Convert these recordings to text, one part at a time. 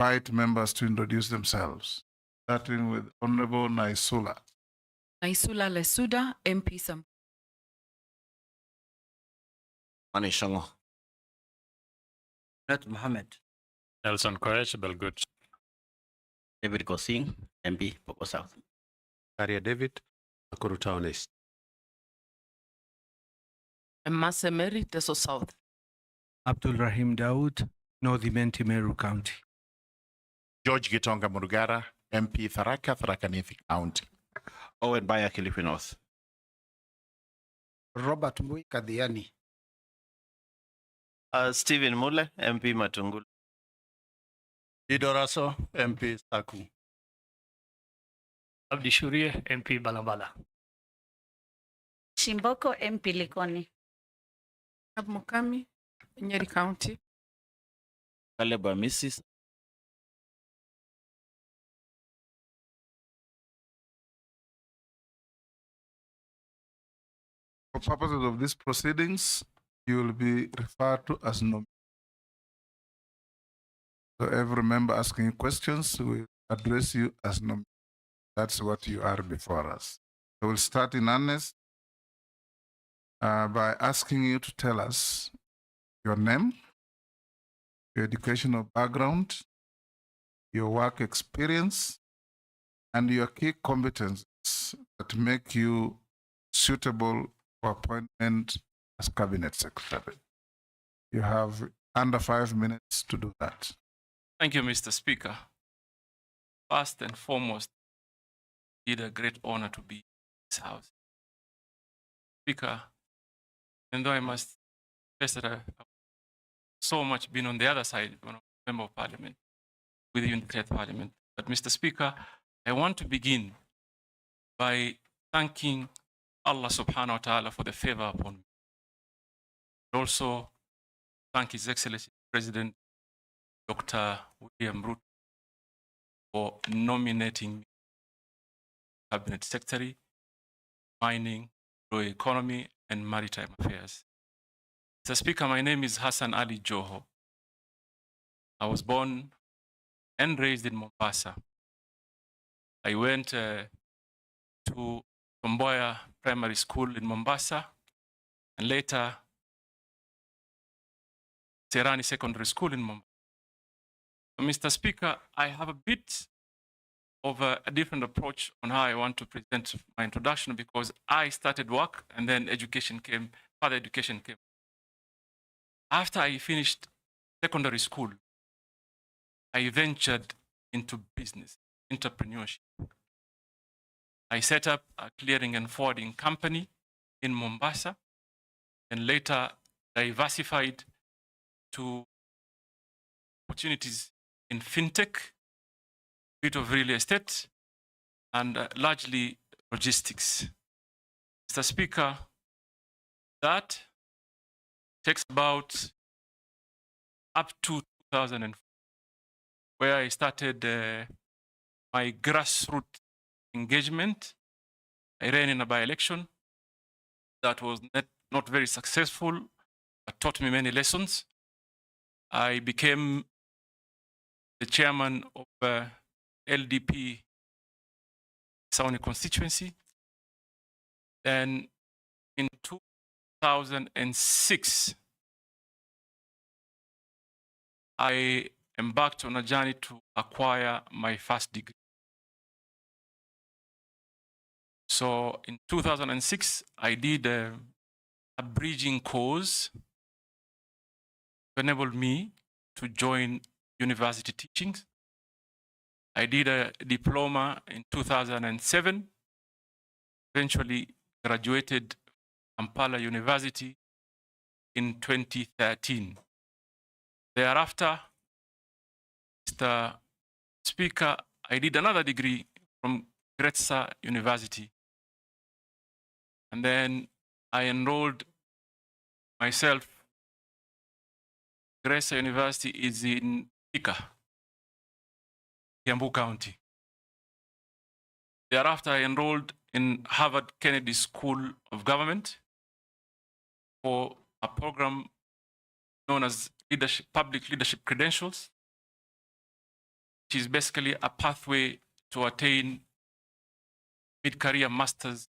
invite members to introduce themselves, starting with Honorable Naisula. Naisula Lesuda, MP Sam. Manishango. Net Mohammed. Nelson Koech, Belgut. David Kosing, MP, Poko South. Karia David, Nakuru Town East. Masemeri, Teso South. Abdul Rahim Daoud, North Imenti Meru County. George Gitonga Murugara, MP Tharaka, Tharaka Nithi County. Owen Baya, Kilifi North. Robert Mbui Kadhiani. Stephen Mule, MP Matungulu. Idoraso, MP Saku. Abdi Shurie, MP Balabala. Shimboko, MP Likoni. Abmukami, Nyeri County. Kaleba Mrs. For purposes of these proceedings, you will be referred to as nominee. So every member asking questions will address you as nominee. That's what you are before us. So we'll start in earnest by asking you to tell us your name, your educational background, your work experience, and your key competencies that make you suitable for appointment as Cabinet Secretary. You have under 5 minutes to do that. Thank you, Mr. Speaker. First and foremost, it's a great honor to be in this House. Speaker, and though I must confess that I've so much been on the other side when I'm a member of Parliament, with you in the 10th Parliament. But Mr. Speaker, I want to begin by thanking Allah subhanahu wa ta'ala for the favor upon me. Also, thank His Excellency President Dr. William Ruto for nominating me Cabinet Secretary, Mining, Rural Economy, and Maritime Affairs. Mr. Speaker, my name is Hassan Ali Joho. I was born and raised in Mombasa. I went to Tomboya Primary School in Mombasa, and later Serani Secondary School in Mombasa. So, Mr. Speaker, I have a bit of a different approach on how I want to present my introduction, because I started work and then further education came. After I finished secondary school, I ventured into business, entrepreneurship. I set up a clearing and forwarding company in Mombasa, and later diversified to opportunities in fintech, a bit of real estate, and largely logistics. Mr. Speaker, that takes about up to 2004, where I started my grassroots engagement. I ran in a by-election that was not very successful, but taught me many lessons. I became the chairman of LDP Saoni constituency. Then in 2006, I embarked on a journey to acquire my first degree. So in 2006, I did a bridging course to enable me to join university teachings. I did a diploma in 2007, eventually graduated Kampala University in 2013. Thereafter, Mr. Speaker, I did another degree from Gretsa University. And then I enrolled myself. Gretsa University is in Ika, Kiambu County. Thereafter, I enrolled in Harvard Kennedy School of Government for a program known as Public Leadership Credentials. which is basically a pathway to attain mid-career master's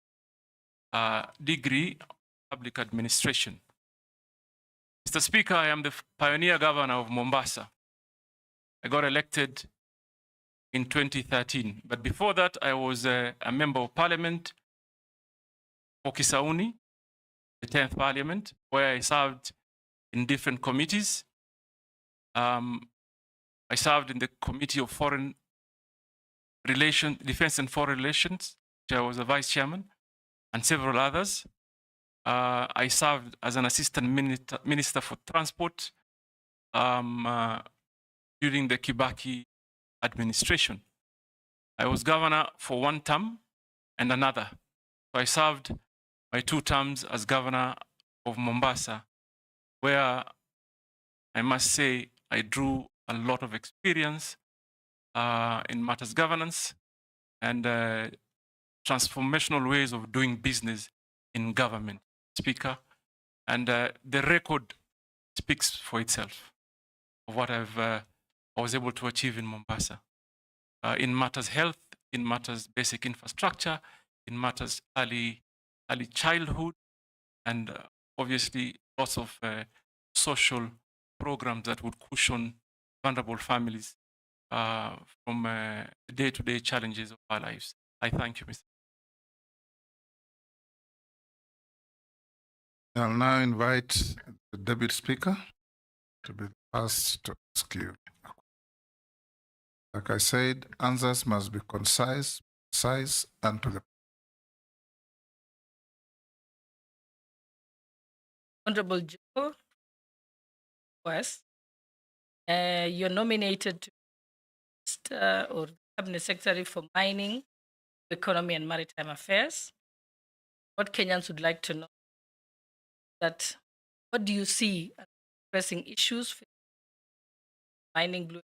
degree in public administration. Mr. Speaker, I am the pioneer governor of Mombasa. I got elected in 2013. But before that, I was a member of parliament for Kisauni, the 10th parliament, where I served in different committees. I served in the Committee of Foreign Relations, Defense and Foreign Relations, which I was a vice chairman, and several others. I served as an assistant minister for transport during the Kibaki administration. I was governor for one term and another. So I served my 2 terms as governor of Mombasa, where I must say I drew a lot of experience in matters governance and transformational ways of doing business in government, Speaker. And the record speaks for itself of what I was able to achieve in Mombasa. In matters health, in matters basic infrastructure, in matters early childhood, and obviously lots of social programs that would cushion vulnerable families from day-to-day challenges of our lives. I thank you, Mr. I'll now invite the Deputy Speaker to be asked to ask you. Like I said, answers must be concise, and to the Honorable Joe West, you're nominated to Minister or Cabinet Secretary for Mining, Economy and Maritime Affairs. What Kenyans would like to know that what do you see as pressing issues for mining blue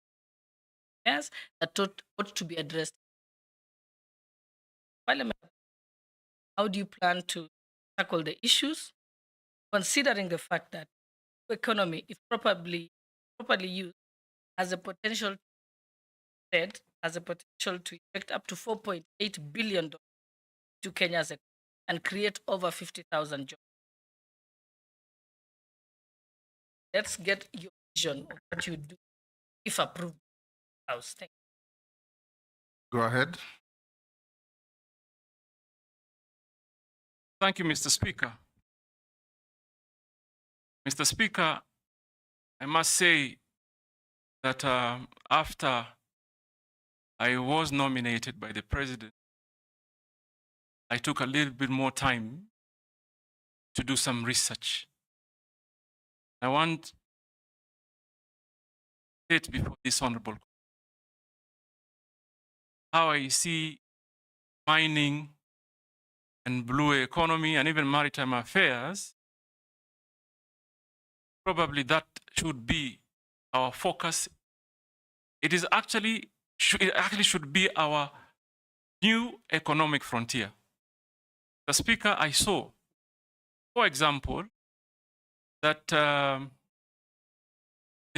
affairs that ought to be addressed? Parliament, how do you plan to tackle the issues, considering the fact that economy, if properly used, has a potential to effect up to $4.8 billion to Kenya's economy and create over 50,000 jobs. Let's get your vision of what you do if approved. House. Thank Go ahead. Thank you, Mr. Speaker. Mr. Speaker, I must say that after I was nominated by the President, I took a little bit more time to do some research. I want to state before this honorable how I see mining and blue economy and even maritime affairs. Probably that should be our focus. It actually should be our new economic frontier. The Speaker, I saw, for example, that the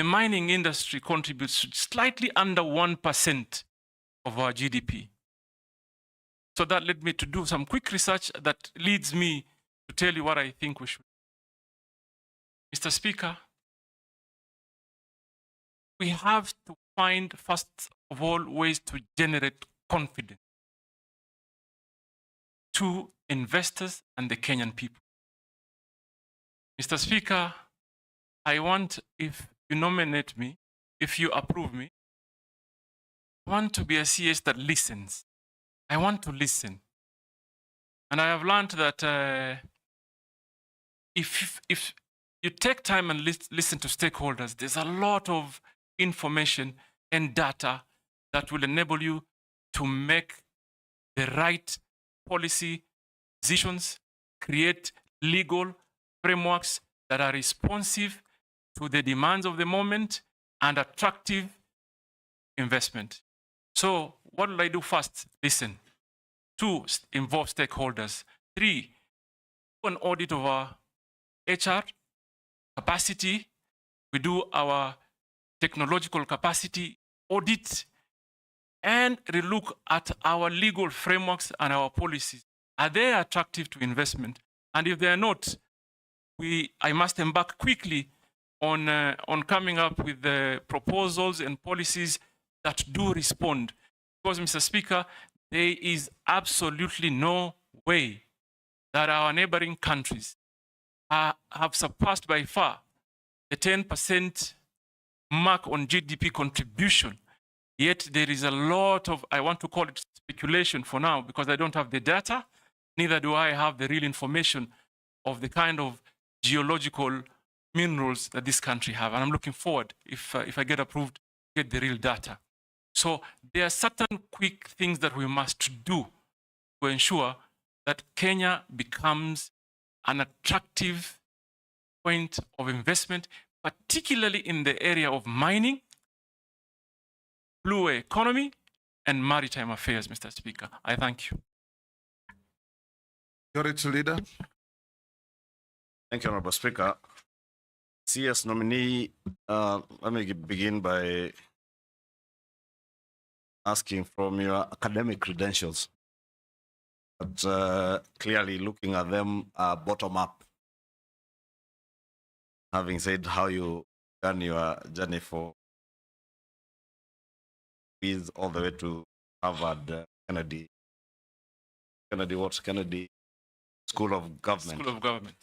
mining industry contributes slightly under 1% of our GDP. So that led me to do some quick research that leads me to tell you what I think we should. Mr. Speaker, we have to find, first of all, ways to generate confidence to investors and the Kenyan people. Mr. Speaker, I want, if you nominate me, if you approve me, I want to be a CS that listens. I want to listen. And I have learned that if you take time and listen to stakeholders, there's a lot of information and data that will enable you to make the right policy decisions, create legal frameworks that are responsive to the demands of the moment and attractive investment. So what will I do first? Listen. 2, involve stakeholders. 3, do an audit of our HR capacity. We do our technological capacity audit. and relook at our legal frameworks and our policies. Are they attractive to investment? And if they are not, I must embark quickly on coming up with the proposals and policies that do respond. Because, Mr. Speaker, there is absolutely no way that our neighboring countries have surpassed by far the 10% mark on GDP contribution. Yet there is a lot of, I want to call it speculation for now, because I don't have the data, neither do I have the real information of the kind of geological minerals that this country have. And I'm looking forward, if I get approved, get the real data. So there are certain quick things that we must do to ensure that Kenya becomes an attractive point of investment, particularly in the area of mining, blue economy, and maritime affairs, Mr. Speaker. I thank you. Security Leader. Thank you, Honorable Speaker. CS nominee, let me begin by asking from your academic credentials, but clearly looking at them bottom up. Having said how you began your journey for quiz all the way to Harvard, Kennedy School of Government. School of Government.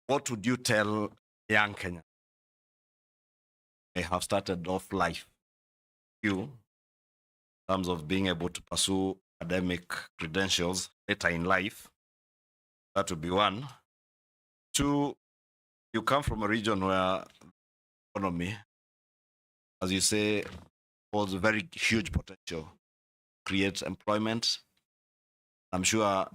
What would you tell young Kenya? They have started off life, you, in terms of being able to pursue academic credentials later in life. That would be one. Two, you come from a region where economy, as you say, holds very huge potential, creates employment. I'm sure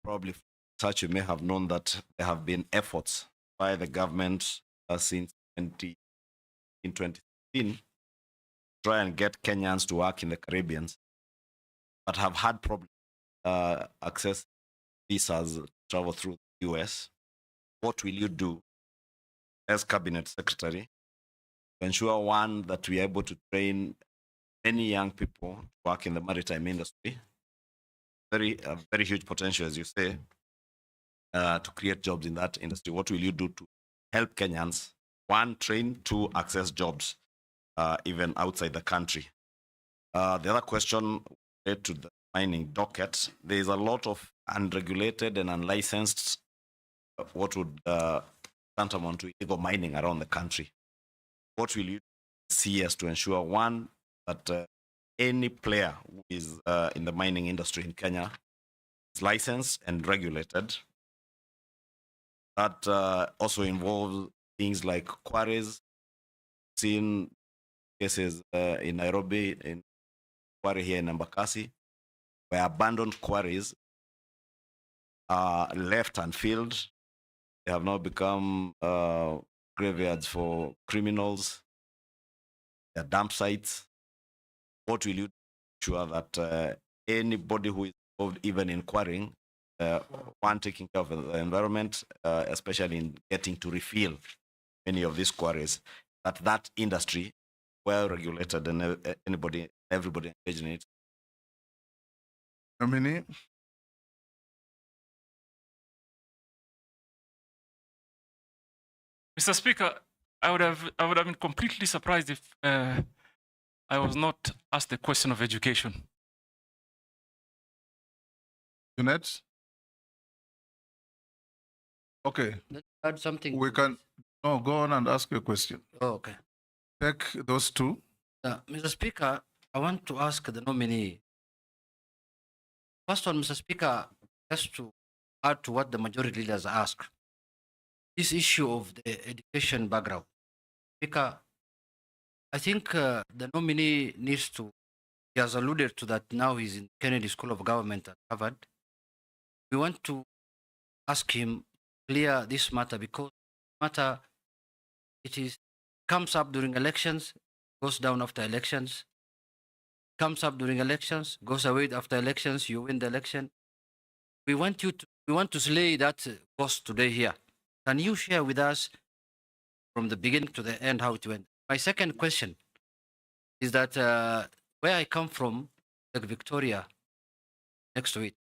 probably such you may have known that there have been efforts by the government since 2016 to try and get Kenyans to work in the Caribbean, but have had problems access visas to travel through the US. What will you do as Cabinet Secretary to ensure, one, that we are able to train many young people to work in the maritime industry? Very huge potential, as you say, to create jobs in that industry. What will you do to help Kenyans, one, train, two, access jobs, even outside the country? The other question related to the mining docket, there is a lot of unregulated and unlicensed, what would tantamount to illegal mining around the country. What will you see as to ensure, one, that any player who is in the mining industry in Kenya is licensed and regulated? That also involves things like quarries. Seen cases in Nairobi, in quarry here in Embakasi, where abandoned quarries are left unfilled. They have now become graveyards for criminals. They're dump sites. What will you ensure that anybody who is involved even in quarrying, one, taking care of the environment, especially in getting to refill many of these quarries, that industry, well regulated, and everybody engaged in it? Nominee. Mr. Speaker, I would have been completely surprised if I was not asked the question of education. Jeanette? Okay. Let's add something. We can go on and ask a question. Oh, okay. Take those two. Mr. Speaker, I want to ask the nominee. First one, Mr. Speaker, just to add to what the majority leaders asked, this issue of the education background. Speaker, I think the nominee needs to, he has alluded to that now he's in Kennedy School of Government at Harvard. We want to ask him to clear this matter, because matter, comes up during elections, goes down after elections, comes up during elections, goes away after elections, you win the election. We want to slay that ghost today here. Can you share with us from the beginning to the end how it went? My second question is that where I come from, like Victoria, next to it.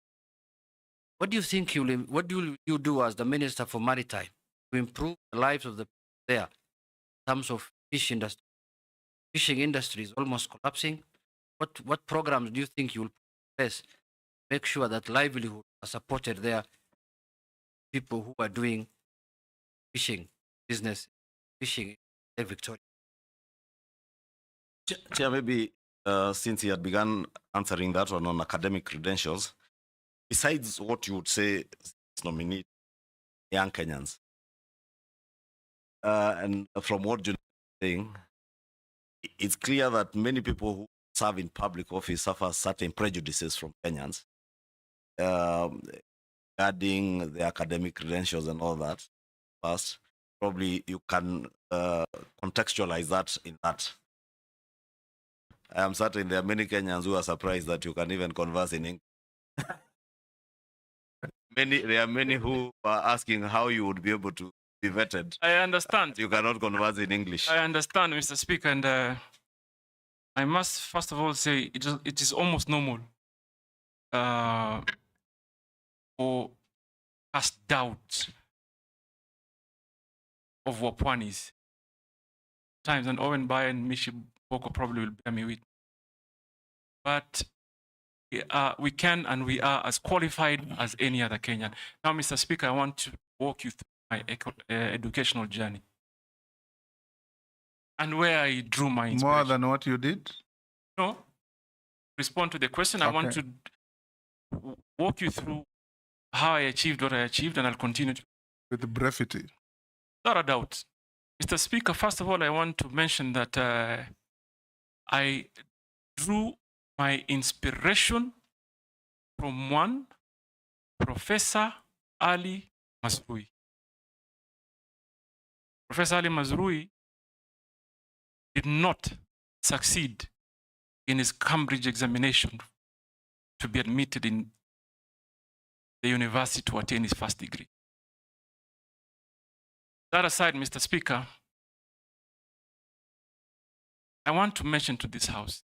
What do you think what do you do as the Minister for Maritime to improve the lives of the people there in terms of fish industry? Fishing industry is almost collapsing. What programs do you think you will put in place to make sure that livelihood are supported there? People who are doing fishing business, fishing in Victoria. Chair, maybe since he had begun answering that one on academic credentials, besides what you would say nominate young Kenyans, and from what you're saying, it's clear that many people who serve in public office suffer certain prejudices from Kenyans regarding the academic credentials and all that. First, probably you can contextualize that in that. I am certain there are many Kenyans who are surprised that you can even converse in English. There are many who are asking how you would be able to be vetted. I understand. You cannot converse in English. I understand, Mr. Speaker, and I must first of all say it is almost normal for cast doubt of Wapwanis times, and Owen Bai and Mishi Boko probably will bear me with. But we can and we are as qualified as any other Kenyan. Now, Mr. Speaker, I want to walk you through my educational journey and where I drew my inspiration. More than what you did? No. Respond to the question. I want to walk you through how I achieved what I achieved, and I'll continue to. With brevity. Without a doubt. Mr. Speaker, first of all, I want to mention that I drew my inspiration from one Professor Ali Mazrui. Professor Ali Mazrui did not succeed in his Cambridge examination to be admitted in the university to attain his first degree. That aside, Mr. Speaker, I want to mention to this House.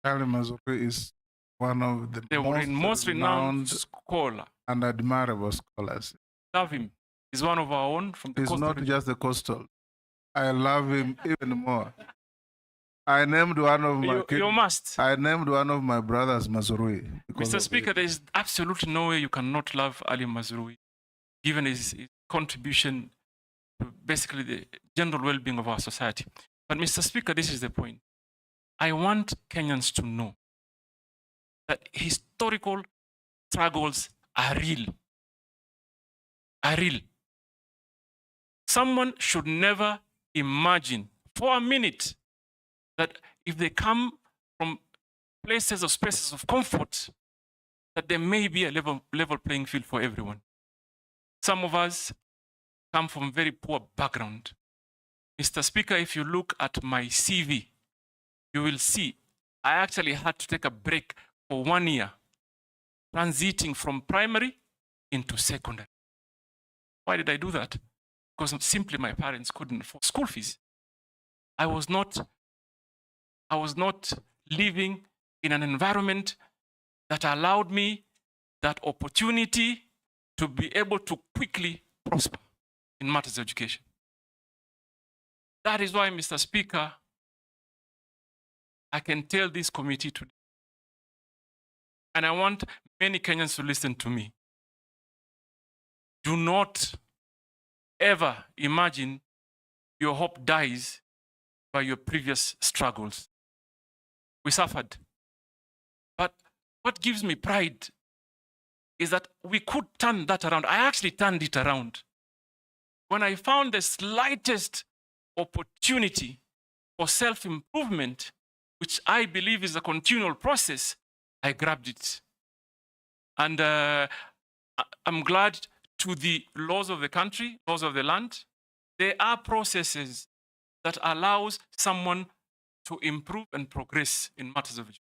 Ali Mazrui is one of the most renowned scholar and admirable scholars. Love him. He's one of our own from the He's coastal not region. just the coastal. I love him even more. I named one of my You must. I named one of my brothers Mazrui. Mr. Speaker, there is absolutely no way you cannot love Ali Mazrui, given his contribution to basically the general well-being of our society. But Mr. Speaker, this is the point. I want Kenyans to know that historical struggles are real. Are real. Someone should never imagine for a minute that if they come from places or spaces of comfort, that there may be a level playing field for everyone. Some of us come from very poor background. Mr. Speaker, if you look at my CV, you will see I actually had to take a break for 1 year, transiting from primary into secondary. Why did I do that? Because simply my parents couldn't afford school fees. I was not living in an environment that allowed me that opportunity to be able to quickly prosper in matters of education. That is why, Mr. Speaker, I can tell this committee today, and I want many Kenyans to listen to me. Do not ever imagine your hope dies by your previous struggles. We suffered. But what gives me pride is that we could turn that around. I actually turned it around. When I found the slightest opportunity for self-improvement, which I believe is a continual process, I grabbed it. And I'm glad to the laws of the country, laws of the land, there are processes that allows someone to improve and progress in matters of education.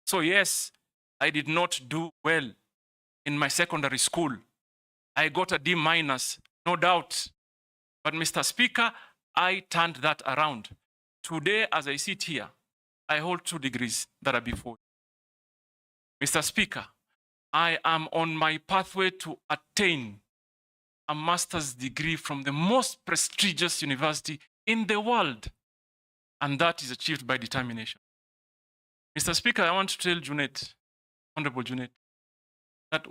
So yes, I did not do well in my secondary school. I got a D-, no doubt. But Mr. Speaker, I turned that around. Today, as I sit here, I hold 2 degrees that are before you. Mr. Speaker, I am on my pathway to attain a master's degree from the most prestigious university in the world, and that is achieved by determination. Mr. Speaker, I want to tell Junet, Honorable Junet, that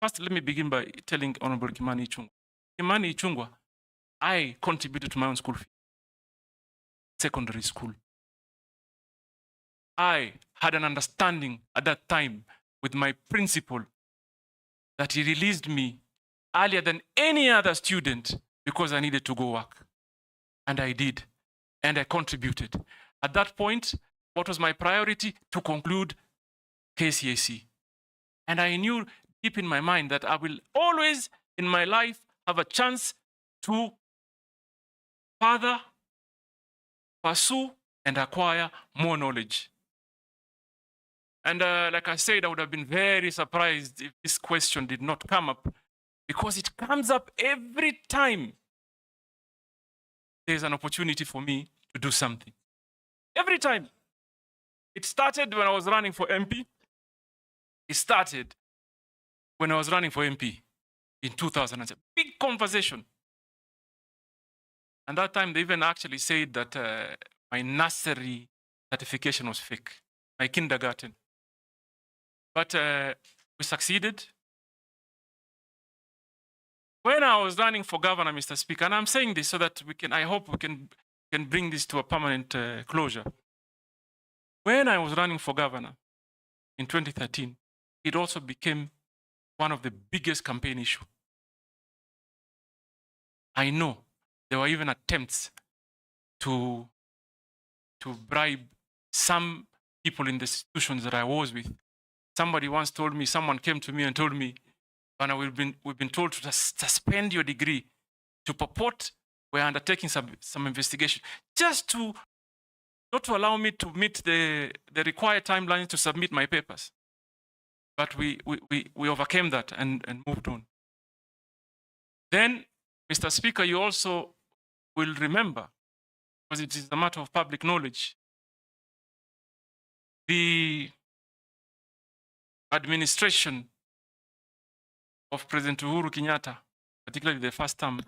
first let me begin by telling Honorable Kimani Ichung'wah. Kimani Ichung'wah, I contributed to my own school fee, secondary school. I had an understanding at that time with my principal that he released me earlier than any other student because I needed to go work. And I did. And I contributed. At that point, what was my priority? To conclude KCSE. And I knew deep in my mind that I will always in my life have a chance to further pursue and acquire more knowledge. And like I said, I would have been very surprised if this question did not come up, because it comes up every time there's an opportunity for me to do something. Every time. It started when I was running for MP. It started when I was running for MP in 2007. Big conversation. And that time they even actually said that my nursery certification was fake, my kindergarten. But we succeeded. When I was running for governor, Mr. Speaker, and I'm saying this so that we can, I hope we can bring this to a permanent closure. When I was running for governor in 2013, it also became one of the biggest campaign issues. I know there were even attempts to bribe some people in the institutions that I was with. Somebody once told me, someone came to me and told me, Anna, we've been told to suspend your degree to purport we're undertaking some investigation, just to not to allow me to meet the required timeline to submit my papers. But we overcame that and moved on. Then, Mr. Speaker, you also will remember, because it is a matter of public knowledge, the administration of President Uhuru Kenyatta, particularly the first term,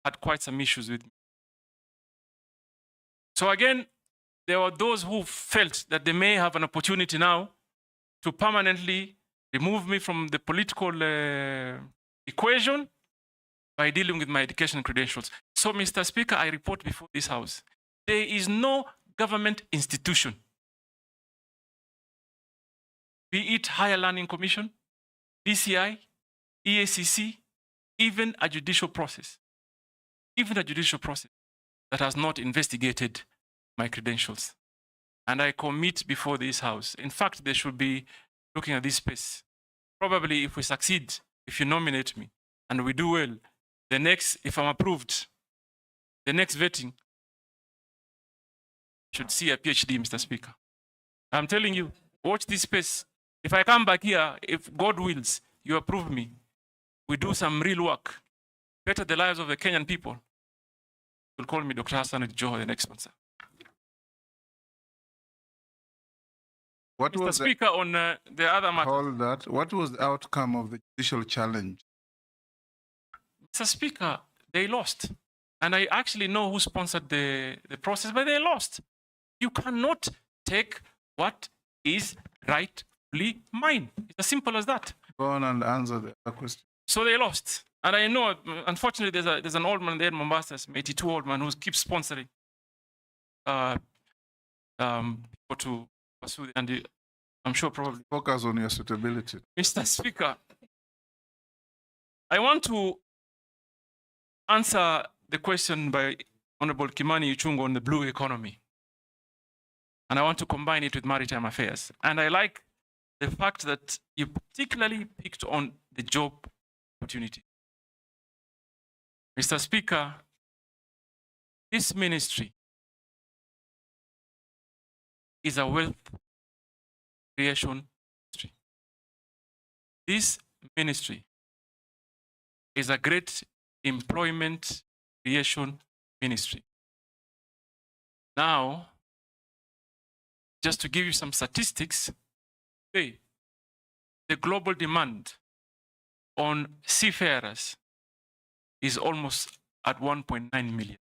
had quite some issues with me. So again, there were those who felt that they may have an opportunity now to permanently remove me from the political equation by dealing with my education credentials. So, Mr. Speaker, I report before this House, there is no government institution, be it Higher Learning Commission, DCI, EACC, even a judicial process, that has not investigated my credentials. And I commit before this House. In fact, they should be looking at this space. Probably if we succeed, if you nominate me and we do well, the next, if I'm approved, the next vetting should see a PhD, Mr. Speaker. I'm telling you, watch this space. If I come back here, if God wills, you approve me, we do some real work, better the lives of the Kenyan people, you'll call me Dr. Hassan Joho, the next sponsor. What Mr. was Speaker, on the other matter. Hold that. What was the outcome of the judicial challenge? Mr. Speaker, they lost. And I actually know who sponsored the process, but they lost. You cannot take what is rightfully mine. It's as simple as that. Go on and answer the question. So they lost. And I know, unfortunately, there's an old man there in Mombasa, 82 old man, who keeps sponsoring people to pursue. And I'm sure probably. Focus on your suitability. Mr. Speaker, I want to answer the question by Honorable Kimani Ichung'wah on the blue economy. And I want to combine it with maritime affairs. And I like the fact that you particularly picked on the job opportunity. Mr. Speaker, this ministry is a wealth creation ministry. This ministry is a great employment creation ministry. Now, just to give you some statistics, today, the global demand on seafarers is almost at 1.9 million.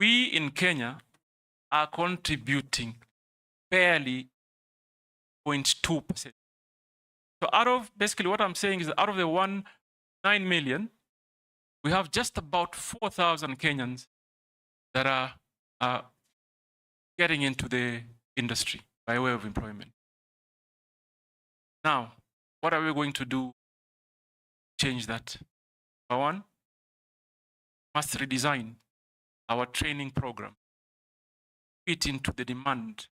We in Kenya are contributing barely 0.2%. So out of, basically what I'm saying is that out of the 1.9 million, we have just about 4,000 Kenyans that are getting into the industry by way of employment. Now, what are we going to do to change that? Number one, must redesign our training program, fit into the demand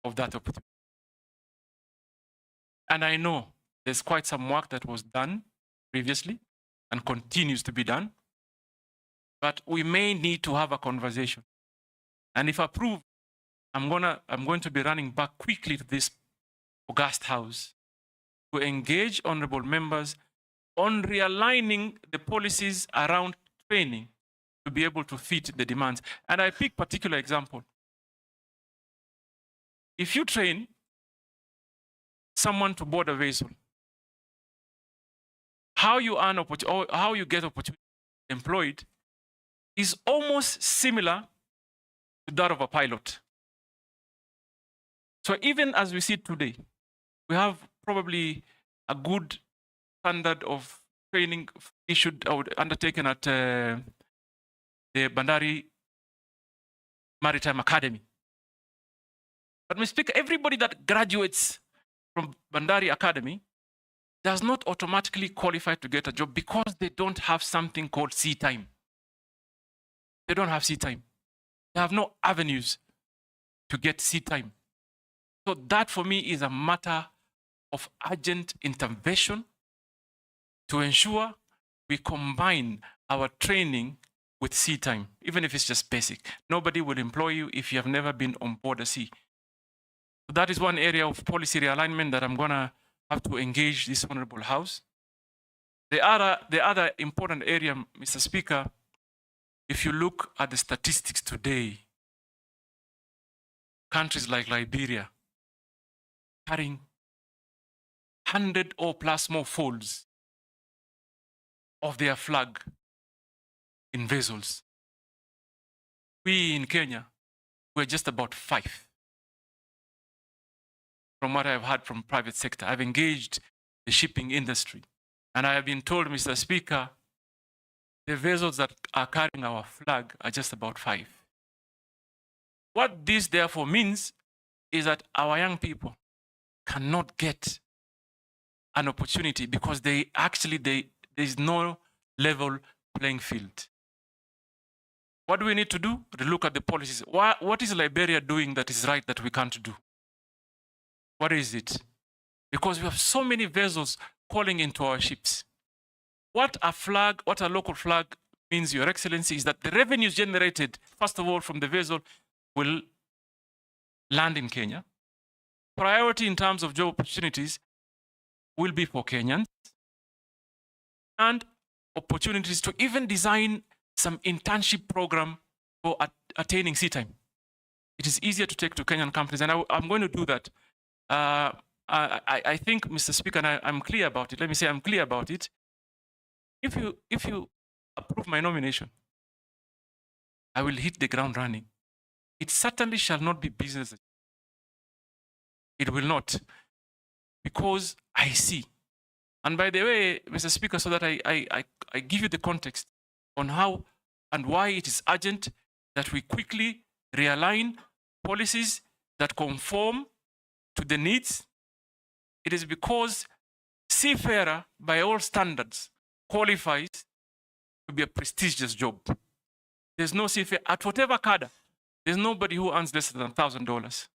of that opportunity. And I know there's quite some work that was done previously and continues to be done, but we may need to have a conversation. And if approved, I'm going to be running back quickly to this august house to engage honorable members on realigning the policies around training to be able to fit the demands. And I pick particular example. If you train someone to board a vessel, how you earn opportunity, or how you get opportunity employed is almost similar to that of a pilot. So even as we see today, we have probably a good standard of training issued or undertaken at the Bandari Maritime Academy. But Mr. Speaker, everybody that graduates from Bandari Academy does not automatically qualify to get a job because they don't have something called sea time. They don't have sea time. They have no avenues to get sea time. So that for me is a matter of urgent intervention to ensure we combine our training with sea time, even if it's just basic. Nobody will employ you if you have never been on board a sea. So that is one area of policy realignment that I'm gonna have to engage this honorable house. The other important area, Mr. Speaker, if you look at the statistics today, countries like Liberia carrying 100 or plus more folds of their flag in vessels. We in Kenya, we're just about 5. From what I've heard from private sector, I've engaged the shipping industry, and I have been told, Mr. Speaker, the vessels that are carrying our flag are just about 5. What this therefore means is that our young people cannot get an opportunity because there is no level playing field. What do we need to do? Look at the policies. What is Liberia doing that is right that we can't do? What is it? Because we have so many vessels calling into our ships. What a local flag means, Your Excellency, is that the revenues generated, first of all, from the vessel will land in Kenya. Priority in terms of job opportunities will be for Kenyans, and opportunities to even design some internship program for attaining sea time. It is easier to take to Kenyan companies, and I'm going to do that. I think, Mr. Speaker, and I'm clear about it. Let me say I'm clear about it. If you approve my nomination, I will hit the ground running. It certainly shall not be business. It will not, because I see. And by the way, Mr. Speaker, so that I give you the context on how and why it is urgent that we quickly realign policies that conform to the needs. It is because seafarer, by all standards, qualifies to be a prestigious job. There's no seafarer, at whatever cadre, there's nobody who earns less than $1,000.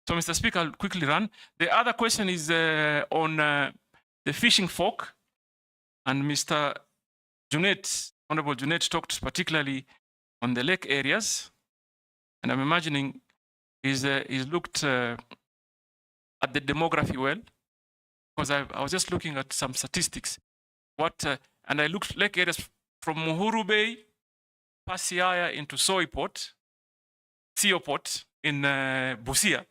So, Mr. Speaker, I'll quickly run. The other question is on the fishing fork, and Mr. Junet, Honorable Junet, talked particularly on the lake areas, and I'm imagining he's looked at the demography well, because I was just looking at some statistics. And I looked lake areas from Muhuru Bay pass Siaya into Soy Port, CO Port in Busia,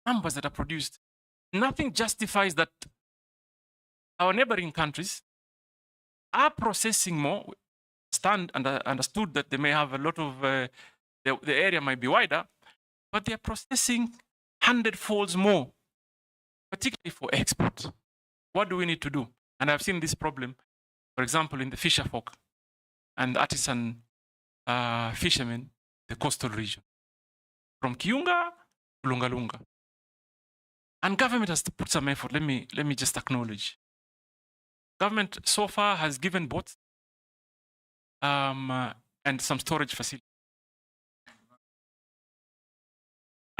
numbers that are produced, nothing justifies that our neighboring countries are processing more. Understood that they may have a lot of, the area might be wider, but they're processing 100-folds more, particularly for export. What do we need to do? And I've seen this problem, for example, in the fisher folk and artisan fishermen, the coastal region, from Kiunga to Lunga. And government has put some effort. Let me just acknowledge. Government so far has given boats and some storage facilities.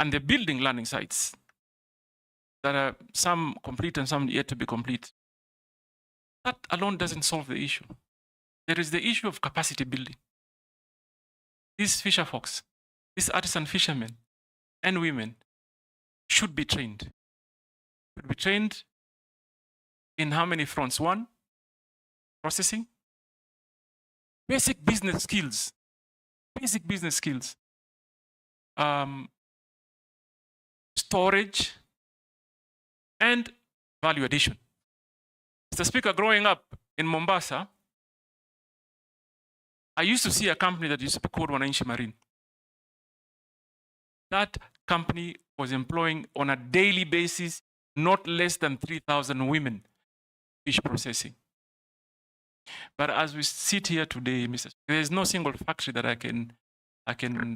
And they're building landing sites that are some complete and some yet to be complete. That alone doesn't solve the issue. There is the issue of capacity building. These fisher folks, these artisan fishermen and women should be trained. Should be trained in how many fronts? One, processing. Basic business skills. Basic business skills. Storage and value addition. Mr. Speaker, growing up in Mombasa, I used to see a company that used to be called Wananchi Marine. That company was employing on a daily basis not less than 3,000 women fish processing. But as we sit here today, Mr. Speaker, there is no single factory that I can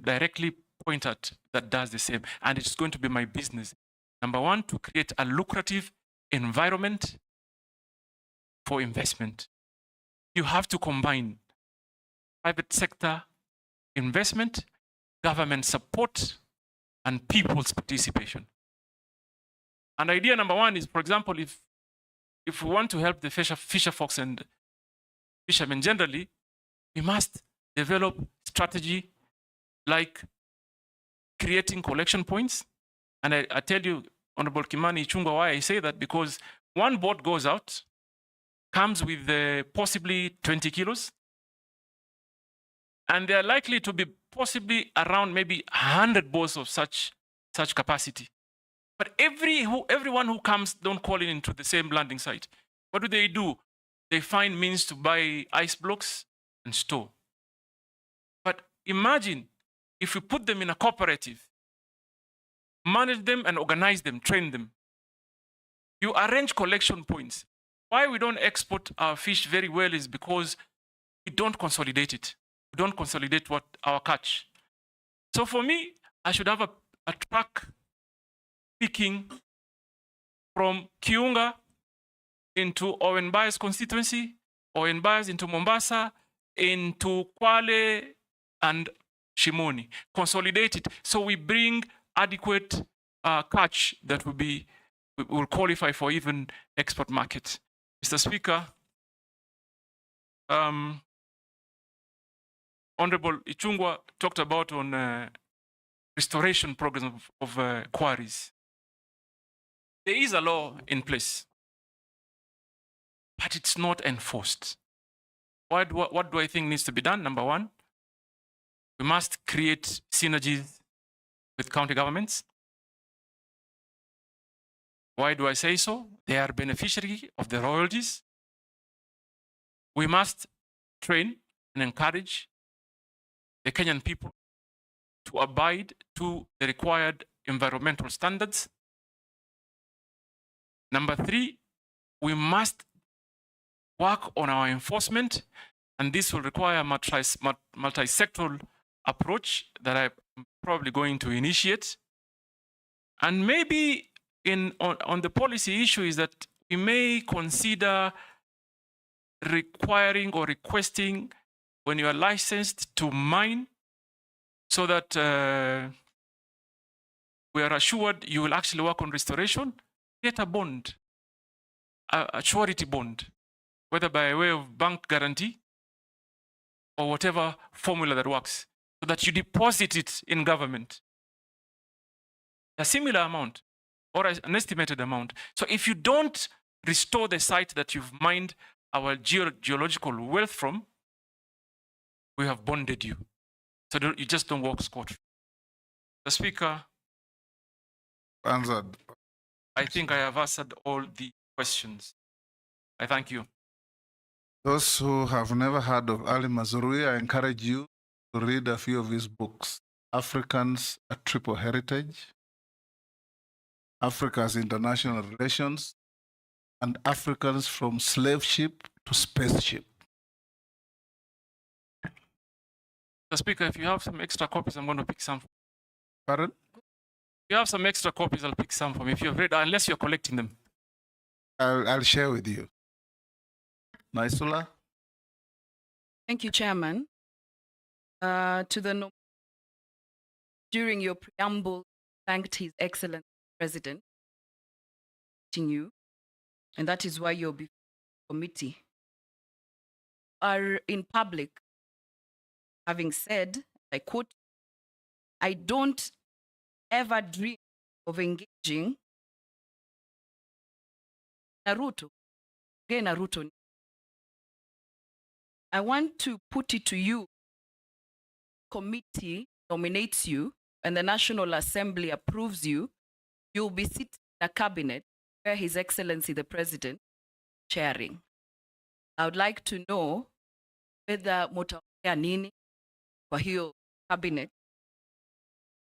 directly point at that does the same. And it's going to be my business. Number one, to create a lucrative environment for investment. You have to combine private sector investment, government support, and people's participation. And idea number one is, for example, if we want to help the fisher folks and fishermen generally, we must develop strategy like creating collection points. And I tell you, Honorable Kimani Ichung'wah, why I say that, because one boat goes out, comes with possibly 20 kilos, and they are likely to be possibly around maybe 100 boats of such capacity. But everyone who comes don't call it into the same landing site. What do? They find means to buy ice blocks and store. But imagine if we put them in a cooperative, manage them and organize them, train them. You arrange collection points. Why we don't export our fish very well is because we don't consolidate it. We don't consolidate what our catch. So for me, I should have a truck picking from Kiunga into Owen Bayer's constituency, Owen Bayer's into Mombasa, into Kwale and Shimoni. Consolidate it so we bring adequate catch that will qualify for even export markets. Mr. Speaker, Honorable Ichung'wah talked about on restoration program of quarries. There is a law in place, but it's not enforced. What do I think needs to be done? Number one, we must create synergies with county governments. Why do I say so? They are beneficiary of the royalties. We must train and encourage the Kenyan people to abide to the required environmental standards. Number three, we must work on our enforcement, and this will require a multi-sectoral approach that I'm probably going to initiate. And maybe on the policy issue is that we may consider requiring or requesting when you are licensed to mine, so that we are assured you will actually work on restoration, get a bond, a surety bond, whether by way of bank guarantee or whatever formula that works, so that you deposit it in government, a similar amount or an estimated amount. So if you don't restore the site that you've mined our geological wealth from, We have bonded you. So you just don't walk scot-free. The Speaker, Answered. I think I have answered all the questions. I thank you. Those who have never heard of Ali Mazrui, I encourage you to read a few of his books. Africans, A Triple Heritage, Africa's International Relations, and Africans from Slave Ship to Spaceship. The Speaker, if you have some extra copies, I'm going to pick some. Pardon? If you have some extra copies, I'll pick some from you. If you've read, unless you're collecting them. I'll share with you. Naisula? Thank you, Chairman. During your preamble, thanked His Excellency President, you, and that is why you're before the committee. Are in public, having said, I quote, "I don't ever dream of engaging Naruto." Again, Naruto. I want to put it to you. Committee nominates you and the National Assembly approves you, you'll be sitting in a cabinet where His Excellency the President chairing. I would like to know whether mutaongea nini kwa hiyo cabinet.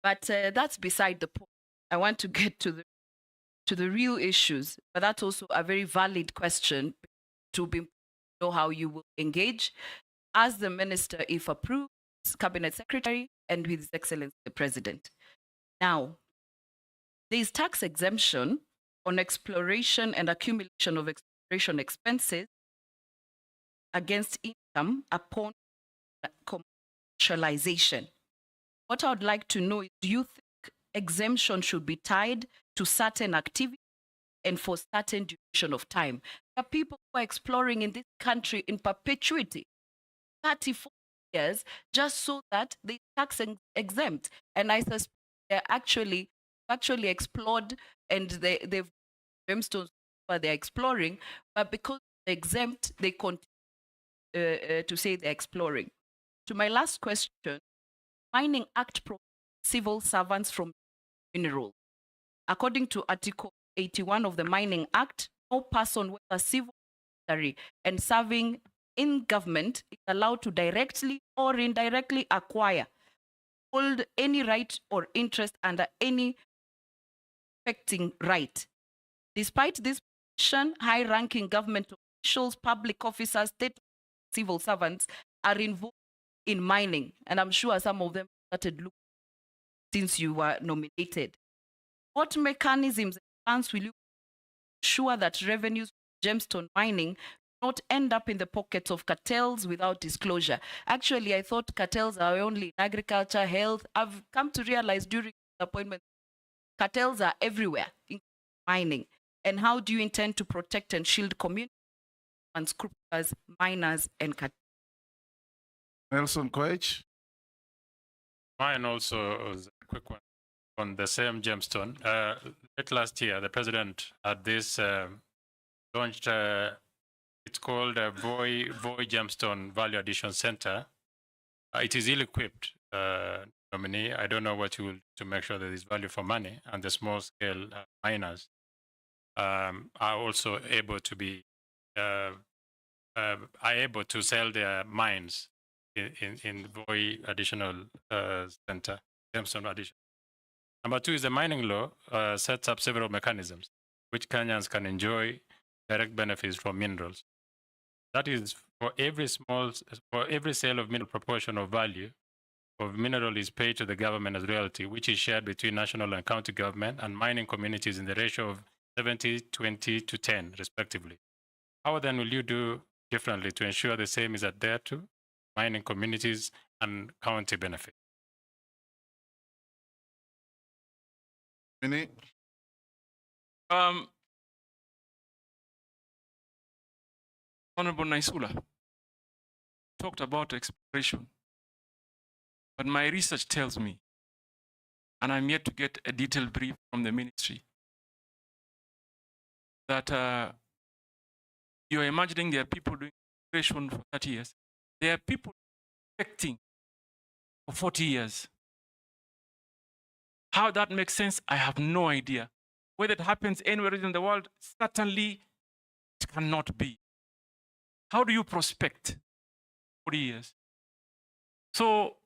But that's beside the point. I want to get to the real issues, but that's also a very valid question to know how you will engage as the minister, if approved, cabinet secretary, and with His Excellency the President. Now, there is tax exemption on exploration and accumulation of exploration expenses against income upon commercialization. What I would like to know is, do you think exemption should be tied to certain activities and for certain duration of time? There are people who are exploring in this country in perpetuity, 34 years, just so that they tax exempt. And I suspect they're actually explored and they've gemstones where they're exploring, but because they're exempt, they continue to say they're exploring. To my last question, Mining Act prohibits civil servants from minerals. According to Article 81 of the Mining Act, no person, whether civil and serving in government, is allowed to directly or indirectly acquire, hold any right or interest under any affecting right. Despite this position, high-ranking government officials, public officers, state civil servants are involved in mining, and I'm sure some of them started looking since you were nominated. What mechanisms and plans will you ensure that revenues from gemstone mining not end up in the pockets of cartels without disclosure? Actually, I thought cartels are only in agriculture, health. I've come to realize during the appointment, cartels are everywhere, including mining. And how do you intend to protect and shield communities, unscrupulous miners, and cartels? Nelson Koech. Mine also was a quick one on the same gemstone. Late last year, the president had this launched. It's called a Voi Gemstone Value Addition Center. It is ill-equipped nominee. I don't know what you will do to make sure there is value for money, and the small-scale miners are also able to be able to sell their mines in Voi Additional Center, Gemstone Addition. Number two is the mining law sets up several mechanisms which Kenyans can enjoy direct benefits from minerals. That is, for every sale of mineral, proportion of value of mineral is paid to the government as royalty, which is shared between national and county government and mining communities in the ratio of 70, 20 to 10, respectively. How then will you do differently to ensure the same is adhered to mining communities and county benefit? Mini. Honorable Naisula talked about exploration, but my research tells me, and I'm yet to get a detailed brief from the ministry, that you're imagining there are people doing exploration for 30 years. There are people prospecting for 40 years. How that makes sense, I have no idea. Whether it happens anywhere in the world, certainly it cannot be. How do you prospect 40 years? So,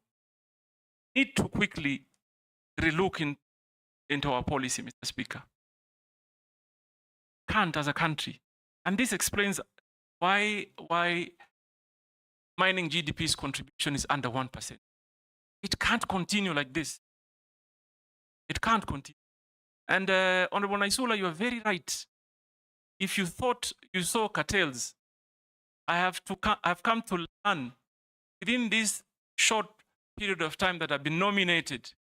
need to quickly relook into our policy, Mr. Speaker. Can't as a country. And this explains why mining GDP's contribution is under 1%. It can't continue like this. It can't continue. And Honorable Naisula, you are very right. If you thought you saw cartels, I've come to learn within this short period of time that I've been nominated,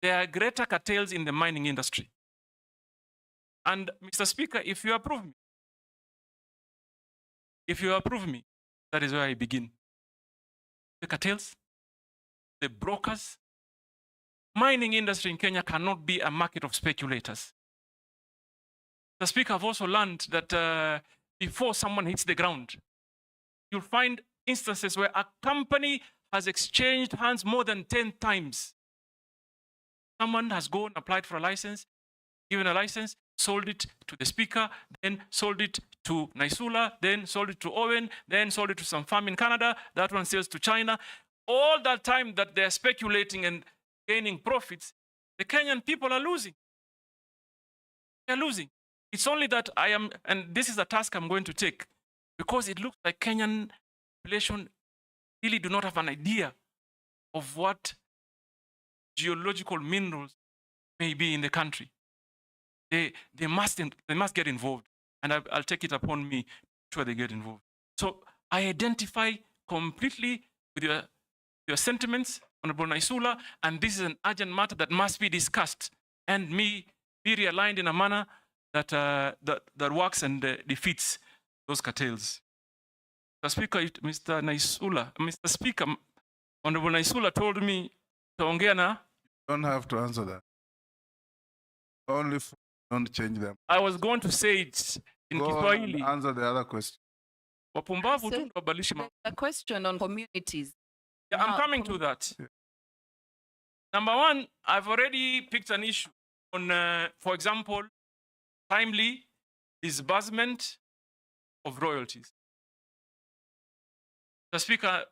there are greater cartels in the mining industry. And Mr. Speaker, if you approve me, that is where I begin. The cartels, the brokers, mining industry in Kenya cannot be a market of speculators. The Speaker, I've also learned that before someone hits the ground, you'll find instances where a company has exchanged hands more than 10 times. Someone has gone, applied for a license, given a license, sold it to the Speaker, then sold it to Naisula, then sold it to Owen, then sold it to some farm in Canada, that one sells to China. All that time that they're speculating and gaining profits, the Kenyan people are losing. They're losing. It's only that I am, and this is a task I'm going to take, because it looks like Kenyan population really do not have an idea of what geological minerals may be in the country. They must get involved, and I'll take it upon me to ensure they get involved. So I identify completely with your sentiments, Honorable Naisula, and this is an urgent matter that must be discussed and be realigned in a manner that that works and defeats those cartels. Mr. Speaker, Mr. Speaker, Honorable Naisula told me to ongea na. Don't have to answer that. Only don't change them. I was going to say it in Kiswahili. Answer the other question. Wapumbavu tu wabadilishe mambo. A question on communities. Yeah, I'm coming to that. Yeah. Number one, I've already picked an issue on, for example, timely disbursement of royalties. The Speaker,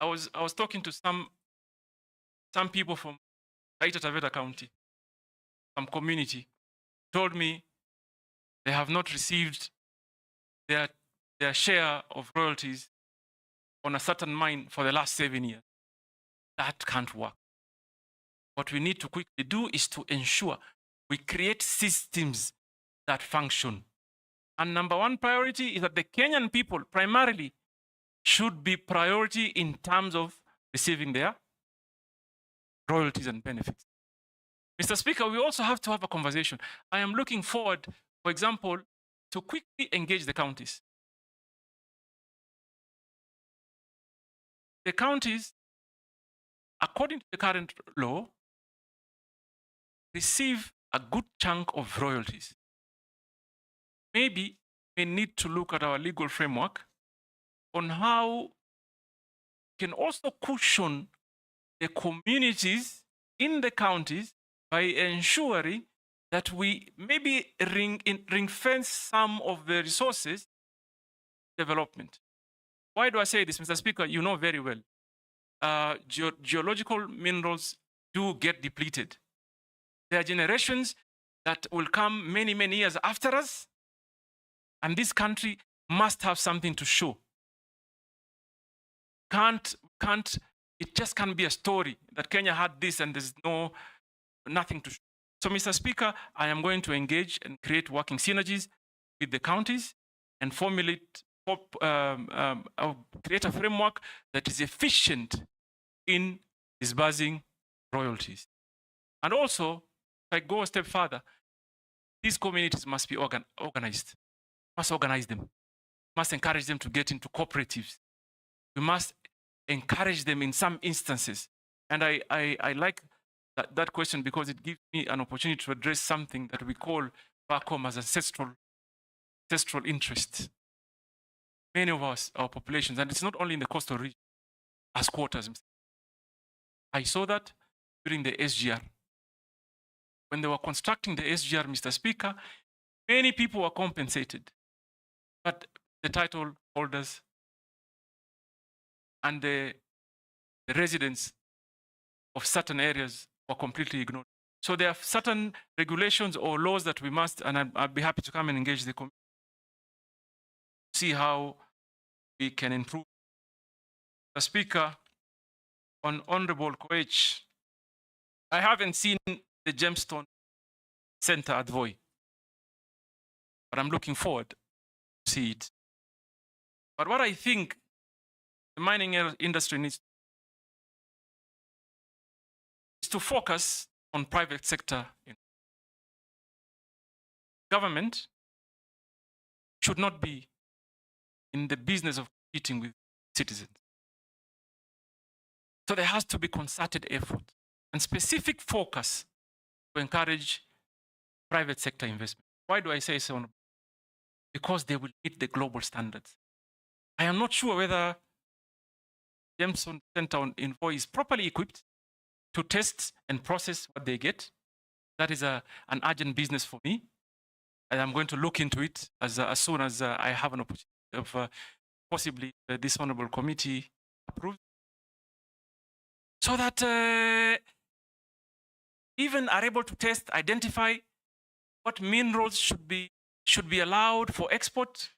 I was talking to some people from Taita Taveta County, some community, told me they have not received their share of royalties on a certain mine for the last 7 years. That can't work. What we need to quickly do is to ensure we create systems that function. And number one priority is that the Kenyan people primarily should be priority in terms of receiving their royalties and benefits. Mr. Speaker, we also have to have a conversation. I am looking forward, for example, to quickly engage the counties. The counties, according to the current law, receive a good chunk of royalties. Maybe we need to look at our legal framework on how we can also cushion the communities in the counties by ensuring that we maybe ring fence some of the resources development. Why do I say this, Mr. Speaker? You know very well. Geological minerals do get depleted. There are generations that will come many, many years after us, and this country must have something to show. It just can't be a story that Kenya had this and there's nothing to show. So, Mr. Speaker, I am going to engage and create working synergies with the counties and formulate, create a framework that is efficient in disbursing royalties. And also, if I go a step further, these communities must be organized. Must organize them. Must encourage them to get into cooperatives. We must encourage them in some instances. And I like that question because it gives me an opportunity to address something that we call back home as ancestral interest. Many of us, our populations, and it's not only in the coastal region, as quotas. I saw that during the SGR. When they were constructing the SGR, Mr. Speaker, many people were compensated, but the title holders and the residents of certain areas were completely ignored. So there are certain regulations or laws that we must, and I'd be happy to come and engage the committee, see how we can improve. The Speaker, on Honorable Koech, I haven't seen the Gemstone Center at Voi, but I'm looking forward to see it. But what I think the mining industry needs is to focus on private sector. Government should not be in the business of competing with citizens. So there has to be concerted effort and specific focus to encourage private sector investment. Why do I say so? Because they will meet the global standards. I am not sure whether Jameson Center in Voi is properly equipped to test and process what they get. That is an urgent business for me. And I'm going to look into it as soon as I have an opportunity of possibly this honorable committee approved. So that even are able to test, identify what minerals should be allowed for export,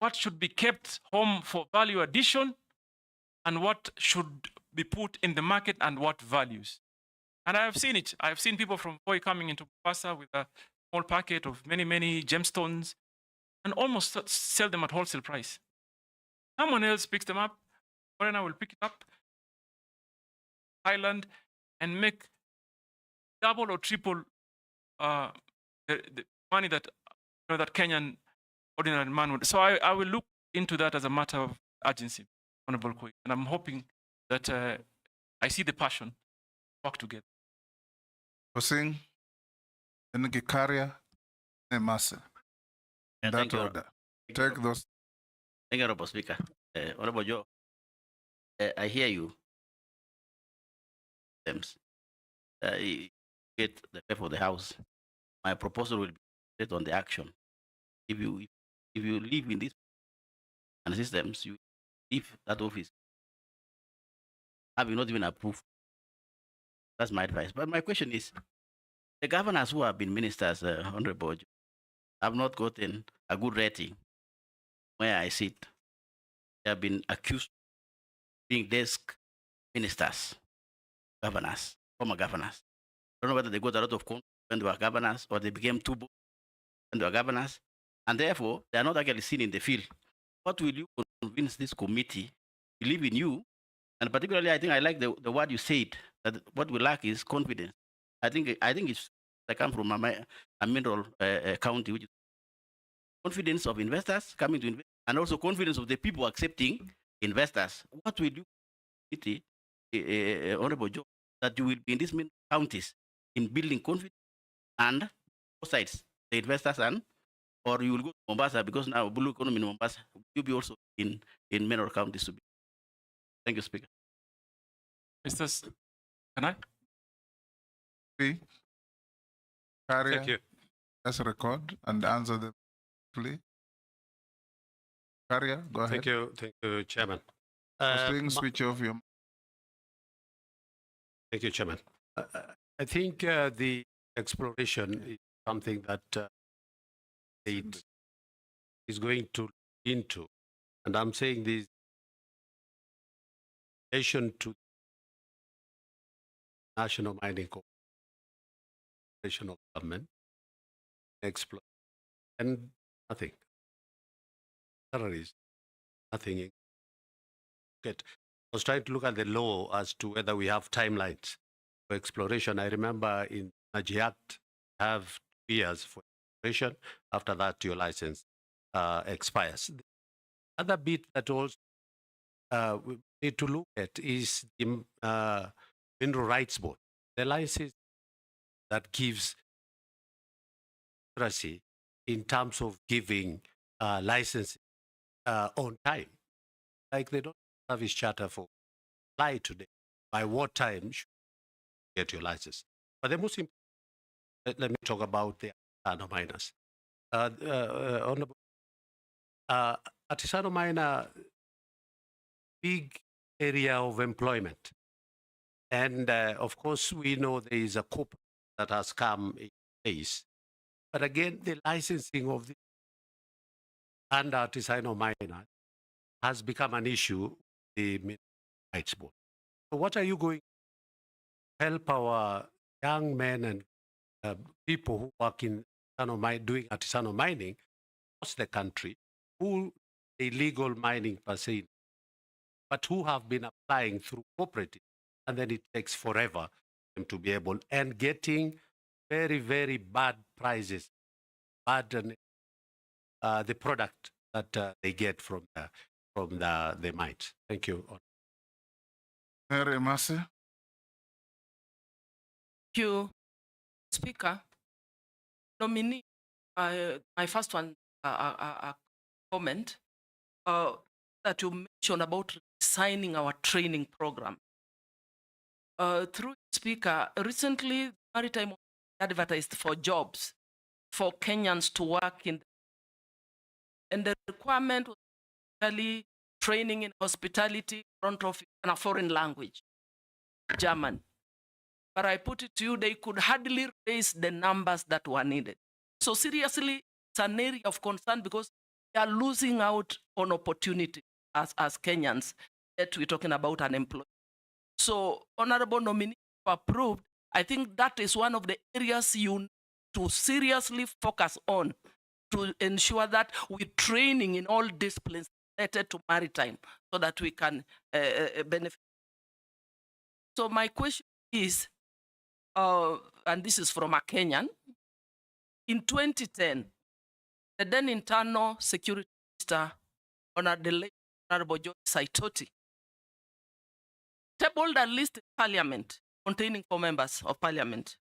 what should be kept home for value addition, and what should be put in the market and what values. And I have seen it. I have seen people from Voi coming into Mombasa with a small packet of many gemstones and almost sell them at wholesale price. Someone else picks them up, foreigner will pick it up, Thailand, and make double or triple the money that that Kenyan ordinary man would. So I will look into that as a matter of urgency, Honorable Koech, and I'm hoping that I see the passion work together. Hosing, Ngikaria, and Masa. In that order. Take those. Thank you, Honorable Speaker. Honorable Joe, I hear you. You get the paper of the House. My proposal will be based on the action. If you live in this and systems, you leave that office. Having not even approved. That's my advice. But my question is, the governors who have been ministers, Honorable Joe, have not gotten a good rating where I sit. They have been accused of being desk ministers, governors, former governors. I don't know whether they got a lot of confidence when they were governors or they became too bold when they were governors, and therefore they are not actually seen in the field. What will you convince this committee to believe in you? And particularly, I think I like the word you said, that what we lack is confidence. I think it's, I come from a mineral county, which is confidence of investors coming to invest, and also confidence of the people accepting investors. What will you, Honorable Joe, that you will be in these counties in building confidence and both sides, the investors and, or you will go to Mombasa because now blue economy in Mombasa, you'll be also in mineral counties to be. Thank you, Speaker. Can I? Thank you. Let's record and answer them, please. Karia, go ahead. Thank you, Chairman. Switch off your. Thank you, Chairman. I think the exploration is something that it is going to into, and I'm saying this in relation to National Mining Corporation of Government, explore, and nothing. Terrorists, nothing. I was trying to look at the law as to whether we have timelines for exploration. I remember in Energy Act, you have 2 years for exploration. After that, your license expires. The other bit that also we need to look at is the Mineral Rights Board, the license that gives accuracy in terms of giving licenses on time. Like they don't service charter for apply today, by what time should you get your license? But the most important, let me talk about the artisanal miners. Honorable, artisanal miner, big area of employment. And of course, we know there is a corporate that has come in place. But again, the licensing of the and artisanal miner has become an issue with the Mineral Rights Board. So what are you going to help our young men and people who work in doing artisanal mining across the country, who illegal mining per se, but who have been applying through cooperative, and then it takes forever for them to be able, and getting very, very bad prices, bad the product that they get from the mines. Thank you. Mary Massey. Thank you, Speaker. Nominee, my first one, comment that you mentioned about signing our training program. Through Speaker, recently Maritime advertised for jobs for Kenyans to work in, and the requirement was really training in hospitality, front office, and a foreign language, German. But I put it to you, they could hardly raise the numbers that were needed. So seriously, it's an area of concern because we are losing out on opportunity as Kenyans that we're talking about unemployment. So, Honorable Nominee, approved, I think that is one of the areas you need to seriously focus on to ensure that we're training in all disciplines related to maritime so that we can benefit. So my question is, and this is from a Kenyan, in 2010, the then internal security minister, Honorable George Saitoti, tabled a list in Parliament containing 4 members of Parliament,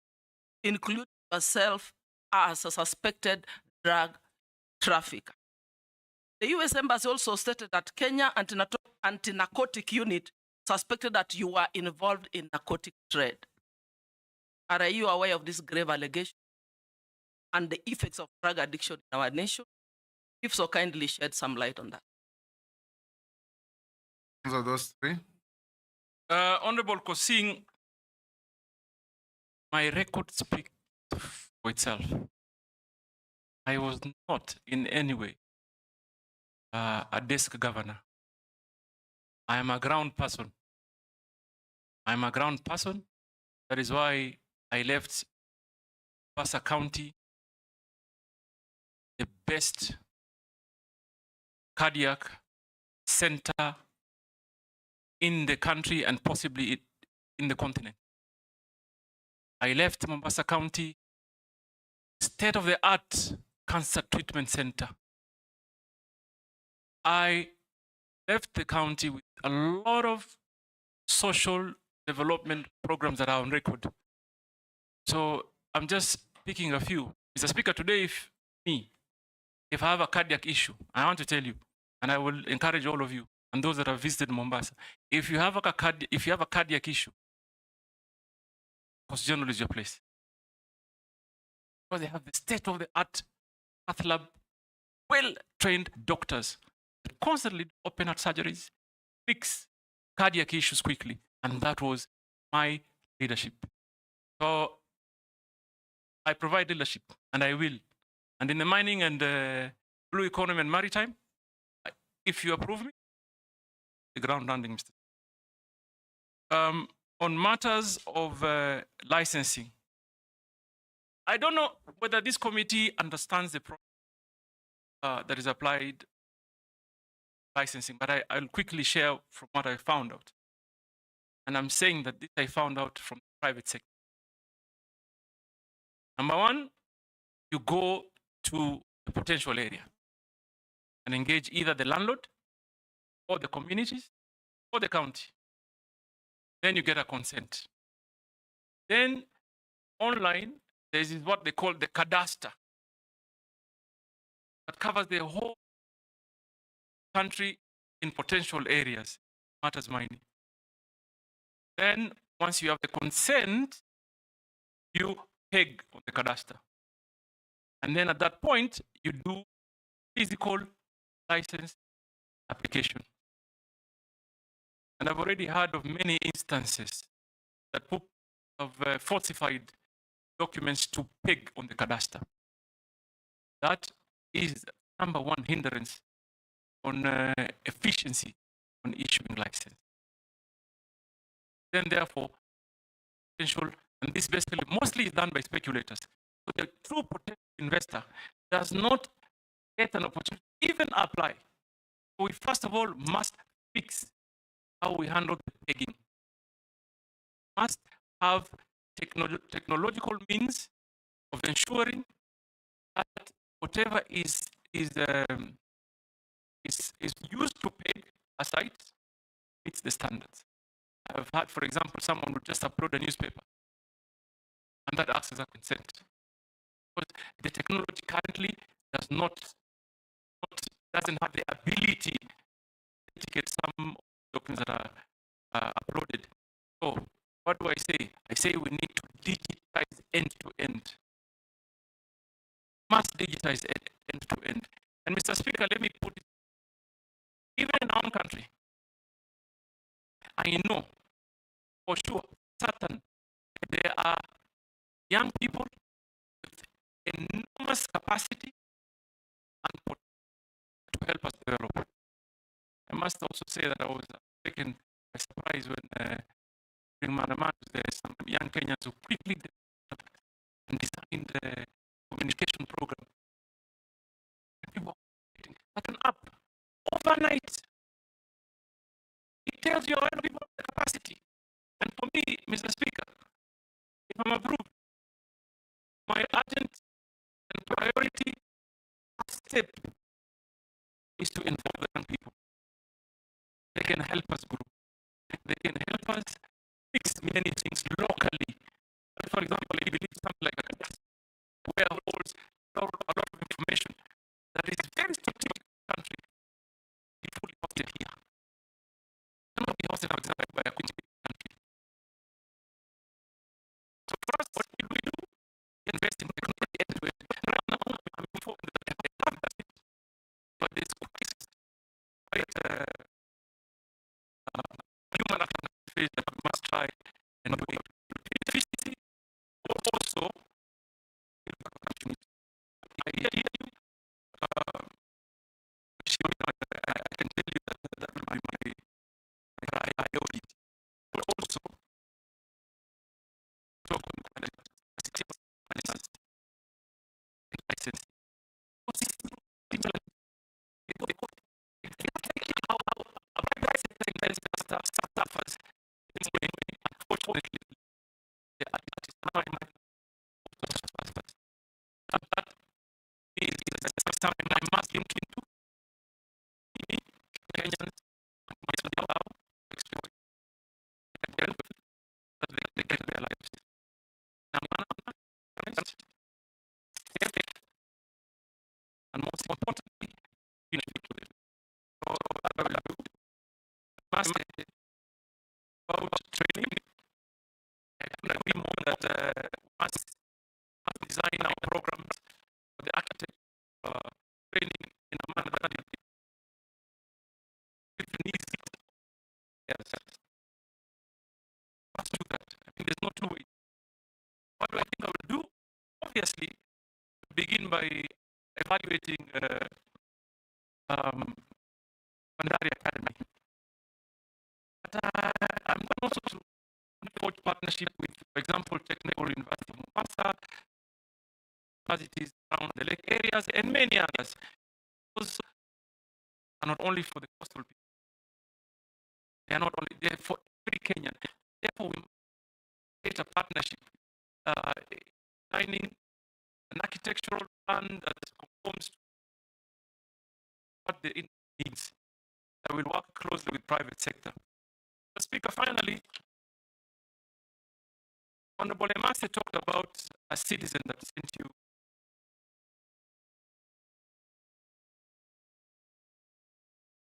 including yourself as a suspected drug trafficker. The US Embassy also stated that Kenya anti-narcotic unit suspected that you were involved in narcotic trade. Are you aware of this grave allegation and the effects of drug addiction in our nation? If so, kindly shed some light on that. Answer those 3. Honorable Kosing, my record speaks for itself. I was not in any way a desk governor. I am a ground person. I'm a ground person. That is why I left Mombasa County, the best cardiac center in the country and possibly in the continent. I left Mombasa County, state-of-the-art cancer treatment center. I left the county with a lot of social development programs that are on record. So I'm just picking a few. Mr. Speaker, today, if I have a cardiac issue, I want to tell you, and I will encourage all of you and those that have visited Mombasa, if you have a cardiac issue, Coast General is your place. Because they have the state-of-the-art cath lab, well-trained doctors that constantly open heart surgeries, fix cardiac issues quickly. And that was my leadership. So I provide leadership, and I will. And in the mining and blue economy and maritime, if you approve me, the ground landing, Mr. On matters of licensing, I don't know whether this committee understands the process that is applied licensing, but I'll quickly share from what I found out. And I'm saying that this I found out from the private sector. Number one, you go to the potential area and engage either the landlord or the communities or the county. Then you get a consent. Then online, there is what they call the cadastre that covers the whole country in potential areas. matters mining. Then once you have the consent, you peg on the cadastre. And then at that point, you do physical license application. And I've already heard of many instances that people have falsified documents to peg on the cadastre. That is number one hindrance on efficiency on issuing license. Then therefore, potential, and this basically mostly is done by speculators. So the true potential investor does not get an opportunity to even apply. So we first of all must fix how we handle the pegging. Must have technological means of ensuring that whatever is used to peg a site meets the standards. I've had, for example, someone would just upload a newspaper, and that acts as a consent. But the technology currently doesn't have the ability to indicate some documents that are uploaded. So what do I say? I say we need to digitize end to end. Must digitize end to end. And Mr. Speaker, let me put it, even in our own country, I know for sure, certain, there are young people with enormous capacity and potential to help us develop. I must also say that I was taken by surprise when during Manaman, there's some young Kenyans who quickly developed and designed the communication program. And people are getting like an app overnight. It tells you how people have the capacity. And for me, Mr. Speaker, if I'm approved, my urgent and priority step is to involve the young people. They can help us grow. They can help us fix many things locally. For example, I believe something like a where holds a lot of information that is very strategic in the country be fully hosted here. Cannot be hosted, for example, by a country. So for us, what we do, invest in technology end to end. Right now, I'm informed that they have that, but there's quite human activity that we must try and do it. Efficiency, also, I hear you. I can tell you that will be my priority. But also, talk about license. A private sector suffers. Unfortunately, the artist that is something I must link into. Kenyans must allow experience that they can realize. Now, and most importantly, must about training. I couldn't agree more that must design our programs for the architect training in a manner that if the needs yes. Must do that. I think there's no two ways. What do I think I will do? Obviously, begin by evaluating Bandari Academy. But I'm also to forge partnership with, for example, Technical University of Mombasa, universities around the lake areas, and many others. Those are not only for the coastal people. They are not only there for every Kenyan. Therefore, we create a partnership, designing an architectural plan that conforms to what the needs. I will work closely with private sector. The Speaker, finally, Honorable Emase talked about a citizen that sent you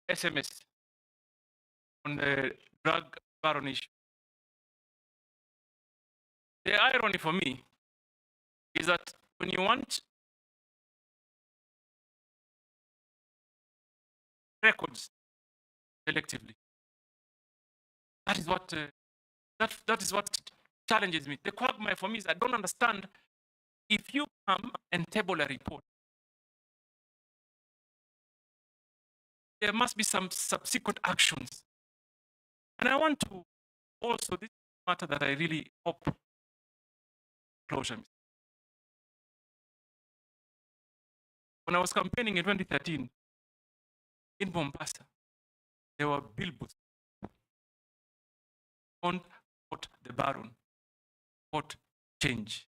SMS on the drug baron issue. The irony for me is that when you want records selectively, that is what that is what challenges me. The quagmire for me is I don't understand if you come and table a report. There must be some subsequent actions. And I want to also, this matter that I really hope closure. When I was campaigning in 2013 in Mombasa, there were billboards on what the baron, what change.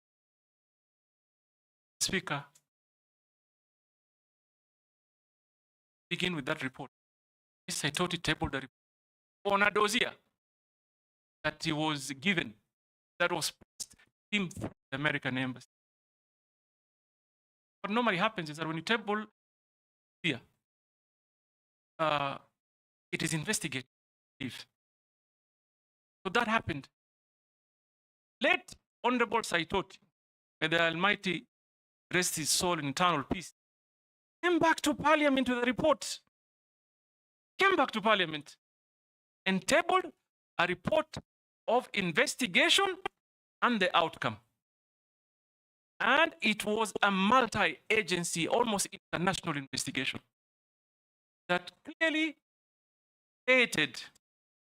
Speaker, begin with that report. Yes, I thought he tabled the report on a dossier that he was given, that was passed him through the American embassy. What normally happens is that when you table here, it is investigated. So that happened. Late Honorable Saitoti, may the Almighty rest his soul in eternal peace, came back to Parliament with a report. Came back to Parliament and tabled a report of investigation and the outcome. And it was a multi-agency, almost international investigation that clearly stated,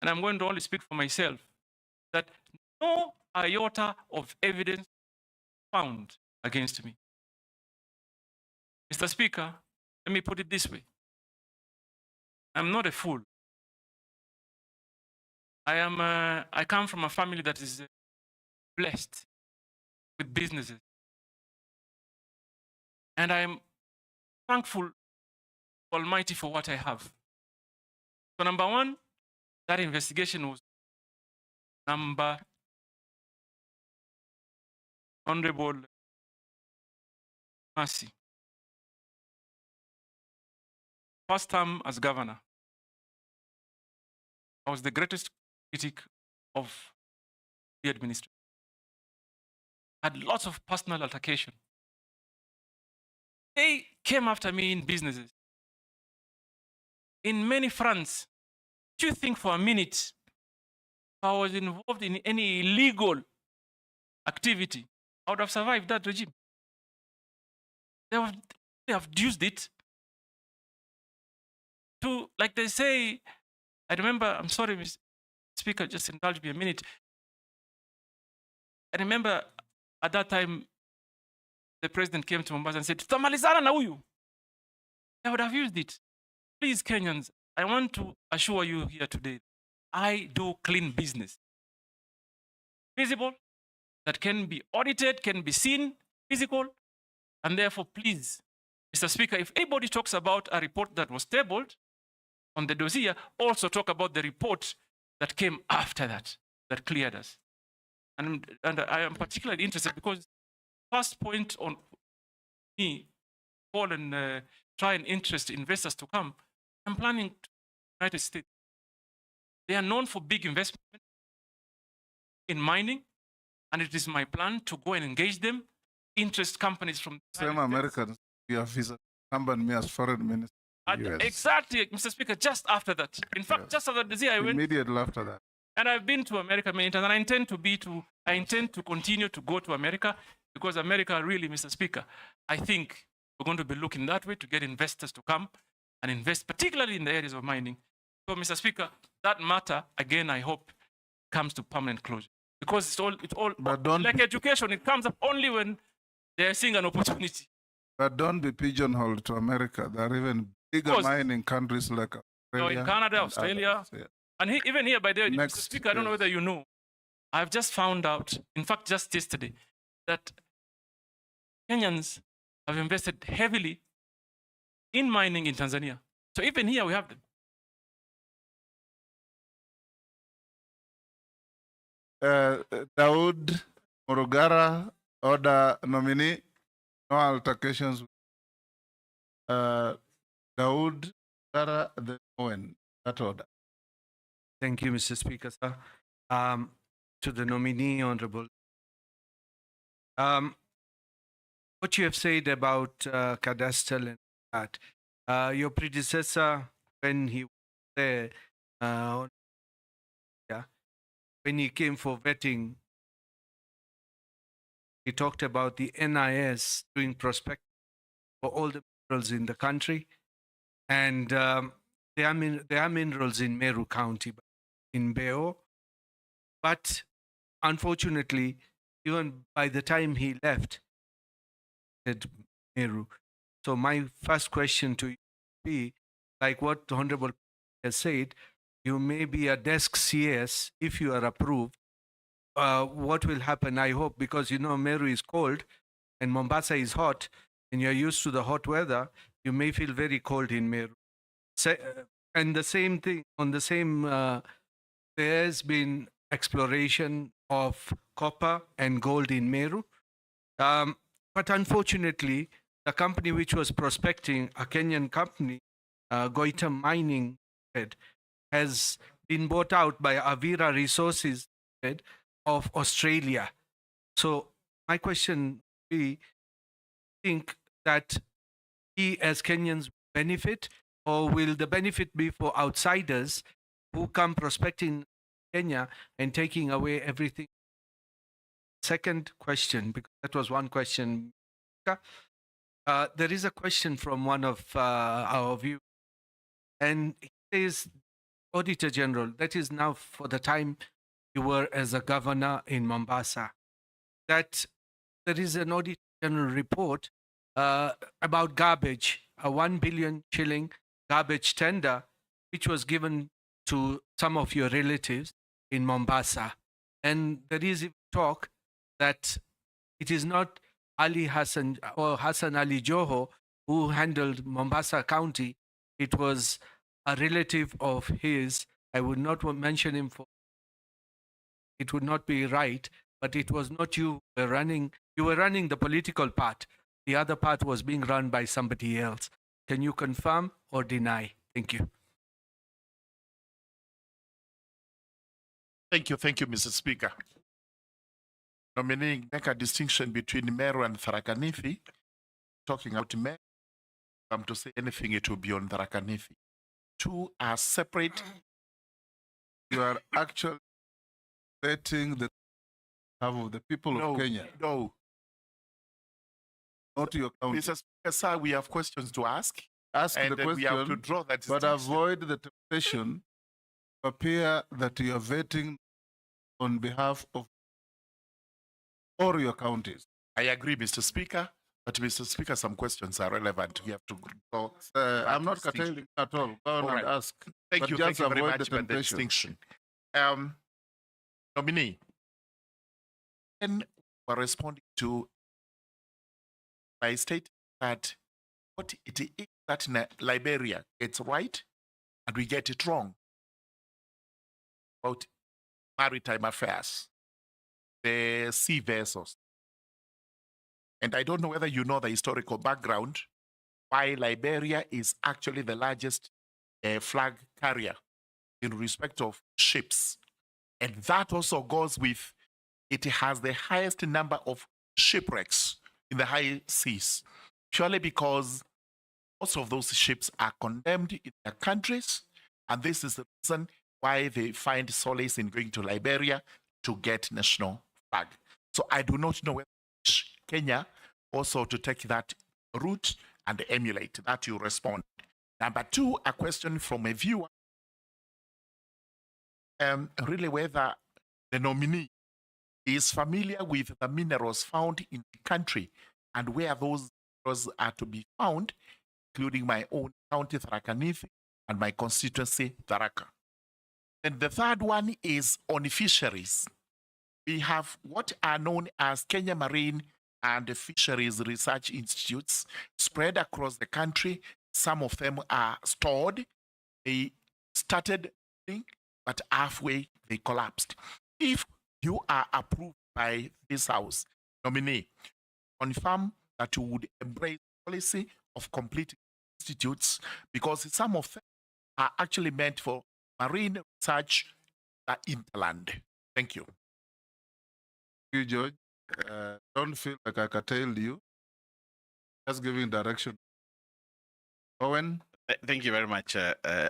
and I'm going to only speak for myself, that no iota of evidence found against me. Mr. Speaker, let me put it this way. I'm not a fool. I come from a family that is blessed with businesses. And I'm thankful to Almighty for what I have. So number one, that investigation was number Honorable Mercy. First term as governor, I was the greatest critic of the administration. I had lots of personal altercation. They came after me in businesses. In many fronts. Do you think for a minute if I was involved in any illegal activity, I would have survived that regime? They have used it to, like they say, I remember, I'm sorry, Mr. Speaker, just indulge me a minute. I remember at that time, the president came to Mombasa and said, "Tutamalizana na huyu." I would have used it. Please, Kenyans, I want to assure you here today, I do clean business. Visible, that can be audited, can be seen, physical, and therefore, please, Mr. Speaker, if anybody talks about a report that was tabled on the dossier, also talk about the report that came after that, that cleared us. And I am particularly interested because first point on me, call and try and interest investors to come, I'm planning to the United States. They are known for big investment in mining, and it is my plan to go and engage them, interest companies from same Americans you have visited, and me as foreign minister. Exactly, Mr. Speaker, just after that. In fact, just after the day I went. Immediately after that. And I've been to America many times, and I intend to continue to go to America because America really, Mr. Speaker, I think we're going to be looking that way to get investors to come and invest, particularly in the areas of mining. So, Mr. Speaker, that matter, again, I hope comes to permanent closure. Because it's all like education, it comes up only when they're seeing an opportunity. But don't be pigeonholed to America. There are even bigger mining countries like Australia. In Canada, Australia. And even here, by the way, Mr. Speaker, I don't know whether you know, I've just found out, in fact, just yesterday, that Kenyans have invested heavily in mining in Tanzania. So even here, we have them. Daud Murugara, order nominee, no altercations. Daud Murugara, the Owen, that order. Thank you, Mr. Speaker, sir. To the nominee, Honorable. What you have said about cadastral and that, your predecessor, when he was there, when he came for vetting, he talked about the NIS doing prospect for all the minerals in the country. And there are minerals in Meru County, in Beo. But unfortunately, even by the time he left, at Meru. So my first question to you be, like what the Honorable has said, you may be a desk CS if you are approved. What will happen, I hope, because you know Meru is cold and Mombasa is hot, and you're used to the hot weather, you may feel very cold in Meru. And the same thing, on the same, there's been exploration of copper and gold in Meru. But unfortunately, the company which was prospecting, a Kenyan company, Goita Mining, has been bought out by Avira Resources of Australia. So my question would be, think that we as Kenyans benefit, or will the benefit be for outsiders who come prospecting Kenya and taking away everything? Second question, because that was one question. There is a question from one of our viewers, and he says, Auditor General, that is now for the time you were as a governor in Mombasa, that there is an Auditor General report about garbage, a 1 billion shilling garbage tender, which was given to some of your relatives in Mombasa. And there is talk that it is not Ali Hassan or Hassan Ali Joho who handled Mombasa County. It was a relative of his. I would not mention him for it would not be right, but it was not you were running. You were running the political part. The other part was being run by somebody else. Can you confirm or deny? Thank you. Thank you, Mr. Speaker. Nominee, make a distinction between Meru and Tharaka Nithi. Talking about Meru, I'm to say anything, it will be on Tharaka Nithi. Two are separate. You are actually vetting the of the people of Kenya. No. Not your county. Mr. Speaker, sir, we have questions to ask. Ask and the question, we have to draw that but distinction. avoid the temptation to appear that you are vetting on behalf of all your counties. I agree, Mr. Speaker. But, Mr. Speaker, some questions are relevant. We have to go. I'm not curtailing at all. Go on and ask. Thank but you. just Thank you very avoid much the for the distinction. Nominee, and we're responding to my state that what it is that in Liberia it's right and we get it wrong about maritime affairs, the sea vessels. And I don't know whether you know the historical background why Liberia is actually the largest flag carrier in respect of ships. And that also goes with, it has the highest number of shipwrecks in the high seas, purely because most of those ships are condemned in their countries. And this is the reason why they find solace in going to Liberia to get national flag. So I do not know whether Kenya also to take that route and emulate that. You respond. Number two, a question from a viewer. Really whether the nominee is familiar with the minerals found in the country and where those minerals are to be found, including my own county, Tharaka Nithi, and my constituency, Tharaka. And the third one is on fisheries. We have what are known as Kenya Marine and Fisheries Research Institutes spread across the country. Some of them are stored. They started, but halfway they collapsed. If you are approved by this House, nominee, confirm that you would embrace policy of complete institutes, because some of them are actually meant for marine research hinterland. Thank you. Thank you, George. Don't feel like I curtailed you. Just giving direction. Owen? Thank you very much,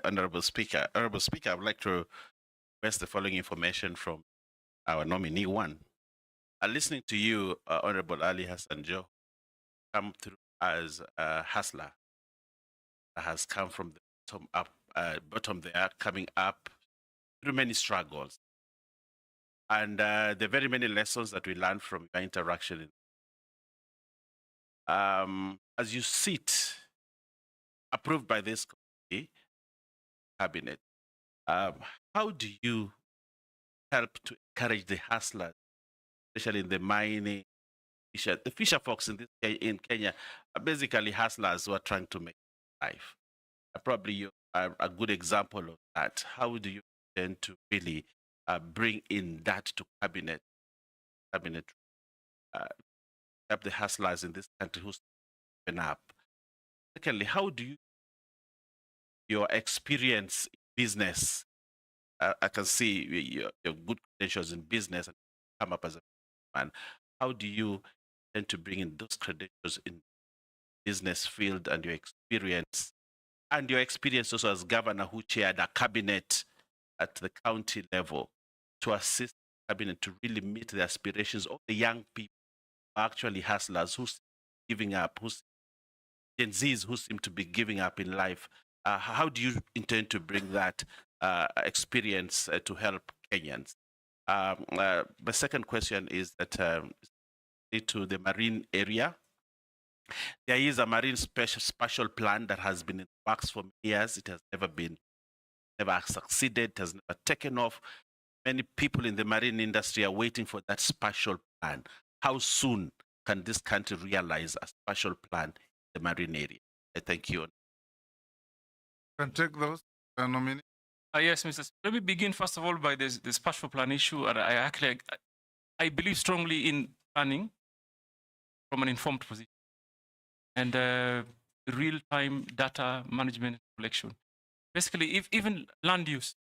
Honorable Speaker. Honorable Speaker, I would like to request the following information from our nominee one. Listening to you, Honorable Ali Hassan Joe, come through as a hustler that has come from the bottom there, coming up through many struggles. And the very many lessons that we learned from your interaction. As you sit, approved by this committee, cabinet, how do you help to encourage the hustlers, especially in the mining, the fisher folks in Kenya are basically hustlers who are trying to make life. Probably you are a good example of that. How do you intend to really bring in that to cabinet, help the hustlers in this country who's open up? Secondly, how do you your experience in business? I can see your good credentials in business and come up as a man. How do you intend to bring in those credentials in business field and your experience also as governor who chaired a cabinet at the county level to assist the cabinet to really meet the aspirations of the young people, actually hustlers who's giving up, who's Gen Zs who seem to be giving up in life? How do you intend to bring that experience to help Kenyans? The second question is that to the marine area. There is a marine spatial plan that has been in the works for many years. It has never succeeded, it has never taken off. Many people in the marine industry are waiting for that spatial plan. How soon can this country realize a spatial plan in the marine area? Thank you. Can take those nominee. Yes, Mr. Let me begin first of all by the spatial plan issue. And I believe strongly in planning from an informed position and real-time data management collection. Basically, if even land use,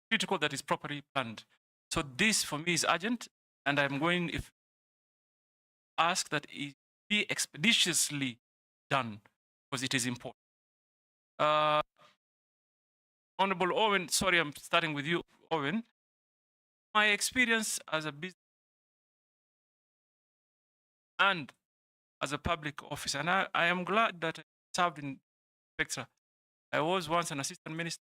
critical that is properly planned. So this for me is urgent, and I'm going to ask that it be expeditiously done because it is important. Honorable Owen, sorry, I'm starting with you, Owen. My experience as a business and as a public officer, and I am glad that I served in Spectra. I was once an assistant minister.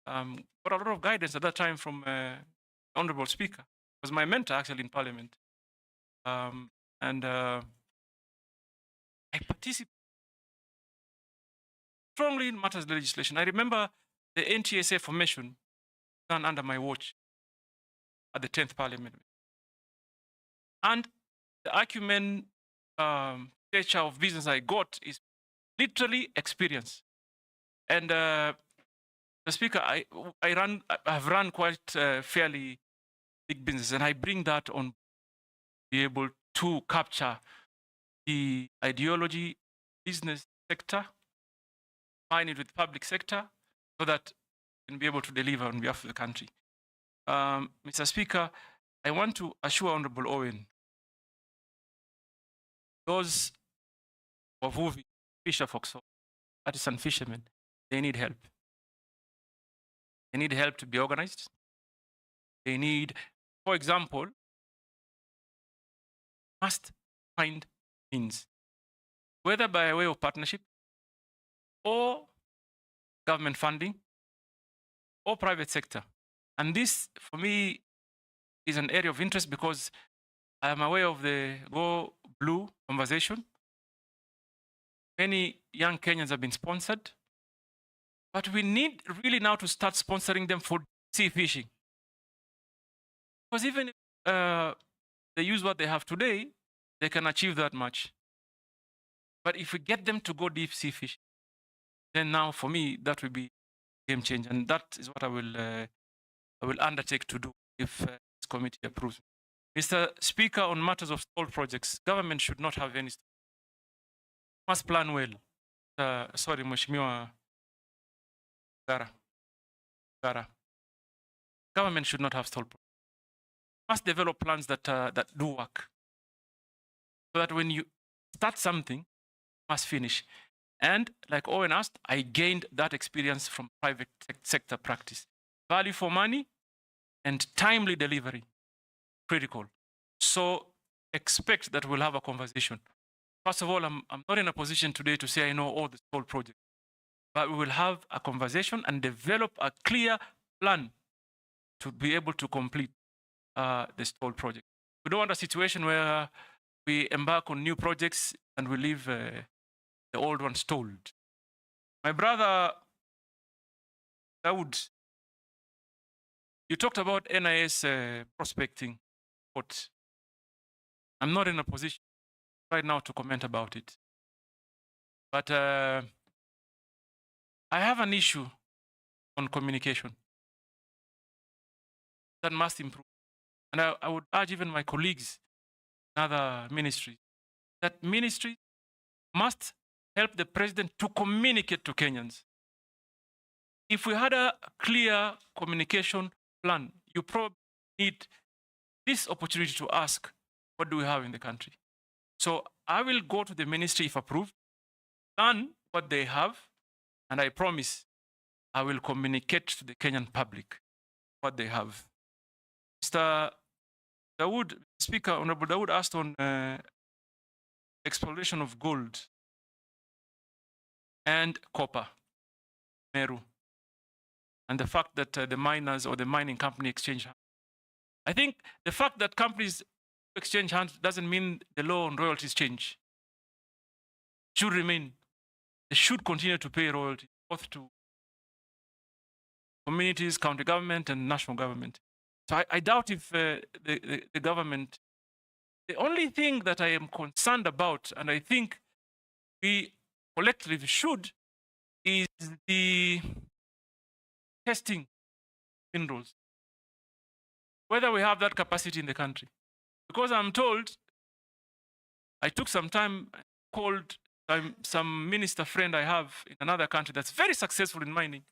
Got a lot of guidance at that time from Honorable Speaker. Was my mentor actually in Parliament. I participate strongly in matters of legislation. I remember the NTSA formation done under my watch at the 10th Parliament. And the acumen nature of business I got is literally experience. And the Speaker, I've run quite fairly big business, and I bring that on, be able to capture the ideology, business sector, combine it with public sector, so that we can be able to deliver on behalf of the country. Mr. Speaker, I want to assure Honorable Owen, those wavuvi, fisher folks, artisan fishermen, they need help. They need help to be organized. They need, for example, must find means, whether by way of partnership or government funding or private sector. And this, for me, is an area of interest because I am aware of the Go Blue conversation. Many young Kenyans have been sponsored, but we need really now to start sponsoring them for sea fishing. Because even if they use what they have today, they can achieve that much. But if we get them to go deep sea fishing, then now for me, that will be a game changer. And that is what I will undertake to do if this committee approves. Mr. Speaker, on matters of stalled projects, government should not have any. Must plan well. Sorry, Mheshimiwa Gara. Gara. Government should not have stalled projects. Must develop plans that do work, so that when you start something, you must finish. And like Owen asked, I gained that experience from private sector practice. Value for money and timely delivery, critical. So expect that we'll have a conversation. First of all, I'm not in a position today to say I know all the stalled projects, but we will have a conversation and develop a clear plan to be able to complete the stalled project. We don't want a situation where we embark on new projects and we leave the old one stalled. My brother Dawood, you talked about NIS prospecting. But I'm not in a position right now to comment about it. But I have an issue on communication that must improve. And I would urge even my colleagues in other ministries that ministries must help the president to communicate to Kenyans. If we had a clear communication plan, you probably need this opportunity to ask, what do we have in the country? So I will go to the ministry if approved, learn what they have, and I promise I will communicate to the Kenyan public what they have. Mr. Dawood, Speaker, Honorable Dawood asked on exploration of gold and copper, Meru, and the fact that the miners or the mining company exchange hands. I think the fact that companies exchange hands doesn't mean the law on royalties change. It should remain. They should continue to pay royalties, both to communities, county government, and national government. So I doubt if the government, the only thing that I am concerned about, and I think we collectively should, is the testing minerals. Whether we have that capacity in the country. Because I'm told, I took some time, called some minister friend I have in another country that's very successful in mining.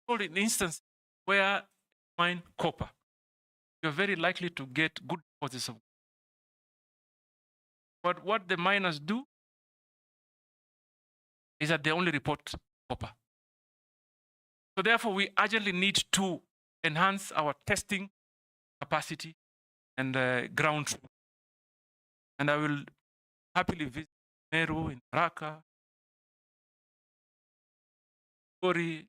Told an instance where mine copper, you're very likely to get good deposits of. But what the miners do is that they only report copper. So therefore, we urgently need to enhance our testing capacity and ground truth. And I will happily visit Meru in Raka, Kori,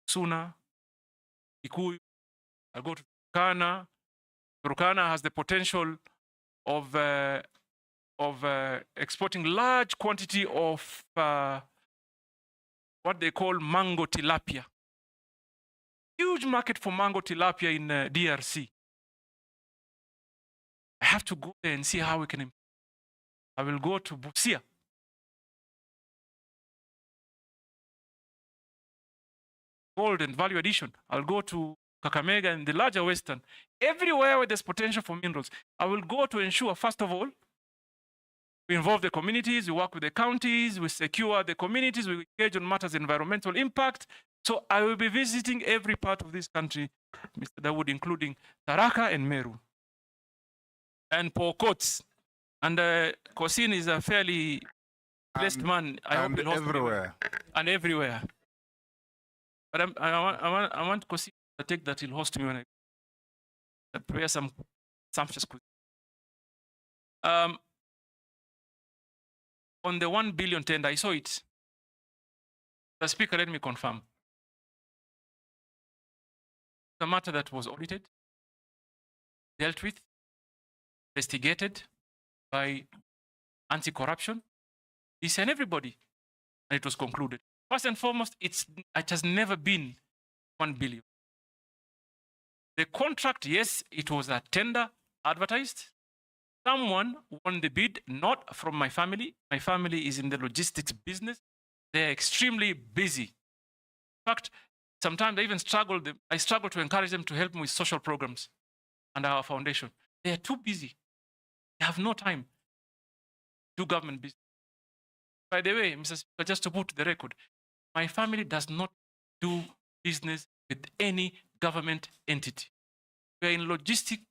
Suna, Kikuyu. I'll go to Turkana. Turkana has the potential of exporting large quantity of what they call mango tilapia. Huge market for mango tilapia in DRC. I have to go there and see how we can improve. I will go to Busia. Gold and value addition. I'll go to Kakamega and the larger Western. Everywhere where there's potential for minerals, I will go to ensure, first of all, we involve the communities, we work with the counties, we secure the communities, we engage on matters of environmental impact. So I will be visiting every part of this country, Mr. Dawood, including Taraka and Meru. And Pokot. And Kosin is a fairly blessed man. I hope he'll host everywhere. And everywhere. But I want Kosin to take that he'll host me when I prepare some sumptuous cuisine. On the 1 billion tender, I saw it. The Speaker, let me confirm. The matter that was audited, dealt with, investigated by anti-corruption, this and everybody, and it was concluded. First and foremost, it has never been 1 billion. The contract, yes, it was a tender advertised. Someone won the bid, not from my family. My family is in the logistics business. They're extremely busy. In fact, sometimes I even struggle to encourage them to help me with social programs and our foundation. They are too busy. They have no time to do government business. By the way, Mr. Speaker, just to put the record, my family does not do business with any government entity. We are in logistic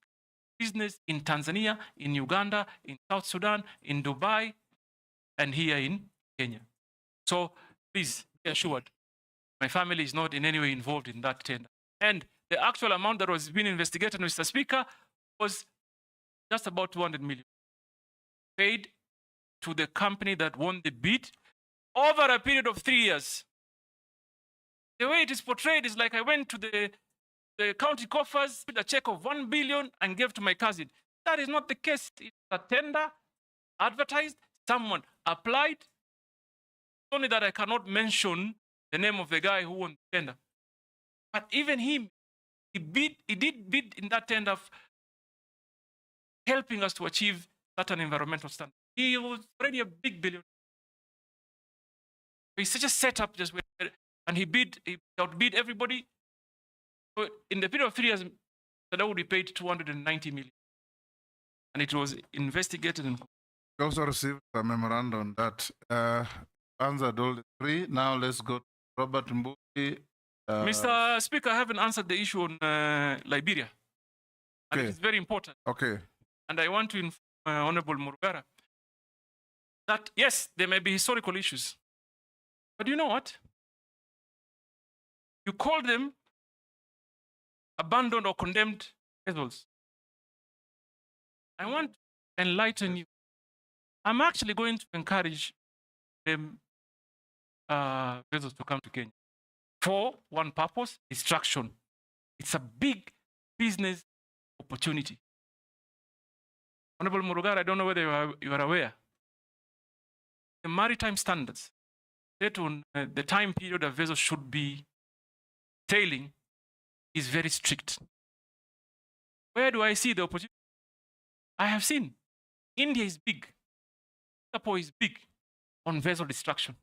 business in Tanzania, in Uganda, in South Sudan, in Dubai, and here in Kenya. So please be assured, my family is not in any way involved in that tender. And the actual amount that was being investigated, Mr. Speaker, was just about 200 million paid to the company that won the bid over a period of 3 years. The way it is portrayed is like I went to the county coffers, put a check of 1 billion and gave to my cousin. That is not the case. It's a tender, advertised, someone applied. Only that I cannot mention the name of the guy who won the tender. But even him, he did bid in that tender of helping us to achieve certain environmental standards. He was already a big billionaire. He's such a setup, just where, and he outbid everybody. So in the period of 3 years, that would be paid 290 million. And it was investigated and We also received a memorandum that answered all the three. Now let's go to Robert Mbuki. Mr. Speaker, I haven't answered the issue on Liberia. And Okay. it's very important. Okay. And I want to inform Honorable Murugara that, yes, there may be historical issues. But you know what? You call them abandoned or condemned vessels. I want to enlighten you. I'm actually going to encourage them vessels to come to Kenya for one purpose: distraction. It's a big business opportunity. Honorable Murugara, I don't know whether you are aware. The maritime standards set on the time period a vessel should be sailing is very strict. Where do I see the opportunity? I have seen India is big, Singapore is big on vessel destruction.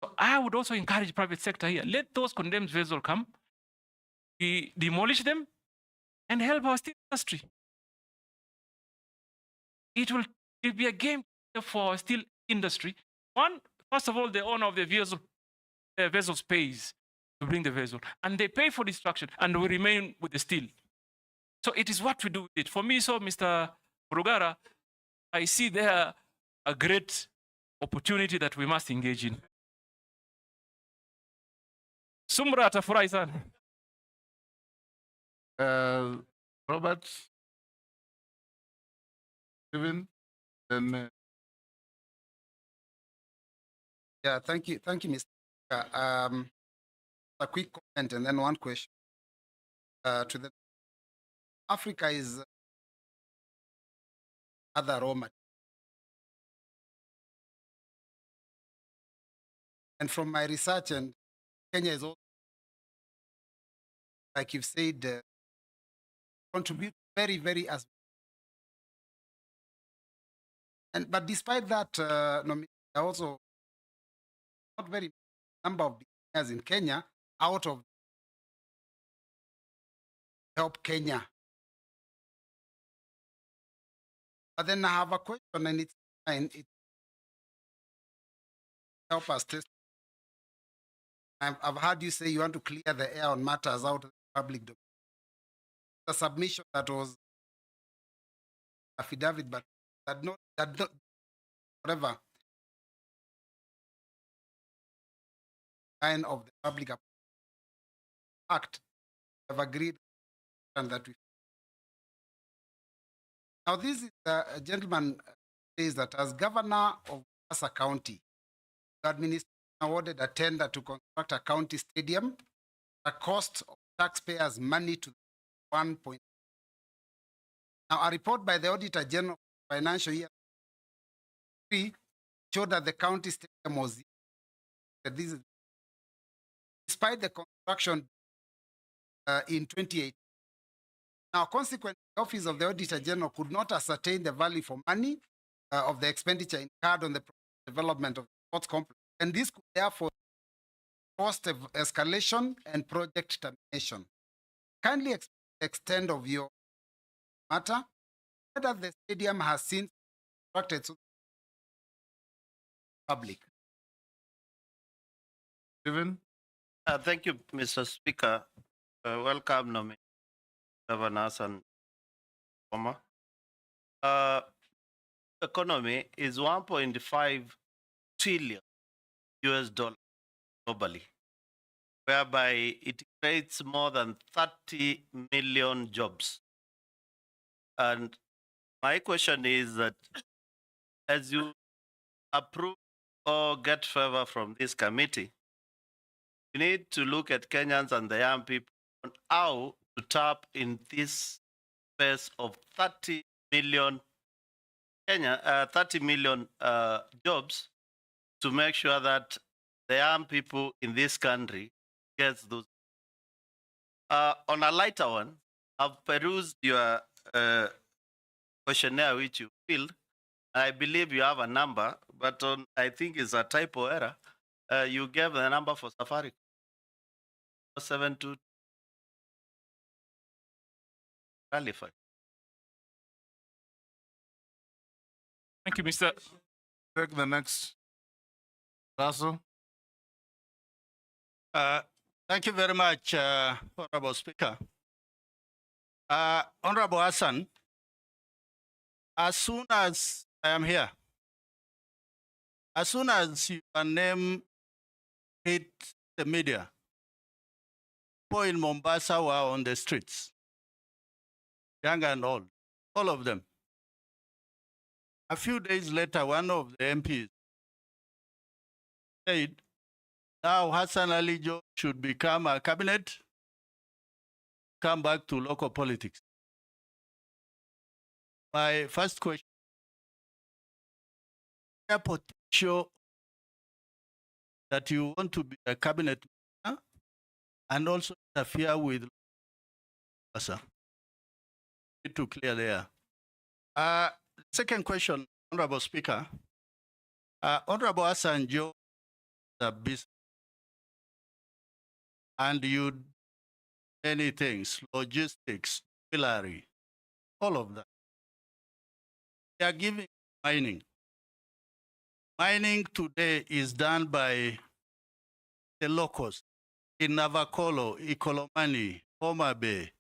So I would also encourage private sector here. Let those condemned vessels come, demolish them, and help our steel industry. It will be a game for our steel industry. One, first of all, the owner of the vessels pays to bring the vessel, and they pay for destruction, and we remain with the steel. So it is what we do with it. For me, so Mr. Murugara, I see there a great opportunity that we must engage in. Sumra atafurahi sana. Robert, Stephen, then Yeah, thank you, Mr. Speaker. A quick comment and then one question. To the Africa is other raw material. And from my research, and Kenya is also, like you've said, contribute very, very as. And but despite that, also not very number of billionaires in Kenya out of help Kenya. But then I have a question, and it's fine. It help us test. I've heard you say you want to clear the air on matters out of the public domain. The submission that was affidavit, but that not whatever line of the public act have agreed and that we. Now this is a gentleman says that as governor of Mombasa County, the administration awarded a tender to construct a county stadium at a cost of taxpayers' money to 1. Now, a report by the Auditor General Financial Year 3 showed that the county stadium was despite the construction in 2018. Now, consequently, the Office of the Auditor General could not ascertain the value for money of the expenditure incurred on the development of the sports complex, and this could therefore cause escalation and project termination. Kindly explain the extent of your matter, whether the stadium has since constructed to the public. Stephen? Thank you, Mr. Speaker. Welcome, nominee governors and former. Economy is 1.5 trillion US dollars globally, whereby it creates more than 30 million jobs. And my question is that as you approve or get favor from this committee, you need to look at Kenyans and the young people on how to tap in this space of 30 million 30 million jobs to make sure that the young people in this country gets those. On a lighter one, I've perused your questionnaire which you filled. I believe you have a number, but I think it's a typo error. You gave the number for Safari 72 qualified. Thank you, Mr. Take the next. Russell. Thank you very much, Honorable Speaker. Honorable Hassan, as soon as I am here, as soon as your name hit the media, people in Mombasa were on the streets, young and old, all of them. A few days later, one of the MPs said, now Hassan Ali Joe should become a cabinet, come back to local politics. My first question, is there potential that you want to be a cabinet minister and also interfere with Mombasa? Need to clear there. Second question, Honorable Speaker. Honorable Hassan Joe is a business, and you do many things, logistics, jewelry, all of that. They are giving mining. Mining today is done by the locals in Navakolo, Ikolomani, Homa Bay,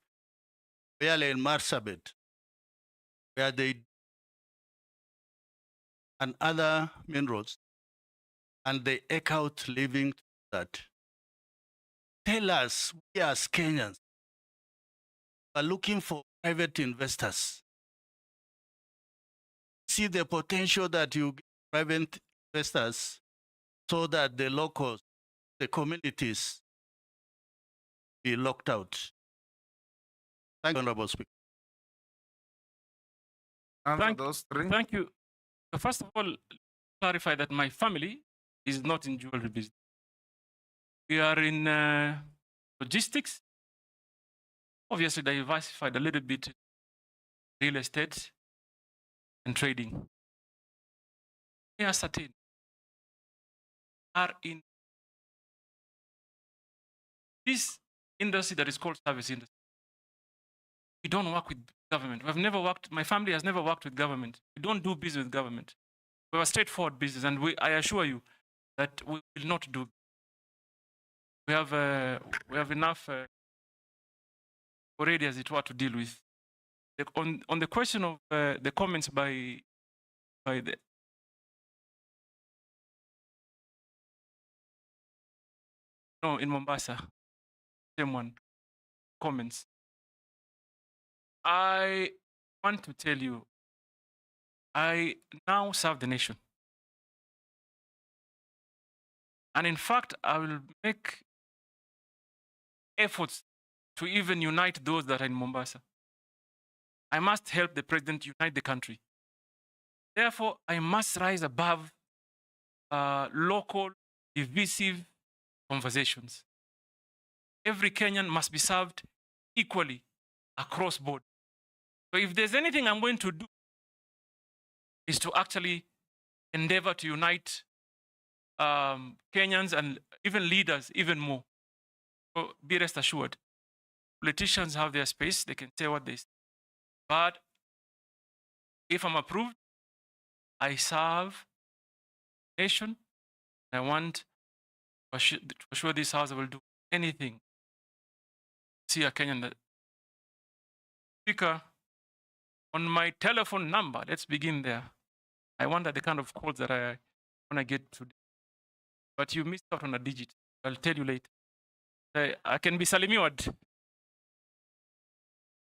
Yale and Marsabit, where they and other minerals, and they eke out living to that. Tell us, we as Kenyans are looking for private investors. See the potential that you get private investors so that the locals, the communities, be locked out. Thank you, Honorable Speaker. Thank you. First of all, clarify that my family is not in jewelry business. We are in logistics, obviously diversified a little bit, real estate and trading. We are certain are in this industry that is called service industry. We don't work with government. We've never worked, my family has never worked with government. We don't do business with government. We have a straightforward business, and I assure you that we will not do. We have enough already, as it were, to deal with. On the question of the comments by the in Mombasa, same one, comments. I want to tell you, I now serve the nation. And in fact, I will make efforts to even unite those that are in Mombasa. I must help the president unite the country. Therefore, I must rise above local, divisive conversations. Every Kenyan must be served equally across board. So if there's anything I'm going to do, is to actually endeavor to unite Kenyans and even leaders even more. So be rest assured, politicians have their space, they can say what they say. But if I'm approved, I serve the nation. I want to assure this House I will do anything, see a Kenyan that, Speaker, on my telephone number, let's begin there. I wonder the kind of calls that I want to get today. But you missed out on a digit. I'll tell you later. I can be Salimiwad.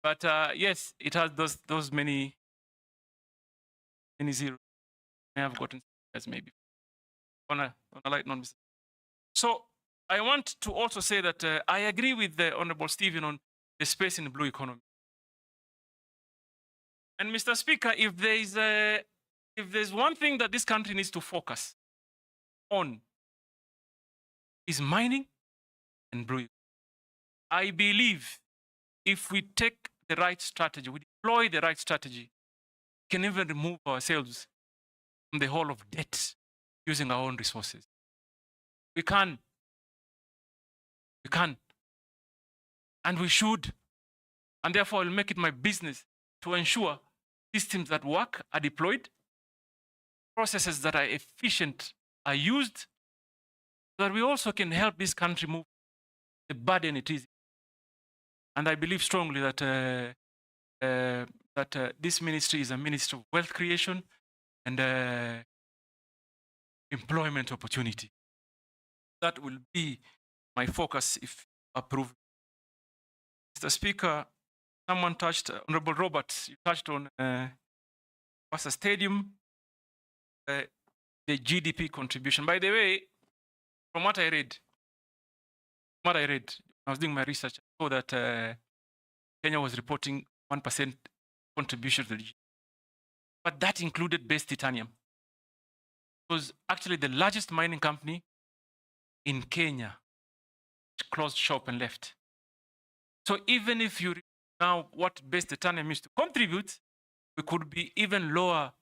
But yes, it has those many zeros. I have gotten as maybe on a light non. So I want to also say that I agree with the Honorable Stephen on the space in the blue economy. And Mr. Speaker, if there's one thing that this country needs to focus on, is mining and blue economy. I believe if we take the right strategy, we deploy the right strategy, we can even remove ourselves from the hole of debt using our own resources. We can. We can. And we should. And therefore, I'll make it my business to ensure systems that work are deployed, processes that are efficient are used, so that we also can help this country move the burden it is. And I believe strongly that this ministry is a ministry of wealth creation and employment opportunity. That will be my focus if approved. Mr. Speaker, someone touched, Honorable Roberts, you touched on Mombasa Stadium, the GDP contribution. By the way, from what I read, I was doing my research, I saw that Kenya was reporting 1% contribution to the GDP. But that included base titanium. It was actually the largest mining company in Kenya, which closed shop and left. So even if you now what base titanium used to contribute, we could be even lower,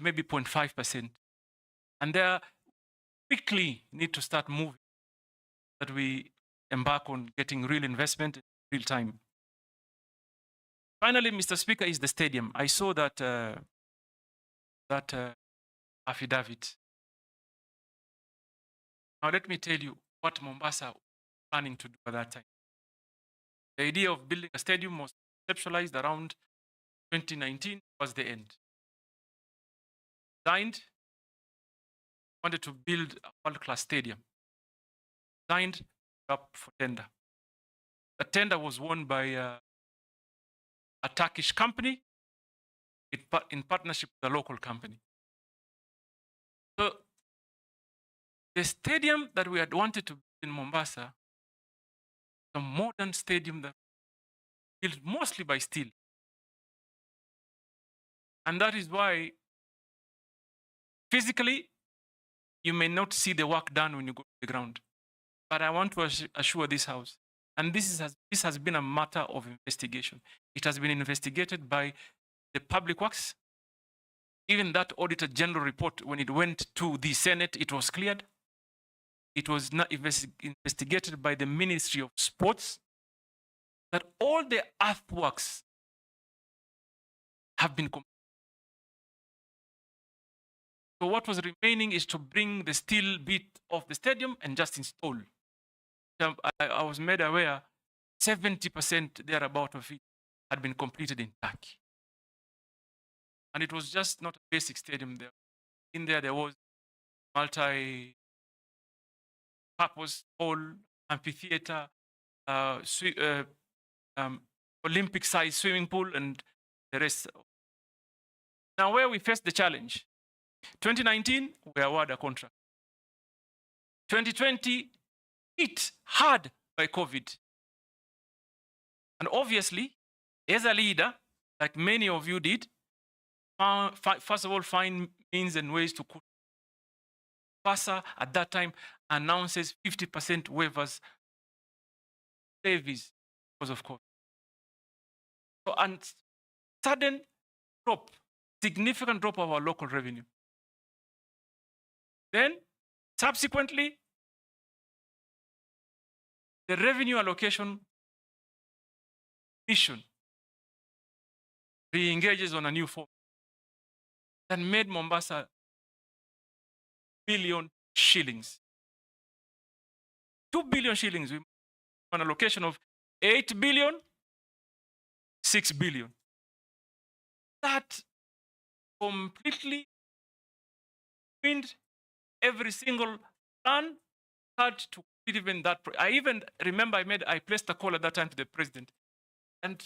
maybe 0.5%. And there quickly need to start moving, that we embark on getting real investment in real time. Finally, Mr. Speaker, is the stadium. I saw that affidavit. Now let me tell you what Mombasa was planning to do at that time. The idea of building a stadium was conceptualized around 2019 was the end. Designed, wanted to build a world-class stadium. Designed, up for tender. The tender was won by a Turkish company in partnership with a local company. So the stadium that we had wanted to build in Mombasa, a modern stadium that built mostly by steel. And that is why physically, you may not see the work done when you go to the ground. But I want to assure this House, and this has been a matter of investigation. It has been investigated by the Public Works. Even that Auditor General report, when it went to the Senate, it was cleared. It was not investigated by the Ministry of Sports, that all the earthworks have been completed. So what was remaining is to bring the steel bit of the stadium and just install. I was made aware 70% thereabout of it had been completed in Turkey. And it was just not a basic stadium there. In there was multi-purpose hall, amphitheater, Olympic-sized swimming pool, and the rest. Now, where we faced the challenge, 2019, we awarded a contract. 2020, hit hard by COVID. And obviously, as a leader, like many of you did, first of all, find means and ways to cut. PASA at that time announces 50% waivers, levies because of COVID. So, and sudden drop, significant drop of our local revenue. Then, subsequently, the revenue allocation mission re-engages on a new form that made Mombasa billion shillings. 2 billion shillings an allocation of 8 billion, 6 billion. That completely ruined every single plan, had to complete even that. I even remember I placed a call at that time to the president, and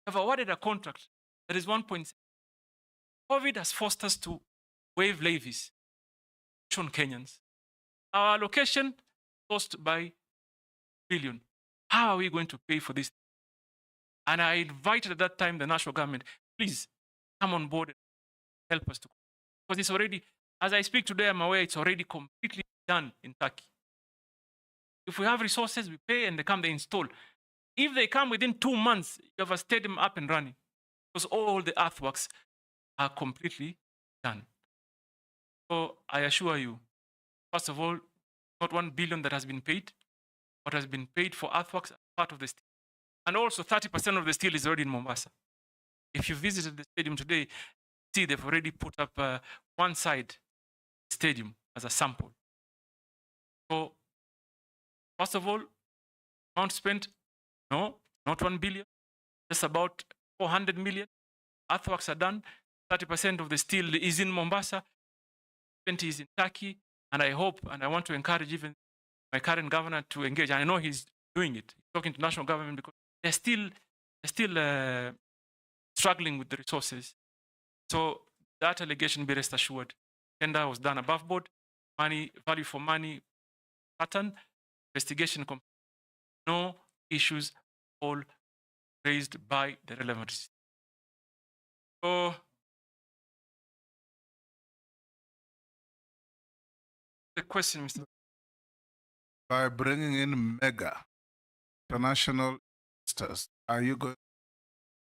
I've awarded a contract that is 1.6. COVID has forced us to waive levies on Kenyans. Our allocation lost by billion. How are we going to pay for this? And I invited at that time the national government, please come on board and help us to, because it's already, as I speak today, I'm aware it's already completely done in Turkey. If we have resources, we pay and they come, they install. If they come within 2 months, you have a stadium up and running, because all the earthworks are completely done. So I assure you, first of all, not 1 billion that has been paid, what has been paid for earthworks as part of the steel. And also 30% of the steel is already in Mombasa. If you visited the stadium today, see they've already put up one side stadium as a sample. So first of all, amount spent, no, not 1 billion, just about 400 million. Earthworks are done. 30% of the steel is in Mombasa, 20 is in Turkey, and I hope and I want to encourage even my current governor to engage. And I know he's doing it, he's talking to national government, because they're still struggling with the resources. So that allegation, be rest assured, tender was done above board, money, value for money pattern, investigation, no issues all raised by the relevant. So the question, Mr. By bringing in mega international investors, are you going to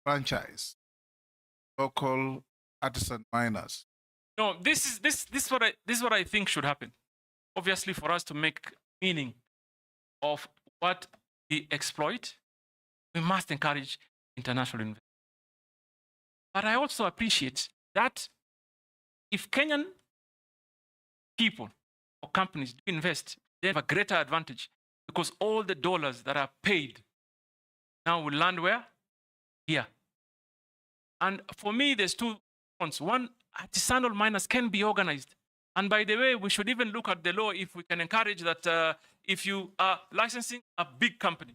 franchise local artisan miners? No, this is what I think should happen. Obviously, for us to make meaning of what we exploit, we must encourage international investment. But I also appreciate that if Kenyan people or companies do invest, they have a greater advantage, because all the dollars that are paid now will land where? Here. And for me, there's two fronts. One, artisanal miners can be organized. And by the way, we should even look at the law if we can encourage that if you are licensing a big company,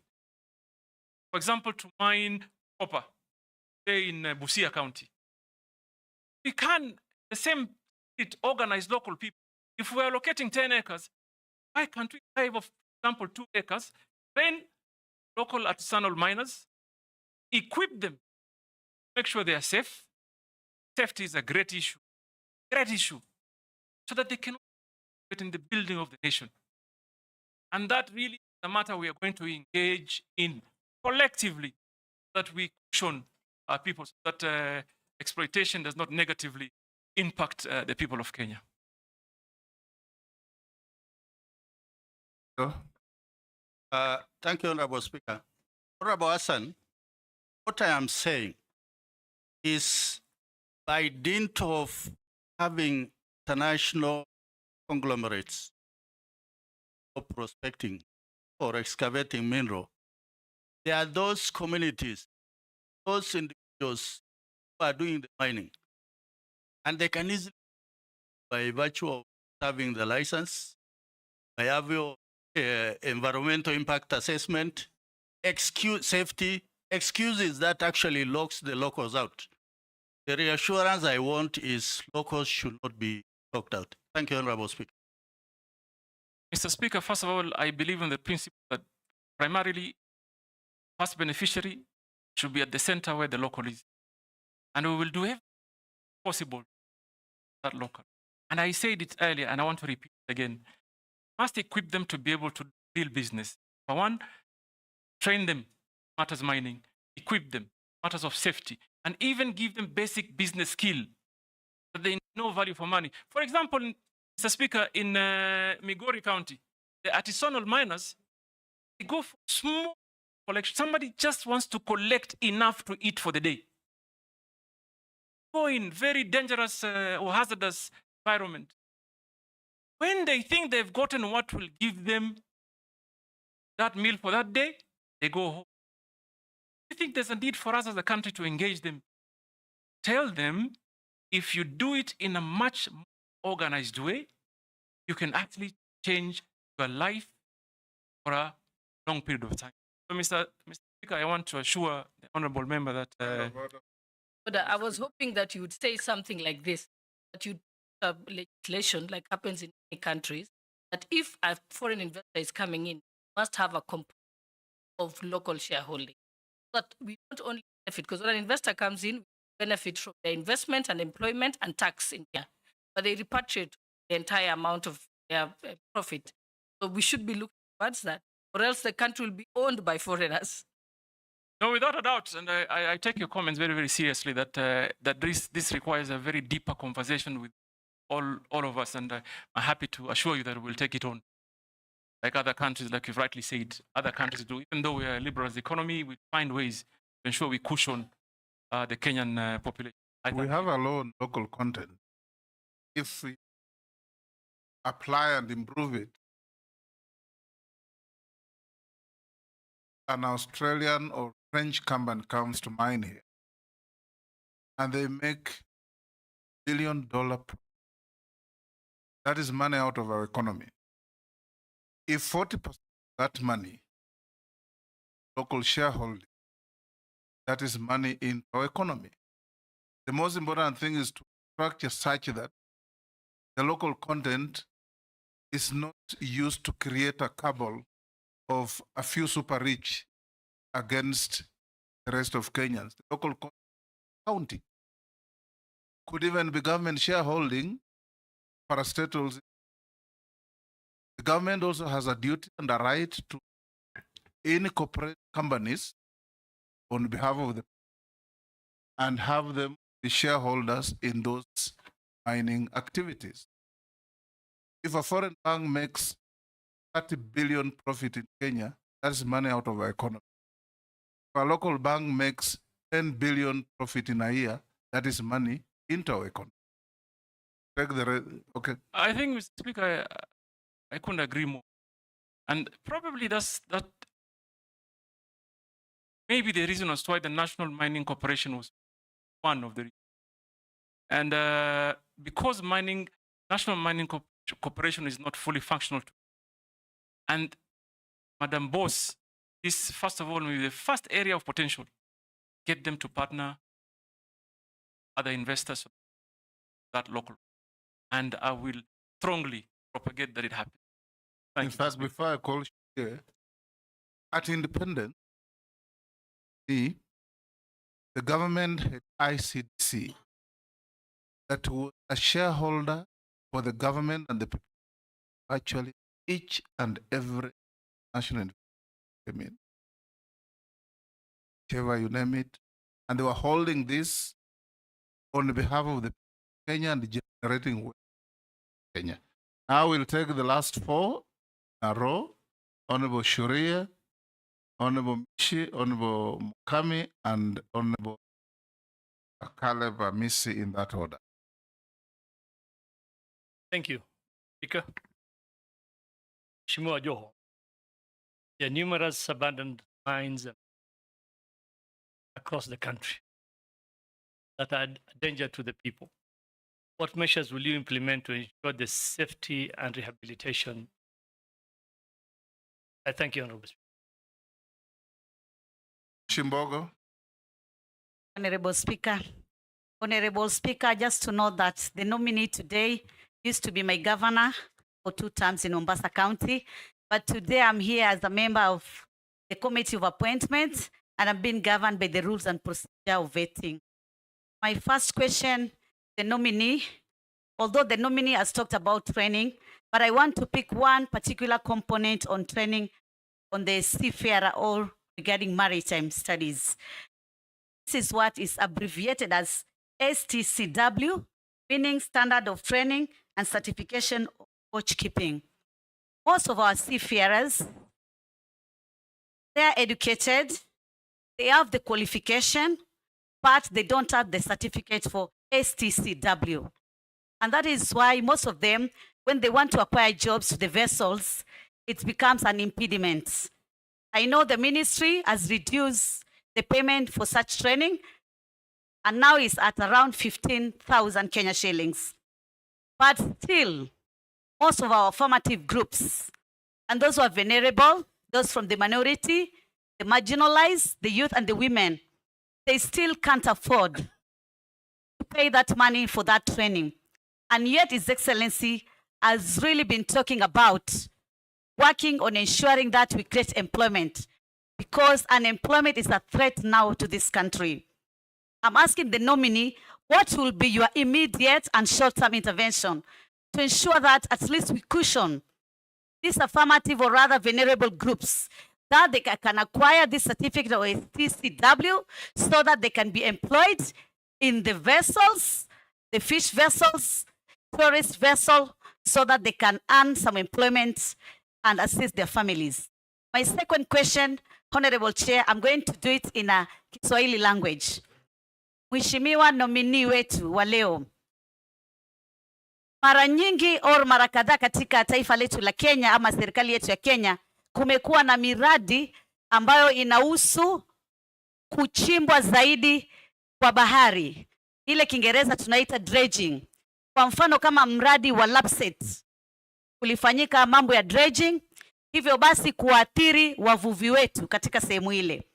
for example, to mine copper, say in Busia County, we can, the same, organize local people. If we're allocating 10 acres, why can't we have, for example, 2 acres, train local artisanal miners, equip them, make sure they are safe. Safety is a great issue, so that they can get in the building of the nation. And that really is the matter we are going to engage in collectively, that we cushion our people, so that exploitation does not negatively impact the people of Kenya. Thank you, Honorable Speaker. Honorable Hassan, what I am saying is, by dint of having international conglomerates for prospecting or excavating mineral, there are those communities, those individuals who are doing the mining, and they can easily, by virtue of having the license, by having environmental impact assessment, safety, excuses that actually locks the locals out. The reassurance I want is locals should not be locked out. Thank you, Honorable Speaker. Mr. Speaker, first of all, I believe in the principle that primarily first beneficiary should be at the center where the local is. And we will do everything possible that local. And I said it earlier, and I want to repeat it again. Must equip them to be able to do real business. For one, train them matters mining, equip them matters of safety, and even give them basic business skill that they know value for money. For example, Mr. Speaker, in Migori County, the artisanal miners, they go for small collection. Somebody just wants to collect enough to eat for the day. Go in very dangerous or hazardous environment. When they think they've gotten what will give them that meal for that day, they go home. I think there's a need for us as a country to engage them. Tell them if you do it in a much more organized way, you can actually change your life for a long period of time. So, Mr. Speaker, I want to assure the honorable member that But I was hoping that you would say something like this, that you have legislation like happens in many countries, that if a foreign investor is coming in, must have a component of local shareholding. But we don't only benefit, because when an investor comes in, we benefit from their investment and employment and tax in here, but they repatriate the entire amount of their profit. So we should be looking towards that, or else the country will be owned by foreigners. no, without a doubt, and I take your comments very, very seriously, that that this requires a very deeper conversation with all of us, and I'm happy to assure you that we'll take it on. Like other countries, like you've rightly said, other countries do. Even though we are a liberal economy, we find ways to ensure we cushion the Kenyan population. We have a law on local content. If we apply and improve it, an Australian or French company comes to mine here, and they make $1 billion. That is money out of our economy. If 40% of that money, local shareholding, that is money in our economy. The most important thing is to structure such that the local content is not used to create a cabal of a few super rich against the rest of Kenyans. The local county could even be government shareholding, parastatals. The government also has a duty and a right to incorporate companies on behalf of the and have them be shareholders in those mining activities. If a foreign bank makes 30 billion profit in Kenya, that's money out of our economy. If a local bank makes 10 billion profit in a year, that is money into our economy. Okay. I think, Mr. Speaker, I couldn't agree more. And probably that maybe the reason as to why the National Mining Corporation was one of the reasons. And because National Mining Corporation is not fully functional, and Madam Boss is, first of all, maybe the first area of potential, get them to partner other investors that local. And I will strongly propagate that it happens. In fact, before I call here, at independence, the government had ICDC that was a shareholder for the government and the people, actually each and every national investment, whichever you name it, and they were holding this on behalf of the Kenya and generating wealth in Kenya. Now we'll take the last four in a row: Honorable Shuria, Honorable Mishi, Honorable Mukami, and Honorable Caleb Misi, in that order. Thank you, Speaker. Shimua Joho. There are numerous abandoned mines across the country that are a danger to the people. What measures will you implement to ensure the safety and rehabilitation? I thank you, Honorable Speaker. Shimbogo. Honorable Speaker, just to know that the nominee today used to be my governor for 2 terms in Mombasa County, but today I'm here as a member of the Committee of Appointments, and I'm being governed by the rules and procedure of vetting. My first question, the nominee, although the nominee has talked about training, but I want to pick one particular component on training on the seafarer or regarding maritime studies. This is what is abbreviated as STCW, meaning Standard of Training and Certification of Watchkeeping. Most of our seafarers, they are educated, they have the qualification, but they don't have the certificate for STCW. And that is why most of them, when they want to acquire jobs to the vessels, it becomes an impediment. I know the ministry has reduced the payment for such training, and now it's at around 15,000 Kenya shillings. But still, most of our formative groups, and those who are vulnerable, those from the minority, the marginalized, the youth and the women, they still can't afford to pay that money for that training. And yet His Excellency has really been talking about working on ensuring that we create employment, because unemployment is a threat now to this country. I'm asking the nominee, what will be your immediate and short-term intervention to ensure that at least we cushion these affirmative or rather vulnerable groups, that they can acquire this certificate or a TCW so that they can be employed in the vessels, the fish vessels, tourist vessel, so that they can earn some employment and assist their families. My second question, Honorable Chair, I'm going to do it in a Kiswahili language. Mheshimiwa nominee wetu wa leo, mara nyingi au mara kadhaa katika taifa letu la Kenya ama serikali yetu ya Kenya kumekuwa na miradi ambayo inahusu kuchimbwa zaidi kwa bahari. Ile Kiingereza tunaita dredging. Kwa mfano kama mradi wa Lapset kulifanyika mambo ya dredging, hivyo basi kuathiri wavuvi wetu katika sehemu ile.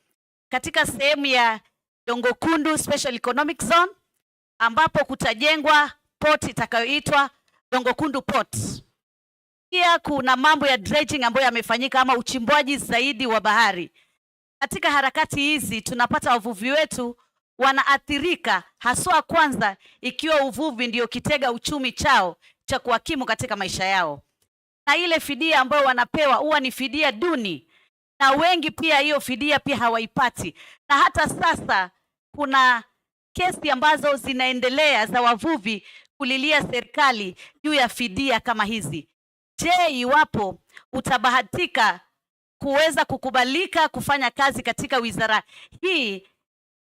Katika sehemu ya Dongo Kundu Special Economic Zone ambapo kutajengwa port itakayoitwa Dongo Kundu Port. Pia kuna mambo ya dredging ambayo yamefanyika ama uchimbwaji zaidi wa bahari. Katika harakati hizi tunapata wavuvi wetu wanaathirika, haswa kwanza ikiwa uvuvi ndio kitega uchumi chao cha kuhakimu katika maisha yao. Na ile fidia ambayo wanapewa huwa ni fidia duni, na wengi pia hiyo fidia pia hawaipati. Na hata sasa kuna kesi ambazo zinaendelea za wavuvi kulilia serikali juu ya fidia kama hizi. Je, iwapo utabahatika kuweza kukubalika kufanya kazi katika wizara hii,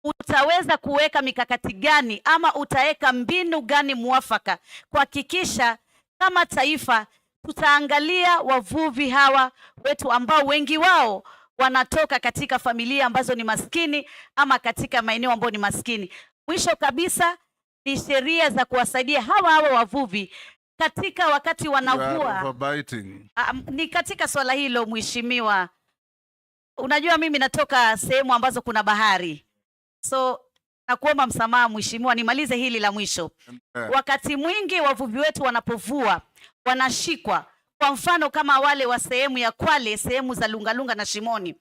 utaweza kuweka mikakati gani ama utaweka mbinu gani muafaka kuhakikisha kama taifa tutaangalia wavuvi hawa wetu ambao wengi wao wanatoka katika familia ambazo ni maskini ama katika maeneo ambayo ni maskini. Mwisho kabisa ni sheria za kuwasaidia hawa wavuvi katika wakati wanavua. Ni katika swala hilo mheshimiwa, unajua mimi natoka sehemu ambazo kuna bahari, so nakuomba msamaha mheshimiwa, nimalize hili la mwisho. Wakati mwingi wavuvi wetu wanapovua wanashikwa, kwa mfano kama wale wa sehemu ya Kwale, sehemu za Lungalunga na Shimoni,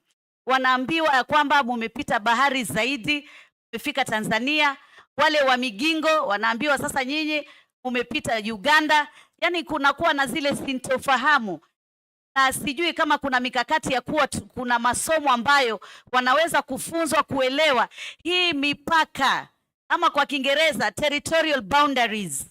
wanaambiwa ya kwamba mumepita bahari zaidi, mmefika Tanzania. Wale wa Migingo wanaambiwa sasa nyinyi umepita Uganda. Yani kunakuwa na zile sintofahamu, na sijui kama kuna mikakati ya kuwa kuna masomo ambayo wanaweza kufunzwa kuelewa hii mipaka, ama kwa Kiingereza territorial boundaries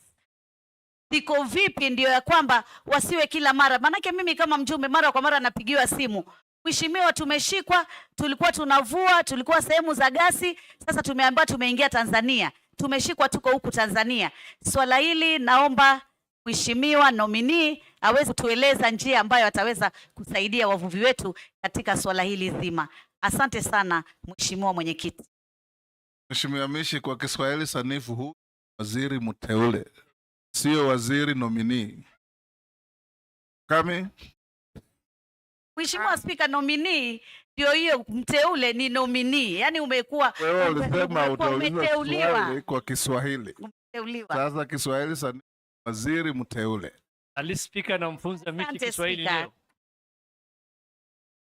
ziko vipi, ndio ya kwamba wasiwe kila mara. Manake mimi kama mjumbe mara kwa mara napigiwa simu, mheshimiwa, tumeshikwa, tulikuwa tunavua, tulikuwa sehemu za gasi, sasa tumeambiwa tumeingia Tanzania, tumeshikwa, tuko huku Tanzania. Swala hili naomba mheshimiwa nominee aweze kutueleza njia ambayo ataweza kusaidia wavuvi wetu katika swala hili zima. Asante sana mheshimiwa mwenyekiti. Mheshimiwa Mishi, kwa Kiswahili sanifu, huu waziri mteule, sio waziri nominee. Kami Mheshimiwa Spika, nominee ndio hiyo, mteule ni nominee. Yani umekuwa wewe ulisema umeteuliwa kwa Kiswahili. Umeteuliwa. Sasa Kiswahili sanifu, waziri mteule. Ali Spika na mfunza Mishi Kiswahili leo.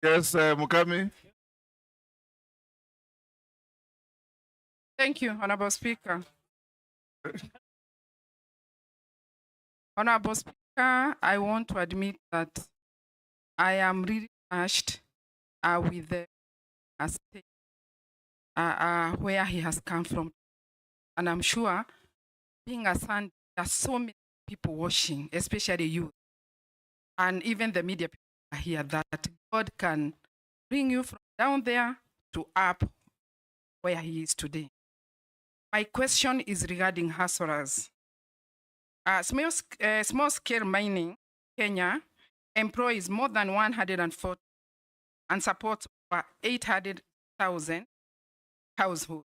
Yes, Mukami. Thank you, Honorable Speaker. Honorable Speaker, I want to admit that I am really touched with the state where he has come from. And I'm sure, being a son, there are so many people watching, especially you, and even the media people are here, that God can bring you from down there to up where he is today. My question is regarding hustlers. Small-scale mining, Kenya, employs more than 140 and supports over 800,000 households.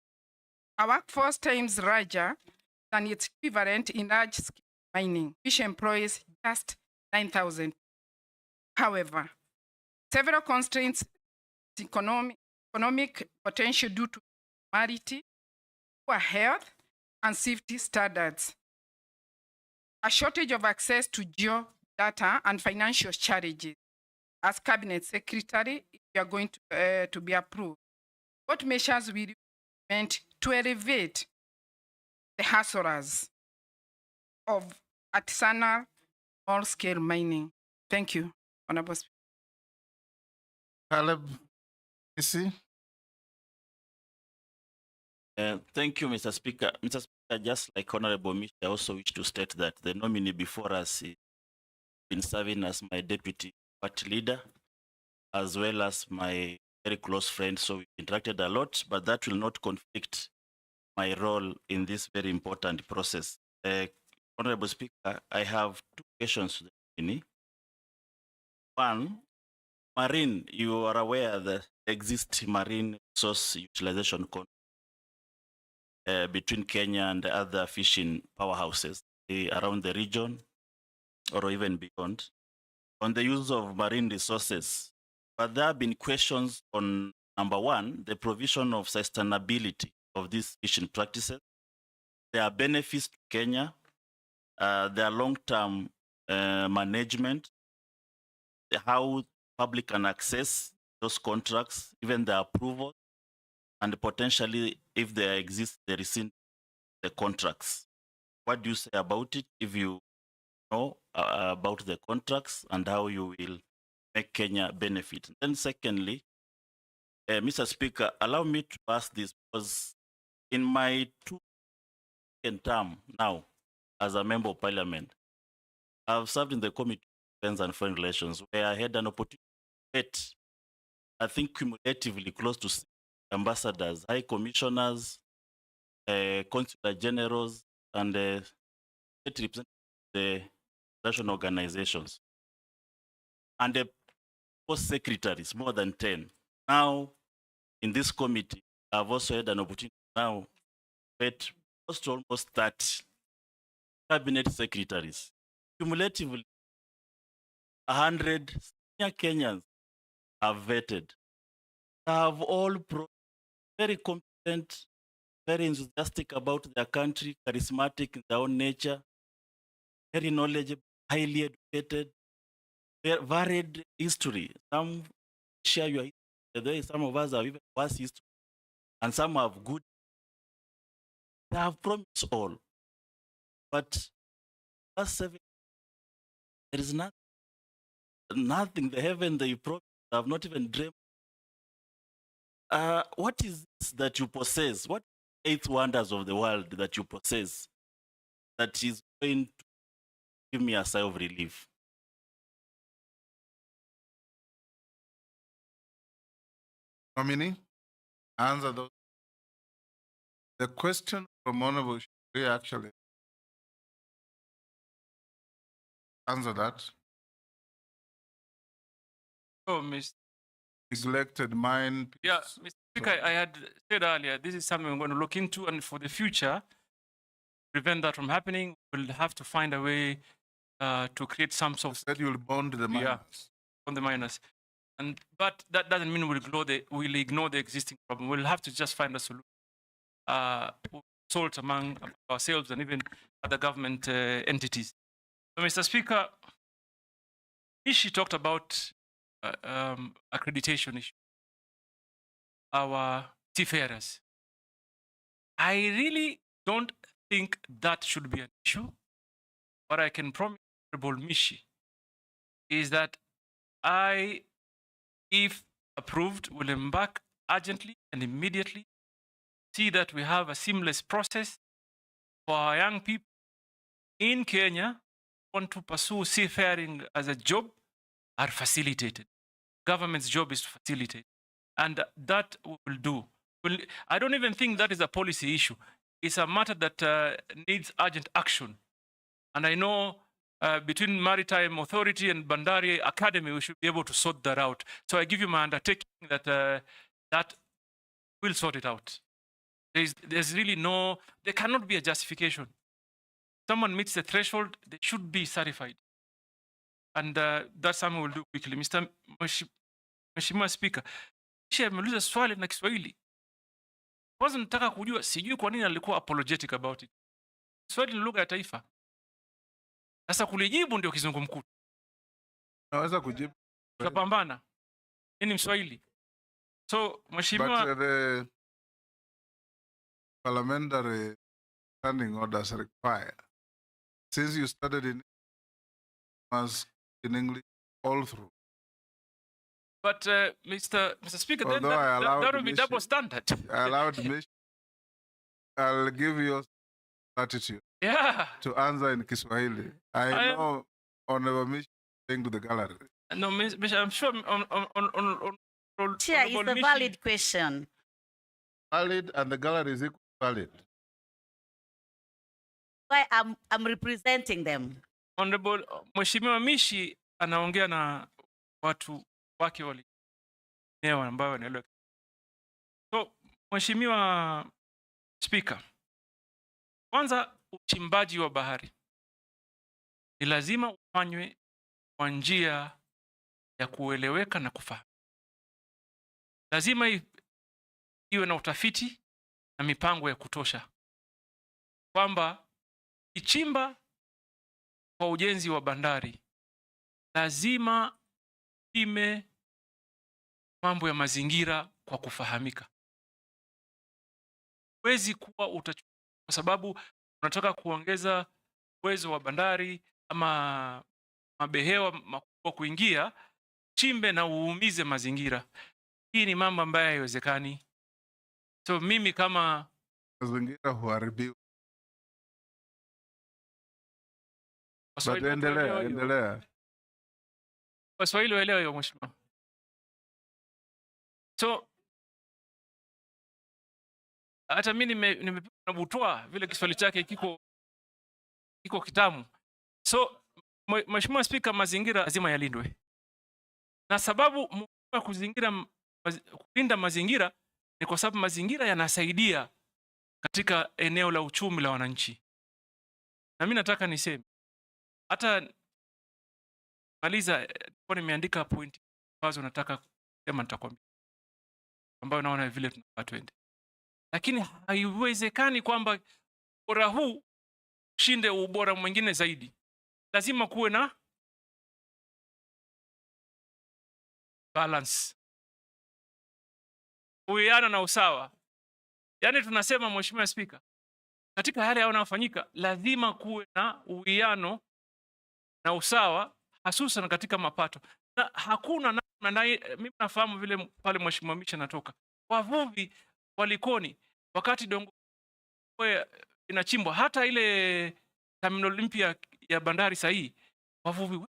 Our workforce times larger than its equivalent in large-scale mining, which employs just 9,000. However, several constraints, economic potential due to mortality, poor health and safety standards, a shortage of access to geo-data and financial challenges. As Cabinet Secretary, if you are going to be approved, what measures will you implement to elevate the hustlers of artisanal small-scale mining? Thank you, Honorable Speaker. Caleb, Isi? Thank you, Mr. Speaker. Mr. Speaker, just like Honorable Mish, I also wish to state that the nominee before us has been serving as my deputy party leader, as well as my very close friend. So we interacted a lot, but that will not conflict my role in this very important process. Honorable Speaker, I have two questions to the nominee. One, marine, you are aware that exists marine resource utilization contract between Kenya and other fishing powerhouses around the region or even beyond on the use of marine resources. But there have been questions on, number one, the provision of sustainability of these fishing practices. There are benefits to Kenya, there are long-term management, how public can access those contracts, even the approval, and potentially, if there exists, the rescind the contracts. What do you say about it if you know about the contracts and how you will make Kenya benefit? Then secondly, Mr. Speaker, allow me to ask this because in my second term now as a member of parliament, I've served in the Committee on Defense and Foreign Relations where I had an opportunity to meet, I think cumulatively close to 6 ambassadors, high commissioners, consular generals, and state representatives of the national organizations. And the post secretaries, more than 10. Now, in this committee, I've also had an opportunity now to meet almost 30 cabinet secretaries. Cumulatively, 100 senior Kenyans have vetted. They have all very competent, very enthusiastic about their country, charismatic in their own nature, very knowledgeable, highly educated, varied history. Some share your history, some of us have even worse history, and some have good. They have promised all. But last 7 there is nothing. The heaven that you promised, I have not even dreamed. What is this that you possess? What 8 wonders of the world that you possess that is going to give me a sigh of relief? Nominee, answer those. The question from Honorable Shuri actually answer that. Oh, Mr. Neglected mine. Yeah, Mr. Speaker, I had said earlier, this is something we're going to look into, and for the future, prevent that from happening, we'll have to find a way to create some sort of. Said you'll bond the miners. Yeah, on the miners. But that doesn't mean we'll ignore the existing problem. We'll have to just find a solution. Consult among ourselves and even other government entities. So, Mr. Speaker, Ishi talked about accreditation issue. Our seafarers. I really don't think that should be an issue. What I can promise Honorable Mishi is that I, if approved, will embark urgently and immediately, see that we have a seamless process for our young people in Kenya who want to pursue seafaring as a job are facilitated. Government's job is to facilitate. And that we will do. I don't even think that is a policy issue. It's a matter that needs urgent action. And I know between Maritime Authority and Bandari Academy, we should be able to sort that out. So I give you my undertaking that that will sort it out. There's really there cannot be a justification. Someone meets the threshold, they should be certified. And that's something we'll do quickly. Mheshimiwa Speaker, kisha ameuliza swali na Kiswahili. Kwanza nataka kujua, sijui kwa nini alikuwa apologetic about it. Swali ni lugha ya taifa. Sasa kulijibu ndio kizungumkuti. Naweza kujibu. Tutapambana. Ni Mswahili. So, Mheshimiwa, but the parliamentary standing orders require, since you studied in English all through. But Mr. Speaker, then Although that would be double standard. I allowed me. I'll give you latitude to answer in Kiswahili. I know Honorable Mishi saying to the gallery. No, I'm sure on Chair, it's a valid question. Valid, and the gallery is equally valid. Why I'm representing them. Honorable Mheshimiwa Mishi anaongea na watu wake wale ambao wanaelewa. So, Mheshimiwa Speaker, kwanza uchimbaji wa bahari ni lazima ufanywe kwa njia ya kueleweka na kufahamu. Lazima iwe na utafiti na mipango ya kutosha, kwamba ichimba kwa ujenzi wa bandari lazima ime mambo ya mazingira kwa kufahamika. Huwezi kuwa kwa sababu unataka kuongeza uwezo wa bandari ama mabehewa makubwa kuingia, chimbe na uumize mazingira. Hii ni mambo ambayo haiwezekani. So mimi kama mazingira huharibiwa. Endelea. Waswahili waelewa hiyo mheshimiwa. So hata mimi nimebutwa vile Kiswahili chake kiko kitamu. So Mheshimiwa Speaker, mazingira lazima yalindwe. Na sababu ya kulinda mazingira ni kwa sababu mazingira yanasaidia katika eneo la uchumi la wananchi. Na mimi nataka niseme, hata maliza kwa nimeandika point ambazo nataka kusema, nitakwambia ambayo naona vile tunafaa twende. Lakini haiwezekani kwamba ubora huu ushinde ubora mwingine zaidi. Lazima kuwe na balance, uwiano na usawa. Yaani tunasema Mheshimiwa Speaker, katika yale yanayofanyika lazima kuwe na uwiano na usawa, hususan katika mapato. Na hakuna mimi nafahamu vile pale Mheshimiwa Misha natoka. Wavuvi walikoni wakati dongo inachimbwa, hata ile terminal mpya ya bandari sahihi, wavuvi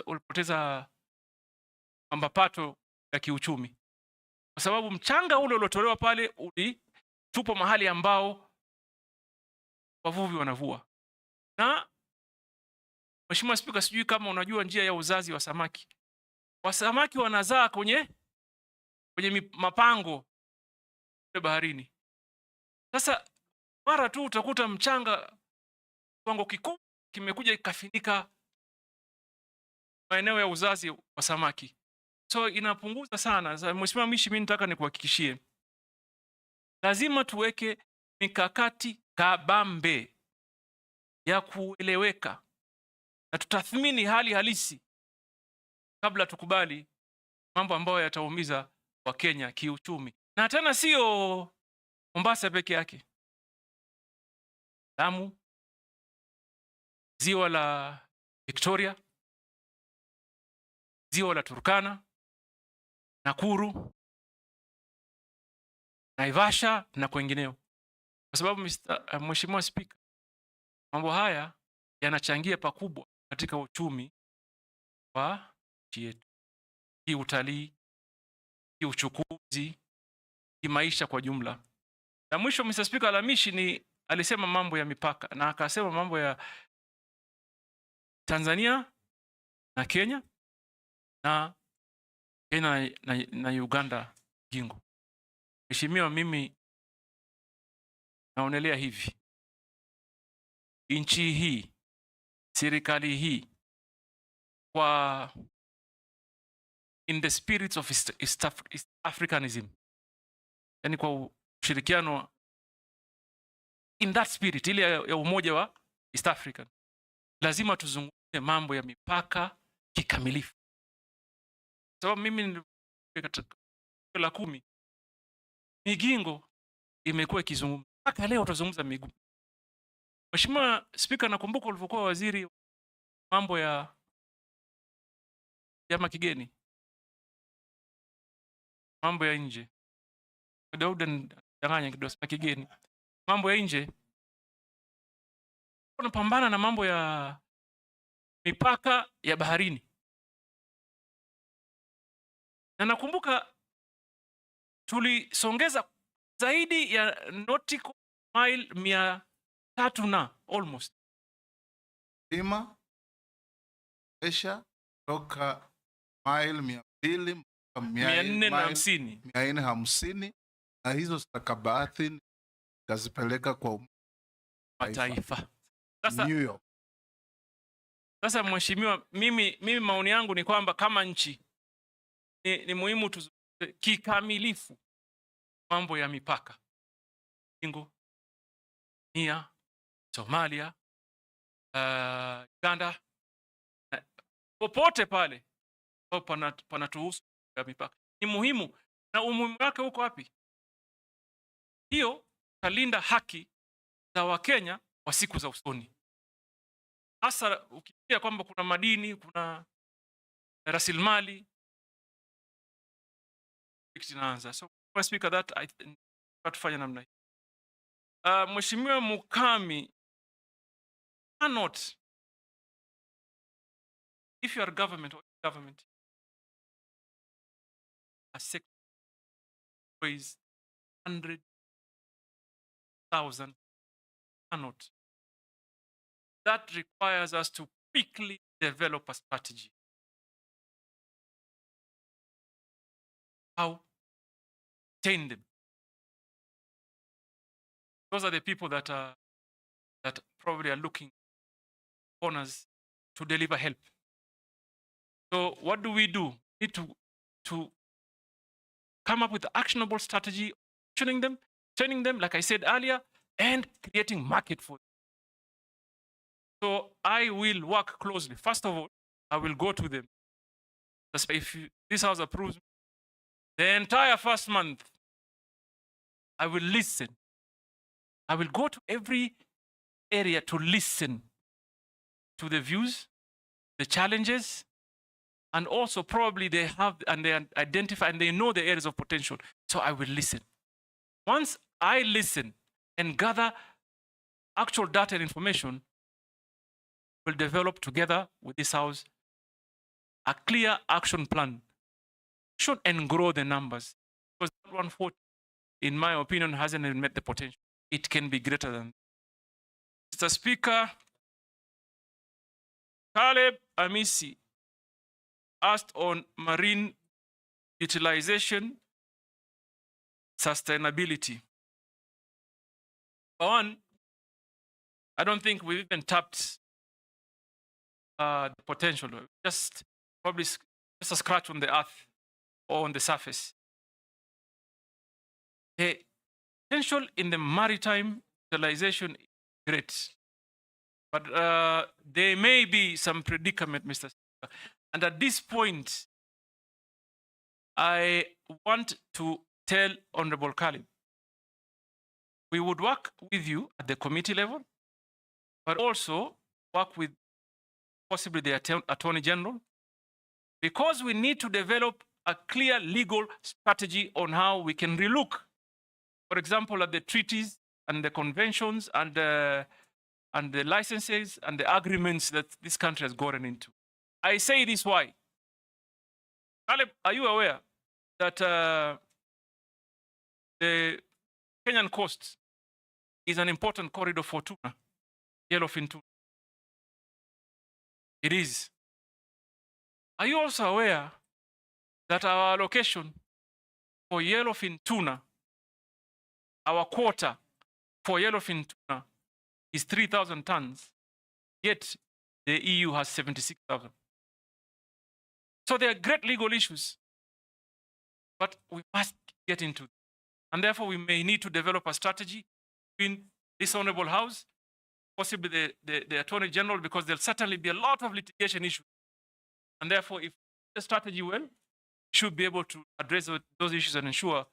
walipoteza mapato ya kiuchumi, kwa sababu mchanga ule uliotolewa pale ulitupwa mahali ambao wavuvi wanavua. Na Mheshimiwa Speaker, sijui kama unajua njia ya uzazi wa samaki. Wasamaki wanazaa kwenye mapango baharini. Sasa mara tu utakuta mchanga kiwango kikubwa kimekuja ikafinika maeneo ya uzazi wa samaki. So inapunguza sana. Sasa Mheshimiwa Mishi, mimi nataka nikuhakikishie, lazima tuweke mikakati kabambe ya kueleweka na tutathmini hali halisi kabla tukubali mambo ambayo yataumiza Wakenya kiuchumi. Na tena sio Mombasa peke yake. Lamu, ziwa la Victoria, ziwa la Turkana, Nakuru, Naivasha na kwengineo. Kwa sababu Mheshimiwa Speaker, mambo haya yanachangia pakubwa katika uchumi wa nchi yetu, kiutalii, kiuchukuzi, kimaisha kwa jumla. Na mwisho, Mr. Speaker, Alamishi alisema mambo ya mipaka na akasema mambo ya Tanzania na Kenya na Kenya na Uganda Gingo. Mheshimiwa, mimi naonelea hivi, nchi hii, serikali hii, kwa in the spirits of East Africanism, yani kwa ushirikiano in that spirit ile ya umoja wa East African, lazima tuzungumze mambo ya mipaka kikamilifu. Sababu mimi katika la 10 Migingo imekuwa ikizungumza mpaka leo, tutazungumza Migu. Mheshimiwa Spika, nakumbuka ulivyokuwa waziri mambo ya kigeni, mambo ya nje, Daudi ndanganya kidogo kigeni, mambo ya nje, unapambana na mambo ya mipaka ya baharini. Na nakumbuka tulisongeza zaidi ya nautical mile 300 na almost Lima Asia toka mile 200 450 na hizo stakabadhi kazipeleka kwa mataifa. Sasa New York. Sasa mheshimiwa, mimi maoni yangu ni kwamba kama nchi ni muhimu tuzungumze kikamilifu mambo ya mipaka. Gingo, Nia, Somalia, Uganda, popote pale panatuhusu ya mipaka. Ni muhimu, na umuhimu wake uko wapi? Hiyo talinda haki za Wakenya wa siku za usoni. Hasa ukifikia kwamba kuna madini, kuna rasilimali inaanza. So Speaker, that I think tufanye namna hii. Mheshimiwa Mukami, cannot, if you are government or government, a sector raise 100,000 cannot. That requires us to quickly develop a strategy. How? Train them. Those are the people that probably are looking on us to deliver help. So what do? We need to come up with an actionable strategy, training them, like I said earlier, and creating market for them. So I will work closely. First of all, I will go to them. If this House approves, the entire first month, I will listen. I will go to every area to listen to the views, the challenges, and also probably they have and they identify and they know the areas of potential. So I will listen. Once I listen and gather actual data and information, we'll develop together with this House a clear action plan and grow the numbers. Because 140, in my opinion, hasn't even met the potential. It can be greater than. Mr. Speaker, Caleb Amisi asked on marine utilization, sustainability. For one, I don't think we've even tapped the potential. Just probably just a scratch on the earth or on the surface. The potential in the maritime utilization is great, but there may be some predicament, Mr. Speaker. And at this point, I want to tell Honorable Caleb, we would work with you at the committee level, but also work with possibly the Attorney General, because we need to develop a clear legal strategy on how we can relook, for example, at the treaties and the conventions and the licenses and the agreements that this country has gotten into. I say this why. Caleb, are you aware that the Kenyan coast is an important corridor for tuna, yellowfin tuna? It is. Are you also aware that our allocation for yellowfin tuna, our quota for yellowfin tuna is 3,000 tons, yet the EU has 76,000. So there are great legal issues, but we must get into it. And therefore, we may need to develop a strategy between this honorable house, possibly the Attorney General, because there'll certainly be a lot of litigation issues. And therefore, if the strategy well, we should be able to address those issues and ensure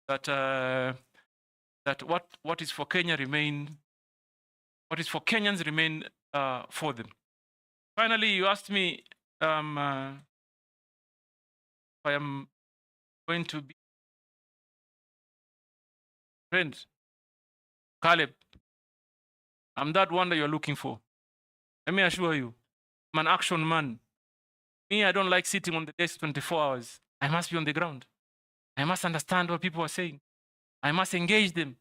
that that what is for Kenya remain, what is for Kenyans remain for them. Finally, you asked me if I am going to be friend. Caleb, I'm that one that you're looking for. Let me assure you, I'm an action man. Me, I don't like sitting on the desk 24 hours. I must be on the ground. I must understand what people are saying. I must engage them.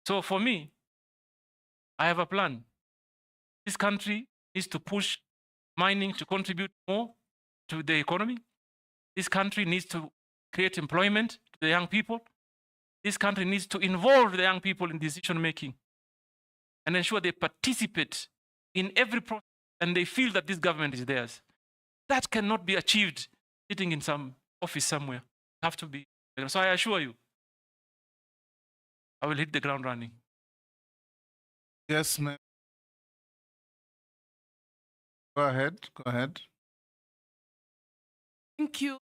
So for me, I have a plan. This country needs to push mining to contribute more to the economy. This country needs to create employment to the young people. This country needs to involve the young people in decision making and ensure they participate in every process and they feel that this government is theirs. That cannot be achieved sitting in some office somewhere. Have to be. So I assure you, I will hit the ground running. Yes, ma'am. Go ahead. Go ahead. Thank you,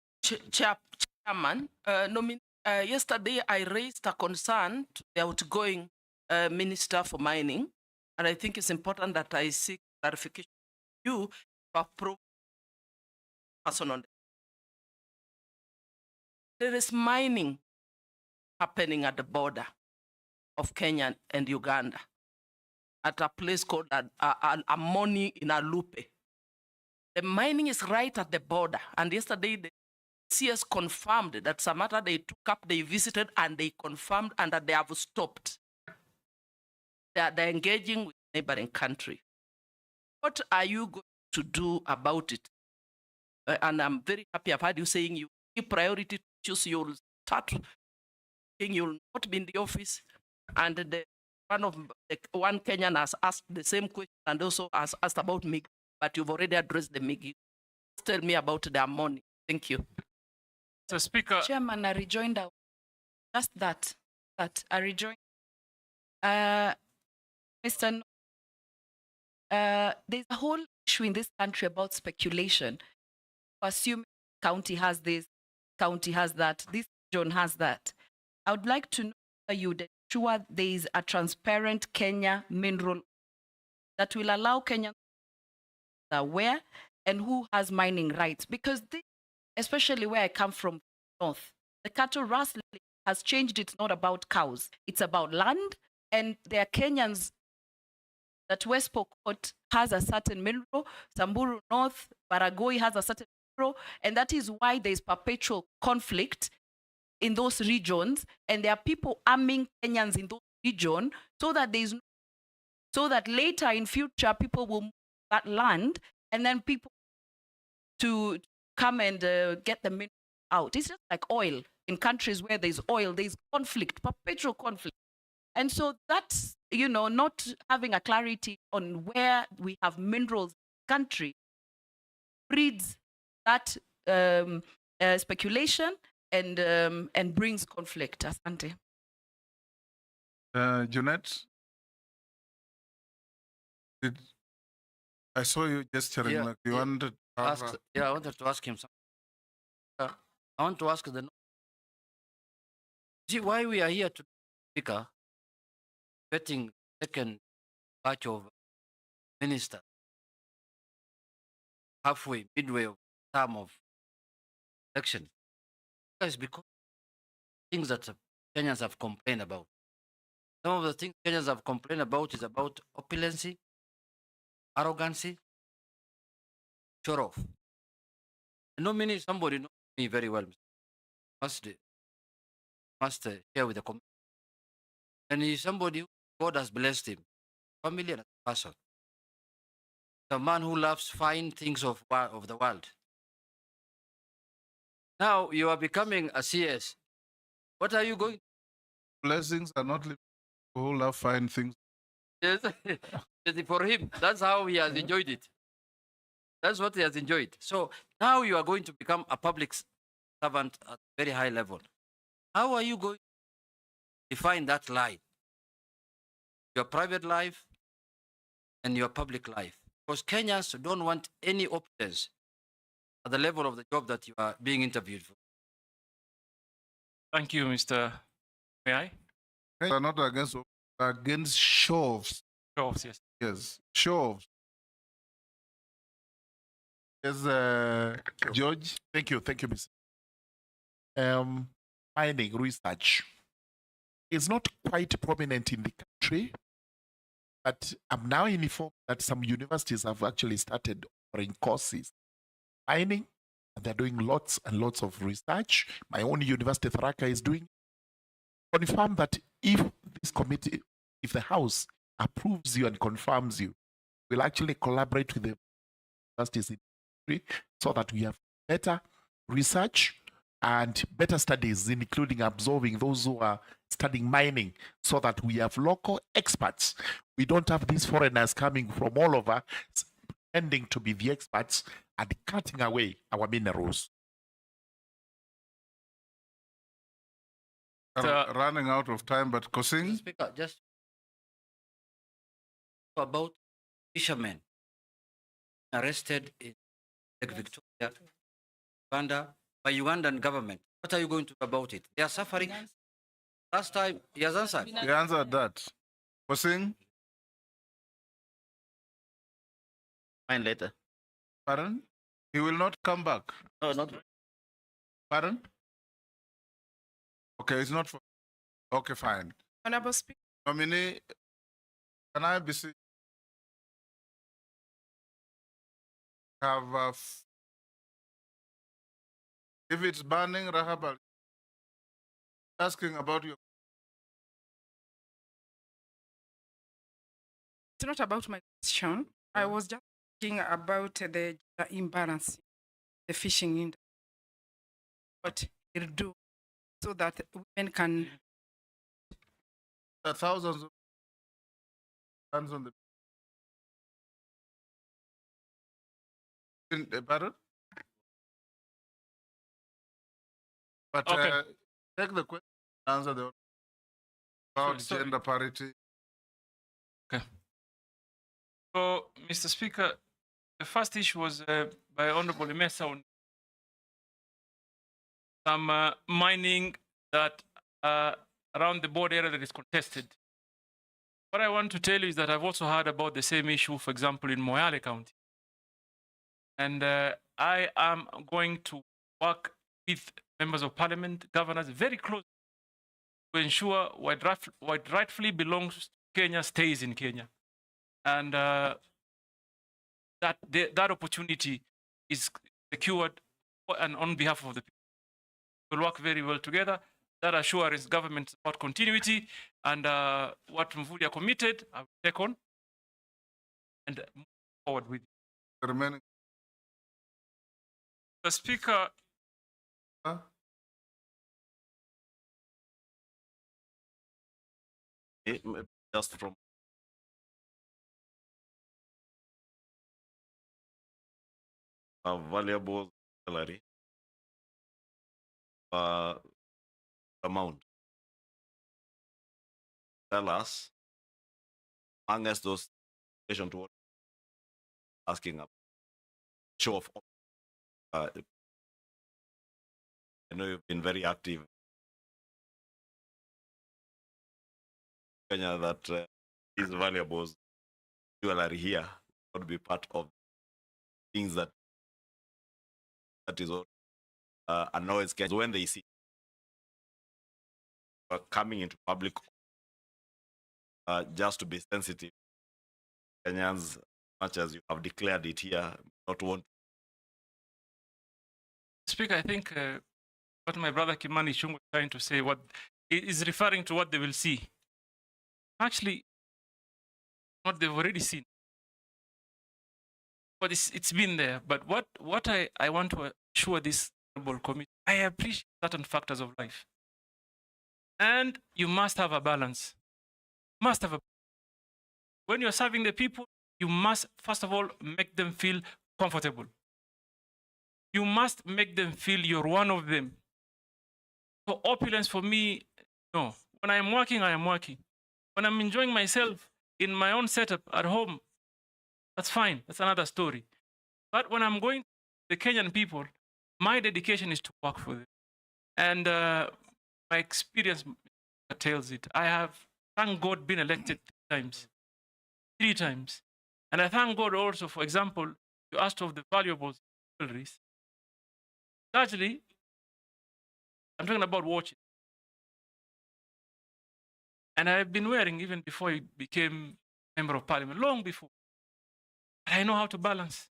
Chairman. Yesterday, I raised a concern to the outgoing Minister for Mining, and I think it's important that I seek clarification from you to approve person on. There is mining happening at the border of Kenya and Uganda at a place called Amoni in Alupe. The mining is right at the border, and yesterday the CS confirmed that Samata they took up, they visited, and they confirmed and that they have stopped. They're engaging with neighboring country. What are you going to do about it? And I'm very happy I've heard you saying you give priority to issues, you'll start saying you'll not be in the office. And one Kenyan has asked the same question and also has asked about MIG, but you've already addressed the MIG. Tell me about their money. Thank you. So, Speaker. Chairman, I rejoined out. Just that I rejoined. Mr. There's a whole issue in this country about speculation. Assume county has this, county has that, this region has that. I would like to know whether you would ensure there is a transparent Kenya mineral that will allow Kenyans to be aware and who has mining rights. Because this, especially where I come from, north, the cattle rustling has changed. It's not about cows. It's about land. And there are Kenyans that West Pokot has a certain mineral, Samburu North, Baragoi has a certain mineral, and that is why there's perpetual conflict in those regions, and there are people arming Kenyans in those regions so that later in future people will move that land and then people to come and get the mineral out. It's just like oil. In countries where there's oil, there's conflict, perpetual conflict. And so that's, not having a clarity on where we have minerals in the country breeds that speculation and brings conflict. Asante. Jeanette, I saw you gesturing like you wanted to I wanted to ask him something. I want to ask see why we are here to Speaker, getting second batch of minister halfway, midway of term of election. It's because things that Kenyans have complained about. Some of the things Kenyans have complained about is about opulency, arrogancy, show off. Somebody knows me very well. Must share with the community. And he's somebody who God has blessed him, family and person. the man who loves fine things of the world. Now you are becoming a CS. What are you going? Blessings are not limited to who love fine things. Yes, for him, that's how he has enjoyed it. That's what he has enjoyed. So now you are going to become a public servant at very high level. How are you going to define that line? Your private life and your public life. Because Kenyans don't want any options at the level of the job that you are being interviewed for. Thank you, Mr. May I? They are not against show-offs. Show-offs, yes. Yes, show-offs. Yes, George. Thank you, Mr. Mining research is not quite prominent in the country, but I'm now informed that some universities have actually started offering courses mining, and they're doing lots and lots of research. My own university, Tharaka, is doing. Confirm that if this committee, if the House approves you and confirms you, we'll actually collaborate with the universities in the country so that we have better research and better studies, including absorbing those who are studying mining, so that we have local experts. We don't have these foreigners coming from all over, pretending to be the experts and cutting away our minerals. Running out of time, but Kosing? Speaker, just about fishermen arrested in Lake Victoria, Uganda, by Ugandan government. What are you going to do about it? They are suffering. Last time, he has answered. He answered that. Kosing? Fine later. Pardon? He will not come back. No, not. Pardon? Okay, it's not for. Okay, fine. Honorable Speaker. Nominee, can I be seen? Have if it's burning, Rahab, asking about your. It's not about my question. I was just thinking about the gender imbalance, the fishing industry. What he'll do so that women can. Thousands of hands on the pardon? But Okay. take the question, answer the about Sorry. gender parity. Okay. So, Mr. Speaker, the first issue was by Honorable Mesa on some mining that around the border area that is contested. What I want to tell you is that I've also heard about the same issue, for example, in Moyale County. And I am going to work with members of parliament, governors, very closely to ensure what rightfully belongs to Kenya stays in Kenya. And that opportunity is secured and on behalf of the people. We'll work very well together. That assures government support continuity, and what Mvudia committed, I will take on and move forward with. The remaining. The Speaker. Just from a valuable salary amount. Tell us, amongst those relation to what asking up, show of I know you've been very active in Kenya, that these valuables jewelry here would be part of things that is what annoys Kenyans when they see coming into public, just to be sensitive. Kenyans, much as you have declared it here, not want. Speaker, I think what my brother Kimani Chung was trying to say, what is referring to what they will see. Actually, what they've already seen. but it's been there. But what I want to assure this honorable committee, I appreciate certain factors of life. And you must have a balance. Must have a when you're serving the people, you must first of all make them feel comfortable. You must make them feel you're one of them. So opulence for me, no. When I am working, I am working. When I'm enjoying myself in my own setup at home, that's fine. That's another story. But when I'm going to the Kenyan people, my dedication is to work for them. And my experience tells it. I have, thank God, been elected 3 times. 3 times. And I thank God also, for example, you asked of the valuables, jewelries. Largely, I'm talking about watches. And I've been wearing even before I became member of parliament, long before. But I know how to balance.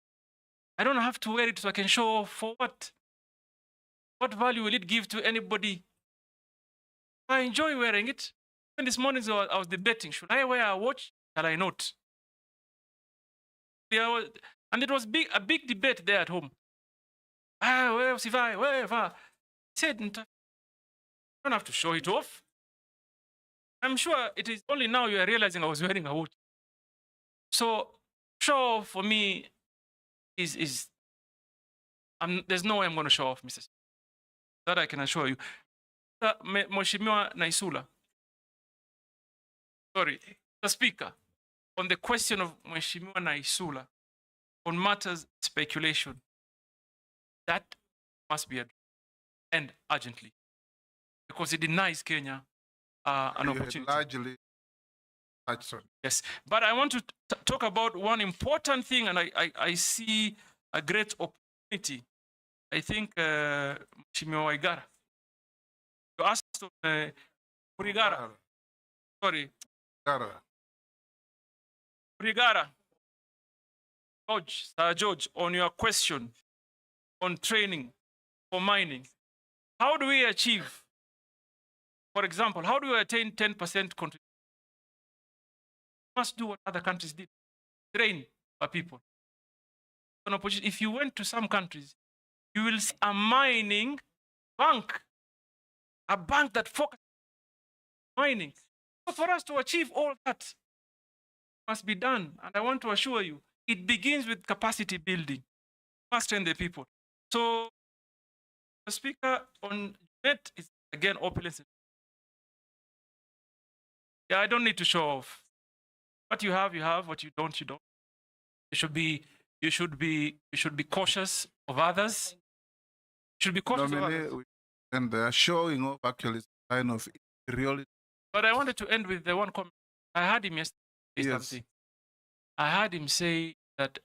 I don't have to wear it so I can show off. For what? What value will it give to anybody? I enjoy wearing it. Even this morning I was debating, should I wear a watch? Shall I not? And it was a big debate there at home. Where if I said, you don't have to show it off. I'm sure it is only now you are realizing I was wearing a watch. So show off for me is there's no way I'm going to show off, Mr. Speaker. That I can assure you. Mheshimiwa Naisula. Sorry, the Speaker, on the question of Mheshimiwa Naisula on matters speculation, that must be addressed, and urgently, because it denies Kenya an opportunity. Largely touched on. Yes, but I want to talk about one important thing, and I see a great opportunity. I think Mheshimiwa Waigara, you asked of Kurigara. Sorry. Kurigara. George, Sir George, on your question on training for mining, how do we achieve, for example, how do we attain 10% contribution? We must do what other countries did, train our people. An opportunity. If you went to some countries, you will see a mining bank, a bank that focuses on mining. So for us to achieve all that must be done. And I want to assure you, it begins with capacity building. We must train the people. So the Speaker on net is again opulence. Yeah, I don't need to show off. What you have, you have. What you don't, you don't. You should be cautious of others. You should be cautious of others. And they are showing off actually a sign of reality. But I wanted to end with the one comment. I heard him yesterday say Yes. something. I heard him say that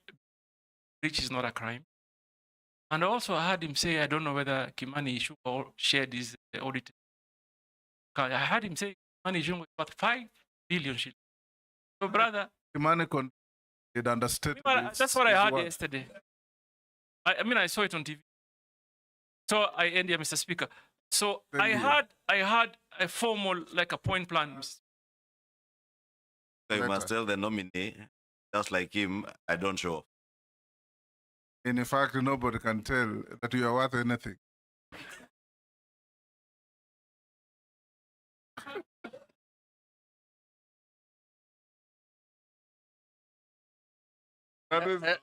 rich is not a crime. And also I heard him say, I don't know whether Kimani Ichung'wah shared his audit. I heard him say Kimani Ichung'wah is worth 5 billion shillings. So brother, Kimani did understand. that's what I heard yesterday. I mean, I saw it on TV. So I end here, Mr. Speaker. So I had a formal, like a point plan. So you must tell the nominee, just like him, I don't show off. In fact, nobody can tell that you are worth anything.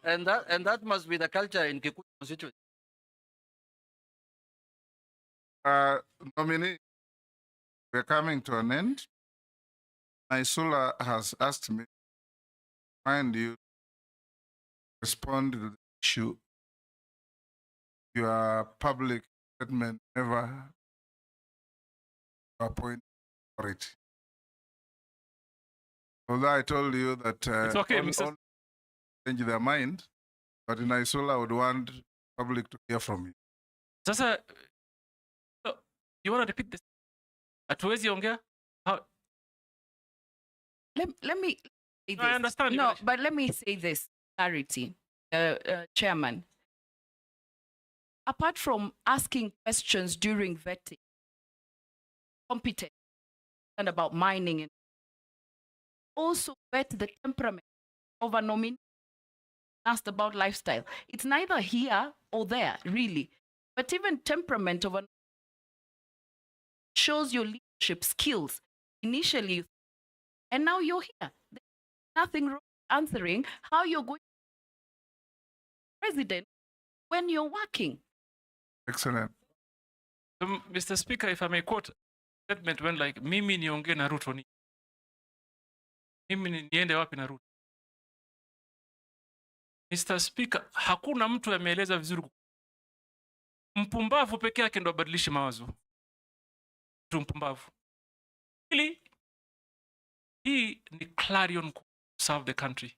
And that must be the culture in Kikuyu constituency. Nominee, we're coming to an end. Naisula has asked me, mind you, respond to the issue. Your public statement never appoint for it. Although I told you that it's okay, Mr. Change their mind, but in Naisula, I would want public to hear from you. Sasa, you want to repeat this? Hatuwezi ongea? Let me say this. I understand. No, but let me say this clarity, Chairman. Apart from asking questions during vetting, competent and about mining, and also vet the temperament of a nominee asked about lifestyle. It's neither here or there, really. But even temperament of an shows your leadership skills initially, and now you're here. There's nothing wrong with answering how you're going to be president when you're working. Excellent. Mr. Speaker, if I may quote, statement went like, mimi niongee na Ruto ni. Mimi niende wapi na Ruto? Mr. Speaker, hakuna mtu ameeleza vizuri. Mpumbavu peke yake ndo abadilishi mawazo. Mtu mpumbavu. Hii ni clarion to serve the country.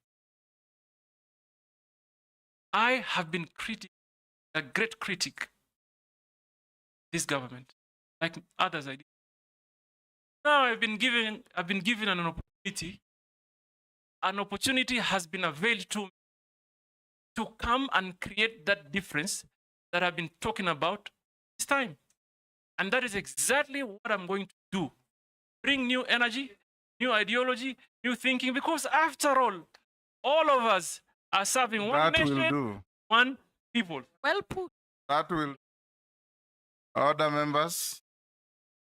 I have been a great critic of this government, like others I did. Now I've been given an opportunity. An opportunity has been availed to come and create that difference that I've been talking about this time. And that is exactly what I'm going to do. Bring new energy, new ideology, new thinking, because after all of us are serving one nation, one people. Well put. That will. Other members,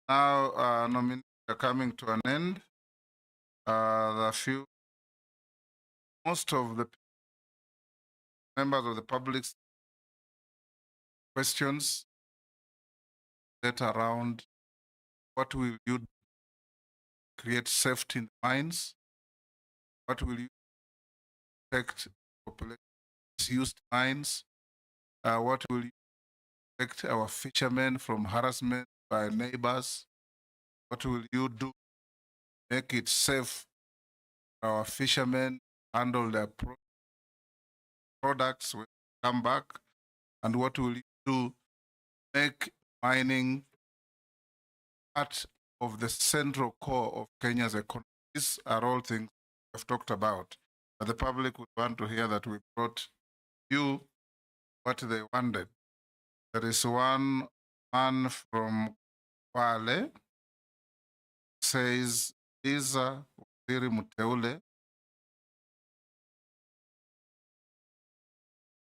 now nominees are coming to an end. Most of the members of the public questions that around what will you do to create safety in the mines? What will you protect population used mines? What will you protect our fishermen from harassment by neighbors? What will you do to make it safe for our fishermen handle their products when they come back? And what will you do to make mining part of the central core of Kenya's economy? These are all things we've talked about. But the public would want to hear that we brought you what they wanted. There is one man from Kwale says, Iza Waziri Muteule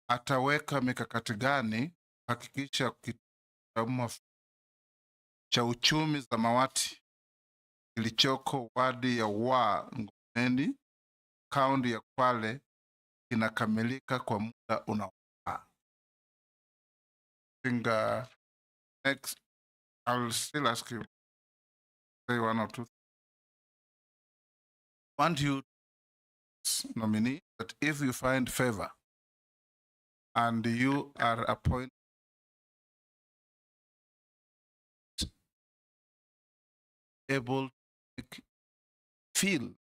ataweka mikakati gani kuhakikisha kituo cha uchumi samawati kilichoko wadi ya Ngomeni, kaunti ya Kwale kinakamilika kwa muda unaofaa. Next, I'll still ask you say one or two. I want you, nominee, that if you find favor and you are appointed able to feel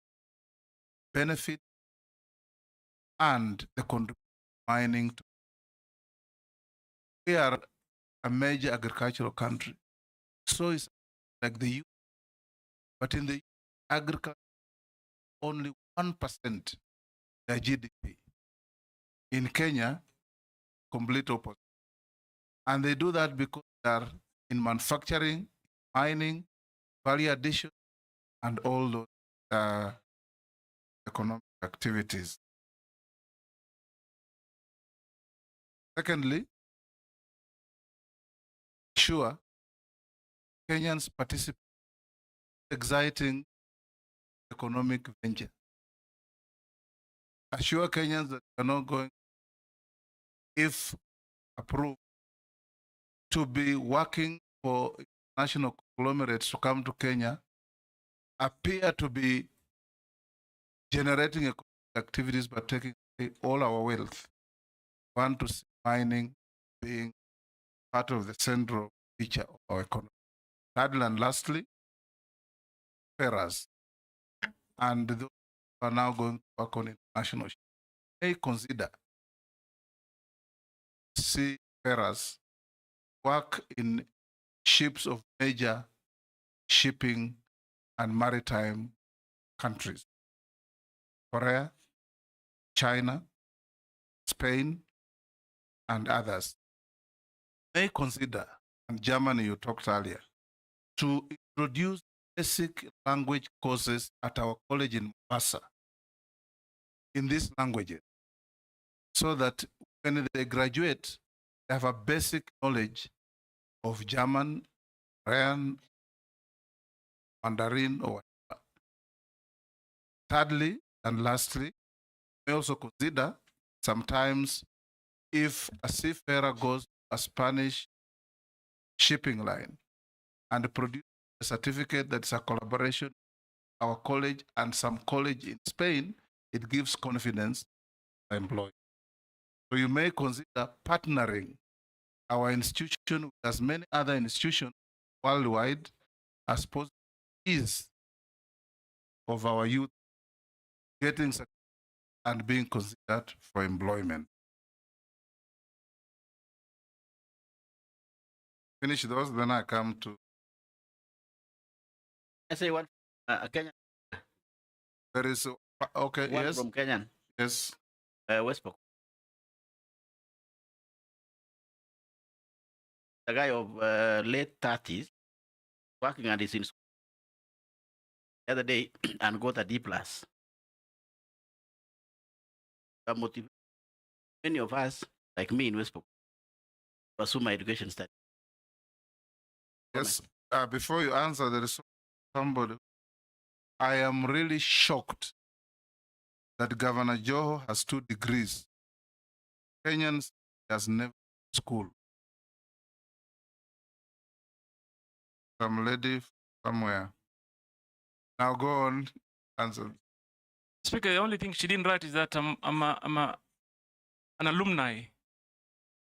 benefit and the contribution mining to. We are a major agricultural country. So it's like the youth. But in the agriculture, only 1% the GDP. In Kenya, complete opposite. And they do that because they are in manufacturing, mining, value addition, and all those economic activities. Secondly, sure, Kenyans participate in exciting economic venture. Assure Kenyans that we are not going, if approved, to be working for national conglomerates to come to Kenya, appear to be generating economic activities but taking away all our wealth. We want to see mining being part of the central feature of our economy. Thirdly and lastly, ferrers and those who are now going to work on international ships may consider seafarers work in ships of major shipping and maritime countries. Korea, China, Spain, and others may consider, and Germany you talked earlier, to introduce basic language courses at our college in Mombasa in these languages, so that when they graduate, they have a basic knowledge of German, Korean, Mandarin, or whatever. Thirdly, and lastly, we also consider sometimes if a seafarer goes to a Spanish shipping line and produces a certificate that's a collaboration with our college and some college in Spain, it gives confidence to the employer. So you may consider partnering our institution with as many other institutions worldwide as possible is of our youth getting and being considered for employment. Finish those, then I come to. I say one, Kenya. There is, okay, One yes. from Kenyan. Yes. Westbrook. A guy of late 30s, working at his in school the other day and got a D+. Many of us, like me in Westbrook, pursue my education study. Yes, before you answer, there is somebody. I am really shocked that Governor Joho has 2 degrees. Kenyans has never school. Some lady somewhere. Now go on, answer. Speaker, the only thing she didn't write is that I'm an alumni of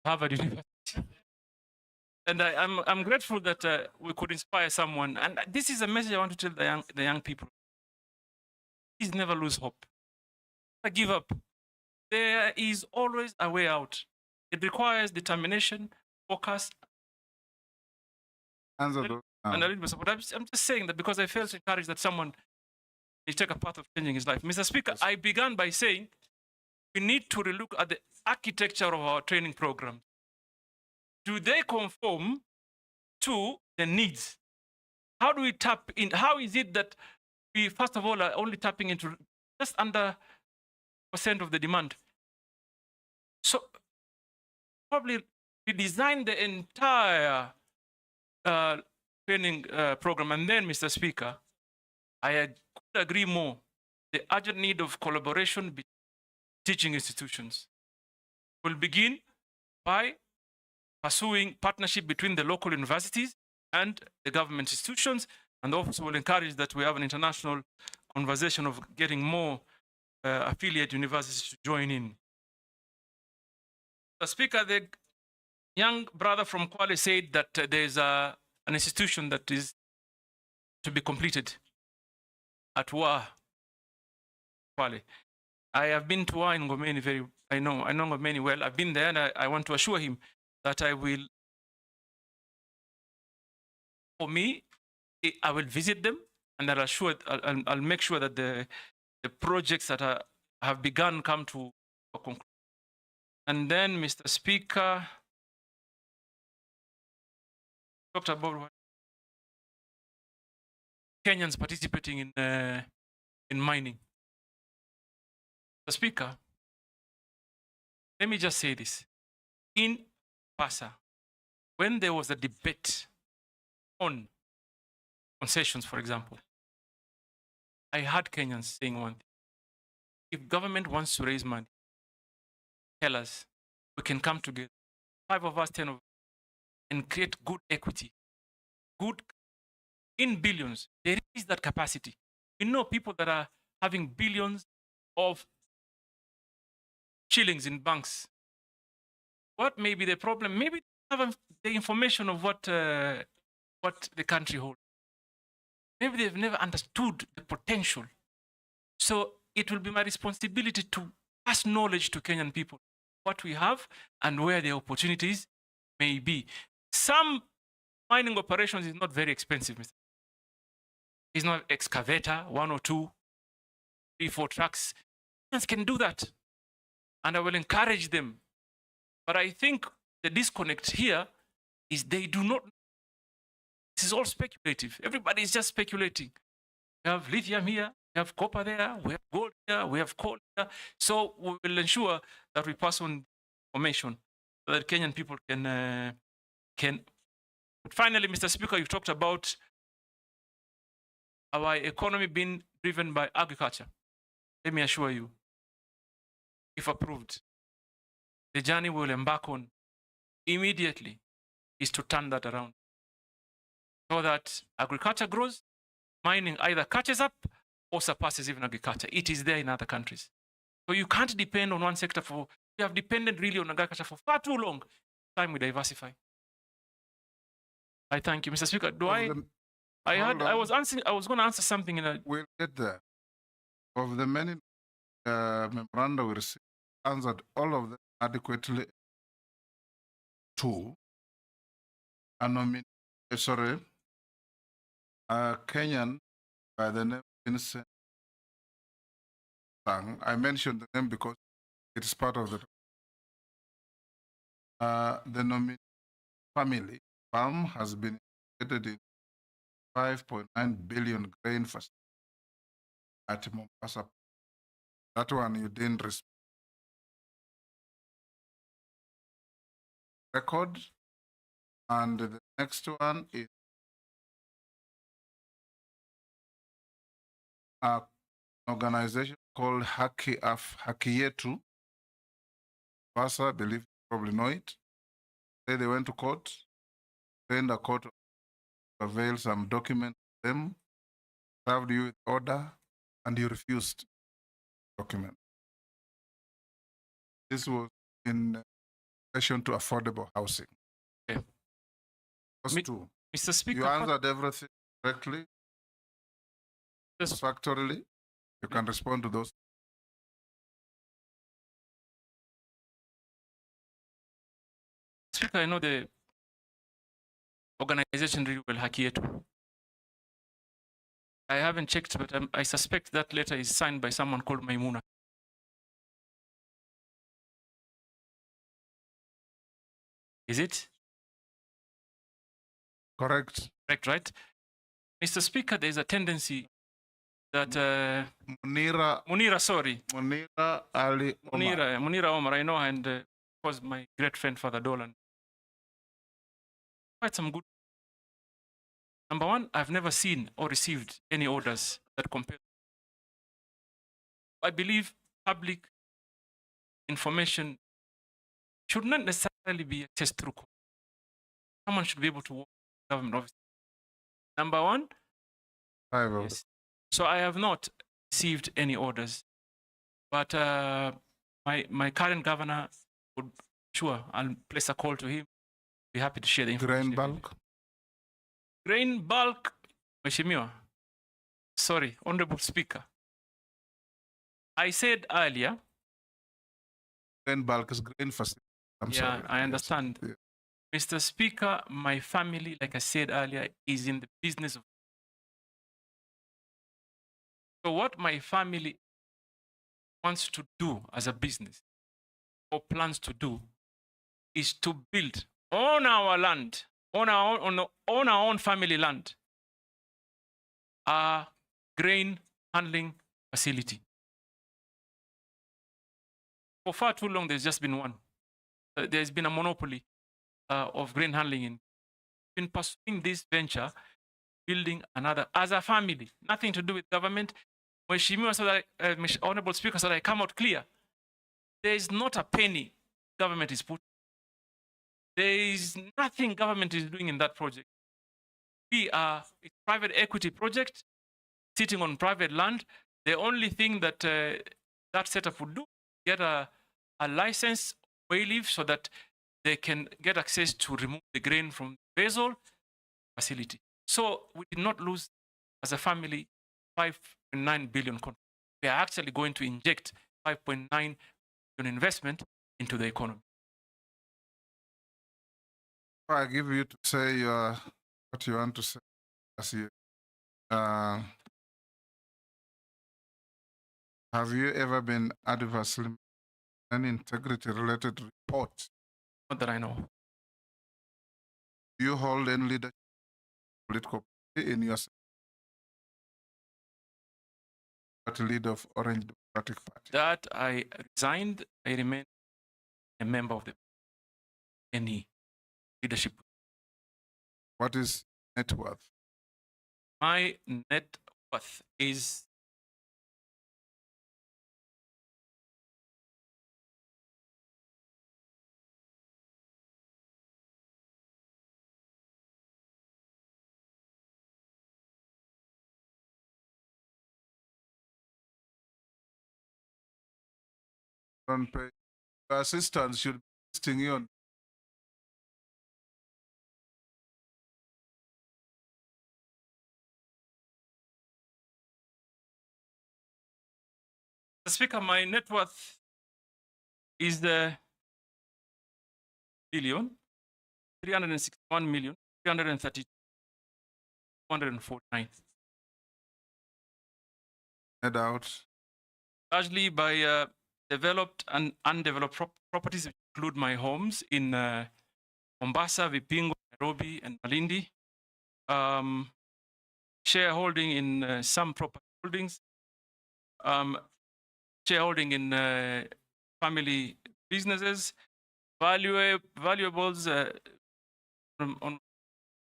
Harvard University. And I'm grateful that we could inspire someone. And this is a message I want to tell the young people. Please never lose hope. Never give up. There is always a way out. It requires determination, focus, answer those. And a little bit support. I'm just saying that because I felt encouraged that someone may take a path of changing his life. Mr. Speaker, I began by saying we need to relook at the architecture of our training program. Do they conform to the needs? How do we tap in? How is it that we, first of all, are only tapping into just under % of the demand? So probably we design the entire training program. And then, Mr. Speaker, I could agree more. The urgent need of collaboration between teaching institutions will begin by pursuing partnership between the local universities and the government institutions, and also will encourage that we have an international conversation of getting more affiliate universities to join in. The Speaker, the young brother from Kwale said that there's an institution that is to be completed at Wa, Kwale. I have been to Wa in Ngomeni I know Ngomeni well. I've been there, and I want to assure him that I will visit them, and I'll make sure that the projects that have begun come to a conclusion. And then, Mr. Speaker, talked about Kenyans participating in mining. Mr. Speaker, let me just say this. In PASA, when there was a debate on concessions, for example, I heard Kenyans saying one thing. If government wants to raise money, tell us, we can come together, 5 of us, 10 of us, and create good equity, good in billions. There is that capacity. We know people that are having billions of shillings in banks. What may be the problem? Maybe they have the information of what the country holds. Maybe they've never understood the potential. So it will be my responsibility to pass knowledge to Kenyan people, what we have and where the opportunities may be. Some mining operations is not very expensive, Mr. It's not excavator, 1 or 2, 3, 4 trucks. Kenyans can do that. And I will encourage them. But I think the disconnect here is they do not. This is all speculative. Everybody is just speculating. We have lithium here, We have copper there, we have gold here, we have coal here. So we will ensure that we pass on information so that Kenyan people can. But finally, Mr. Speaker, you talked about our economy being driven by agriculture. Let me assure you, if approved, the journey we will embark on immediately is to turn that around so that agriculture grows, mining either catches up or surpasses even agriculture. It is there in other countries. So you can't depend on one sector for, we have depended really on agriculture for far too long. Time we diversify. I thank you, Mr. Speaker. I was going to answer something in a. We'll get there. Of the many memoranda we received, answered all of them adequately. Two, a Kenyan by the name Vincent Sang. I mentioned the name because it is part of the nominee family farm has been invested in 5.9 billion grain facility at Mombasa. That one you didn't record. And the next one is an organization called Haki Yetu. Mombasa, I believe you probably know it. They went to court, trained a court to avail some document to them, served you with order, and you refused document. This was in relation to affordable housing. Okay. Two. Mr. Speaker, you answered everything correctly, satisfactorily. You can respond to those. Speaker, I know the organization really well, Haki Yetu. I haven't checked, but I suspect that letter is signed by someone called Maimuna. Is it? Correct. Correct, right? Mr. Speaker, there's a tendency that Munira, sorry. Munira Ali Omar. Munira Omar, I know, and was my great friend, Father Dolan. Quite some good. Number one, I've never seen or received any orders that compare. I believe public information should not necessarily be accessed through court. Someone should be able to work in government office. Number one, yes. So I have not received any orders, but my current governor would, sure, I'll place a call to him. Be happy to share the information. Grain bulk? Grain bulk, Mheshimiwa. Sorry, Honorable Speaker. I said earlier. Grain bulk is grain facility. I'm sorry. I understand. Yes. Mr. Speaker, my family, like I said earlier, is in the business of. So what my family wants to do as a business or plans to do is to build on our land, on our own family land, a grain handling facility. For far too long, there's just been one. There's been a monopoly of grain handling. Been pursuing this venture, building another as a family, nothing to do with government. Mheshimiwa, so that Honorable Speaker, so that I come out clear, there is not a penny government is put. There is nothing government is doing in that project. We are a private equity project sitting on private land. The only thing that that setup would do, get a license, way leave, so that they can get access to remove the grain from the vessel facility. So we did not lose, as a family, 5.9 billion. We are actually going to inject 5.9 billion investment into the economy. I give you to say what you want to say. Have you ever been adversely an integrity-related report? Not that I know. Do you hold any leadership political party in your party leader of Orange Democratic Party? That I resigned, I remain a member of the any leadership. What is net worth? My net worth is Don't pay. Your assistants should be assisting you on. Mr. Speaker, my net worth is the billion 361 million 330 249. Head out. Largely by developed and undeveloped properties, which include my homes in Mombasa, Vipingo, Nairobi, and Malindi. Shareholding in some property holdings. Shareholding in family businesses. Valuables on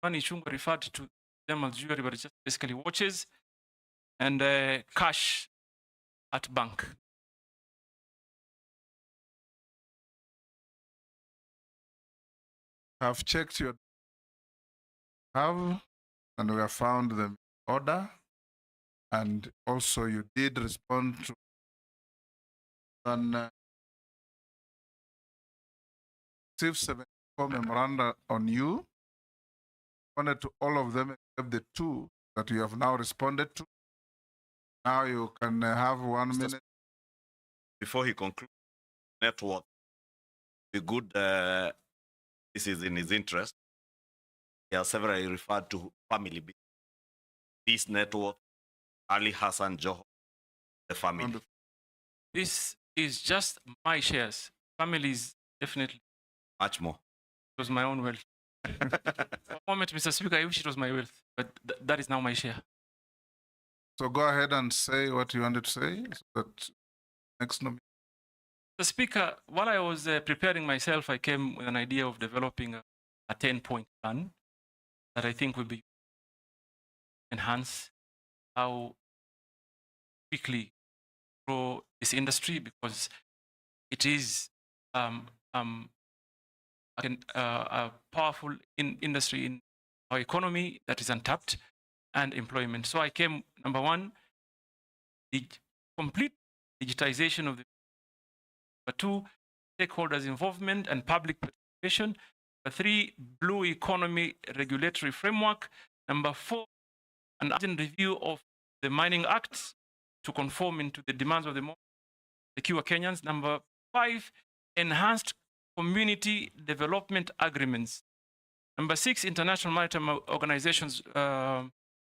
money Chunga referred to them as jewelry, but it's just basically watches, and cash at bank. Have checked your have, and we have found them in order. And also, you did respond to an Civ 74 memoranda on you. Responded to all of them except the two that you have now responded to. Now you can have 1 minute. Before he concludes, net worth, be good. This is in his interest. He has severally referred to family. This net worth, Ali Hassan Joho, the family. This is just my shares. Families, definitely. Much more. It was my own wealth. For a moment, Mr. Speaker, I wish it was my wealth, but that is now my share. So go ahead and say what you wanted to say. So that next nominee. Mr. Speaker, while I was preparing myself, I came with an idea of developing a 10-point plan that I think will be enhance how quickly grow this industry, because it is a powerful industry in our economy that is untapped, and employment. So I came, number one, the complete digitization of the. Number two, stakeholders' involvement and public participation. Number three, blue economy regulatory framework. Number four, an urgent review of the Mining Act to conform into the demands of the secure Kenyans. Number five, enhanced community development agreements. Number six, international maritime organizations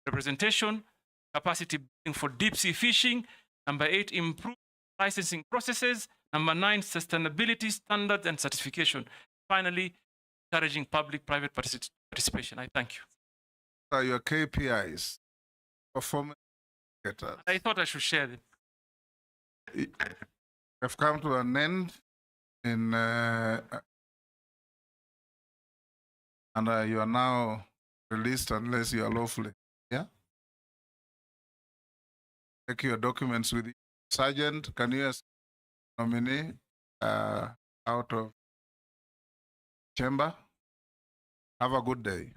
representation, capacity building for deep sea fishing. Number eight, improved licensing processes. Number nine, sustainability standards and certification. Finally, encouraging public-private participation. I thank you. Are your KPIs, performance indicators? I thought I should share them. You have come to an end in, and you are now released unless you are lawfully. Yeah. Take your documents with you. Sergeant, can you nominee out of chamber? Have a good day.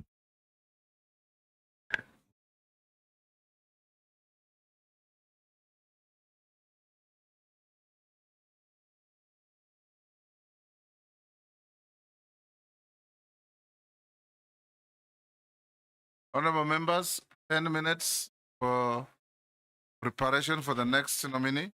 Honorable members, 10 minutes for preparation for the next nominee.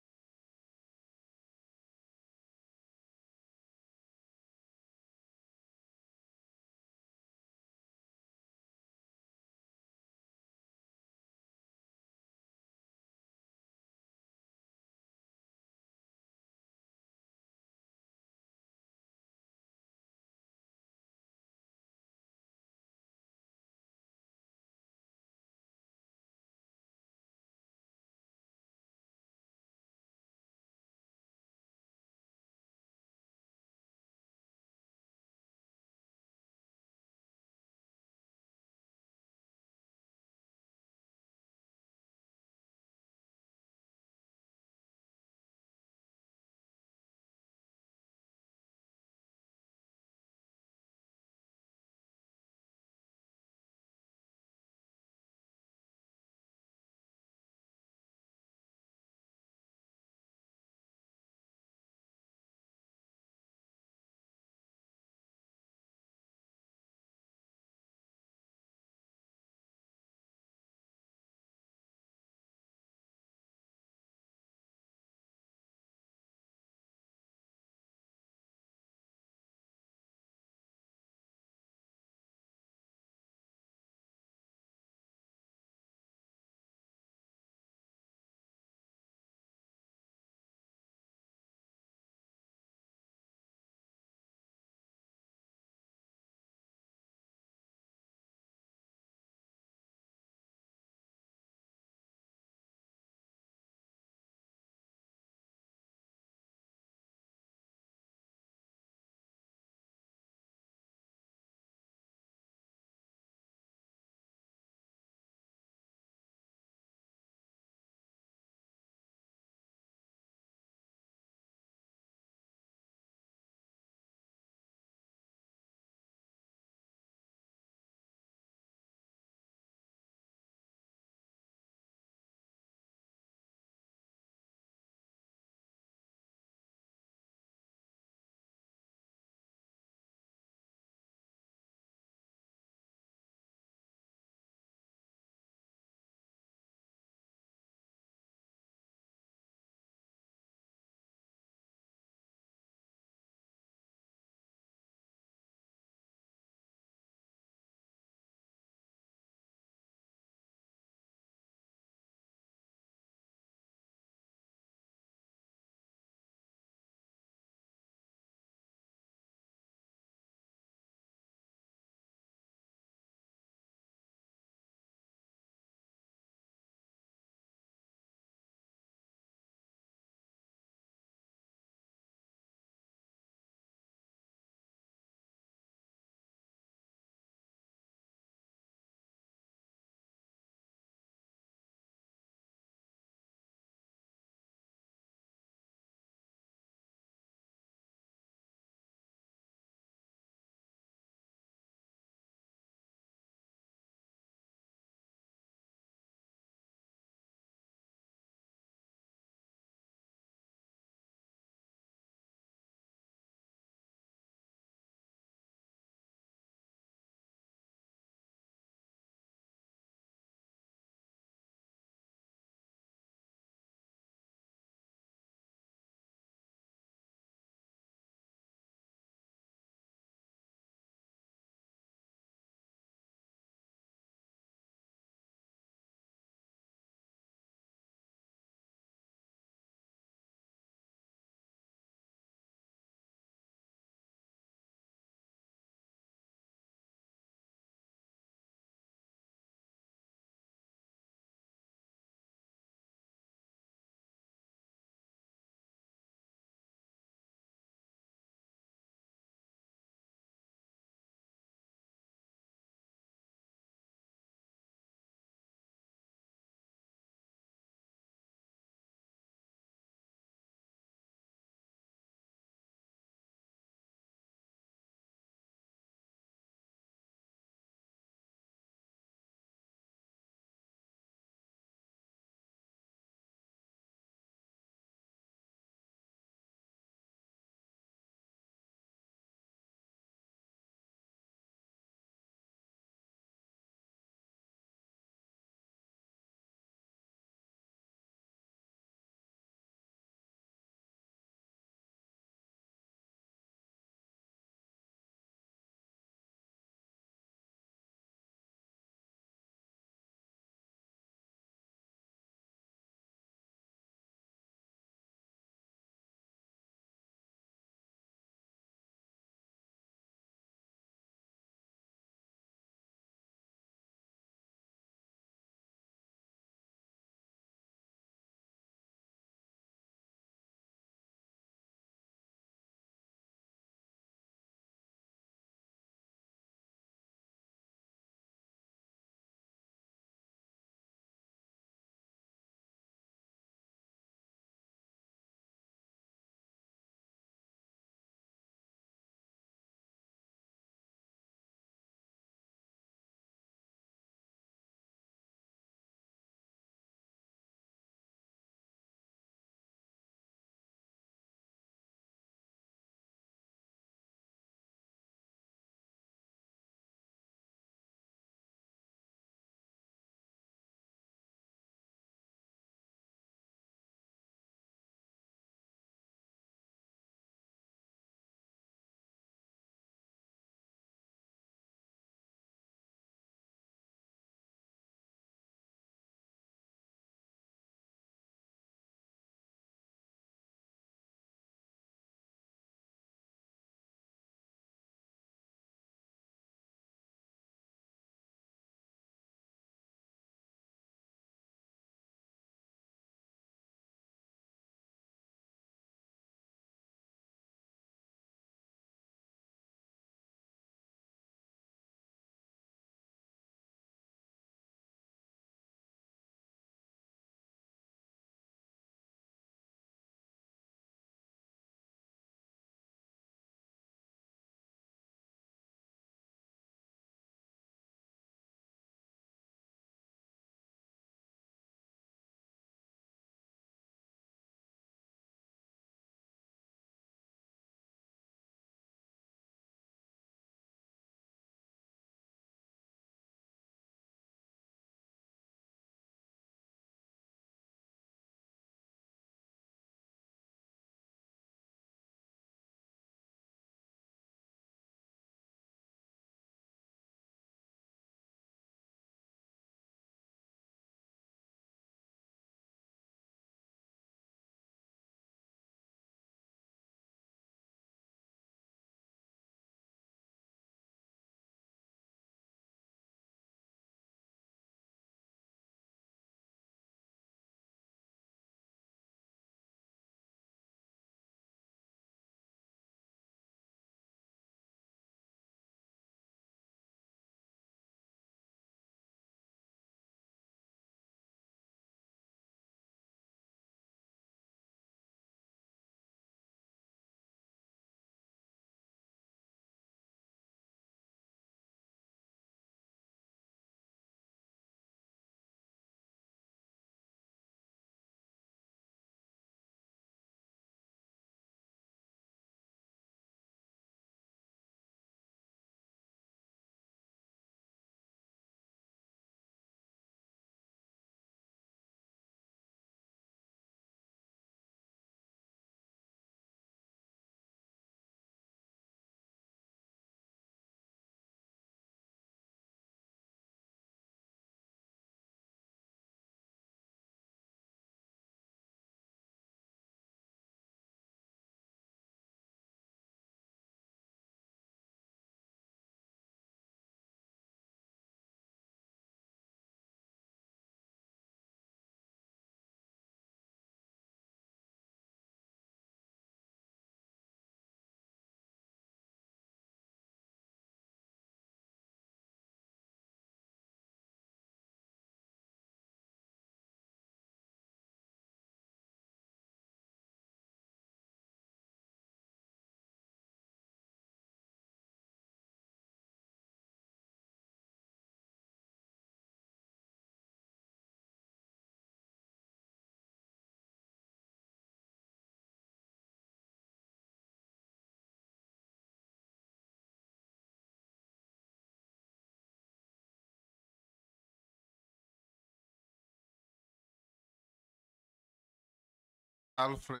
Alfred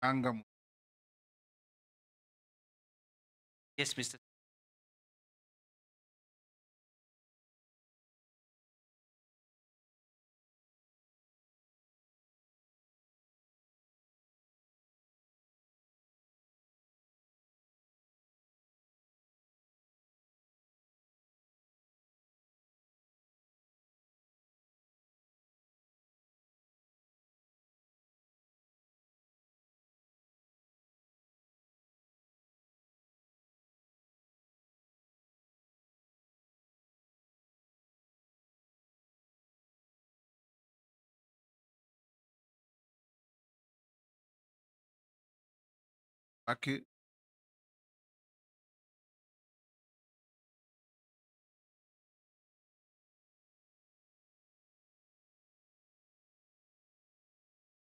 Angam. Yes, Mr. Lucky.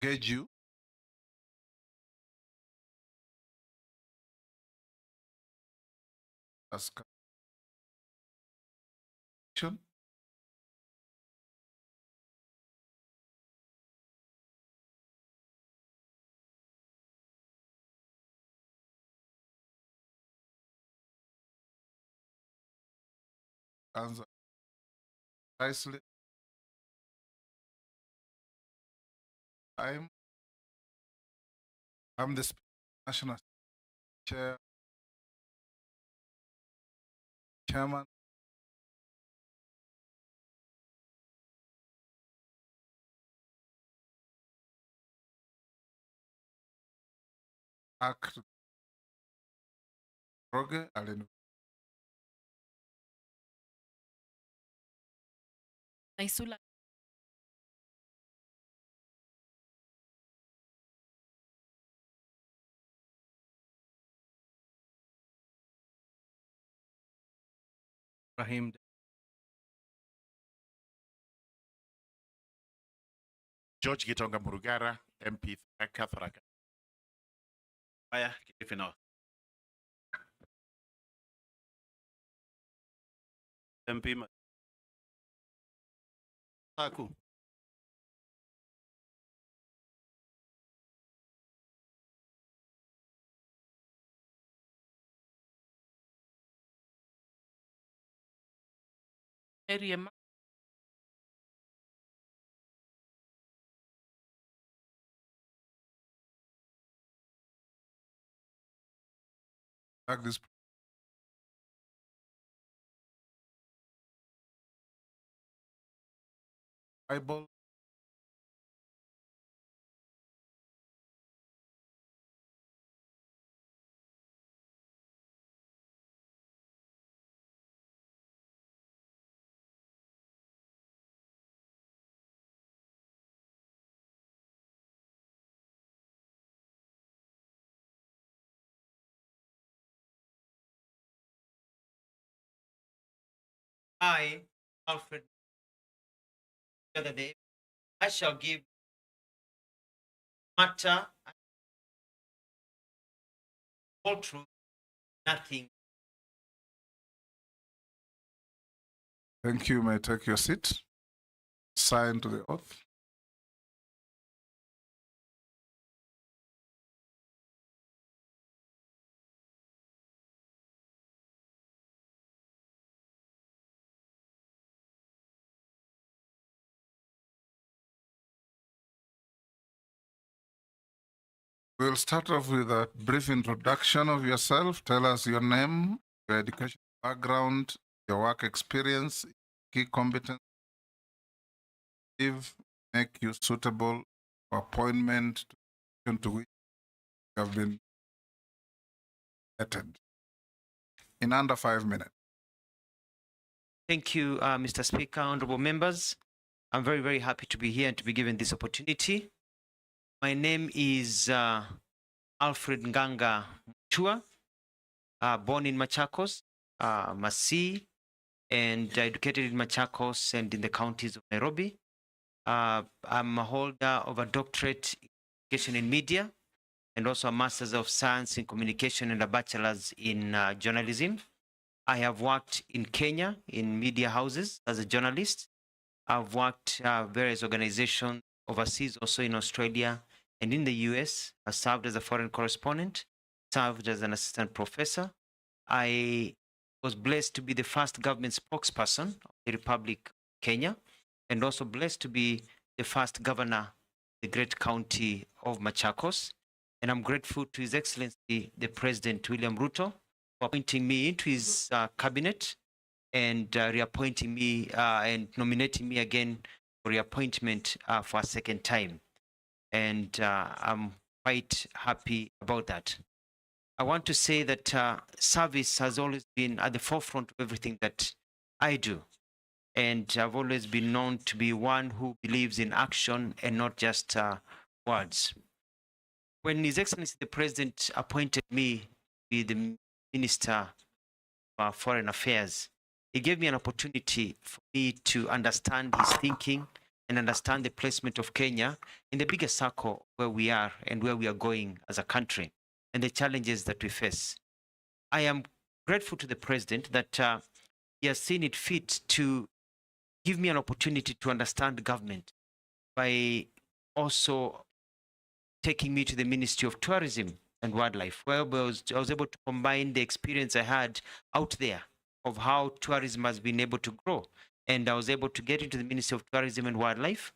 Geju. Ask. Answer. Precisely. I'm the national chairman. Act. Roge Allen. Naisula. Rahim. George Gitonga Murugara, MP Tharaka. Aya, Kilifi North. MP Saku. Area This Bible. I, Alfred, the other day, I shall give matter and all truth, nothing. Thank you. May I take your seat? Sign to the oath. We'll start off with a brief introduction of yourself. Tell us your name, your education background, your work experience, key competence, if make you suitable for appointment to which you have been elected in under 5 minutes. Thank you, Mr. Speaker, honorable members. I'm very, very happy to be here and to be given this opportunity. My name is Alfred Nganga Chua, born in Machakos, Masii, and educated in Machakos and in the counties of Nairobi. I'm a holder of a doctorate in education in media and also a master's of science in communication and a bachelor's in journalism. I have worked in Kenya in media houses as a journalist. I've worked various organizations overseas, also in Australia and in the US. I served as a foreign correspondent, served as an assistant professor. I was blessed to be the first government spokesperson of the Republic of Kenya, and also blessed to be the first governor of the great county of Machakos. And I'm grateful to His Excellency, the President William Ruto, for appointing me into his cabinet and reappointing me and nominating me again for reappointment for a second time. And I'm quite happy about that. I want to say that service has always been at the forefront of everything that I do. And I've always been known to be one who believes in action and not just words. When His Excellency the President appointed me to be the Minister of Foreign Affairs, he gave me an opportunity for me to understand his thinking and understand the placement of Kenya in the bigger circle where we are and where we are going as a country and the challenges that we face. I am grateful to the President that he has seen it fit to give me an opportunity to understand government by also taking me to the Ministry of Tourism and Wildlife, where I was able to combine the experience I had out there of how tourism has been able to grow. And I was able to get into the Ministry of Tourism and Wildlife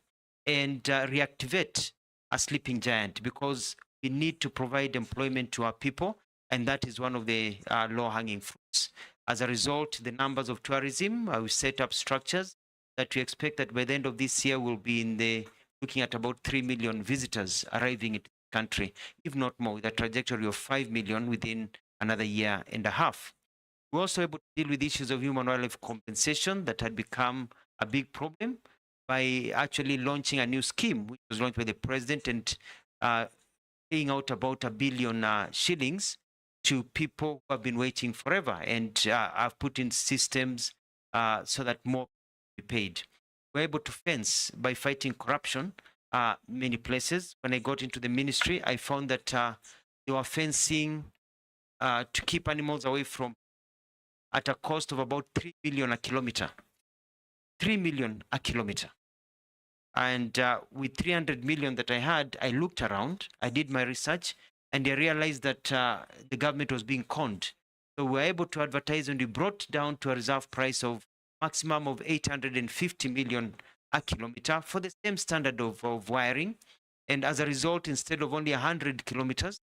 and reactivate a sleeping giant, because we need to provide employment to our people, and that is one of the low-hanging fruits. As a result, the numbers of tourism, we set up structures that we expect that by the end of this year we'll be in the looking at about 3 million visitors arriving in the country, if not more, with a trajectory of 5 million within another year and a half. We're also able to deal with issues of human wildlife compensation that had become a big problem by actually launching a new scheme, which was launched by the President, and paying out about 1 billion shillings to people who have been waiting forever. And I've put in systems so that more be paid. We're able to fence by fighting corruption many places. When I got into the ministry, I found that they were fencing to keep animals away from at a cost of about 3 million a kilometer. 3 million a kilometer. And with 300 million that I had, I looked around, I did my research, and I realized that the government was being conned. So we were able to advertise, and we brought down to a reserve price of maximum of 850 million a kilometer for the same standard of wiring. And as a result, instead of only 100 kilometers,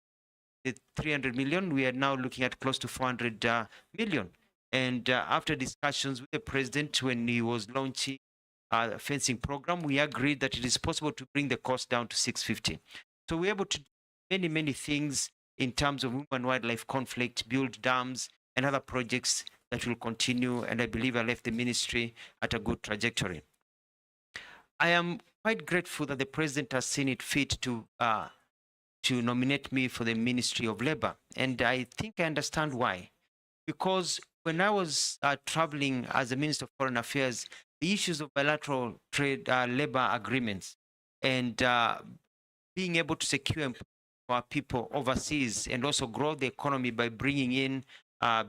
the 300 million, we are now looking at close to 400 million. And after discussions with the President, when he was launching a fencing program, we agreed that it is possible to bring the cost down to 650. So we're able to do many, many things in terms of human wildlife conflict, build dams and other projects that will continue. And I believe I left the ministry at a good trajectory. I am quite grateful that the President has seen it fit to nominate me for the Ministry of Labor. And I think I understand why. Because when I was traveling as a Minister of Foreign Affairs, the issues of bilateral trade labor agreements and being able to secure for our people overseas and also grow the economy by bringing in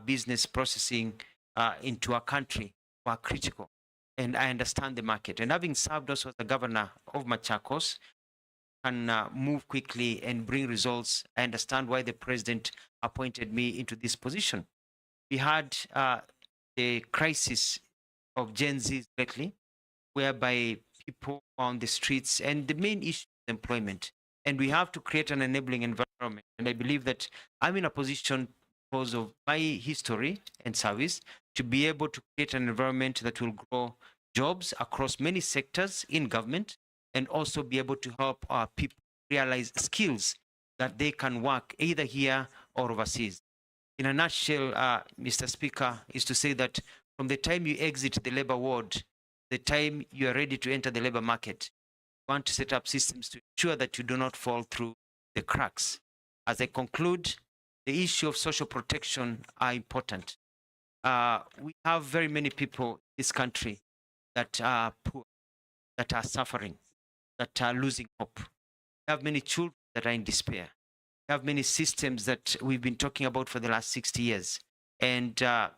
business processing into our country were critical. And I understand the market. And having served also as the governor of Machakos, can move quickly and bring results. I understand why the President appointed me into this position. We had the crisis of Gen Z lately, whereby people on the streets, and the main issue is employment. And we have to create an enabling environment. And I believe that I'm in a position, because of my history and service, to be able to create an environment that will grow jobs across many sectors in government, and also be able to help our people realize skills that they can work either here or overseas. In a nutshell, Mr. Speaker, is to say that from the time you exit the labor ward, the time you are ready to enter the labor market, you want to set up systems to ensure that you do not fall through the cracks. As I conclude, the issue of social protection are important. We have very many people in this country that are poor, that are suffering, that are losing hope. We have many children that are in despair. We have many systems that we've been talking about for the last 60 years. And I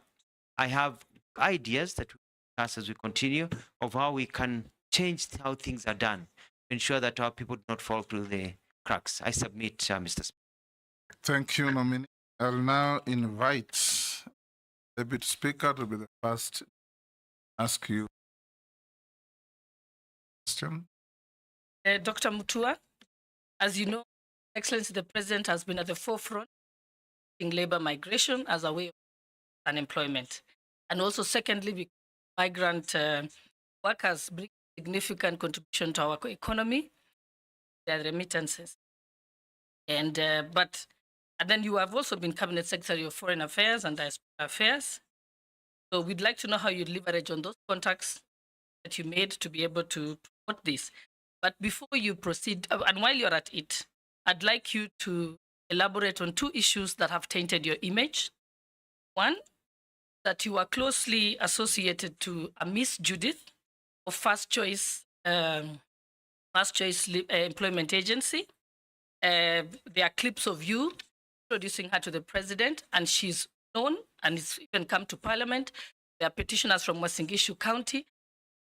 have ideas that we discuss as we continue of how we can change how things are done. ensure that our people do not fall through the cracks. I submit, Mr. Speaker. Thank you, nominee. I'll now invite the Deputy Speaker to be the first to ask you a question. Dr. Mutua, as you know, Excellency the President has been at the forefront in labor migration as a way of unemployment. And also, secondly, because migrant workers bring significant contribution to our economy, their remittances. And then you have also been Cabinet Secretary of Foreign Affairs and Diaspora Affairs. So we'd like to know how you leverage on those contacts that you made to be able to promote this. But before you proceed, and while you're at it, I'd like you to elaborate on two issues that have tainted your image. One, that you are closely associated to a Miss Judith of First Choice Employment Agency. There are clips of you introducing her to the president, and she's known and it's even come to parliament. There are petitioners from Uasin Gishu County.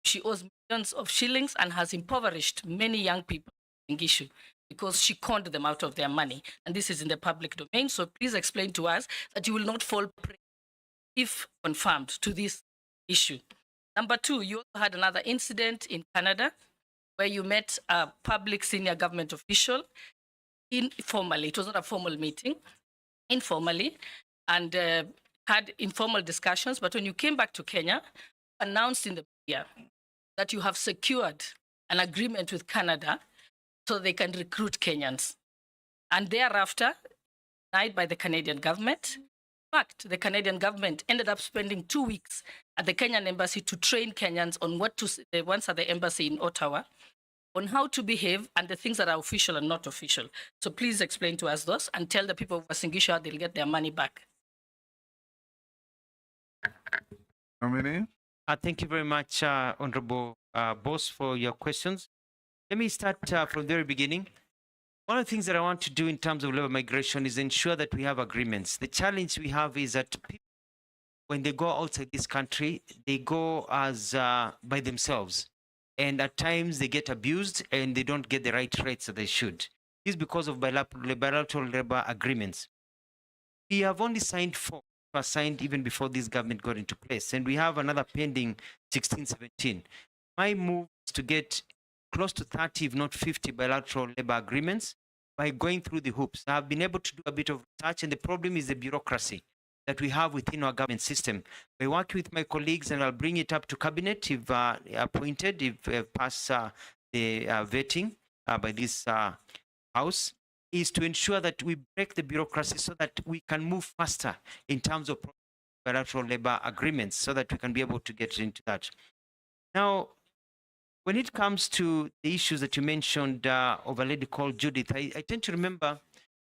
She owes millions of shillings and has impoverished many young people in Gishu because she conned them out of their money. And this is in the public domain. So please explain to us that you will not fall prey, if confirmed, to this issue. Number two, you also had another incident in Canada where you met a public senior government official informally. It was not a formal meeting, informally, and had informal discussions. But when you came back to Kenya, announced in the media that you have secured an agreement with Canada so they can recruit Kenyans. And thereafter, denied by the Canadian government. In fact, the Canadian government ended up spending 2 weeks at the Kenyan embassy to train Kenyans on what to say once at the embassy in Ottawa, on how to behave and the things that are official and not official. So please explain to us those and tell the people of Uasin Gishu how they'll get their money back. Nominee? Thank you very much, Honorable Boss, for your questions. Let me start from the very beginning. One of the things that I want to do in terms of labor migration is ensure that we have agreements. The challenge we have is that people, when they go outside this country, they go as by themselves. And at times they get abused and they don't get the right rates that they should. This is because of bilateral labor agreements. We have only signed 4, signed even before this government got into place. And we have another pending 16, 17. My move is to get close to 30, if not 50 bilateral labor agreements by going through the hoops. I've been able to do a bit of research, and the problem is the bureaucracy that we have within our government system. I work with my colleagues, and I'll bring it up to cabinet if appointed, if pass the vetting by this house, is to ensure that we break the bureaucracy so that we can move faster in terms of bilateral labor agreements so that we can be able to get into that. Now, when it comes to the issues that you mentioned of a lady called Judith, I tend to remember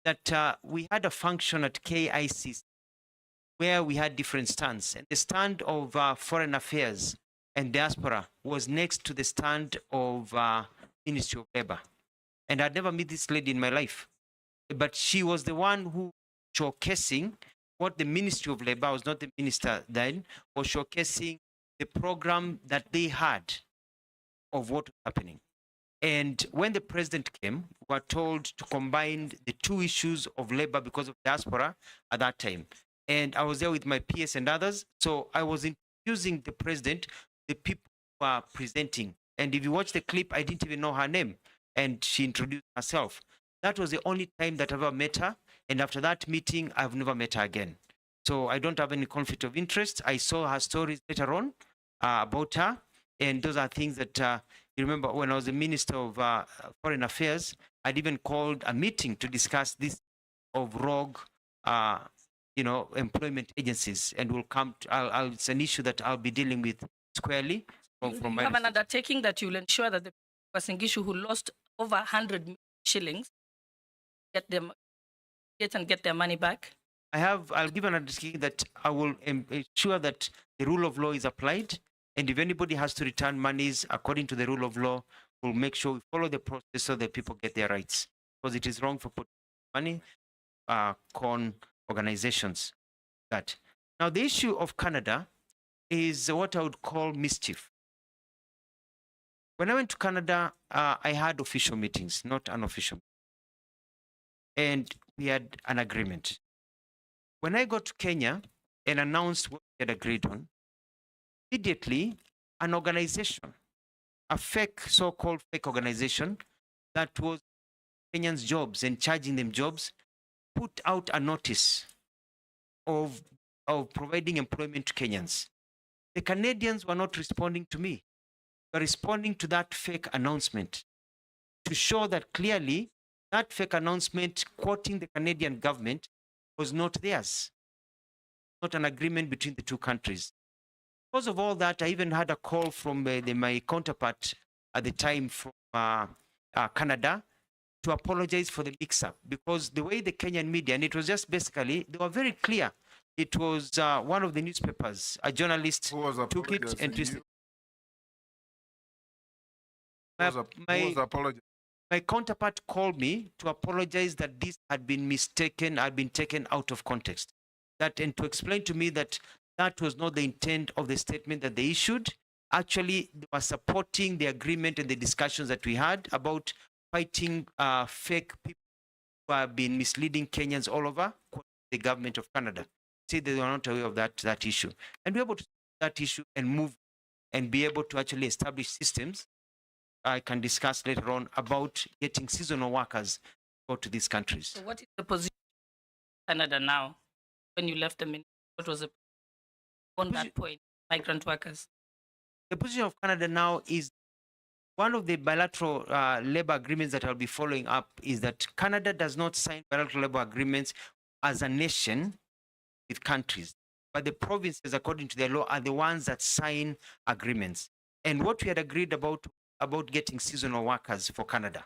that we had a function at KICC where we had different stands. And the stand of Foreign Affairs and Diaspora was next to the stand of Ministry of Labor. And I'd never met this lady in my life. But she was the one who showcasing what the Ministry of Labor, I was not the minister then, was showcasing the program that they had of what was happening. And when the president came, we were told to combine the two issues of labor because of diaspora at that time. And I was there with my PS and others. So I was introducing the president, the people who are presenting. And if you watch the clip, I didn't even know her name. And she introduced herself. That was the only time that I ever met her. And after that meeting, I've never met her again. So I don't have any conflict of interest. I saw her stories later on about her. And those are things that you remember when I was the Minister of Foreign Affairs, I'd even called a meeting to discuss this of rogue, employment agencies. And we'll come to, it's an issue that I'll be dealing with squarely. From you have an undertaking that you'll ensure that the Uasin Gishu who lost over 100 shillings get their money back? I'll give an undertaking that I will ensure that the rule of law is applied. And if anybody has to return monies according to the rule of law, we'll make sure we follow the process so that people get their rights. Because it is wrong for putting money con organizations. That. Now, the issue of Canada is what I would call mischief. When I went to Canada, I had official meetings, not unofficial. And we had an agreement. When I got to Kenya and announced what we had agreed on, immediately an organization, a fake, so-called fake organization that was Kenyans jobs and charging them jobs, put out a notice of providing employment to Kenyans. The Canadians were not responding to me. They were responding to that fake announcement to show that clearly that fake announcement quoting the Canadian government was not theirs, not an agreement between the two countries. Because of all that, I even had a call from my counterpart at the time from Canada to apologize for the mix-up, because the way the Kenyan media, and it was just basically, they were very clear. It was one of the newspapers, a journalist took it and twisted. My counterpart called me to apologize that this had been mistaken, had been taken out of context. That, and to explain to me that that was not the intent of the statement that they issued. Actually, they were supporting the agreement and the discussions that we had about fighting fake people who have been misleading Kenyans all over the government of Canada. Say they were not aware of that issue. And be able to that issue and move and be able to actually establish systems I can discuss later on about getting seasonal workers to go to these countries. So what is the position of Canada now? When you left the ministry, what was the on that point, migrant workers? The position of Canada now is one of the bilateral labor agreements that I'll be following up is that Canada does not sign bilateral labor agreements as a nation with countries, but the provinces, according to their law, are the ones that sign agreements. And what we had agreed about getting seasonal workers for Canada.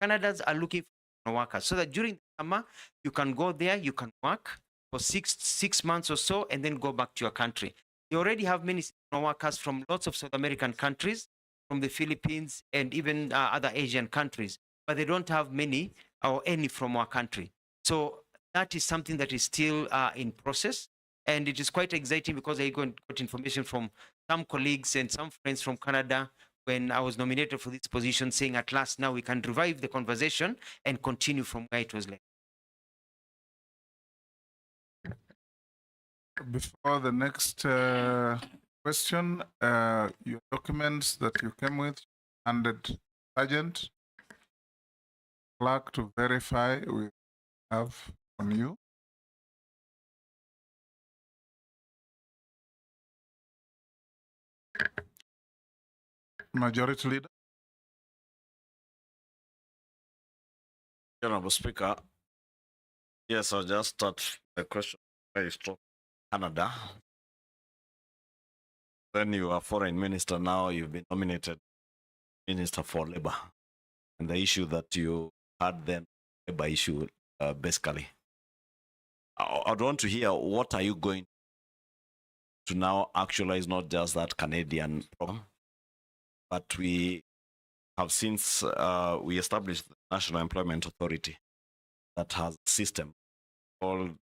Canadians are looking for seasonal workers so that during the summer, you can go there, you can work for six months or so, and then go back to your country. They already have many seasonal workers from lots of South American countries, from the Philippines and even other Asian countries, but they don't have many or any from our country. So that is something that is still in process. And it is quite exciting because I got information from some colleagues and some friends from Canada when I was nominated for this position, saying at last now we can revive the conversation and continue from where it was left. Before the next question, your documents that you came with, handed Sergeant, clerk to verify we have on you. Majority Leader. Honorable Speaker, yes, I'll just start the question very strong. Canada. Then you are foreign minister now, you've been nominated Minister for Labor. And the issue that you had then, labor issue, basically. I'd want to hear what are you going to now actualize, not just that Canadian program, but we have since we established the National Employment Authority that has a system called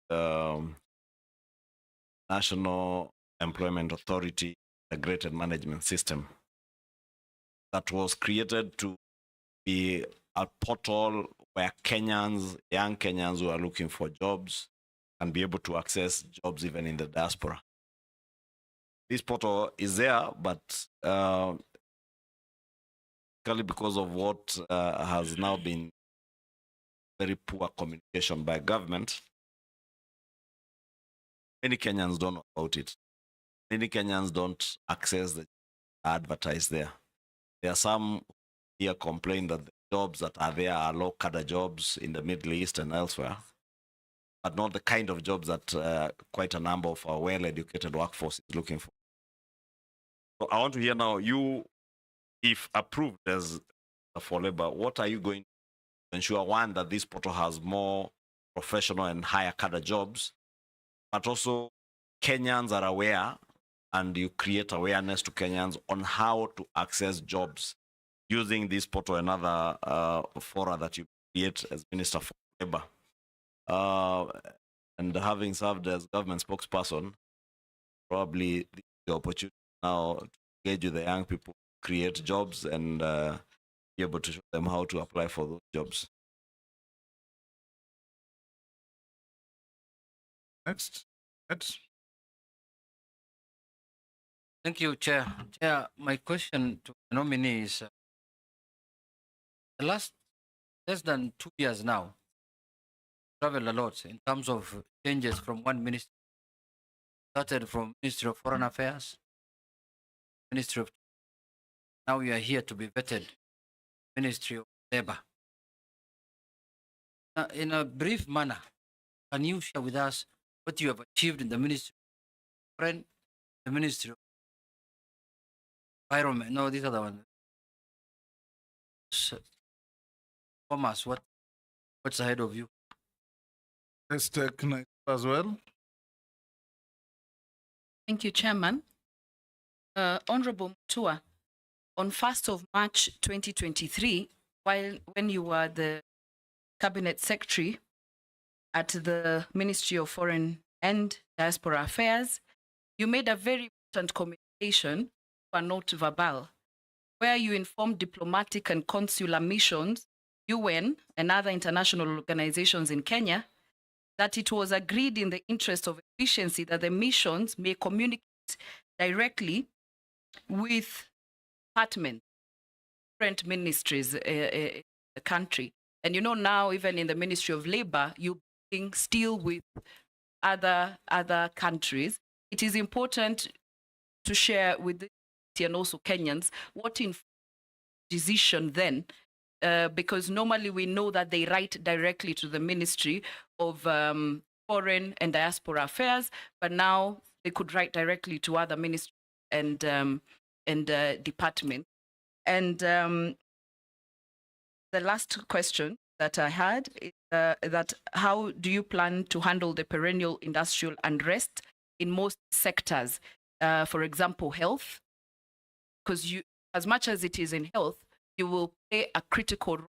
National Employment Authority Integrated Management System that was created to be a portal where Kenyans, young Kenyans who are looking for jobs can be able to access jobs even in the diaspora. This portal is there, but because of what has now been very poor communication by government, many Kenyans don't know about it. Many Kenyans don't access the advertised there. There are some here complain that the jobs that are there are low cadre jobs in the Middle East and elsewhere, but not the kind of jobs that quite a number of our well-educated workforce is looking for. So I want to hear now, you, if approved as for labor, what are you going to ensure, one, that this portal has more professional and higher cadre jobs, but also Kenyans are aware and you create awareness to Kenyans on how to access jobs using this portal and other fora that you create as Minister for Labor. And having served as government spokesperson, probably the opportunity now to engage with the young people create jobs and be able to show them how to apply for those jobs. Next. Thank you, Chair. Chair, my question to the nominee is, the last less than 2 years now, traveled a lot in terms of changes from one ministry. Started from Ministry of Foreign Affairs, Ministry of. Now you are here to be vetted, Ministry of Labor. In a brief manner, can you share with us what you have achieved in the Ministry of Foreign, the Ministry of Environment? No, these are the ones. Thomas, what's ahead of you? Let's take next as well. Thank you, Chairman. Honorable Mutua, on 1st of March 2023, when you were the Cabinet Secretary at the Ministry of Foreign and Diaspora Affairs, you made a very important communication, but not verbal, where you informed diplomatic and consular missions, UN, and other international organizations in Kenya that it was agreed in the interest of efficiency that the missions may communicate directly with departments, different ministries in the country. And you know, now even in the Ministry of Labor, you're still with other countries. It is important to share with the and also Kenyans what decision then, because normally we know that they write directly to the Ministry of Foreign and Diaspora Affairs, but now they could write directly to other ministries and departments. And the last question that I had is that how do you plan to handle the perennial industrial unrest in most sectors? For example, health, because you, as much as it is in health, you will play a critical role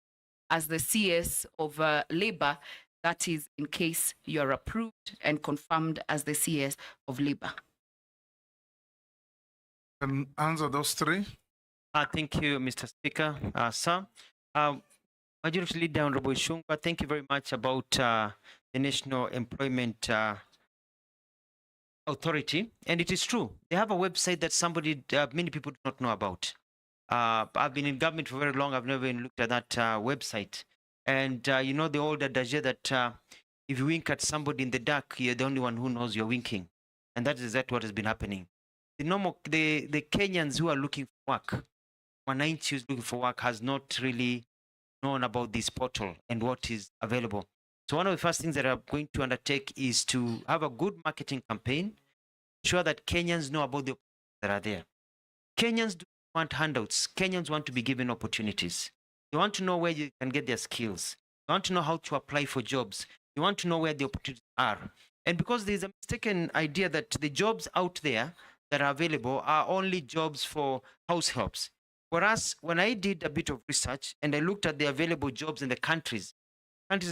as the CS of Labor. That is, in case you are approved and confirmed as the CS of Labor. Can answer those three. Thank you, Mr. Speaker. Sir, Majority Leader Honorable Shunga, thank you very much about the National Employment Authority. And it is true, they have a website that many people do not know about. I've been in government for very long. I've never even looked at that website. And you know the old adage that if you wink at somebody in the dark, you're the only one who knows you're winking. And that is exactly what has been happening. The Kenyans who are looking for work, Wananchi who's looking for work, has not really known about this portal and what is available. So one of the first things that I'm going to undertake is to have a good marketing campaign, ensure that Kenyans know about the opportunities that are there. Kenyans do want handouts. Kenyans want to be given opportunities. They want to know where you can get their skills. They want to know how to apply for jobs. They want to know where the opportunities are. And because there's a mistaken idea that the jobs out there that are available are only jobs for house helps. For us, when I did a bit of research and I looked at the available jobs in the countries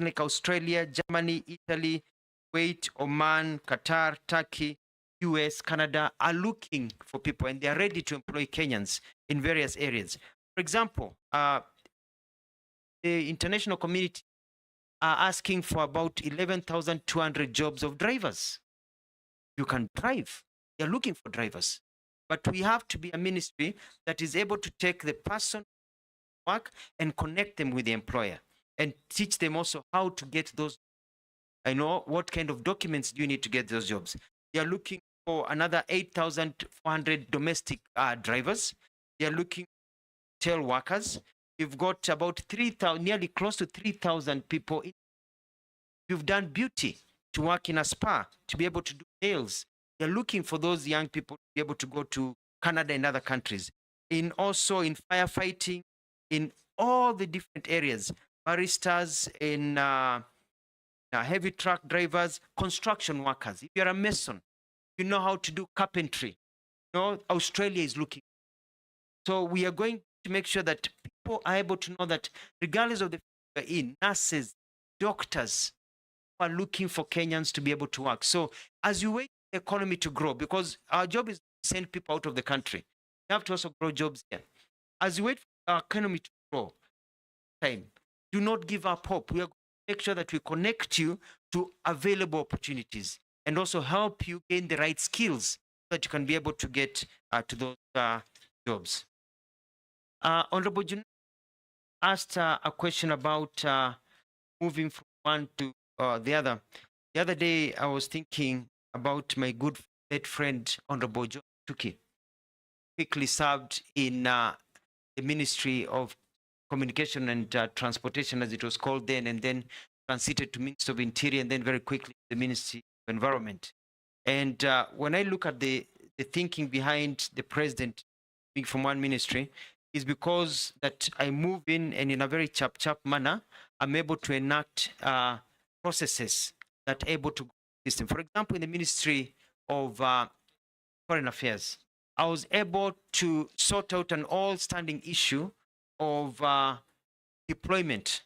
like Australia, Germany, Italy, Kuwait, Oman, Qatar, Turkey, US, Canada are looking for people and they are ready to employ Kenyans in various areas. For example, the international community are asking for about 11,200 jobs of drivers. You can drive. They're looking for drivers. But we have to be a ministry that is able to take the person work and connect them with the employer and teach them also how to get those. I know what kind of documents do you need to get those jobs. They are looking for another 8,400 domestic drivers. They are looking for hotel workers. You've got about 3,000, nearly close to 3,000 people. You've done beauty to work in a spa, to be able to do nails. They're looking for those young people to be able to go to Canada and other countries. Also in firefighting, in all the different areas, baristas, in heavy truck drivers, construction workers. If you're a mason, you know how to do carpentry. You know, Australia is looking. So we are going to make sure that people are able to know that regardless of the field you're in, nurses, doctors are looking for Kenyans to be able to work. So as you wait for the economy to grow, because our job is to send people out of the country, we have to also grow jobs here. as you wait for our economy to grow, do not give up hope. We are going to make sure that we connect you to available opportunities and also help you gain the right skills so that you can be able to get to those jobs. Honorable Jun asked a question about moving from one to the other. The other day, I was thinking about my good late friend, Honorable John Tuki, quickly served in the Ministry of Communication and Transportation, as it was called then, and then transited to Ministry of Interior, and then very quickly the Ministry of Environment. And when I look at the thinking behind the president being from one ministry, is because that I move in and in a very chap manner, I'm able to enact processes that are able to go system. For example, in the Ministry of Foreign Affairs, I was able to sort out an all-standing issue of deployment.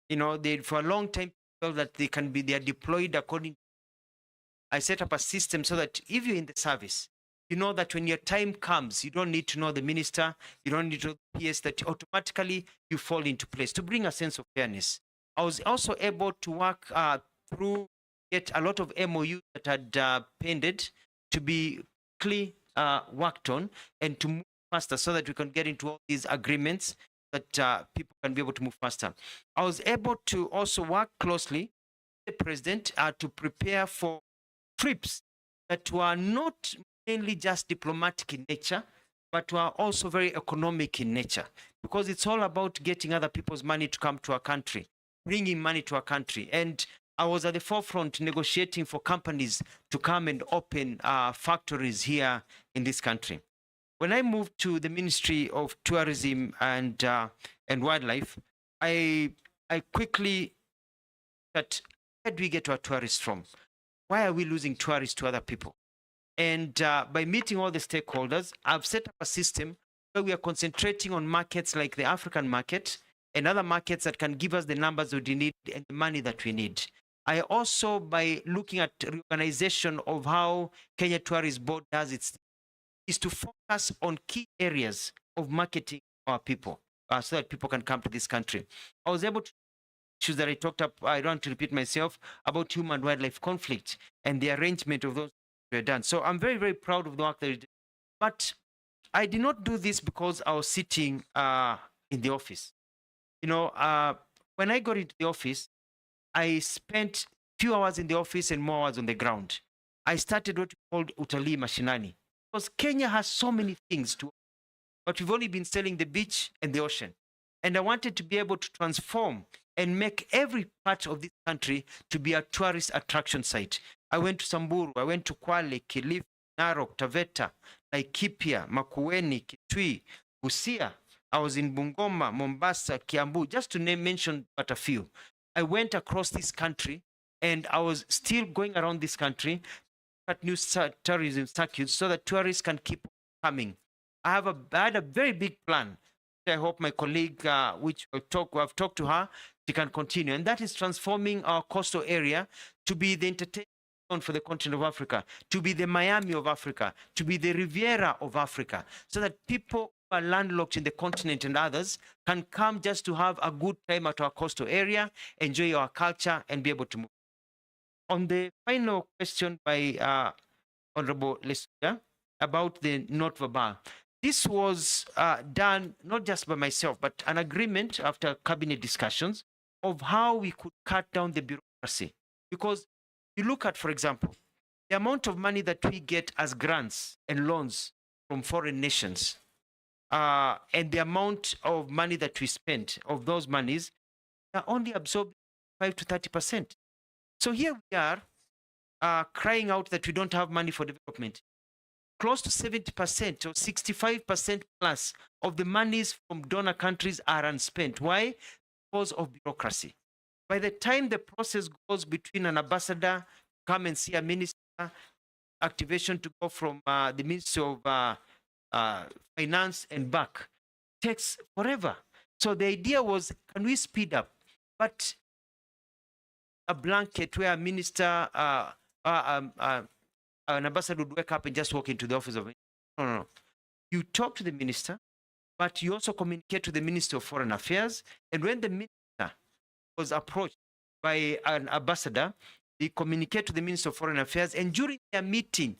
You know, for a long time, felt that they are deployed according. I set up a system so that if you're in the service, you know that when your time comes, you don't need to know the minister, you don't need to know the PS, that automatically you fall into place to bring a sense of fairness. I was also able to work through, get a lot of MOUs that had pended to be quickly worked on and to move faster so that we can get into all these agreements that people can be able to move faster. I was able to also work closely with the president to prepare for trips that were not mainly just diplomatic in nature, but were also very economic in nature, because it's all about getting other people's money to come to our country, bringing money to our country. And I was at the forefront negotiating for companies to come and open factories here in this country. When I moved to the Ministry of Tourism and Wildlife, I quickly that where do we get our tourists from? Why are we losing tourists to other people? And by meeting all the stakeholders, I've set up a system where we are concentrating on markets like the African market and other markets that can give us the numbers that we need and the money that we need. I also, by looking at reorganization of how Kenya Tourist Board does its, is to focus on key areas of marketing our people so that people can come to this country. I was able to issues that I talked up, I don't want to repeat myself, about human-wildlife conflict and the arrangement of those were done. So I'm very, very proud of the work that we did. But I did not do this because I was sitting in the office. You know, when I got into the office, I spent few hours in the office and more hours on the ground. I started what we called utalii mashinani, because Kenya has so many things to, but we've only been selling the beach and the ocean. And I wanted to be able to transform and make every part of this country to be a tourist attraction site. I went to Samburu, I went to Kwale, Kilifi, Narok, Taveta, Laikipia, Makueni, Kitui, Busia. I was in Bungoma, Mombasa, Kiambu, just to mention but a few. I went across this country and I was still going around this country at new tourism circuits so that tourists can keep coming. I had a very big plan. I hope my colleague, which I've talked to her, she can continue. And that is transforming our coastal area to be the entertainment for the continent of Africa, to be the Miami of Africa, to be the Riviera of Africa, so that people who are landlocked in the continent and others can come just to have a good time at our coastal area, enjoy our culture, and be able to move. On the final question by Honorable Lesuda about the note verbal, this was done not just by myself, but an agreement after cabinet discussions of how we could cut down the bureaucracy. Because you look at, for example, the amount of money that we get as grants and loans from foreign nations, and the amount of money that we spend of those monies are only absorbed 5 to 30%. So here we are crying out that we don't have money for development. Close to 70% or 65% plus of the monies from donor countries are unspent. Why? Because of bureaucracy. By the time the process goes between an ambassador, come and see a minister, activation to go from the Ministry of Finance and back, takes forever. So the idea was, can we speed up? But a blanket where a minister, an ambassador would wake up and just walk into the office of it. No. You talk to the minister, but you also communicate to the Ministry of Foreign Affairs. And when the minister was approached by an ambassador, they communicate to the Minister of Foreign Affairs, and during their meeting,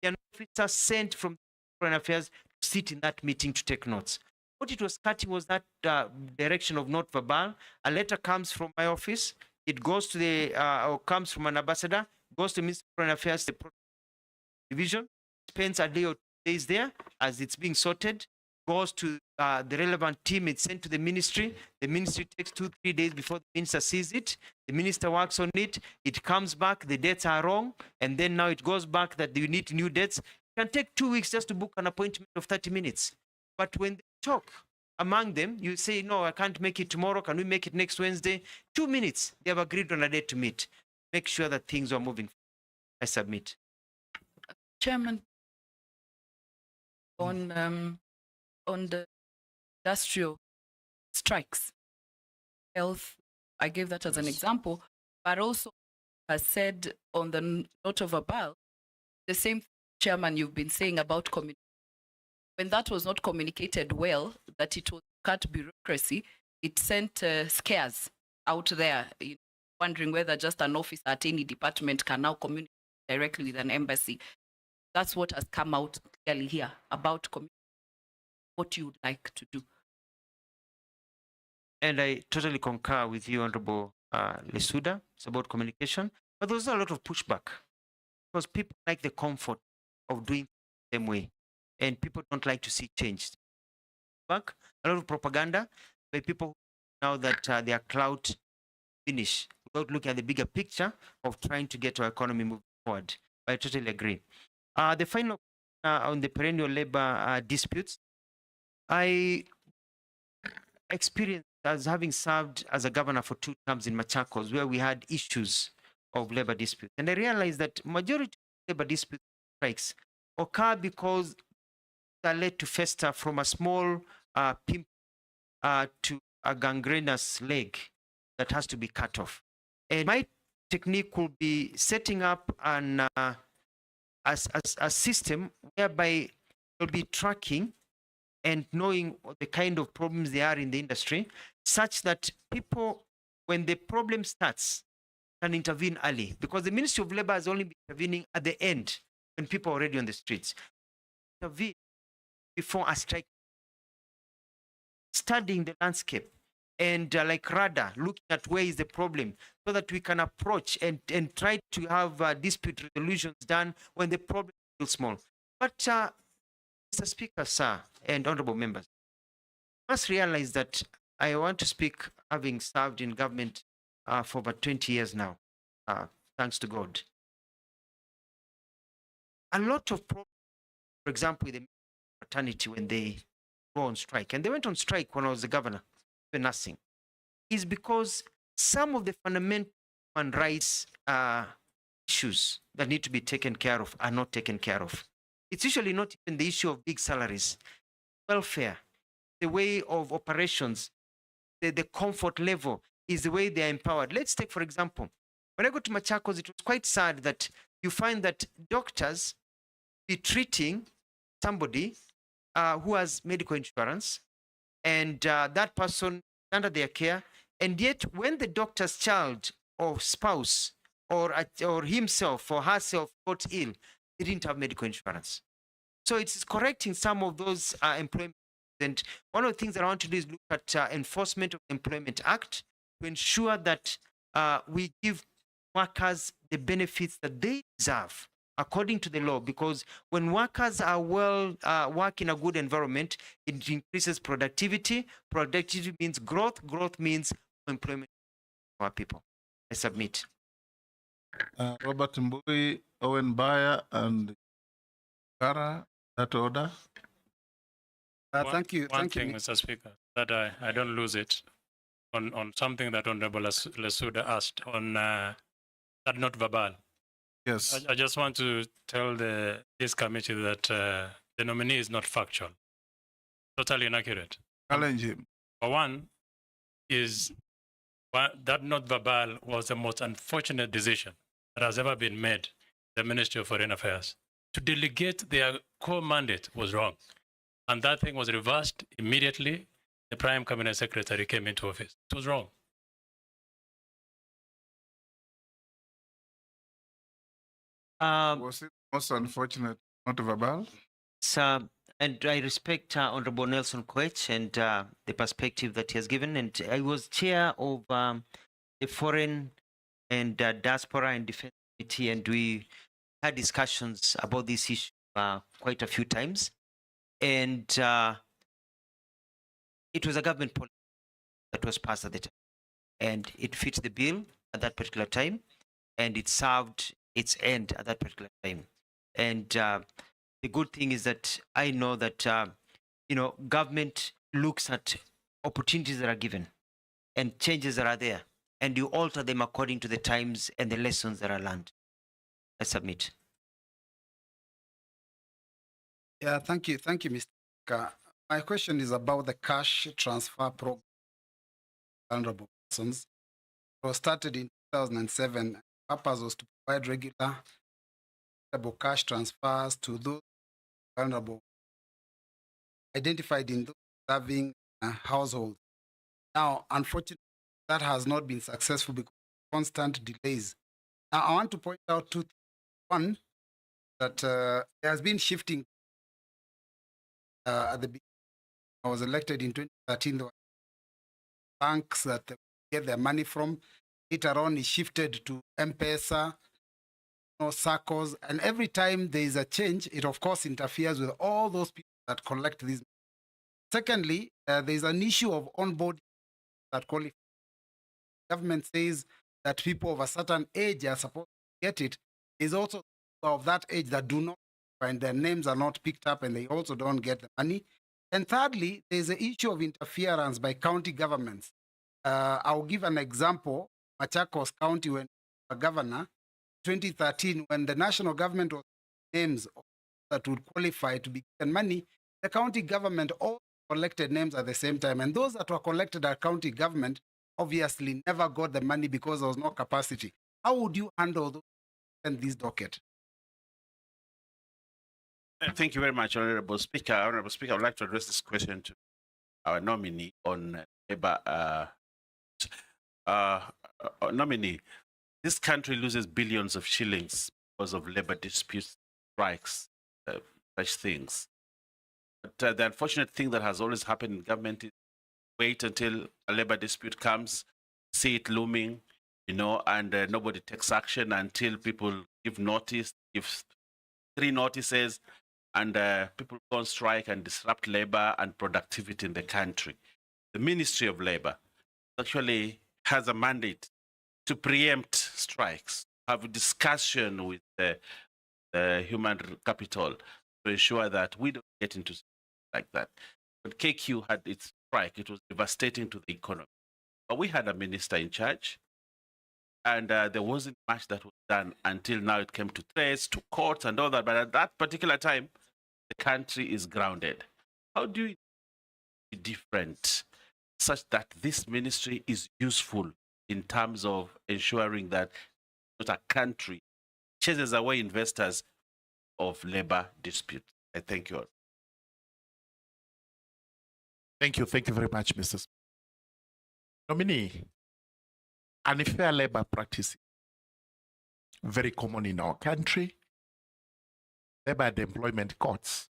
an officer sent from Foreign Affairs to sit in that meeting to take notes. What it was cutting was that direction of not verbal. A letter comes from my office, it goes to the, or comes from an ambassador, goes to the Minister of Foreign Affairs, the division, spends a day or 2 days there as it's being sorted, goes to the relevant team, it's sent to the ministry takes 2-3 days before the minister sees it, the minister works on it, it comes back, the dates are wrong, and then now it goes back that you need new dates. It can take 2 weeks just to book an appointment of 30 minutes. But when they talk among them, you say, no, I can't make it tomorrow, can we make it next Wednesday? 2 minutes, they have agreed on a date to meet. Make sure that things are moving. I submit. Chairman, on the industrial strikes, health, I gave that as an example, but also has said on the note of verbal, the same chairman you've been saying about communication. When that was not communicated well, that it was cut bureaucracy, it sent scares out there, wondering whether just an officer at any department can now communicate directly with an embassy. That's what has come out clearly here about what you would like to do. And I totally concur with you, Honorable Lesuda. It's about communication. But there's a lot of pushback because people like the comfort of doing the same way. And people don't like to see change. Back, a lot of propaganda by people now that their clout finish without looking at the bigger picture of trying to get our economy moving forward. I totally agree. The final on the perennial labor disputes, I experienced as having served as a governor for 2 terms in Machakos, where we had issues of labor disputes. And I realized that majority of labor dispute strikes occur because they are led to fester from a small pimple to a gangrenous leg that has to be cut off. And my technique will be setting up an a system whereby we'll be tracking and knowing the kind of problems there are in the industry, such that people, when the problem starts, can intervene early. Because the Ministry of Labor has only been intervening at the end when people are already on the streets. Intervene before a strike, studying the landscape and like radar, looking at where is the problem so that we can approach and try to have dispute resolutions done when the problem is small. But Mr. Speaker, sir, and honorable members, I must realize that I want to speak having served in government for about 20 years now, thanks to God. A lot of problems, for example, with the fraternity when they go on strike, and they went on strike when I was the governor, for nothing, is because some of the fundamental human rights issues that need to be taken care of are not taken care of. It's usually not even the issue of big salaries. Welfare, the way of operations, the comfort level is the way they are empowered. Let's take, for example, when I go to Machakos, it was quite sad that you find that doctors be treating somebody who has medical insurance, and that person under their care, and yet when the doctor's child or spouse or himself or herself got ill, they didn't have medical insurance. So it's correcting some of those employment. And one of the things that I want to do is look at enforcement of the Employment Act to ensure that we give workers the benefits that they deserve according to the law, because when workers are work in a good environment, it increases productivity. Productivity means growth. Growth means employment for our people. I submit. Robert Mbui, Owen Bayer, and Kara, that order. Thank you. One thing, Mr. Speaker, that I don't lose it on something that Honorable Lesuda asked on that not verbal. Yes. I just want to tell this committee that the nominee is not factual. Totally inaccurate. Challenge him. For one, that not verbal was the most unfortunate decision that has ever been made in the Ministry of Foreign Affairs. To delegate their core mandate was wrong. And that thing was reversed immediately. The Prime Cabinet Secretary came into office. It was wrong. Was it most unfortunate, not verbal? So, and I respect Honorable Nelson Koech and the perspective that he has given. And I was chair of the Foreign and Diaspora and Defense Committee, and we had discussions about this issue quite a few times. And it was a government policy that was passed at the time. And it fit the bill at that particular time. And it served its end at that particular time. And the good thing is that I know that, government looks at opportunities that are given and changes that are there, and you alter them according to the times and the lessons that are learned. I submit. Yeah, thank you. Thank you, Mr. Speaker. My question is about the cash transfer program, honorable persons. It was started in 2007. The purpose was to provide regular cash transfers to those vulnerable, identified in those serving households. Now, unfortunately, that has not been successful because of constant delays. Now, I want to point out two things. One, that there has been shifting at the beginning. I was elected in 2013. There were banks that they get their money from. Later on, it shifted to M-Pesa, SACCOs, and every time there is a change, it of course interferes with all those people that collect these. Secondly, there is an issue of onboarding that qualify. Government says that people of a certain age are supposed to get it. There's also of that age that do not, and their names are not picked up, and they also don't get the money. And thirdly, there's the issue of interference by county governments. I'll give an example. Machakos County, when a governor, 2013, when the national government was names that would qualify to be given money, the county government all collected names at the same time. And those that were collected at county government obviously never got the money because there was no capacity. How would you handle those and this docket? Thank you very much, Honorable Speaker. Honorable Speaker, I would like to address this question to our nominee on labor. Nominee, this country loses billions of shillings because of labor disputes, strikes, such things. But the unfortunate thing that has always happened in government is wait until a labor dispute comes, see it looming, and nobody takes action until people give notice, give 3 notices, and people go on strike and disrupt labor and productivity in the country. The Ministry of Labor actually has a mandate to preempt strikes, have a discussion with the human capital to ensure that we don't get into like that. When KQ had its strike, it was devastating to the economy. But we had a minister in charge, and there wasn't much that was done until now it came to threats, to courts and all that. But at that particular time, the country is grounded. How do you be different such that this ministry is useful in terms of ensuring that not a country chases away investors of labor disputes? I thank you all. Thank you very much, Mr. Speaker. Nominee, unfair labor practices, very common in our country. Labor and employment courts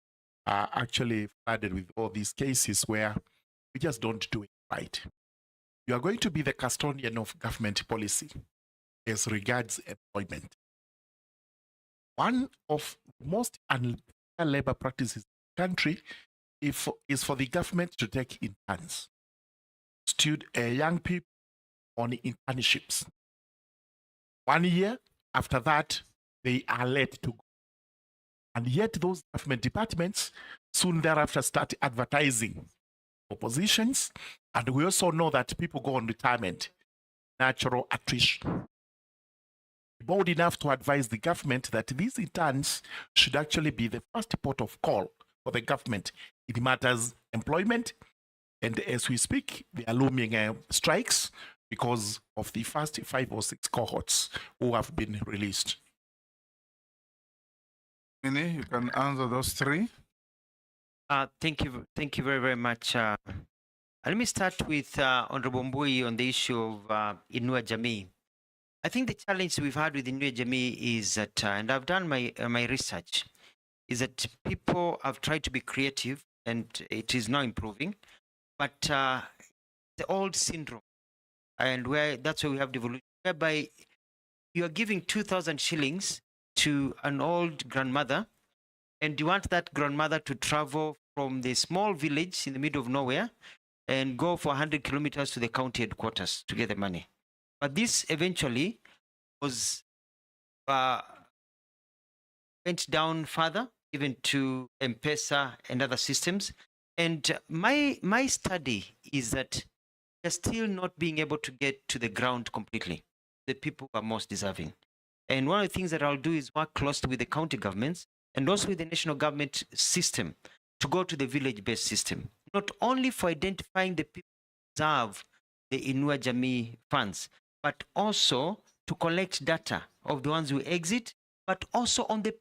are actually flooded with all these cases where we just don't do it right. You are going to be the custodian of government policy as regards employment. One of the most unfair labor practices in the country is for the government to take interns, young people on internships. 1 year after that, they are let to go. And yet those government departments soon thereafter start advertising for positions. And we also know that people go on retirement, natural attrition. Bold enough to advise the government that these interns should actually be the first port of call for the government in matters employment. And as we speak, they are looming strikes because of the first 5 or 6 cohorts who have been released. You can answer those 3. Thank you very, very much. Let me start with Honorable Mbui on the issue of Inua Jamii. I think the challenge we've had with Inua Jamii is that, and I've done my research, is that people have tried to be creative, and it is now improving, but the old syndrome, and that's where we have devolution, whereby you are giving 2,000 shillings to an old grandmother, and you want that grandmother to travel from the small village in the middle of nowhere and go for 100 kilometers to the county headquarters to get the money. But this eventually was went down further, even to M-Pesa and other systems. And my study is that they're still not being able to get to the ground completely, the people who are most deserving. And one of the things that I'll do is work closely with the county governments and also with the national government system to go to the village-based system, not only for identifying the people who deserve the Inua Jamii funds, but also to collect data of the ones who exit, but also on the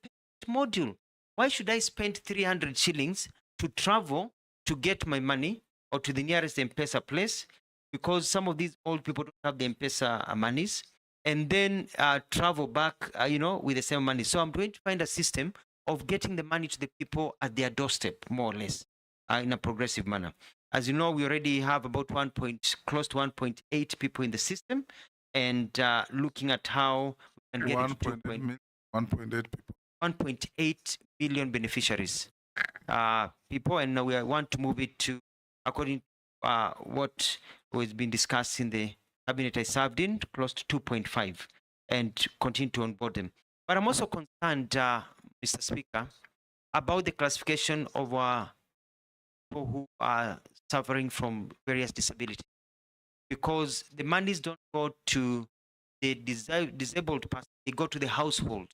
module. Why should I spend 300 shillings to travel to get my money or to the nearest M-Pesa place? Because some of these old people don't have the M-Pesa monies, and then travel back, with the same money. So I'm going to find a system of getting the money to the people at their doorstep, more or less, in a progressive manner. As you know, we already have about close to 1.8 people in the system, and looking at how we can get it to 1.8 people. 1.8 million beneficiaries, people, and now we want to move it to, according to what was being discussed in the cabinet I served in, close to 2.5, and continue to onboard them. But I'm also concerned, Mr. Speaker, about the classification of people who are suffering from various disabilities, because the monies don't go to the disabled person, they go to the household.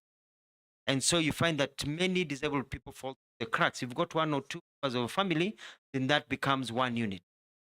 And so you find that many disabled people fall through the cracks. If you've got one or two members of a family, then that becomes one unit.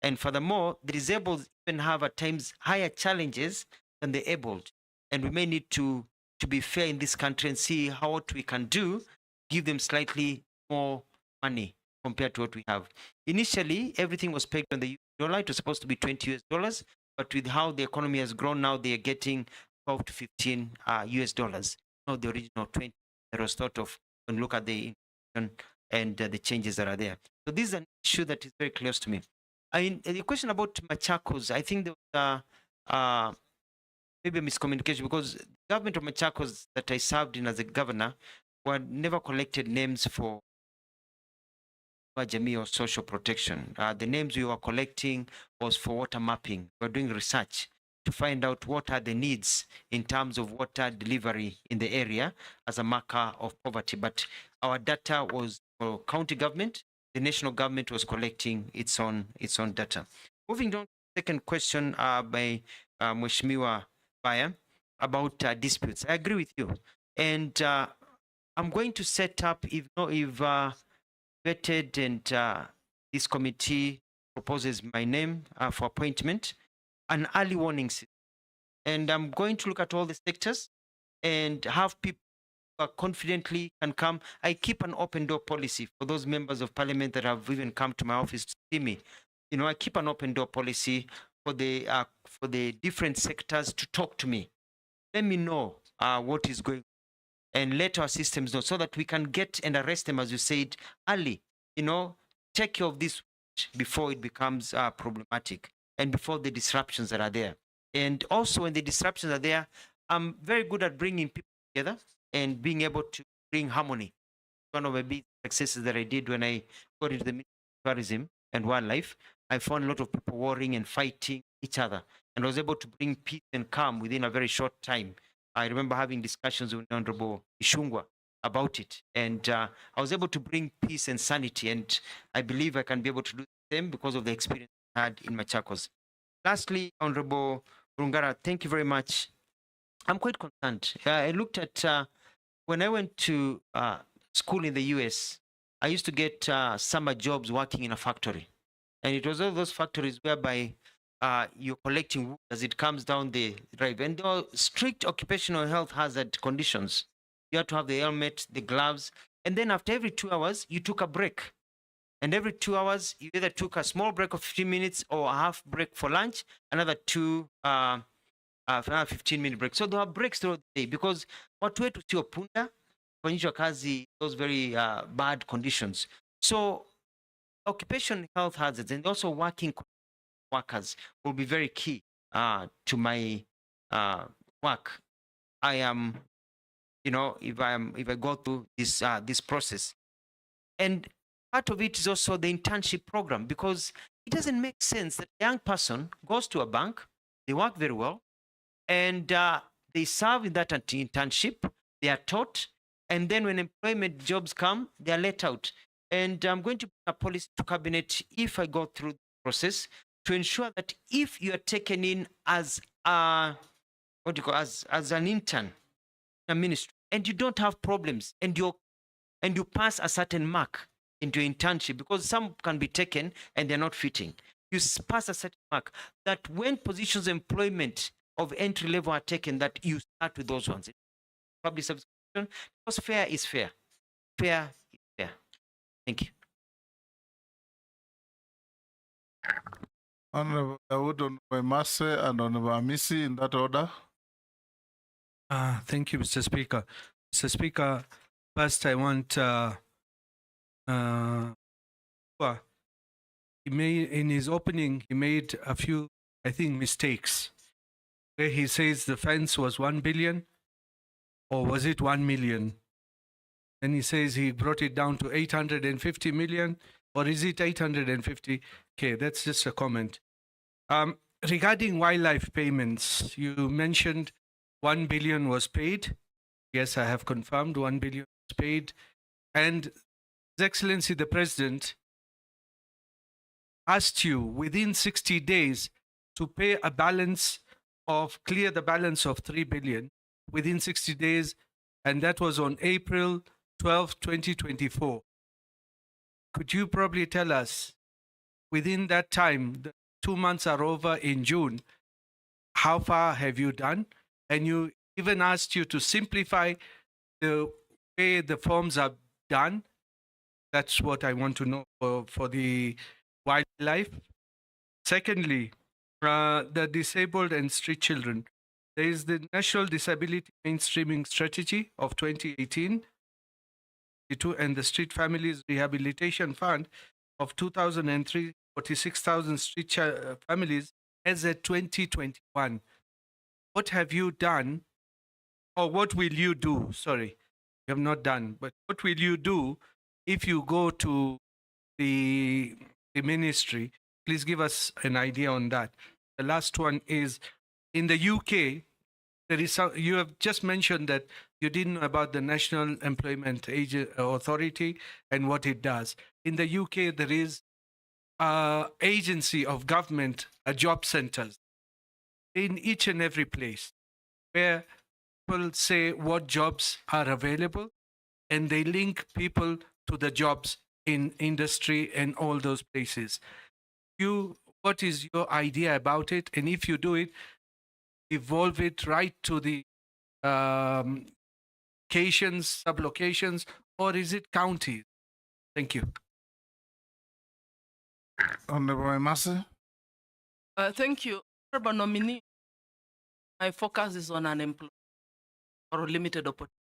And furthermore, the disabled even have at times higher challenges than the abled. And we may need to be fair in this country and see what we can do, give them slightly more money compared to what we have. Initially, everything was pegged on the US dollar. It was supposed to be 20 US dollars, but with how the economy has grown now, they are getting 12 to 15 US dollars, not the original 20 that was thought of when you look at the inflation and the changes that are there. So this is an issue that is very close to me. The question about Machakos, I think there was maybe a miscommunication, because the government of Machakos that I served in as a governor were never collected names for Jamii or social protection. The names we were collecting was for water mapping. We're doing research to find out what are the needs in terms of water delivery in the area as a marker of poverty. But our data was for county government. The national government was collecting its own data. Moving on to the second question by Mheshimiwa Baya about disputes. I agree with you. And I'm going to set up, if vetted and this committee proposes my name for appointment, an early warning system. And I'm going to look at all the sectors and have people who confidently can come. I keep an open door policy for those members of parliament that have even come to my office to see me. I keep an open door policy for the different sectors to talk to me. Let me know what is going on, and let our systems know so that we can get and arrest them, as you said, early. Take care of this before it becomes problematic and before the disruptions that are there. And also when the disruptions are there, I'm very good at bringing people together and being able to bring harmony. One of my big successes that I did when I got into the Ministry of Tourism and Wildlife, I found a lot of people warring and fighting each other, and was able to bring peace and calm within a very short time. I remember having discussions with Honorable Ishungwa about it, and I was able to bring peace and sanity, and I believe I can be able to do the same because of the experience I had in Machakos. Lastly, Honorable Rungara, thank you very much. I'm quite concerned. I looked at when I went to school in the US, I used to get summer jobs working in a factory. And it was all those factories whereby you're collecting wood as it comes down the drive. And there were strict occupational health hazard conditions. You had to have the helmet, the gloves. And then after every 2 hours, you took a break. And every 2 hours, you either took a small break of 15 minutes or a half break for lunch, another another 15-minute break. So there are breaks throughout the day because watu wetu sio punda, kufanyishwa kazi, those very bad conditions. So occupational health hazards and also working workers will be very key to my work. I am, if I go through this process, and part of it is also the internship program, because it doesn't make sense that a young person goes to a bank, they work very well, and they serve in that internship, they are taught, and then when employment jobs come, they are let out. And I'm going to bring a policy to cabinet if I go through the process to ensure that if you are taken in as as an intern in a ministry and you don't have problems and you pass a certain mark into internship, because some can be taken and they're not fitting. You pass a certain mark that when positions of employment of entry level are taken, that you start with those ones. Public service commission, because fair is fair. Fair is fair. Thank you. Honorable Dawood, Honorable Mase, and Honorable Amisi, in that order. Thank you, Mr. Speaker. Mr. Speaker, first I want in his opening, he made a few, I think, mistakes. Where he says the fence was 1 billion, or was it 1 million? Then he says he brought it down to 850 million, or is it 850? Okay, that's just a comment. Regarding wildlife payments, you mentioned 1 billion was paid. Yes, I have confirmed 1 billion was paid. And His Excellency the President asked you within 60 days to pay a balance of, clear the balance of 3 billion within 60 days. And that was on April 12, 2024. Could you probably tell us, within that time, the 2 months are over in June, how far have you done? And you even asked you to simplify the way the forms are done. That's what I want to know for the wildlife. Secondly, the disabled and street children. There is the National Disability Mainstreaming Strategy of 2018 and the Street Families Rehabilitation Fund of 2003, 46,000 street families as at 2021. What have you done, or what will you do? Sorry, you have not done, but what will you do if you go to the ministry? Please give us an idea on that. The last one is, in the UK, there is you have just mentioned that you didn't know about the National Employment Authority and what it does. In the UK, there is agency of government, job centers in each and every place where people say what jobs are available, and they link people to the jobs in industry and all those places. What is your idea about it? And if you do it, evolve it right to the locations, sublocations, or is it counties? Thank you. Honorable Mase. Thank you. Honorable nominee, my focus is on unemployment or limited opportunity.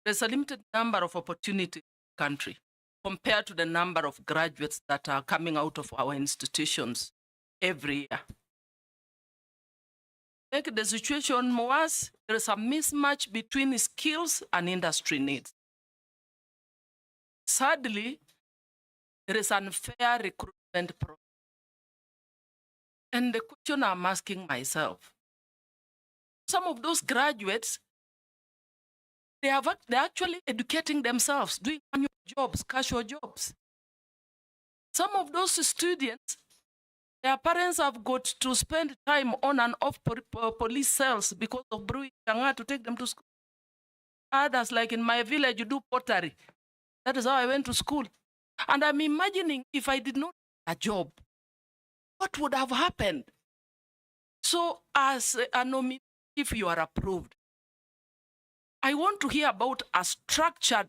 There's a limited number of opportunities in the country compared to the number of graduates that are coming out of our institutions every year. Make the situation worse, there is a mismatch between skills and industry needs. Sadly, there is unfair recruitment process. And the question I'm asking myself, some of those graduates, they're actually educating themselves, doing manual jobs, casual jobs. Some of those students, their parents have got to spend time on and off police cells because of brewing changa to take them to school. Others, like in my village, you do pottery. That is how I went to school. And I'm imagining if I did not have a job, what would have happened? So as a nominee, if you are approved, I want to hear about a structured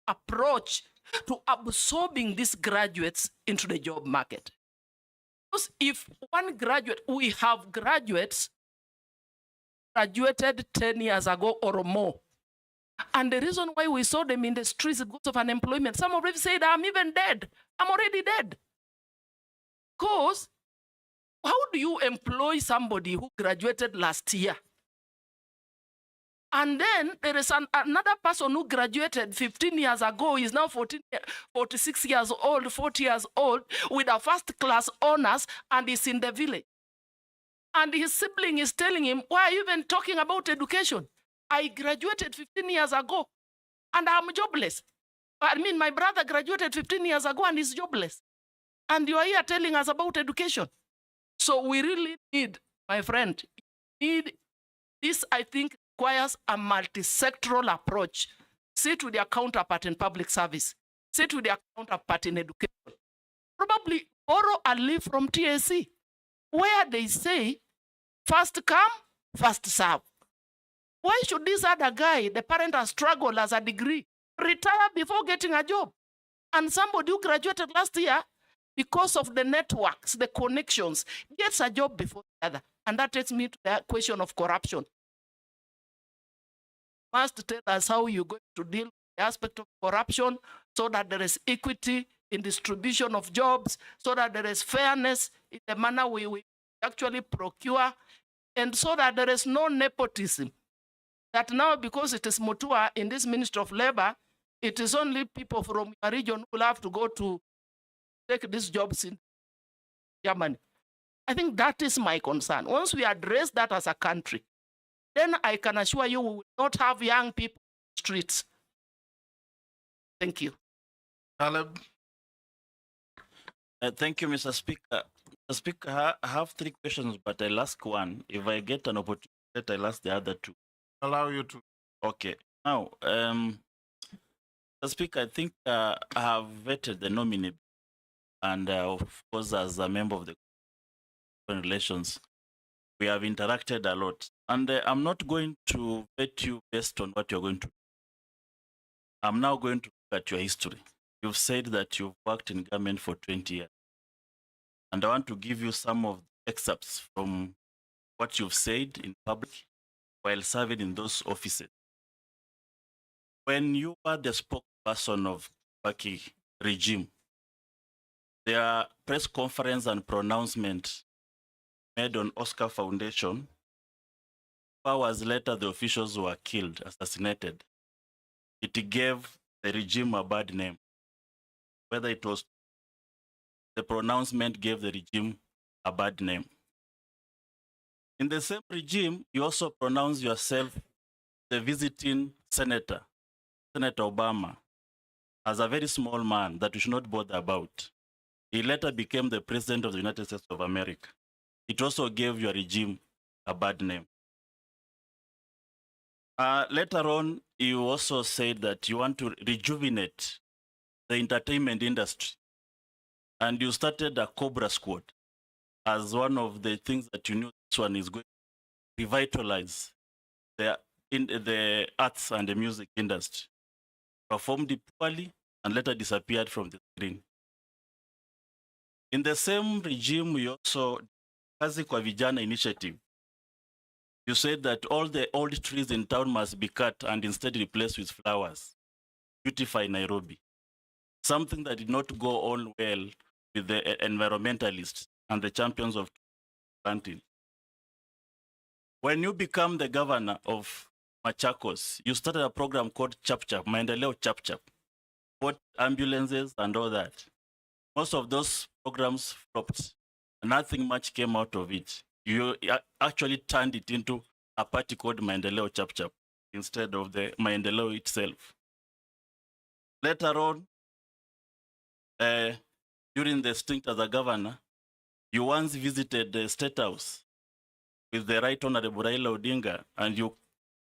approach to absorbing these graduates into the job market. Because if one graduate, we have graduates graduated 10 years ago or more. And the reason why we saw them in the streets is because of unemployment. Some already said, I'm even dead. I'm already dead. Because how do you employ somebody who graduated last year? And then there is another person who graduated 15 years ago, is now 46 years old, 40 years old, with a first class honors, and is in the village. And his sibling is telling him, why are you even talking about education? I graduated 15 years ago and I'm jobless. I mean, my brother graduated 15 years ago and is jobless. And you are here telling us about education. So we really need, my friend, this, I think, requires a multi-sectoral approach. Sit with their counterpart in public service. Sit with their counterpart in education. Probably borrow a leaf from TSC, where they say, first come, first serve. Why should this other guy, the parent has struggled as a degree, retire before getting a job? And somebody who graduated last year, because of the networks, the connections, gets a job before the other. And that takes me to the question of corruption. Must tell us how you're going to deal with the aspect of corruption so that there is equity in distribution of jobs, so that there is fairness in the manner we actually procure, and so that there is no nepotism. That now, because it is Mutua in this Ministry of Labor, it is only people from a region who will have to go to take these jobs in Germany. I think that is my concern. Once we address that as a country, then I can assure you we will not have young people in the streets. Thank you. Caleb. Thank you, Mr. Speaker. Mr. Speaker, I have 3 questions, but I'll ask one. If I get an opportunity, I'll ask the other 2. Allow you to. Okay. Now, Mr. Speaker, I think I have vetted the nominee, and of course, as a member of the relations, we have interacted a lot. And I'm not going to vet you based on what you're going to do. I'm now going to look at your history. You've said that you've worked in government for 20 years. And I want to give you some of the excerpts from what you've said in public while serving in those offices. When you were the spokesperson of Kibaki regime, their press conference and pronouncement made on Oscar Foundation, 4 hours later, the officials were killed, assassinated. It gave the regime a bad name. Whether it was the pronouncement gave the regime a bad name. In the same regime, you also pronounce yourself the visiting senator, Senator Obama, as a very small man that we should not bother about. He later became the president of the United States of America. It also gave your regime a bad name. Later on, you also said that you want to rejuvenate the entertainment industry. And you started a Cobra Squad as one of the things that you knew this one is going to revitalize the arts and the music industry. Performed it poorly and later disappeared from the screen. In the same regime, we also, Kazi kwa Vijana initiative, you said that all the old trees in town must be cut and instead replaced with flowers. Beautify Nairobi. Something that did not go on well with the environmentalists and the champions of planting. When you become the governor of Machakos, you started a program called Chap Chap, Maendeleo Chap Chap, bought ambulances and all that. Most of those programs flopped. Nothing much came out of it. You actually turned it into a party called Maendeleo Chap Chap instead of the Maendeleo itself. Later on, during the stint as a governor, you once visited the State House with the Right Honorable Raila Odinga, and you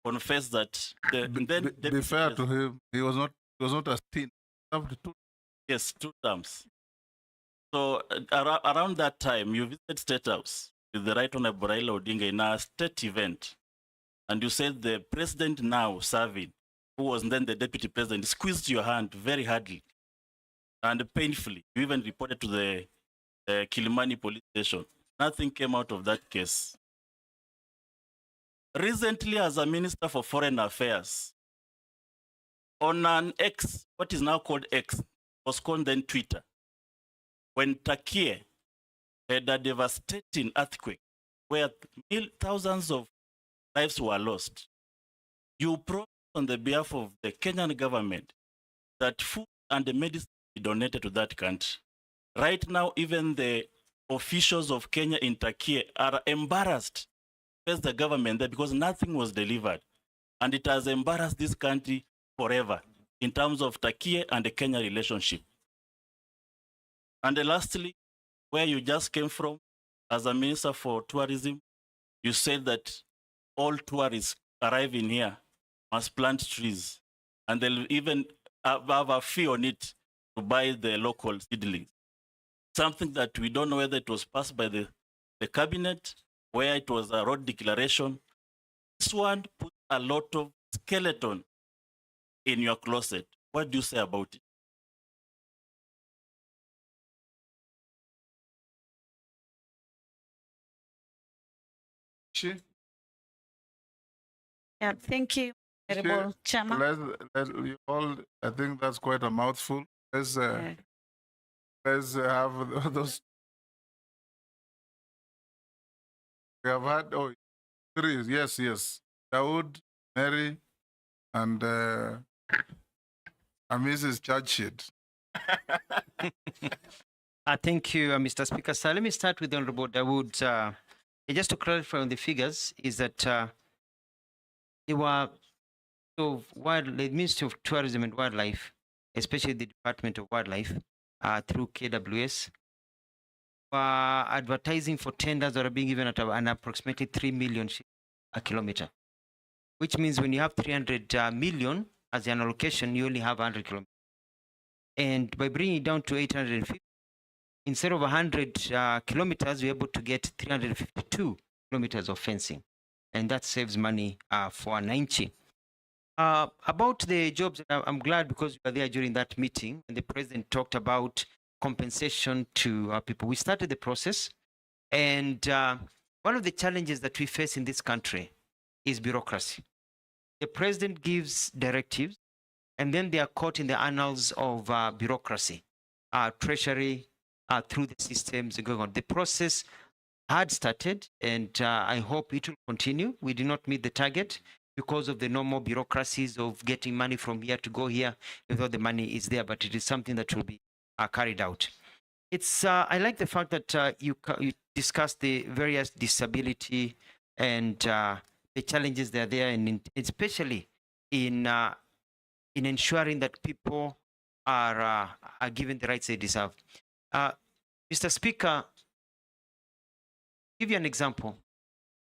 confessed that be fair to him, he was not a stint. Yes, 2 terms. So around that time, you visited State House with the Right Honorable Raila Odinga in a state event, and you said the president now serving, who was then the deputy president, squeezed your hand very hardly and painfully, you even reported to the Kilimani police station. Nothing came out of that case. Recently, as a Minister for Foreign Affairs, on an X, what is now called X, was called then Twitter, when Turkey had a devastating earthquake where thousands of lives were lost, you promised on the behalf of the Kenyan government that food and the medicine be donated to that country. Right now, even the officials of Kenya in Turkey are embarrassed face the government there because nothing was delivered. And it has embarrassed this country forever in terms of Turkey and the Kenya relationship. And lastly, where you just came from, as a Minister for Tourism, you said that all tourists arriving here must plant trees, and they'll even have a fee on it to buy the local seedlings. Something that we don't know whether it was passed by the cabinet, where it was a road declaration. This one put a lot of skeleton in your closet. What do you say about it? Yeah, thank you, Honorable Chama. You all, I think that's quite a mouthful. Let's have those. We have had three. Yes. Dawood, Mary, and Mrs. Churchill. Thank you, Mr. Speaker. So let me start with the Honorable Dawood. Just to clarify on the figures, is that they were the Ministry of Tourism and Wildlife, especially the Department of Wildlife, through KWS, were advertising for tenders that are being given at an approximately 3 million a kilometer, which means when you have 300 million as an allocation, you only have 100 kilometers. And by bringing it down to 850, instead of 100 kilometers, we're able to get 352 kilometers of fencing. And that saves money for Wananchi. About the jobs, I'm glad because you were there during that meeting and the president talked about compensation to people. We started the process, and one of the challenges that we face in this country is bureaucracy. The president gives directives, and then they are caught in the annals of bureaucracy, treasury, through the systems going on. The process had started, and I hope it will continue. We did not meet the target because of the normal bureaucracies of getting money from here to go here, without the money is there, but it is something that will be carried out. It's I like the fact that you discussed the various disability and the challenges that are there, and especially in ensuring that people are given the rights they deserve. Mr. Speaker, give you an example.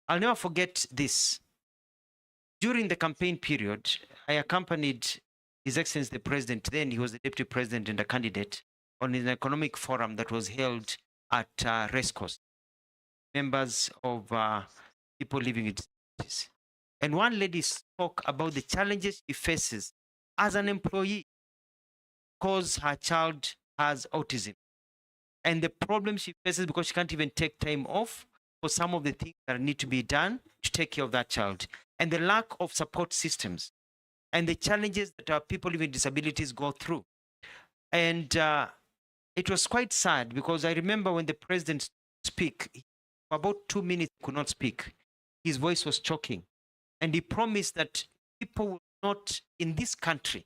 I'll never forget this. During the campaign period, I accompanied His Excellency the President, then he was the Deputy President and a candidate, on an economic forum that was held at Racecourse. Members of people living with disabilities. And one lady spoke about the challenges she faces as an employee because her child has autism. And the problem she faces because she can't even take time off for some of the things that need to be done to take care of that child. And the lack of support systems and the challenges that our people living with disabilities go through. And it was quite sad because I remember when the president spoke, for about 2 minutes he could not speak. His voice was choking. And he promised that people will not in this country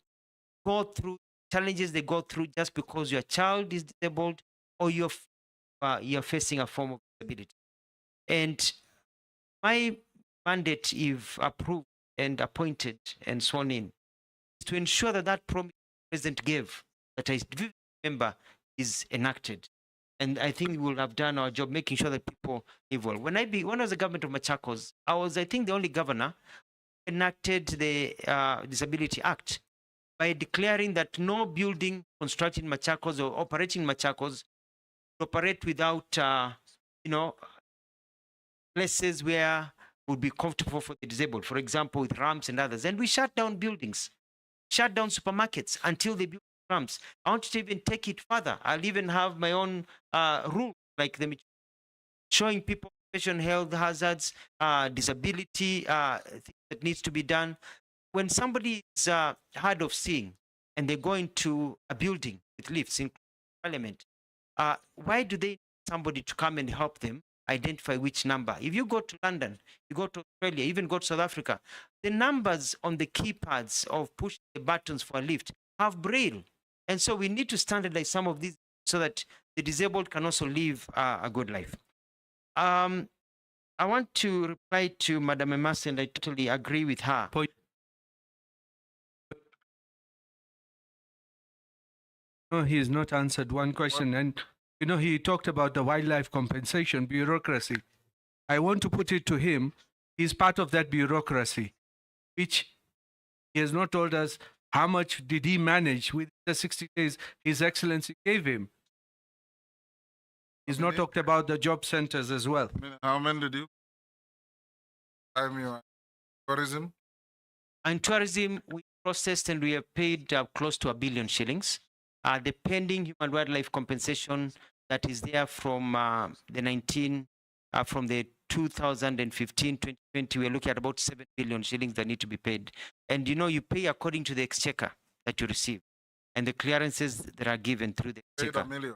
go through challenges they go through just because your child is disabled or you're facing a form of disability. And my mandate, if approved and appointed and sworn in, is to ensure that that promise the president gave, that I remember, is enacted. And I think we will have done our job making sure that people live well. When I was the government of Machakos, I was, I think, the only governor who enacted the Disability Act by declaring that no building constructed in Machakos or operating in Machakos operate without, places where would be comfortable for the disabled, for example, with ramps and others. And we shut down buildings, shut down supermarkets until they build programs. I want to even take it further. I'll even have my own rule, like the showing people occupational health hazards, disability, things that needs to be done. When somebody is hard of seeing and they go into a building with lifts in parliament, why do they need somebody to come and help them identify which number? If you go to London, you go to Australia, even go to South Africa, the numbers on the keypads of pushing the buttons for a lift have braille. And so we need to standardize some of these so that the disabled can also live a good life. I want to reply to Madam Emasi, and I totally agree with her. No, he has not answered one question. And, you know, he talked about the wildlife compensation bureaucracy. I want to put it to him. He's part of that bureaucracy, which he has not told us how much did he manage with the 60 days His Excellency gave him. He's not talked about the job centers as well. How many did you? Tourism? And tourism, we processed and we have paid close to 1 billion shillings. The pending human wildlife compensation that is there from from the 2015-2020, we're looking at about 7 billion shillings that need to be paid. And you know, you pay according to the exchequer that you receive and the clearances that are given through the exchequer. Paid 1 million.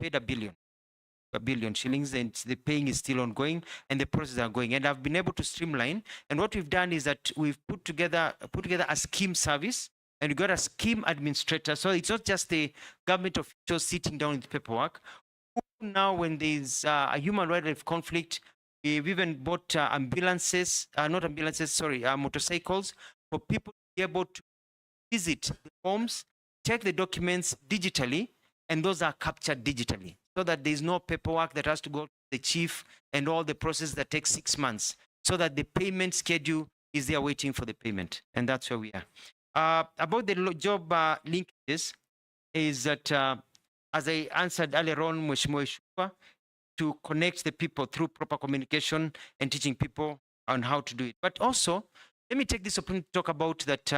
Paid 1 billion shillings, and the paying is still ongoing and the process are going. And I've been able to streamline. And what we've done is that we've put together a scheme service, and we got a scheme administrator. So it's not just the government officials sitting down with paperwork. Now, when there's a human wildlife conflict, we've even bought motorcycles for people to be able to visit the homes, check the documents digitally, and those are captured digitally, so that there's no paperwork that has to go to the chief and all the process that takes 6 months, so that the payment schedule is there waiting for the payment. And that's where we are. About the job linkages, is that, as I answered earlier on, Mheshimiwa Ishua, to connect the people through proper communication and teaching people on how to do it. But also, let me take this opportunity to talk about that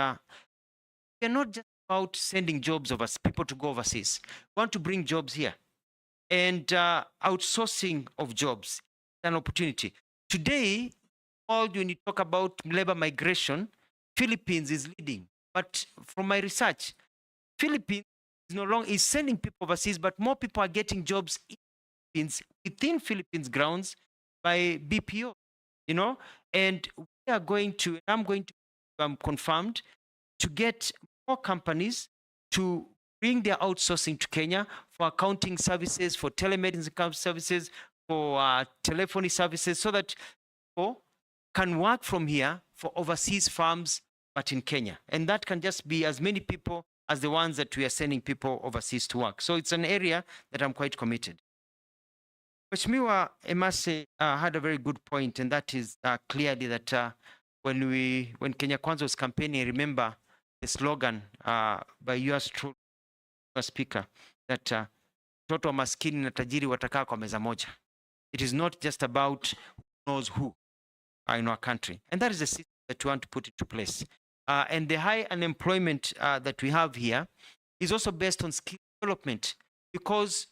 we're not just about sending jobs people to go overseas. We want to bring jobs here. And outsourcing of jobs is an opportunity. Today, when you talk about labor migration, Philippines is leading. But from my research, Philippines is no longer sending people overseas, but more people are getting jobs within Philippines grounds by BPO, you know. And I'm going to confirmed to get more companies to bring their outsourcing to Kenya for accounting services, for telemedicine services, for telephony services, so that people can work from here for overseas firms, but in Kenya. And that can just be as many people as the ones that we are sending people overseas to work. So it's an area that I'm quite committed. Mheshimiwa Emasi had a very good point, and that is clearly that when Kenya Kwanza was campaigning, I remember the slogan by yours truly, Speaker, that mtoto maskini na tajiri watakaa kwa meza moja. It is not just about who knows who in our country. And that is the system that we want to put into place. And the high unemployment that we have here is also based on skill development, because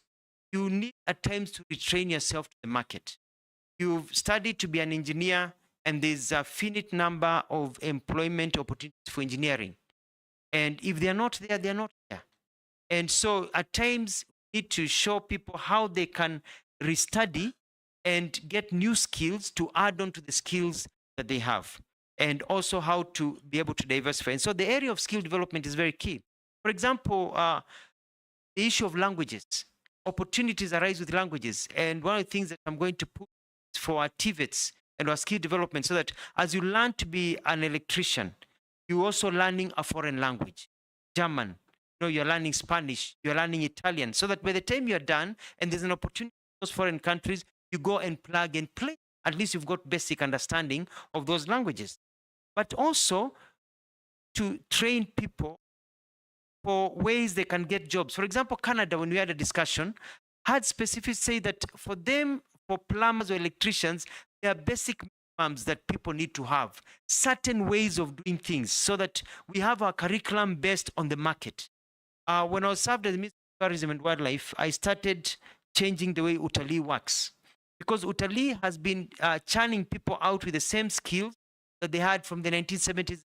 you need at times to retrain yourself to the market. You've studied to be an engineer, and there's a finite number of employment opportunities for engineering. And if they're not there, they're not there. And so at times, we need to show people how they can restudy and get new skills to add on to the skills that they have, and also how to be able to diversify. And so the area of skill development is very key. For example, the issue of languages. Opportunities arise with languages. And one of the things that I'm going to put for our TVETs and our skill development, so that as you learn to be an electrician, you're also learning a foreign language, German, you're learning Spanish, you're learning Italian, so that by the time you're done and there's an opportunity in those foreign countries, you go and plug and play. At least you've got basic understanding of those languages. But also to train people for ways they can get jobs. For example, Canada, when we had a discussion, had specifics say that for them, for plumbers or electricians, there are basic minimums that people need to have, certain ways of doing things, so that we have our curriculum based on the market. When I was served as Minister of Tourism and Wildlife, I started changing the way utalii works. Because utalii has been churning people out with the same skills that they had from the 1970s.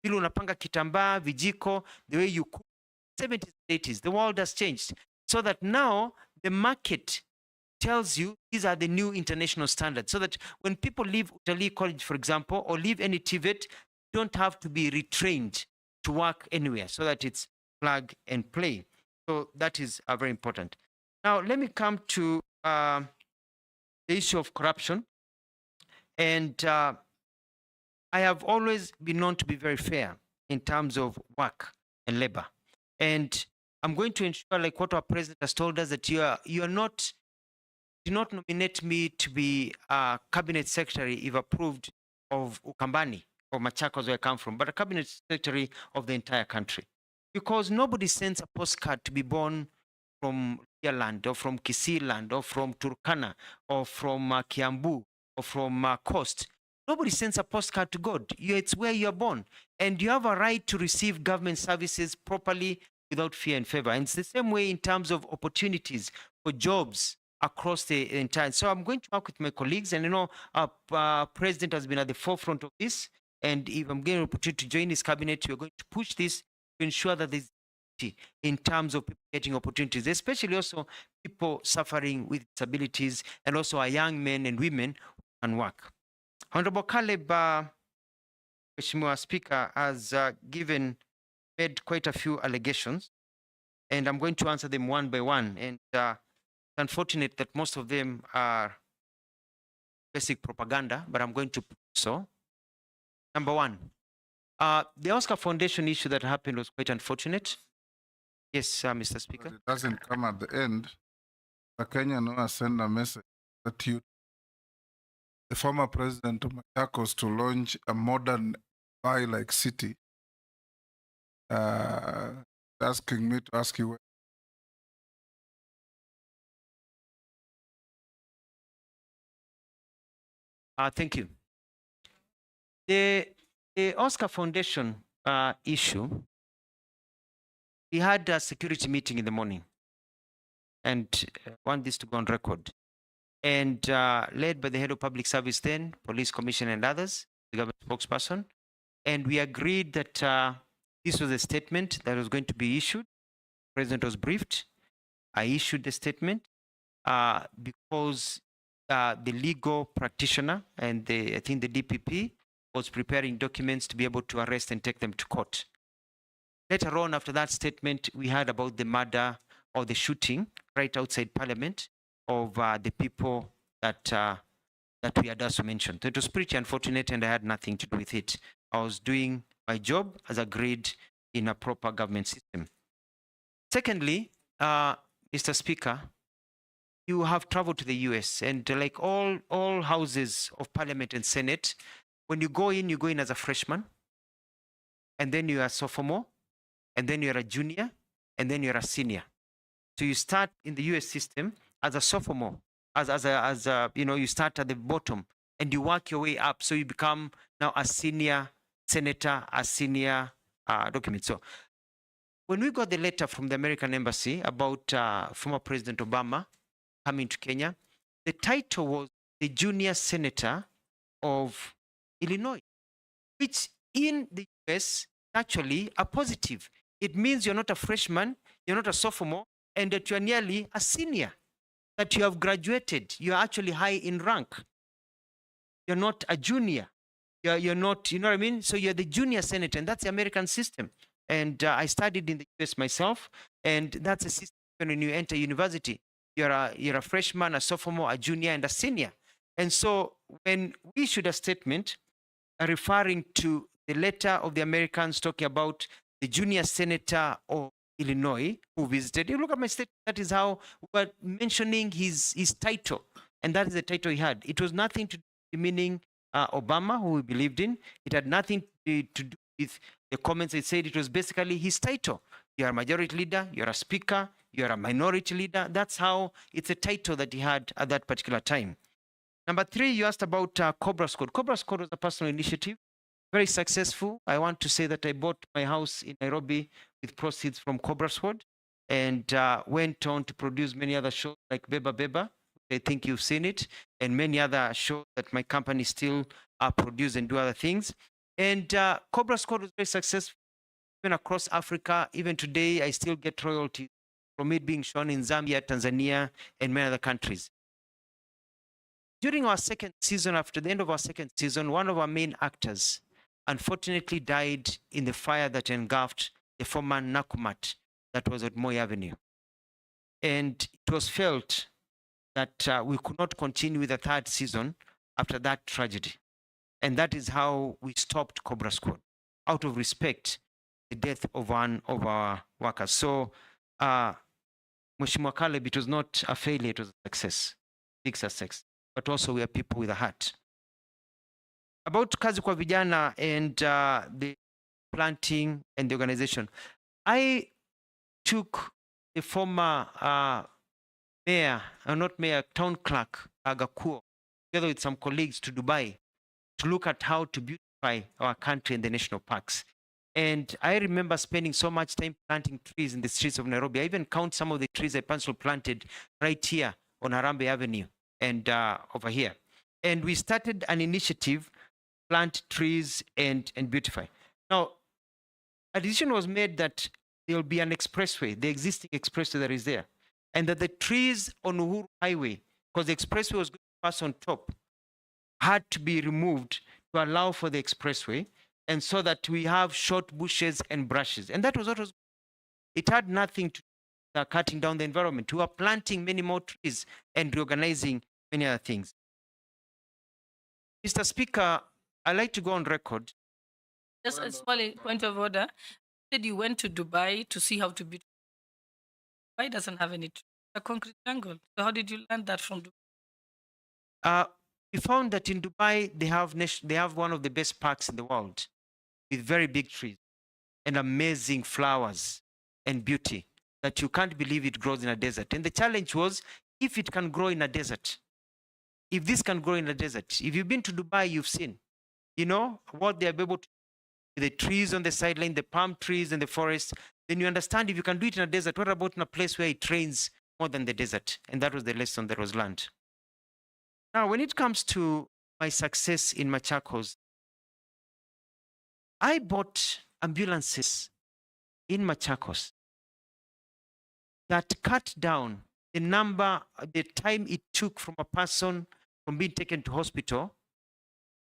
Vile unapanga kitambaa, vijiko, the way you cook, 70s, 80s. The world has changed. So that now the market tells you these are the new international standards. So that when people leave utalii college, for example, or leave any TVET, don't have to be retrained to work anywhere. So that it's plug and play. So that is very important. Now, let me come to the issue of corruption. And I have always been known to be very fair in terms of work and labor. And I'm going to ensure, like what our president has told us, that do not nominate me to be a cabinet secretary if approved of Ukambani or Machakos, where I come from, but a cabinet secretary of the entire country. Because nobody sends a postcard to be born from Land or from Kisii land or from Turkana or from Kiambu or from Coast. Nobody sends a postcard to God. It's where you're born. And you have a right to receive government services properly without fear and favor. And it's the same way in terms of opportunities for jobs across the entire. So I'm going to work with my colleagues, and our president has been at the forefront of this. And if I'm getting an opportunity to join his cabinet, we're going to push this to ensure that there's in terms of people getting opportunities, especially also people suffering with disabilities, and also our young men and women who can work. Honorable Caleb, Mheshimiwa Speaker, has made quite a few allegations, and I'm going to answer them one by one. And it's unfortunate that most of them are basic propaganda, but I'm going to put so. Number one, the Oscar Foundation issue that happened was quite unfortunate. Yes, Mr. Speaker. But it doesn't come at the end. The Kenyan has sent a message that the former president of Machakos, to launch a modern Dubai-like city, asking me to ask you. Thank you. The Oscar Foundation issue, we had a security meeting in the morning, and I want this to go on record, and led by the head of public service then, police commissioner and others, the government spokesperson, and we agreed that this was a statement that was going to be issued. The president was briefed. I issued the statement because the legal practitioner and I think the DPP was preparing documents to be able to arrest and take them to court. Later on, after that statement, we heard about the murder or the shooting right outside Parliament of the people that we had also mentioned. So it was pretty unfortunate, and I had nothing to do with it. I was doing my job as agreed in a proper government system. Secondly, Mr. Speaker, you have traveled to the US, and like all houses of Parliament and Senate, when you go in as a freshman, and then you are a sophomore, and then you're a junior, and then you're a senior. So you start in the US system as a sophomore, you start at the bottom and you work your way up. So you become now a senior senator, a senior document. So when we got the letter from the American embassy about former President Obama coming to Kenya, the title was the junior senator of Illinois, which in the US actually a positive. It means you're not a freshman, you're not a sophomore, and that you're nearly a senior, that you have graduated. You're actually high in rank. You're not a junior. You're not, you know what I mean? So you're the junior senator, and that's the American system. And I studied in the US myself, and that's a system when you enter university. You're a freshman, a sophomore, a junior, and a senior. And so when we issued a statement referring to the letter of the Americans talking about the junior senator of Illinois who visited, you look at my statement, that is how we're mentioning his title. And that is the title he had. It was nothing to do with meaning Obama, who we believed in. It had nothing to do with the comments. It said it was basically his title. You're a majority leader, you're a speaker, you're a minority leader. That's how it's a title that he had at that particular time. Number three, you asked about Cobra Squad. Cobra Squad was a personal initiative Very successful. I want to say that I bought my house in Nairobi with proceeds from Cobra Squad, and went on to produce many other shows like Beba Beba. I think you've seen it, and many other shows that my company still produce and do other things. And Cobra Squad was very successful, even across Africa. Even today, I still get royalties from it being shown in Zambia, Tanzania, and many other countries. During our second season, after the end of our second season, one of our main actors unfortunately died in the fire that engulfed the former Nakumat that was at Moi Avenue. And it was felt that we could not continue with the third season after that tragedy. And that is how we stopped Cobra Squad, out of respect, the death of one of our workers. So, Mheshimiwa Caleb, it was not a failure, it was a success, big success. But also we are people with a heart. About Kazi kwa Vijana and the planting and the organization, I took the former mayor, not mayor, town clerk, Agakuo, together with some colleagues to Dubai to look at how to beautify our country and the national parks. And I remember spending so much time planting trees in the streets of Nairobi. I even count some of the trees I personally planted right here on Harambee Avenue and over here. And we started an initiative, plant trees and beautify. Now, a decision was made that there will be an expressway, the existing expressway that is there, and that the trees on Uhuru Highway, because the expressway was going to pass on top, had to be removed to allow for the expressway, and so that we have short bushes and brushes. And that was what was, it had nothing to do with cutting down the environment. We were planting many more trees and reorganizing many other things. Mr. Speaker, I'd like to go on record. Just a small point of order. You said you went to Dubai to see how to build. Dubai doesn't have any a concrete jungle. So how did you learn that from Dubai? We found that in Dubai, they have one of the best parks in the world with very big trees and amazing flowers and beauty that you can't believe it grows in a desert. And the challenge was, if it can grow in a desert, if this can grow in a desert, if you've been to Dubai, you've seen, you know, what they're able to do, the trees on the sideline, the palm trees and the forest, then you understand if you can do it in a desert, what about in a place where it rains more than the desert? And that was the lesson that was learned. Now, when it comes to my success in Machakos, I bought ambulances in Machakos that cut down the time it took from a person from being taken to hospital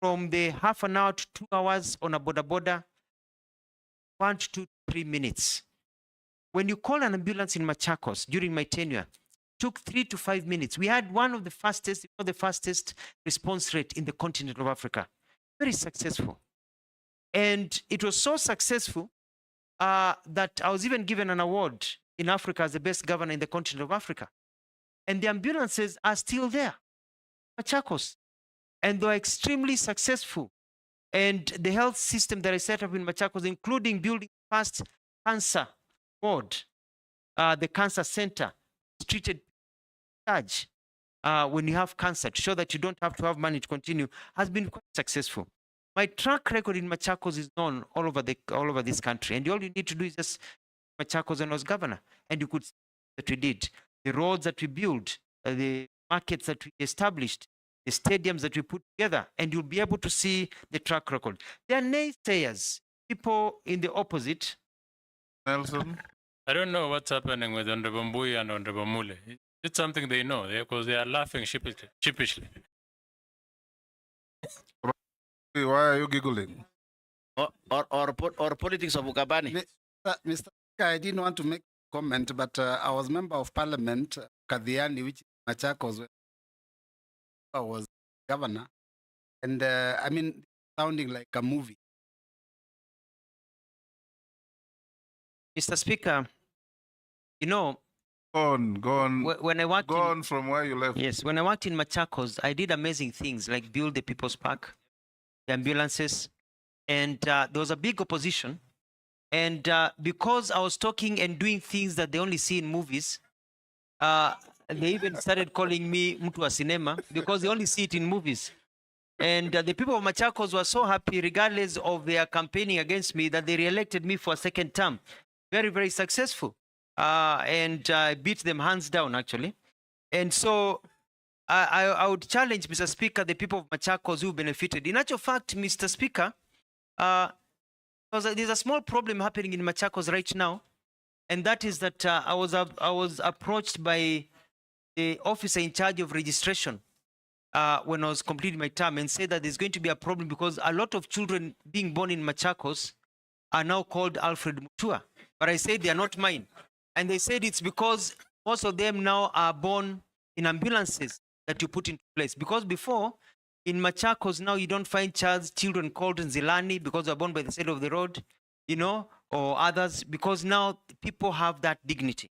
from the half an hour to 2 hours on a boda, 1 to 3 minutes. When you call an ambulance in Machakos during my tenure, took 3 to 5 minutes. We had one of the fastest, if not the fastest response rate in the continent of Africa. Very successful. And it was so successful that I was even given an award in Africa as the best governor in the continent of Africa. And the ambulances are still there, Machakos. And they are extremely successful. And the health system that I set up in Machakos, including building the first cancer ward, the cancer center, treated charge when you have cancer to show that you don't have to have money to continue, has been quite successful. My track record in Machakos is known all over this country, and all you need to do is just Machakos when I was governor, and you could see that we did the roads that we built, the markets that we established, the stadiums that we put together, and you'll be able to see the track record. There are naysayers, people in the opposite. Nelson? I don't know what's happening with Honorable Mbui and Honorable Mule. It's something they know, because they are laughing sheepishly. Why are you giggling? Or politics of Ukabani. Mr. Speaker, I didn't want to make a comment, but I was member of parliament, Kadhiani, which is Machakos, when I was governor. And I mean, sounding like a movie. Mr. Speaker, you know, Go on. When I worked go on from where you left. Yes, when I worked in Machakos, I did amazing things like build the People's Park, the ambulances, and there was a big opposition. And because I was talking and doing things that they only see in movies, they even started calling me Mtu wa Cinema because they only see it in movies. And the people of Machakos were so happy, regardless of their campaigning against me, that they re-elected me for a second term. Very, very successful. And I beat them hands down, actually. And so I would challenge, Mr. Speaker, the people of Machakos who benefited. In actual fact, Mr. Speaker, there's a small problem happening in Machakos right now. And that is that I was approached by the officer in charge of registration when I was completing my term and said that there's going to be a problem because a lot of children being born in Machakos are now called Alfred Mutua. But I said they are not mine. And they said it's because most of them now are born in ambulances that you put into place. Because before, in Machakos now you don't find children called Nzilani because they're born by the side of the road, you know, or others, because now people have that dignity.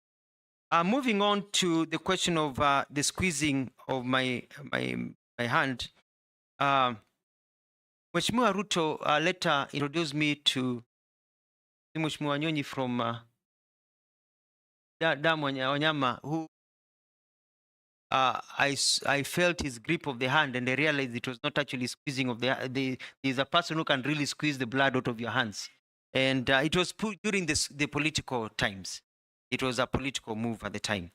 Moving on to the question of the squeezing of my hand, Mheshimiwa Ruto later introduced me to Mheshimiwa Nyonyi from Wanyama, who I felt his grip of the hand and I realized it was not actually squeezing of there's a person who can really squeeze the blood out of your hands. And it was put during the political times. It was a political move at the time.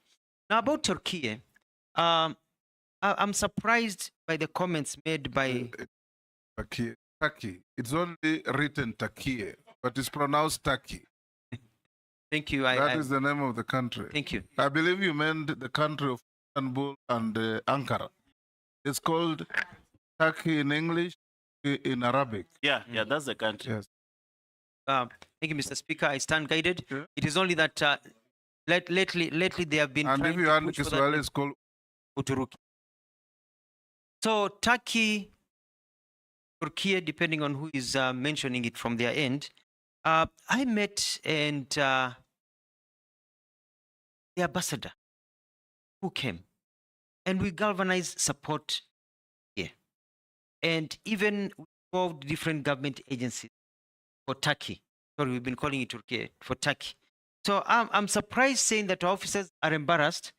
Now about Turkey, I'm surprised by the comments made by... Turkey. It's only written Turkey, but it's pronounced Turkey. Thank you. That is the name of the country. Thank you. I believe you meant the country of Istanbul and Ankara. It's called Turkey in English, in Arabic. Yeah, that's the country. Yes. Thank you, Mr. Speaker. I stand guided. Yeah. It is only that lately they have been and trying if you to push for that. It's called Uturuki. So Turkey, depending on who is mentioning it from their end, I met and the ambassador who came, and we galvanized support here, and even involved different government agencies for Turkey. Sorry, we've been calling it Turkey for Turkey. So I'm surprised saying that our officers are embarrassed,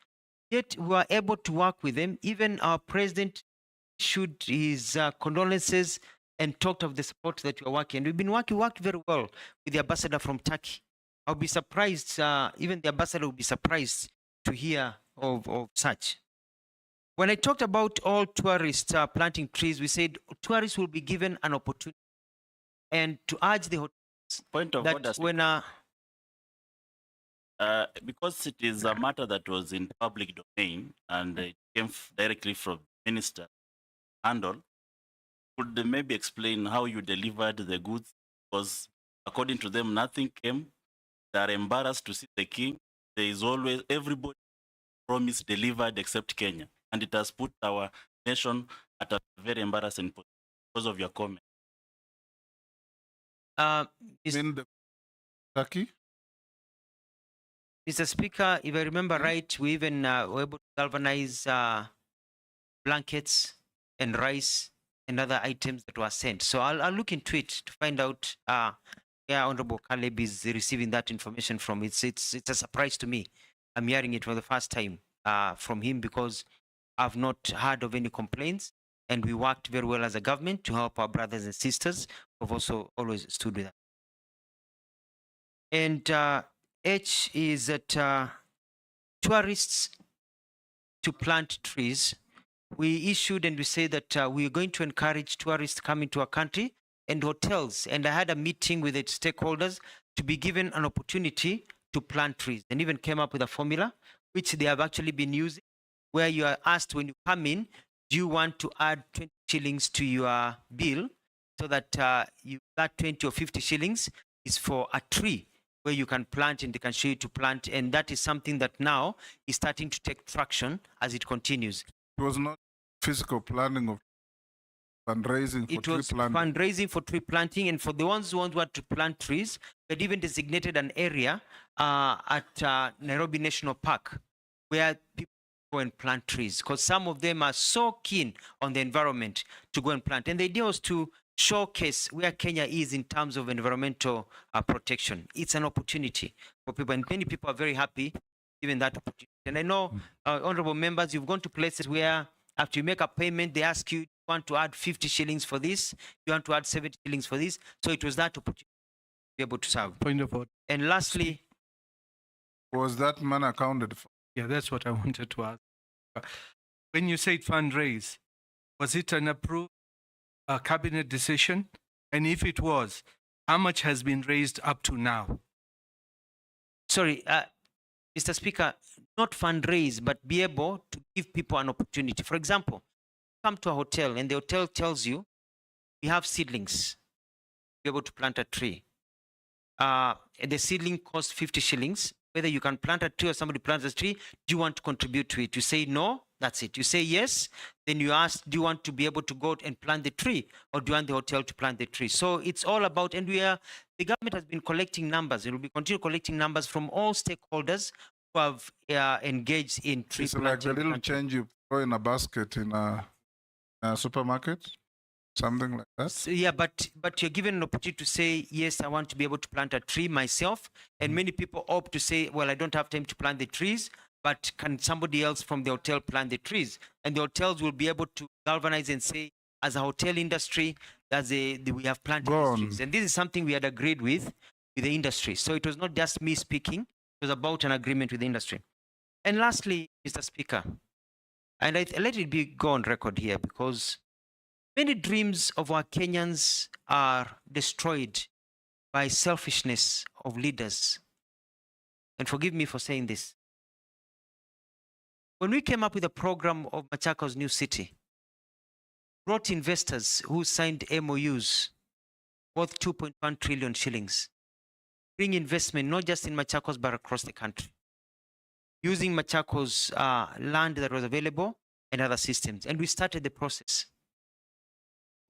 yet we are able to work with them. Even our president issued his condolences and talked of the support that we are working. And we've been worked very well with the ambassador from Turkey. I'll be surprised, even the ambassador will be surprised to hear of such. When I talked about all tourists planting trees, we said tourists will be given an opportunity. And to urge the hotels Point of order, when because it is a matter that was in public domain and it came directly from the minister handle, could they maybe explain how you delivered the goods? Because according to them, nothing came. They are embarrassed to see the king. There is always everybody promised delivered except Kenya, and it has put our nation at a very embarrassing position because of your comment. In the Turkey? Mr. Speaker, if I remember right, we even were able to galvanize blankets and rice and other items that were sent. So I'll look into it to find out where Honorable Caleb is receiving that information from. It's a surprise to me. I'm hearing it for the first time from him because I've not heard of any complaints, and we worked very well as a government to help our brothers and sisters. We've also always stood with that. And H is that tourists to plant trees. We issued and we say that we are going to encourage tourists to come into our country and hotels. And I had a meeting with the stakeholders to be given an opportunity to plant trees, and even came up with a formula which they have actually been using, where you are asked when you come in, do you want to add 20 shillings to your bill, so that that 20 or 50 shillings is for a tree where you can plant and they can show you to plant. And that is something that now is starting to take traction as it continues. It was not physical planning of fundraising for tree planting. Fundraising for tree planting, and for the ones who want to plant trees, we had even designated an area at Nairobi National Park where people go and plant trees, because some of them are so keen on the environment to go and plant. And the idea was to showcase where Kenya is in terms of environmental protection. It's an opportunity for people, and many people are very happy given that opportunity. And I know, honorable members, you've gone to places where after you make a payment, they ask you, want to add 50 shillings for this, you want to add 70 shillings for this. So it was that opportunity to be able to serve. Point of order. And lastly, was that man accounted for? Yeah, that's what I wanted to ask. When you said fundraise, was it an approved cabinet decision? And if it was, how much has been raised up to now? Sorry, Mr. Speaker, not fundraise, but be able to give people an opportunity. For example, come to a hotel and the hotel tells you, we have seedlings, be able to plant a tree. The seedling costs 50 shillings. Whether you can plant a tree or somebody plants a tree, do you want to contribute to it? You say no, that's it. You say yes, then you ask, do you want to be able to go and plant the tree, or do you want the hotel to plant the tree? So it's all about, and the government has been collecting numbers. It will be continue collecting numbers from all stakeholders who have engaged in tree It's planting. like the little change you throw in a basket in a supermarket, something like that. So, yeah, but you're given an opportunity to say, yes, I want to be able to plant a tree myself. And many people opt to say, well, I don't have time to plant the trees, but can somebody else from the hotel plant the trees? And the hotels will be able to galvanize and say, as a hotel industry, we have planted these trees. And this is something we had agreed with the industry. So it was not just me speaking, it was about an agreement with the industry. And lastly, Mr. Speaker, and let it go on record here, because many dreams of our Kenyans are destroyed by selfishness of leaders. And forgive me for saying this. When we came up with a program of Machakos New City, brought investors who signed MOUs worth 2.1 trillion shillings, bring investment not just in Machakos but across the country, using Machakos land that was available and other systems. And we started the process.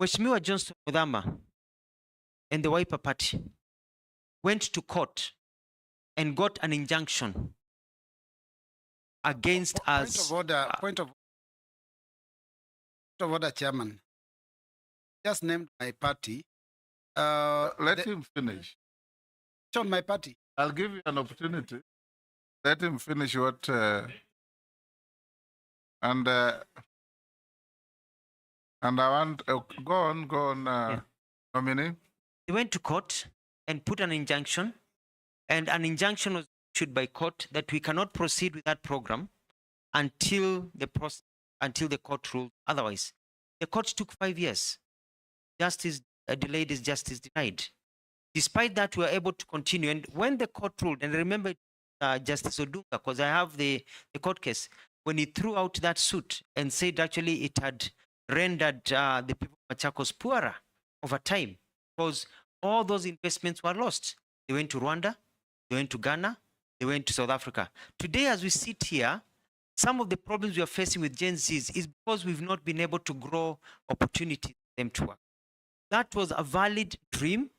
Mheshimiwa Johnson Muthama and the Wiper Party went to court and got an injunction against us. Point of order, Chairman. Just named my party. Let him finish. On my party. I'll give you an opportunity. Let him finish what. And I want go on. Nominee. They went to court and put an injunction, and an injunction was issued by court that we cannot proceed with that program until the court ruled otherwise. The court took 5 years. Justice delayed is justice denied. Despite that, we were able to continue. And when the court ruled, and remember Justice Odunga, because I have the court case, when he threw out that suit and said actually it had rendered the people of Machakos poorer over time, because all those investments were lost. They went to Rwanda, they went to Ghana, they went to South Africa. Today, as we sit here, some of the problems we are facing with Gen Zs is because we've not been able to grow opportunities for them to work. That was a valid dream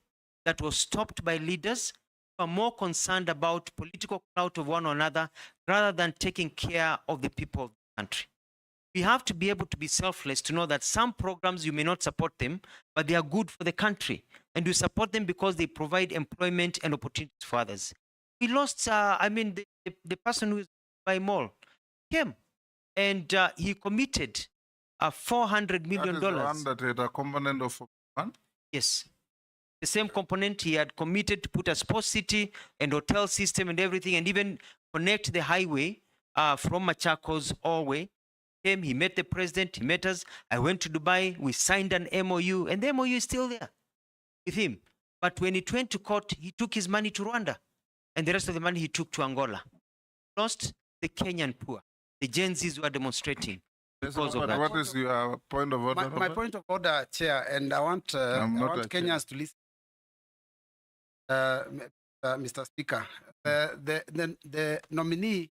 that was stopped by leaders who are more concerned about political clout of one another rather than taking care of the people of the country. We have to be able to be selfless to know that some programs, you may not support them, but they are good for the country. And you support them because they provide employment and opportunities for others. We lost, the person who is by Mall came and he committed $400 million. That is the one that had a component of one? Yes. The same component. He had committed to put a sports city and hotel system and everything, and even connect the highway from Machakos all the way. He met the president, he met us. I went to Dubai, we signed an MOU, and the MOU is still there with him. But when it went to court, he took his money to Rwanda, and the rest of the money he took to Angola. Lost the Kenyan poor. The Gen Zs were demonstrating because of that. What is your point of order? My point of order, Chair, and I want Kenyans to listen. Mr. Speaker, the nominee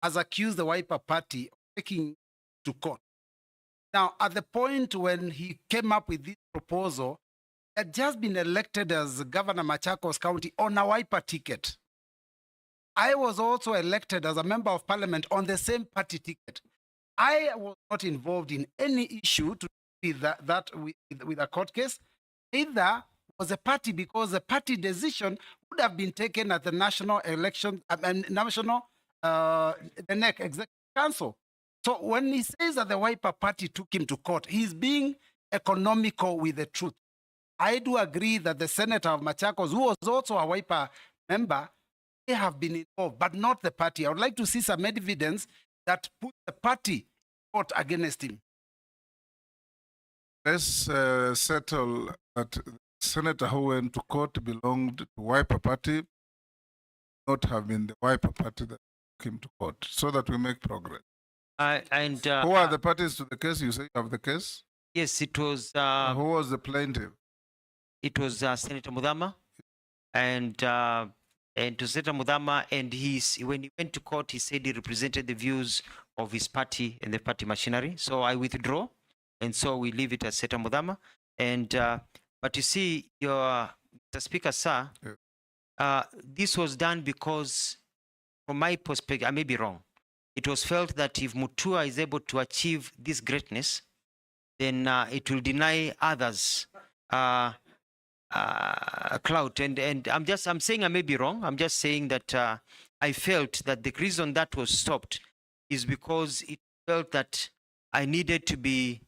has accused the Wiper Party of taking to court. Now, at the point when he came up with this proposal, he had just been elected as Governor Machakos County on a Wiper ticket. I was also elected as a member of parliament on the same party ticket. I was not involved in any issue to do with a court case. Neither was the party, because the party decision would have been taken at the national election, the NEC Executive Council. So when he says that the Wiper Party took him to court, he's being economical with the truth. I do agree that the senator of Machakos, who was also a Wiper member, they have been involved, but not the party. I would like to see some evidence that put the party court against him. Let's settle that the senator who went to court belonged to Wiper Party, not have been the Wiper Party that took him to court, so that we make progress. Who are the parties to the case? You say you have the case? Yes, it was. Who was the plaintiff? It was Senator Mudama, and to Senator Mudama, and when he went to court, he said he represented the views of his party and the party machinery. So I withdraw, and so we leave it as Senator Mudama. And but you see, Mr. Speaker, sir, this was done because, from my perspective, I may be wrong. It was felt that if Mutua is able to achieve this greatness, then it will deny others clout. And I'm saying I may be wrong. I'm just saying that I felt that the reason that was stopped is because it felt that I needed to be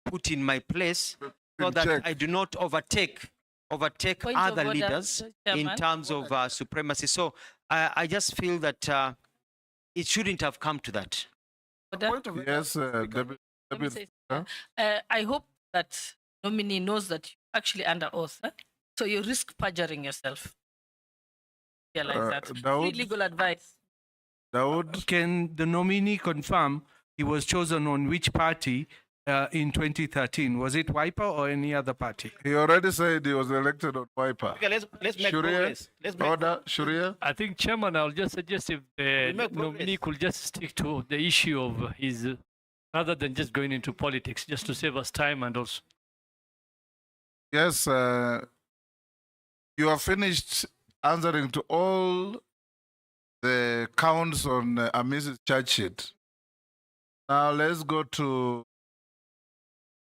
put in my place so that I do not overtake Point of other order, leaders in Chairman. terms of supremacy. So I just feel that it shouldn't have come to that. Yes, Deputy. Let me say, I hope that nominee knows that you're actually under oath. So you risk perjuring yourself. Realize that. Daud? Free legal advice. Daud? Can the nominee confirm he was chosen on which party in 2013? Was it Wiper or any other party? He already said he was elected on Wiper. Okay, let's make Sharia? progress. Let's make Order, Sharia? I think, Chairman, I'll just suggest if the make nominee could just stick to the issue of his, rather than just going into politics, just to save us time and also. Yes, you have finished answering to all the counts on Amis's charge sheet. Now let's go to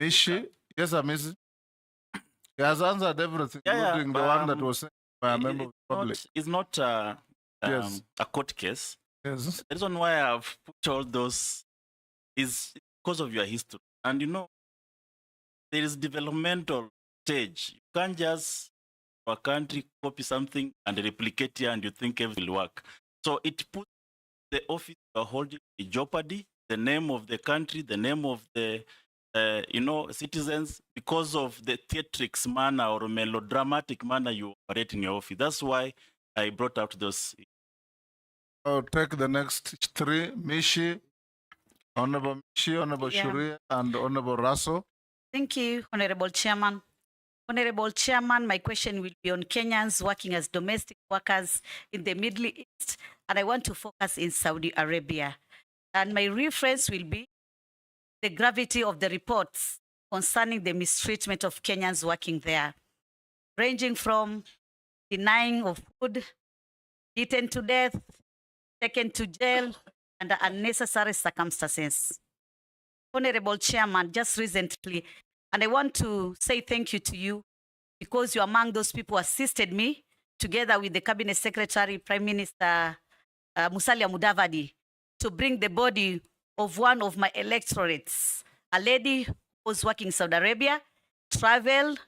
Mishi. Yes, Amis. He has answered everything, including the one that was sent by a member of the public. It's not Yes. a court case. Yes. The reason why I've put all those is because of your history. And you know, there is developmental stage. You can't just, for a country, copy something and replicate here and you think everything will work. So it puts the office you're holding in jeopardy, the name of the country, the name of the citizens, because of the theatrics manner or melodramatic manner you operate in your office. That's why I brought out those. I'll take the next three. Mishi, Honorable Mishi, Honorable Yeah. Sharia, and Honorable Raso. Thank you, Honorable Chairman. Honorable Chairman, my question will be on Kenyans working as domestic workers in the Middle East, and I want to focus in Saudi Arabia. And my reference will be the gravity of the reports concerning the mistreatment of Kenyans working there, ranging from denying of food, beaten to death, taken to jail under unnecessary circumstances. Honorable Chairman, just recently, and I want to say thank you to you because you're among those people who assisted me together with the Cabinet Secretary, Prime Minister Musalia Mudavadi, to bring the body of one of my electorates, a lady who was working in Saudi Arabia, traveled,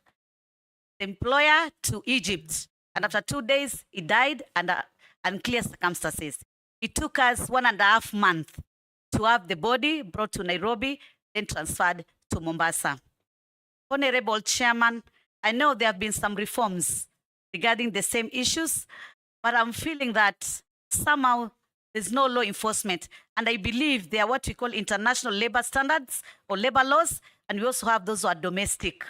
the employer to Egypt. And after 2 days, he died under unclear circumstances. It took us 1.5 months to have the body brought to Nairobi, then transferred to Mombasa. Honorable Chairman, I know there have been some reforms regarding the same issues, but I'm feeling that somehow there's no law enforcement. And I believe they are what we call international labor standards or labor laws, and we also have those who are domestic.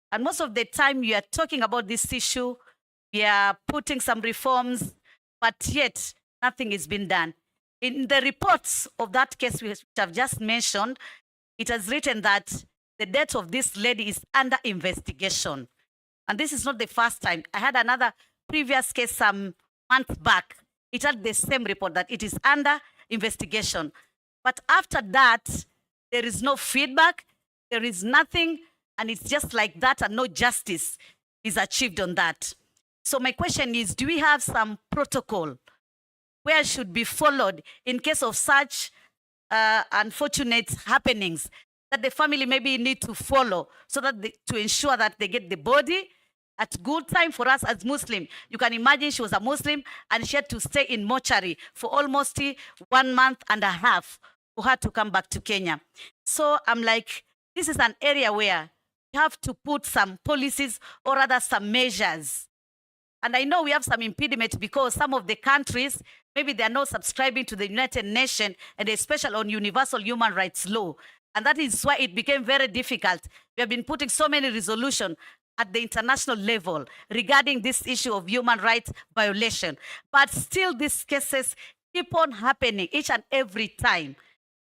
And most of the time you are talking about this issue, we are putting some reforms, but yet nothing is being done. In the reports of that case which I've just mentioned, it has written that the death of this lady is under investigation. And this is not the first time. I had another previous case some months back. It had the same report that it is under investigation. But after that, there is no feedback, there is nothing, and it's just like that, and no justice is achieved on that. So my question is, do we have some protocol where should be followed in case of such unfortunate happenings that the family maybe need to follow so that to ensure that they get the body at good time. For us as Muslim, you can imagine she was a Muslim and she had to stay in mortuary for almost 1 month and a half for her to come back to Kenya. So I'm like, this is an area where you have to put some policies or rather some measures. And I know we have some impediment because some of the countries, maybe they are not subscribing to the United Nations and especially on universal human rights law. And that is why it became very difficult. We have been putting so many resolutions at the international level regarding this issue of human rights violation. But still these cases keep on happening each and every time.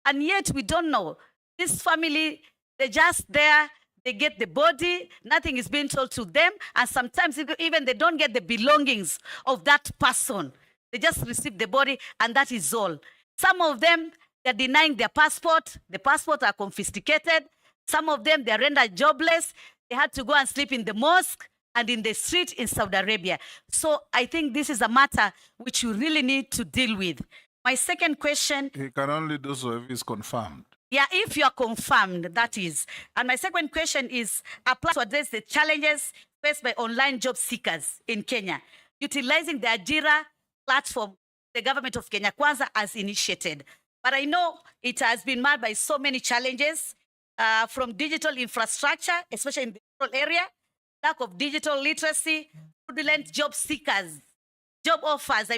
And yet we don't know. This family, they're just there, they get the body, nothing is being told to them, and sometimes even they don't get the belongings of that person. They just receive the body, and that is all. Some of them, they're denying their passport. The passports are confiscated. Some of them, they're rendered jobless. They had to go and sleep in the mosque and in the street in Saudi Arabia. So I think this is a matter which you really need to deal with. My second question. He can only do so if he's confirmed. Yeah, if you are confirmed, that is. And my second question is apply to address the challenges faced by online job seekers in Kenya, utilizing the Ajira platform the government of Kenya Kwanza has initiated. But I know it has been marred by so many challenges from digital infrastructure, especially in the rural area, lack of digital literacy, fraudulent job seekers, job offers,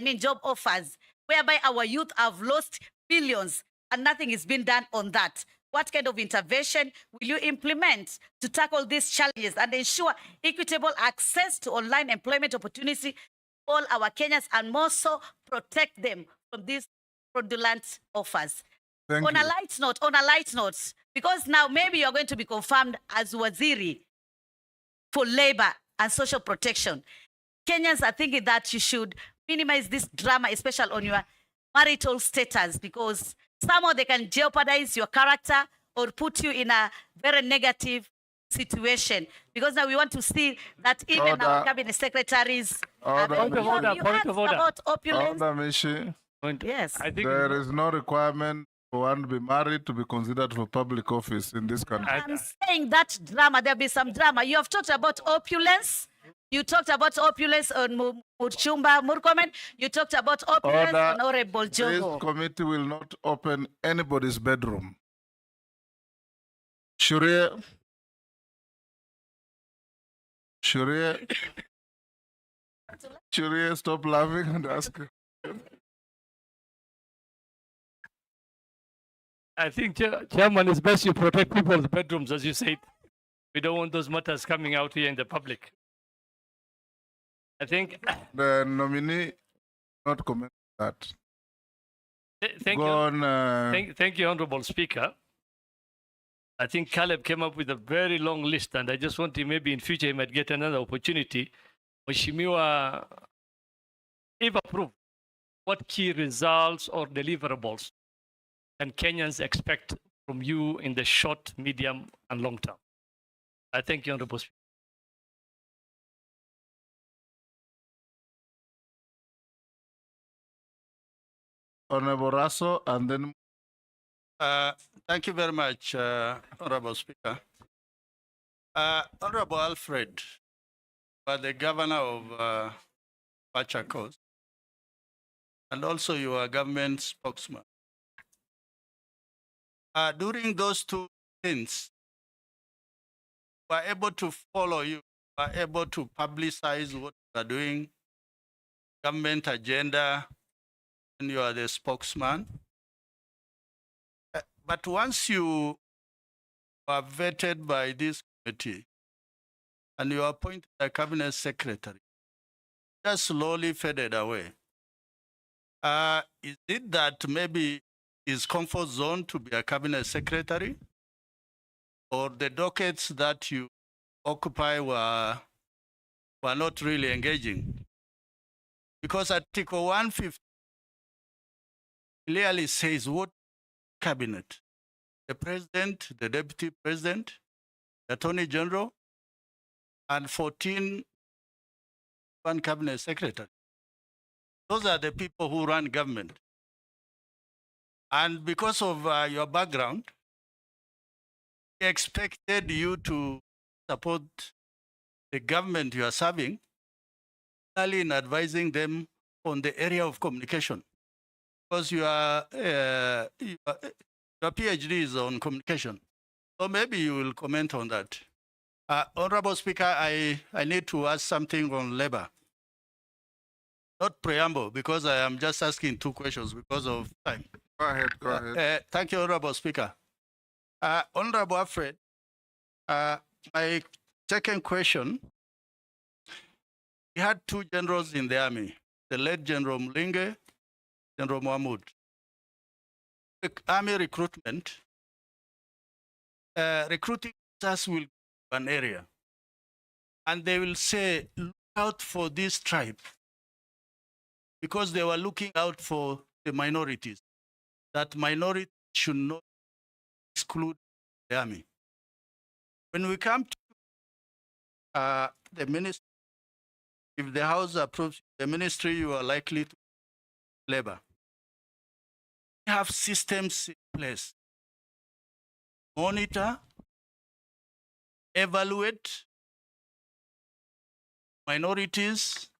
whereby our youth have lost billions and nothing is being done on that. What kind of intervention will you implement to tackle these challenges and ensure equitable access to online employment opportunity for all our Kenyans and more so protect them from these fraudulent offers? Thank on you. a light note, because now maybe you're going to be confirmed as Waziri for Labor and Social Protection. Kenyans are thinking that you should minimize this drama, especially on your marital status, because somehow they can jeopardize your character or put you in a very negative situation. Because now we want to see that even our cabinet secretaries. Point of order. About opulence. Order, Mishi. Yes. I think There is no requirement for one to be married to be considered for public office in this country. I'm saying that drama, there'll be some drama. You have talked about opulence. You talked about opulence on Murchumba Murkomen. You talked about opulence on Honorable Jogo. This committee will not open anybody's bedroom. Shuria, stop laughing and ask. I think, Chairman, it's best you protect people's bedrooms, as you said. We don't want those matters coming out here in the public. I think the nominee not comment that. Thank Go you. On, thank you, Honorable Speaker. I think Caleb came up with a very long list, and I just want to maybe in future he might get another opportunity. Mheshimiwa, if approved, what key results or deliverables can Kenyans expect from you in the short, medium, and long term? I thank you, Honorable Speaker. Honorable Raso, and then. Thank you very much, Honorable Speaker. Honorable Alfred, you are the governor of Pachacos, and also you are government spokesman. During those two things, we are able to follow you, we are able to publicize what you are doing, government agenda, and you are the spokesman. But once you are vetted by this committee and you are appointed a cabinet secretary, just slowly faded away. Is it that maybe his comfort zone to be a cabinet secretary, or the dockets that you occupy were not really engaging? Because Article 150 clearly says what cabinet: the president, the deputy president, the attorney general, and 14 one cabinet secretary. Those are the people who run government. And because of your background, we expected you to support the government you are serving, early in advising them on the area of communication. Because your PhD is on communication. So maybe you will comment on that. Honorable Speaker, I need to ask something on labor. Not preamble, because I am just asking 2 questions because of time. Go ahead, go ahead. Thank you, Honorable Speaker. Honorable Alfred, my second question, we had 2 generals in the army, the late General Mlinge, General Mahmoud. Army recruitment, recruiting us will go an area, and they will say, look out for this tribe, because they were looking out for the minorities. That minority should not exclude the army. When we come to the ministry, if the House approves the ministry, you are likely to labor. We have systems in place. Monitor, evaluate minorities,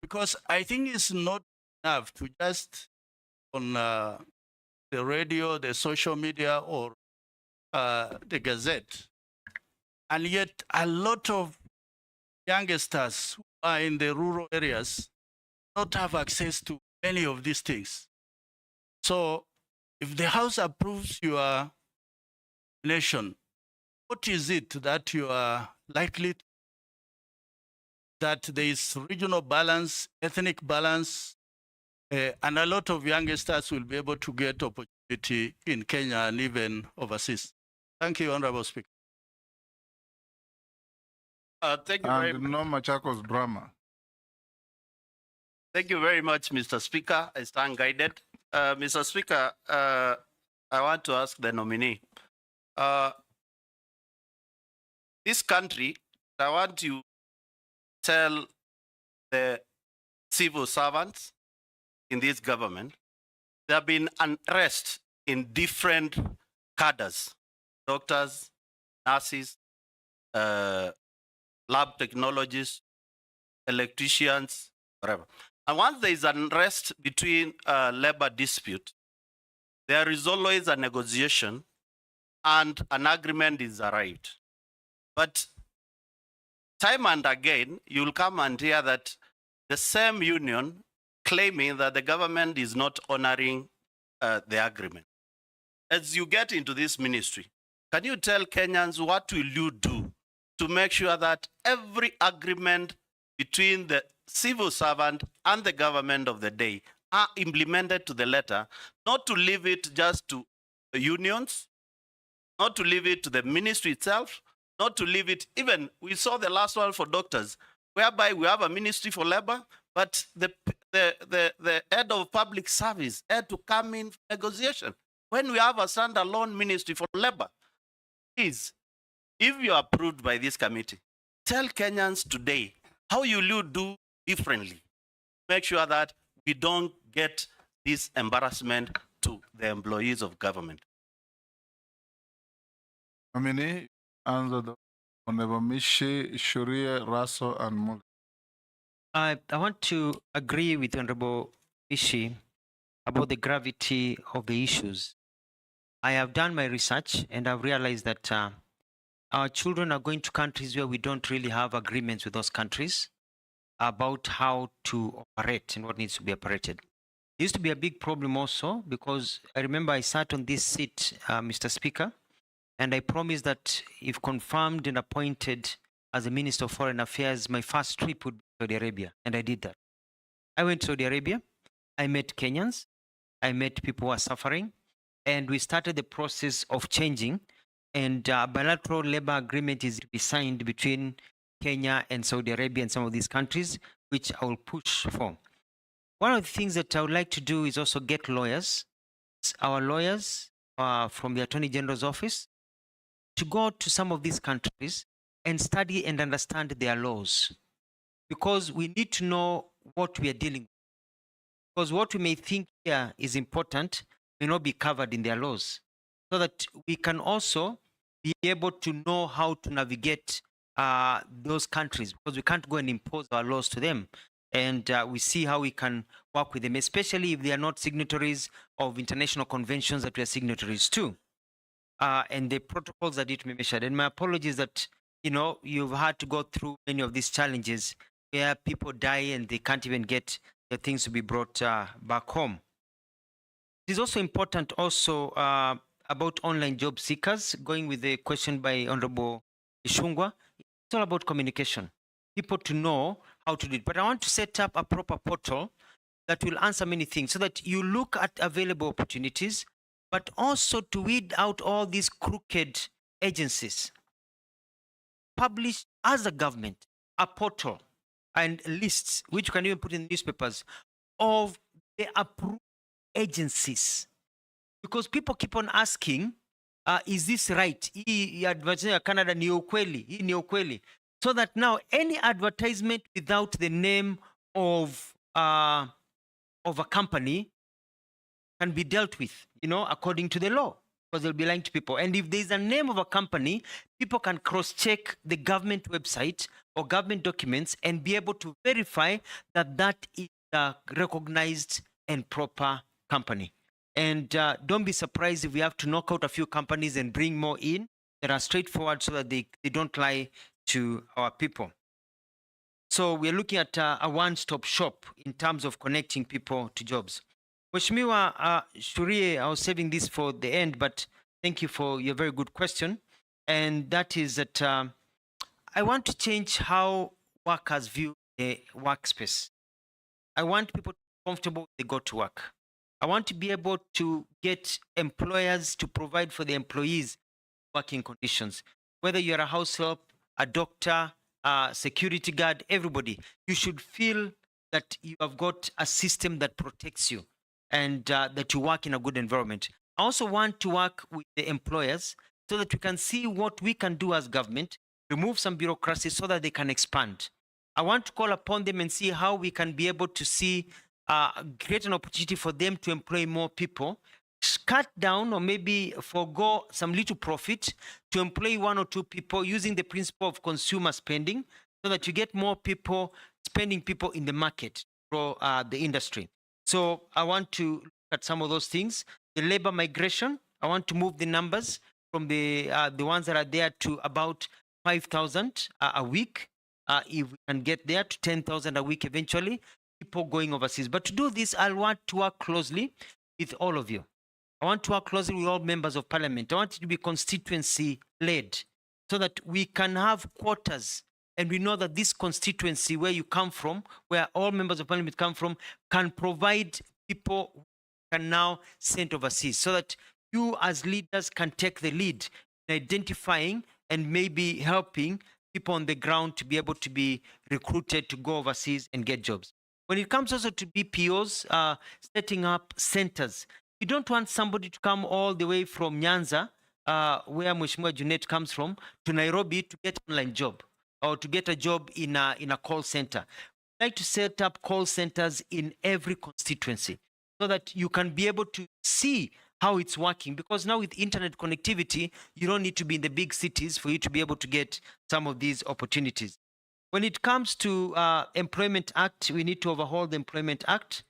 because I think it's not enough to just on the radio, the social media, or the Gazette. And yet a lot of youngsters who are in the rural areas don't have access to any of these things. So if the House approves your nation, what is it that you are likely to, that there is regional balance, ethnic balance, and a lot of youngsters will be able to get opportunity in Kenya and even overseas? Thank you, Honorable Speaker. Thank you very And much. no Machakos drama. Thank you very much, Mr. Speaker. I stand guided. Mr. Speaker, I want to ask the nominee. This country, I want you to tell the civil servants in this government, there have been unrest in different cadres, doctors, nurses, lab technologists, electricians, whatever. And once there is unrest between labor dispute, there is always a negotiation and an agreement is arrived. But time and again, you'll come and hear that the same union claiming that the government is not honoring the agreement. As you get into this ministry, can you tell Kenyans what will you do to make sure that every agreement between the civil servant and the government of the day are implemented to the letter, not to leave it just to the unions, not to leave it to the ministry itself, not to leave it, even we saw the last one for doctors, whereby we have a ministry for labor, but the head of public service had to come in for negotiation. When we have a standalone ministry for labor, please, if you are approved by this committee, tell Kenyans today how you will do differently. Make sure that we don't get this embarrassment to the employees of government. Nominee, answer the Honorable Mishi, Shuria, Raso, and Mul. I want to agree with Honorable Ishi about the gravity of the issues. I have done my research and I've realized that our children are going to countries where we don't really have agreements with those countries about how to operate and what needs to be operated. It used to be a big problem also because I remember I sat on this seat, Mr. Speaker, and I promised that if confirmed and appointed as a Minister of Foreign Affairs, my first trip would be Saudi Arabia, and I did that. I went to Saudi Arabia, I met Kenyans, I met people who are suffering, and we started the process of changing, and a bilateral labor agreement is to be signed between Kenya and Saudi Arabia and some of these countries, which I will push for. One of the things that I would like to do is also get lawyers, our lawyers from the Attorney General's office, to go to some of these countries and study and understand their laws. Because we need to know what we are dealing with. because what we may think here is important may not be covered in their laws, so that we can also be able to know how to navigate those countries, because we can't go and impose our laws to them. And we see how we can work with them, especially if they are not signatories of international conventions that we are signatories to, and the protocols that need to be measured. And my apologies that you've had to go through many of these challenges where people die and they can't even get their things to be brought back home. It is also important about online job seekers, going with the question by Honorable Ishungwa. It's all about communication, people to know how to do it. But I want to set up a proper portal that will answer many things, so that you look at available opportunities, but also to weed out all these crooked agencies. Publish as a government a portal and lists, which you can even put in newspapers, of the approved agencies. Because people keep on asking, is this right? Hii advertisement ya Canada ni ukweli, hii ni ukweli. So that now any advertisement without the name of a company can be dealt with, according to the law, because they'll be lying to people. And if there's a name of a company, people can cross-check the government website or government documents and be able to verify that that is a recognized and proper company. And don't be surprised if we have to knock out a few companies and bring more in that are straightforward, so that they don't lie to our people. So we're looking at a one-stop shop in terms of connecting people to jobs. Mheshimiwa Shurie, I was saving this for the end, but thank you for your very good question. And that is that I want to change how workers view the workspace. I want people to be comfortable when they go to work. I want to be able to get employers to provide for the employees working conditions. Whether you're a house help, a doctor, a security guard, everybody, you should feel that you have got a system that protects you and that you work in a good environment. I also want to work with the employers so that we can see what we can do as government, remove some bureaucracy so that they can expand. I want to call upon them and see how we can be able to create an opportunity for them to employ more people, cut down or maybe forego some little profit to employ one or two people using the principle of consumer spending, so that you get more people, spending people in the market for the industry. So I want to look at some of those things. The labor migration, I want to move the numbers from the ones that are there to about 5,000 a week. If we can get there to 10,000 a week eventually, people going overseas. But to do this, I want to work closely with all of you. I want to work closely with all members of parliament. I want it to be constituency-led so that we can have quotas, and we know that this constituency where you come from, where all members of parliament come from, can provide people who can now send overseas, so that you as leaders can take the lead in identifying and maybe helping people on the ground to be able to be recruited to go overseas and get jobs. When it comes also to BPOs, setting up centers, you don't want somebody to come all the way from Nyanza, where Mheshimiwa Junet comes from, to Nairobi to get an online job or to get a job in a call center. I'd like to set up call centers in every constituency so that you can be able to see how it's working. Because now with internet connectivity, you don't need to be in the big cities for you to be able to get some of these opportunities. When it comes to Employment Act, we need to overhaul the Employment Act.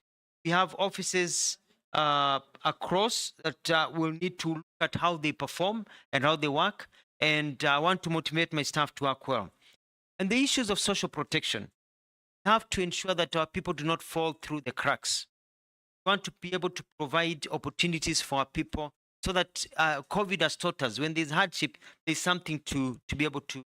We have offices across that will need to look at how they perform and how they work. And I want to motivate my staff to work well. And the issues of social protection, we have to ensure that our people do not fall through the cracks. We want to be able to provide opportunities for our people so that COVID has taught us when there's hardship, there's something to be able to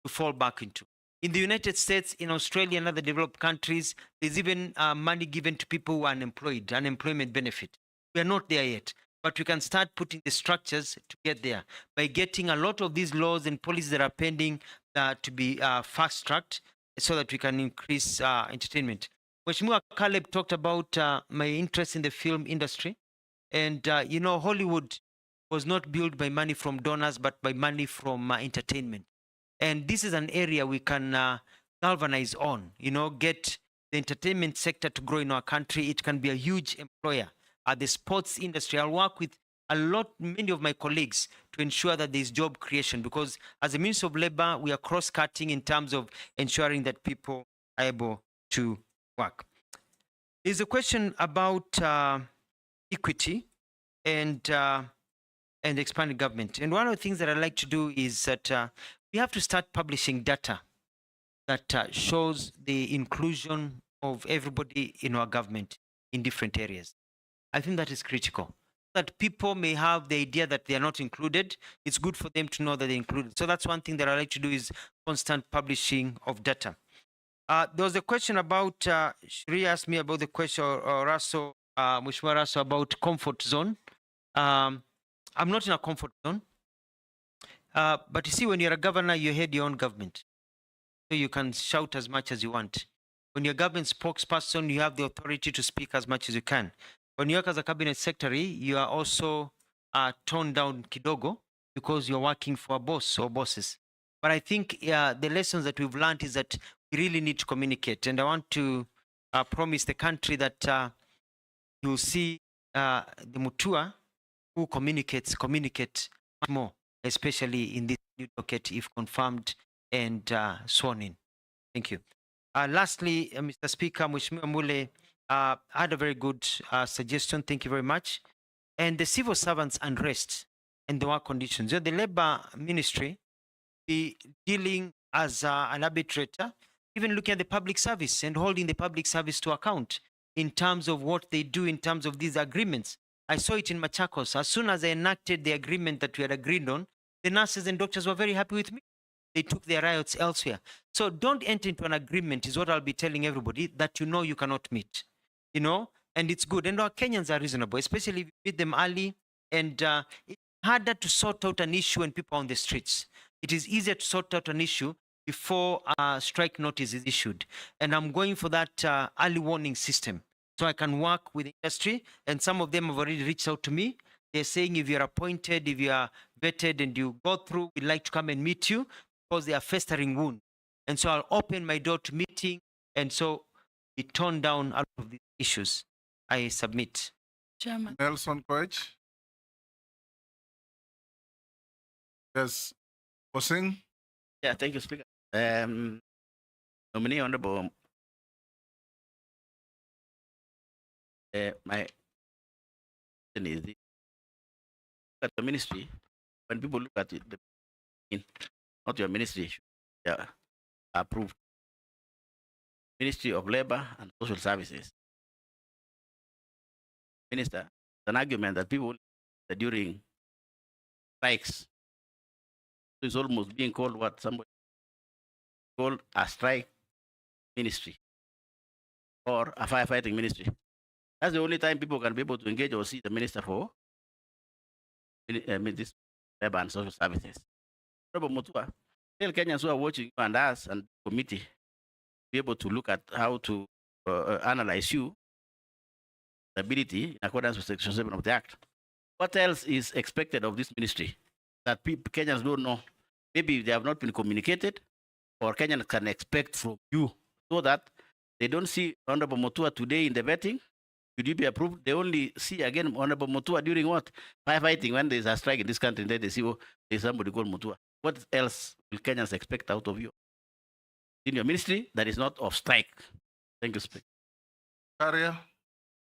fall back into. In the United States, in Australia and other developed countries, there's even money given to people who are unemployed, unemployment benefit. We are not there yet, but we can start putting the structures to get there by getting a lot of these laws and policies that are pending to be fast-tracked so that we can increase entertainment. Mheshimiwa Caleb talked about my interest in the film industry. And, Hollywood was not built by money from donors, but by money from entertainment. And this is an area we can galvanize on, get the entertainment sector to grow in our country. It can be a huge employer. The sports industry, I'll work with many of my colleagues to ensure that there's job creation, because as a Minister of Labor, we are cross-cutting in terms of ensuring that people are able to work. There's a question about equity and expanding government. And one of the things that I'd like to do is that we have to start publishing data that shows the inclusion of everybody in our government in different areas. I think that is critical. That people may have the idea that they are not included. It's good for them to know that they're included. So that's one thing that I like to do, is constant publishing of data. There was a question about, Shri asked me about the question, or Raso, Mheshimiwa Raso, about comfort zone. I'm not in a comfort zone. But you see, when you're a governor, you head your own government. So you can shout as much as you want. When you're a government spokesperson, you have the authority to speak as much as you can. When you work as a cabinet secretary, you are also toned down kidogo, because you're working for a boss or bosses. But I think the lessons that we've learned is that we really need to communicate. And I want to promise the country that you'll see the Mutua who communicate much more, especially in this new docket, if confirmed and sworn in. Thank you. Lastly, Mr. Speaker, Mheshimiwa Mule had a very good suggestion. Thank you very much. And the civil servants' unrest and the work conditions. The Labor Ministry be dealing as an arbitrator, even looking at the public service and holding the public service to account in terms of what they do in terms of these agreements. I saw it in Machakos. As soon as I enacted the agreement that we had agreed on, the nurses and doctors were very happy with me. They took their riots elsewhere. So don't enter into an agreement, is what I'll be telling everybody, that you know you cannot meet. You know, and it's good. And our Kenyans are reasonable, especially if you meet them early. And it's harder to sort out an issue when people are on the streets. It is easier to sort out an issue before a strike notice is issued. And I'm going for that early warning system, so I can work with the industry. And some of them have already reached out to me. They're saying, if you're appointed, if you are vetted and you go through, we'd like to come and meet you, because they are festering wounds. And so I'll open my door to meeting. And so we tone down a lot of these issues. I submit. Chairman. Nelson Koech. Yes. Osing. Yeah, thank you, Speaker. Nominee Honorable, my question is this. At the ministry, when people look at it, not your ministry, yeah, approved. Ministry of Labor and Social Services. Minister, an argument that people that during strikes, so it's almost being called what somebody called a strike ministry or a firefighting ministry. That's the only time people can be able to engage or see the minister for this Labor and Social Services. Honorable Mutua, tell Kenyans who are watching you and us and the committee be able to look at how to analyze you ability in accordance with Section 7 of the Act. What else is expected of this ministry that people, Kenyans don't know? Maybe they have not been communicated, or Kenyans can expect from you, so that they don't see Honorable Mutua today in the vetting. Should you be approved? They only see again Honorable Mutua during what? Firefighting, when there's a strike in this country, then they see, oh, there's somebody called Mutua. What else will Kenyans expect out of you in your ministry that is not of strike? Thank you, Speaker. Career.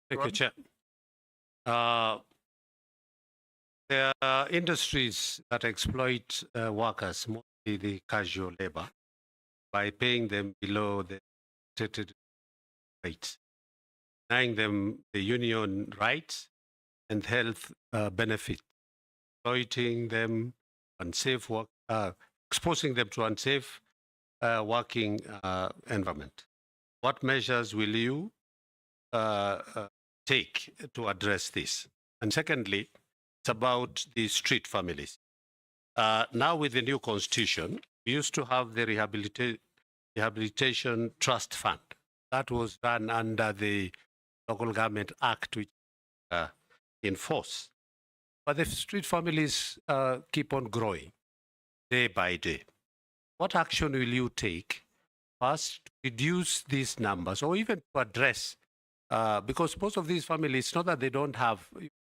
Thank you, Chair. There are industries that exploit workers, mostly the casual labor, by paying them below the stated rates, denying them the union rights and health benefits, exploiting them, unsafe work, exposing them to unsafe working environment. What measures will you take to address this? And secondly, it's about the street families. Now with the new constitution, we used to have the Rehabilitation Trust Fund. That was run under the Local Government Act, which in force. But the street families keep on growing day by day. What action will you take us to reduce these numbers or even to address, because most of these families, not that they don't have,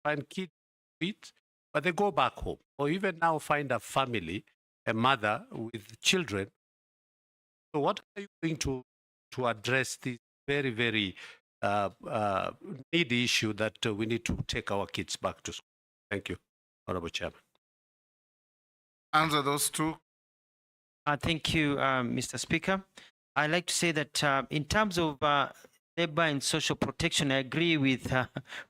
find kids to eat, but they go back home, or even now find a family, a mother with children. So what are you going to address this very, very needy issue that we need to take our kids back to school? Thank you, Honorable Chairman. Answer those two. Thank you, Mr. Speaker. I'd like to say that in terms of labor and social protection, I agree with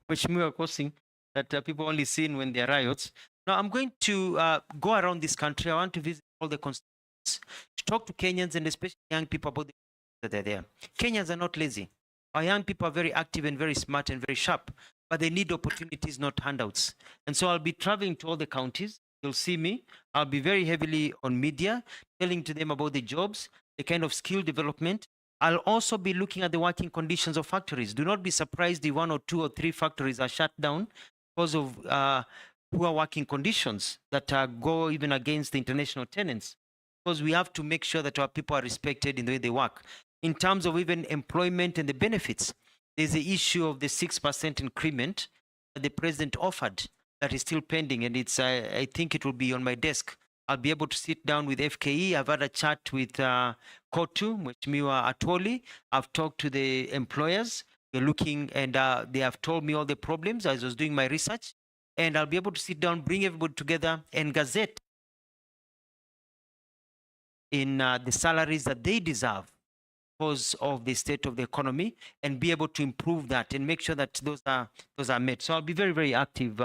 Mheshimiwa Kosing that people only seen when there are riots. Now, I'm going to go around this country. I want to visit all the constituencies, to talk to Kenyans and especially young people about the that they're there. Kenyans are not lazy. Our young people are very active and very smart and very sharp, but they need opportunities, not handouts. And so I'll be traveling to all the counties. You'll see me. I'll be very heavily on media, telling to them about the jobs, the kind of skill development. I'll also be looking at the working conditions of factories. Do not be surprised if 1 or 2 or 3 factories are shut down because of poor working conditions that go even against the international tenants. Because we have to make sure that our people are respected in the way they work. In terms of even employment and the benefits, there's the issue of the 6% increment that the president offered that is still pending, and it's I think it will be on my desk. I'll be able to sit down with FKE. I've had a chat with Kotu, Mheshimiwa Atwoli. I've talked to the employers. We're looking, and they have told me all the problems as I was doing my research. And I'll be able to sit down, bring everybody together, and gazette in the salaries that they deserve because of the state of the economy, and be able to improve that and make sure that those are met. So I'll be very, very active,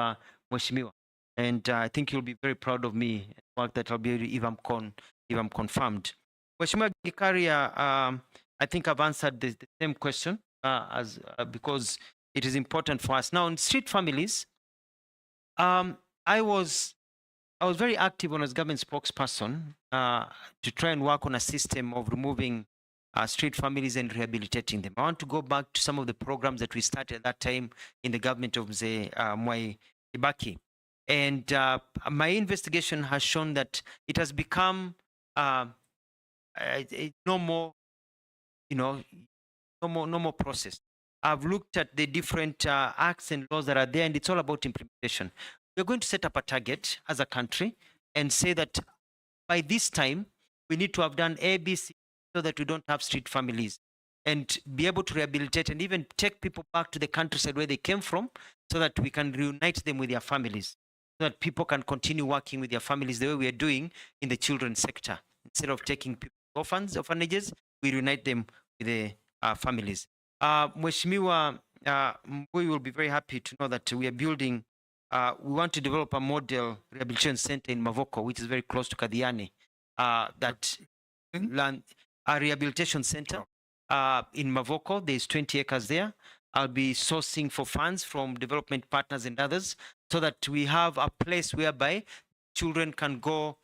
Mheshimiwa. And I think you'll be very proud of me, the fact that I'll be if I'm confirmed. Mheshimiwa Gikaria, I think I've answered the same question because it is important for us. Now, in street families, I was very active when I was government spokesperson to try and work on a system of removing street families and rehabilitating them. I want to go back to some of the programs that we started at that time in the government of Mwai Kibaki. And my investigation has shown that it has become no more process. I've looked at the different acts and laws that are there, and it's all about implementation. We're going to set up a target as a country and say that by this time, we need to have done ABC so that we don't have street families, and be able to rehabilitate and even take people back to the countryside where they came from so that we can reunite them with their families, so that people can continue working with their families the way we are doing in the children's sector. Instead of taking people to orphanages, we reunite them with the families. Mheshimiwa Mbui will be very happy to know that we are building, we want to develop a model rehabilitation center in Mavoko, which is very close to Kadiani. That land, a rehabilitation center in Mavoko, there's 20 acres there. I'll be sourcing for funds from development partners and others so that we have a place whereby children can go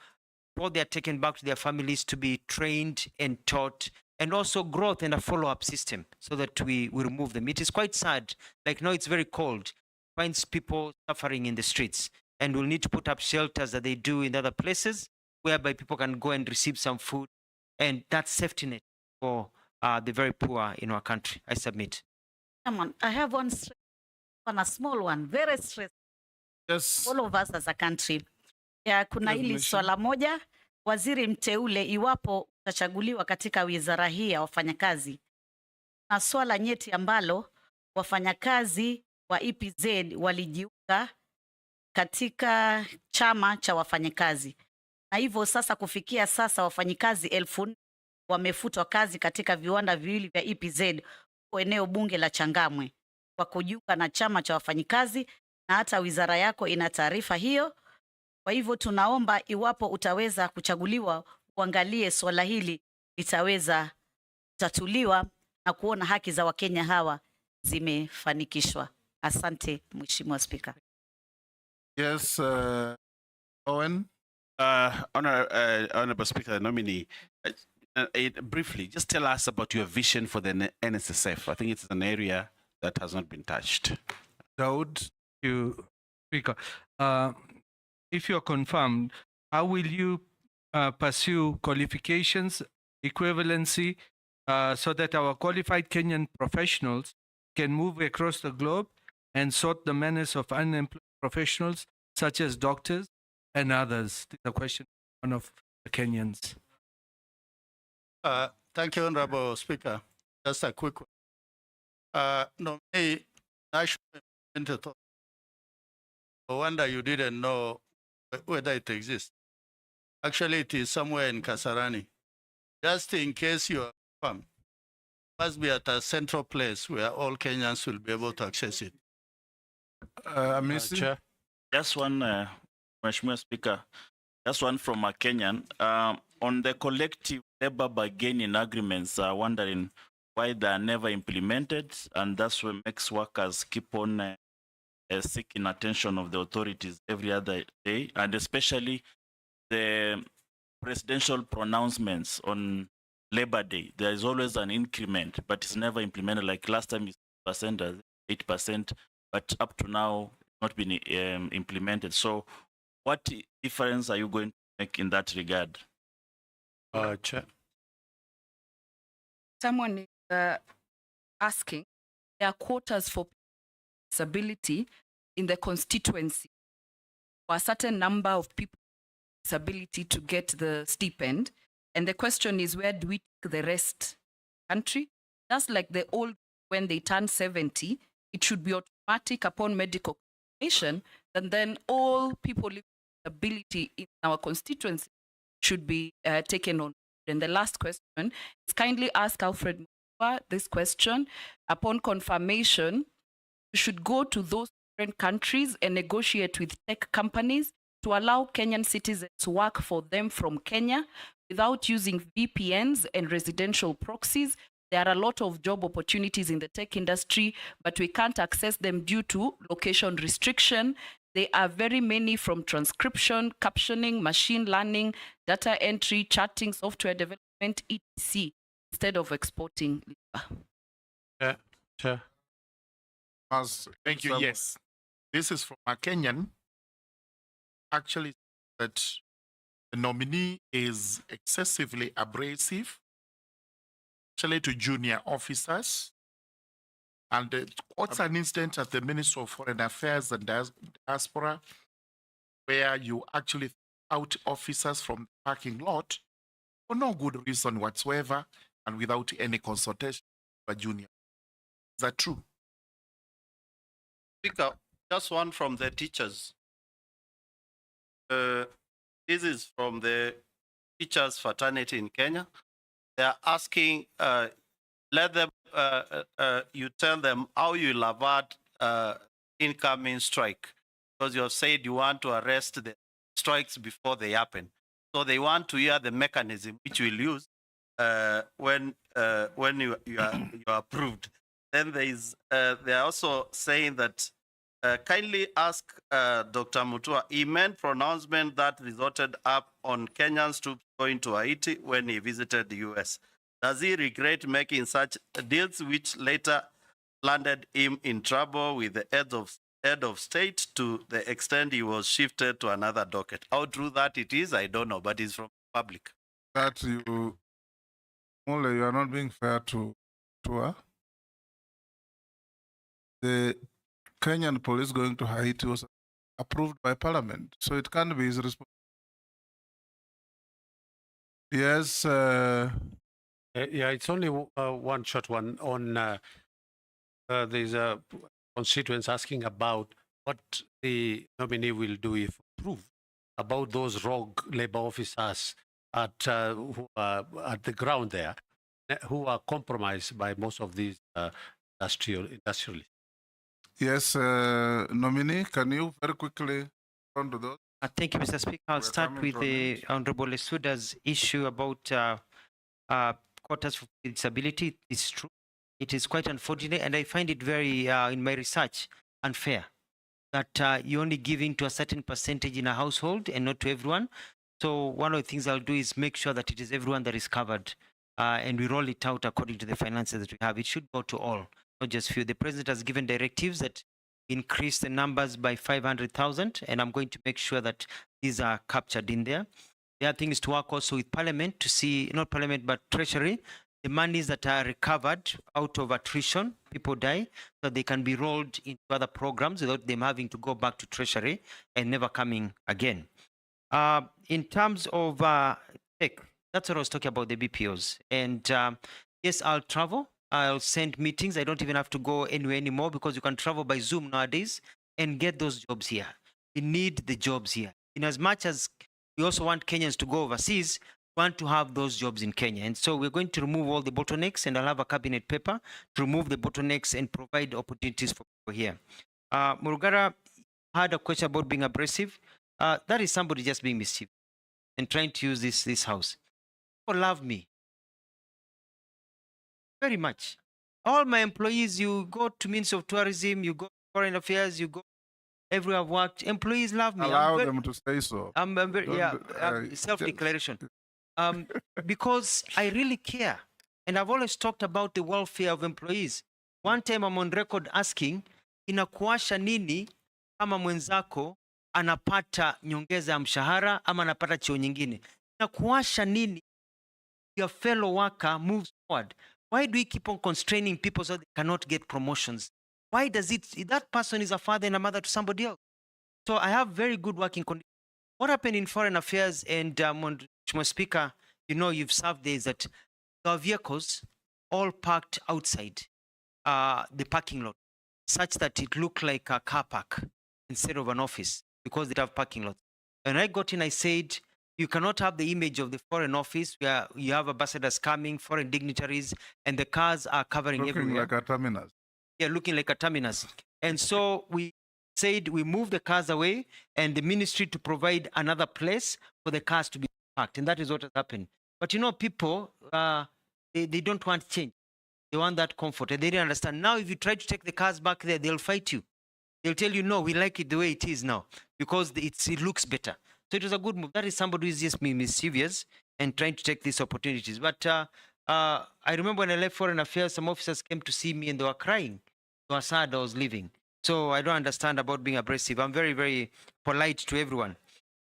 before they are taken back to their families to be trained and taught, and also growth and a follow-up system so that we remove them. It is quite sad. Like now it's very cold. Finds people suffering in the streets, and we'll need to put up shelters that they do in other places whereby people can go and receive some food, and that's safety net for the very poor in our country. I submit. Come on, I have one a small one, very stressful. Yes. All of us as a country. Kuna hili swala moja, waziri mteule, iwapo utachaguliwa katika wizara hii ya wafanyakazi, na swala nyeti ambalo wafanyakazi wa EPZ walijiunga katika chama cha wafanyakazi, na hivyo sasa kufikia sasa wafanyakazi 1000 wamefutwa kazi katika viwanda viwili vya EPZ kwa eneo bunge la Changamwe kwa kujiunga na chama cha wafanyakazi, na hata wizara yako ina taarifa hiyo. Kwa hivyo tunaomba iwapo utaweza kuchaguliwa, uangalie swala hili litaweza kutatuliwa na kuona haki za Wakenya hawa zimefanikishwa. Asante, Mheshimiwa Spika. Yes, Owen. Honorable Speaker, nominee, briefly, just tell us about your vision for the NSSF. I think it's an area that has not been touched. Daud, you, Speaker. If you're confirmed, how will you pursue qualifications, equivalency, so that our qualified Kenyan professionals can move across the globe and sort the menace of unemployed professionals such as doctors and others? This is a question of one of the Kenyans. Thank you, Honorable Speaker. Just a quick one. Nominee, National Implemented Authority. No wonder you didn't know whether it exists. Actually, it is somewhere in Kasarani. Just in case you are confirmed, must be at a central place where all Kenyans will be able to access it. Chair. Just one, Mheshimiwa Speaker, just one from a Kenyan. On the collective labor bargaining agreements, wondering why they are never implemented, and that's what makes workers keep on seeking attention of the authorities every other day, and especially the presidential pronouncements on Labor Day. There is always an increment, but it's never implemented. Like last time, it's 6%, 8%, but up to now, not been implemented. So, what difference are you going to make in that regard? Chair. Someone is asking, there are quotas for disability in the constituency for a certain number of people with disability to get the stipend. And the question is, where do we take the rest country? Just like the old, when they turn 70, it should be automatic upon medical confirmation, and then all people with disability in our constituency should be taken on. And the last question is, kindly ask Alfred this question. Upon confirmation, we should go to those different countries and negotiate with tech companies to allow Kenyan citizens to work for them from Kenya without using VPNs and residential proxies. There are a lot of job opportunities in the tech industry, but we can't access them due to location restriction. There are very many, from transcription, captioning, machine learning, data entry, chatting, software development, etc., instead of exporting labor. Chair. Thank you. Yes. This is from a Kenyan. Actually, that the nominee is excessively abrasive, especially to junior officers. And what's an instance at the Ministry of Foreign Affairs and Diaspora, where you actually out officers from the parking lot for no good reason whatsoever and without any consultation with a junior. Is that true? Speaker, just one from the teachers. This is from the teachers' fraternity in Kenya. They are asking, let them, you tell them how you will avert incoming strike, because you have said you want to arrest the strikes before they happen. So they want to hear the mechanism which you will use when you are approved. Then they are also saying that kindly ask Dr. Mutua. He made pronouncement that resulted up on Kenyans troops going to Haiti when he visited the US. Does he regret making such deals which later landed him in trouble with the head of state to the extent he was shifted to another docket? How true that it is, I don't know, but it's from the public. That you are not being fair to her. The Kenyan police going to Haiti was approved by Parliament, so it can't be his responsibility. Yes. Yeah, it's only one short one on. There's a constituents asking about what the nominee will do if approved about those rogue labor officers at who are at the ground there, who are compromised by most of these industrialists. Yes, nominee, can you very quickly respond to those? Thank you, Mr. Speaker. I'll start with the Honorable Lesuda's issue about quotas for disability. It's true. It is quite unfortunate, and I find it very, in my research, unfair that you're only giving to a certain percentage in a household and not to everyone. So one of the things I'll do is make sure that it is everyone that is covered, and we roll it out according to the finances that we have. It should go to all, not just few. The president has given directives that increase the numbers by 500,000, and I'm going to make sure that these are captured in there. The other thing is to work also with Parliament to see, not Parliament, but Treasury, the monies that are recovered out of attrition, people die, so they can be rolled into other programs without them having to go back to Treasury and never coming again. In terms of tech, that's what I was talking about, the BPOs. And yes, I'll travel. I'll send meetings. I don't even have to go anywhere anymore because you can travel by Zoom nowadays and get those jobs here. We need the jobs here. In as much as we also want Kenyans to go overseas, we want to have those jobs in Kenya. And so we're going to remove all the bottlenecks, and I'll have a cabinet paper to remove the bottlenecks and provide opportunities for people here. Murugara had a question about being abrasive. That is somebody just being mischievous and trying to use this house. People love me very much. All my employees, you go to Ministry of Tourism, you go to Foreign Affairs, you go everywhere I've worked, employees love me. Allow them to say so. I'm very, self-declaration. Because I really care. And I've always talked about the welfare of employees. One time I'm on record asking, inakuasha nini kama mwenzako anapata nyongeza ya mshahara ama anapata cheo nyingine? Inakuasha nini your fellow worker moves forward? Why do we keep on constraining people so they cannot get promotions? Why does it, that person is a father and a mother to somebody else? So I have very good working conditions. What happened in Foreign Affairs and Mheshimiwa Speaker, you know, you've served there, is that our vehicles all parked outside the parking lot, such that it looked like a car park instead of an office because they have parking lots. When I got in, I said, you cannot have the image of the Foreign Office where you have ambassadors coming, foreign dignitaries, and the cars are covering everywhere. Looking like a terminus. Yeah, looking like a terminus. And so we said we move the cars away and the ministry to provide another place for the cars to be parked. And that is what has happened. But you know, people, they don't want change. They want that comfort. And they didn't understand. Now, if you try to take the cars back there, they'll fight you. They'll tell you, no, we like it the way it is now because it looks better. So it was a good move. That is somebody who is just being mischievous and trying to take these opportunities. But I remember when I left Foreign Affairs, some officers came to see me and they were crying. They were sad I was leaving. So I don't understand about being abrasive. I'm very, very polite to everyone.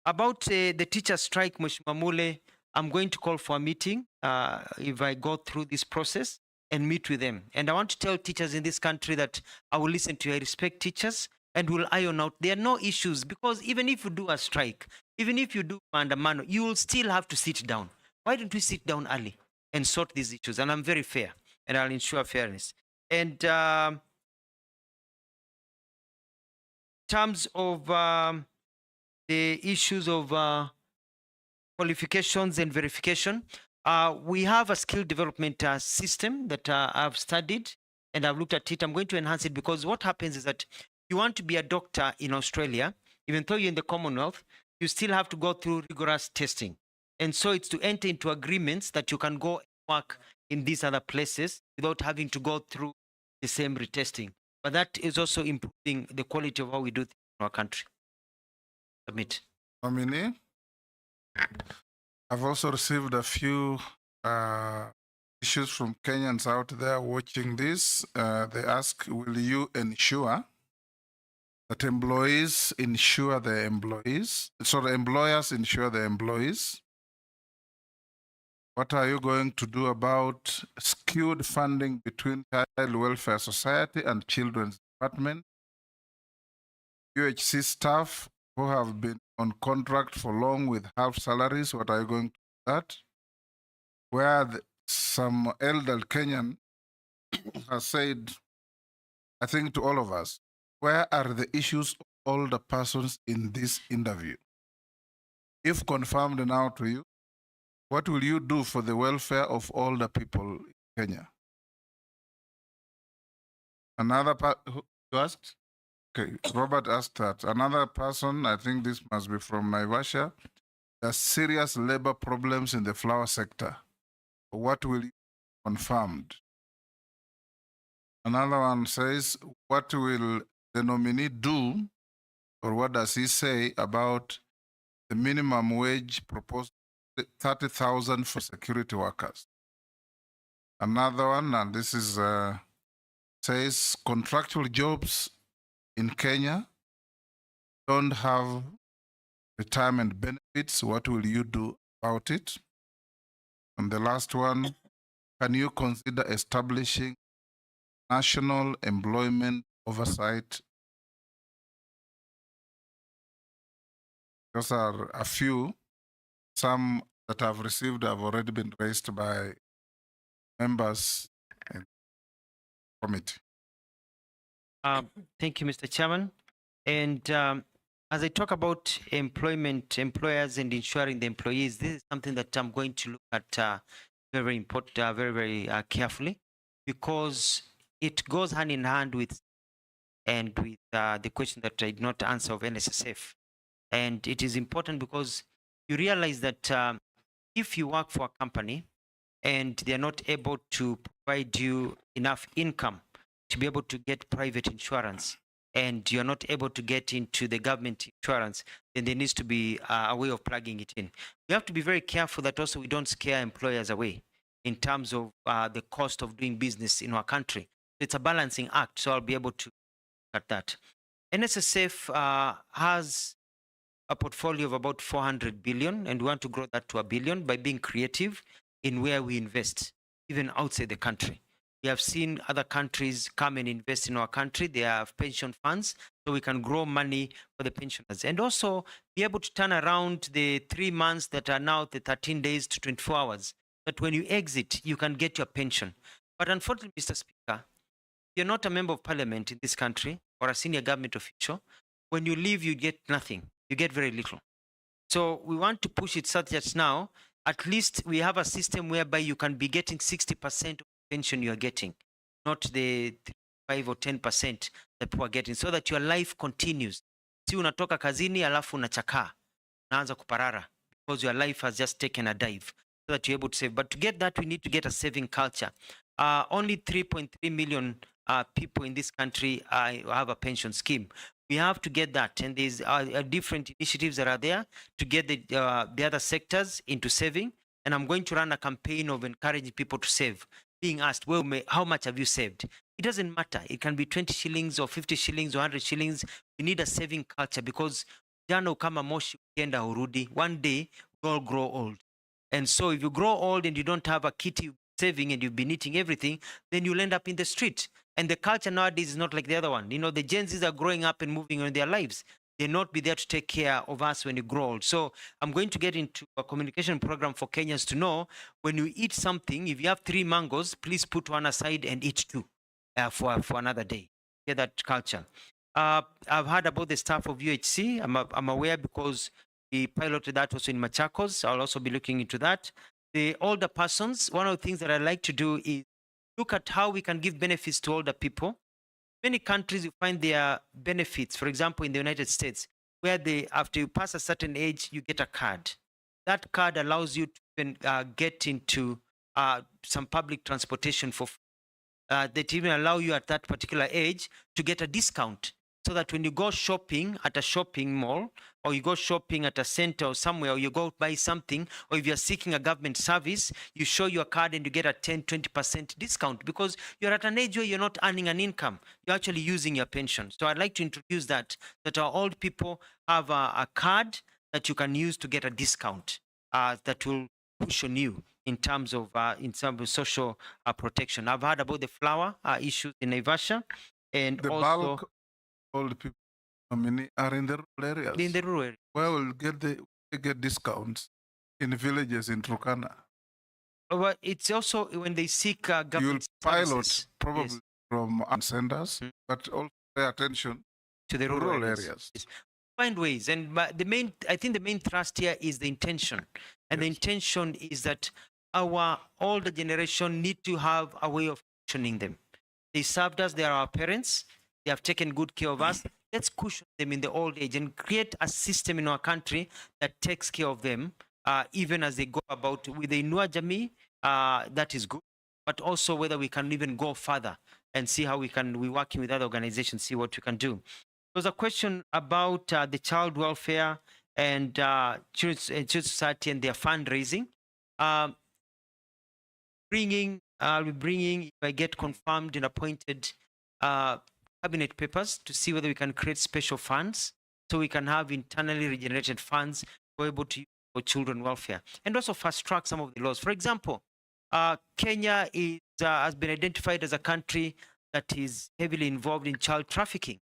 About the teacher strike, Mheshimiwa Mule, I'm going to call for a meeting if I go through this process and meet with them. And I want to tell teachers in this country that I will listen to you. I respect teachers and will iron out. There are no issues because even if you do a strike, even if you do mandamano, you will still have to sit down. Why don't we sit down early and sort these issues? And I'm very fair and I'll ensure fairness. And in terms of the issues of qualifications and verification, we have a skill development system that I've studied and I've looked at it. I'm going to enhance it because what happens is that you want to be a doctor in Australia, even though you're in the Commonwealth, you still have to go through rigorous testing. And so it's to enter into agreements that you can go and work in these other places without having to go through the same retesting. But that is also improving the quality of how we do things in our country. Submit. Nominee, I've also received a few issues from Kenyans out there watching this. They ask, will you ensure that employees insure their employees? So the employers insure their employees. What are you going to do about skewed funding between Child Welfare Society and Children's Department? UHC staff who have been on contract for long with half salaries, what are you going to do that? Where some elder Kenyan has said, I think to all of us, where are the issues of older persons in this interview? If confirmed now to you, what will you do for the welfare of older people in Kenya? Another who asked? Okay, Robert asked that. Another person, I think this must be from Naivasha, there's serious labor problems in the flower sector. What will you confirmed? Another one says, what will the nominee do, or what does he say about the minimum wage proposed 30,000 for security workers? Another one, and this is says contractual jobs in Kenya don't have retirement benefits. What will you do about it? And the last one can you consider establishing national employment oversight? Those are a few. Some that have received have already been raised by members in the committee. Thank you, Mr. Chairman. And as I talk about employment, employers, and ensuring the employees, this is something that I'm going to look at very, very important, very carefully, because it goes hand in hand with the question that I did not answer of NSSF. And it is important because you realize that if you work for a company and they're not able to provide you enough income to be able to get private insurance, and you're not able to get into the government insurance, then there needs to be a way of plugging it in. We have to be very careful that also we don't scare employers away in terms of the cost of doing business in our country. It's a balancing act, so I'll be able to look at that. NSSF has a portfolio of about 400 billion, and we want to grow that to 1 billion by being creative in where we invest, even outside the country. We have seen other countries come and invest in our country. They have pension funds, so we can grow money for the pensioners. And also be able to turn around the 3 months that are now the 13 days to 24 hours, that when you exit, you can get your pension. But unfortunately, Mr. Speaker, you're not a member of parliament in this country or a senior government official. When you leave, you get nothing. You get very little. So we want to push it such that now, at least we have a system whereby you can be getting 60% of pension you are getting, not the 5 or 10% that people are getting, so that your life continues. Si unatoka kazini alafu unachakaa, unaanza kuparara, because your life has just taken a dive, so that you're able to save. But to get that, we need to get a saving culture. Only 3.3 million people in this country have a pension scheme. We have to get that, and there's different initiatives that are there to get the other sectors into saving. And I'm going to run a campaign of encouraging people to save, being asked, well, how much have you saved? It doesn't matter. It can be 20 shillings or 50 shillings or 100 shillings. We need a saving culture, because jana kama moshi ukienda urudi, one day we all grow old. And so if you grow old and you don't have a kitty saving and you've been eating everything, then you'll end up in the street. And the culture nowadays is not like the other one. You know, the Gen Zs are growing up and moving on in their lives. They'll not be there to take care of us when you grow old. So I'm going to get into a communication program for Kenyans to know, when you eat something, if you have 3 mangoes, please put one aside and eat 2 for another day. Get that culture. I've heard about the staff of UHC. I'm aware because we piloted that also in Machakos. I'll also be looking into that. The older persons, one of the things that I like to do is look at how we can give benefits to older people. Many countries, you find their benefits. For example, in the United States, where after you pass a certain age, you get a card. That card allows you to even get into some public transportation for that even allow you at that particular age to get a discount, so that when you go shopping at a shopping mall, or you go shopping at a center or somewhere, or you go buy something, or if you're seeking a government service, you show your card and you get a 10-20% discount, because you're at an age where you're not earning an income. You're actually using your pension. So I'd like to introduce that our old people have a card that you can use to get a discount that will push on you in terms of social protection. I've heard about the flower issues in Naivasha, and the also bulk old people nominee are in the rural areas. in the rural area. Where will get discounts in villages in Turkana. Well, it's also when they seek government You'll pilot services. probably Yes. from senders, but also pay attention To the rural areas. Yes. Find ways, and I think the main thrust here is the intention, and the intention is that our older generation need to have a way of cushioning them. They served us; they are our parents. They have taken good care of us. Let's cushion them in the old age and create a system in our country that takes care of them, even as they go about with the Inua Jamii. That is good, but also whether we can even go further and see how we're working with other organizations, see what we can do. There was a question about the child welfare and Children's Society and their fundraising. I'll be bringing, if I get confirmed and appointed, cabinet papers to see whether we can create special funds, so we can have internally regenerated funds we're able to use for children welfare, and also fast track some of the laws. For example, Kenya has been identified as a country that is heavily involved in child trafficking.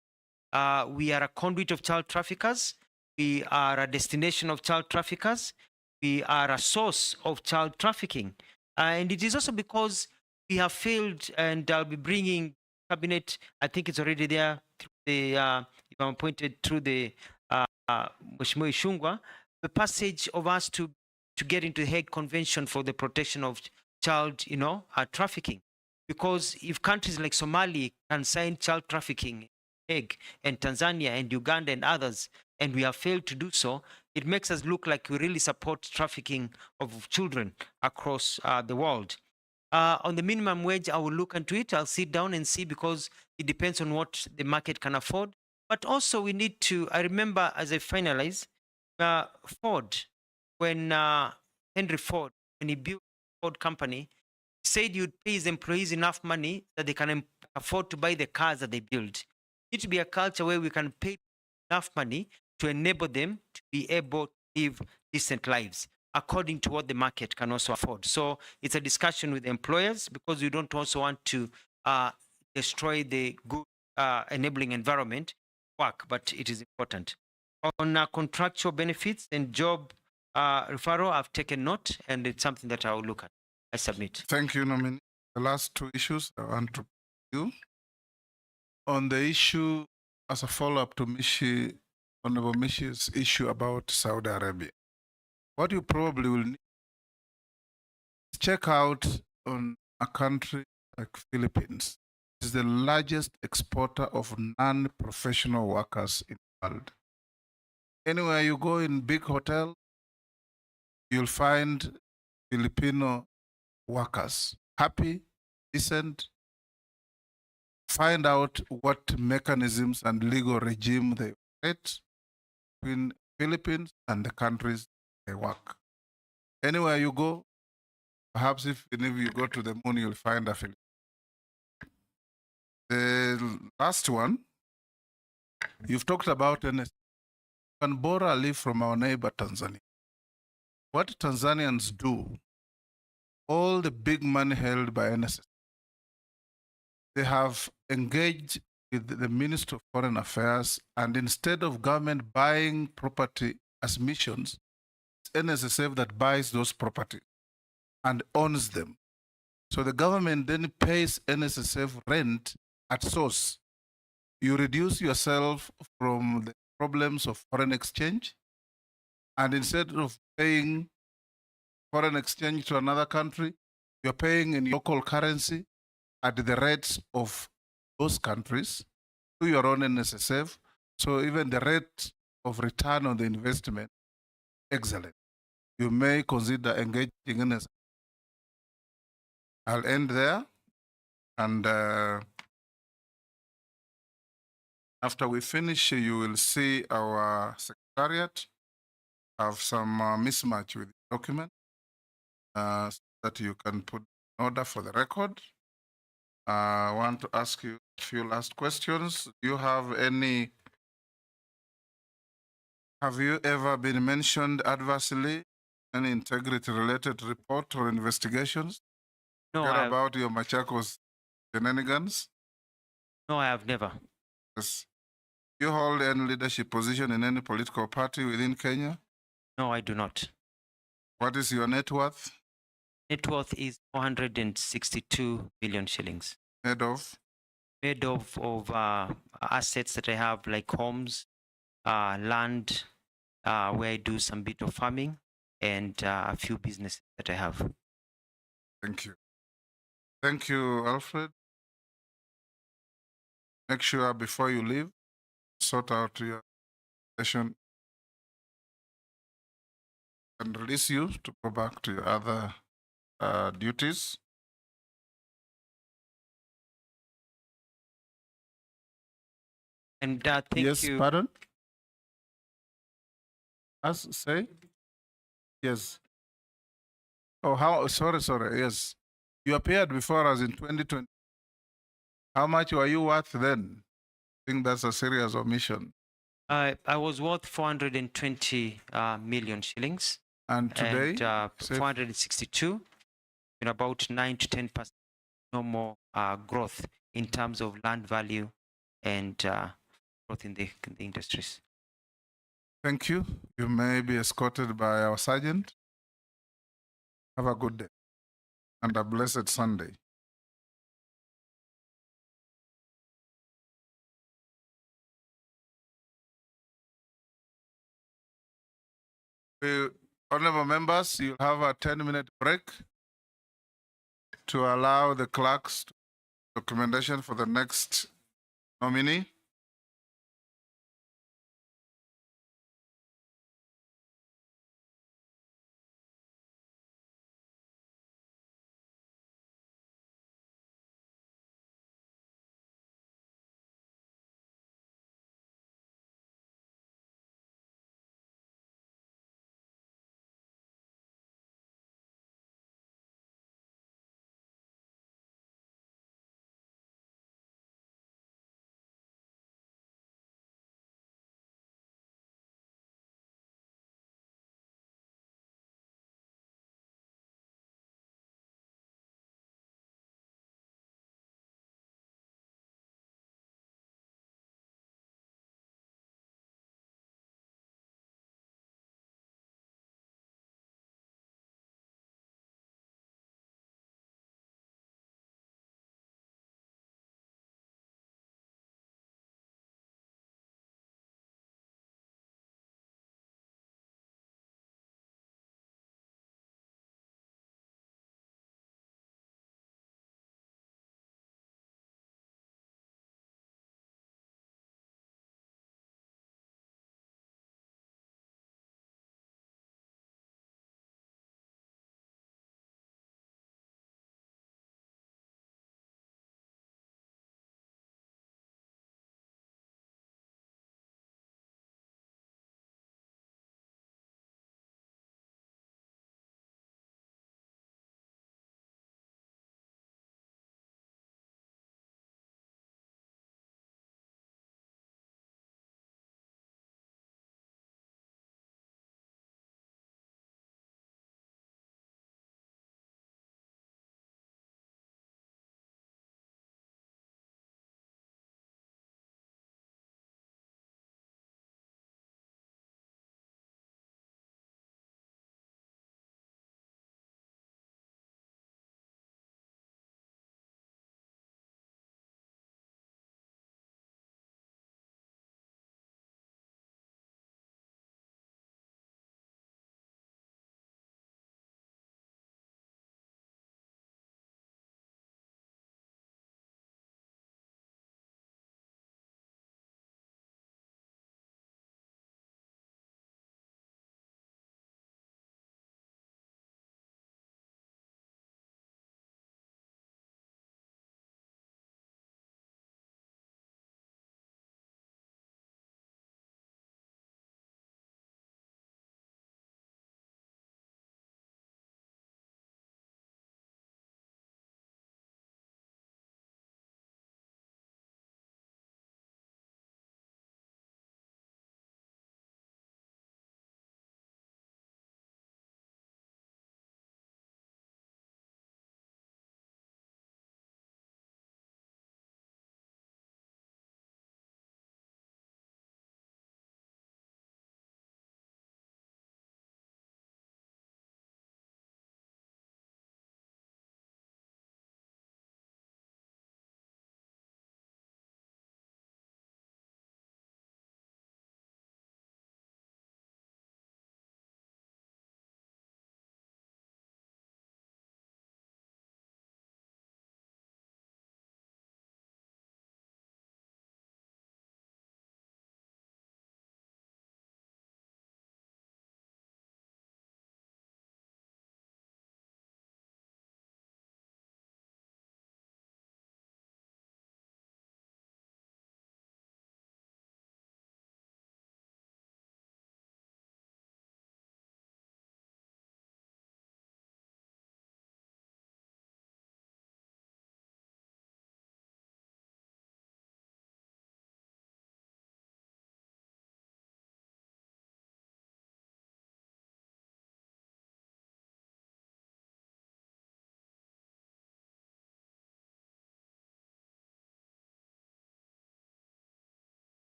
We are a conduit of child traffickers. We are a destination of child traffickers. We are a source of child trafficking. And it is also because we have failed, and I'll be bringing cabinet, I think it's already there, through the, if I'm appointed through the Mheshimiwa Ishungwa, the passage of us to get into the Hague Convention for the protection of child, trafficking. Because if countries like Somalia can sign child trafficking, Hague, and Tanzania and Uganda and others, and we have failed to do so, it makes us look like we really support trafficking of children across the world. On the minimum wage, I will look into it. I'll sit down and see, because it depends on what the market can afford. But also we need to, I remember as I finalize, Ford, when Henry Ford, when he built Ford company, he said you'd pay his employees enough money that they can afford to buy the cars that they build. It needs to be a culture where we can pay enough money to enable them to be able to live decent lives according to what the market can also afford. So it's a discussion with employers, because we don't also want to destroy the good enabling environment work, but it is important. On contractual benefits and job referral, I've taken note, and it's something that I will look at. I submit. Thank you, nominee. The last two issues I want to do. On the issue, as a follow-up to Honorable Mishi's issue about Saudi Arabia, what you probably will need to check out on a country like Philippines. It is the largest exporter of non-professional workers in the world. Anywhere you go in big hotel, you'll find Filipino workers, happy, decent. Find out what mechanisms and legal regime they operate between Philippines and the countries they work. Anywhere you go, perhaps if you go to the moon, you'll find a Filipino. The last one, you've talked about NS. We can borrow a leaf from our neighbor Tanzania. What Tanzanians do, all the big money held by NSS, they have engaged with the Ministry of Foreign Affairs, and instead of government buying property as missions, it's NSSF that buys those properties and owns them. So the government then pays NSSF rent at source. You reduce yourself from the problems of foreign exchange, and instead of paying foreign exchange to another country, you're paying in local currency at the rates of those countries to your own NSSF. So even the rate of return on the investment, excellent. You may consider engaging in NSSF. I'll end there. And after we finish, you will see our secretariat have some mismatch with the document so that you can put in order for the record. I want to ask you a few last questions. Do you have any? Have you ever been mentioned adversely? Any integrity-related report or investigations? No, Forget about your Machakos shenanigans? No, I have never. Yes. Do you hold any leadership position in any political party within Kenya? No, I do not. What is your net worth? Net worth is 462 million shillings. Made of? Made of assets that I have, like homes, land, where I do some bit of farming, and a few businesses that I have. Thank you. Thank you, Alfred. Make sure before you leave, sort out your session and release you to go back to your other duties. And thank yes, you. Pardon? As say? Yes. Oh, how? Sorry. Yes. You appeared before us in 2020. How much were you worth then? I think that's a serious omission. I was worth 420 million shillings. And today? And 462. about 9 to 10% no more growth in terms of land value and growth in the industries. Thank you. You may be escorted by our sergeant. Have a good day and a blessed Sunday. Honorable members, you have a 10-minute break to allow the clerks documentation for the next nominee.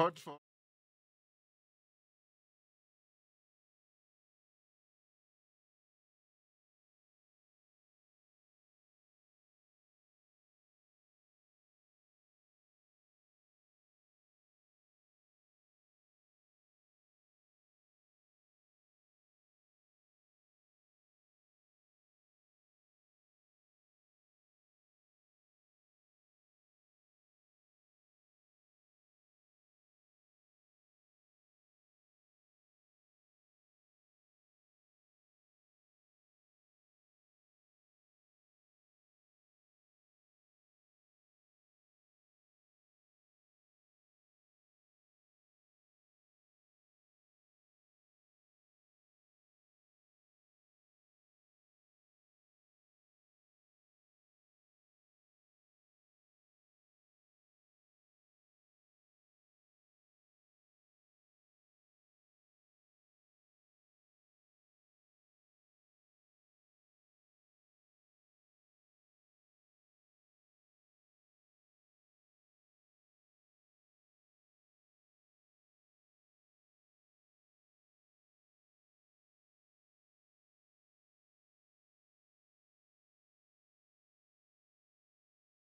vote for.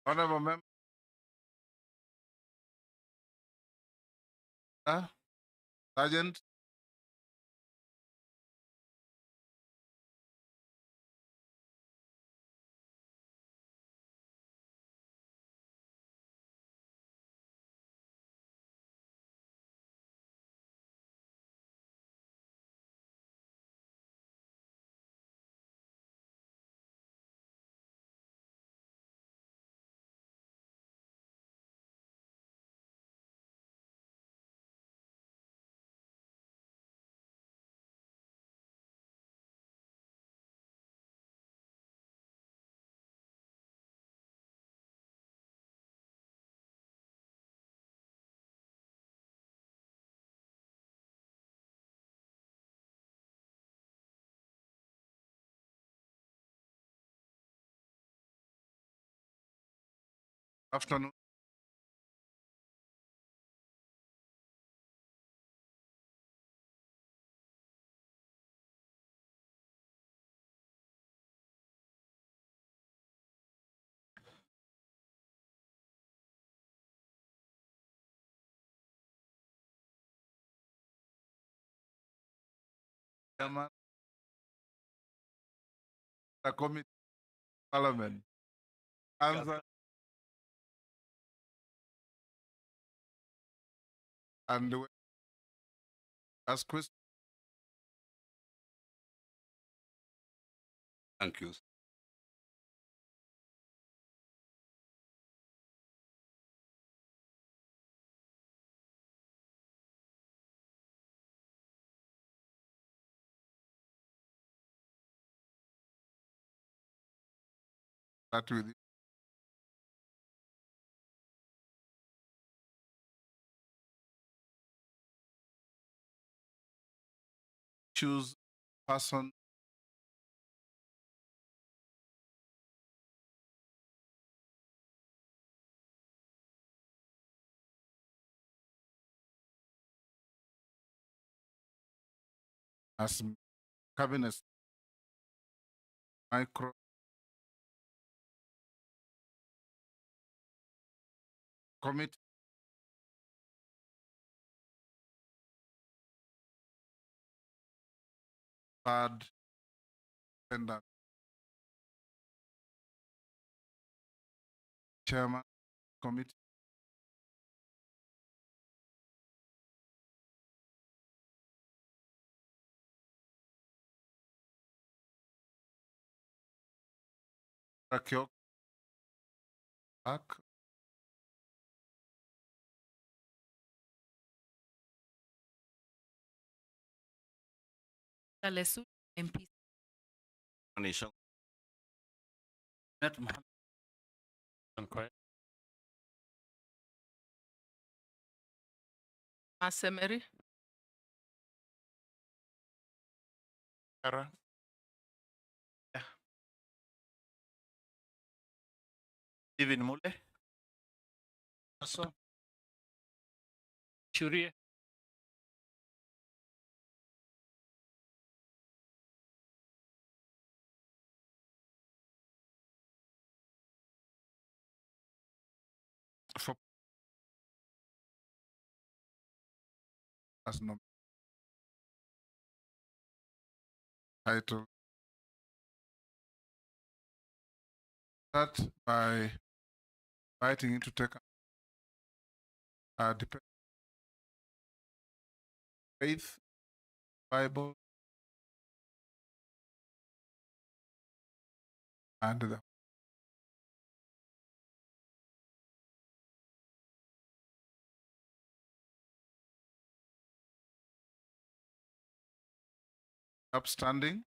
Honorable member. Sergeant. Afternoon. Chairman, the committee, Parliament. Answer. And ask question. Thank you. Start with you. Choose person. As cabinet. Micro. Committee. Third. Defendant. Chairman. Committee. Rakyok. Back. Talesu MP. Manisha. Met Mohammed. Asemeri. Kara. Stephen Mule. Person. Shuria. For as no title. Start by inviting you to take faith, Bible, and the upstanding.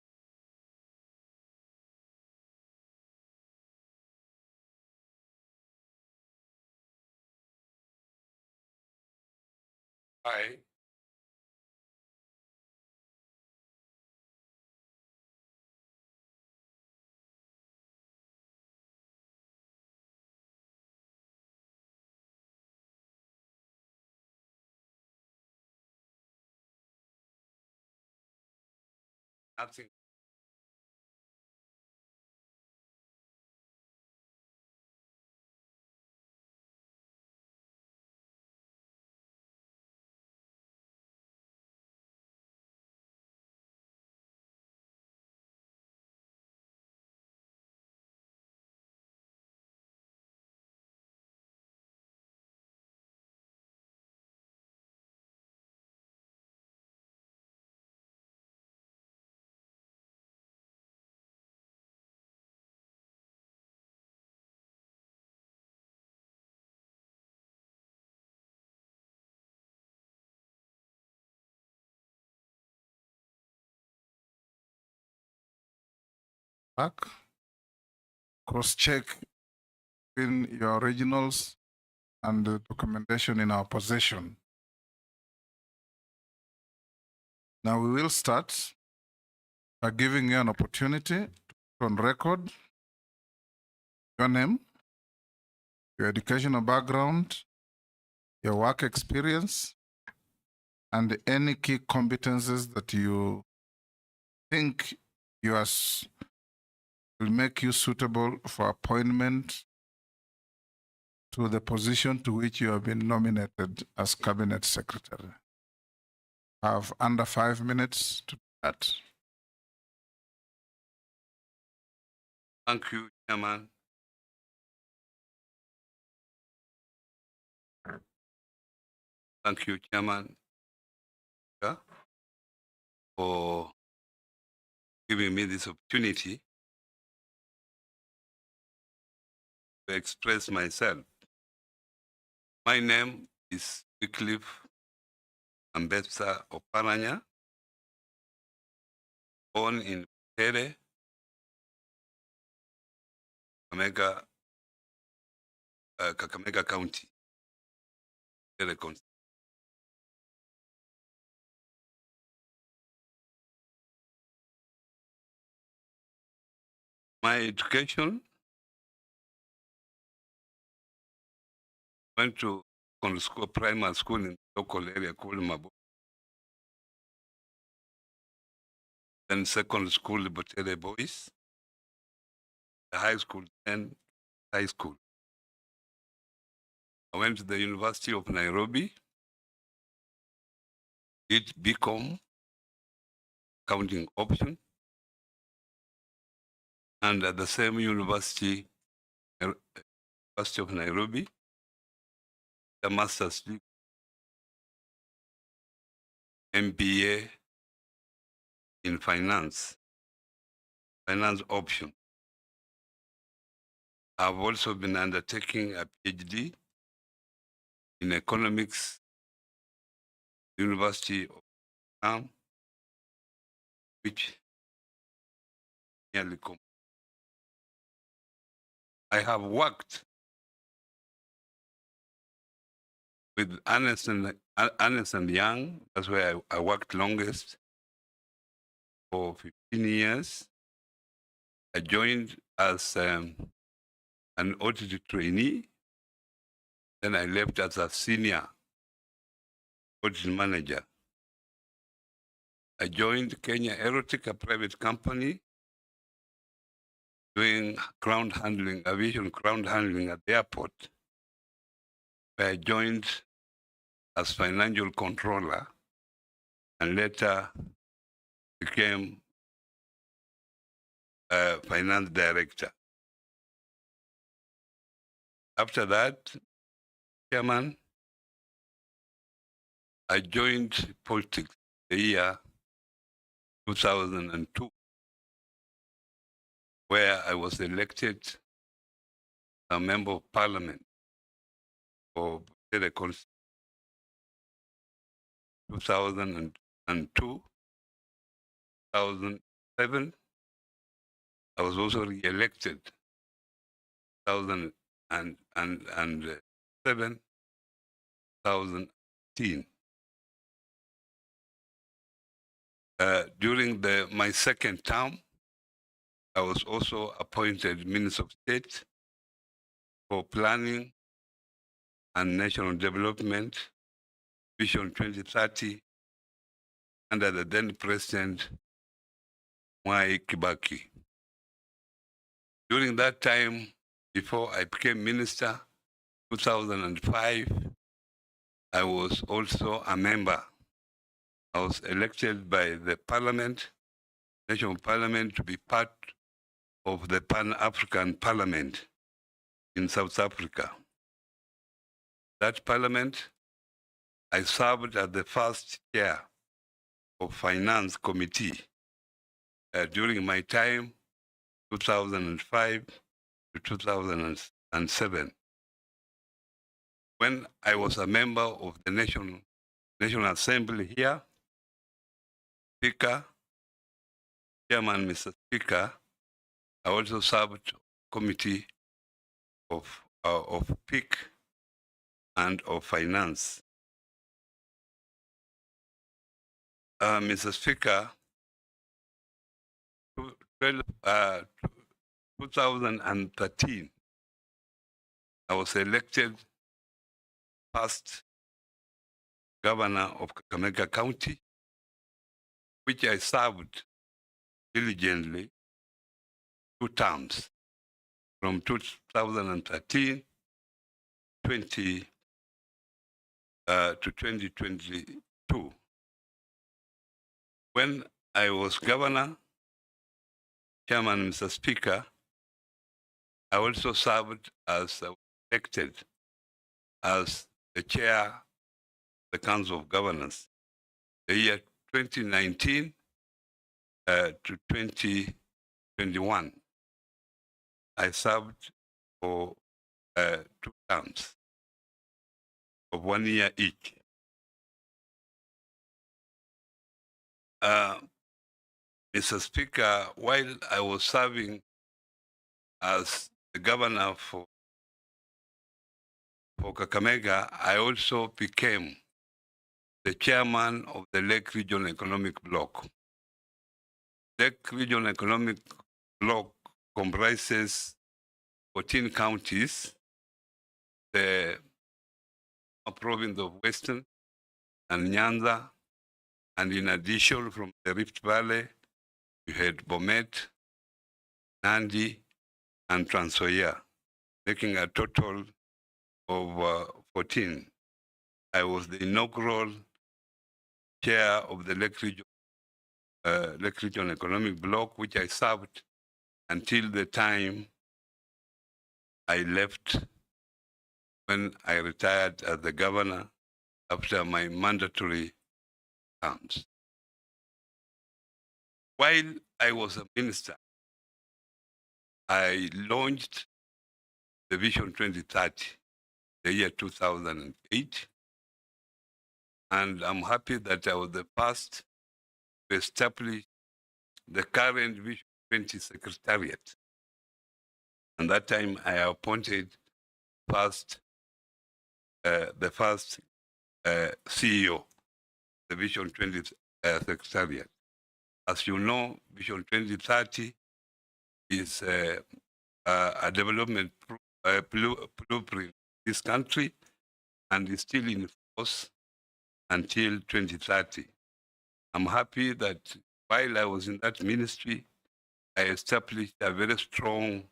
I Nothing. Back. Cross-check in your originals and the documentation in our possession. Now we will start by giving you an opportunity to put on record your name, your educational background, your work experience, and any key competencies that you think will make you suitable for appointment to the position to which you have been nominated as Cabinet Secretary. Have under 5 minutes to do that. Thank you, Chairman. Thank you, Chairman, for giving me this opportunity to express myself. My name is Wycliffe Ambetsa Oparanya, born in Tere, Kakamega County. Tere County. My education went to primary school in the local area called Mabo. Then secondary school, Botere Boys. The high school, then high school. I went to the University of Nairobi, did BCom, accounting option, and at the same University of Nairobi, the master's degree, MBA in finance option. I've also been undertaking a PhD in economics, University of which nearly completed. I have worked with Ernst and Young. That's where I worked longest for 15 years. I joined as an audit trainee. Then I left as a senior audit manager. I joined Kenya Aerotic, a private company, doing ground handling, aviation ground handling at the airport, where I joined as financial controller and later became finance director. After that, chairman, I joined politics the year 2002, where I was elected a member of parliament for the 2002, 2007. I was also re-elected 2007, 2018. During my second term, I was also appointed Minister of State for Planning and National Development, Vision 2030, under the then President Mwai Kibaki. During that time, before I became minister, 2005, I was also a member. I was elected by the Parliament, National Parliament, to be part of the Pan-African Parliament in South Africa. That Parliament, I served as the first chair of Finance Committee during my time, 2005 to 2007. When I was a member of the National Assembly here, Speaker, Chairman, Mr. Speaker, I also served committee of PIC and of Finance. Mr. Speaker, 2013, I was elected first governor of Kakamega County, which I served diligently 2 terms, from 2013 to 2022. When I was governor, Chairman, Mr. Speaker, I also served as elected as the chair of the Council of Governors. The year 2019 to 2021, I served for 2 terms of 1 year each. Mr. Speaker, while I was serving as the governor for Kakamega, I also became the chairman of the Lake Region Economic Bloc. Lake Region Economic Bloc comprises 14 counties, the province of Western and Nyanza, and in addition from the Rift Valley, you had Bomet, Nandi, and Trans Nzoia, making a total of 14. I was the inaugural chair of the Lake Region Economic Bloc, which I served until the time I left, when I retired as the governor after my mandatory terms. While I was a minister, I launched the Vision 2030, the year 2008, and I'm happy that I was the first to establish the current Vision 20 Secretariat. And that time I appointed the first CEO, the Vision 20 Secretariat. As you know, Vision 2030 is a development blueprint in this country and is still in force until 2030. I'm happy that while I was in that ministry, I established a very strong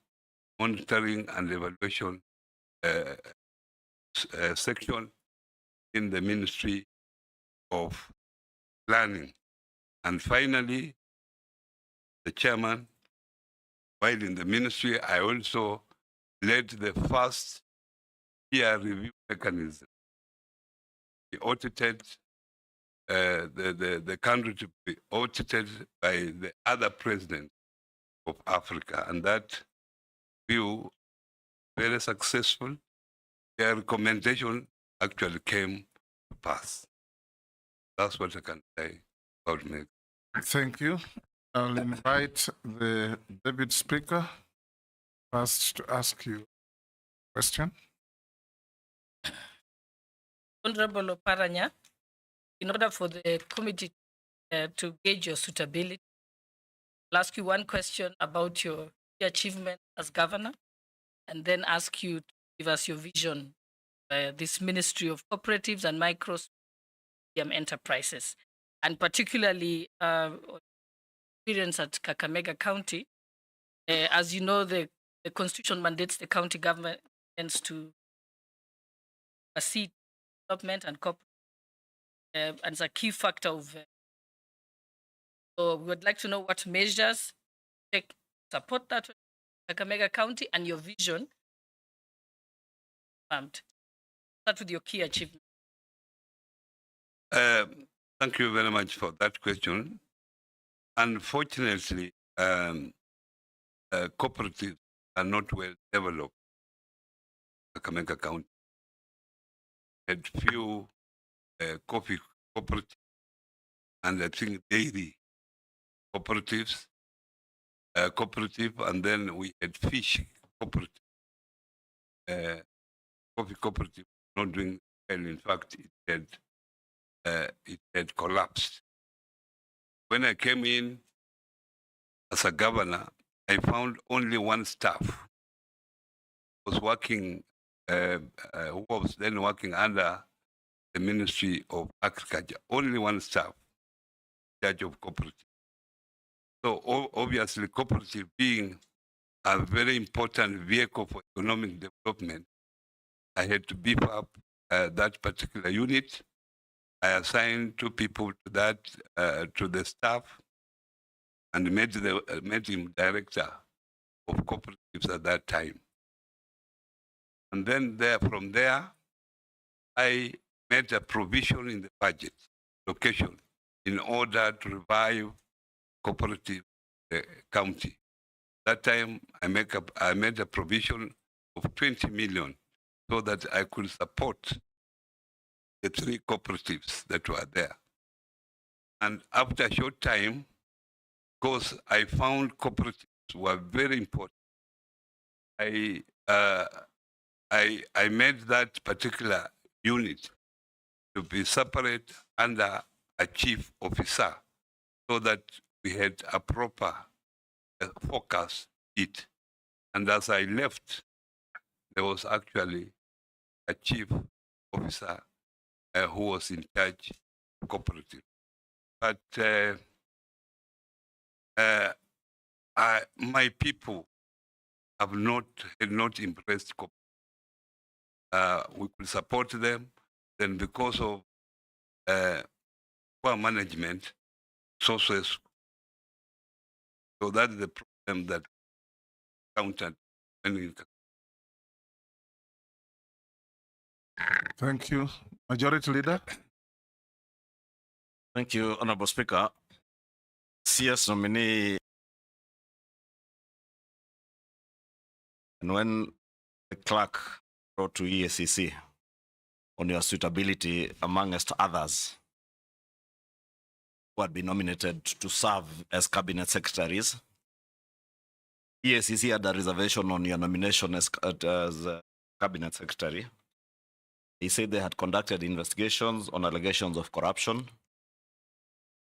monitoring and evaluation section in the Ministry of Planning. And finally, the chairman, while in the ministry, I also led the first peer review mechanism. We audited the country to be audited by the other presidents of Africa, and that view very successful. Their recommendation actually came to pass. That's what I can say about me. Thank you. I'll invite the Deputy Speaker first to ask you a question. Honorable Oparanya, in order for the committee to gauge your suitability, I'll ask you one question about your achievement as governor, and then ask you to give us your vision this Ministry of Cooperatives and Micro Medium Enterprises, and particularly experience at Kakamega County. As you know, the Constitution mandates the county governments to oversee development and cooperation, and it's a key factor of. So we would like to know what measures take support that Kakamega County and your vision. Start with your key achievement. Thank you very much for that question. Unfortunately, cooperatives are not well developed in Kakamega County. Had few coffee cooperatives and I think dairy cooperatives, and then we had fish cooperative. Coffee cooperative not doing well. In fact, it had collapsed. When I came in as a governor, I found only one staff was working, who was then working under the Ministry of Agriculture. Only one staff in charge of cooperative. So obviously, cooperative being a very important vehicle for economic development, I had to beef up that particular unit. I assigned 2 people to that, to the staff, and made him director of cooperatives at that time. And then from there, I made a provision in the budget location in order to revive cooperative county. That time, I made a provision of 20 million so that I could support the 3 cooperatives that were there. And after a short time, because I found cooperatives were very important, I made that particular unit to be separate under a chief officer so that we had a proper focus it. And as I left, there was actually a chief officer who was in charge of cooperative. But my people had not impressed cooperative. We could support them, then because of poor management, sources. So that's the problem that counted. Thank you. Majority Leader. Thank you, Honorable Speaker. CS nominee. And when the clerk wrote to EACC on your suitability, amongst others, who had been nominated to serve as cabinet secretaries, EACC had a reservation on your nomination as cabinet secretary. He said they had conducted investigations on allegations of corruption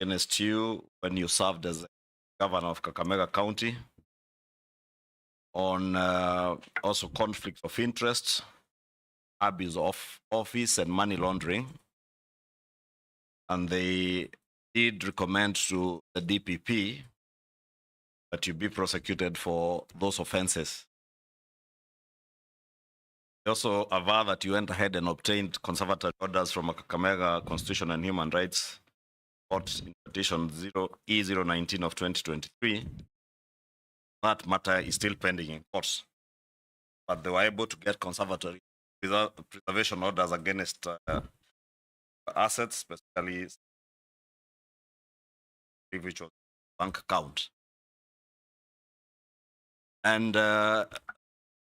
against you when you served as governor of Kakamega County, on also conflict of interest, abuse of office, and money laundering. and they did recommend to the DPP that you be prosecuted for those offenses. They also aver that you went ahead and obtained conservatory orders from a Kakamega Constitution and Human Rights Court in petition E019 of 2023. That matter is still pending in courts, but they were able to get conservatory preservation orders against assets, especially which was bank account. And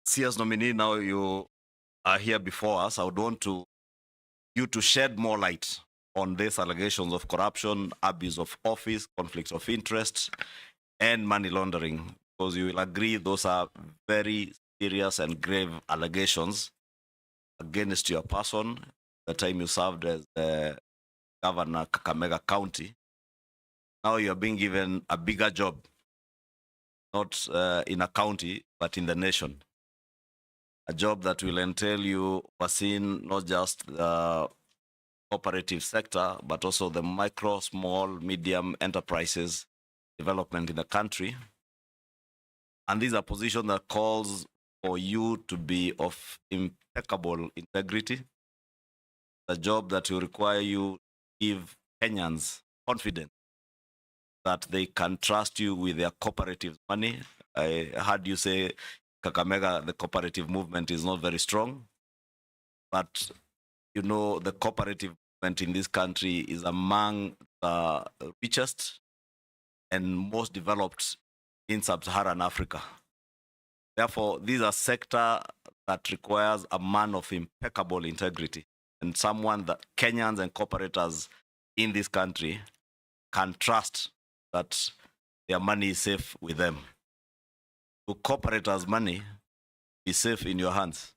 CS nominee, now you are here before us. I would want you to shed more light on these allegations of corruption, abuse of office, conflicts of interest, and money laundering, because you will agree those are very serious and grave allegations against your person the time you served as Governor Kakamega County. Now you are being given a bigger job, not in a county, but in the nation. A job that will entail you overseeing not just the cooperative sector, but also the micro, small, medium enterprises development in the country. And these are positions that calls for you to be of impeccable integrity. The job that will require you to give Kenyans confidence that they can trust you with their cooperative money. I heard you say Kakamega, the cooperative movement is not very strong, but you know the cooperative movement in this country is among the richest and most developed in sub-Saharan Africa. Therefore, these are sector that requires a man of impeccable integrity and someone that Kenyans and cooperators in this country can trust that their money is safe with them. To cooperators' money be safe in your hands.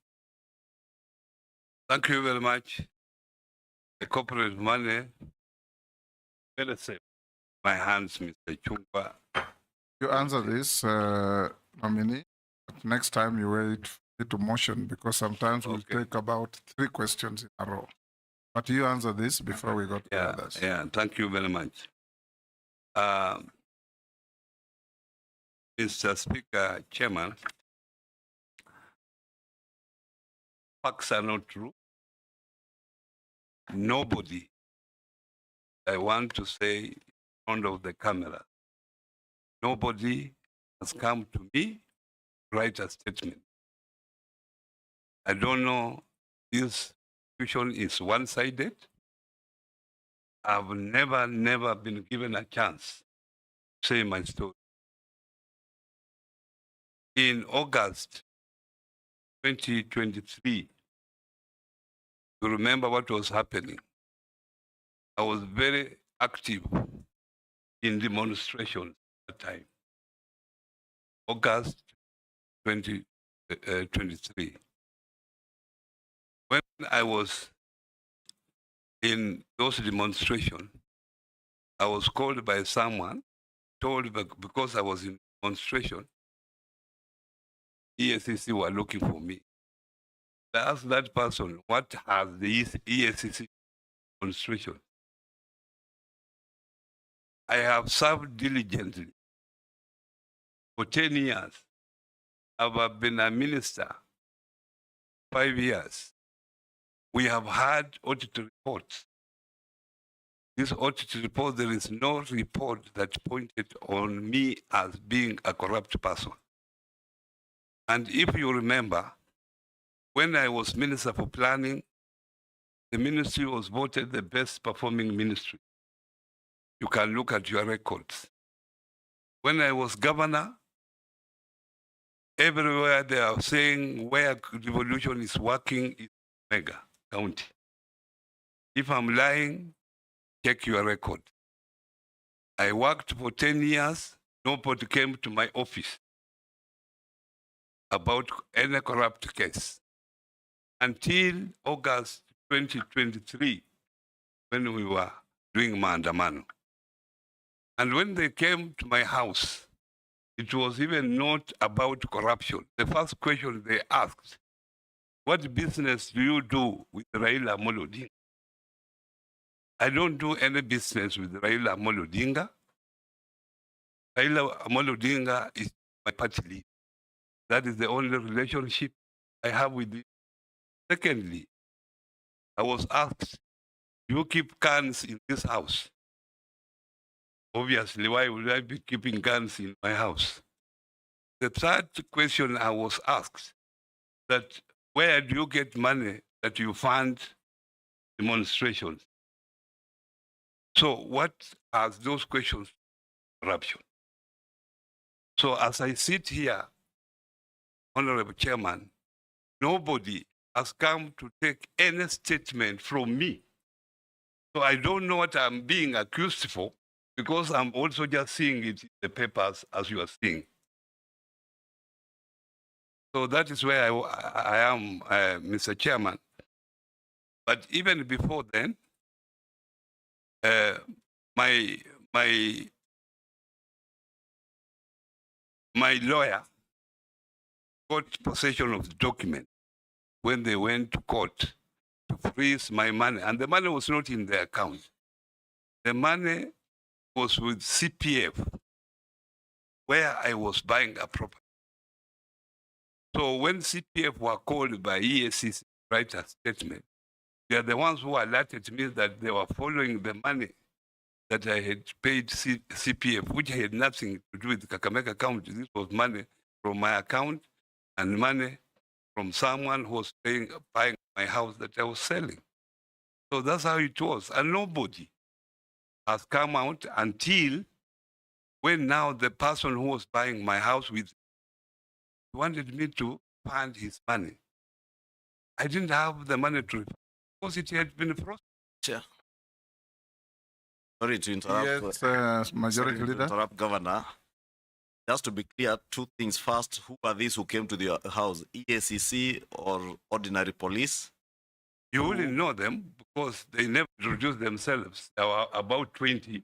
Thank you very much. The corporate money, very safe. My hands, Mr. Chungwa. You answer this, nominee. But next time you wait for me to motion, because sometimes we'll take about 3 questions in a row. But you answer this before we go to others. Yeah, thank you very much. Mr. Speaker, Chairman, facts are not true. Nobody, I want to say in front of the camera, nobody has come to me to write a statement. I don't know, this situation is one-sided. I've never been given a chance to say my story. In August 2023, you remember what was happening. I was very active in demonstrations at the time. August 2023. When I was in those demonstrations, I was called by someone, told because I was in demonstration, ESCC were looking for me. I asked that person, what has the ESCC demonstration? I have served diligently for 10 years. I've been a minister 5 years. We have had audit reports. This audit report, there is no report that pointed on me as being a corrupt person. And if you remember, when I was Minister for Planning, the ministry was voted the best performing ministry. You can look at your records. When I was governor, everywhere they are saying where devolution is working is Mega County. If I'm lying, check your record. I worked for 10 years, nobody came to my office about any corrupt case until August 2023, when we were doing maandamano. And when they came to my house, it was even not about corruption. The first question they asked, what business do you do with Raila Amolo Odinga? I don't do any business with Raila Amolo Odinga. Raila Amolo Odinga is my party leader. That is the only relationship I have with him. Secondly, I was asked, do you keep guns in this house? Obviously, why would I be keeping guns in my house? The third question I was asked, that where do you get money that you fund demonstrations? So what are those questions? Corruption. So as I sit here, Honorable Chairman, nobody has come to take any statement from me. So I don't know what I'm being accused for, because I'm also just seeing it in the papers as you are seeing. So that is where I am, Mr. Chairman. But even before then, my lawyer got possession of the document when they went to court to freeze my money. And the money was not in the account. The money was with CPF, where I was buying a property. So when CPF were called by EACC to write a statement, they are the ones who alerted me that they were following the money that I had paid CPF, which had nothing to do with the Kakamega account. This was money from my account and money from someone who was buying my house that I was selling. So that's how it was. And nobody has come out until when now the person who was buying my house with wanted me to fund his money. I didn't have the money to refund because it had been frozen. Chair. Sorry to interrupt. Yes, Majority Sorry to Leader. interrupt, Governor. Just to be clear, two things. First, who are these who came to the house? EACC or ordinary police? You wouldn't know them because they never introduced themselves. There were about 20.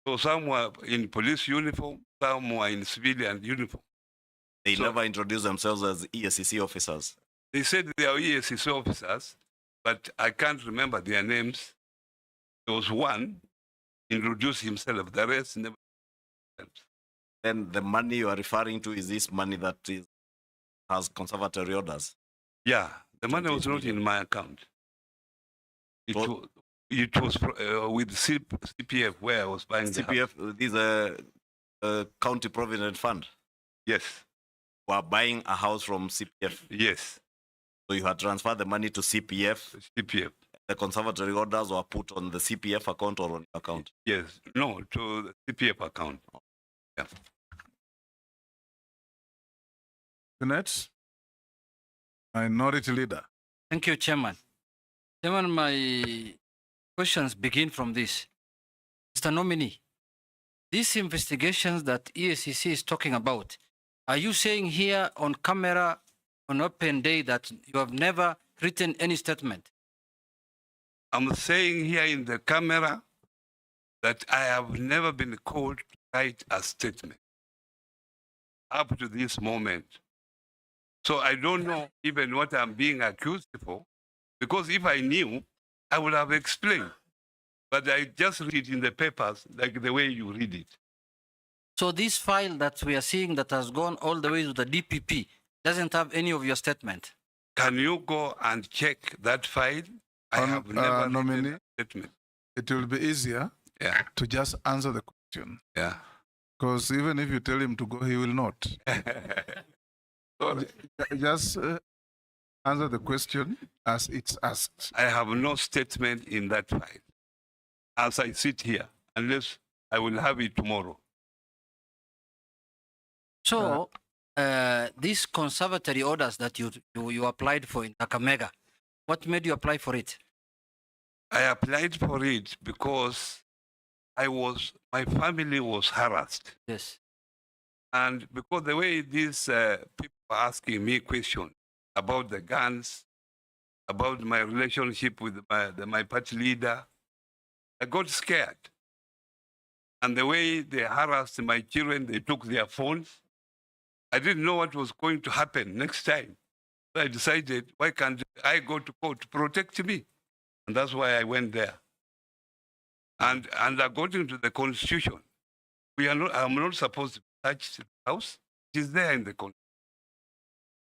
So some were in police uniform, some were in civilian uniform. They never introduced themselves as EACC officers. They said they are EACC officers, but I can't remember their names. There was one introduced himself, the rest never. Then the money you are referring to is this money that has conservatory orders? Yeah, the money was not in my account. It was with CPF where I was buying the house. CPF, this is a county provident fund? Yes. You are buying a house from CPF? Yes. So you had transferred the money to CPF? CPF. The conservatory orders were put on the CPF account or on your account? Yes. No, to the CPF account. Yeah. Next, Minority Leader. Thank you, Chairman. Chairman, my questions begin from this. Mr. Nominee, these investigations that EACC is talking about, are you saying here on camera on open day that you have never written any statement? I'm saying here in the camera that I have never been called to write a statement up to this moment. So I don't know even what I'm being accused for, because if I knew, I would have explained. But I just read it in the papers like the way you read it. So this file that we are seeing that has gone all the way to the DPP doesn't have any of your statement? Can you go and check that file? I have never Nominee, written a statement. it will be easier to just answer the question. Yeah. Because even if you tell him to go, he will not. Just answer the question as it's asked. I have no statement in that file as I sit here, unless I will have it tomorrow. So these conservatory orders that you applied for in Kakamega, what made you apply for it? I applied for it because my family was harassed. Yes. And because the way these people are asking me questions about the guns, about my relationship with my party leader, I got scared. And the way they harassed my children, they took their phones. I didn't know what was going to happen next time. So I decided, why can't I go to court to protect me? And that's why I went there. And according to the constitution, I'm not supposed to touch the house. It is there in the constitution.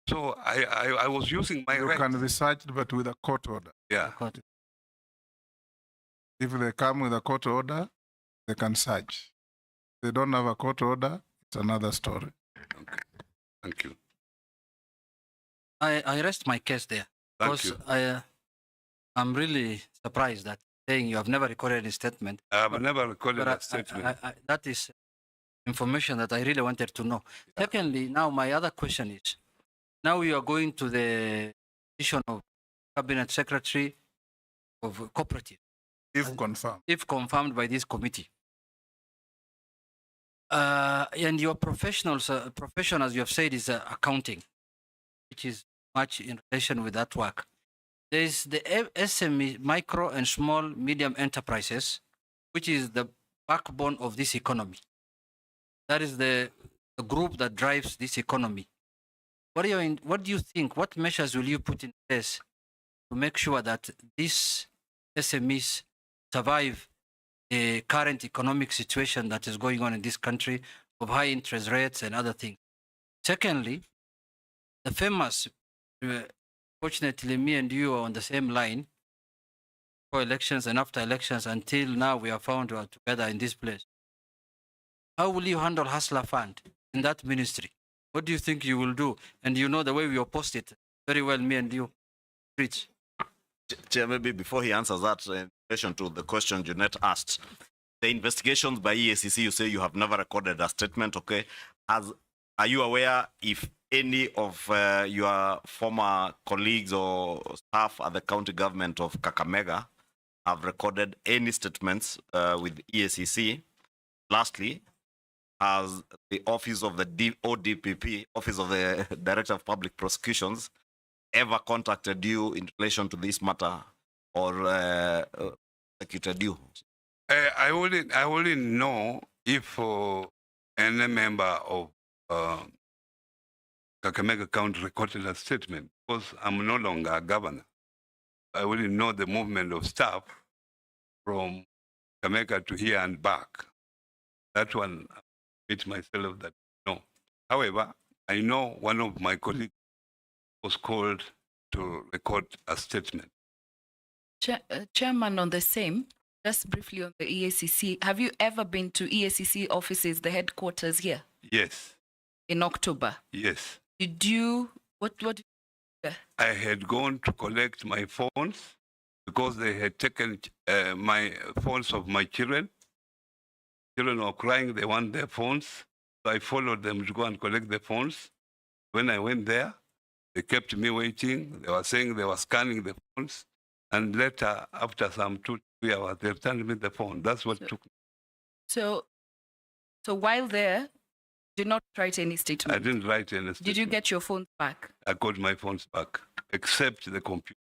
So I was using my You right. can be searched, but with a court order. Yeah. If they come with a court order, they can search. If they don't have a court order, it's another story. Okay. Thank you. I rest my case there. Thank because you. I'm really surprised that saying you have never recorded a statement. I have never recorded But a statement. that is information that I really wanted to know. Secondly, now my other question is, now you are going to the position of cabinet secretary of cooperative. If confirmed. If confirmed by this committee. And your profession, as you have said, is accounting, which is much in relation with that work. There is the SME, micro and small medium enterprises, which is the backbone of this economy. That is the group that drives this economy. What do you think? What measures will you put in place to make sure that these SMEs survive the current economic situation that is going on in this country of high interest rates and other things? Secondly, the famous, fortunately, me and you are on the same line for elections and after elections until now we are found together in this place. How will you handle Hustler Fund in that ministry? What do you think you will do? And you know the way we opposed it very well, me and you. Rich. Chair, maybe before he answers that, in relation to the question Jeanette asked, the investigations by EACC, you say you have never recorded a statement, okay? Are you aware if any of your former colleagues or staff at the county government of Kakamega have recorded any statements with EACC? Lastly, has the Office of the ODPP, Office of the Director of Public Prosecutions, ever contacted you in relation to this matter or executed you? I only know if any member of Kakamega County recorded a statement, because I'm no longer a governor. I only know the movement of staff from Kakamega to here and back. That one, I admit myself that no. However, I know one of my colleagues was called to record a statement. Chairman, on the same, just briefly on the EACC, have you ever been to EACC offices, the headquarters here? Yes. In October? Yes. Did you, what did you do? I had gone to collect my phones because they had taken my phones of my children. Children were crying, they want their phones. So I followed them to go and collect the phones. When I went there, they kept me waiting. They were saying they were scanning the phones. And later, after some 2-3 hours, they returned me the phone. That's what took me. So while there, you did not write any statement? I didn't write any statement. Did you get your phones back? I got my phones back, except the computer.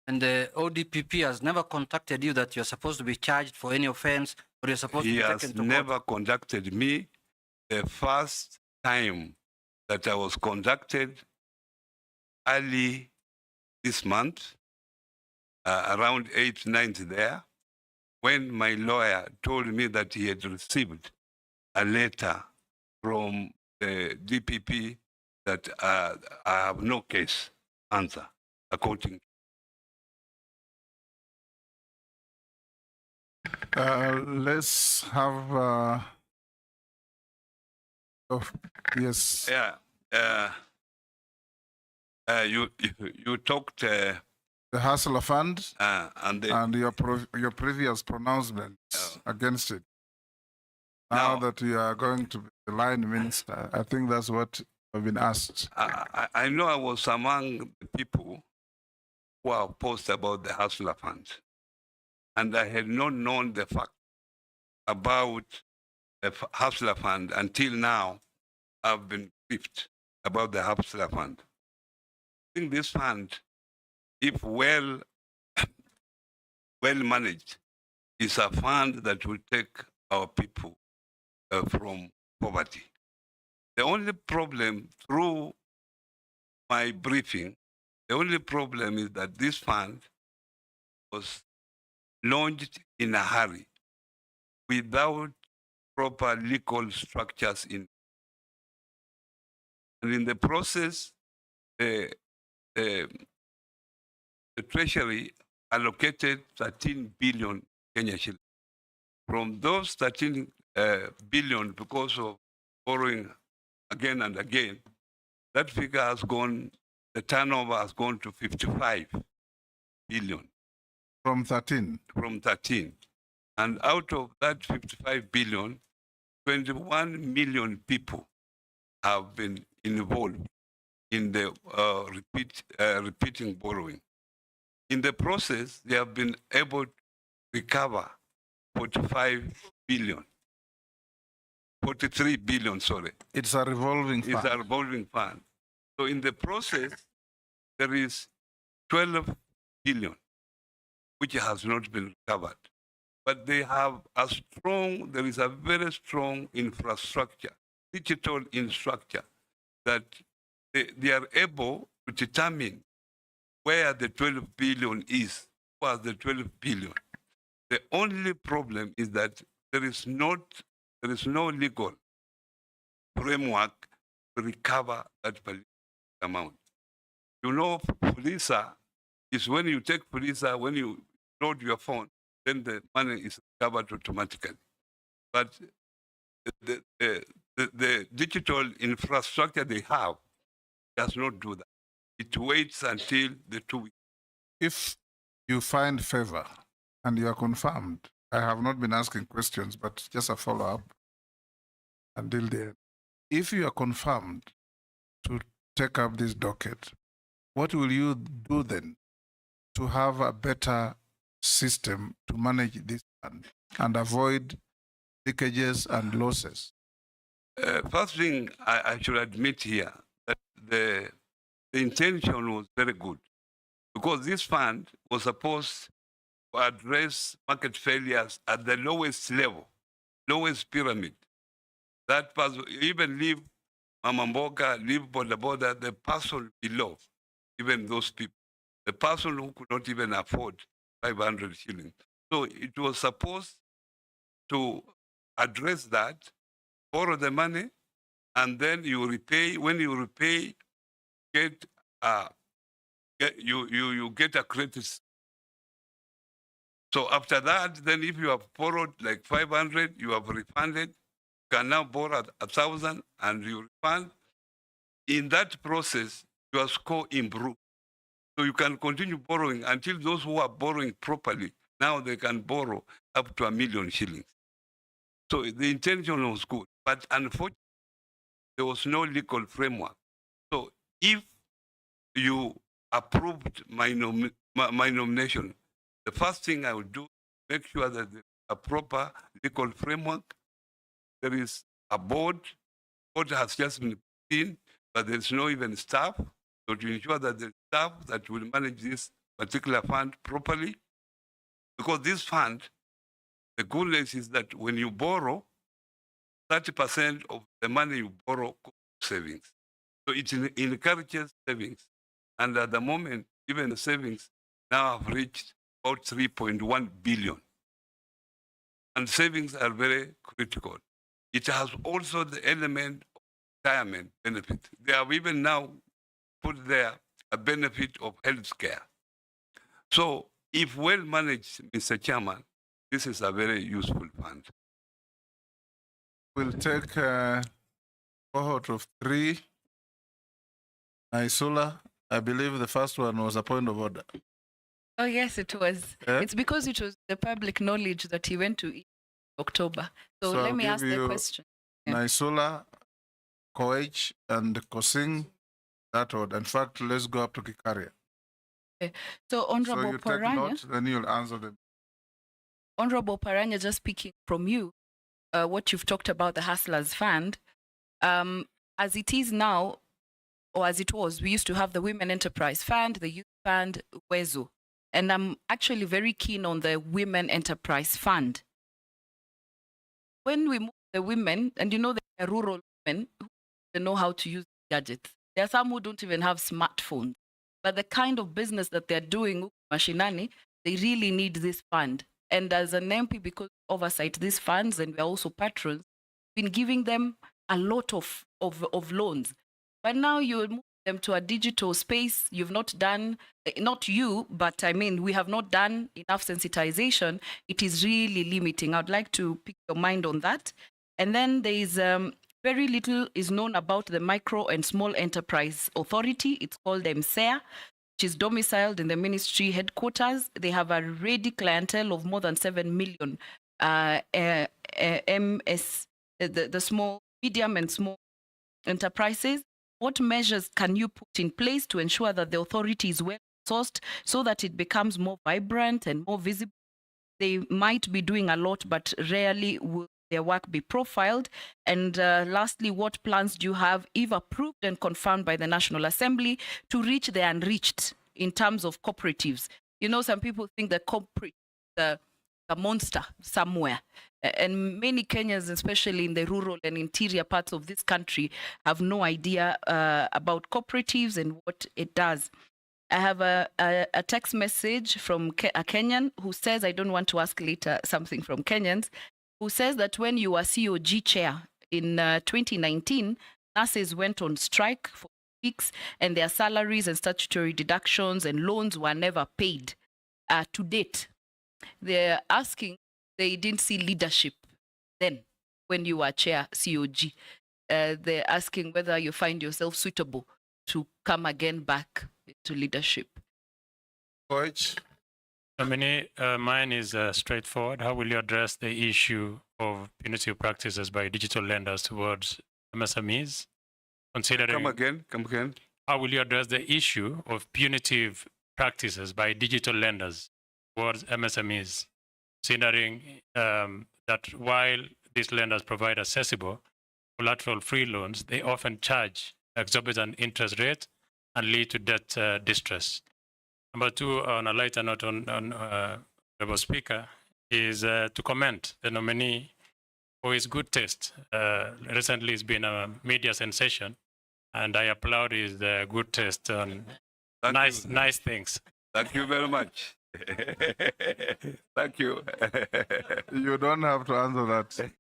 And the ODPP has never contacted you that you're supposed to be charged for any offense or you're supposed to be taken to court? He has never contacted me. The first time that I was contacted early this month, around 8th, 9th there, when my lawyer told me that he had received a letter from the DPP that I have no case answer, according. Let's have. Yes. Yeah. You talked. The Hustler Fund and your previous pronouncements against it. Now that you are going to be the line minister, I think that's what I've been asked. I know I was among the people who are opposed about the Hustler Fund. And I had not known the fact about the Hustler Fund until now. I've been briefed about the Hustler Fund. I think this fund, if well managed, is a fund that will take our people from poverty. The only problem through my briefing, the only problem is that this fund was launched in a hurry without proper legal structures in. And in the process, the Treasury allocated 13 billion Kenya shillings. From those 13 billion, because of borrowing again and again, that figure has gone, the turnover has gone to 55 billion. From 13? From 13. And out of that 55 billion, 21 million people have been involved in the repeating borrowing. In the process, they have been able to recover 43 billion, sorry. It's a revolving fund. It's a revolving fund. So in the process, there is 12 billion, which has not been recovered. But they have there is a very strong infrastructure, digital infrastructure, that they are able to determine where the 12 billion is, was the 12 billion. The only problem is that there is no legal framework to recover that amount. You know, FLISA is when you take FLISA, when you load your phone, then the money is recovered automatically. But the digital infrastructure they have does not do that. It waits until the 2 weeks. If you find favor and you are confirmed, I have not been asking questions, but just a follow-up until the end. If you are confirmed to take up this docket, what will you do then to have a better system to manage this fund and avoid leakages and losses? First thing I should admit here, that the intention was very good, because this fund was supposed to address market failures at the lowest level, lowest pyramid. That person, even leave Mama Mboga, leave Boda Boda, the person below, even those people, the person who could not even afford 500 shillings. So it was supposed to address that, borrow the money, and then you repay. When you repay, you get a credit. So after that, then if you have borrowed like 500, you have refunded, you can now borrow 1,000 and you refund. In that process, your score improves. So you can continue borrowing until those who are borrowing properly, now they can borrow up to 1 million shillings. So the intention was good, but unfortunately, there was no legal framework. So if you approved my nomination, the first thing I would do, make sure that there is a proper legal framework. There is a board. Board has just been put in, but there is no even staff. So to ensure that the staff that will manage this particular fund properly, because this fund, the goodness is that when you borrow, 30% of the money you borrow goes to savings. So it encourages savings. And at the moment, even the savings now have reached about 3.1 billion. And savings are very critical. It has also the element of retirement benefit. They have even now put there a benefit of health care. So if well managed, Mr. Chairman, this is a very useful fund. We'll take a cohort of 3. Isula, I believe the first one was a point of order. Oh, yes, it was. Eh? It's because it was the public knowledge that he went to October. So let I'll me give ask the you question. Yeah. Naisula, Koech, and Kosing, that order. In fact, let's go up to Kikaria. Okay. So, Honorable So you take Paranya, note, then you'll answer them. Honorable Paranya, just speaking from you, what you've talked about the Hustlers Fund, as it is now, or as it was, we used to have the Women Enterprise Fund, the Youth Fund, WEZO. And I'm actually very keen on the Women Enterprise Fund. When we move the women, and you know there are rural women who don't know how to use gadgets. There are some who don't even have smartphones. But the kind of business that they're doing, mashinani, they really need this fund And as an MP, because we oversight these funds and we're also patrons, been giving them a lot of loans. But now you move them to a digital space. You've not done, not you, but I mean, we have not done enough sensitization. It is really limiting. I'd like to pick your mind on that. And then there is very little is known about the Micro and Small Enterprise Authority. It's called MSEA, which is domiciled in the ministry headquarters. They have a ready clientele of more than 7 million MS, the small, medium and small enterprises. What measures can you put in place to ensure that the authority is well sourced so that it becomes more vibrant and more visible? They might be doing a lot, but rarely will their work be profiled. And lastly, what plans do you have, if approved and confirmed by the National Assembly, to reach the unreached in terms of cooperatives? You know, some people think the corporate, a monster somewhere. And many Kenyans, especially in the rural and interior parts of this country, have no idea about cooperatives and what it does. I have a text message from a Kenyan who says, I don't want to ask later something from Kenyans, who says that when you were COG chair in 2019, nurses went on strike for weeks and their salaries and statutory deductions and loans were never paid to date. They're asking, they didn't see leadership then when you were chair COG. They're asking whether you find yourself suitable to come again back to leadership. Coach? Nominee, mine is straightforward. How will you address the issue of punitive practices by digital lenders towards MSMEs? Considering, Come again. How will you address the issue of punitive practices by digital lenders towards MSMEs, considering that while these lenders provide accessible, collateral-free loans, they often charge exorbitant interest rates and lead to debt distress. Number two, on a lighter note, Honorable Speaker, is to commend the nominee for his good taste. Recently, it's been a media sensation, and I applaud his good taste on nice things. Thank you very much. Thank you. You don't have to answer that.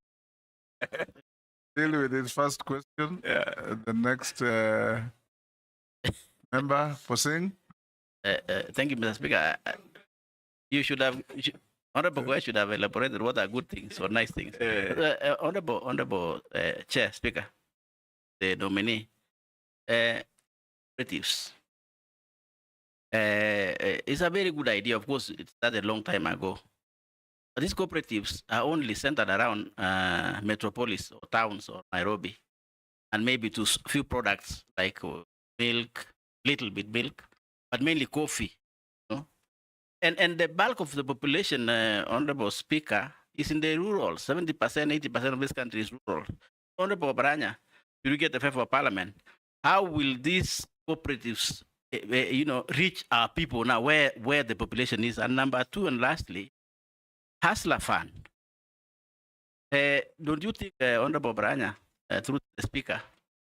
Deal with his first question. The next member for Singh. Thank you, Mr. Speaker. You should have, Honorable Goy should have elaborated what are good things or nice things. Honorable Chair, Speaker, the nominee, cooperatives. It's a very good idea. Of course, it started a long time ago. But these cooperatives are only centered around metropolis or towns or Nairobi, and maybe to few products like milk, little bit milk, but mainly coffee. You know? And the bulk of the population, Honorable Speaker, is in the rural. 70%, 80% of this country is rural. Honorable Baranya, you get the favor of Parliament. How will these cooperatives, reach our people now where the population is? And number two, and lastly, Hustler Fund. Don't you think, Honorable Baranya, through the Speaker,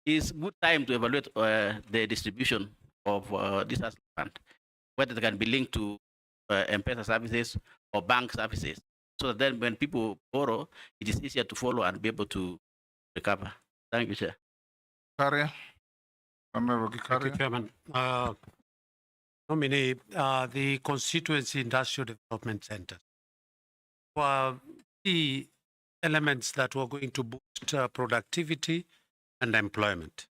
is good time to evaluate the distribution of this Hustler Fund, whether they can be linked to M-Pesa services or bank services, so that then when people borrow, it is easier to follow and be able to recover. Thank you, Chair. Kikaria. Honorable Thank you, Kikaria. Chairman. Nominee, the constituency industrial development centers were the elements that were going to boost productivity and employment.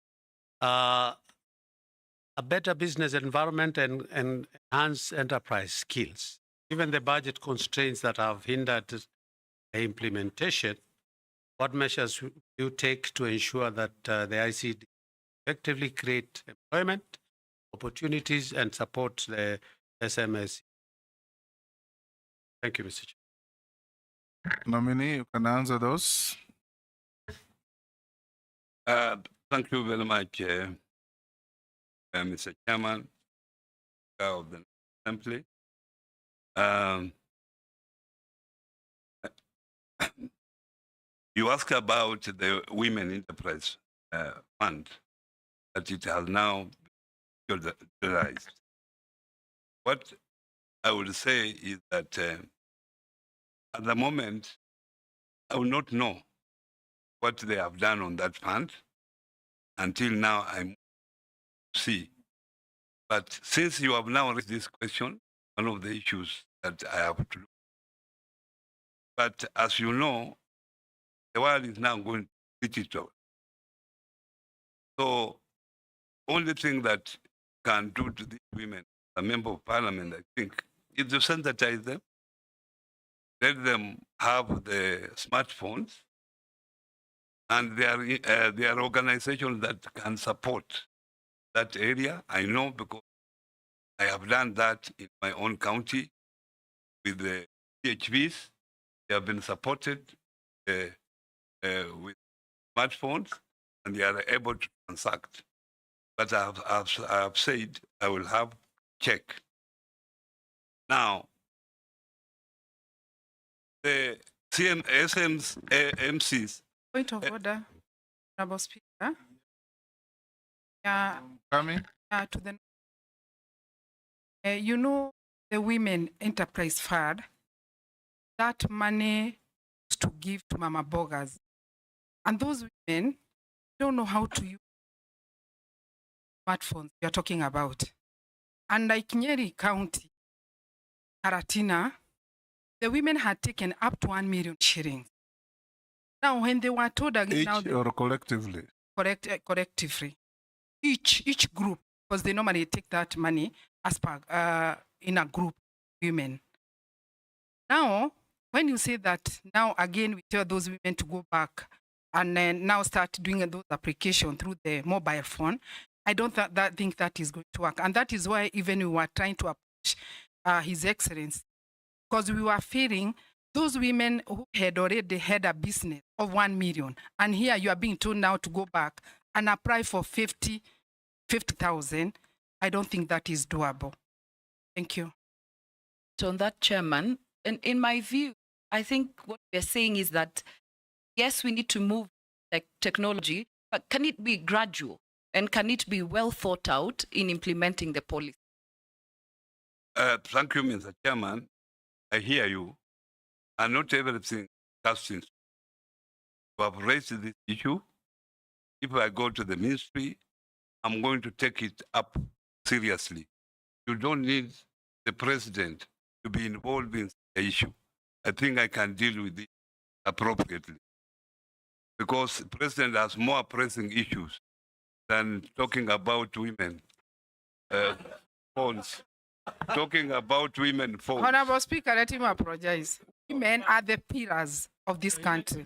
A better business environment and enhance enterprise skills. Given the budget constraints that have hindered the implementation, what measures will you take to ensure that the ICD effectively create employment opportunities and support the SMS? Thank you, Mr. Chair. Nominee, you can answer those. Thank you very much, Mr. Chairman of the Assembly. You ask about the Women Enterprise Fund, that it has now been utilized. What I would say is that at the moment, I will not know what they have done on that fund. Until now, I see. But since you have now raised this question, one of the issues that I have to look. But as you know, the world is now going digital. So only thing that can do to these women, a member of parliament, I think, is to sensitize them, let them have the smartphones, and there are organizations that can support that area. I know because I have done that in my own county with the PHVs. They have been supported with smartphones, and they are able to transact. But I have said I will have check. Now, the SMs, MCs. Point of order, Honorable Speaker. Coming. To the, you know, the Women Enterprise Fund, that money is to give to Mama Bogas. And those women don't know how to use smartphones you're talking about. And like Nyeri County, Karatina, the women had taken up to 1 million shillings. Now, when they were told again, Each now or collectively? Collectively, each group, because they normally take that money as per in a group, women. Now, when you say that, now again we tell those women to go back and then now start doing those applications through the mobile phone, I don't think that is going to work, and that is why even we were trying to approach His Excellency, because we were feeling those women who had already had a business of 1 million, and here you are being told now to go back and apply for 50,000. I don't think that is doable. Thank you. So on that, Chairman, and in my view, I think what we're saying is that, yes, we need to move technology, but can it be gradual? And can it be well thought out in implementing the policy? Thank you, Mr. Chairman. I hear you. And not everything casting. You have raised this issue. If I go to the ministry, I'm going to take it up seriously. You don't need the president to be involved in the issue. I think I can deal with it appropriately. Because the president has more pressing issues than talking about women phones. Talking about women phones. Honorable Speaker, let him apologize. Women are the pillars of this country.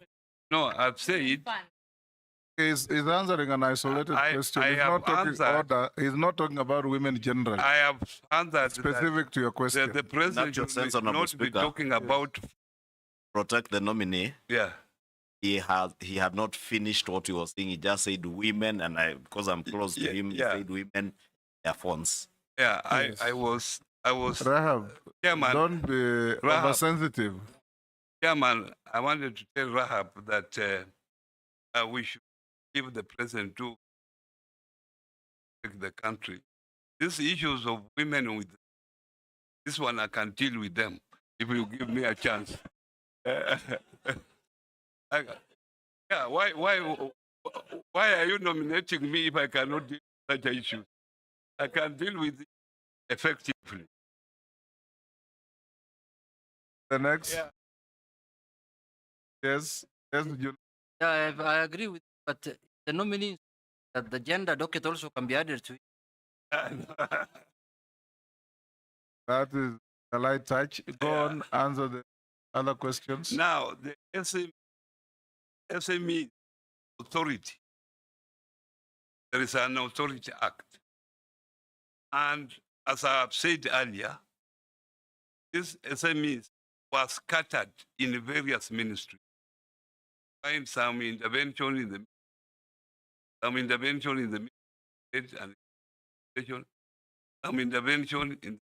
No, I've said. He's answering an isolated question. He's not talking order. He's not talking about women generally. I have answered specific to your question. The president should not be talking about protect the nominee. Yeah. He had not finished what he was saying. He just said women, and because I'm close to him, he said women, their phones. Yeah, I was Rahab, Chairman, don't be oversensitive. Chairman, I wanted to tell Rahab that we should give the president to take the country. These issues of women with this one, I can deal with them if you give me a chance. Yeah, why are you nominating me if I cannot deal with such an issue? I can deal with it effectively. The next. Yeah. Yes. Yeah, I agree with, but the nominee, that the gender docket also can be added to it. That is a light touch. Go on, answer the other questions. Now, the SME authority, there is an authority act. And as I have said earlier, this SMEs was scattered in various ministries. Find some intervention in the and some intervention in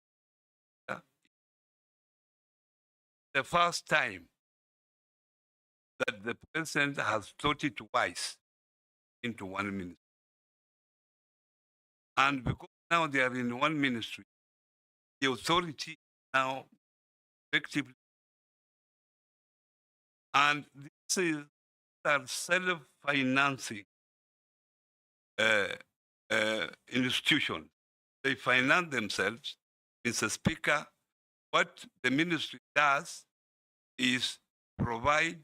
the first time that the president has thought it wise into one ministry. And because now they are in one ministry, the authority now effectively And this is are self-financing institutions. They finance themselves. Mr. Speaker, what the ministry does is provide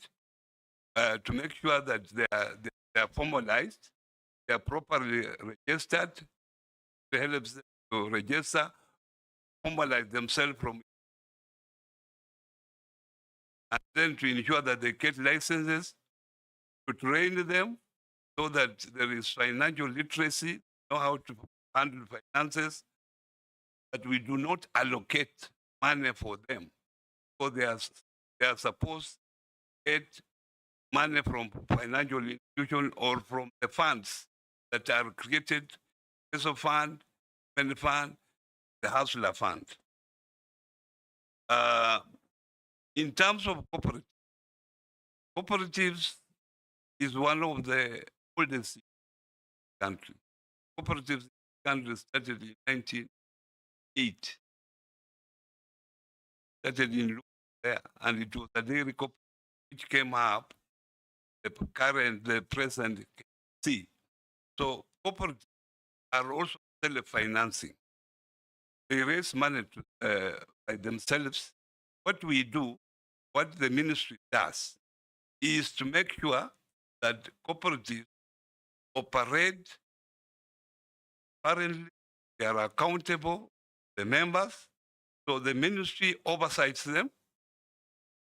to make sure that they are formalized, they are properly registered, to help them to register, formalize themselves from, and then to ensure that they get licenses, to train them so that there is financial literacy, know how to handle finances, but we do not allocate money for them. So they are supposed to get money from financial institutions or from the funds that are created, peso fund, penny fund, the hustler fund. In terms of cooperatives is one of the oldest in the country. Cooperatives in the country started in 1908. Started in Lu- there, and it was a dairy cooperative which came up, the present C. So cooperatives are also self-financing. They raise money by themselves. What we do, what the ministry does, is to make sure that cooperatives operate currently, they are accountable, the members, so the ministry oversights them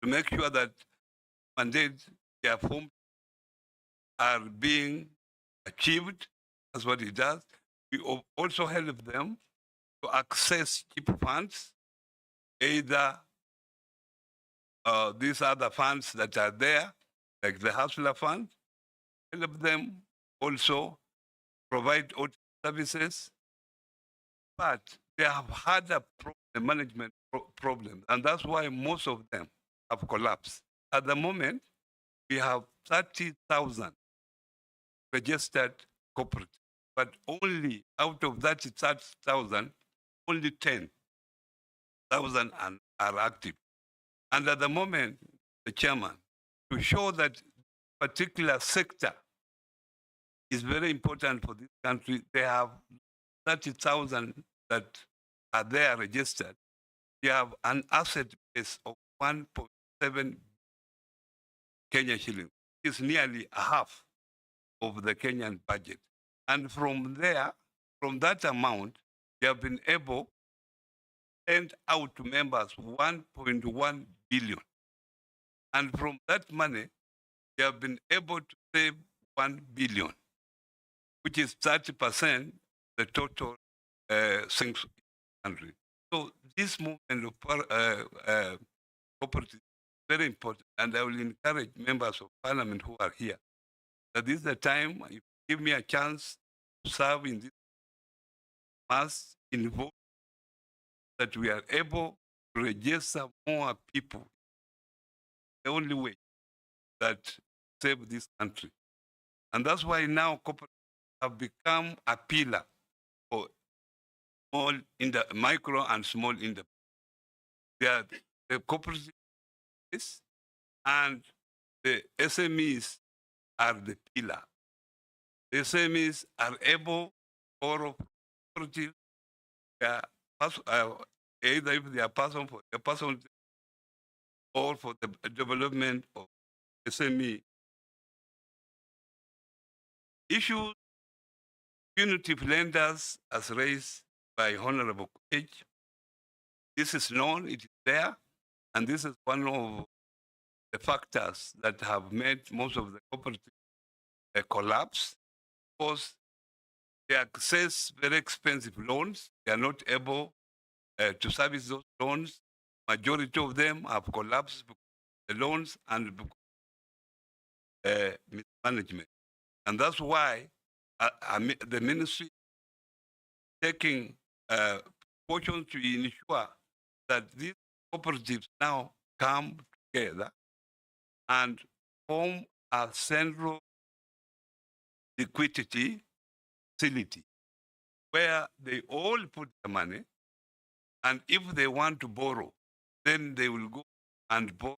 to make sure that mandates they are formed are being achieved. That's what it does. We also help them to access cheap funds, either these other funds that are there, like the Hustler Fund, help them also provide audit services, but they have had a management problem, and that's why most of them have collapsed. At the moment, we have 30,000 registered cooperatives, but only out of that 30,000, only 10,000 are active. And at the moment, the chairman, to show that particular sector is very important for this country, they have 30,000 that are there registered. They have an asset base of 1.7 Kenya shillings. It's nearly a half of the Kenyan budget. And from there, from that amount, they have been able to send out to members 1.1 billion. And from that money, they have been able to save 1 billion, which is 30% the total things in the country. So this movement of cooperatives is very important, and I will encourage members of parliament who are here that this is the time, if you give me a chance to serve in this, must involve that we are able to register more people. The only way that save this country. And that's why now cooperatives have become a pillar for small in the micro and small industry. They are the cooperatives and the SMEs are the pillar. The SMEs are able or cooperatives, either if they are person for a person or for the development of SME. Issues punitive lenders as raised by Honorable H. This is known, it is there, and this is one of the factors that have made most of the cooperatives collapse, because they access very expensive loans. They are not able to service those loans. Majority of them have collapsed because of the loans and mismanagement. And that's why the ministry taking precautions to ensure that these cooperatives now come together and form a central liquidity facility where they all put the money, and if they want to borrow, then they will go and borrow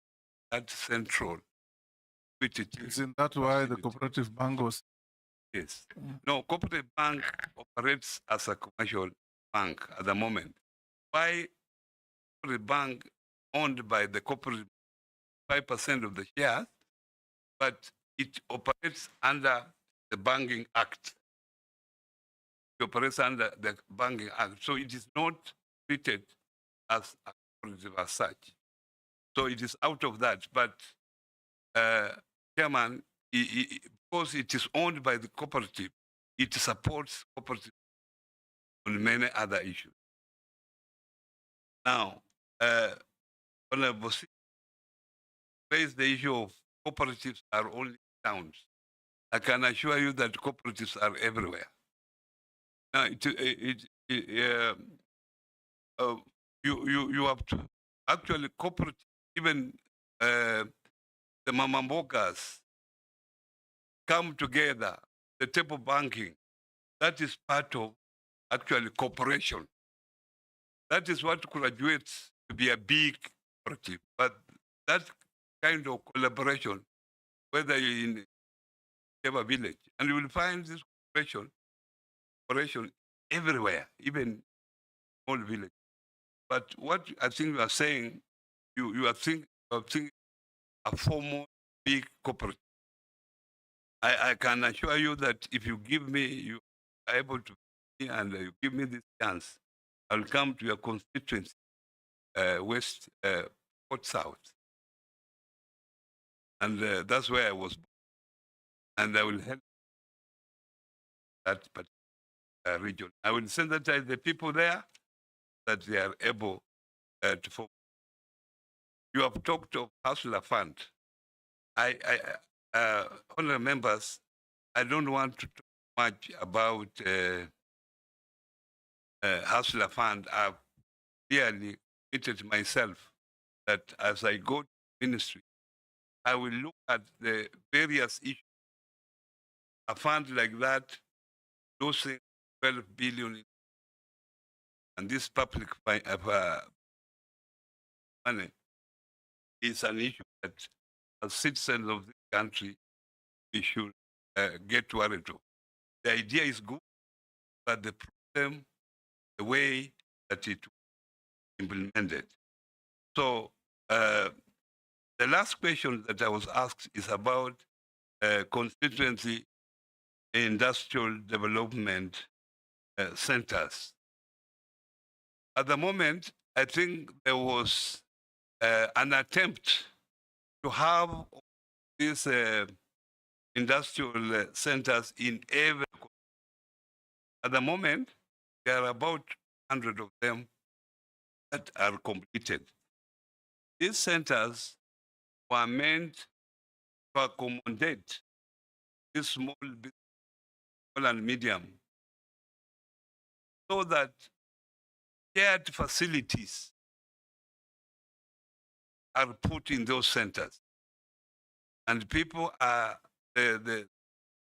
that central liquidity. Isn't that why the cooperative bank was? Yes. No, cooperative bank operates as a commercial bank at the moment. Why cooperative bank owned by the cooperative 5% of the shares, but it operates under the Banking Act. It operates under the Banking Act. So it is not treated as a cooperative as such. So it is out of that. But Chairman, because it is owned by the cooperative, it supports cooperative on many other issues. Now, Honorable raised the issue of cooperatives are only towns. I can assure you that cooperatives are everywhere. Now, you have to actually cooperate, even the mamambokas come together, the table banking, that is part of actually cooperation. That is what graduates to be a big cooperative. But that kind of collaboration, whether you're in a village, and you will find this cooperation everywhere, even small village. But what I think you are saying, you are thinking a formal big cooperative. I can assure you that if you give me, you are able to, and you give me this chance, I'll come to your constituency, West, Port South. And that's where I was born. And I will help that region. I will sensitize the people there that they are able to form. You have talked of Hustler Fund. Honorable members, I don't want to talk much about Hustler Fund. I've clearly committed myself that as I go to ministry, I will look at the various issues. A fund like that, losing 12 billion, and this public money is an issue that, as citizens of this country, we should get worried of. The idea is good, but the problem, the way that it implemented. So the last question that I was asked is about constituency industrial development centers. At the moment, I think there was an attempt to have these industrial centers in every. At the moment, there are about 100 of them that are completed. These centers were meant to accommodate these small and medium, so that shared facilities are put in those centers. And people are, the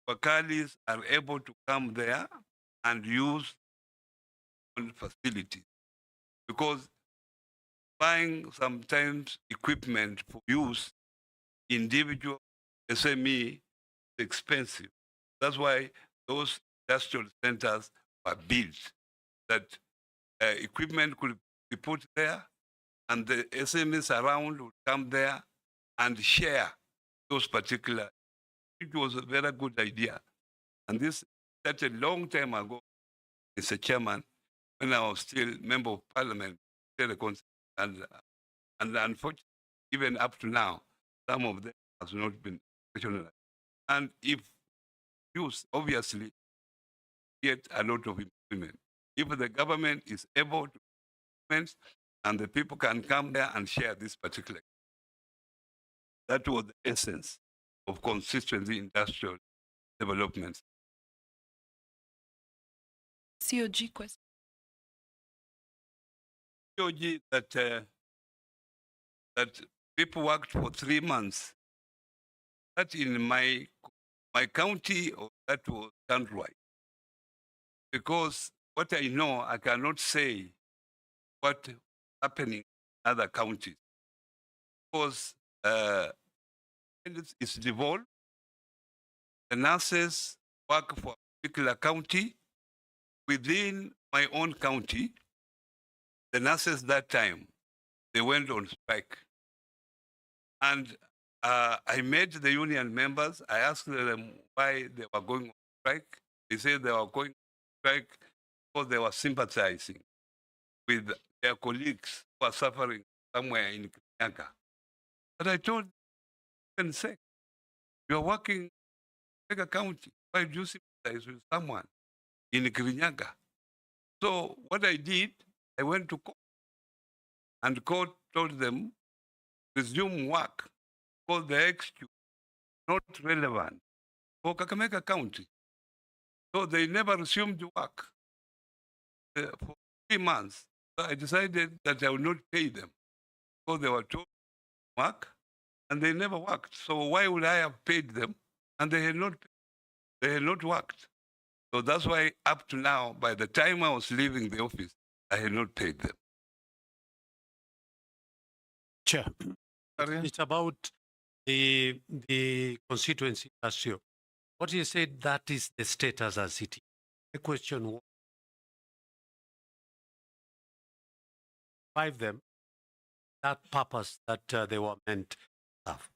Wakalis are able to come there and use facilities. Because buying sometimes equipment for use, individual SME, is expensive. That's why those industrial centers were built, that equipment could be put there, and the SMEs around would come there and share those particular. It was a very good idea. And this started a long time ago, Mr. Chairman, when I was still member of parliament, and unfortunately, even up to now, some of them has not been operationalized. And if used, obviously, get a lot of employment. If the government is able to implement, and the people can come there and share this particular. That was the essence of consistency industrial development. COG question. COG that people worked for 3 months. That in my county, or that was countrywide. Because what I know, I cannot say what happening in other counties. Because is devolved. The nurses work for a particular county. Within my own county, the nurses that time, they went on strike. And I met the union members. I asked them why they were going on strike. They said they were going on strike because they were sympathizing with their colleagues who are suffering somewhere in Kirinyaga. But I told them, say, you are working in a county. Why do you sympathize with someone in Kirinyaga? So what I did, I went to court, and court told them, resume work, because the excuse not relevant for Kakamega County. So they never resumed work for 3 months. So I decided that I would not pay them because they were told to work and they never worked. So why would I have paid them and they had not worked? So that's why up to now, by the time I was leaving the office, I had not paid them. Chair, it's about the constituency issue. What you said, that is the status as it is. The question was, revive them, that purpose that they were meant to have.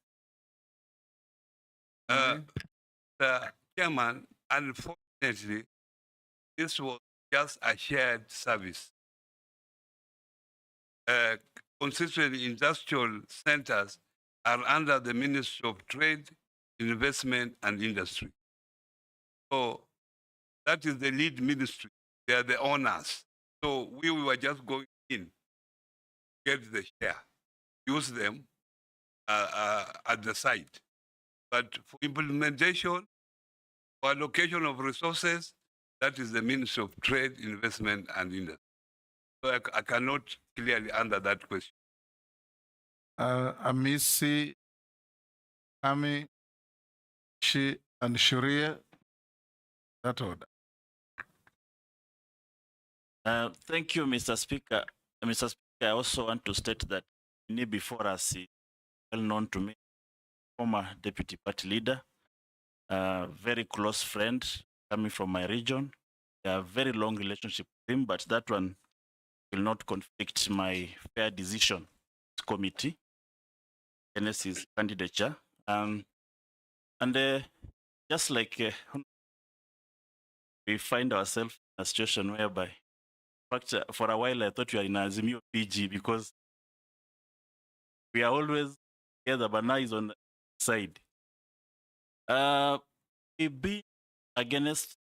The chairman, unfortunately, this was just a shared service. Constituency industrial centers are under the Ministry of Trade, Investment and Industry. So that is the lead ministry. They are the owners. So we were just going in, get the share, use them at the site. But for implementation, for allocation of resources, that is the Ministry of Trade, Investment and Industry. So I cannot clearly answer that question. Amisi, Ami, Shi, and Sharia, that order. Thank you, Mr. Speaker. Mr. Speaker, I also want to state that Ni before us is well known to me, former deputy party leader, very close friend coming from my region. I have a very long relationship with him, but that one will not conflict my fair decision committee against his candidature. And just like we find ourselves in a situation whereby, in fact, for a while I thought we are in Azimio PG because we are always together, but now he's on the side. We've been against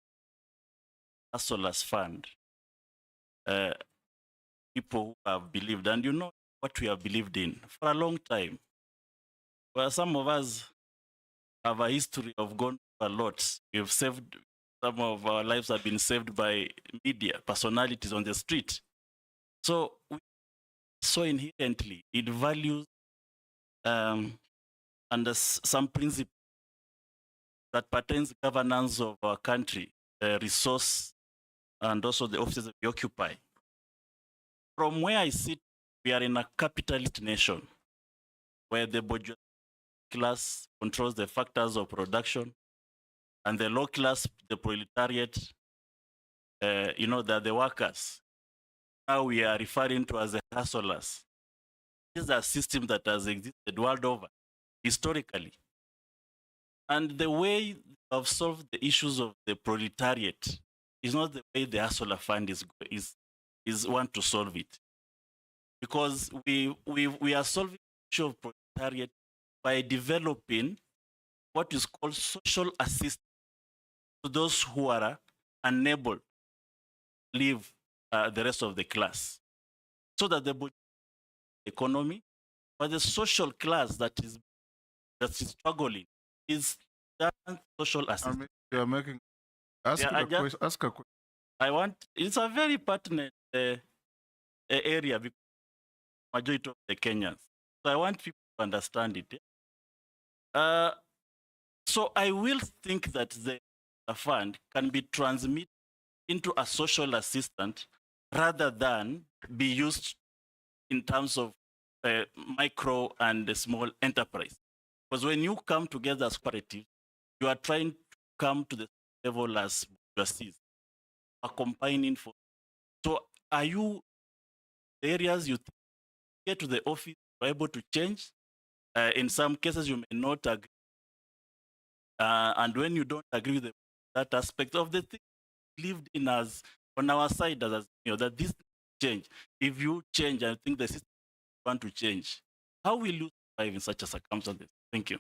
a Solas Fund. People who have believed, and you know what we have believed in for a long time. Well, some of us have a history of gone a lot. We've saved, some of our lives have been saved by media, personalities on the street. So inherently, it values under some principle that pertains governance of our country, resource, and also the offices that we occupy. From where I sit, we are in a capitalist nation where the bourgeois class controls the factors of production and the low class, the proletariat, they're the workers. Now we are referring to as the hustlers. This is a system that has existed world over, historically. And the way of solve the issues of the proletariat is not the way the hustler fund is want to solve it. Because we are solving the issue of proletariat by developing what is called social assistance to those who are unable to live the rest of the class. So that the economy, but the social class that is struggling is that social assistance. You are making, ask a question. It's a very pertinent area because majority of the Kenyans. So I want people to understand it. So I will think that the fund can be transmitted into a social assistant rather than be used in terms of micro and small enterprise. Because when you come together as cooperative, you are trying to come to the level as bourgeoisie, are combining for. So are you the areas you get to the office are able to change? In some cases, you may not agree. And when you don't agree with that aspect of the thing, lived in us on our side as you know that this change. If you change, I think the system want to change. How will you survive in such a circumstance? Thank you.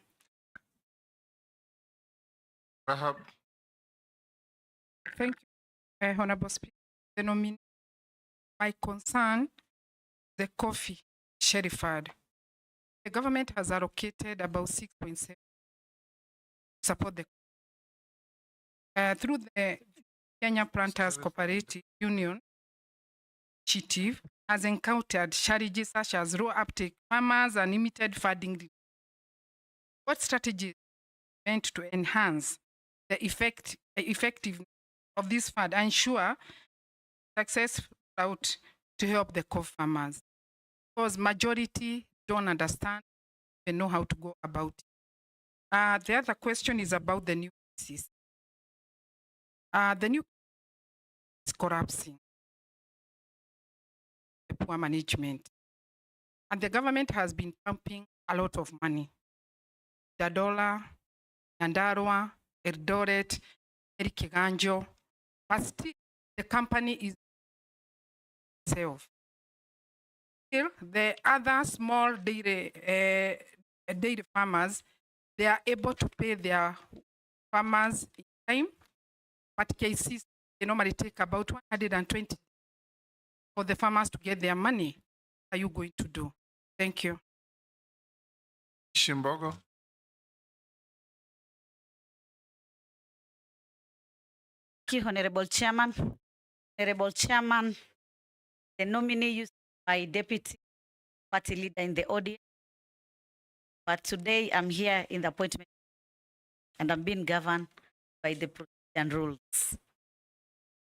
Rahab. Thank you, Honorable Speaker. The nominee, my concern, the coffee sherifad. The government has allocated about 6.7 to support the through the Kenya Planters Cooperative Union initiative has encountered challenges such as low uptake, farmers, and limited funding. What strategies meant to enhance the effectiveness of this fund and ensure success route to help the coffee farmers? Because majority don't understand and know how to go about it. The other question is about the new system. The new is collapsing, the poor management. And the government has been pumping a lot of money. Dadola, Nyandarua, Eldoret, Erikiganjo, but still the company is itself. Still, the other small dairy farmers, they are able to pay their farmers in time, but cases, they normally take about 120 for the farmers to get their money. What are you going to do? Thank you. Shimbogo. Thank you, Honorable Chairman. Honorable Chairman, the nominee used my deputy party leader in the audience, but today I'm here in the appointment and I'm being governed by the procedure and rules.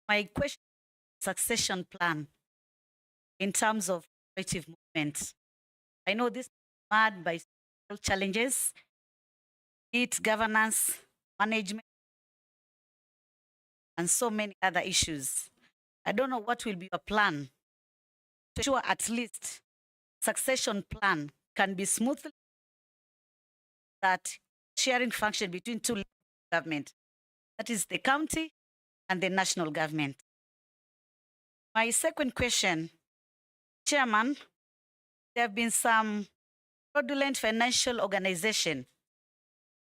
My question is succession plan in terms of cooperative movement. I know this is marred by several challenges, its governance, management, and so many other issues. I don't know what will be your plan to ensure at least succession plan can be smoothly that sharing function between two government, that is the county and the national government. My second question, Chairman, there have been some fraudulent financial organization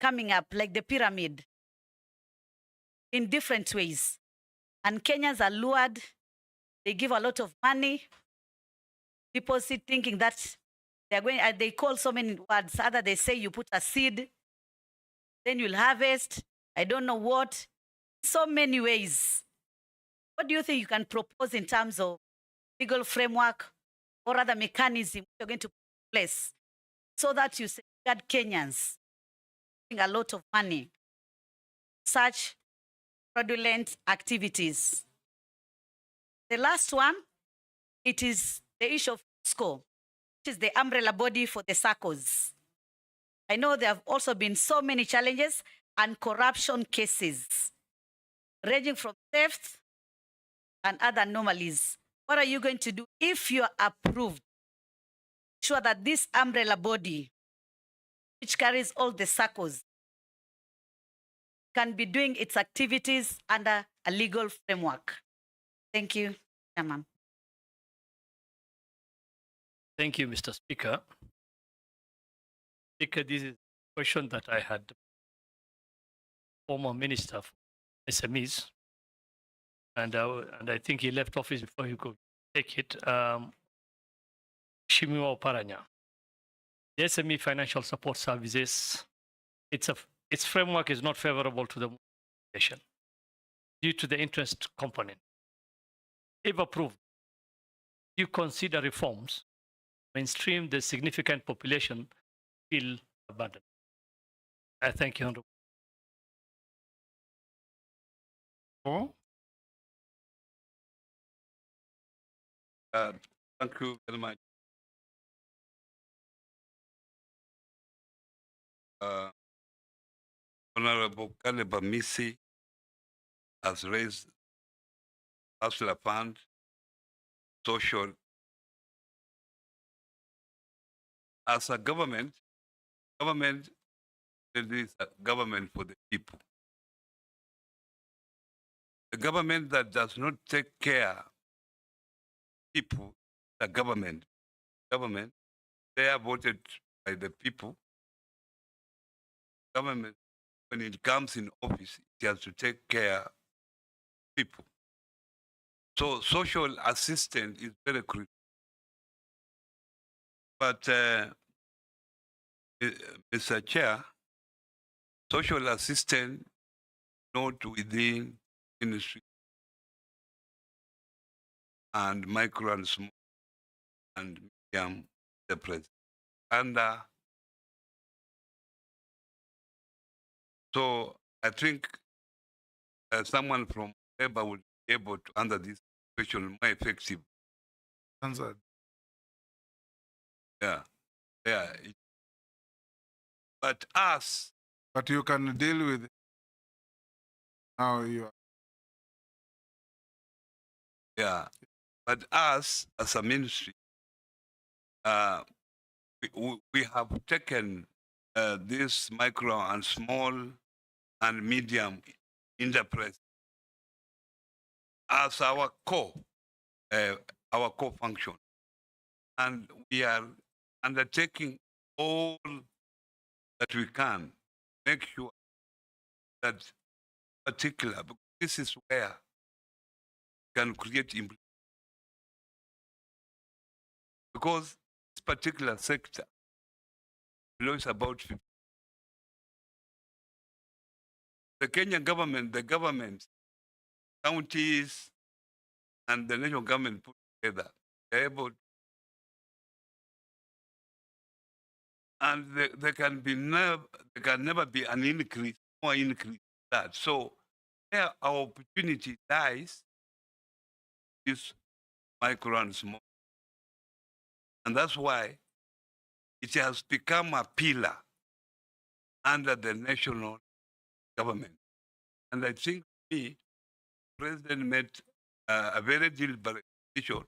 coming up like the pyramid in different ways. And Kenyans are lured, they give a lot of money, people sit thinking that they're going, they call so many words. Either they say you put a seed, then you'll harvest, I don't know what, so many ways. What do you think you can propose in terms of legal framework or other mechanism you're going to put in place so that you safeguard Kenyans a lot of money, such fraudulent activities? The last one, it is the issue of SCO, which is the umbrella body for the SACCOs. I know there have also been so many challenges and corruption cases, ranging from theft and other anomalies. What are you going to do if you are approved? Sure that this umbrella body, which carries all the SACCOs, can be doing its activities under a legal framework. Thank you, Chairman. Thank you, Mr. Speaker. Speaker, this is a question that I had former Minister for SMEs, and I think he left office before he could take it. Shimiwa Paranya. The SME Financial Support Services, its framework is not favorable to the nation due to the interest component. If approved, you consider reforms mainstream the significant population feel abandoned. I thank you, Honorable. Thank you very much. Honorable Caleb Misi has raised Hustler Fund, social. As a government it is a government for the people. The government that does not take care of people, the government, they are voted by the people. Government, when it comes in office, it has to take care of people. So social assistance is very critical. But Mr. Chair, social assistance not within industry and micro and small and medium enterprise. And so I think someone from labor will be able to answer this question more effective. Answered. Yeah. But us. But you can deal with it. Now you are. Yeah. But us as a ministry, we have taken this micro and small and medium enterprise as our core function. And we are undertaking all that we can, make sure that particular, because this is where we can create improvement. Because this particular sector belongs about 50. The Kenyan government, the government, counties, and the national government put together, they're able, and there can never be an increase, more increase than that. So where our opportunity lies is micro and small. And that's why it has become a pillar under the national government. And I think the President made a very deliberate decision to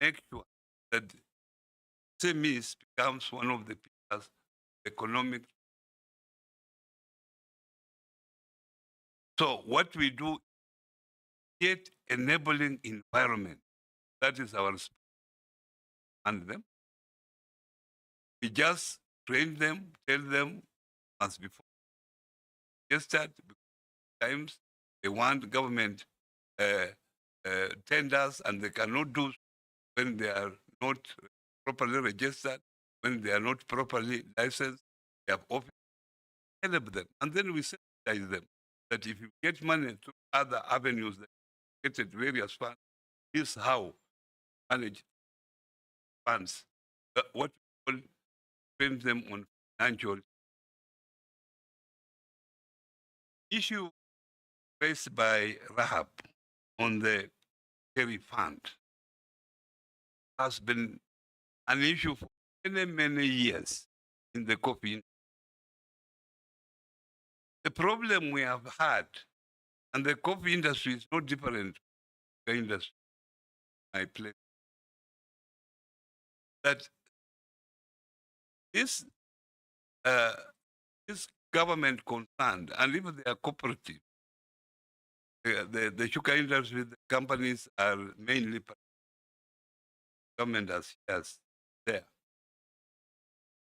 make sure that SMEs becomes one of the pillars of economic. So what we do, create enabling environment. That is our response. And them. We just train them, tell them as before. Just that times they want government tenders and they cannot do when they are not properly registered, when they are not properly licensed, they have office. Help them. And then we sensitize them that if you get money through other avenues that get at various funds, this is how manage funds. What we call train them on financial issue raised by Rahab on the carry fund has been an issue for many years in the coffee industry. The problem we have had, and the coffee industry is no different from the industry I play, that this government concerned, and even they are cooperative, the sugar industry, the companies are mainly government as shares there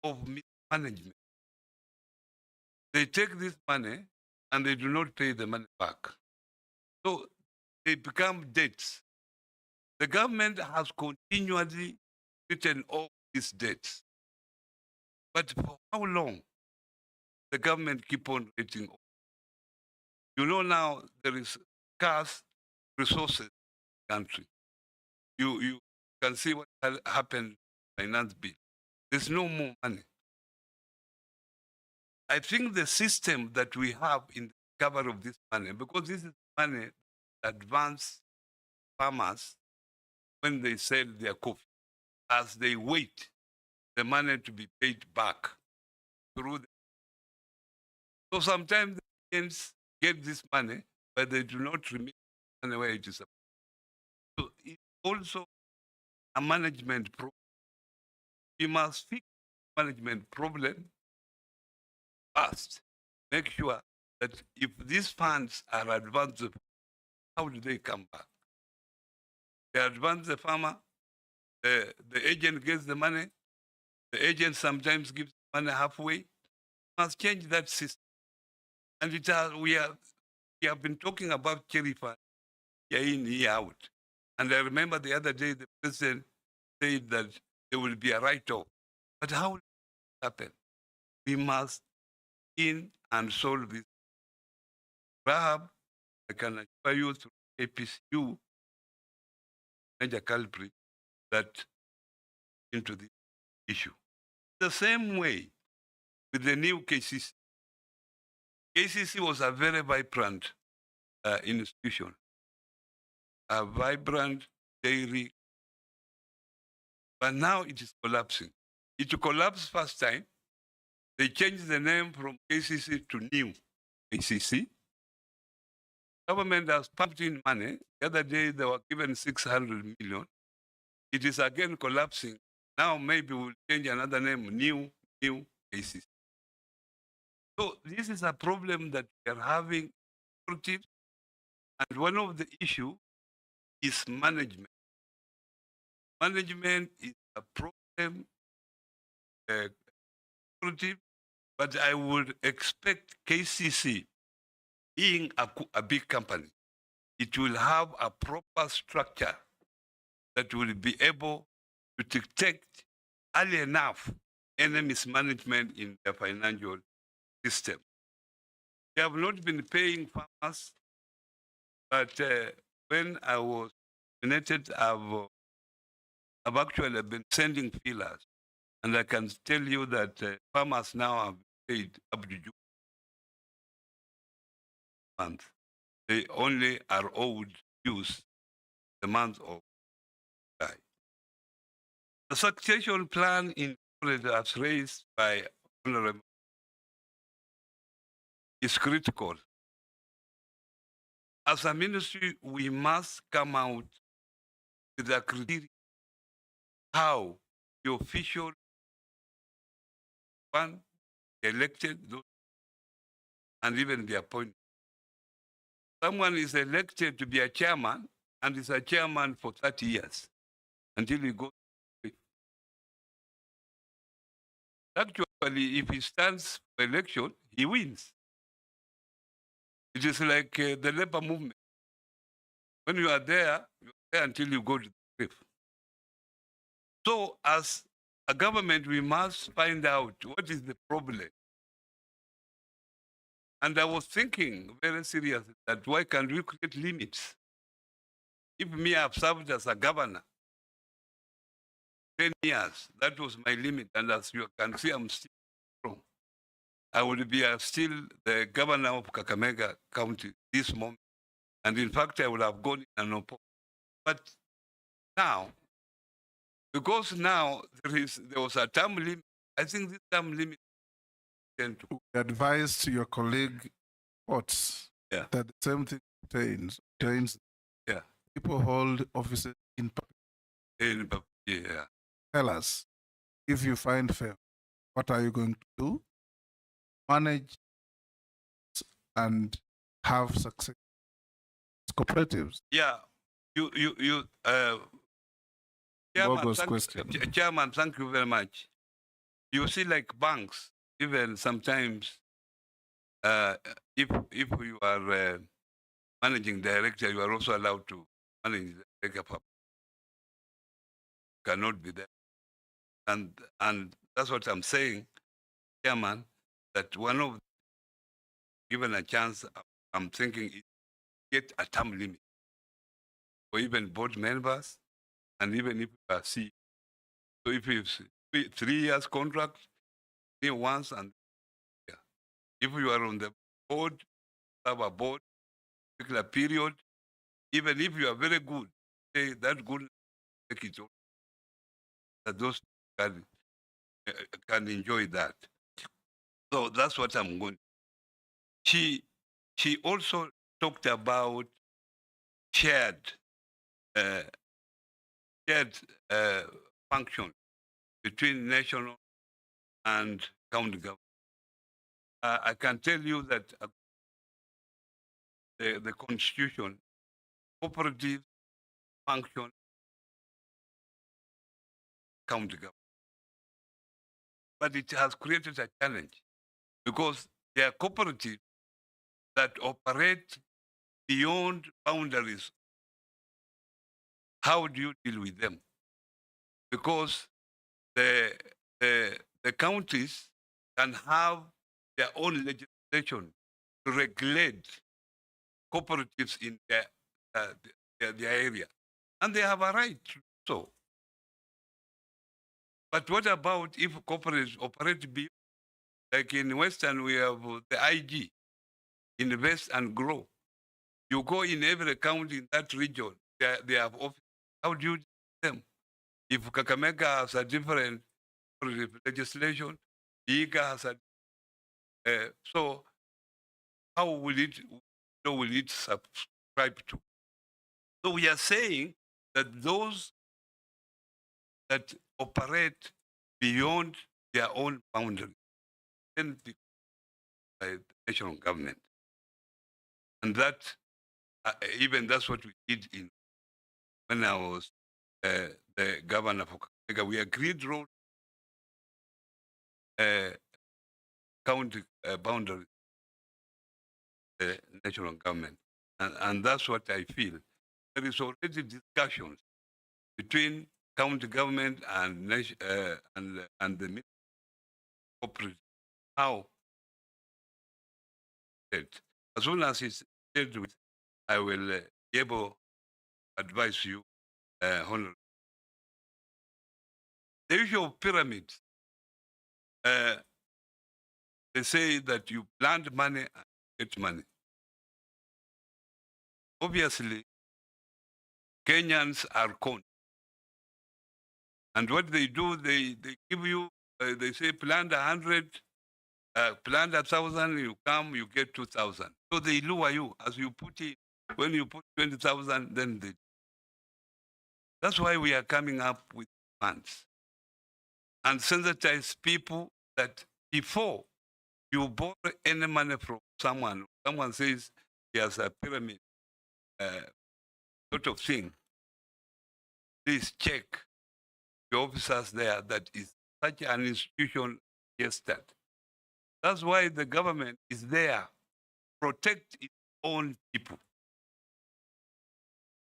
of mismanagement. They take this money and they do not pay the money back. So they become debts. The government has continually written off these debts. But for how long the government keep on writing off? You know now there is scarce resources in the country. You can see what happened finance bill. There's no more money. I think the system that we have in the cover of this money, because this is money that advance farmers when they sell their coffee, as they wait the money to be paid back through So sometimes the agents get this money, but they do not remit money where it is supposed. So it's also a management problem. We must fix management problem first. Make sure that if these funds are advanced, how do they come back? They advance the farmer, the agent gets the money, the agent sometimes gives money halfway. We must change that system. And we have been talking about cherry fund year in, year out. And I remember the other day the president said that there will be a write-off. But how will it happen? We must in and solve this. Rahab, I can assure you through APCU, major culprit that into this issue. The same way with the new KCC. KCC was a very vibrant institution, a vibrant dairy, but now it is collapsing. It collapsed first time. They changed the name from KCC to new KCC. Government has pumped in money. The other day they were given 600 million. It is again collapsing. Now maybe we'll change another name, new KCC. So this is a problem that we are having, and one of the issue is management. Management is a problem, but I would expect KCC, being a big company, it will have a proper structure that will be able to detect early enough any mismanagement in the financial system. They have not been paying farmers, but when I was nominated, I've actually been sending feelers. And I can tell you that farmers now have paid up to June month. They only are owed use the month of July. The succession plan in as raised by Honorable is critical. As a ministry, we must come out with a criteria how the official one elected and even the appointed. Someone is elected to be a chairman and is a chairman for 30 years until he goes. Actually, if he stands for election, he wins. It is like the labor movement. When you are there until you go to the grave. So as a government, we must find out what is the problem. And I was thinking very seriously that why can't we create limits? If me, I've served as a governor 10 years, that was my limit. And as you can see, I'm still strong. I would be still the governor of Kakamega County this moment. And in fact, I would have gone in an opposition. But now, because now there was a term limit, I think this term limit can advise to your colleague Potts that the same thing pertains. Yeah. People hold offices in public. Yeah. Tell us, if you find fair, what are you going to do? Manage and have success. Cooperatives. Yeah. Chairman, thank you very much. You see, like banks, even sometimes, if you are managing director, you are also allowed to manage the director. Cannot be there, and that's what I'm saying, Chairman. That one of given a chance, I'm thinking is get a term limit for even board members, and even if you are CEO. So if it's 3 years contract, once, and if you are on the board, have a board, particular period, even if you are very good, say that good, take it on. That those can enjoy that. So that's what I'm going. she also talked about shared uh, shared function between national and county government. I can tell you that the constitution, cooperative function, county government. But it has created a challenge because there are cooperatives that operate beyond boundaries. How do you deal with them? Because the counties can have their own legislation to regulate cooperatives in their area, and they have a right to do so. But what about if cooperatives operate beyond? Like in Western, we have the IG, invest and grow. You go in every county in that region, they have office. How do you do them? If Kakamega has a different legislation, Iga has a so how will it subscribe to? So we are saying that those that operate beyond their own boundaries can be by the national government, and that even that's what we did in when I was the governor for Kakamega. We agreed road county boundaries, the national government, and that's what I feel. There is already discussions between county government and the corporate. How it as soon as it's dealt with, I will be able to advise you, Honorable. The issue of pyramids. They say that you plant money and get money. Obviously, Kenyans are conned. And what they do, they give you, they say plant 100, plant 1,000, you come, you get 2,000. So they lure you as you put it. When you put 20,000, then they. That's why we are coming up with funds and sensitize people that before you borrow any money from someone says he has a pyramid sort of thing, please check the officers there that is such an institution yes that. That's why the government is there, protect its own people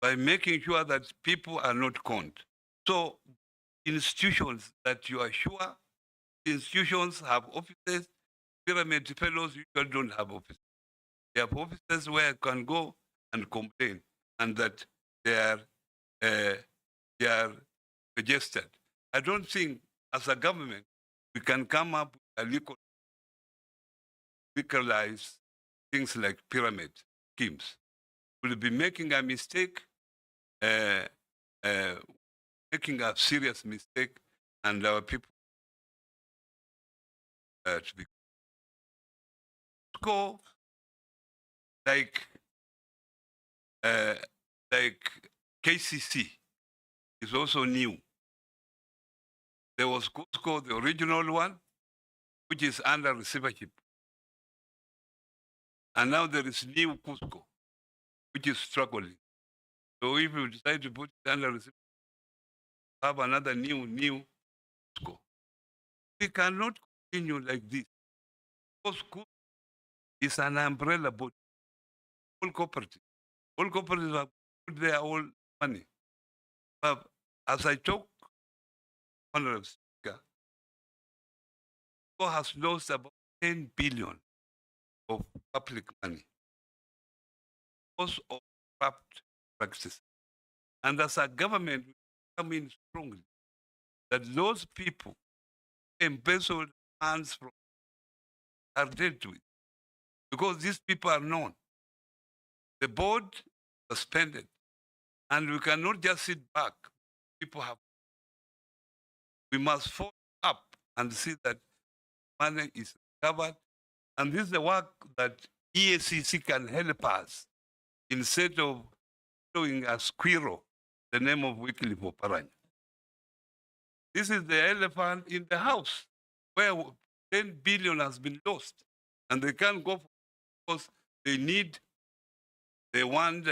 by making sure that people are not conned. So institutions that you are sure, institutions have offices, pyramid fellows usually don't have offices. They have offices where you can go and complain and that they are registered. I don't think as a government we can come up with a legalize things like pyramid schemes. We'll be making a mistake, making a serious mistake, and our people to be go like KCC is also new. There was Cusco, the original one, which is under receivership. And now there is new Cusco, which is struggling. So if you decide to put it under receivership, have another new Cusco. We cannot continue like this. Because Cusco is an umbrella body. All cooperatives have put their own money. But as I talk, Honorable Speaker, Cusco has lost about 10 billion of public money because of corrupt practices. And as a government, we come in strongly that those people embezzled funds from are dealt with because these people are known. The board suspended, and we cannot just sit back. People have. We must follow up and see that money is recovered, and this is the work that EACC can help us instead of showing a squirrel the name of Wycliffe Oparanya. This is the elephant in the house where 10 billion has been lost and they can't go because they want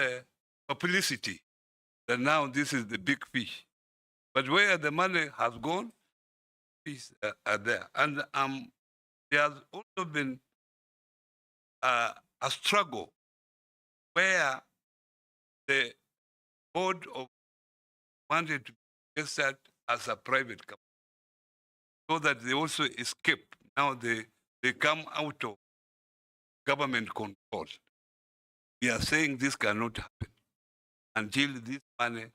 publicity that now this is the big fish. But where the money has gone, fish are there. And there has also been a struggle where the board of wanted to get that as a private company so that they also escape. Now they come out of government control. We are saying this cannot happen until this money,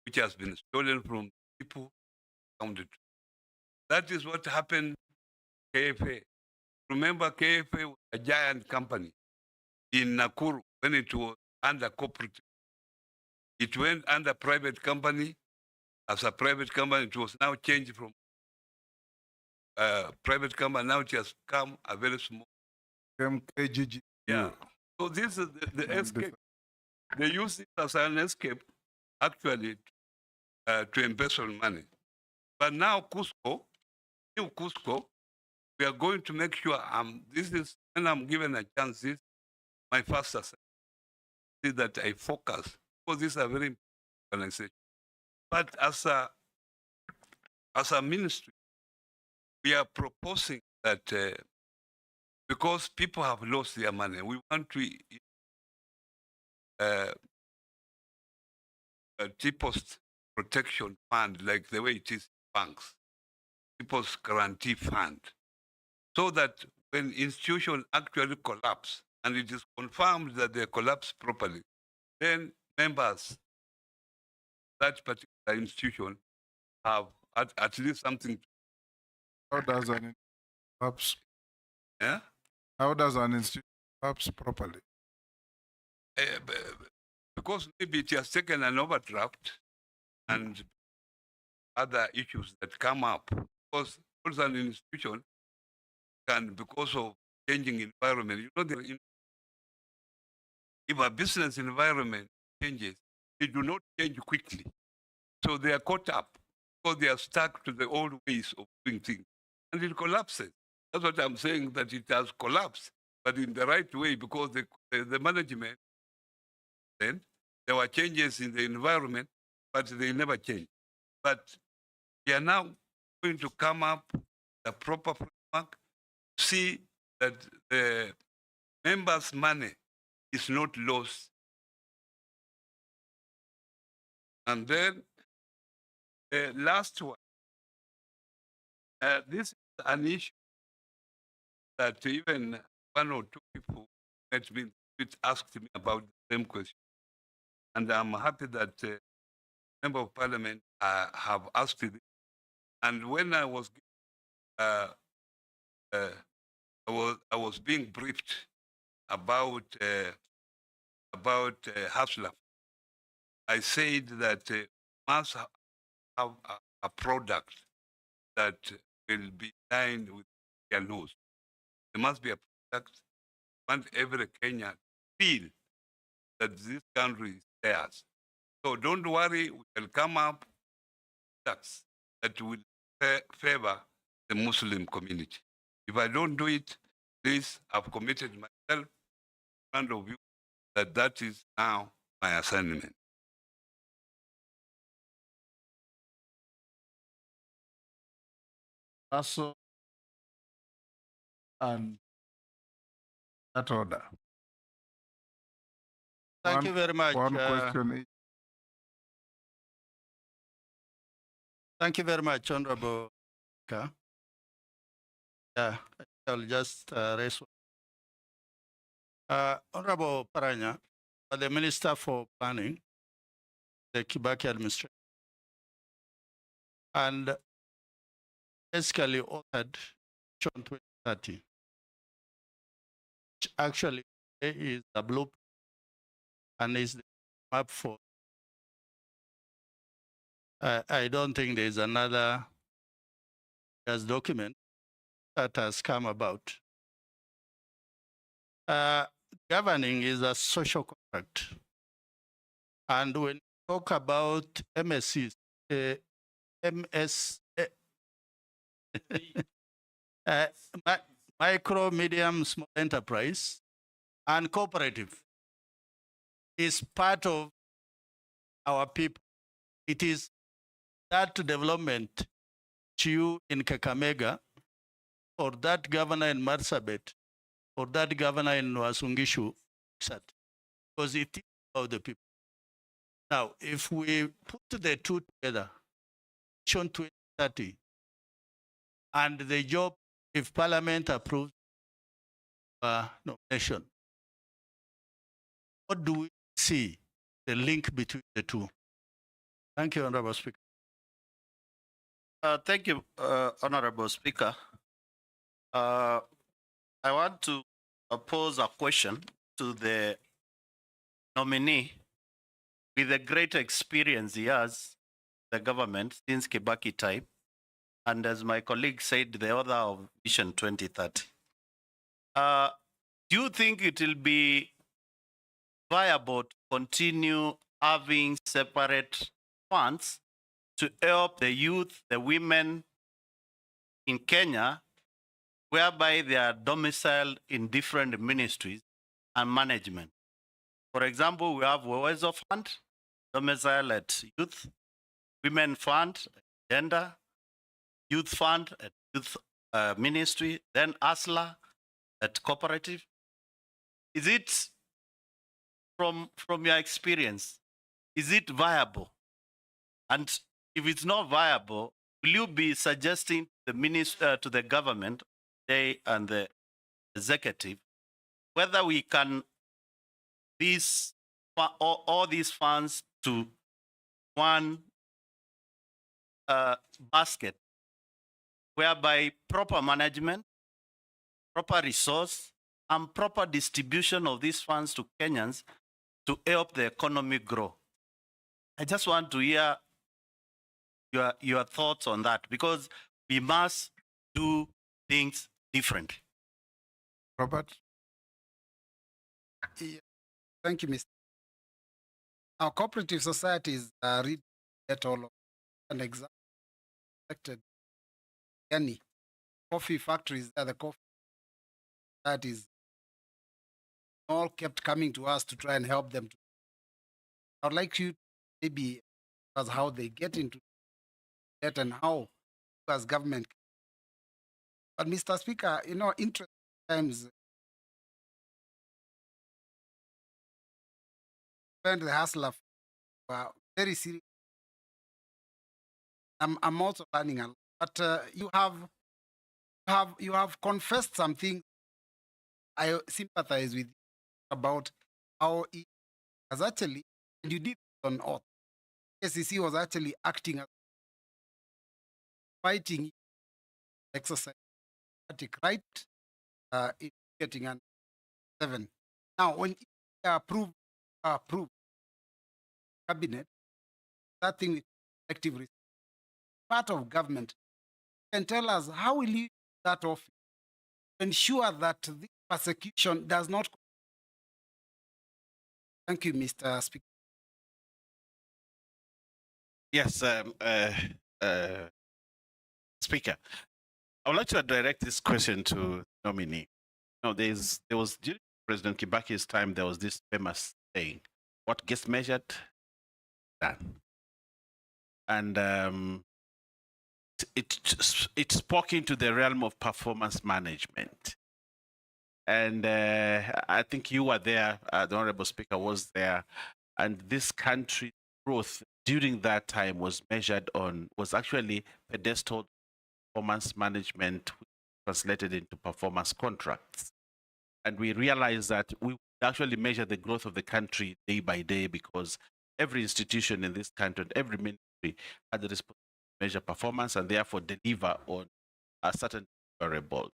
which has been stolen from people, counted. That is what happened to KFA. Remember, KFA was a giant company in Nakuru when it was under cooperative. It went under private company. As a private company, it was now changed from private company. Now it has become a very small. KGG. Yeah. So this is the escape. They use it as an escape, actually, to embezzle money. But now new Cusco, we are going to make sure this is when I'm given a chance, this my first assignment, is that I focus, because these are very important organizations. But as a ministry, we are proposing that because people have lost their money, we want to a deposit protection fund, like the way it is in banks, deposit guarantee fund, so that when institutions actually collapse, and it is confirmed that they collapse properly, then members of that particular institution have at least something. How does an collapse? Yeah? How does an institution collapse properly? Because maybe it has taken an overdraft and other issues that come up. Because also an institution can, because of changing environment, if a business environment changes, they do not change quickly. So they are caught up because they are stuck to the old ways of doing things. And it collapses. That's what I'm saying, that it has collapsed, but in the right way, because the management, then there were changes in the environment, but they never changed. But we are now going to come up with a proper framework, see that the members' money is not lost. And then the last one, this is an issue that even one or two people met me asked me about the same question. And I'm happy that Member of Parliament have asked it. And when I was being briefed about Haslam, I said that must have a product that will be aligned with their laws. There must be a product. Want every Kenyan to feel that this country is theirs. So don't worry, we will come up with products that will favor the Muslim community. If I don't do it, please, I've committed myself in front of you that is now my assignment. Also, and that order. Thank you very much. One question each. Thank you very much, Honorable Speaker. Yeah, I'll just raise one. Honorable Paranya, the Minister for Planning, the Kibaki administration, and basically authored Vision 2030, which actually is the blueprint and is the map for. I don't think there's another document that has come about. Governing is a social contract. And when you talk about MSCs, MS, micro, medium, small enterprise, and cooperative is part of our people. It is that development you in Kakamega, or that governor in Marsabit, or that governor in Wasungishu, because it is about the people. Now, if we put the two together, Vision 2030, and the job, if Parliament approves nomination, what do we see the link between the two? Thank you, Honorable Speaker. Thank you, Honorable Speaker. I want to pose a question to the nominee with the great experience he has the government since Kibaki time, and as my colleague said, the author of Vision 2030. Do you think it will be viable to continue having separate funds to help the youth, the women in Kenya, whereby they are domiciled in different ministries and management? For example, we have Wewezo Fund, domicile at youth, women fund, gender, youth fund at youth ministry, then ASLA at cooperative. Is it, from your experience, is it viable? And if it's not viable, will you be suggesting the minister to the government, they and the executive, whether we can all these funds to one basket, whereby proper management, proper resource, and proper distribution of these funds to Kenyans to help the economy grow? I just want to hear your thoughts on that, because we must do things differently. Robert? Yeah. Thank you, Mr. Our cooperative societies read at all of an example. Any coffee factories, the coffee that is all kept coming to us to try and help them. I would like you to maybe as how they get into that and how as government. But Mr. Speaker, interesting times when the hustler very serious. I'm also learning a lot, but you have confessed something. I sympathize with you about how he has actually, and you did it on oath. SEC was actually acting as fighting exercise right in getting an 7. Now, when you approve cabinet, that thing with collective part of government, can tell us how will you start off to ensure that this persecution does not. Thank you, Mr. Speaker. Yes, Speaker. I would like to direct this question to nominee. There was during President Kibaki's time, there was this famous saying, "What gets measured, done." And it spoke into the realm of performance management. And I think you were there, the Honorable Speaker was there, and this country's growth during that time was actually pedestal performance management, which translated into performance contracts. And we realized that we actually measure the growth of the country day by day, because every institution in this country and every ministry had the responsibility to measure performance and therefore deliver on a certain variable.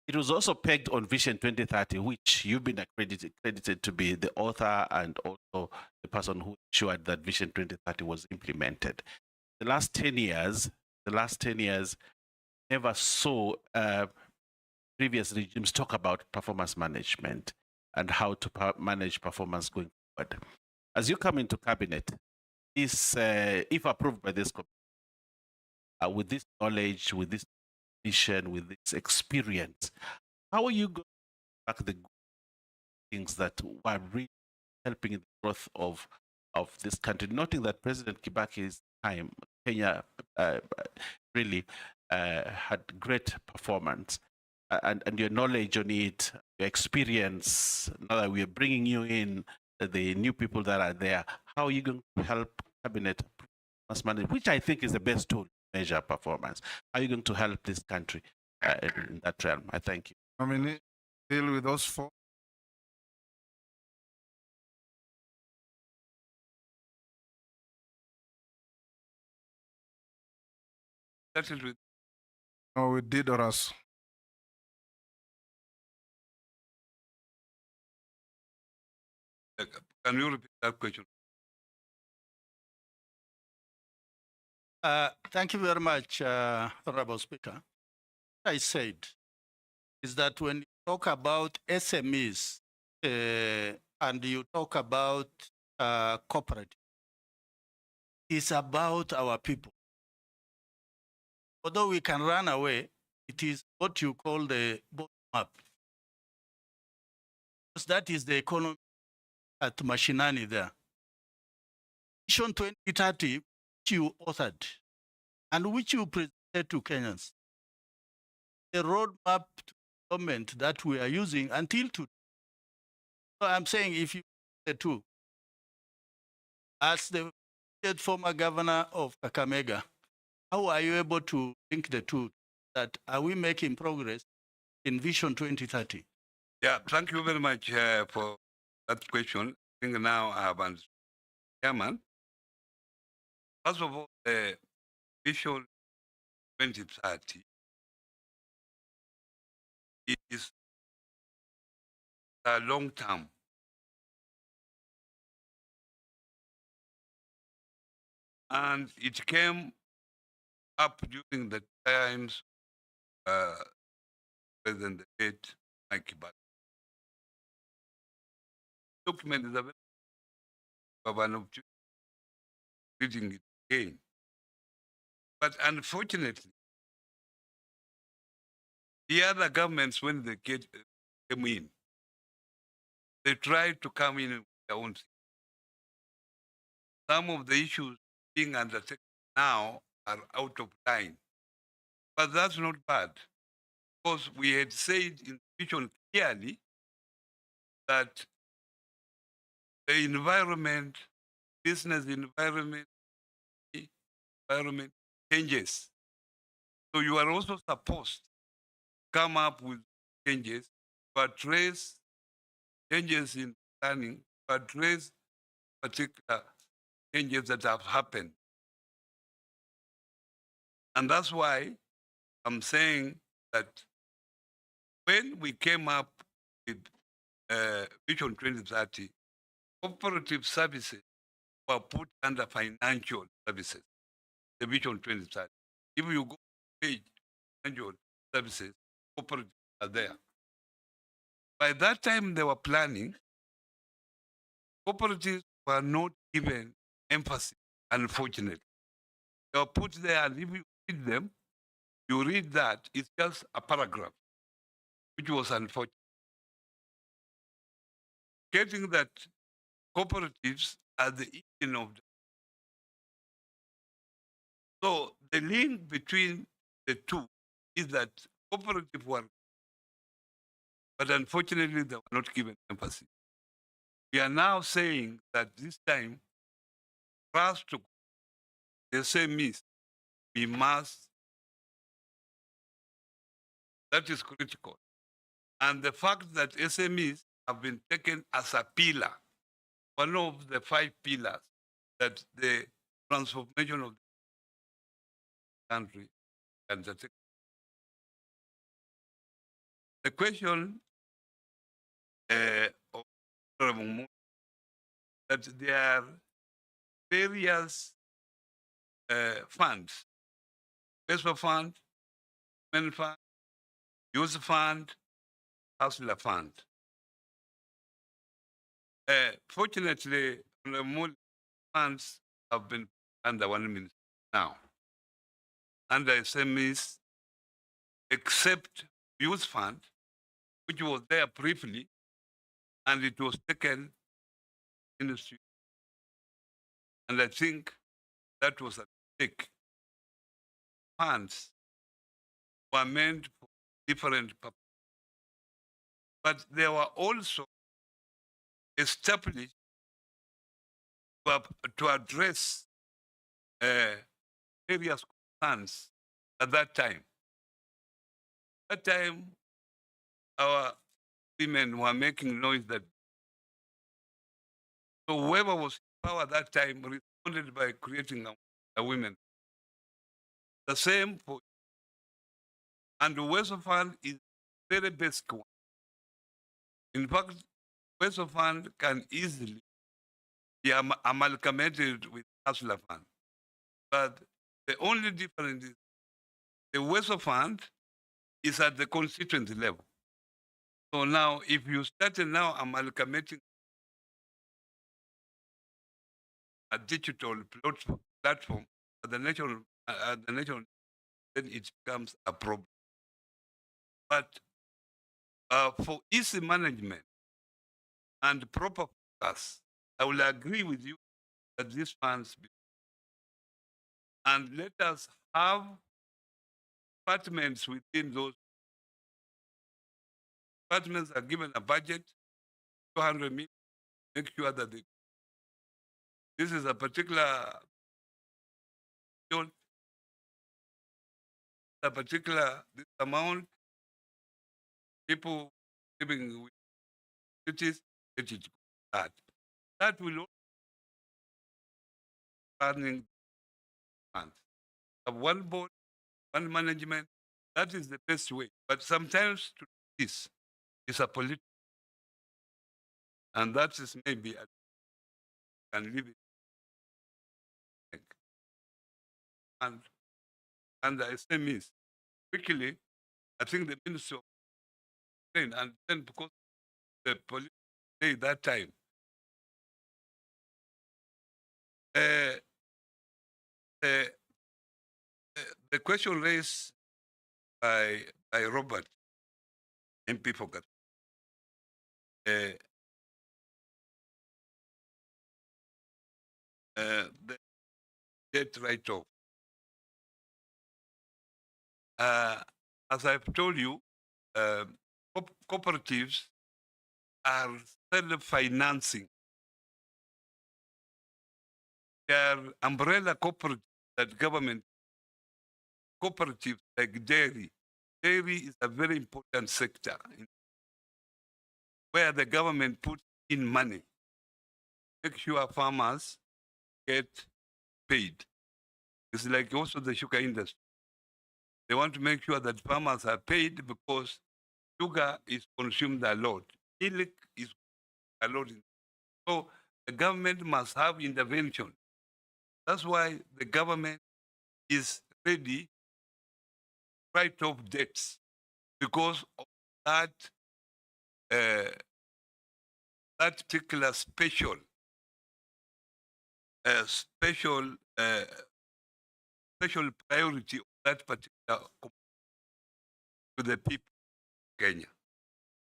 It was also pegged on Vision 2030, which you've been credited to be the author and also the person who ensured that Vision 2030 was implemented. The last 10 years never saw previous regimes talk about performance management and how to manage performance going forward. As you come into cabinet, is if approved by this committee, with this knowledge, with this vision, with this experience, how are you going to back the things that are really helping in the growth of this country? Noting that President Kibaki's time, Kenya really had great performance, and your knowledge on it, your experience. Now that we are bringing you in, the new people that are there, how are you going to help cabinet performance management, which I think is the best tool to measure performance? How are you going to help this country in that realm? I thank you. I mean, deal with those four. Started with No, we did or us. Can you repeat that question? Thank you very much, Honorable Speaker. What I said is that when you talk about SMEs and you talk about corporate, it's about our people. Although we can run away, it is what you call the bottom up. Because that is the economy at Mashinani there. Vision 2030, which you authored and which you presented to Kenyans, the roadmap to development that we are using until today. So I'm saying if you the two, as the former governor of Kakamega, how are you able to link the two? That are we making progress in Vision 2030? Yeah, thank you very much for that question. I think now I have answered. Chairman, first of all, the Vision 2030 is a long term. And it came up during the times President late Mike Kibaki. Document is available of an opportunity reading it again. But unfortunately, the other governments, when they came in, they tried to come in with their own thing. Some of the issues being undertaken now are out of line. But that's not bad, because we had said in the vision clearly that the environment, business environment changes. So you are also supposed to come up with changes to address changes in planning, to address particular changes that have happened. And that's why I'm saying that when we came up with Vision 2030, cooperative services were put under financial services, the Vision 2030. If you go to page financial services, cooperatives are there. By that time they were planning, cooperatives were not given emphasis, unfortunately. They were put there, and if you read them, you read that, it's just a paragraph, which was unfortunate. Getting that cooperatives are the engine of the. So the link between the two is that cooperative were, but unfortunately they were not given emphasis. We are now saying that this time, for us to the same is, we must, that is critical. And the fact that SMEs have been taken as a pillar, one of the 5 pillars that the transformation of the country can take. The question of that there are various funds, Vespa Fund, Men Fund, Youth Fund, Hustler Fund. Fortunately, the more funds have been under one minister now. Under SMEs, except Youth Fund, which was there briefly, and it was taken ministry. And I think that was a mistake. Funds were meant for different purposes. But they were also established to address various concerns at that time. At that time, our women were making noise that so whoever was in power at that time responded by creating a women. The same for and the Weso Fund is very basic one. In fact, Weso Fund can easily be amalgamated with Hustler Fund. But the only difference is the Weso Fund is at the constituency level. So now, if you started now amalgamating a digital platform at the national, then it becomes a problem. But for easy management and proper focus, I will agree with you that these funds be. And let us have departments within those departments are given a budget, 200 million, make sure that this is a particular this amount, people living with cities, it is that. That will running funds. Have one board, one management, that is the best way. But sometimes to do this is a political, and that is maybe I can leave it. And the SMEs, quickly, I think the Ministry of Trade, and then because the police say that time, the question raised by Robert, MP for Gat, the debt write-off. As I've told you, cooperatives are self-financing. They are umbrella cooperatives that government cooperatives like dairy. Dairy is a very important sector where the government puts in money, make sure farmers get paid. It's like also the sugar industry. They want to make sure that farmers are paid because sugar is consumed a lot. Milk is a lot. So the government must have intervention. That's why the government is ready to write off debts because of that that particular special priority of that particular to the people of Kenya.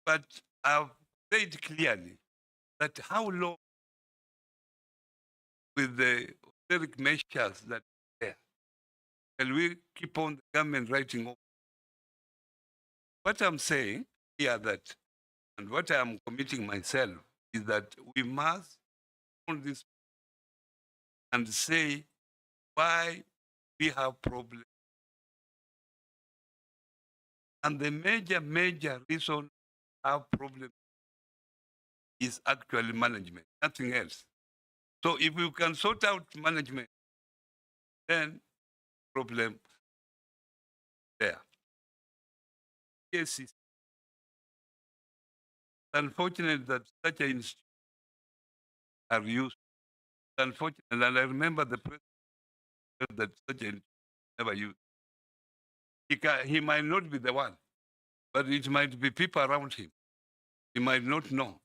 But I've said clearly that how long with the austerity measures that are there, can we keep on the government writing off? What I'm saying here that, and what I'm committing myself is that we must on this and say why we have problems. And the major reason we have problems is actually management, nothing else. So if you can sort out management, then problem there. Yes, it's unfortunate that such an institution are used. Unfortunate, and I remember the president that such an never used. He might not be the one, but it might be people around him. He might not know.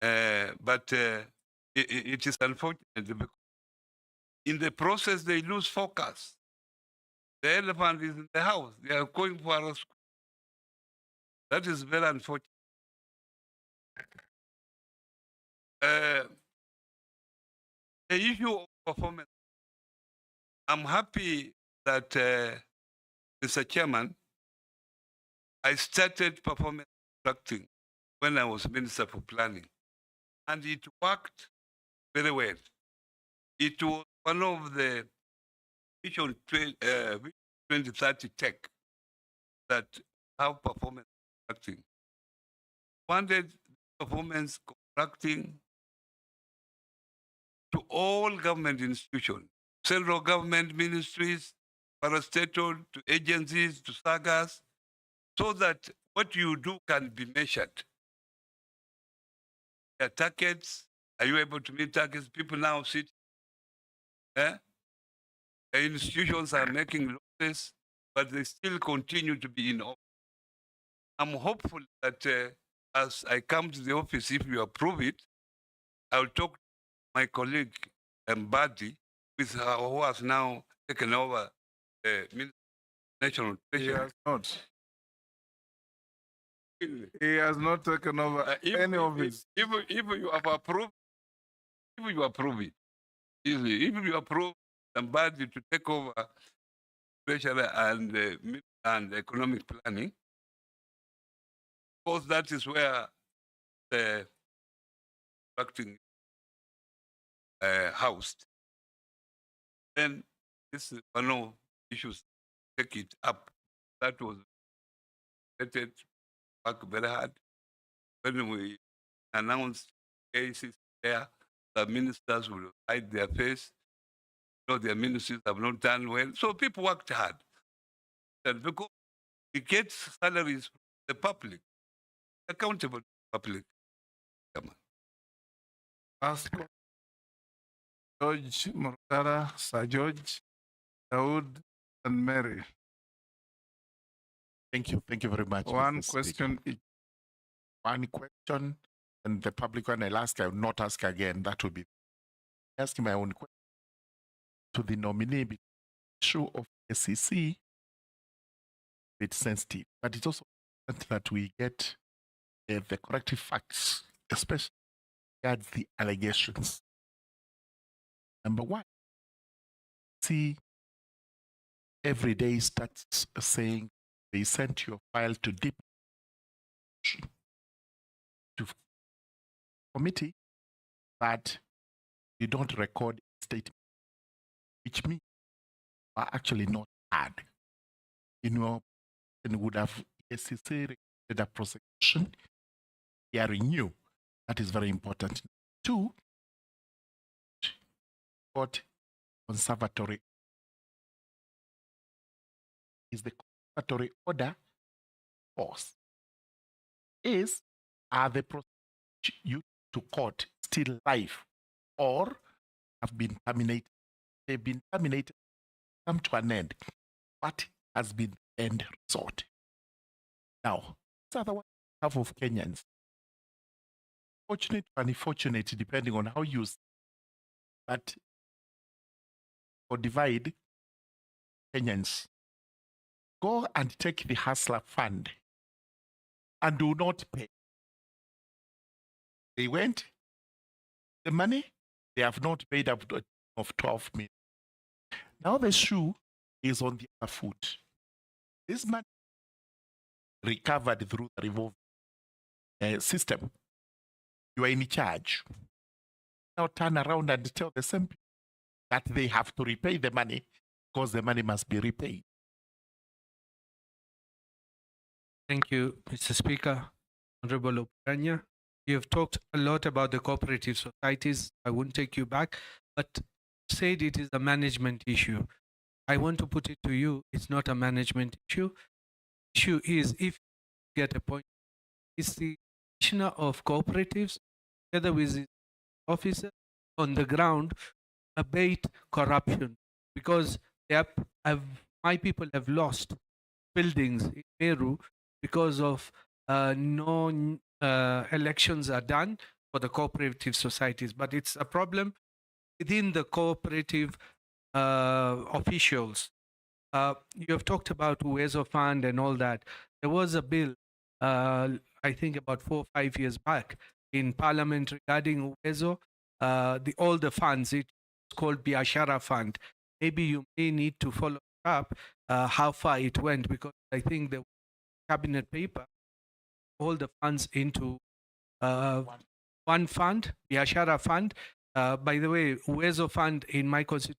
But it is unfortunate because in the process they lose focus. The elephant is in the house. They are going for a school. That is very unfortunate. The issue of performance. I'm happy that, Mr. Chairman, I started performance contracting when I was Minister for Planning, and it worked very well. It was one of the Vision 2030 tech that have performance contracting. Wanted performance contracting to all government institutions, central government ministries, parastatal, to agencies, to sagas, so that what you do can be measured. There are targets. Are you able to meet targets? People now sit. The institutions are making losses, but they still continue to be in office. I'm hopeful that as I come to the office, if you approve it, I'll talk to my colleague Mbadi, who has now taken over the National Treasury. He has not. He has not taken over any of his. If you have approved, if you approve it, easily. If you approve somebody to take over treasury and economic planning, because that is where the acting housed, then this is one of the issues. Take it up. That was vetted, work very hard. When we announced cases there, the ministers will hide their face. You know, their ministries have not done well. So people worked hard. And because we get salaries from the public, accountable to the public. Last one. George Murtara, Sir George, Dawood, and Mary. Thank you very much. One Mr. question Speaker. each. One question, and the public one I'll ask, I will not ask again. That will be asking my own question to the nominee. The issue of SEC, it's sensitive, but it's also important that we get the corrective facts, especially at the allegations. Number one, see, every day starts saying they sent your file to deep to committee, but you don't record statement, which means you are actually not had. In your and would have necessarily a prosecution hearing you. That is very important. Two, what conservatory is the conservatory order force? Are the you to court still live or have been terminated? They've been terminated, come to an end. What has been the end result? Now, it's otherwise half of Kenyans, fortunate or unfortunate, depending on how you see, but or divide Kenyans, go and take the hustler fund and do not pay. They went, the money, they have not paid up to of 12 million. Now the shoe is on the other foot. This money recovered through the revolving system. You are in charge. Now turn around and tell the same people that they have to repay the money because the money must be repaid. Thank you, Mr. Speaker. Honorable Oparanya, you have talked a lot about the cooperative societies. I won't take you back, but said it is a management issue. I want to put it to you, it's not a management issue. Issue is, if you get a point, it's the commissioner of cooperatives, together with his officer on the ground, abate corruption, because my people have lost buildings in Meru because of no elections are done for the cooperative societies. But it's a problem within the cooperative officials. You have talked about Uwezo Fund and all that. There was a bill, I think about 4 or 5 years back in Parliament regarding Uwezo, all the funds. It's called Biashara Fund. Maybe you may need to follow up how far it went, because I think the cabinet paper, all the funds into one fund, Biashara Fund. By the way, Uwezo Fund in my constituency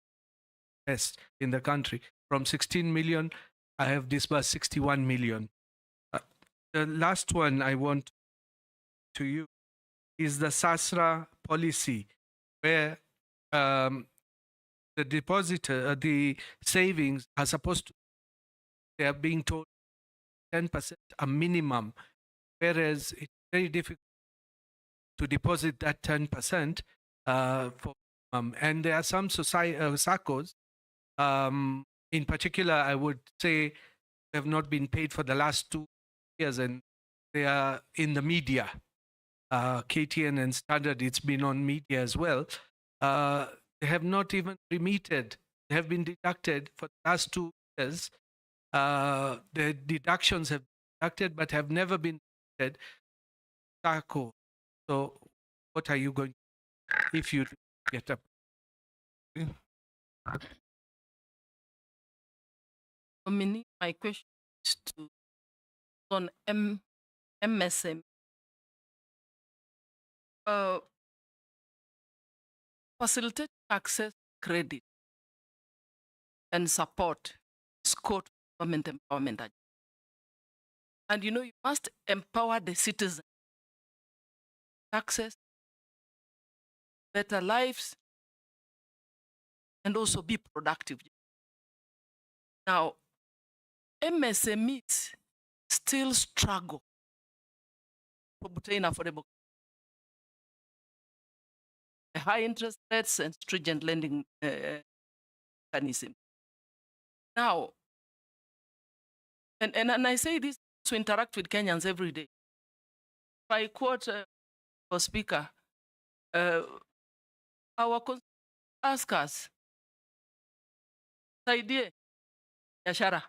in the country, from 16 million, I have disbursed 61 million. The last one I want to you is the SASRA policy, where the depositor, the savings are supposed to, they are being told 10% a minimum, whereas it's very difficult to deposit that 10% for and there are some SACCOs, in particular, I would say, have not been paid for the last 2 years, and they are in the media. KTN and Standard, it's been on media as well. They have not even remitted. They have been deducted for the last 2 years. The deductions have been deducted, but have never been deducted. SACCO. So what are you going to do if you get up? Nominee, my question is on MSM. Facilitate access to credit and support is core to government empowerment agenda. And you know, you must empower the citizen. Access, better lives, and also be productive. Now, MSMEs still struggle to obtain affordable, high interest rates and stringent lending mechanism. Now, and I say this to interact with Kenyans every day. If I quote our speaker, our ask us, saidie biashara.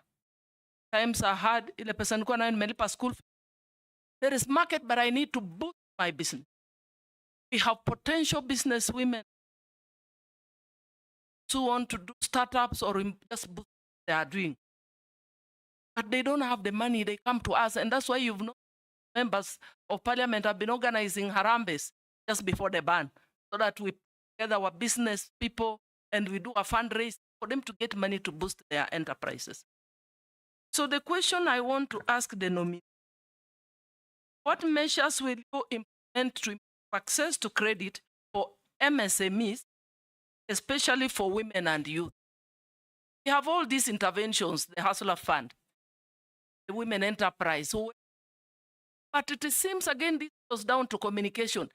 Times are hard, ile pesa nilikuwa nayo nimelipa school fee. There is market, but I need to boost my business. We have potential business women who want to do startups or just boost what they are doing. But they don't have the money, they come to us. And that's why you've known members of parliament have been organizing harambes just before the ban, so that we gather our business people and we do a fundraise for them to get money to boost their enterprises. So the question I want to ask the nominee, what measures will you implement to improve access to credit for MSMEs, especially for women and youth? We have all these interventions, the Hustler Fund, the Women Enterprise. But it seems, again, this goes down to communication.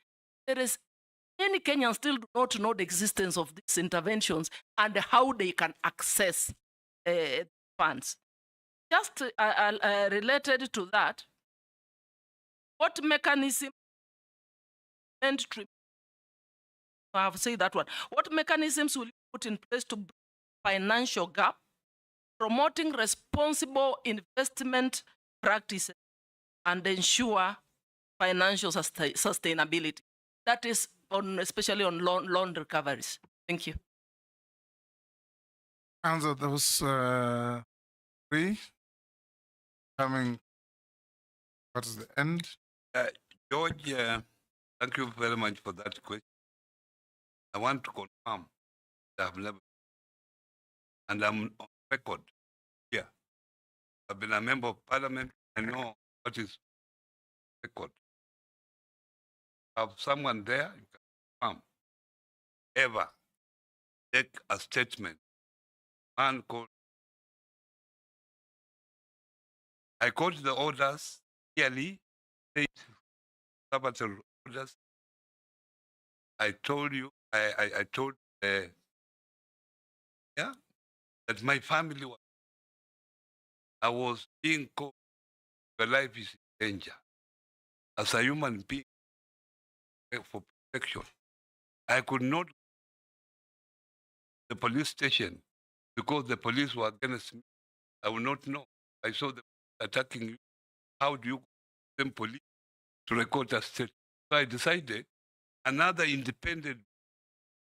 There is many Kenyans still do not know the existence of these interventions and how they can access funds. Just related to that, what mechanism and I have said that one. What mechanisms will you put in place to bridge financial gap, promoting responsible investment practices, and ensure financial sustainability? That is especially on loan recoveries. Thank you. Answer those three. Coming towards the end. George, thank you very much for that question. I want to confirm that I've never, and I'm on record here. I've been a member of parliament. I know what is record. Have someone there, you can confirm, ever take a statement. Man called, I quote the orders clearly, state sabbatal orders. I told you, I told that my family was, I was being called your life is in danger. As a human being, for protection, I could not go to the police station because the police were against me. I will not know. I saw them attacking you. How do you send police to record a state? So I decided another independent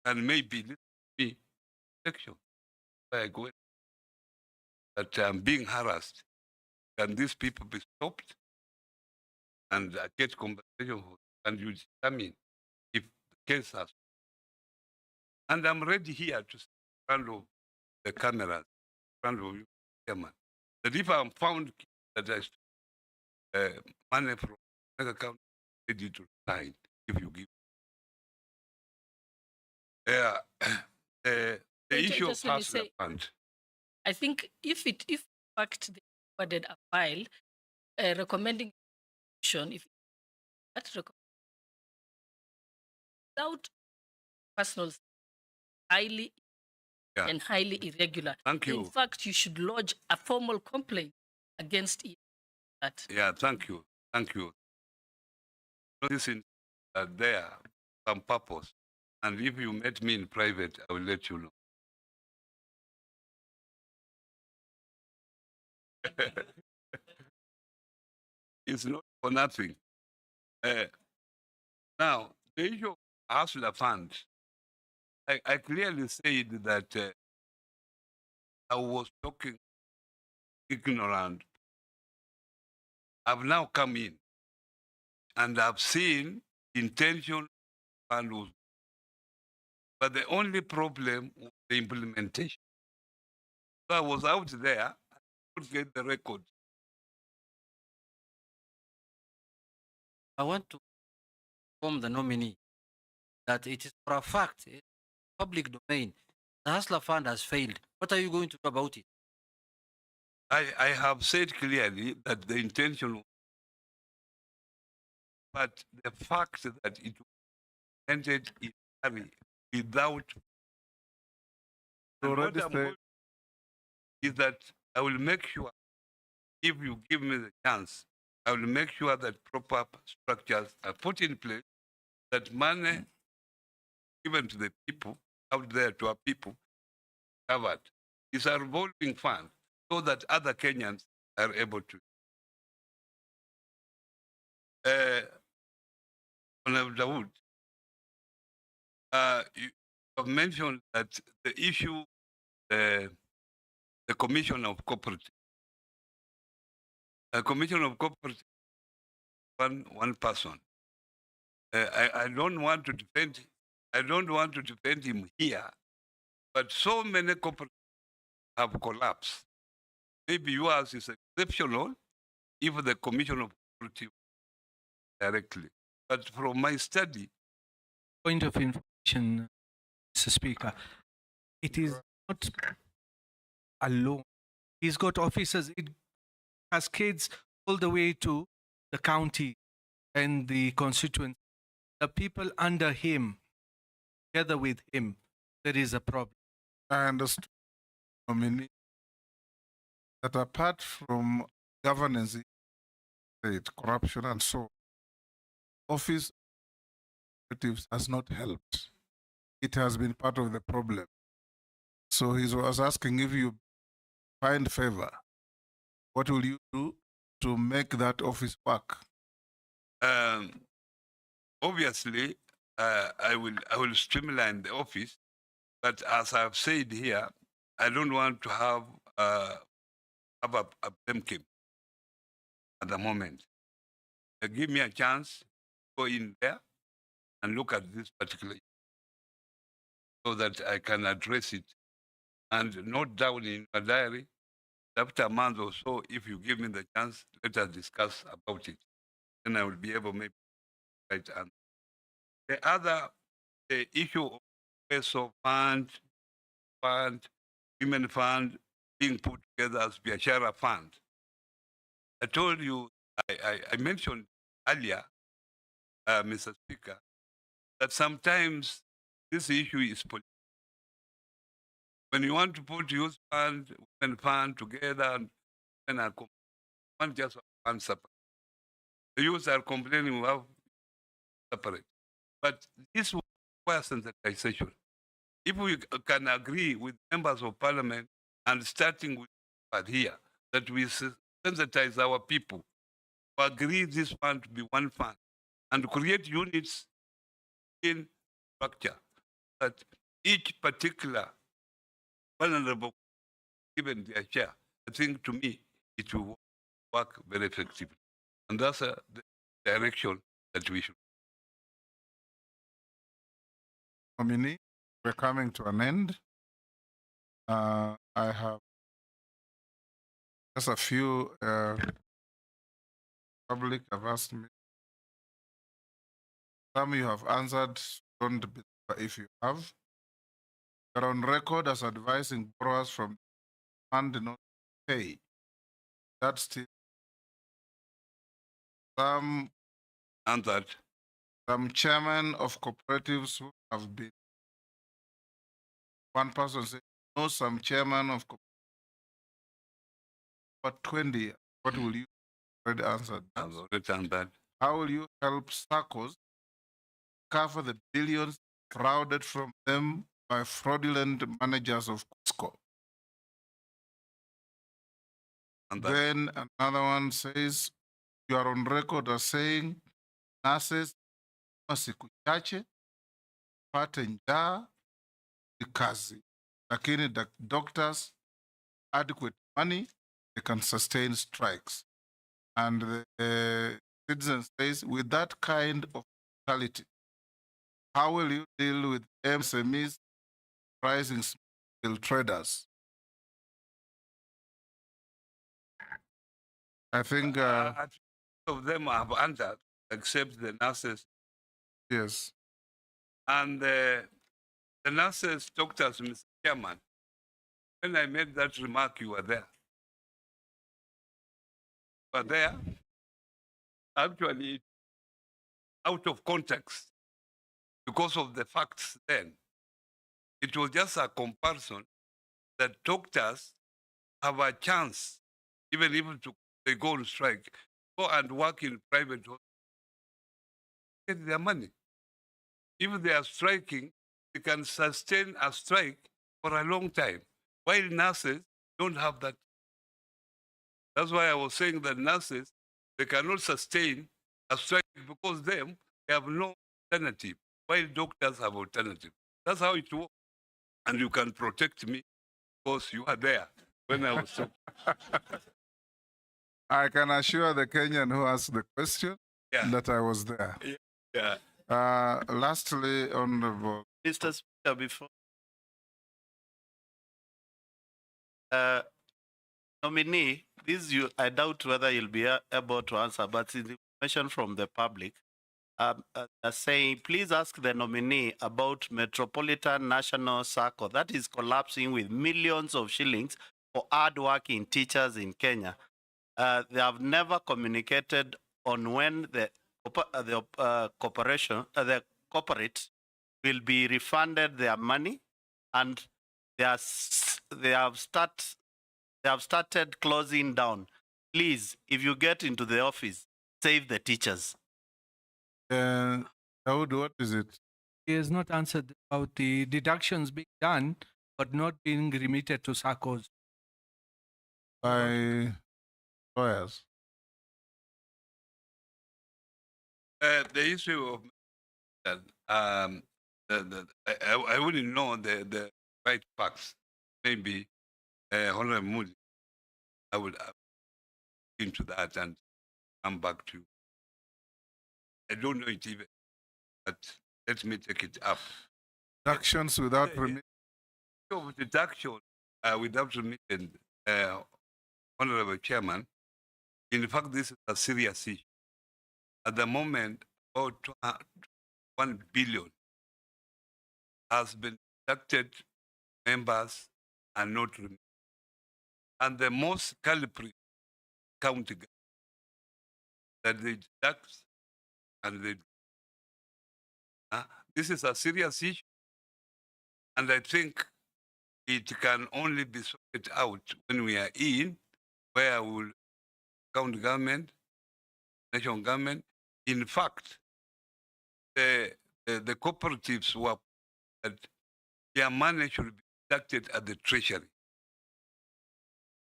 and maybe me protection. So I go in, that I'm being harassed. Can these people be stopped? And I get compensation for, and you determine if the case has. And I'm ready here to stand front of the cameras, front of you, chairman, that if I'm found that I money from another account, ready to sign if you give. The issue of Just let me hustler say, fund. I think if in fact they forwarded a file recommending if that without personal highly and highly irregular. Thank you. In fact, you should lodge a formal complaint against that. Yeah, thank you. Thank you. This is there some purpose. And if you met me in private, I will let you know. It's not for nothing. Now, the issue of hustler fund, I clearly said that I was talking ignorant. I've now come in and I've seen intention and was, but the only problem was the implementation. So I was out there, I could get the record. I want to inform the nominee that it is for a fact, public domain. The Hustler Fund has failed. What are you going to do about it? I have said clearly that the intention, but the fact that it was ended in hurry without. And what I'm going is that I will make sure, if you give me the chance, I will make sure that proper structures are put in place, that money given to the people out there, to our people, covered. It's a revolving fund so that other Kenyans are able to. Honorable Dawood, you have mentioned that the issue, the Commission of Cooperative, Commission of Cooperative, one person. I don't want to defend. I don't want to defend him here, but so many cooperatives have collapsed. Maybe yours is exceptional if the Commission of Cooperative directly. But from my study, point of information, Mr. Speaker, it is not alone. He's got officers. It cascades all the way to the county and the constituency. The people under him, together with him, there is a problem. I understand, nominee, that apart from governance, state, corruption, and so on, office operatives has not helped. It has been part of the problem. So he was asking if you find favor, what will you do to make that office work? obviously, I will streamline the office, but as I've said here, I don't want to have a blame game at the moment. Give me a chance, go in there and look at this particular issue so that I can address it and note down in a diary. After a month or so, if you give me the chance, let us discuss about it. Then I will be able maybe right answer. The other, the issue of peso fund, women fund being put together as biashara fund. I told you, I mentioned earlier, Mr. Speaker, that sometimes this issue is political. When you want to put youth fund, women fund together, and one just one separate. The youths are complaining we have separate. But this requires sensitization. If we can agree with members of parliament and starting with here, that we sensitize our people to agree this fund to be one fund and create units in structure that each particular vulnerable given their share, I think to me it will work very effectively. And that's the direction that we should. Nominee, we're coming to an end. I have just a few public have asked me. Some you have answered, don't be if you have. You're on record as advising borrowers from fund not to pay. That's still some answered. Some chairman of cooperatives who have been. One person said, no, some chairman of for 20 years. What will you already answered? I've already done that. How will you help SACCOs cover the billions frauded from them by fraudulent managers of Cusco? And then another one says, you are on record as saying nurses siku chache pate njaa ni kazi, lakini doctors adequate money, they can sustain strikes. And the citizen says, with that kind of mentality, how will you deal with MSMEs, rising scale traders? I think of them have answered, except the nurses. Yes. And the nurses, doctors, Mr. Chairman, when I made that remark, you were there. You were there. Actually, out of context, because of the facts then. It was just a comparison that doctors have a chance, even if they go on strike, go and work in private hospitals, get their money. If they are striking, they can sustain a strike for a long time, while nurses don't have that. That's why I was saying that nurses, they cannot sustain a strike because they have no alternative, while doctors have alternative. That's how it works. And you can protect me because you are there when I was talking. I can assure the Kenyan who asked the question that I was there. Yeah. Lastly, Honorable. Mr. Speaker, before nominee, this I doubt whether you'll be able to answer, but it's information from the public. Saying, please ask the nominee about Metropolitan National Circle that is collapsing with millions of shillings for hard-working teachers in Kenya. They have never communicated on when the corporate will be refunded their money, and they have started closing down. Please, if you get into the office, save the teachers. Daud, what is it? He has not answered about the deductions being done, but not being remitted to SACCOs. By lawyers. The issue of that, I wouldn't know the right facts. Maybe Honorable Moody, I would into that and come back to you. I don't know it even, but let me take it up. Deductions without permission. Deduction without permission, Honorable Chairman. In fact, this is a serious issue. At the moment, about 1 billion has been deducted, members are not remitted. And the most culprit county that they deduct and they this is a serious issue, and I think it can only be sorted out when we are in, where will county government national government. In fact, the cooperatives were that their money should be deducted at the treasury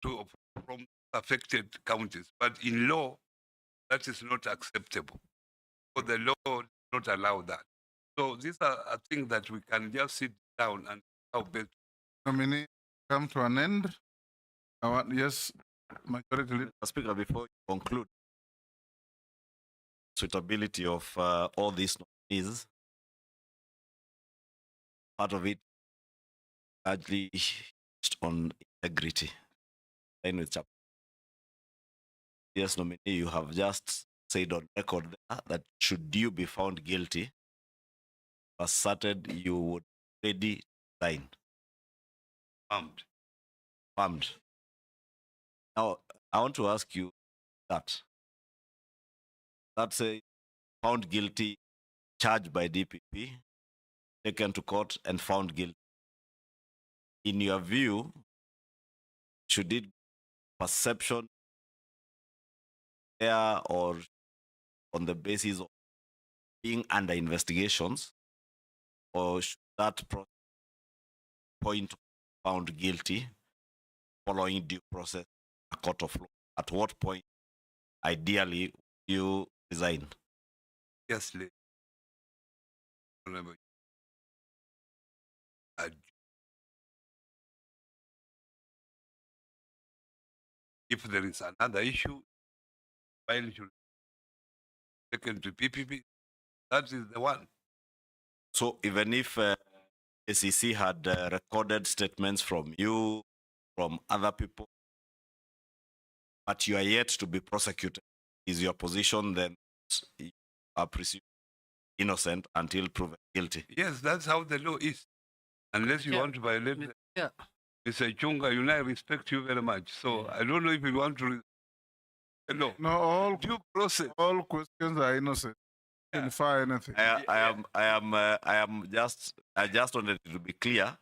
from affected counties. But in law, that is not acceptable. So the law does not allow that. So these are things that we can just sit down and how best. Nominee, come to an end. Yes, Majority Leader. Mr. Speaker, before you conclude, suitability of all these nominees, part of it largely based on integrity. Line with chapter. Yes, nominee, you have just said on record that should you be found guilty, asserted you would ready sign. Armed. Now, I want to ask you that. That's a found guilty, charged by DPP, taken to court and found guilty. In your view, should it perception there or on the basis of being under investigations, or should that point found guilty following due process, a court of law? At what point, ideally, you resign? Yes, lady. Remember, if there is another issue, file should be taken to PPP. That is the one. So even if SEC had recorded statements from you, from other people, but you are yet to be prosecuted, is your position then you are presumed innocent until proven guilty? Yes, that's how the law is. Unless you want to violate the Mr. Chunga, you know, I respect you very much. So I don't know if you want to. No, all due process. All questions are innocent. Can fire anything. I just wanted to be clear,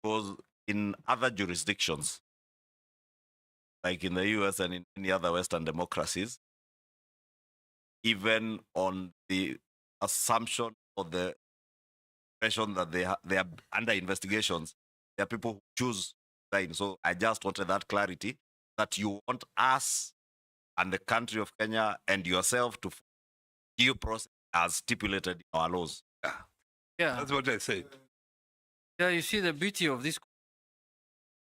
because in other jurisdictions, like in the US and in any other Western democracies, even on the assumption or the impression that they are under investigations, there are people who choose to sign. So I just wanted that clarity, that you want us and the country of Kenya and yourself to due process as stipulated in our laws. Yeah. That's what I said. Yeah, you see the beauty of this.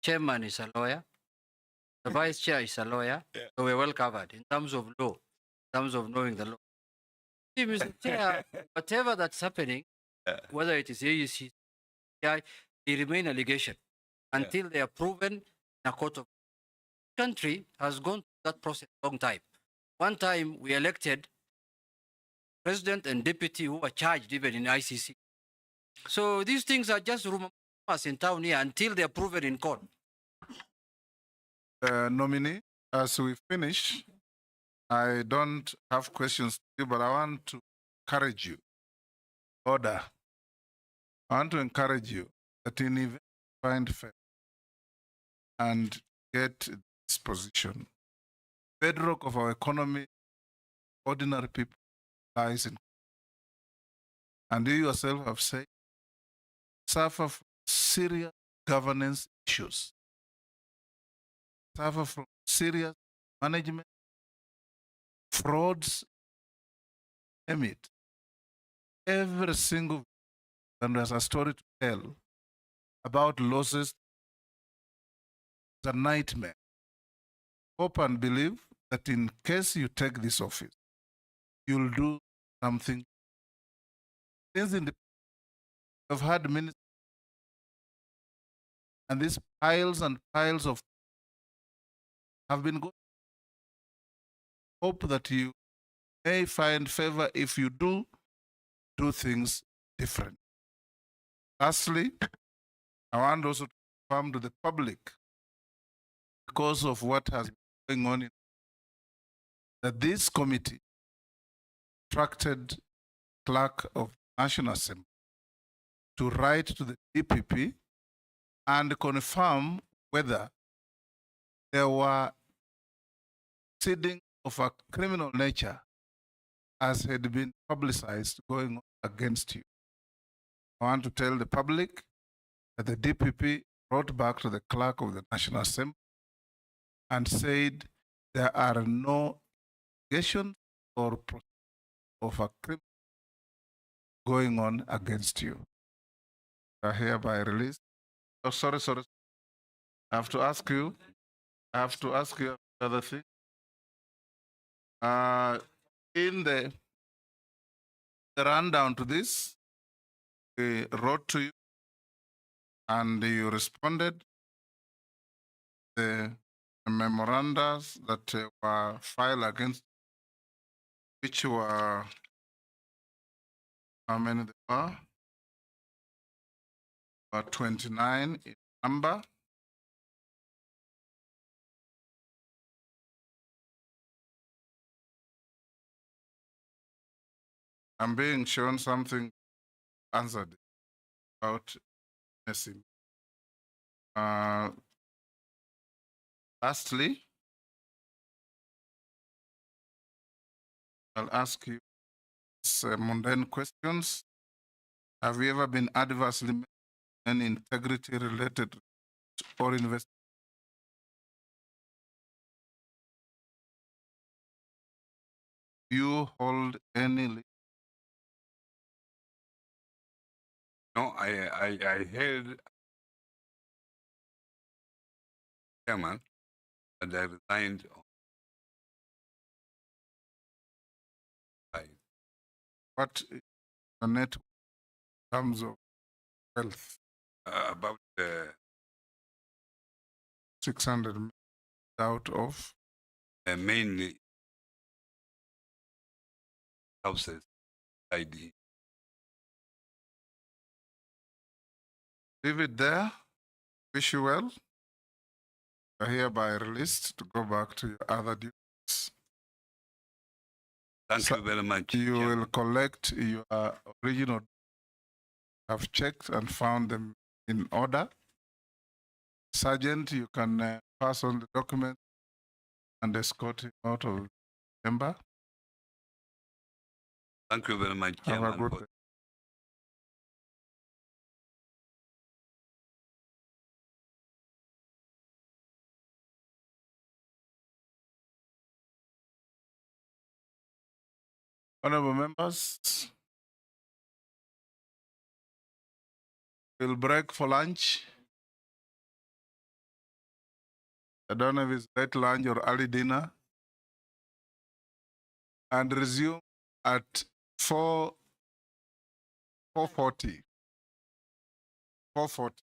Chairman is a lawyer. The vice chair is a lawyer. So we're well covered in terms of law, in terms of knowing the law. See, Mr. Chair, whatever that's happening, whether it is AEC, they remain allegation until they are proven in a court of. Country has gone through that process a long time. One time we elected president and deputy who were charged even in ICC. So these things are just rumors in town here until they are proven in court. Nominee, as we finish, I don't have questions to you, but I want to encourage you. Order. I want to encourage you that in event you find fair and get this position, bedrock of our economy, ordinary people lies in. And you yourself have said, suffer from serious governance issues, suffer from serious management, frauds, name it. Every single and there's a story to tell about losses. It's a nightmare. Hope and believe that in case you take this office, you'll do something. Since in the have had ministers, and these piles and piles of have been good. Hope that you may find favor if you do things different. Lastly, I want also to confirm to the public, because of what has been going on, that this committee instructed clerk of National Assembly to write to the DPP and confirm whether there were proceedings of a criminal nature as had been publicized going on against you. I want to tell the public that the DPP wrote back to the clerk of the National Assembly and said there are no allegations or of a crime going on against you. You are hereby released. Oh, sorry. I have to ask you another thing. In the rundown to this, we wrote to you and you responded. The memorandums that were filed against, which were, how many there were? About 29 in number. I'm being shown something answered about messing. Lastly, I'll ask you some mundane questions. Have you ever been adversely and integrity related or investigation? You hold any No, I held chairman and I resigned what the net terms of wealth? about 600 million out of mainly houses ID. Leave it there. Wish you well. You are hereby released to go back to your other duties. Thank you very much. You will collect your original. I've checked and found them in order. Sergeant, you can pass on the document and escort him out of the chamber. Thank you very much, Have a Chairman. good day. Honorable members, we'll break for lunch. I don't know if it's late lunch or early dinner. And resume at 4:40. 4:40.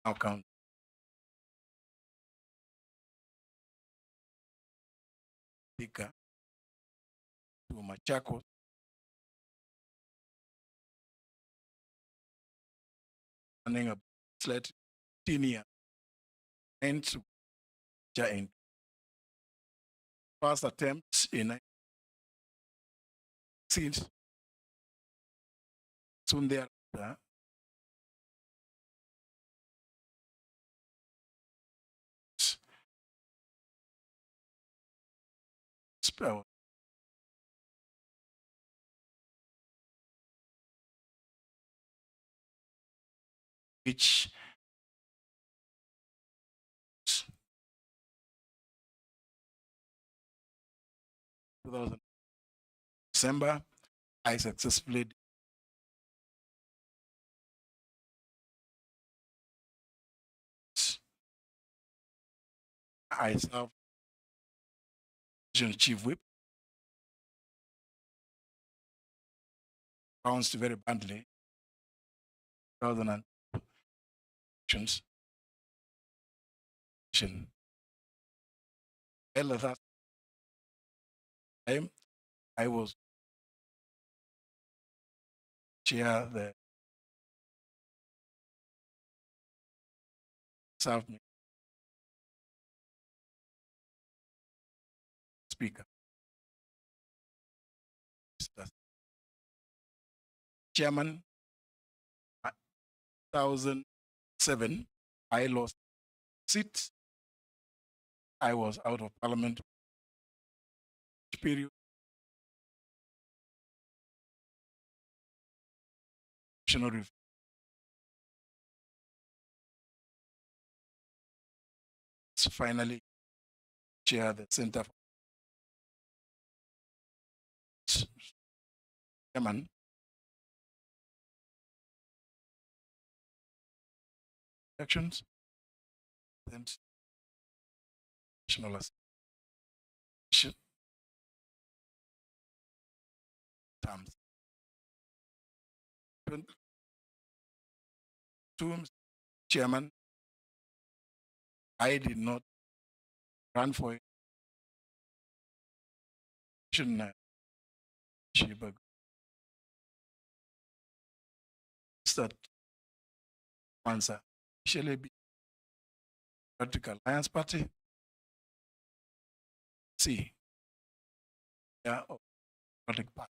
now count. Speaker to Machakos, running a slate 10 years, and to in first attempt in since soon thereafter. Spell which 2000 December, I successfully I served as chief whip, bounced very badly. 2000 elections. At that time, I was chair the served me speaker. Chairman, 2007, I lost seat. I was out of parliament period. Finally, chair the Center for Chairman. Elections and national association terms. Two chairman, I did not run for election. That answer shall be Democratic Alliance Party. C. Yeah, Democratic Party.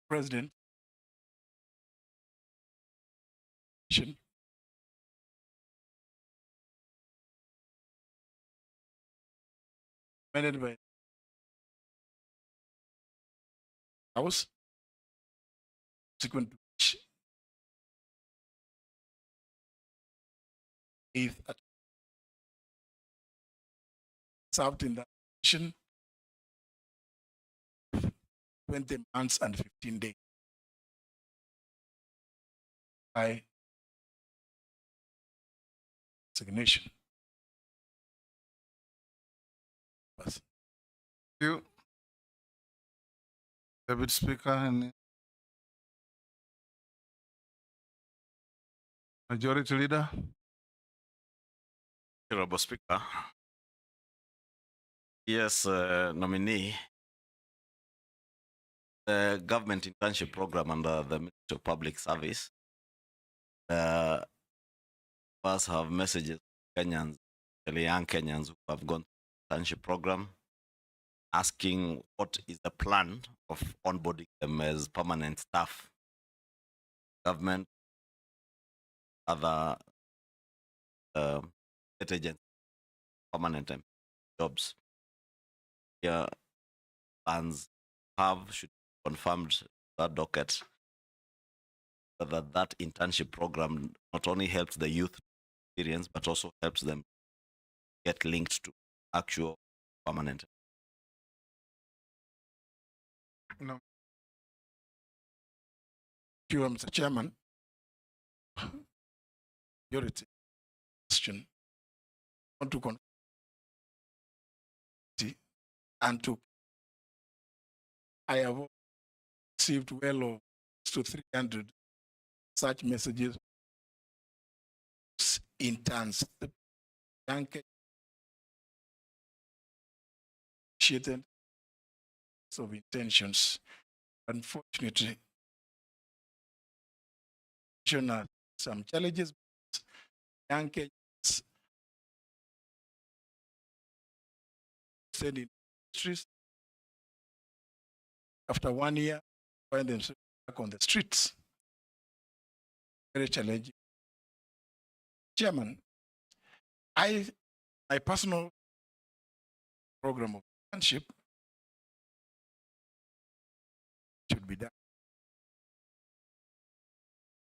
President. Amended by House. Subsequent to which 8th served in the position 20 months and 15 days. By resignation. You, David Speaker, and Majority Leader. Honorable Speaker. Yes, nominee. The government internship program under the Ministry of Public Service first have messages Kenyans, the young Kenyans who have gone to the internship program, asking what is the plan of onboarding them as permanent staff. Government, other state agents, permanent jobs. Yeah, plans should be confirmed that docket whether that internship program not only helps the youth experience but also helps them get linked to actual permanent. No. Thank you, Mr. Chairman. Majority question. Want to confirm and to I have received well of to 300 such messages in turns. The young initiated of intentions. Unfortunately, some challenges. Young Kenyans stayed in industries. After 1 year, find themselves back on the streets. Very challenging. Chairman, my personal program of friendship should be done.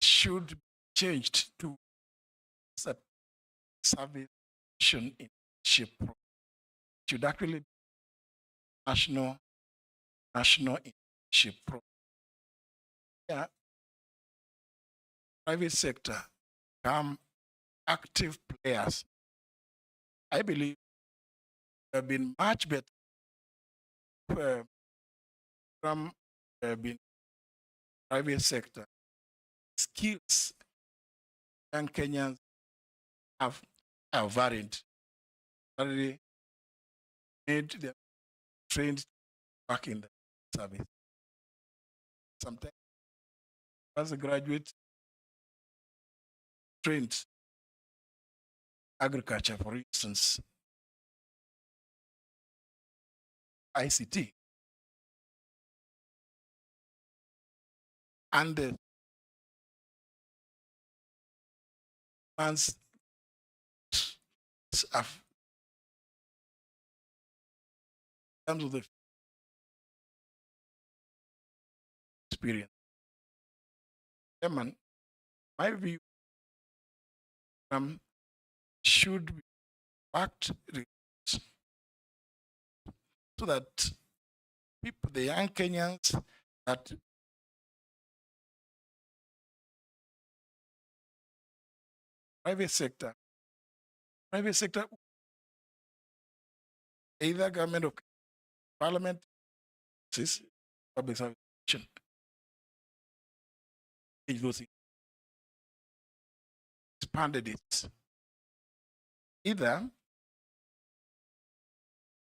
Should be changed to service internship program. Should actually be national internship program. Yeah, private sector become active players. I believe have been much better from been private sector skills and Kenyans have varied. Already made them trained back in the service. Sometimes as a graduate trained agriculture, for instance, ICT, and the man's of terms of the experience. Chairman, my view should be backed so that people, the young Kenyans that private sector, either government or parliament, public service, expanded it. Either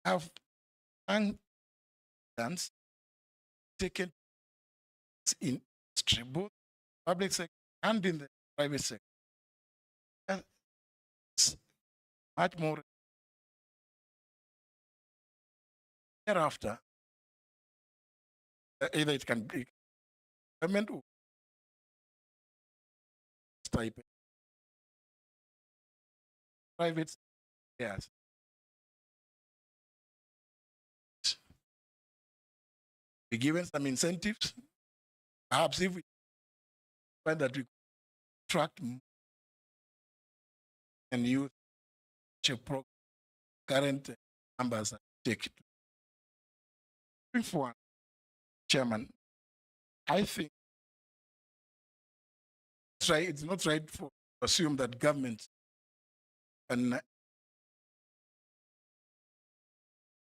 have dance taken in both public sector and in the private sector. It's much more thereafter. Either it can be government or type private, yes. Be given some incentives. Perhaps if we find that we attract and use current numbers and take it. Before, Chairman, I think it's not right to assume that government and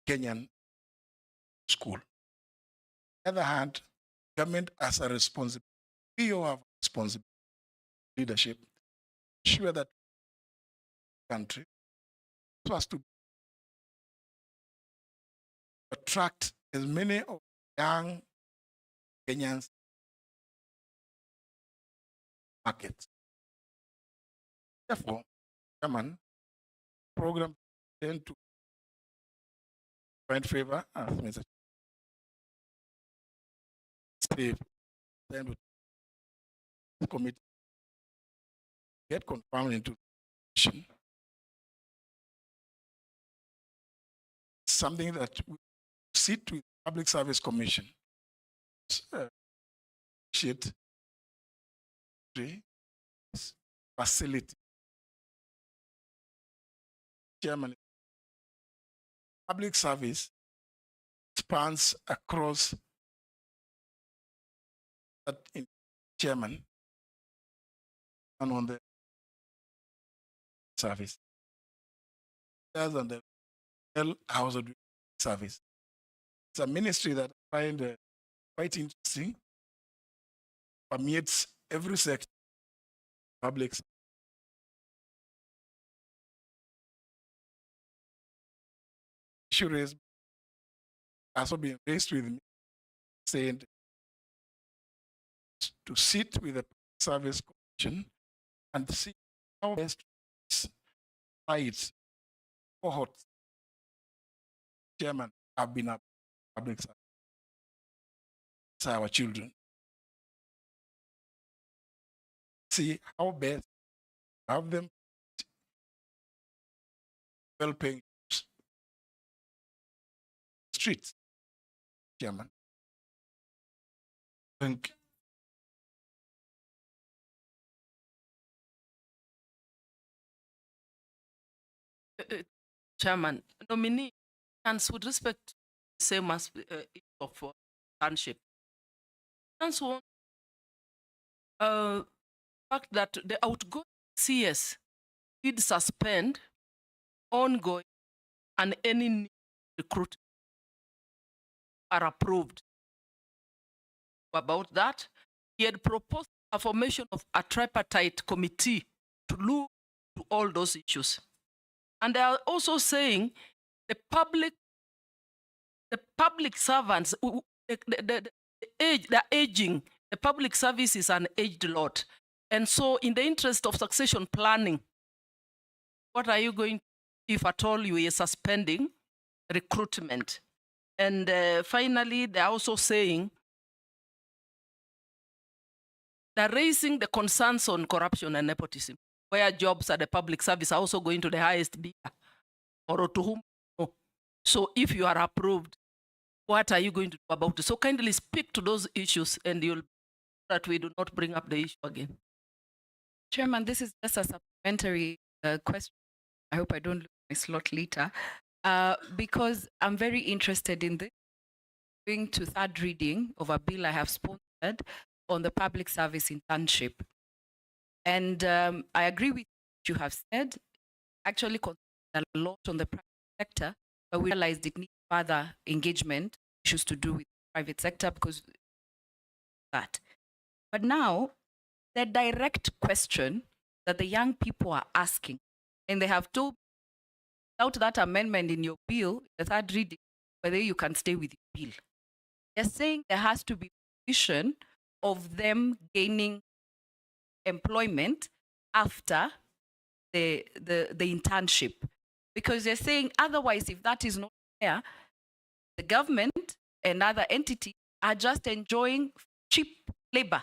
Kenyan school. On the other hand, government has a responsibility. We all have a responsibility, leadership, ensure that country so as to attract as many of young Kenyans markets. Therefore, Chairman, program tend to find favor as Mr. Steve, then the committee get confirmed into something that we sit with Public Service Commission. Facility. Chairman, public service spans across that in chairman and on the service. There's on the house of service. It's a ministry that I find quite interesting, permeates every sector public issue raised also been raised with me, saying to sit with the service commission and see how best to fight cohorts. Chairman have been a public service. It's our children. See how best to have them well-paying streets. Chairman. Thank you. Chairman, nominee, and with respect to the same as issue of township, and so fact that the outgoing CS did suspend ongoing and any new recruit are approved. About that, he had proposed a formation of a tripartite committee to look to all those issues. And they are also saying the public servants, they're aging. The public service is an aged lot. And so in the interest of succession planning, what are you going, if at all you are suspending recruitment? And finally, they're also saying they're raising the concerns on corruption and nepotism, where jobs at the public service are also going to the highest bidder, or to whom. So if you are approved, what are you going to do about it? So kindly speak to those issues, and you'll that we do not bring up the issue again. Chairman, this is just a supplementary question. I hope I don't lose my slot later, because I'm very interested in this. Going to third reading of a bill I have sponsored on the public service internship. And I agree with what you have said. Actually, a lot on the private sector, but we realized it needs further engagement, issues to do with the private sector because that. But now, the direct question that the young people are asking, and they have told without that amendment in your bill, the third reading, whether you can stay with your bill. They're saying there has to be vision of them gaining employment after the internship. Because they're saying otherwise, if that is not there, the government and other entities are just enjoying cheap labor.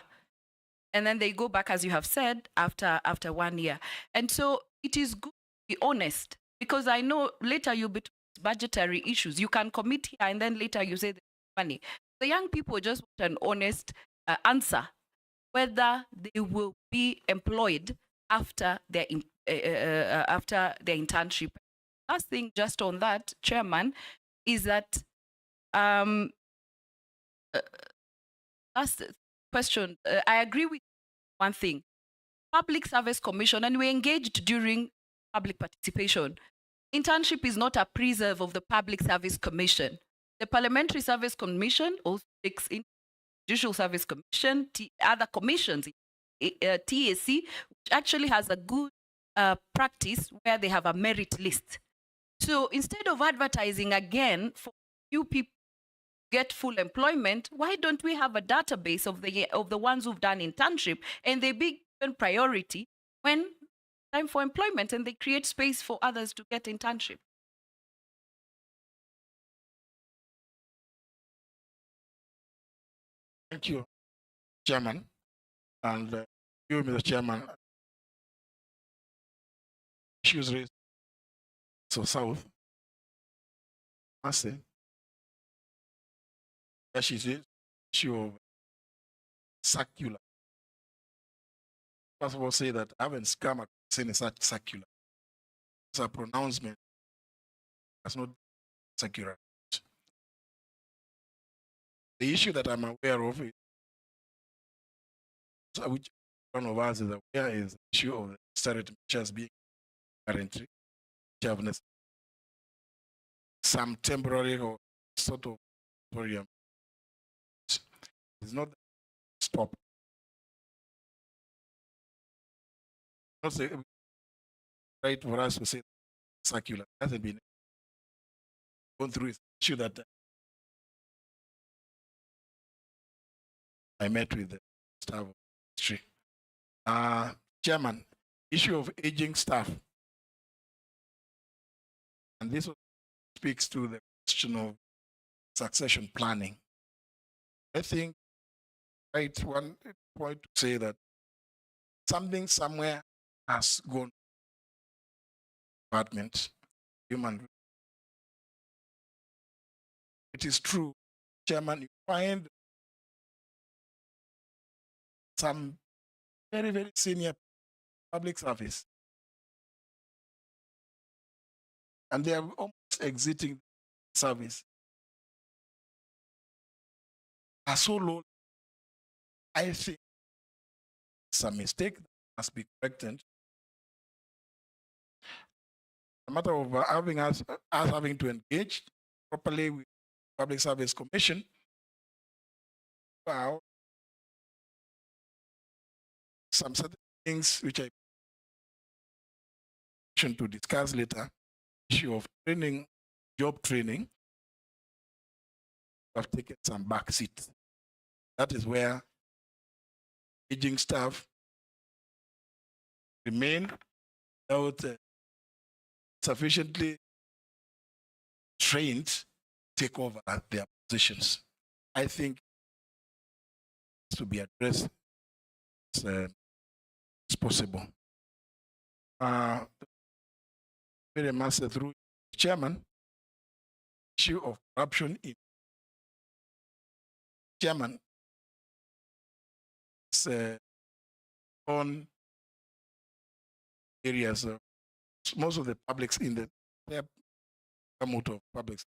And then they go back, as you have said, after 1 year. And so it is good to be honest, because I know later you'll be budgetary issues. You can commit here and then later you say there's money. The young people just want an honest answer, whether they will be employed after their internship. Last thing just on that, Chairman, is that last question, I agree with one thing. Public Service Commission, and we engaged during public participation. Internship is not a preserve of the Public Service Commission. The Parliamentary Service Commission also takes in Judicial Service Commission, other commissions, TAC, which actually has a good practice where they have a merit list. So instead of advertising again for new people get full employment, why don't we have a database of the ones who've done internship, and they be given priority when time for employment, and they create space for others to get internship? Thank you, Chairman. And you, Mr. Chairman, issues raised. So South, I say, that she says, issue of circular. First of all, say that I haven't come across any such circular. It's a pronouncement. That's not circular. The issue that I'm aware of is, which one of us is aware, is the issue of the austerity measures being currently, some temporary or sort of moratorium. It's not stop. not say, right for us to say circular. It hasn't been gone through. It's an issue that I met with the staff of the ministry. Chairman, issue of aging staff. And this speaks to the question of succession planning. I think, right, one point to say that something somewhere has gone department, human. It is true, Chairman, you find some very, very senior public service, and they are almost exiting service, are so low. I think it's a mistake that must be corrected. A matter of having us having to engage properly with Public Service Commission. Wow. Some certain things which I to discuss later, issue of training, job training, have taken some back seat. That is where aging staff remain without sufficiently trained take over their positions. I think to be addressed as possible. Very much through Chairman, issue of corruption in Chairman on areas of most of the publics in the gamut of publics.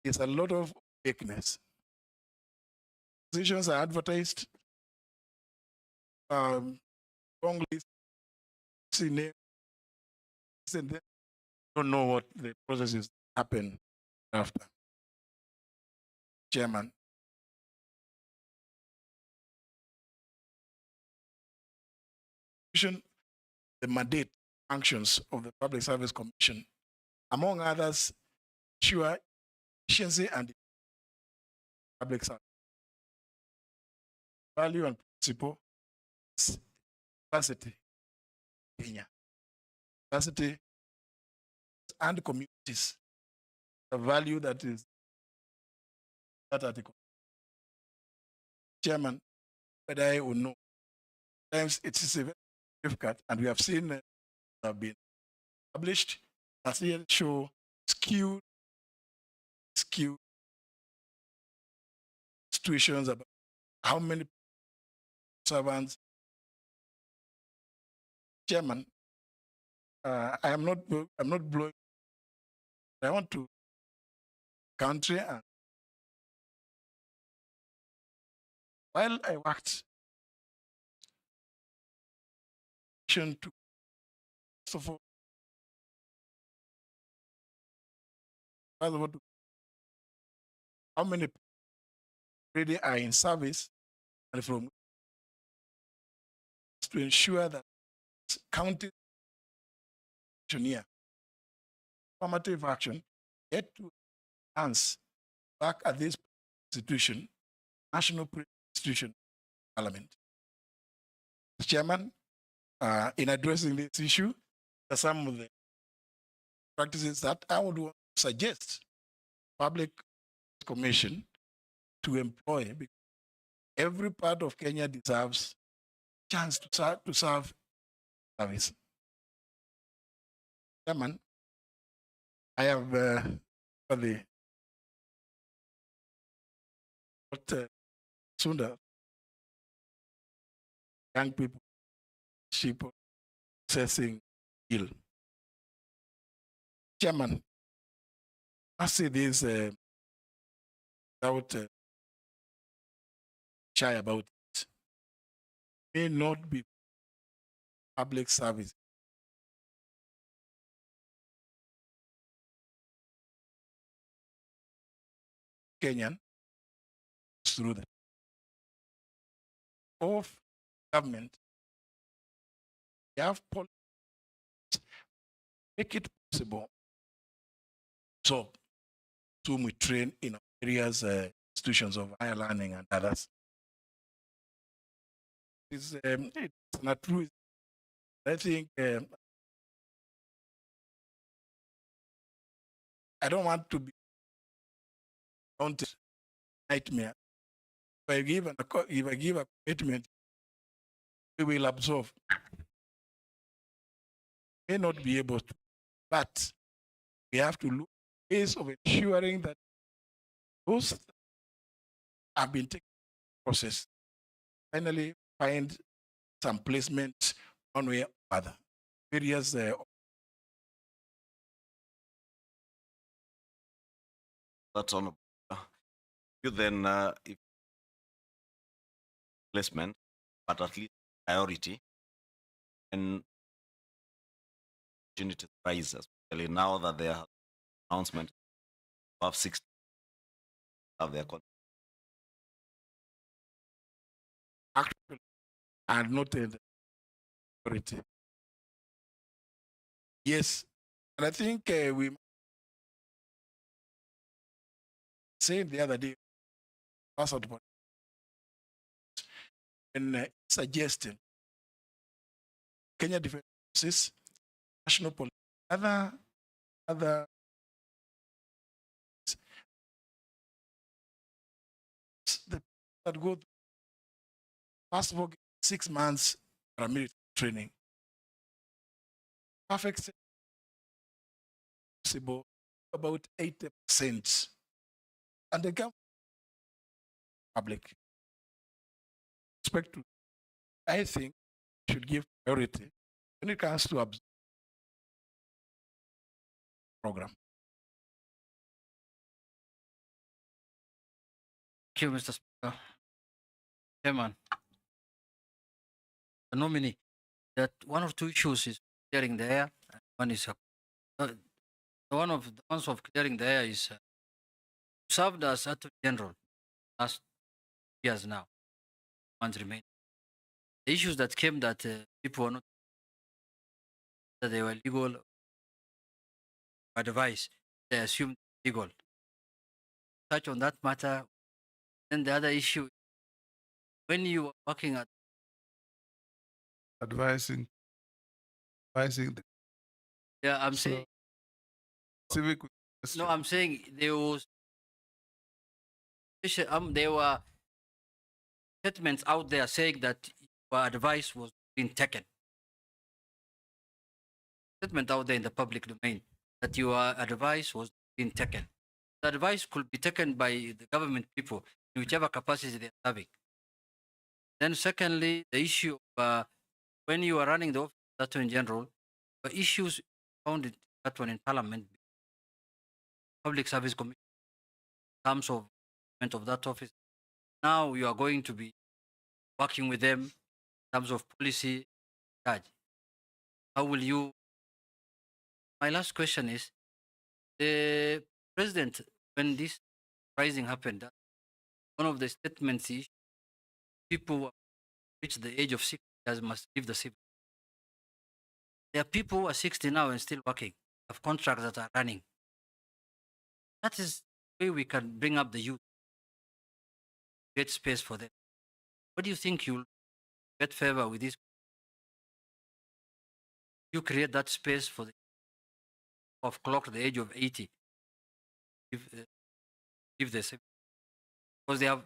There's a lot of weakness. Positions are advertised wrongly, and then don't know what the processes happen after. Chairman. The mandate functions of the Public Service Commission, among others, ensure efficiency and public service. Value and principle is diversity, Kenya. Diversity and communities. The value that is that article. Chairman, but I will know. Sometimes it is very difficult, and we have seen have been published as they show skewed situations about how many servants. Chairman, I'm not blowing. I want to country, and while I worked to first of all, how many really are in service, and from to ensure that county here, formative action, yet to enhance back at this institution, national institution, parliament. Chairman, in addressing this issue, some of the practices that I would want to suggest public commission to employ, because every part of Kenya deserves chance to serve service. Chairman, I have the sooner young people sheep processing ill. Chairman, I say this without shy about it. May not be public service. Kenyan through the of government we have policies, make it possible. So, whom we train in various institutions of higher learning and others. It's not true. I think I don't want to be daunted nightmare. If I give a commitment, we will absorb. May not be able to, but we have to look at ways of ensuring that those have been taken process finally find some placement one way or other. Various That's on. You then if placement, but at least priority and opportunity rises, especially now that there are announcement of 60 of their actually are not in the priority. Yes, and I think we said the other day, and suggesting Kenya Defense Forces, National Police, other the that go first of all 6 months paramilitary training. Perfect possible about 80%. And the government public expect to, I think, should give priority when it comes to program. Thank you, Mr. Speaker. Chairman, the nominee, that one or two issues is clearing the air. And one is one of the ones of clearing the air is served as Attorney General last years now. Months remain. The issues that came that people were not that they were legal advice, they assumed legal. Touch on that matter. Then the other issue, when you were working at advising the yeah, I'm saying civic. no, I'm saying there were statements out there saying that your advice was being taken. Statement out there in the public domain that your advice was being taken. The advice could be taken by the government people in whichever capacity they're serving. Then secondly, the issue of when you are running the office of Attorney General, the issues found in that one in Parliament, Public Service Commission, in terms of that office. Now you are going to be working with them in terms of policy charge. How will you? My last question is, the president, when this rising happened, one of the statements is people who reach the age of 60 years must leave the civil. There are people who are 60 now and still working, have contracts that are running. That is the way we can bring up the youth, get space for them. What do you think you'll get favor with this? You create that space for the of clock the age of 80 if they say because they have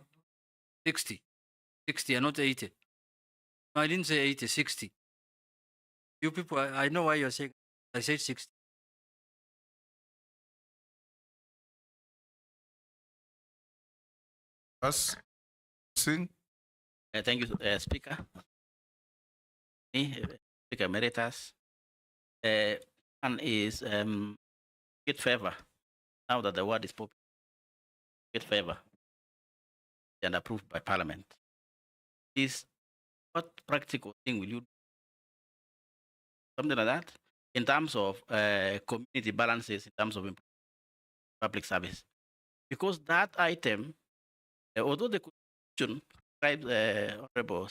60 and not 80. No, I didn't say 80, 60. You people, I know why you're saying I said 60. Us sing. Thank you, Speaker. Me, Speaker Emeritus. One is get favor. Now that the word is popular, get favor and approved by Parliament. Is what practical thing will you do? Something like that in terms of community balances, in terms of public service, because that item, although the Constitution describes honorable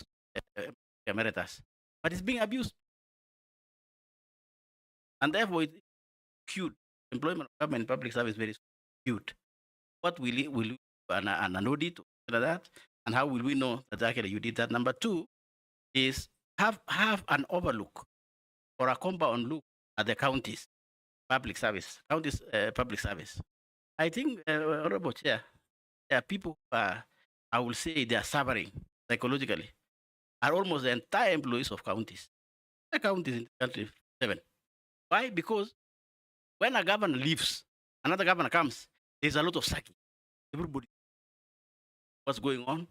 emeritus, but it's being abused. And therefore, it's cute. Employment of government public service very cute. What will you an audit like that? And how will we know that actually you did that? Number two is have an overlook or a compound look at the counties public service, counties public service. I think, Honorable Chair, there are people who are, I will say, they are suffering psychologically, are almost the entire employees of counties. The counties in the country, 7. Why? Because when a governor leaves, another governor comes, there's a lot of sacking. Everybody, what's going on?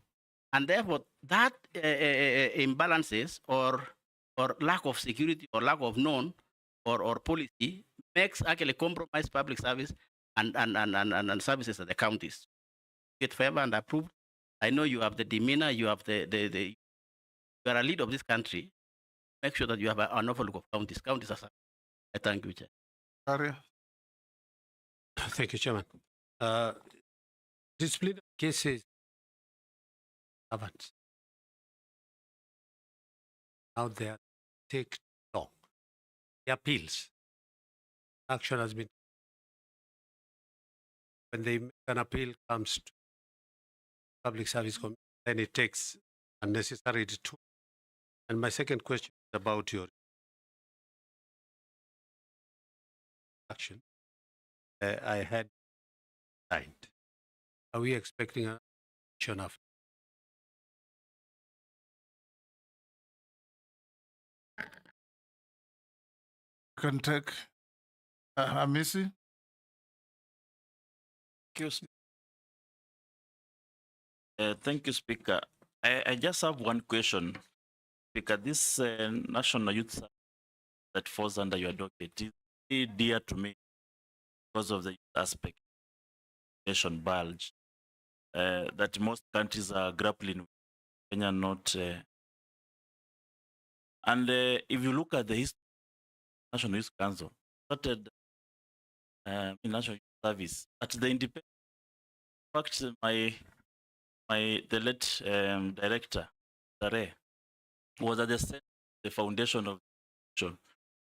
And therefore, that imbalances or lack of security or lack of known or policy makes actually compromise public service and services at the counties. Get favor and approved. I know you have the demeanor, you have you are a leader of this country. Make sure that you have an overlook of counties. Counties are. I thank you, Chair. Thank you, Chairman. Disciplinary cases haven't. Now they take long. The appeals. Action has been. When an appeal comes to public service commission, then it takes unnecessary to. And my second question is about your action. I had signed. Are we expecting an action after? You can take Amisi. Thank you, Speaker. I just have one question. Speaker, this National Youth Service that falls under your docket is very dear to me because of the aspect, nation bulge, that most countries are grappling with. Kenya not. And if you look at the history, National Youth Council started in National Youth Service at the independent. In fact, the late director, Stare, was at the center, the foundation of the nation,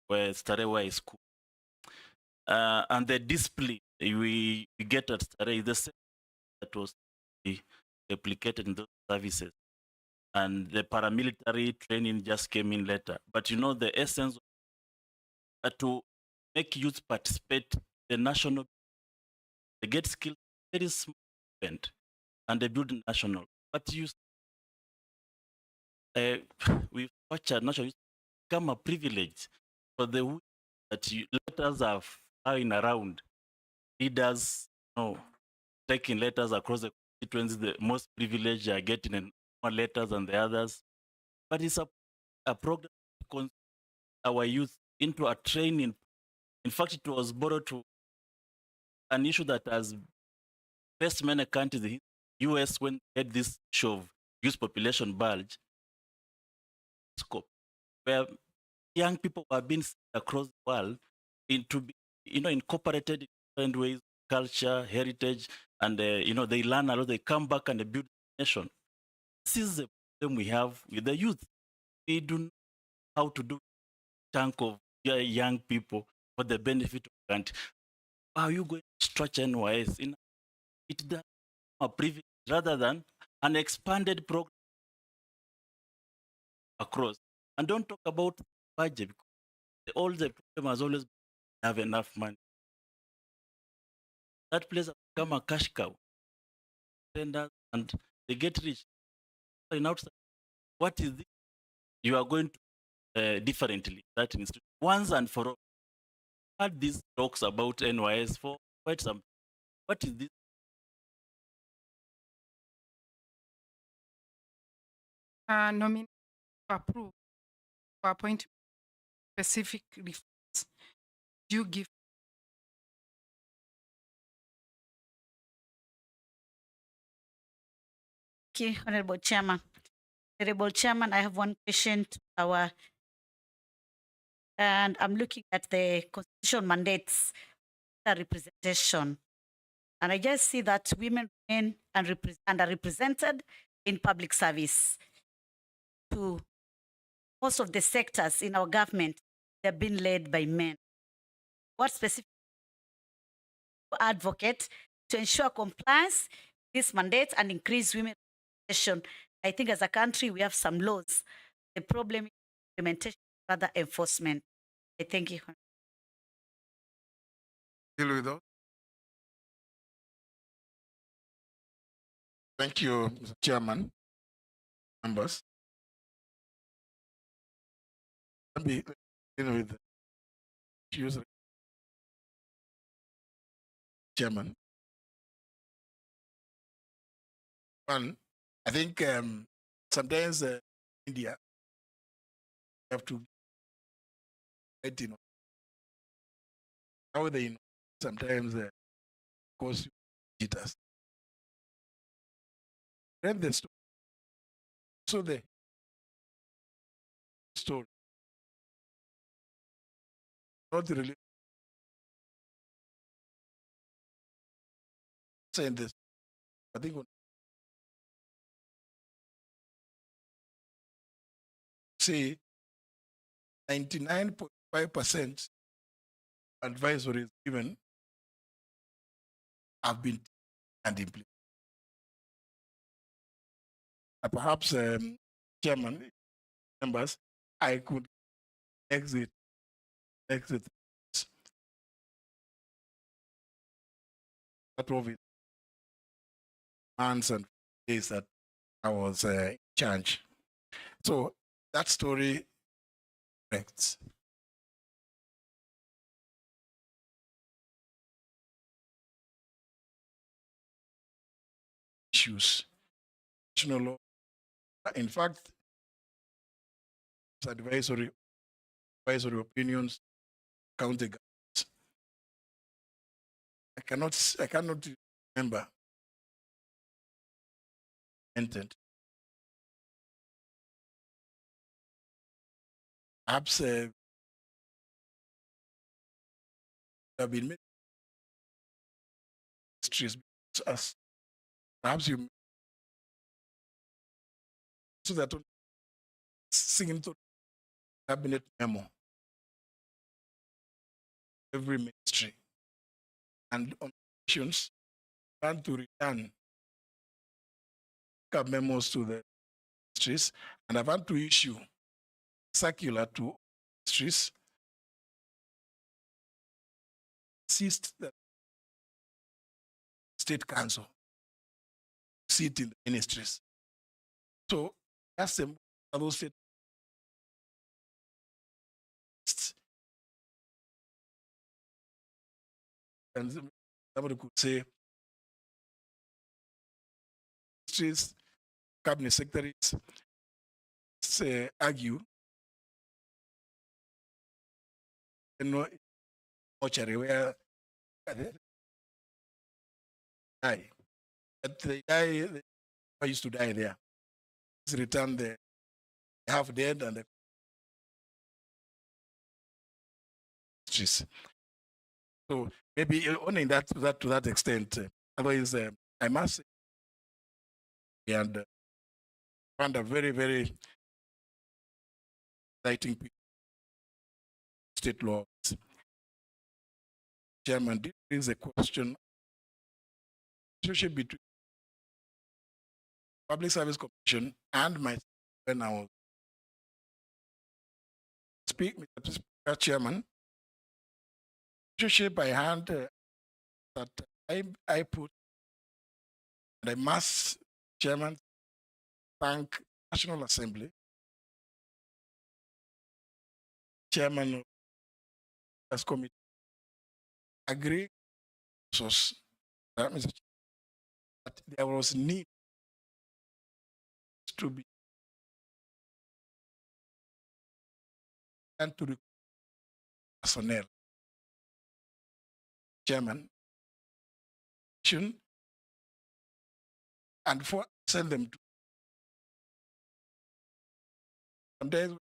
where Stare is school. And the discipline we get at Stare is the same that was replicated in those services. And the paramilitary training just came in later. But you know, the essence to make youth participate, the national, they get skills, very small event, and they build national. But you, we watch a national become a privilege for the that you letters are flying around. Leaders, taking letters across the constituency, the most privileged are getting more letters than the others. But it's a program to our youth into a training. In fact, it was borrowed to an issue that has faced many countries, the US, when they had this issue of youth population bulge, scope, where young people were being sent across the world into be, incorporated in different ways, culture, heritage, and they learn a lot. They come back and they build a nation. This is the problem we have with the youth. We don't know how to do chunk of young people for the benefit of the country. How are you going to structure NYS? It does a privilege rather than an expanded program across. And don't talk about budget, because all the problem has always been have enough money. That place has become a cash cow. And they get rich. What is this? You are going to differently, that institution, once and for all. Had these talks about NYS for quite some. What is this? Nominee approve for appointment specific reforms. Do you give? Thank you, Honorable Chairman. Honorable Chairman, I have one question to and I'm looking at the constitutional mandates representation. And I just see that women remain underrepresented in public service. To most of the sectors in our government, they're being led by men. what specific advocate to ensure compliance, these mandates, and increase women representation. I think as a country, we have some laws. The problem is implementation rather enforcement. I thank you. Deal with those. Thank you, Mr. Chairman. Members. Let me begin with the issues. Chairman. One, I think sometimes India have to let how they sometimes cause jitters. Read the story. So the story not really saying this. I think say 99.5% advisories given have been and implemented. Perhaps, Chairman, members, I could exit that of it months and days that I was in charge. So that story correct. Issues, national law. In fact, advisory opinions, county governments. I cannot remember intent. Perhaps there have been many histories as perhaps you so that singing to cabinet memo every ministry and on occasions plan to return memos to the ministries, and I've had to issue circular to ministries insist that state council sit in the ministries. So that's the those state and somebody could say ministries, cabinet secretaries say argue mortuary where they die. But they die, they used to die there. Let's return the half dead and the so maybe only that to that extent. Otherwise, I must say, and found a very, very exciting state laws. Chairman, this is a question relationship between Public Service Commission and myself when I was Mr. Speaker, Chairman. Relationship I had that I put, and I must, Chairman, thank National Assembly, Chairman of this committee, agree that there was need to be and to the personnel. Chairman, and for send them to sometimes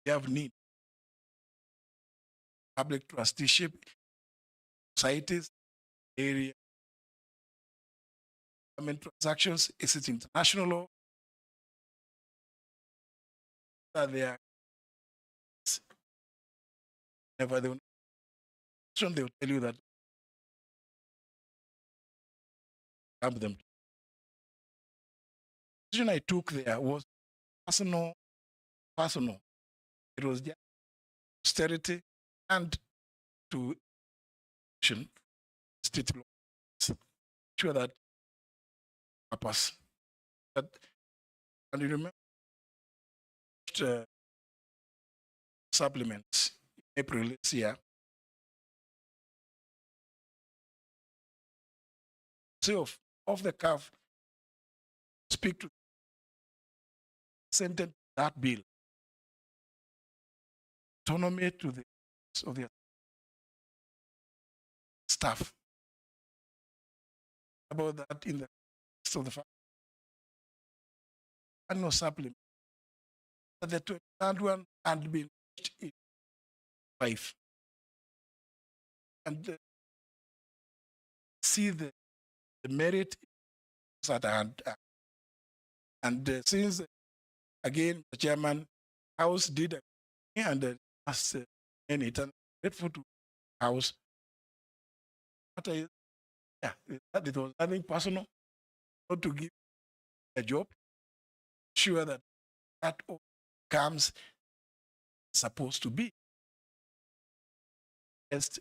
we have need public trusteeship, societies, area, government transactions, is it international law? That they are Never they will tell you that help them. The decision I took there was personal. It was just austerity and to state law. Sure that purpose. But and you remember supplements in April this year. So off the cuff, speak to send that bill. Autonomy to the of the staff. About that in the rest of the and no supplement. But the 23rd one had been in 5. And see the merit that I had. And since, again, the chairman, House did it, and as in it, and grateful to House. But yeah, it was nothing personal, not to give a job. Sure that that comes supposed to be. Best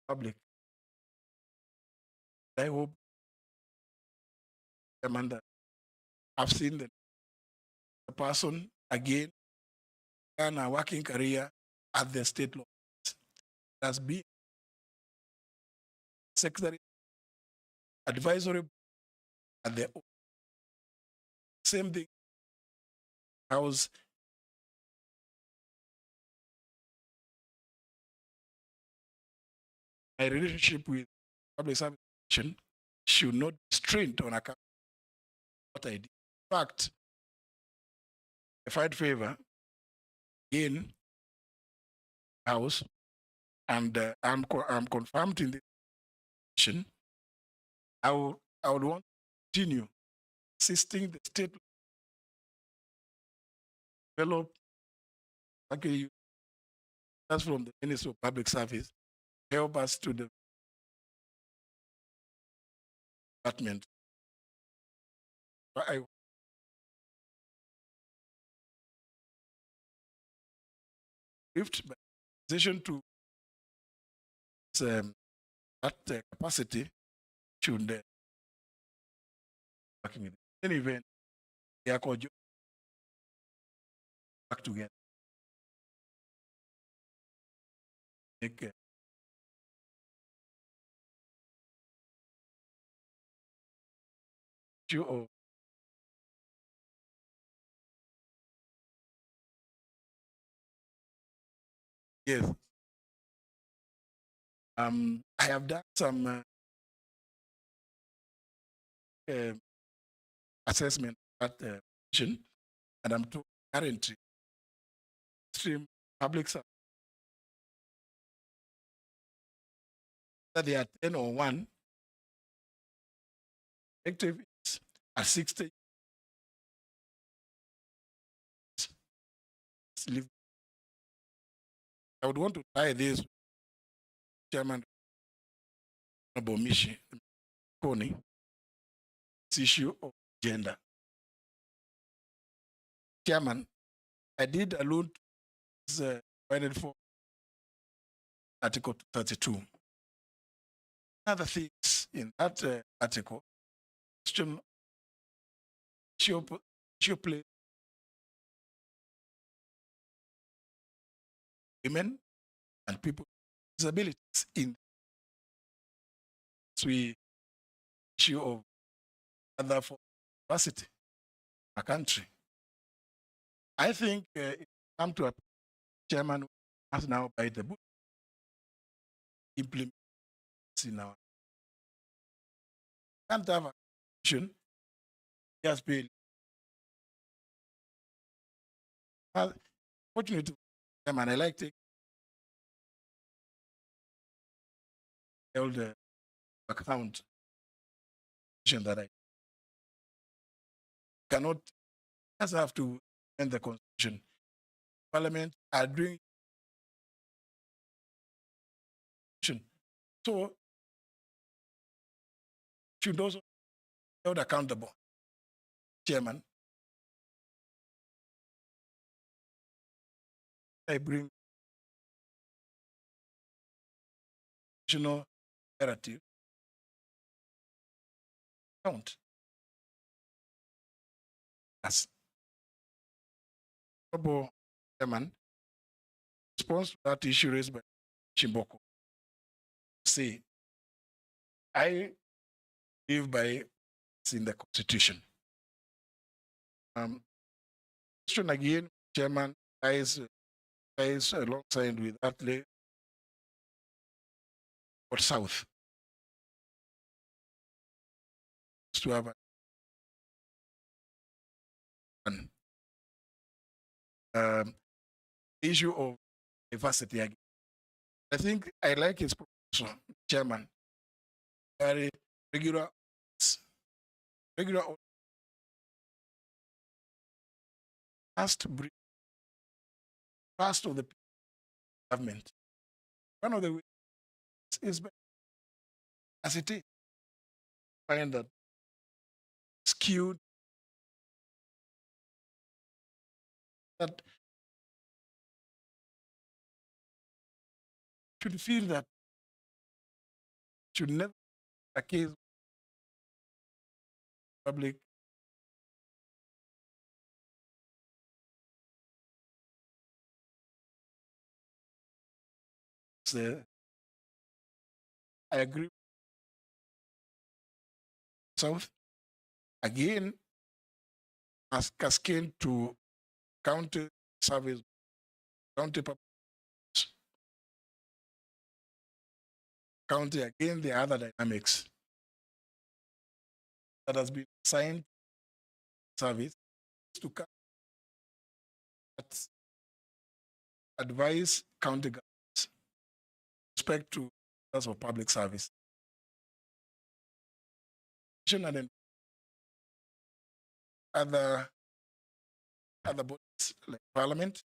public. I hope, Amanda, I've seen the person again and a working career at the state law. Has been secretary advisory at the same thing. House my relationship with public service should not be strained on account of what I did. In fact, I find favor in House, and I'm confirmed in the position. I would want to continue assisting the state develop. Okay, that's from the Ministry of Public Service. Help us to the department. I gift my position to that capacity should working with any event they are called back together. Make issue of yes. I have done some assessment at the position, and I'm currently stream public service that they are 10 or 1 active at 60. I would want to try this, Chairman Bomishi Kony, this issue of gender. Chairman, I did allude to this provided for Article 32. Other things in that article, question issue play women and people with disabilities in the issue of other for capacity in a country. I think it come to a chairman who has now by the book implement in our can't have a vision. Yes, Bill. Fortunately, chairman, I like to hold the account that I cannot just have to end the constitution. Parliament are doing So should also be held accountable. Chairman, I bring national narrative count as Honorable Chairman, response to that issue raised by Chimboko. Say, I live by it's in the Constitution. Question again, Chairman, lies alongside with Atley or South to have an issue of diversity again. I think I like his proposal, Chairman. Very regular has to bring trust of the government. One of the ways is as it is, find that skewed that should feel that should never be a case public I agree. South again as cascade to county service, county county again the other dynamics that has been assigned service to advise county governments with respect to matters of public service. And other bodies like Parliament,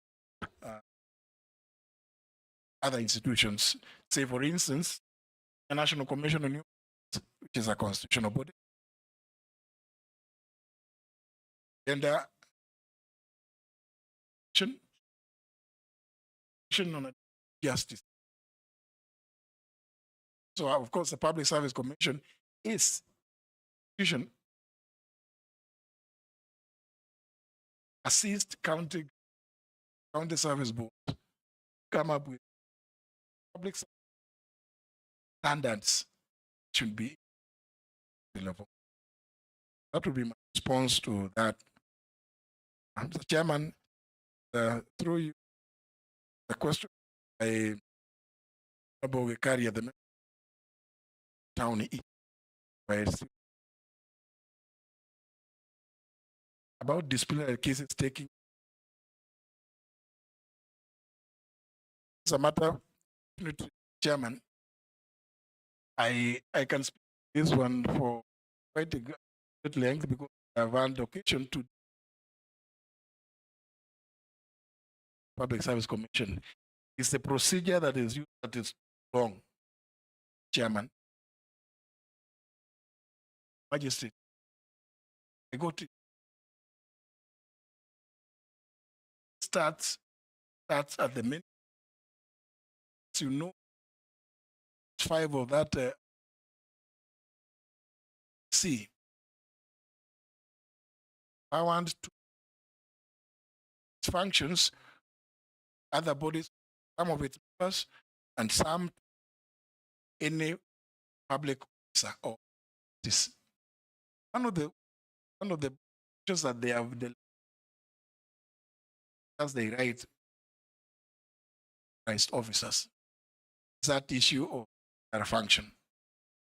other institutions. Say, for instance, the National Commission on Human Rights, which is a constitutional body, Gender on Justice. So, of course, the Public Service Commission is institution assist county service board come up with public standards should be the level. That would be my response to that. Mr. Chairman, through you, the question by Honorable Vicari at the town about disciplinary cases taking. It's a matter, Chairman. I can speak this one for quite a good length because I've had occasion to Public Service Commission. It's the procedure that is used that is wrong, Chairman. Majesty, I go to starts at the minute. You know, 5 of that C. I want to functions, other bodies, some of its members, and some any public officer or this. One of the just that they have as they write officers. That issue of their function.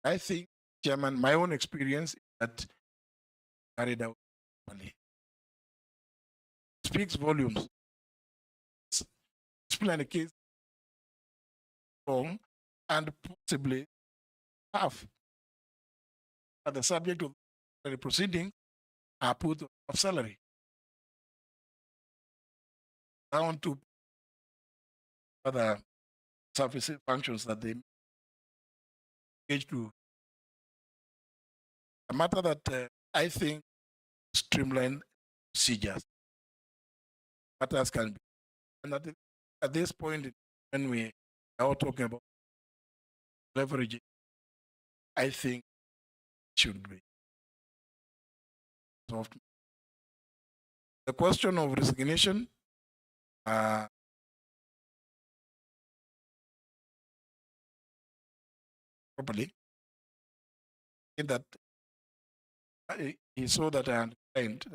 I think, Chairman, my own experience is that carried out properly. Speaks volumes. Explain a case wrong and possibly have at the subject of the proceeding are put of salary down to other service functions that they engage to a matter that I think streamline procedures. Matters can be, and at this point, when we are all talking about leveraging, I think should be solved. The question of resignation, properly, in that he saw that I underlined.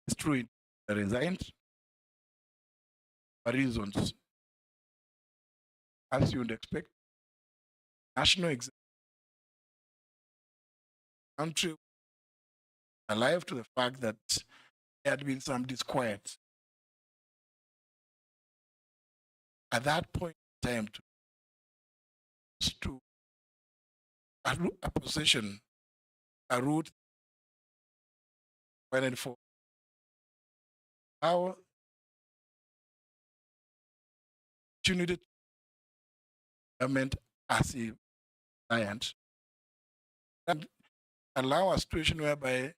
It's true, I resigned for reasons, as you would expect. National exam, country alive to the fact that there had been some disquiet at that point in time to a position, a route went for our opportunity government as a client and allow a situation whereby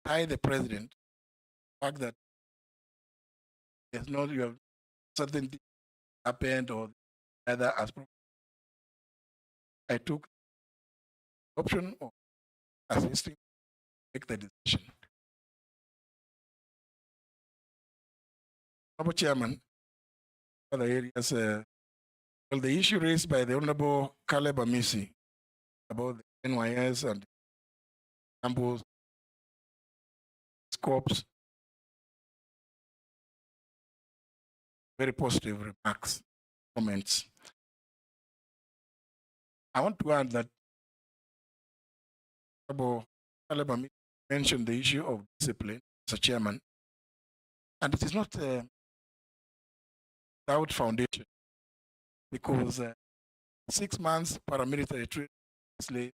tie the president, the fact that there's no you have certain thing happened or either as I took the option of assisting make the decision. Honorable Chairman, other areas, well, the issue raised by the Honorable Caleb Amisi about the NYS and samples, scopes, very positive remarks, comments. I want to add that Honorable Caleb Amisi mentioned the issue of discipline, Mr. Chairman, and it is not without foundation because 6 months paramilitary training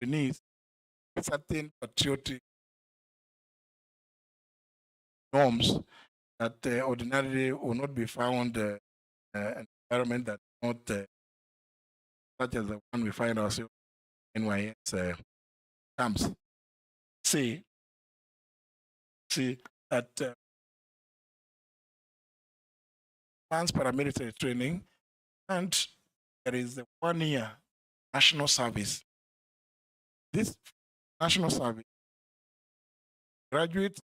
beneath certain patriotic norms that ordinarily will not be found in an environment that not such as the one we find ourselves in NYS camps. See that months paramilitary training, and there is the 1 year national service. This national service, graduates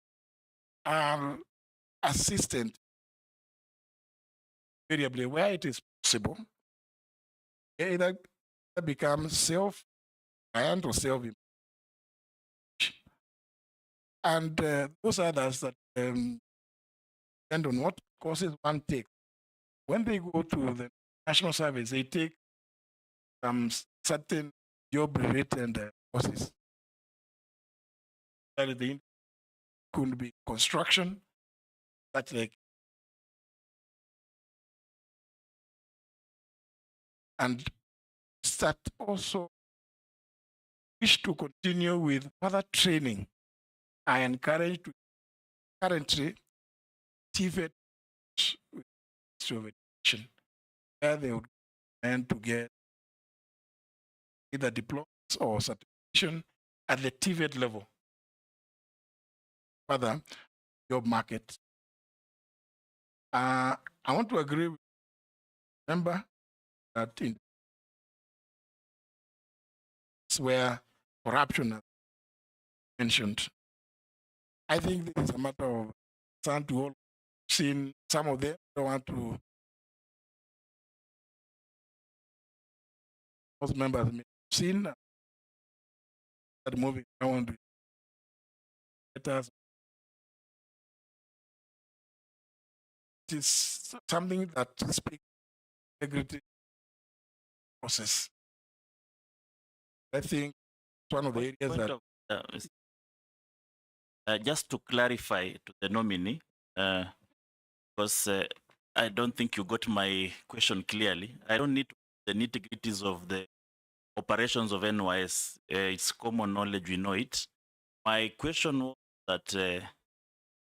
are assistant variably where it is possible, either become self-reliant or self-employed. And those others that depend on what courses one takes. When they go to the national service, they take some certain job-related courses. That they could be construction, such like, and start also wish to continue with further training. I encourage to currently TVET with education, where they would plan to get either diplomas or certification at the TVET level. Further, job market. I want to agree with the member that in where corruption is mentioned, I think this is a matter of concern to all. Seen some of them don't want to. Most members may have seen that moving around with letters. It is something that speaks integrity process. I think it's one of the areas that. Just to clarify to the nominee, because I don't think you got my question clearly. I don't need the nitty-gritties of the operations of NYS. It's common knowledge, we know it. My question was that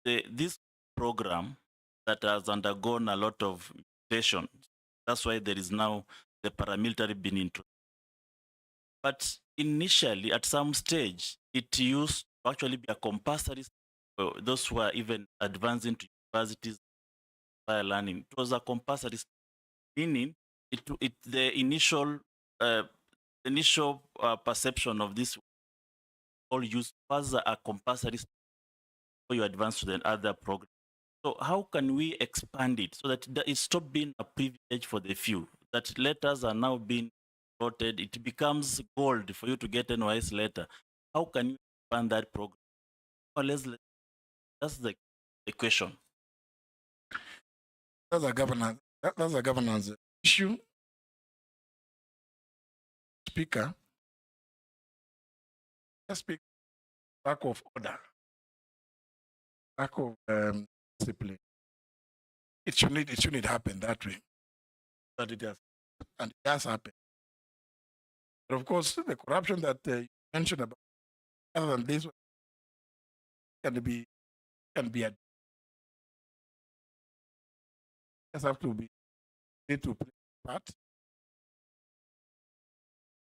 this program that has undergone a lot of mutation. That's why there is now the paramilitary being introduced. But initially, at some stage, it used to actually be a compulsory. Those who are even advancing to universities, higher learning, it was a compulsory, meaning the initial perception of this all use was a compulsory before you advance to the other program. So how can we expand it so that it stops being a privilege for the few? That letters are now being voted, it becomes gold for you to get NYS letter. How can you expand that program? Or that's the question. That's a governance. That's a governance issue. Speaker, speak lack of order, lack of discipline. It shouldn't happen that way. But it has, and it has happened. But of course, the corruption that you mentioned about, other than this, can be a just have to be need to play a part.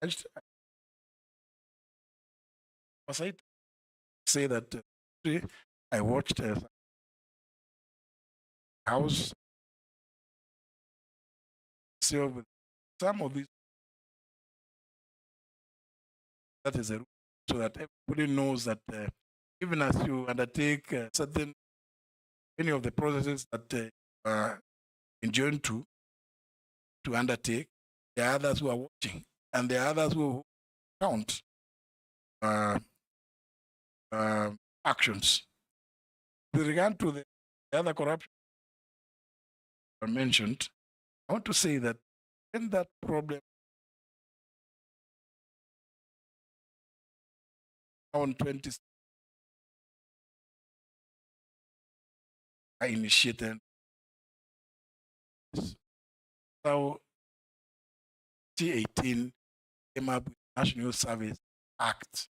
I say that I watched house with some of these. That is a rule, so that everybody knows that even as you undertake certain any of the processes that you are enjoined to undertake, there are others who are watching, and there are others who count actions. With regard to the other corruption I mentioned, I want to say that when that problem on 20 I initiated so 2018 came up with National Service Act,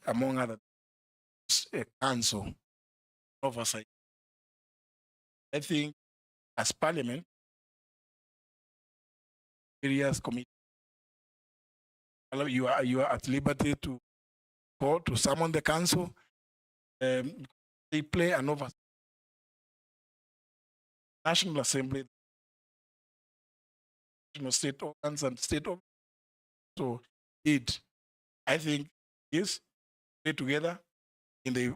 among other a council oversight. I think as Parliament, various committees, you are at liberty to call to summon the council. They play an oversight. National Assembly, state organs and state organs. So I think is play together in the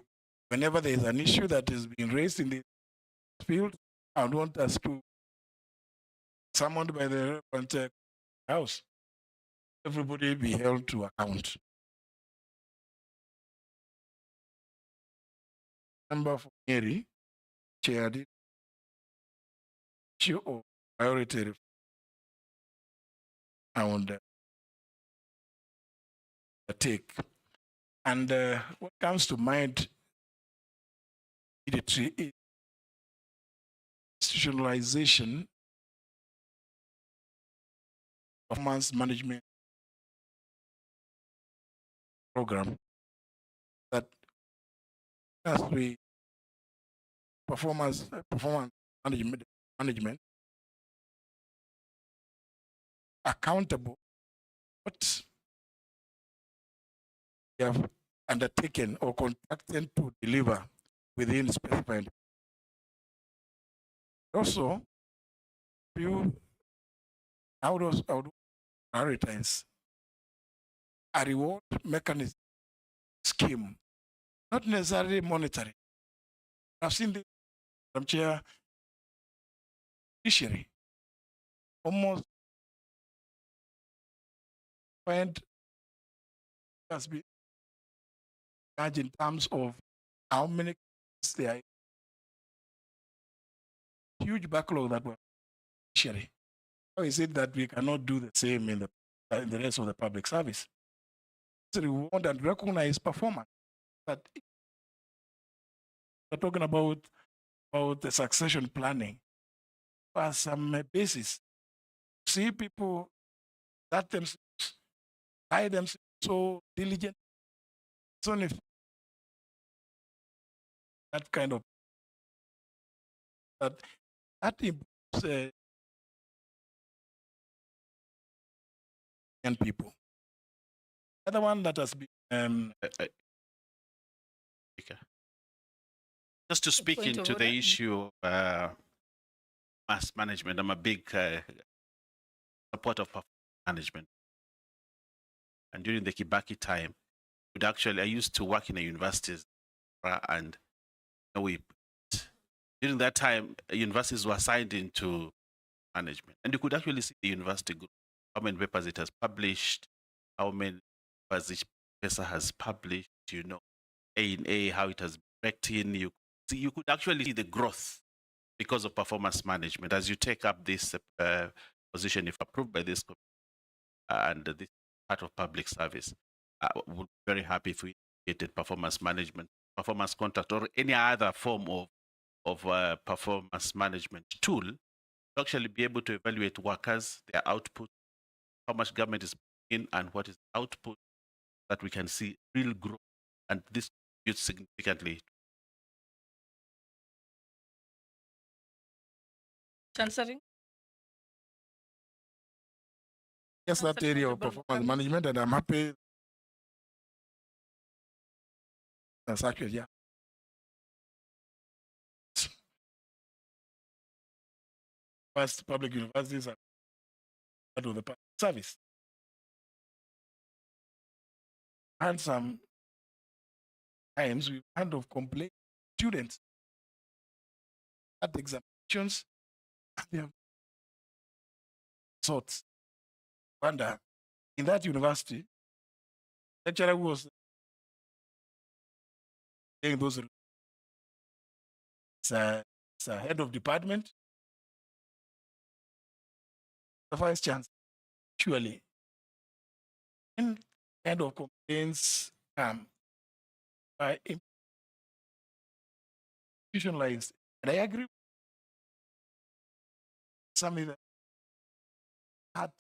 whenever there is an issue that is being raised in the field, I want us to summoned by the relevant house. Everybody be held to account. Member for Mary chaired it. Issue of priority and take. And what comes to mind immediately is institutionalization performance management program that as we performance management accountable what they have undertaken or contracted to deliver within specified. Also, I would prioritize a reward mechanism scheme, not necessarily monetary. I've seen this, Madam Chair, judiciary almost find has been large in terms of how many cases there are. Huge backlog that were judiciary. How is it that we cannot do the same in the rest of the public service? To reward and recognize performance. But we're talking about the succession planning as some basis. See people that themselves, tie themselves so diligent. It's only that kind of that improves young people. The other one that has been Just to speak Point of into order. the issue of mass management, I'm a big supporter of performance management. And during the Kibaki time, I used to work in a university, and during that time, universities were signed into management, and you could actually see the university group, how many papers it has published, how many papers each professor has published, A in A, how it has been in. You could actually see the growth because of performance management as you take up this position, if approved by this committee, and this part of public service. Would be very happy if we created performance management, performance contract, or any other form of performance management tool to actually be able to evaluate workers, their output, how much government is putting in, and what is the output, that we can see real growth, and this contributes significantly. Answering? yes, that area of performance management, and I'm happy. That's actually, yeah. First, public universities are part of the public service. And some times we kind of complain students at the examinations, and they have sorts. Wonder in that university, lecturer who was saying those, it's a head of department, the vice chancellor, surely. And kind of complaints by institutionalized. And I agree. Something that had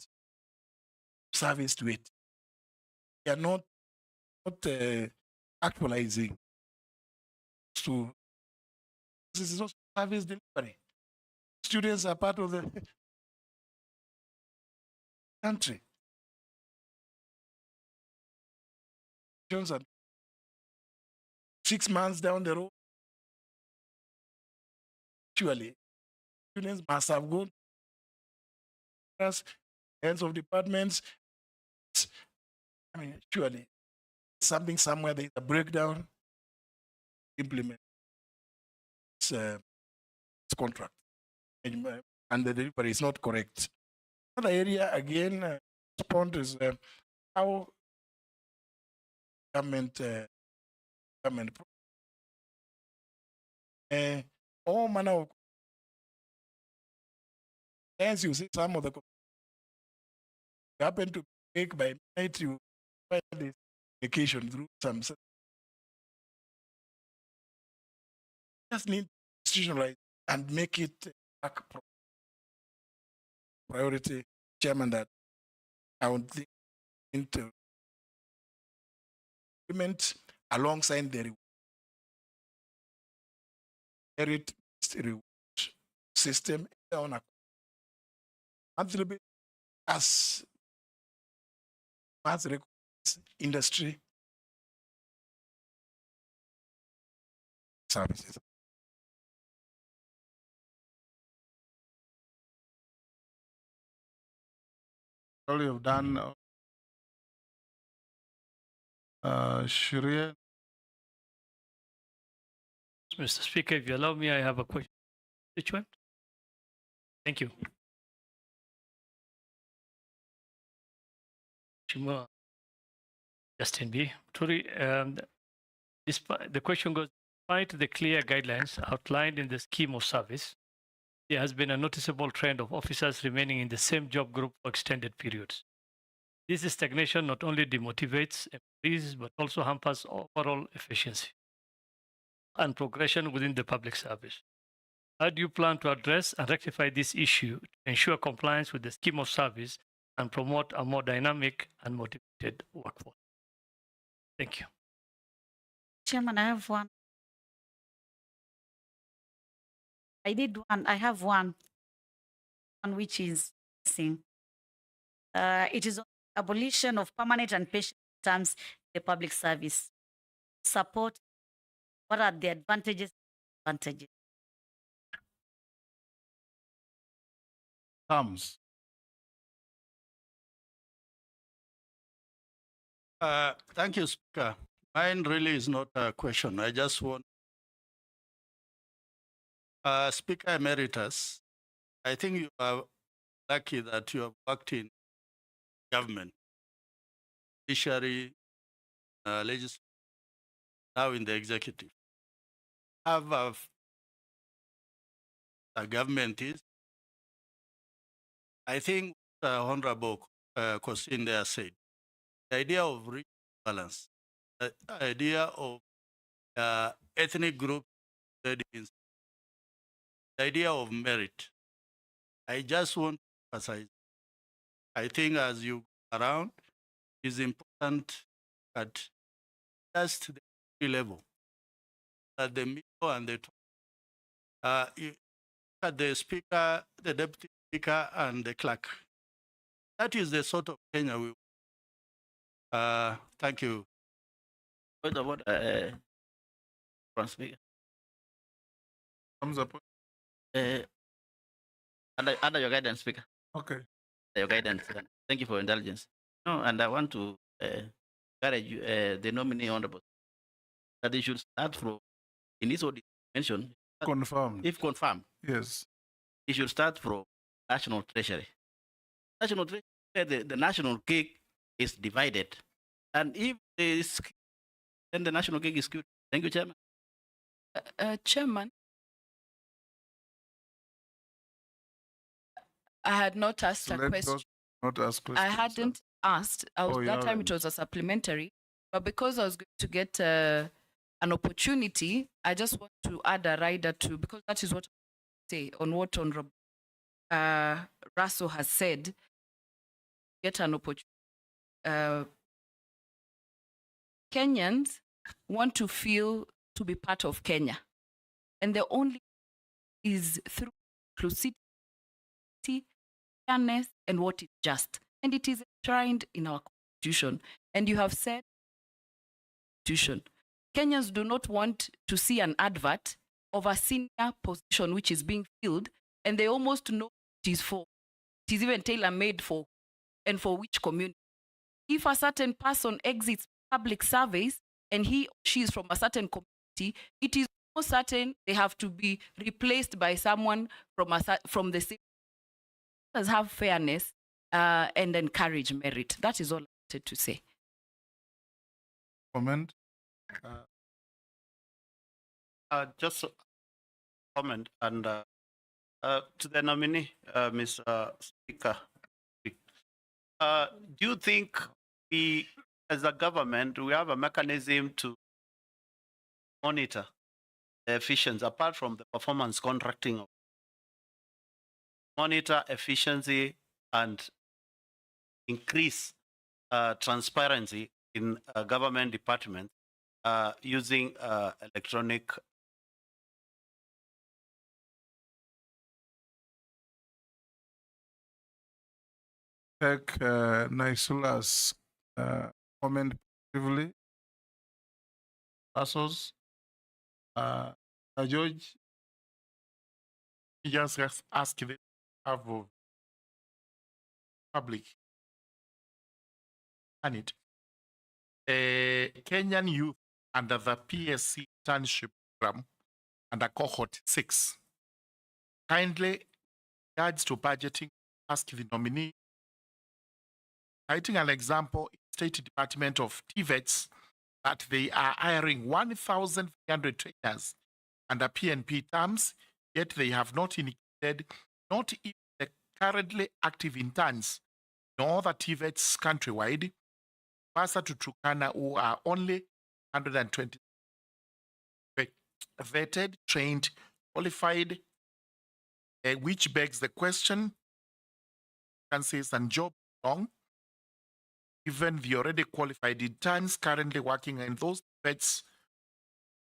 service to it. They are not actualizing. So this is also service delivery. Students are part of the country. And 6 months down the road, surely students must have gone as heads of departments. I mean, surely something somewhere there is a breakdown. Implement this contract, and the delivery is not correct. Another area again, respond is how government all manner of things. You see some of the happen to take by night, you find this vacation through some just need to institutionalize and make it back priority, Chairman, that I would think into implement alongside the merit reward system on a monthly basis as industry services. All you've done, Shireen. Mr. Speaker, if you allow me, I have a question. Which one? Thank you. Shimua Justin B. Turi, the question goes, despite the clear guidelines outlined in the scheme of service, there has been a noticeable trend of officers remaining in the same job group for extended periods. This stagnation not only demotivates employees, but also hampers overall efficiency and progression within the public service. How do you plan to address and rectify this issue to ensure compliance with the scheme of service and promote a more dynamic and motivated workforce? Thank you. Chairman, I have one. I did one. I have one which is missing. It is on abolition of permanent and pension terms in the public service. Support. What are the advantages? Terms. Thank you, Speaker. Mine really is not a question. I just want Speaker Emeritus. I think you are lucky that you have worked in government, judiciary, legislature, now in the executive. Have a government is. I think Honorable Kosin there said, the idea of regional balance, the idea of ethnic group, the idea of merit. I just want to emphasize, I think as you go around, it's important at just the entry level, at the middle and the top. You at the speaker, the deputy speaker, and the clerk. That is the sort of Kenya we thank you. What about from speaker? Thumbs up. Under your guidance, speaker. Okay. Your guidance. Thank you for your intelligence. No, and I want to encourage you, the nominee honorable, that they should start from, in this audit mention, Confirmed. if confirmed, Yes. it should start from national treasury. National treasury, the national cake is divided. And if there is, then the national cake is skewed. Thank you, Chairman. Chairman, I had not asked a Let question. those not ask I questions. hadn't asked. Oh, you That time it haven't. was a supplementary, but because I was going to get an opportunity, I just want to add a rider to, because that is what I say on what Honorable Russell has said. Get an opportunity. Kenyans want to feel to be part of Kenya, and the only is through inclusivity, fairness, and what is just. And it is enshrined in our constitution. And you have said, constitution, Kenyans do not want to see an advert of a senior position which is being filled, and they almost know it is for. It is even tailor-made for, and for which community. If a certain person exits public service and he or she is from a certain community, it is almost certain they have to be replaced by someone from the same. Let us have fairness and encourage merit. That is all I wanted to say. Comment. Just a comment and to the nominee, Mr. Speaker. Do you think we, as a government, we have a mechanism to monitor the efficiency apart from the performance contracting? Monitor efficiency and increase transparency in government departments using electronic. Take Naisula's comment briefly. Russell's. George. He just asked the of public. And it. Kenyan youth under the PSC internship program under cohort 6 kindly regards to budgeting, ask the nominee. Citing an example, State Department of TVETs that they are hiring 1,300 trainers under PNP terms, yet they have not indicated not even the currently active interns nor the TVETs countrywide, Pasa to Turkana, who are only 120 vetted, trained, qualified, which begs the question, vacancies and job long, even the already qualified interns currently working in those vets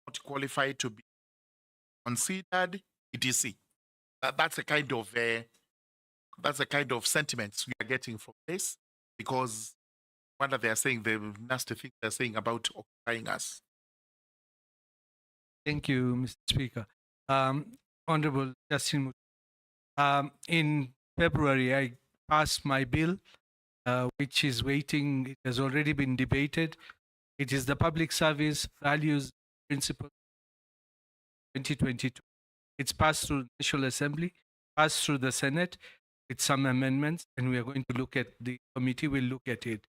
not qualified to be considered, etc. That's a kind of sentiments we are getting from this, because what are they saying, the nasty things they're saying about occupying us. Thank you, Mr. Speaker. Honorable Justin Mut- in February, I passed my bill, which is waiting. It has already been debated. It is the Public Service Values Principle 2022. It's passed through the National Assembly, passed through the Senate with some amendments, and we are going to look at, the committee will look at it.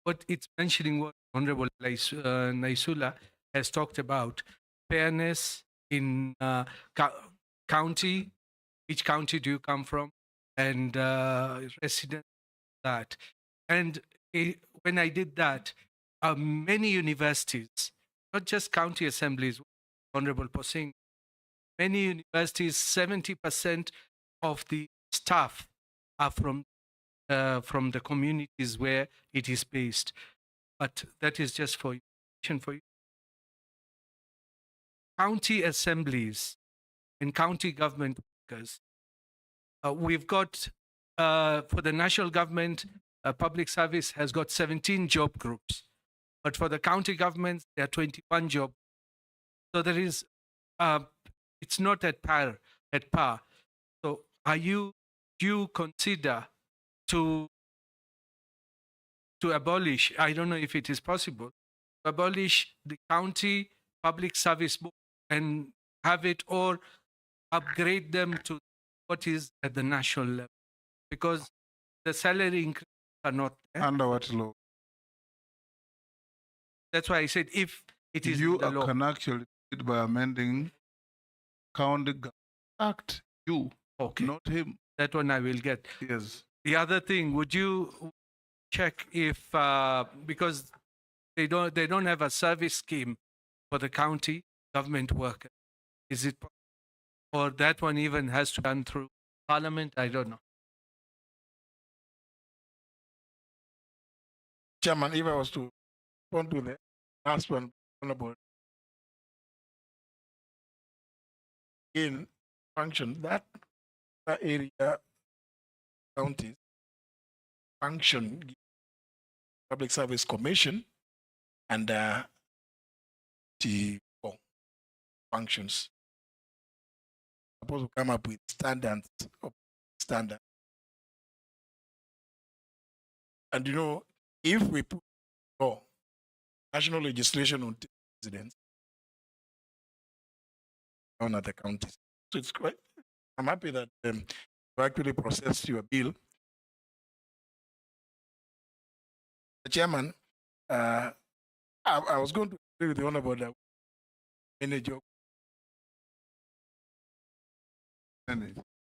But it's mentioning what Honorable Naisula has talked about, fairness in county, which county do you come from, and resident that. And when I did that, many universities, not just county assemblies, Honorable Posing, many universities, 70% of the staff are from the communities where it is based. But that is just for information for you. County assemblies and county government workers, we've got, for the national government, public service has got 17 job groups. But for the county governments, there are 21 job. So there is, it's not at par. So do you consider to abolish, I don't know if it is possible, to abolish the county public service board and have it, or upgrade them to what is at the national level? Because the salary increases are not there. Under what law? That's why I said if it is You in the law. can actually do it by amending County Act. You, okay, not him. That one I will get. Yes. The other thing, would you check if because they don't have a service scheme for the county government worker? Is it, or that one even has to be done through Parliament? I don't know. Chairman, if I was to respond to the last one, Honorable, in function, that area counties function Public Service Commission and the functions supposed to come up with standards of standard. And you know, if we put law, national legislation on residents down at the counties, so it's quite. I'm happy that you actually processed your bill. The chairman, I was going to agree with the honorable that manager.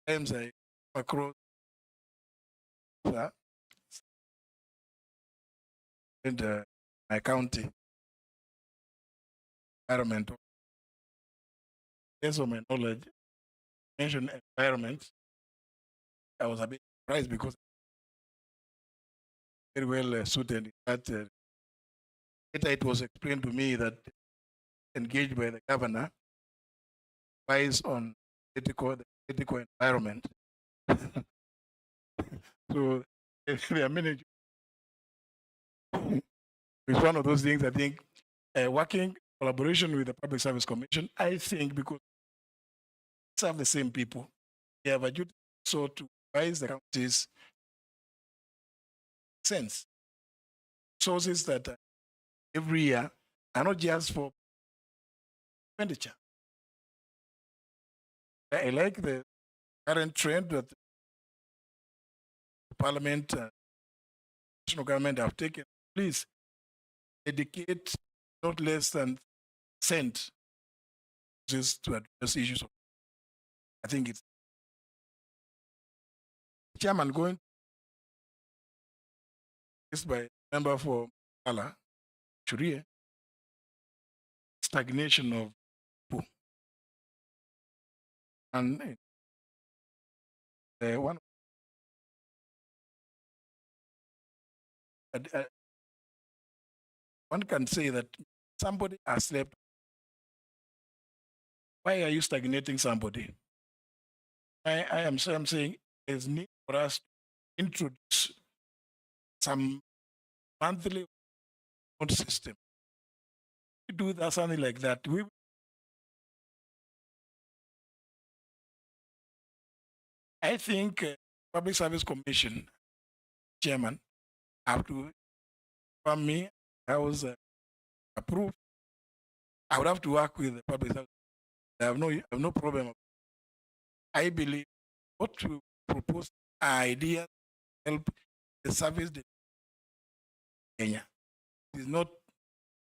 Times I across and my county environment. Based on my knowledge, mentioned environment, I was a bit surprised because very well suited in that. Later it was explained to me that engaged by the governor, advice on the political environment. So they are managing. It's one of those things I think working collaboration with the Public Service Commission, I think because we serve the same people, they have a duty so to advise the counties sense sources that every year are not just for expenditure. I like the current trend that Parliament and national government have taken. Please dedicate not less than cent just to address issues. I think it's chairman going is by member for Ala Churia stagnation of people. And one one can say that somebody has slept. Why are you stagnating somebody? I'm saying there's need for us to introduce some monthly system. We do that, something like that. I think Public Service Commission chairman have to from me. I was approved. I would have to work with the public service. I have no problem. I believe what we propose ideas help the service in Kenya. It is not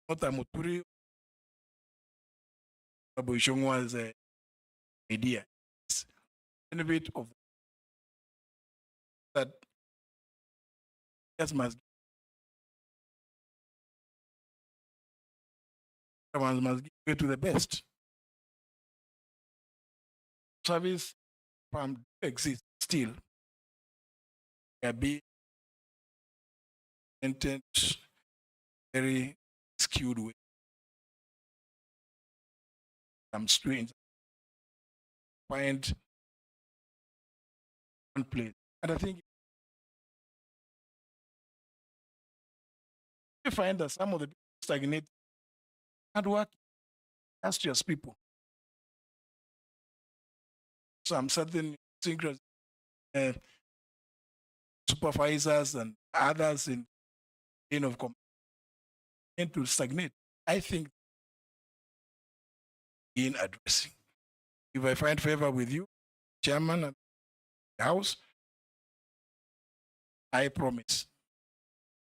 a Muturi Abushongwa's idea. It's a bit of that. Yes, must give to the best. Service farm exists still. They are being maintained very skewed way. Some strange find one place. And I think you find that some of the people stagnate and work as just people. Some certain synchronous supervisors and others of command to stagnate. I think in addressing. If I find favor with you, Chairman of the House, I promise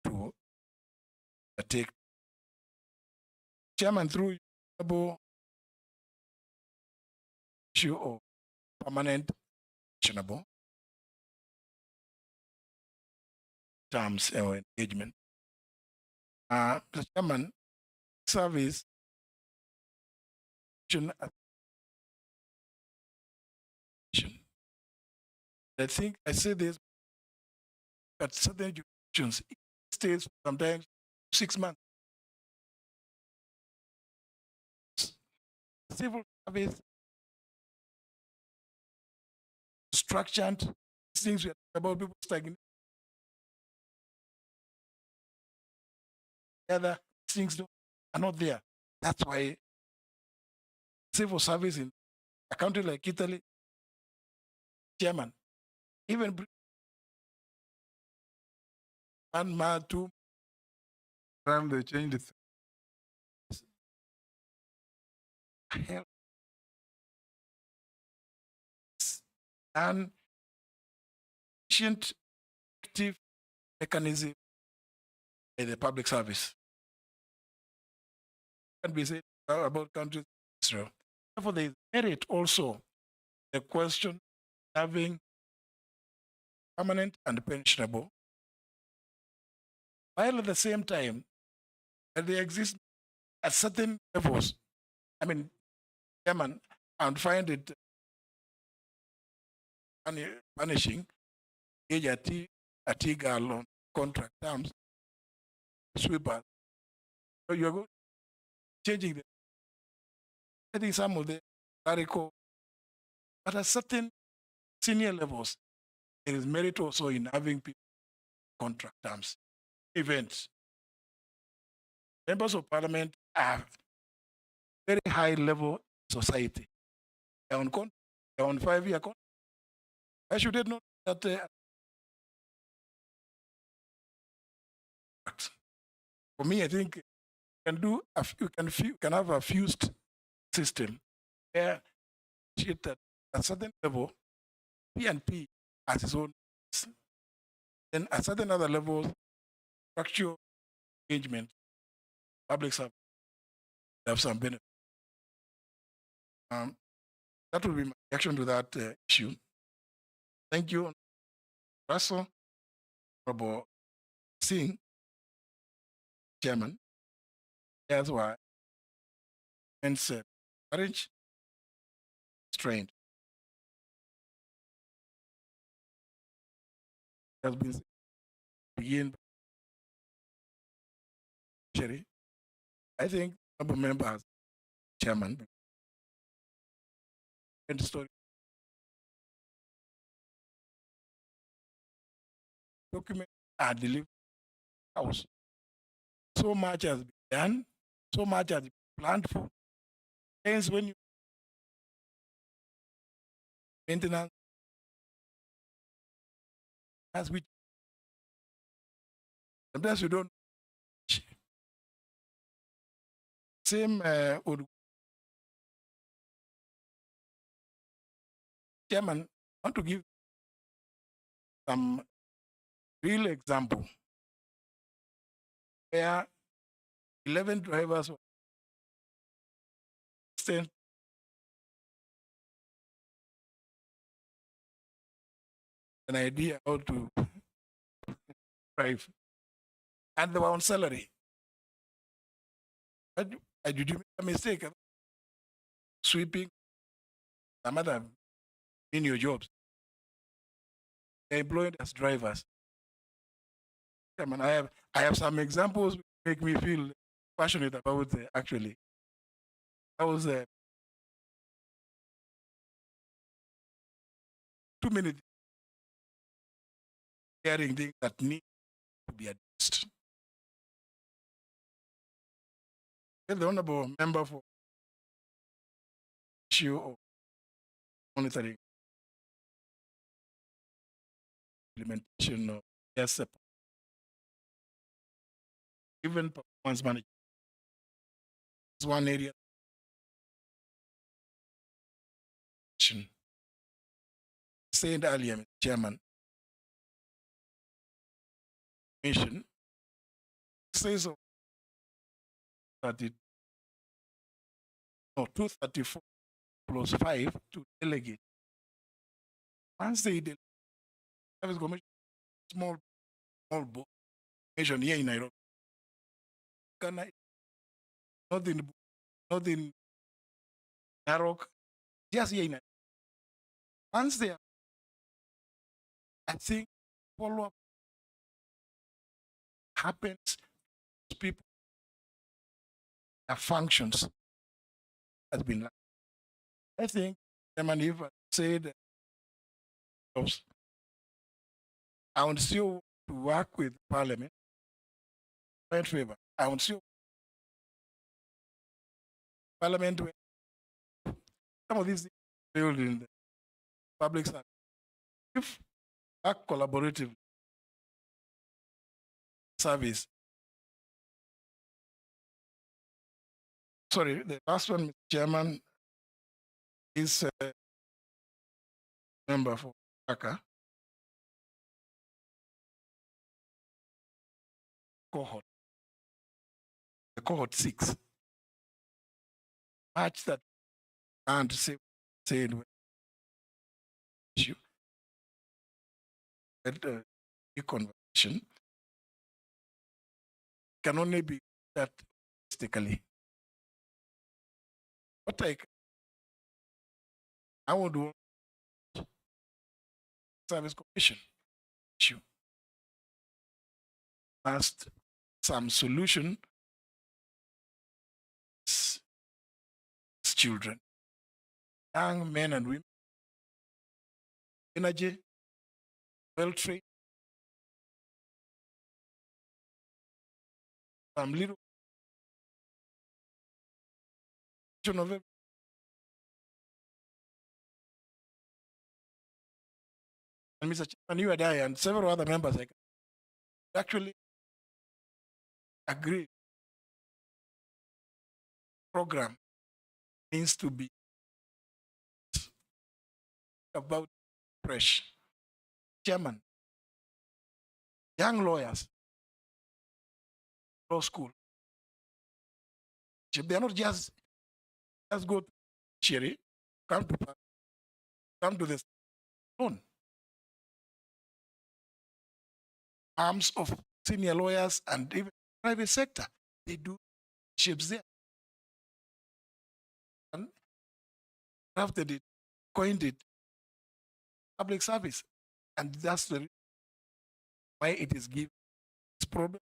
to take Chairman through the issue of permanent actionable terms or engagement. The Chairman, service I think I say this, but certain jurisdictions it stays sometimes 6 months. Civil service structured things we are talking about people stagnate. The other things are not there. That's why civil service in a country like Italy, Chairman, even 1 month, 2 time they changed it. Help. An efficient, active mechanism in the public service. Can be said about countries like Israel. Therefore, there is merit also the question having permanent and pensionable, while at the same time they exist at certain levels. I mean, Chairman, and find it punishing age at girl on contract terms, sweepers. So you're going changing the I think some of the clerical, but at certain senior levels, there is merit also in having people contract terms. Events. Members of parliament are very high level society. They're on 5-year contract. I should have known that for me, I think you can do you can have a fused system where that at a certain level, P&P has its own. Then at certain other levels, structural engagement, public service have some benefit. That will be my reaction to that issue. Thank you, Russell, Honorable Singh, Chairman. That's why and said, courage, strength. Has been begin. Sherry, I think honorable members, Chairman, and story documents are delivered to the house. So much has been done, so much has been planned for. Hence, when you maintenance, as we sometimes you don't. Same Chairman, I want to give some real example where 11 drivers were sent an idea how to drive, and they were on salary. But did you make a mistake? Sweeping, some other in your jobs. They're employed as drivers. I mean, I have some examples which make me feel passionate about actually. I was 2 minutes hearing things that need to be addressed. And the honorable member for issue of monitoring implementation of yes, even performance management is one area. Said earlier, Mr. Chairman, mission says of 234 plus 5 to delegate. Once they delegate, Service Commission, small board, mission here in Nairobi. Ghana, not in Narok, just here in Nairobi. Once they are, I think follow up happens to people, their functions has been. I think Chairman Eva said I want still to work with Parliament in favor. I want still Parliament when some of these things built in the public sector. If work collaboratively, service. Sorry, the last one, Mr. Chairman, is member for Aka cohort, the cohort 6. Match that and said issue that the conversation can only be that holistically. What I would want Service Commission issue asked some solution children, young men and women, energy, well trained, some little of it. And Mr. Chairman, you and I and several other members actually agree. Program needs to be about fresh. Chairman, young lawyers, law school. They are not just go to Cherry, come to the phone. Arms of senior lawyers and even private sector, they do shapes there. And drafted it, coined it, public service. And that's the why it is given this problem.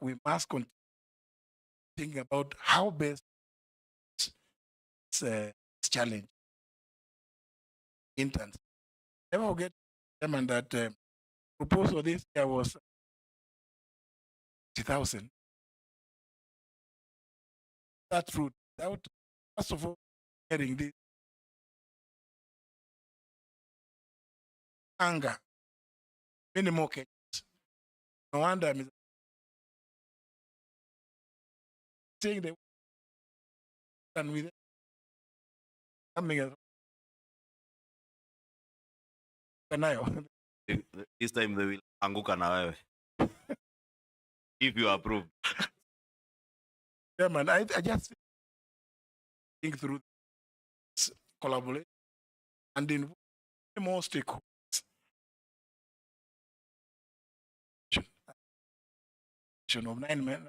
We must continue thinking about how best this challenge. Interns. Never forget, Chairman, that proposal this year was 50,000. That route, without, first of all, hearing this anger, many more cases. No wonder I'm saying that and with coming as Kanayo. This time they will anguka na wewe. If you approve. Yeah, man, I just think through this collaboration and involve more stakeholders. Of 9 men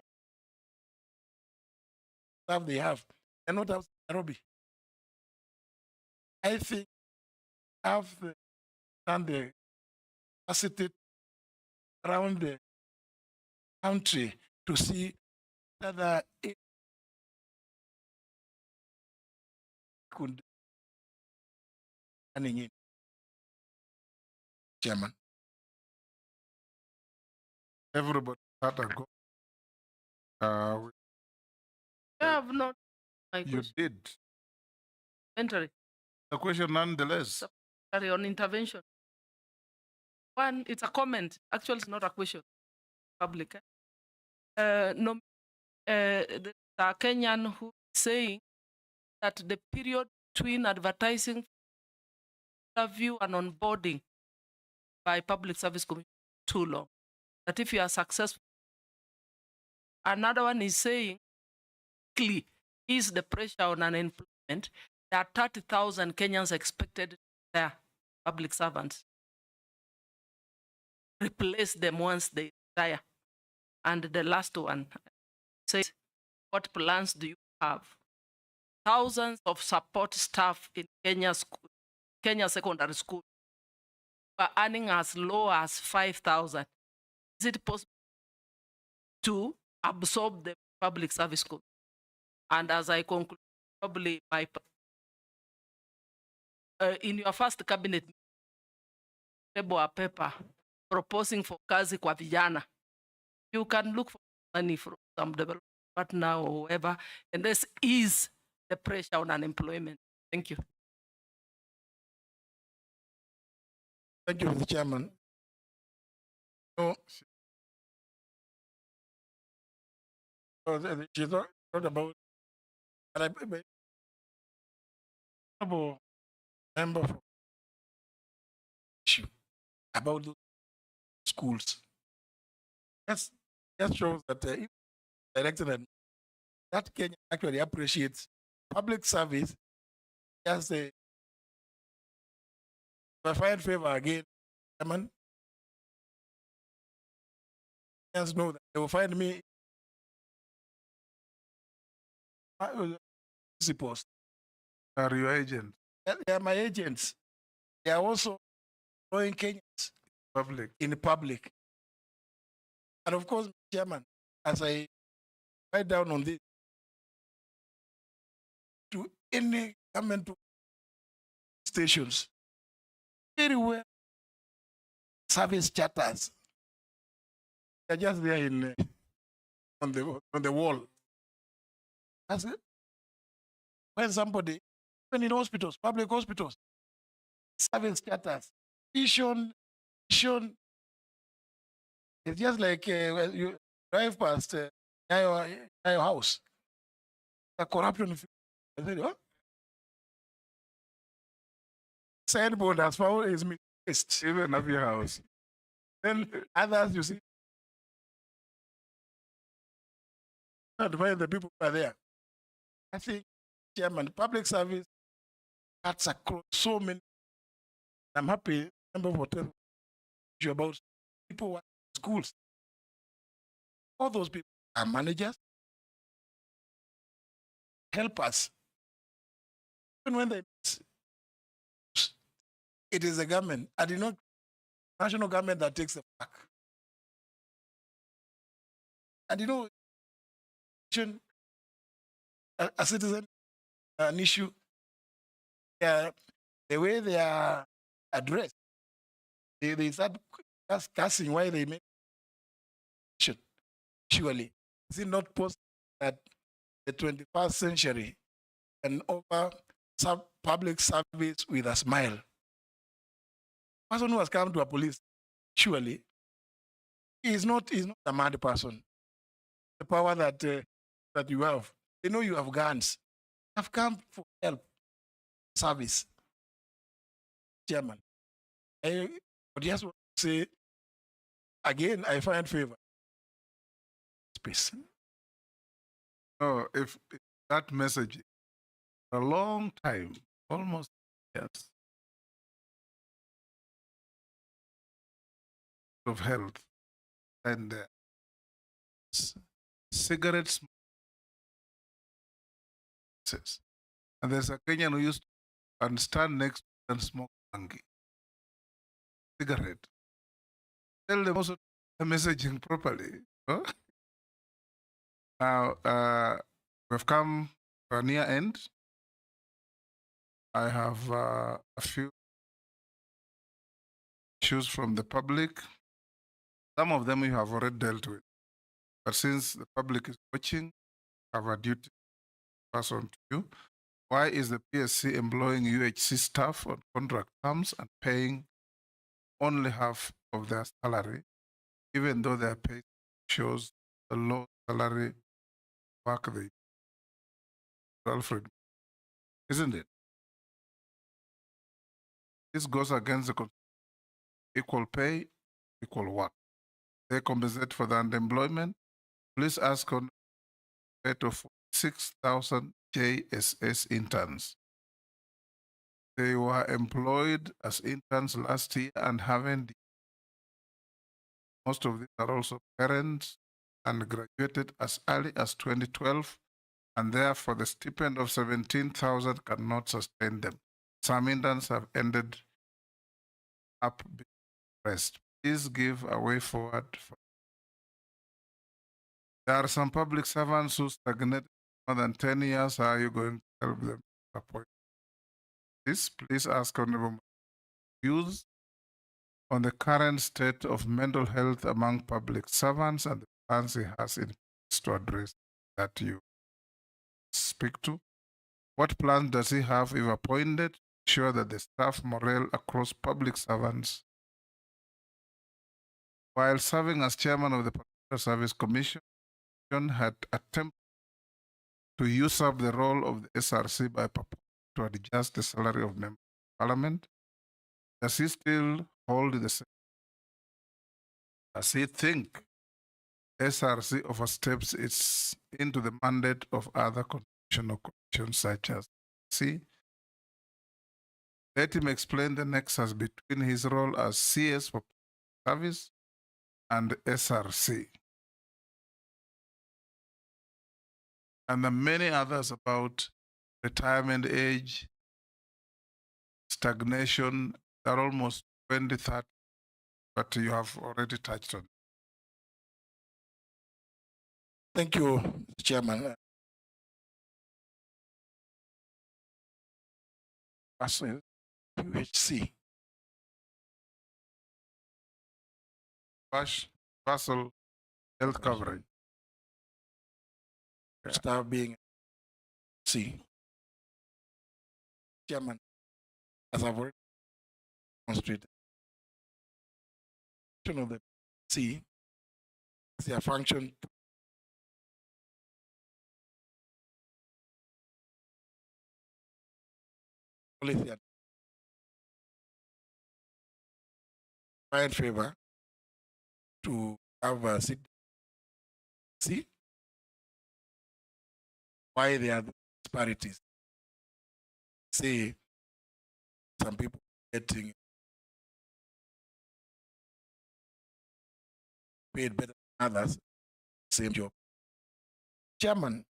staff they have, they're not out Nairobi. I think have the and the capacity around the country to see whether it could running in. Chairman. Everybody had a go. I have not. My You question. did. Entry. The question nonetheless. Secretary on intervention. One, it's a comment. Actually, it's not a question. Public. No, the Kenyan who is saying that the period between advertising, interview, and onboarding by public service commission is too long. That if you are successful, another one is saying, is the pressure on unemployment. There are 30,000 Kenyans expected there, public servants. Replace them once they retire. And the last one says, what plans do you have? Thousands of support staff in Kenya secondary school are earning as low as 5,000. Is it possible to absorb the public service school? And as I conclude, probably my in your first cabinet, table a paper proposing for kazi kwa vijana. You can look for money from some development partner or whoever, and this is the pressure on unemployment. Thank you. Thank you, Mr. Chairman. No, she thought about, and I member for issue about those schools. That shows that if directed and that Kenya actually appreciates public service. Just if I find favor again, Chairman, just know that they will find me post. Are your agents? They are my agents. They are also employing Kenyans in the public. And of course, Chairman, as I write down on this, to any government stations, very well service charters. They're just there in on the wall. That's it. When somebody, even in hospitals, public hospitals, service charters, vision, it's just like when you drive past your house. The corruption. I said, oh? Signboard as far as missed, even of your house. Then others, you see, not find the people who are there. I think, Chairman, public service cuts across so many. I'm happy, member for telling you about people who are in schools. All those people are managers, helpers. Even when they it is the government, and you know, national government that takes the back. And you know, a citizen, an issue, the way they are addressed, they start discussing why they make it. Surely, is it not possible that the 21st century can offer public service with a smile? Person who has come to a police, surely, is not a mad person. The power that you have, they know you have guns. Have come for help, service. Chairman, I would just want to say again, I find favor. Space. No, if that message for a long time, almost years of health and cigarettes. And there's a Kenyan who used to stand next to and smoke bangi. Cigarette. Tell them also the messaging properly. Huh? Now, we've come to a near end. I have a few issues from the public. Some of them you have already dealt with. But since the public is watching, I have a duty to pass on to you. Why is the PSC employing UHC staff on contract terms and paying only half of their salary, even though their pay shows the low salary work they do? Alfred, isn't it? This goes against the equal pay, equal work. They compensate for the unemployment. Please ask on rate of 6,000 JSS interns. They were employed as interns last year and haven't. Most of these are also parents and graduated as early as 2012, and therefore the stipend of 17,000 cannot sustain them. Some interns have ended up rest. Please give a way forward. There are some public servants who stagnated more than 10 years. How are you going to help them appoint this? Please ask Honorable views on the current state of mental health among public servants and the plans he has in place to address that you speak to. What plans does he have, if appointed, to ensure that the staff morale across public servants? While serving as chairman of the Parliamentary Service Commission, had attempted to usurp the role of the SRC by proposing to adjust the salary of members of parliament. Does he still hold the same? Does he think SRC oversteps its into the mandate of other constitutional commissions such as C? Let him explain the nexus between his role as CS for service and SRC, and the many others about retirement age, stagnation. They're almost 20, 30, but you have already touched on. Thank you, Chairman. UHC. Basel health coverage. Staff being C. Chairman, as I've already demonstrated, of the C is their function to policy find favor to have a seat. See why there are disparities. Say some people getting paid better than others, same job. Chairman,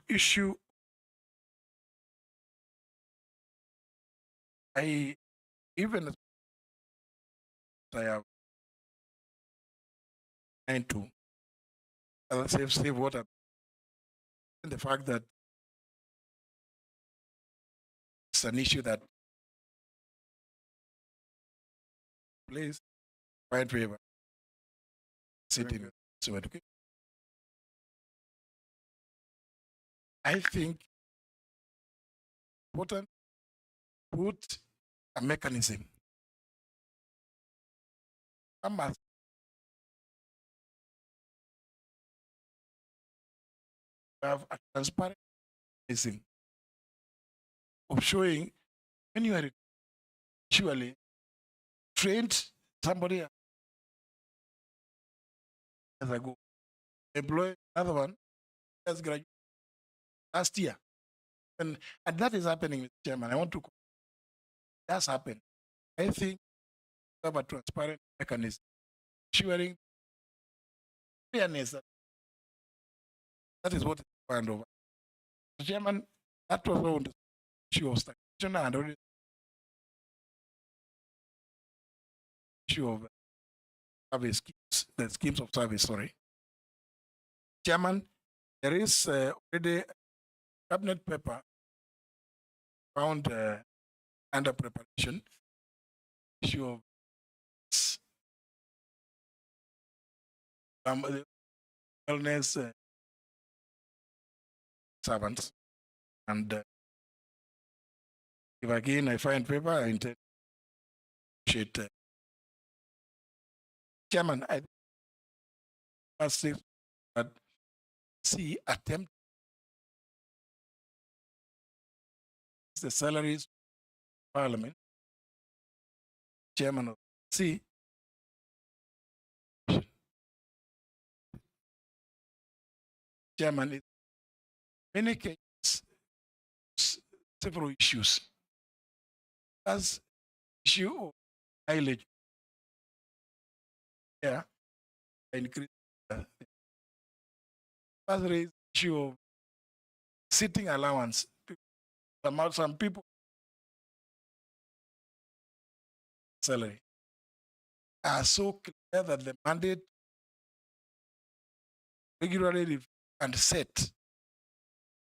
issue I even I have trying to save water. And the fact that it's an issue that plays White paper. Sitting. So okay. I think important put a mechanism. Must have a transparent mechanism of showing when you are actually trained somebody as a go employ another one as graduate last year. And that is happening, Mr. Chairman. I want to that's happened. I think we have a transparent mechanism ensuring fairness. That is what is planned over. Mr. Chairman, that was on the issue of stagnation and already issue of service schemes, the schemes of service, sorry. Chairman, there is already a cabinet paper found under preparation, issue of wellness servants. And if again I find paper, I intend to appreciate. Chairman, I must say that see attempt the salaries of Parliament, Chairman of C. Chairman, in many cases, several issues. As issue of mileage, yeah, increase. As raise issue of sitting allowance. Some people salary are so clear that the mandate regularly and set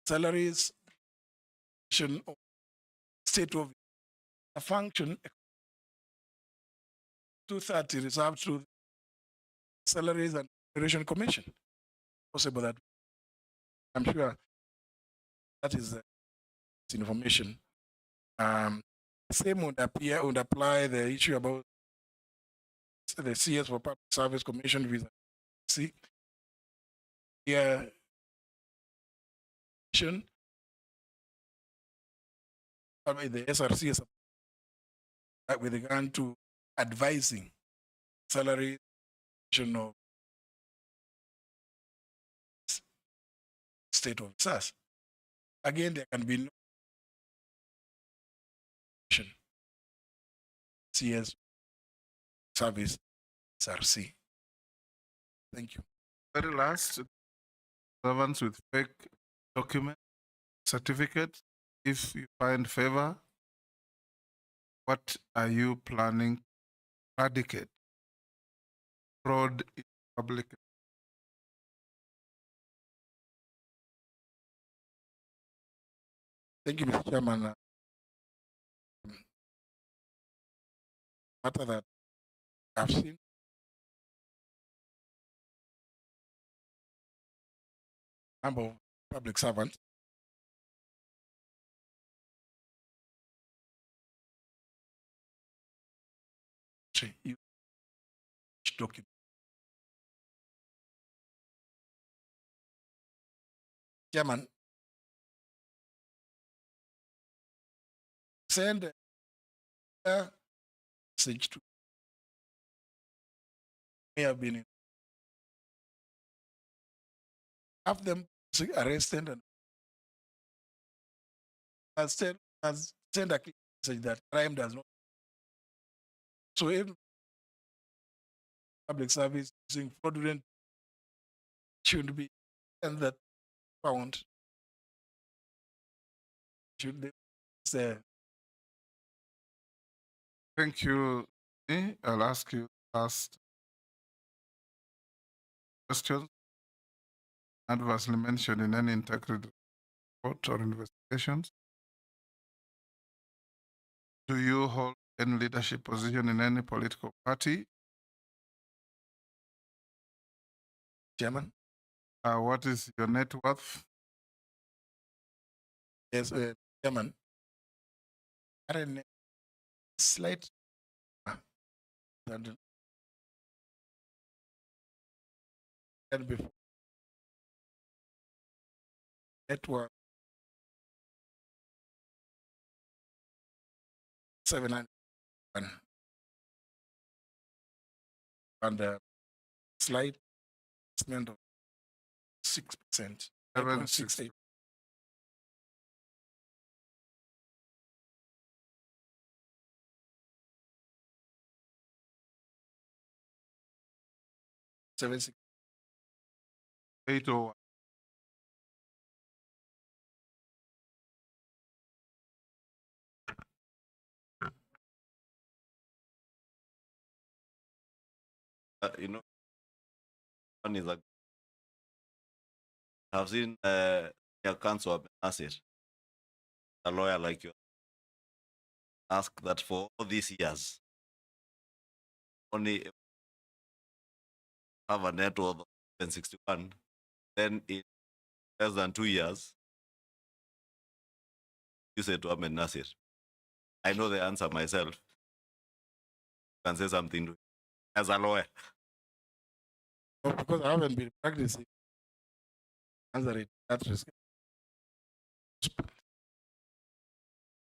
salaries of state of a function 230 reserved to salaries and remuneration commission. Possible that I'm sure that is information. Same would apply the issue about the CS for Public Service Commission visa. See, yeah, the SRC is with regard to advising salary of state officers. Again, there can be no CS service SRC. Thank you. Very last, servants with fake document certificates. If you find favor, what are you planning to eradicate? Fraud in public. Thank you, Mr. Chairman. Matter that I've seen number of public servants you document. Chairman, send a message to may have been in. Have them arrested and send a message that crime does not. So if public service using fraudulent should be and that found should they say. Thank you. I'll ask you last question. Adversely mentioned in any integrity report or investigations. Do you hold any leadership position in any political party Chairman. What is your net worth? Yes, Chairman. Slight and before net worth 701 and slight investment of 6%. 5.68. Seven six 801. You know, one is I've seen your counsel Nasir, a lawyer like you, ask that for all these years, only have a net worth of 761, then in less than 2 years, you said to Ahmed Nasir, I know the answer myself. You can say something as a lawyer. No, because I haven't been practicing answering that risk.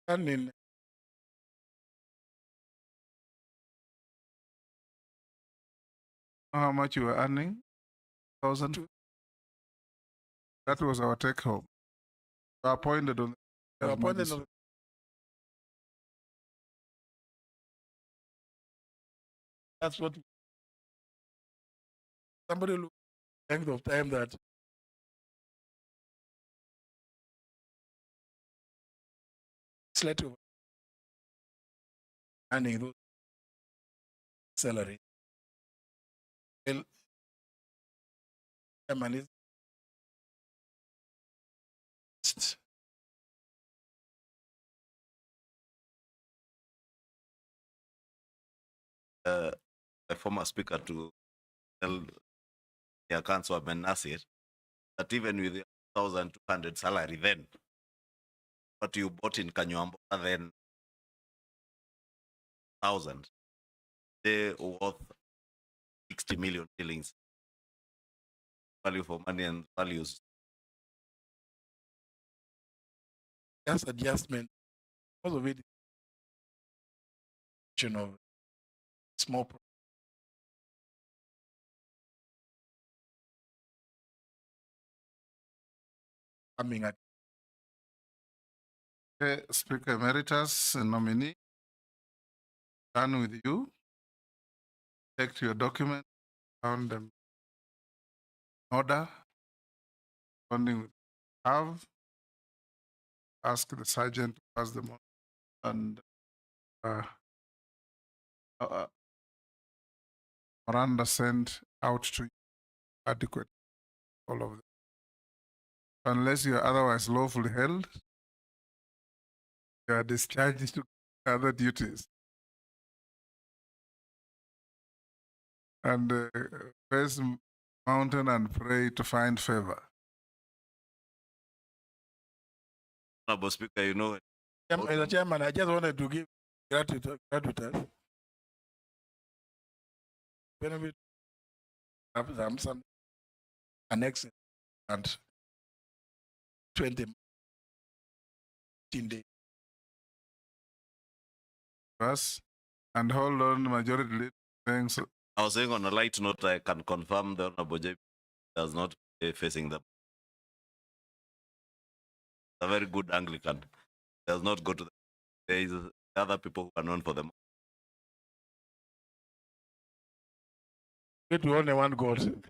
And in How much you were earning? 1,000. That was our take home. You were appointed on. That's what somebody look length of time that slightly over earning those salary. Well, chairman is A former speaker to tell the council of Ben Nasir that even with the 1,200 salary then, what you bought in Kanyambo then 1,000, they worth 60 million shillings. Value for money and values. just adjustment. Most of it is of small coming at Speaker Emeritus and nominee, done with you. Take to your document, found them in order, responding with have, ask the sergeant to pass them on, and Miranda sent out to you adequate, all of them. Unless you are otherwise lawfully held, you are discharged to other duties. And face mountain and pray to find favor. Honorable Speaker, you know. Mr. Chairman, I just wanted to give gratitude. Benefit of some annex and 20 days. Us and hold on majority leader saying so. I was saying on a light note, I can confirm the Honorable JP does not facing them. A very good Anglican. Does not go to the. There is other people who are known for them. Get to only one God.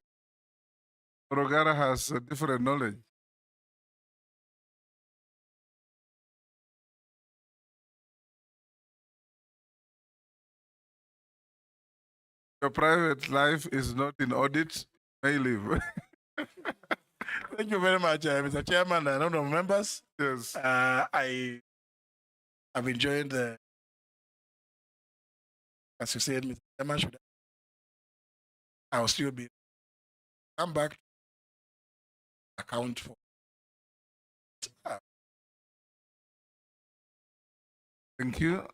Rogara has a different knowledge. Your private life is not in audit, may leave. Thank you very much, Mr. Chairman and honorable members. Yes. I have enjoyed the, as you said, Mr. Chairman, I will still be come back, account for. Thank you.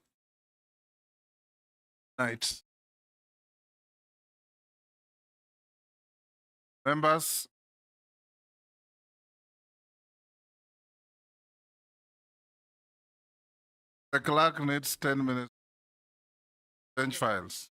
Night. Members, the clerk needs 10 minutes. Bench files.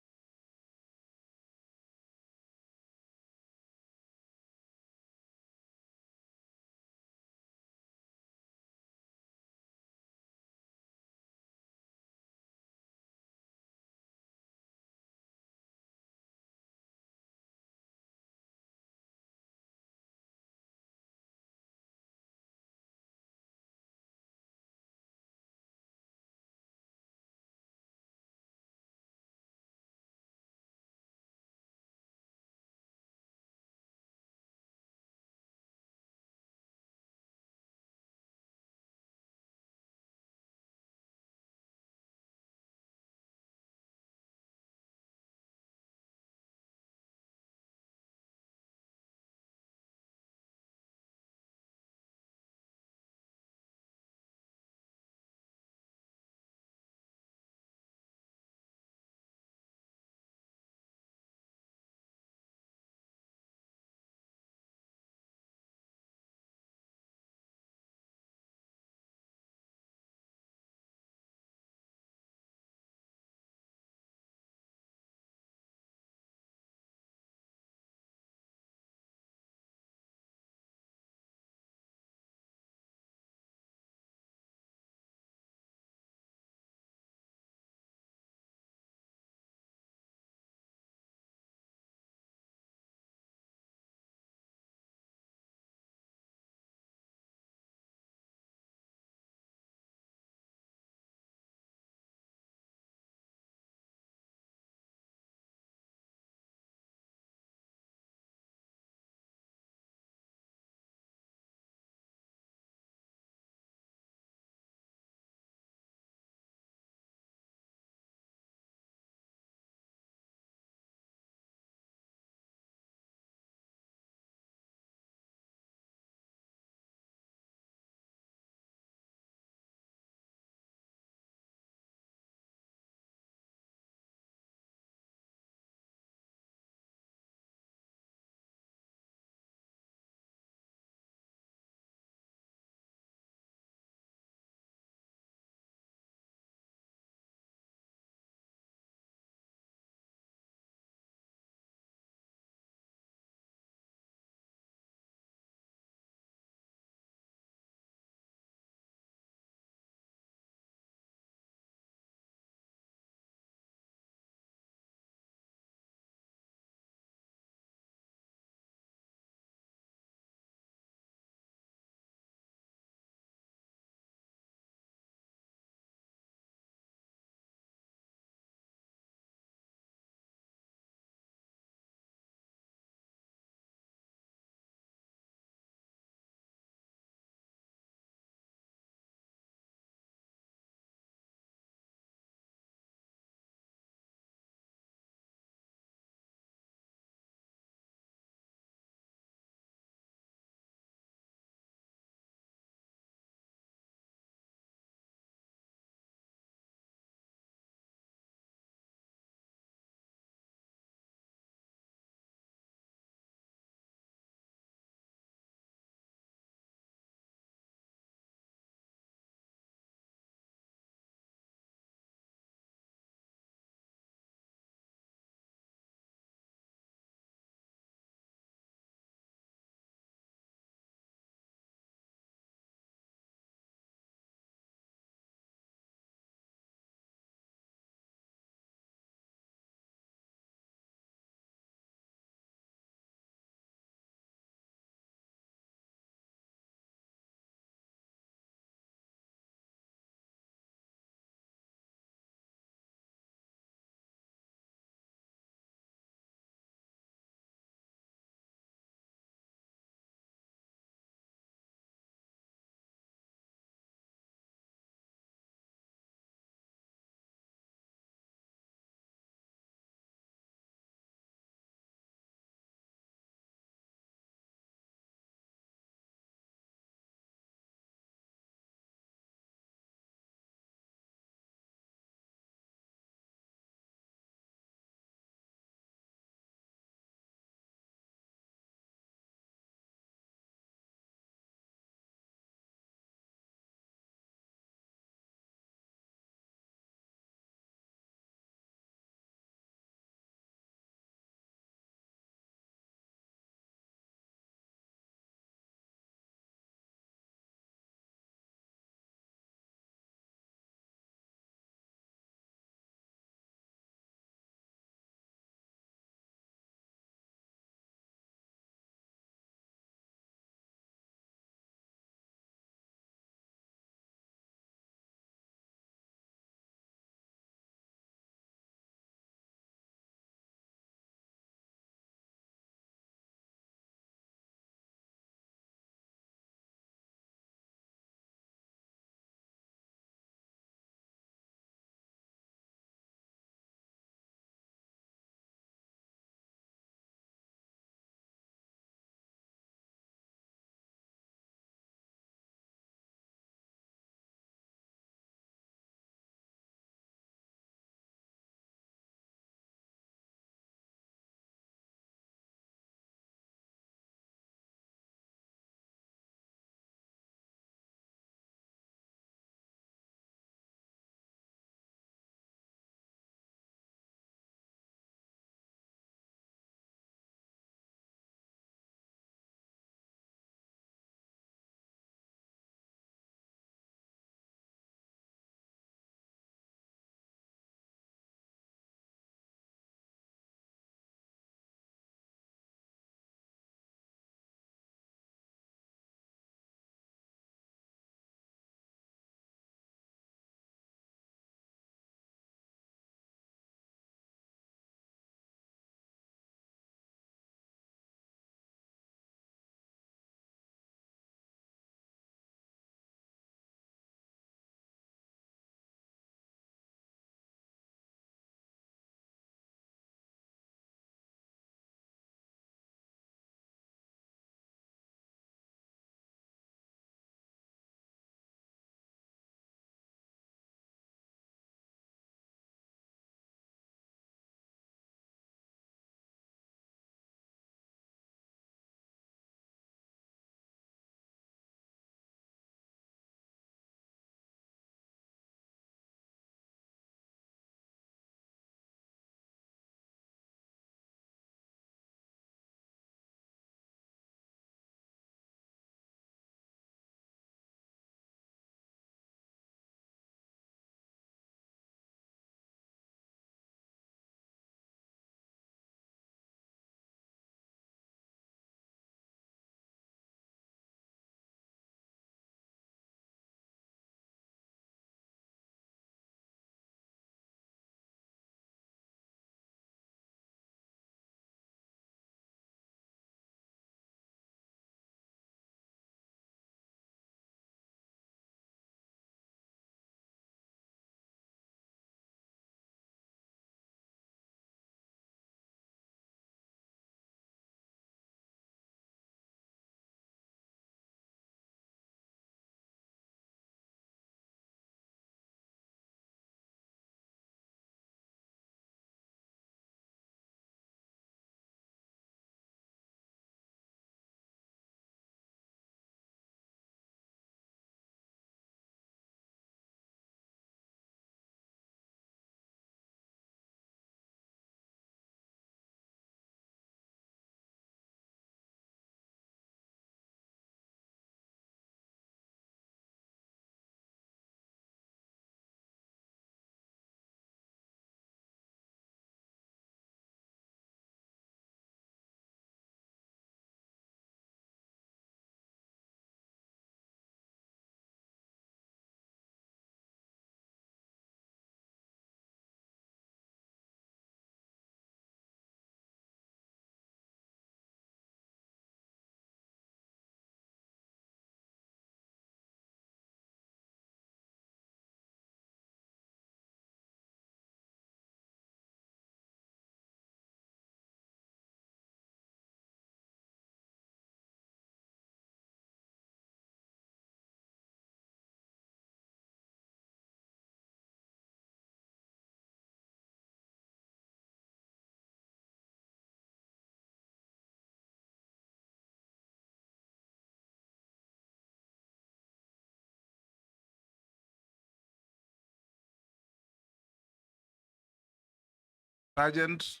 Sergeant.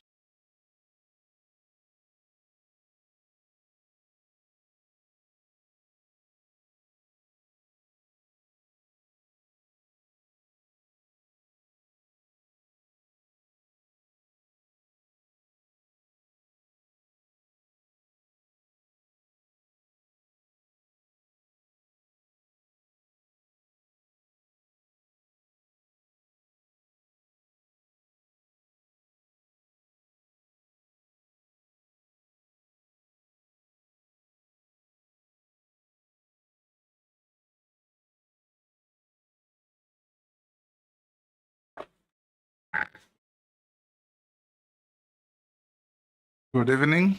Good evening.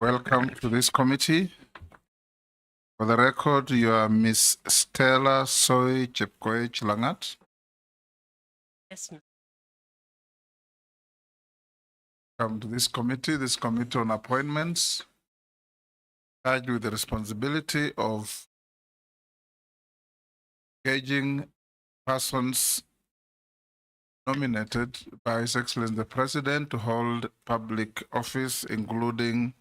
Welcome to this committee. For the record, you are Miss Stella Soy Chepkoech Langat. Yes, ma'am. Come to this committee on appointments, charged with the responsibility of engaging persons nominated by His Excellency the President to hold public office, including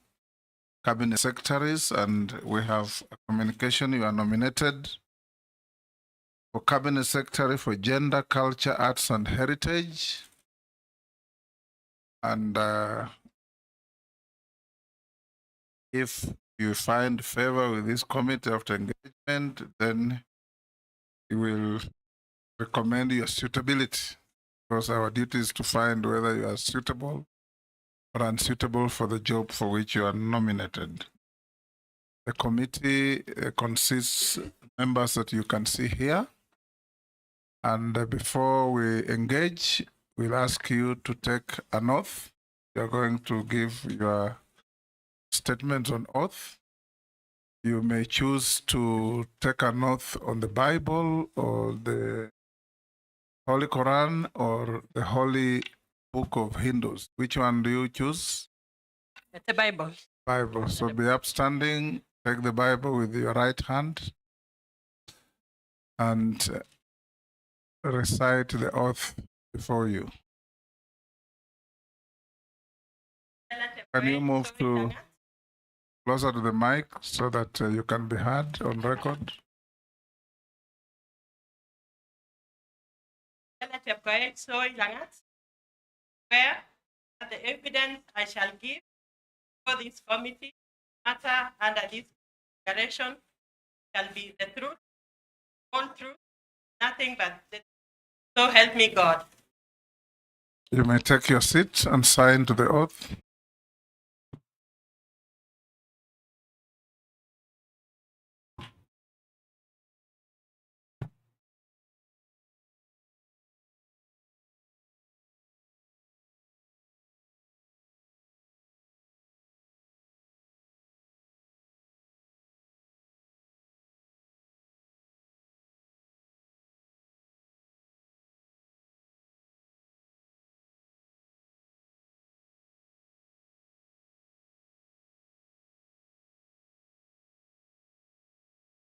cabinet secretaries, and we have a communication. You are nominated for cabinet secretary for gender, culture, arts, and heritage. And if you find favor with this committee after engagement, then we will recommend your suitability, because our duty is to find whether you are suitable or unsuitable for the job for which you are nominated. The committee consists of members that you can see here. And before we engage, we'll ask you to take an oath. You're going to give your statements on oath. You may choose to take an oath on the Bible or the Holy Quran or the Holy Book of Hindus. Which one do you choose? The Bible. Bible. So be upstanding, take the Bible with your right hand and recite the oath before you. Can you move closer to the mic so that you can be heard on record? Where the evidence I shall give for this committee matter under this declaration shall be the truth, all truth, nothing but the truth. So help me God. You may take your seat and sign to the oath.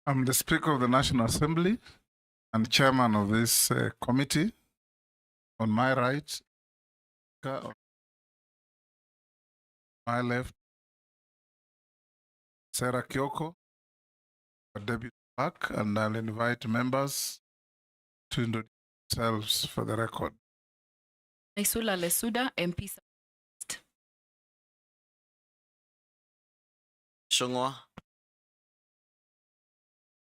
I'm the Speaker of the National Assembly and Chairman of this committee. On my right, on my left, Sarah Kyoko, a deputy clerk, and I'll invite members to introduce themselves for the record. Naisula Lesuda, MP. Shongwa.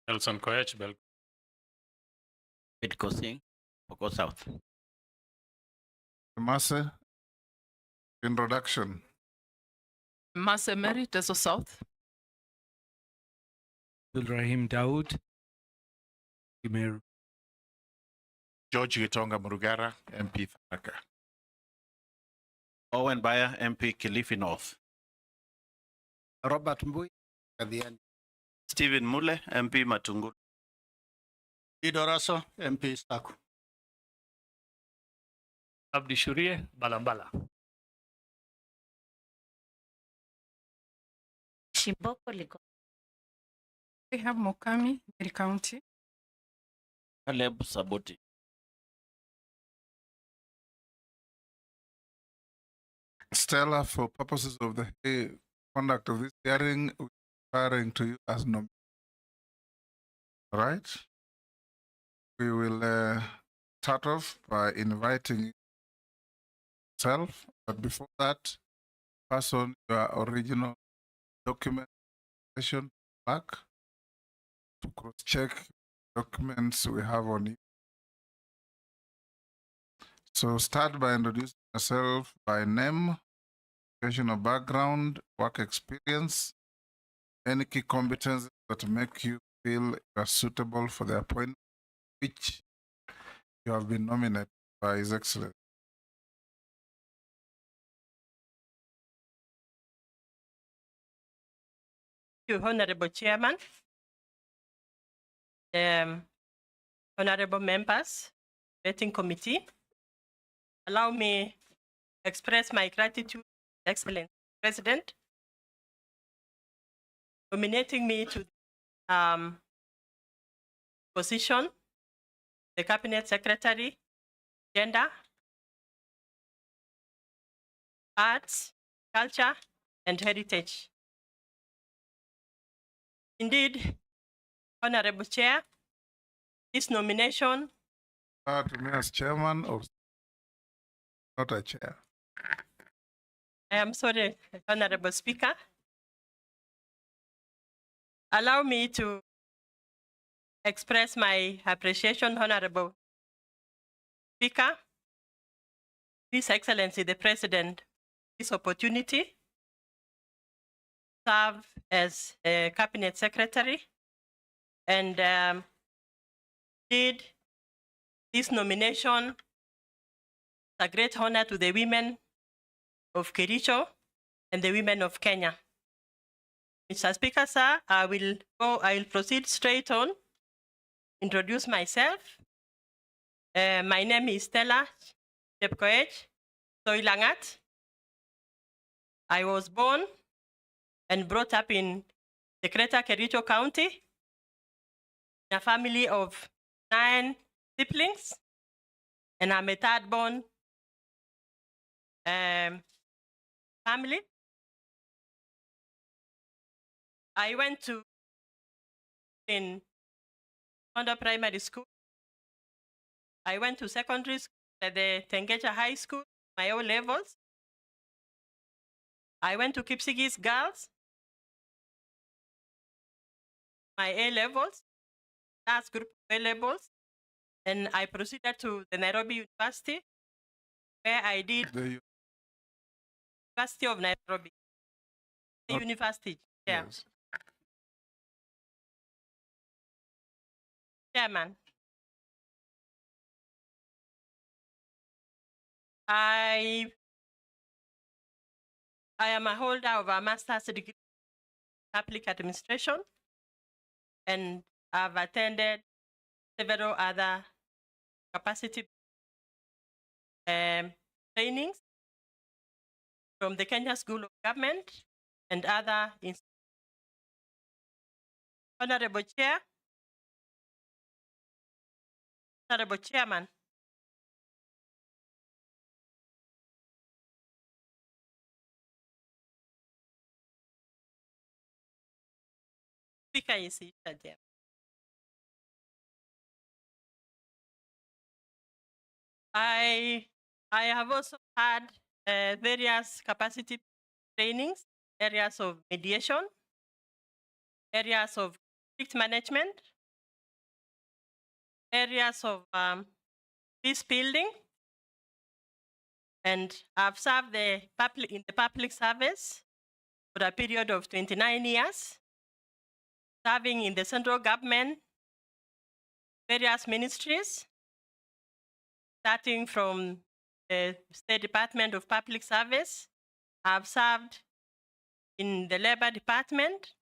Nelson Koech, Bel. Bidco Singh, Pokot South. Mase, introduction. Mase Mary, Teso South. Rahim Daoud. Kimeru. George Gitonga Murugara, MP Tharaka. Owen Bayer, MP Kilifi North. Robert Mbui at the end. Stephen Mule, MP Matungulu. Idoraso, MP Staku. Abdi Shurie, Balambala. Shimboko Liko. We have Mokami, Mary County. Caleb Saboti. Stella, for purposes of the conduct of this hearing, we're referring to you as nominee. All right? We will start off by inviting yourself, but before that, pass on your original documentation back to cross-check documents we have on you. So start by introducing yourself by name, educational background, work experience, any key competencies that make you feel you are suitable for the appointment which you have been nominated by His Excellency. Thank you, Honorable Chairman, honorable members, vetting committee. Allow me express my gratitude, Excellent President, nominating me to position, the Cabinet Secretary, Gender, Arts, Culture, and Heritage. Indeed, Honorable Chair, this nomination. To me as chairman or not a chair? I am sorry, Honorable Speaker. Allow me to express my appreciation, Honorable Speaker, His Excellency the President, this opportunity serve as a Cabinet Secretary, and did this nomination a great honor to the women of Kericho and the women of Kenya. Mr. Speaker, sir, I will proceed straight on, introduce myself. My name is Stella Chepkoech Soilangat. I was born and brought up in the Greater Kericho County in a family of 9 siblings, and I'm a third born family. I went to in Honda Primary School. I went to secondary school at the Tengecha High School, my O levels. I went to Kipsigis Girls, my A levels, that's group A levels, and I proceeded to the Nairobi University, where I did University of Nairobi, the university. Yeah. Yes. Chairman, I am a holder of a master's degree in public administration, and I've attended several other capacity trainings from the Kenya School of Government and other institutions. Honorable Chair, Honorable Chairman, Speaker is seated there. I have also had various capacity trainings, areas of mediation, areas of conflict management, areas of peace building, and I've served in the public service for a period of 29 years, serving in the central government, various ministries, starting from the State Department of Public Service. I've served in the Labor Department,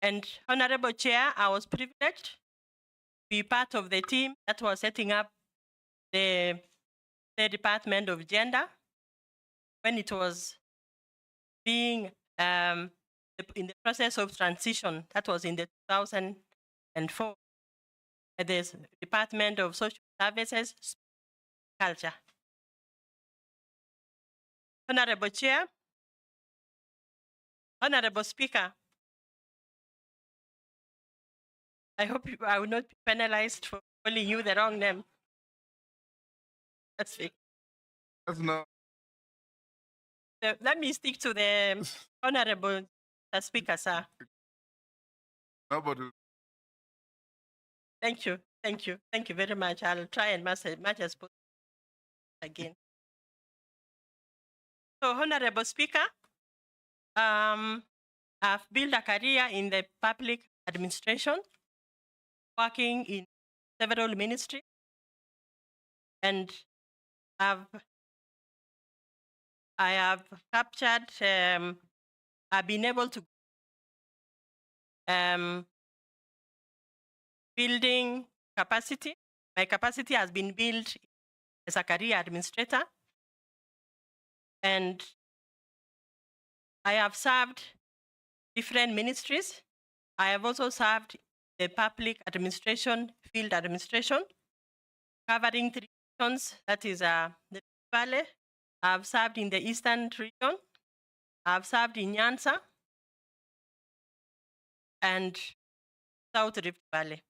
and Honorable Chair, I was privileged to be part of the team that was setting up the State Department of Gender when it was being in the process of transition. That was in the 2004 at the Department of Social Services, Culture. Honorable Chair, Honorable Speaker, I hope I will not be penalized for calling you the wrong name. Let's speak. That's no. Let me stick to the Honorable Speaker, sir. Nobody. Thank you. Thank you. Thank you very much. I'll try and match as possible again. So, Honorable Speaker, I've built a career in the public administration, working in several ministries, and I have captured, I've been able to building capacity. My capacity has been built as a career administrator, and I have served different ministries. I have also served the public administration, field administration, covering 3 regions, that is the Valley. I've served in the Eastern region. I've served in Nyanza and South Rift Valley.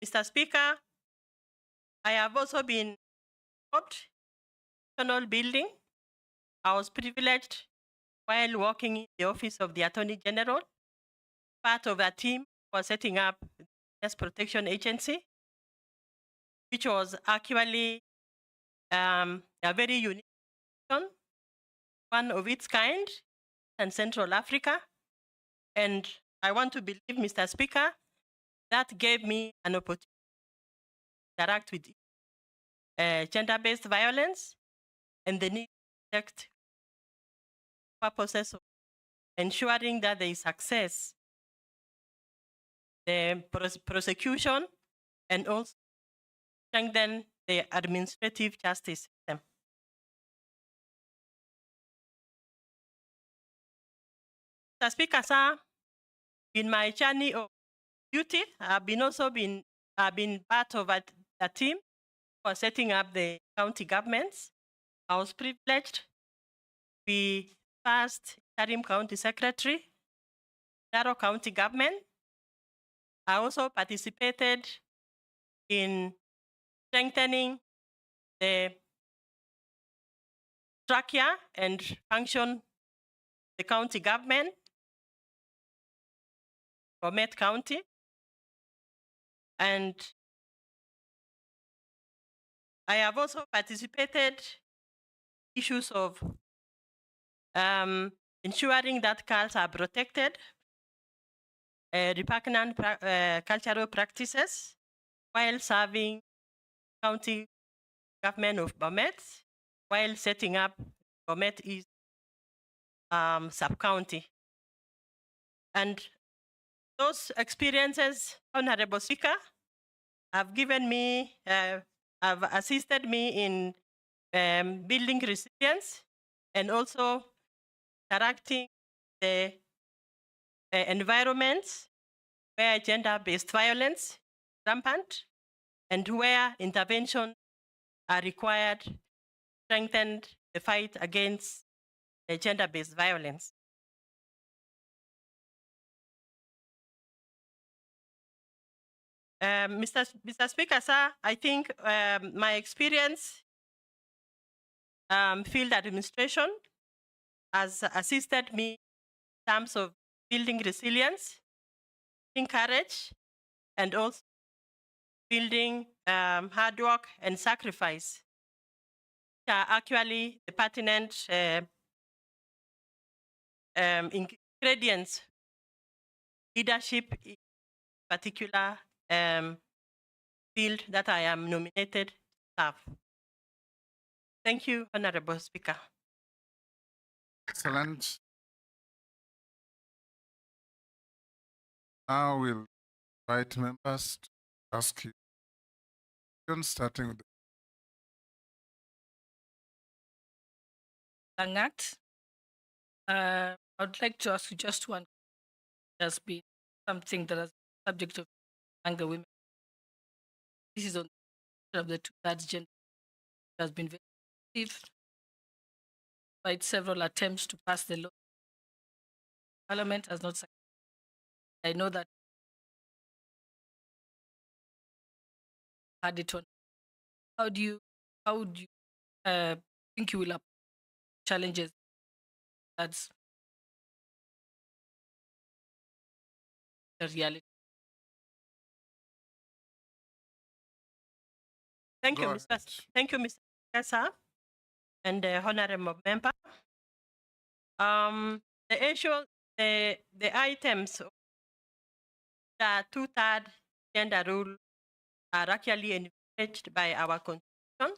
Mr. Speaker, I have also been involved in national building. I was privileged while working in the Office of the Attorney General, part of a team for setting up the Witness Protection Agency, which was actually a very unique institution, one of its kind in Central Africa. And I want to believe, Mr. Speaker, that gave me an opportunity to interact with gender-based violence and the need to protect purposes of ensuring that there is success, the prosecution, and also strengthen the administrative justice system. Mr. Speaker, sir, in my journey of duty, I've been part of a team for setting up the county governments. I was privileged to be first interim county secretary, Narrow County government. I also participated in strengthening the structure and function of the county government for Met County. And I have also participated in issues of ensuring that cults are protected, repugnant cultural practices, while serving county government of Bomet, while setting up Bomet East sub-county. And those experiences, Honorable Speaker, have given me, have assisted me in building resilience and also interacting the environments where gender-based violence is rampant and where intervention are required to strengthen the fight against gender-based violence. Mr. Speaker, sir, I think my experience field administration has assisted me in terms of building resilience, building courage, and also building hard work and sacrifice, which are actually the pertinent ingredients leadership in particular field that I am nominated to serve. Thank you, Honorable Speaker. Excellent. Now we'll invite members to ask you questions, starting with Langat. I'd like to ask you just one. Has been something that has been subject of anger women. This is on of the two-thirds gender. It has been very effective, despite several attempts to pass the law. Parliament has not succeeded. I know that had it on. How do you think you will approach challenges? That's the reality. Thank you, Go Mr. Thank you, Mr. Speaker, and the honorable member. The issue, the items, the two-third gender rule are actually encouraged by our constitution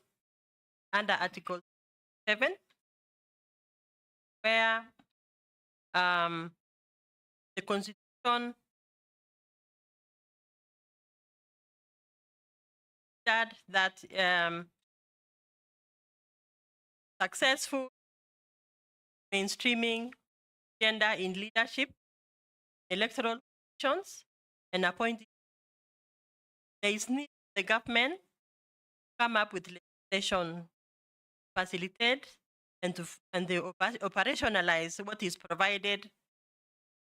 under Article 7, where the constitution that successful mainstreaming gender in leadership, electoral positions, and appointing. There is need for the government to come up with legislation, facilitate, and to operationalize what is provided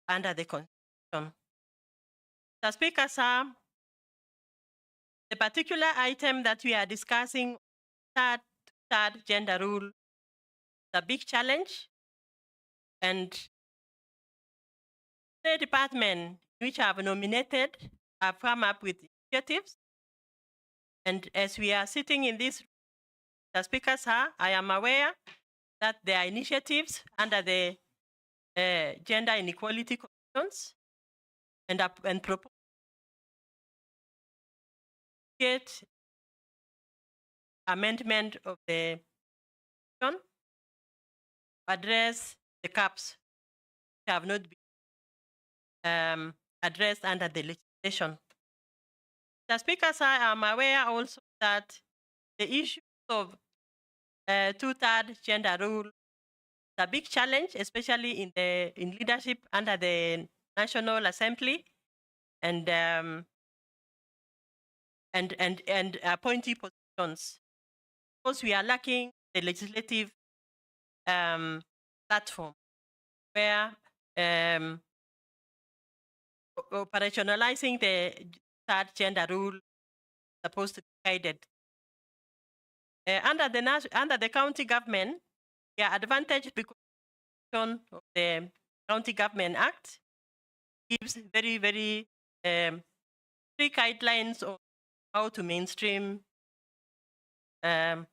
under the Constitution. Mr. Speaker, sir, the particular item that we are discussing, third gender rule, is a big challenge, and the department which I have nominated have come up with initiatives. And as we are sitting in this, the Speaker, sir, I am aware that there are initiatives under the Gender Inequality Commissions and propose amendment of the Constitution to address the caps which have not been addressed under the legislation. The Speaker, sir, I am aware also that the issue of two-third gender rule is a big challenge, especially in leadership under the National Assembly and appointee positions. Because we are lacking the legislative platform where operationalizing the third gender rule is supposed to be guided. Under the county government, we are advantaged because of the County Government Act gives very, very strict guidelines on how to mainstream third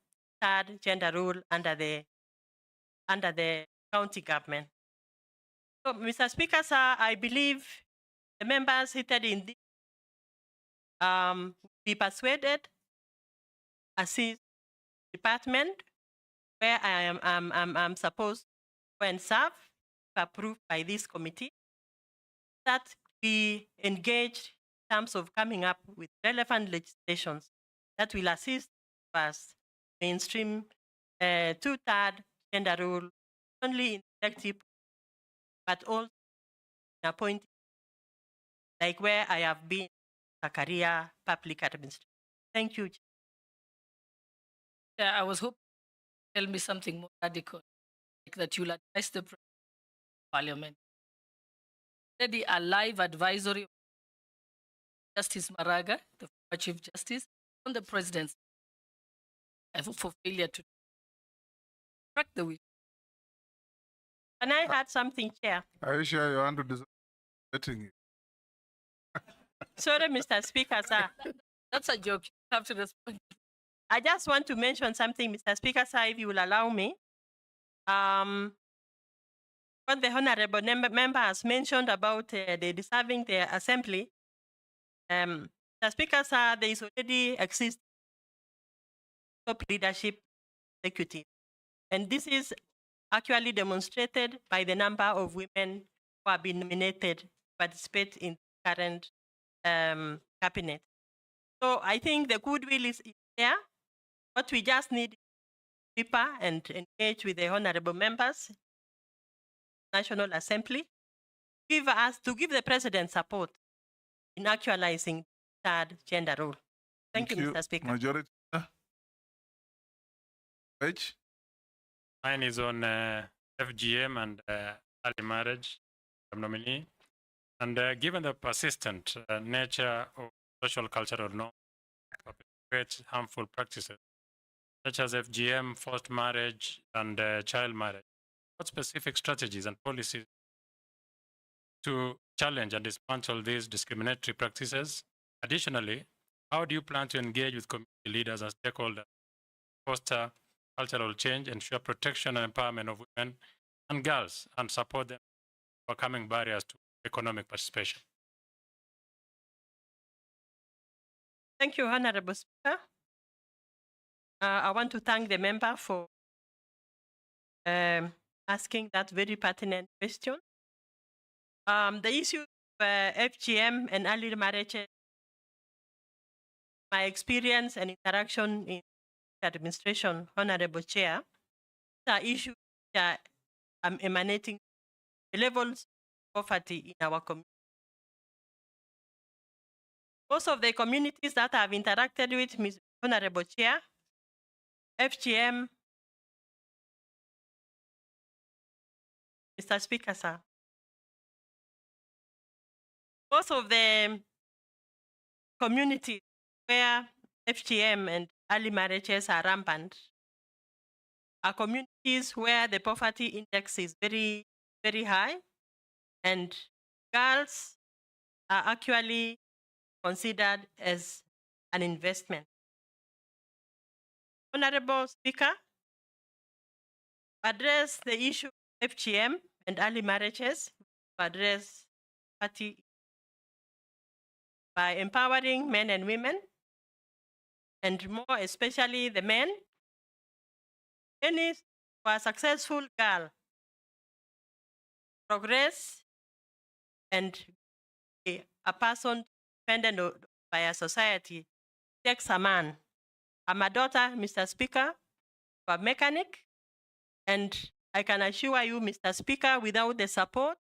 gender rule under the county government. So, Mr. Speaker, sir, I believe the members seated in this be persuaded, assist department where I'm supposed to go and serve, if approved by this committee, that we engage in terms of coming up with relevant legislations that will assist us mainstream two-third gender rule, only in elective, but also in appointing, like where I have been a career public administration. Thank you. Yeah, I was hoping you tell me something more radical, like that you'll advise the Parliament. Already a live advisory of Justice Maraga, the former Chief Justice, on the President's for failure to track the week. Can I add something, Chair? Are you sure you want to do it? Sorry, Mr. Speaker, sir. That's a joke. You have to respond. I just want to mention something, Mr. Speaker, sir, if you will allow me. What the honorable member has mentioned about the dissolving the assembly, Mr. Speaker, sir, there is already existing top leadership executive. And this is actually demonstrated by the number of women who have been nominated to participate in the current cabinet. So I think the goodwill is there. What we just need is deeper and engage with the honorable members National Assembly to give the president support in actualizing third gender role. Thank you, Mr. Speaker. Majority. Page. Mine is on FGM and early marriage nominee. And given the persistent nature of social cultural norms perpetuate harmful practices, such as FGM, forced marriage, and child marriage, what specific strategies and policies to challenge and dismantle these discriminatory practices? Additionally, how do you plan to engage with community leaders and stakeholders, foster cultural change, ensure protection and empowerment of women and girls, and support them overcoming barriers to economic participation? Thank you, Honorable Speaker. I want to thank the member for asking that very pertinent question. The issue of FGM and early marriage, my experience and interaction in the administration, Honorable Chair, are issues that are emanating the levels of poverty in our community. Most of the communities that I've interacted with, Ms. Honorable Chair, FGM, Mr. Speaker, sir. Most of the communities where FGM and early marriages are rampant are communities where the poverty index is very, very high, and girls are actually considered as an investment. Honorable Speaker, address the issue of FGM and early marriages, address poverty by empowering men and women, and more especially the men. Any successful girl progress and a person dependent by a society takes a man. I'm a daughter, Mr. Speaker, of a mechanic, and I can assure you, Mr. Speaker, without the support,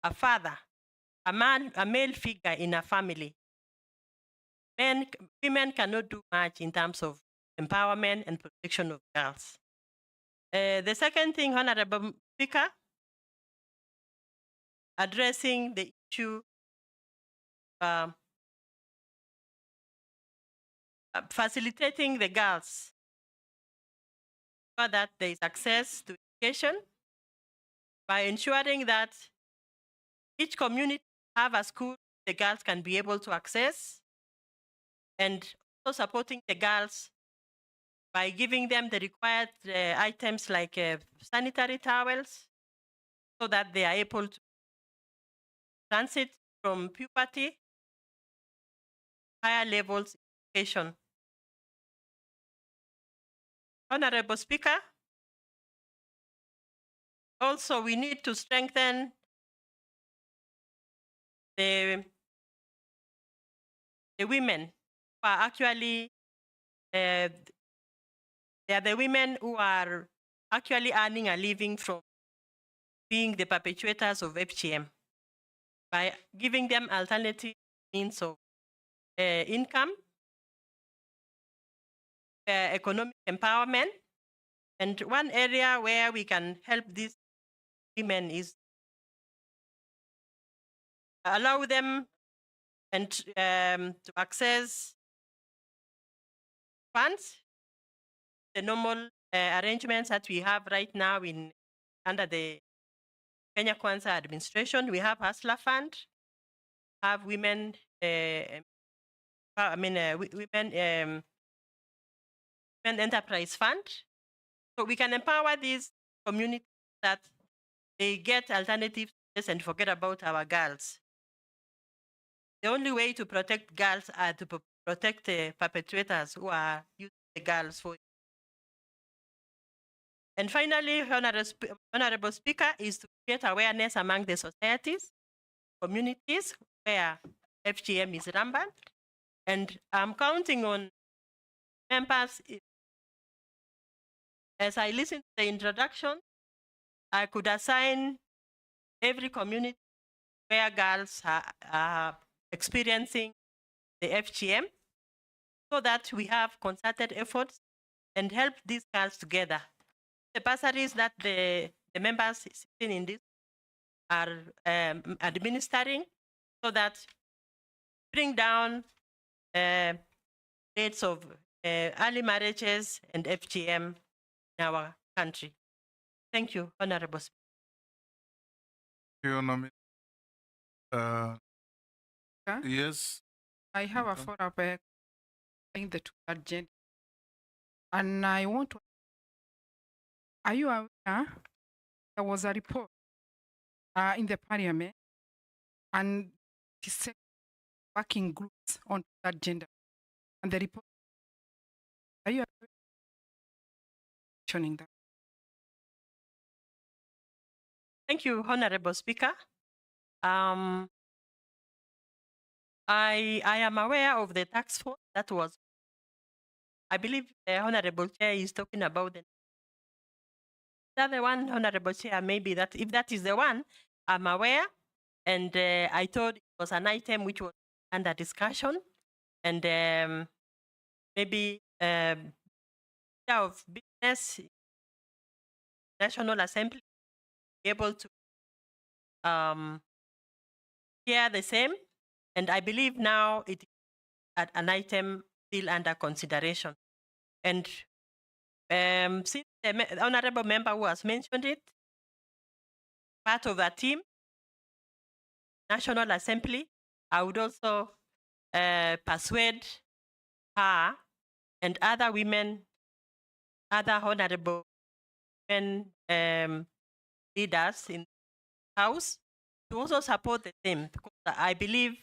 a father, a male figure in a family, women cannot do much in terms of empowerment and protection of girls. The second thing, Honorable Speaker, addressing the issue facilitating the girls so that there is access to education by ensuring that each community have a school the girls can be able to access, and also supporting the girls by giving them the required items like sanitary towels so that they are able to transit from puberty higher levels of education. Honorable Speaker, also we need to strengthen the women who are actually, they are the women who are actually earning a living from being the perpetuators of FGM by giving them alternative means of income, economic empowerment. And one area where we can help these women is allow them and to access funds, the normal arrangements that we have right now under the Kenya Kwanza administration. We have Hustler Fund, have women, women enterprise fund. So we can empower these communities that they get alternatives and forget about our girls. The only way to protect girls are to protect the perpetrators who are using the girls for. And finally, Honorable Speaker, is to create awareness among the societies, communities where FGM is rampant. And I'm counting on members, as I listen to the introduction, I could assign every community where girls are experiencing the FGM so that we have concerted efforts and help these girls together. The bursaries that the members sitting in this are administering so that bring down rates of early marriages and FGM in our country. Thank you, Honorable Speaker. Your nominee. Yes. I have a follow-up in the two agenda. And I want to, are you aware there was a report in the parliament and it said working groups on that gender. And the report, are you aware mentioning that? Thank you, Honorable Speaker. I am aware of the task force that was, I believe the Honorable Chair is talking about the other one, Honorable Chair, maybe that if that is the one, I'm aware. And I thought it was an item which was under discussion. And maybe of business, National Assembly, be able to hear the same. And I believe now it is an item still under consideration. And since the honorable member who has mentioned it, part of a team, National Assembly, I would also persuade her and other women, other honorable women leaders in the House to also support the same, because I believe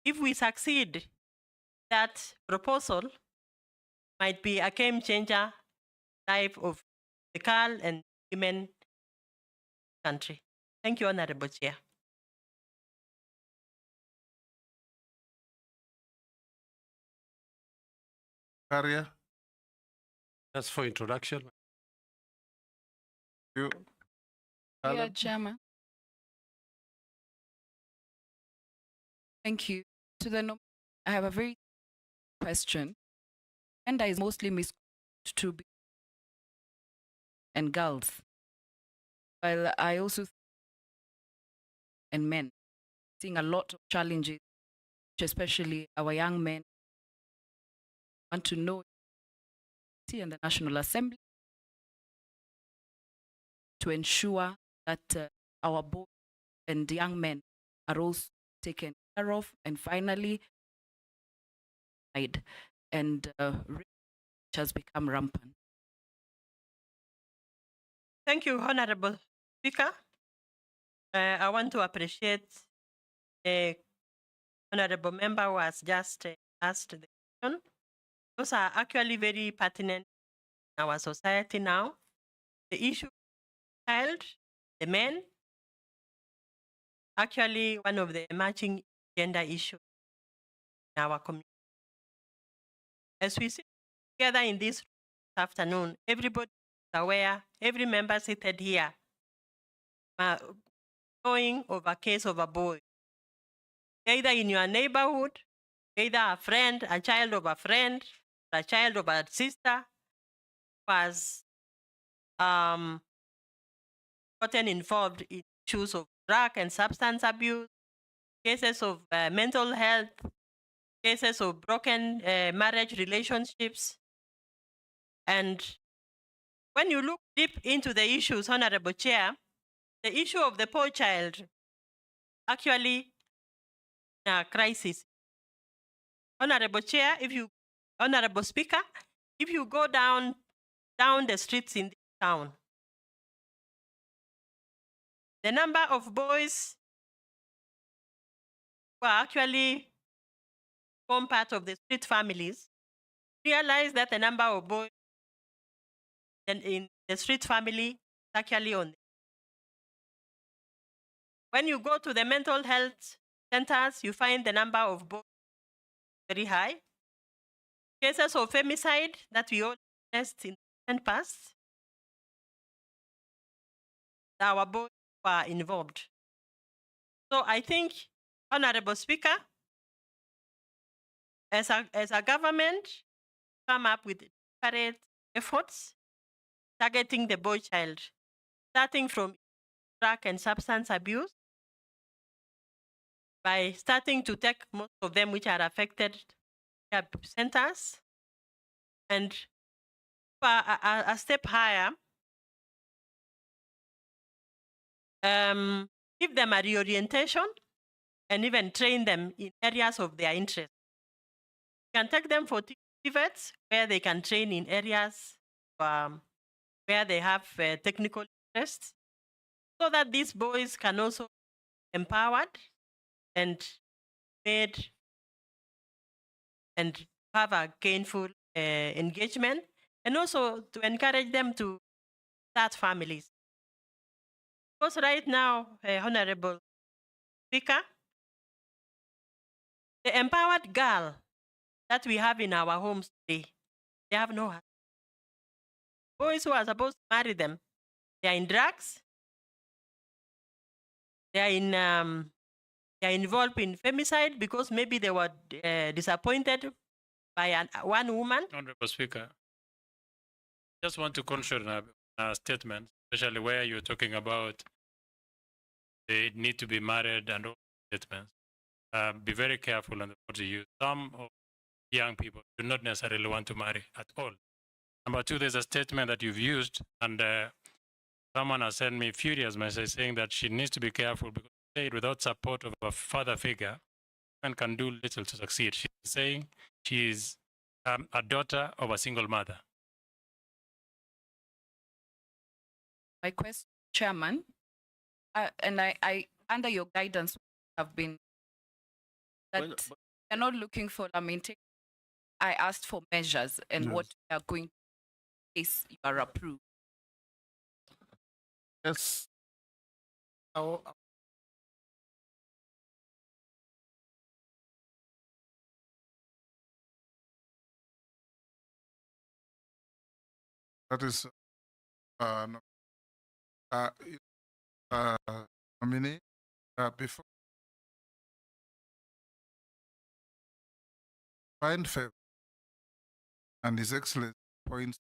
if we succeed, that proposal might be a game changer life of the girl and women country. Thank you, Honorable Chair. Caria. That's for introduction. You. Yeah, Caleb? Chairman. Thank you. To the I have a very question. Gender is mostly misconstrued to be and girls. While I also and men seeing a lot of challenges, especially our young men want to know in the National Assembly to ensure that our boys and young men are also taken care of, and finally, and which has become rampant. Thank you, Honorable Speaker. I want to appreciate the Honorable Member who has just asked the question. Those are actually very pertinent in our society now. The issue of the child, the men, actually one of the emerging gender issues in our community. As we sit together in this afternoon, everybody is aware, every member seated here, knowing of a case of a boy, either in your neighborhood, either a friend, a child of a friend, a child of a sister, was gotten involved in issues of drug and substance abuse, cases of mental health, cases of broken marriage relationships. And when you look deep into the issues, Honorable Chair, the issue of the poor child actually a crisis. Honorable Chair, Honorable Speaker, if you go down the streets in this town, the number of boys who are actually form part of the street families, realize that the number of boys in the street family is actually on. When you go to the mental health centers, you find the number of boys very high. Cases of femicide that we all witnessed in the past, our boys who are involved. So I think, Honorable Speaker, as a government, come up with separate efforts targeting the boy child, starting from drug and substance abuse, by starting to take most of them which are affected centers, and a step higher, give them a reorientation and even train them in areas of their interest. You can take them for TVETs where they can train in areas where they have technical interests, so that these boys can also be empowered and made and have a gainful engagement, and also to encourage them to start families. Because right now, Honorable Speaker, the empowered girl that we have in our homes today, they have no husband. Boys who are supposed to marry them, they are in drugs, they are involved in femicide because maybe they were disappointed by one woman. Honorable Speaker, just want to caution a statement, especially where you're talking about they need to be married and all statements. Be very careful on the words you use. Some of young people do not necessarily want to marry at all. Number two, there's a statement that you've used, and someone has sent me a furious message saying that she needs to be careful because without support of a father figure, one can do little to succeed. She's saying she is a daughter of a single mother. My question, Chairman, and I under your guidance, have been that you're not looking for lamentation. I asked for measures, and what we are going to face, you are approved. Yes. That is nominee before find favor and His Excellency points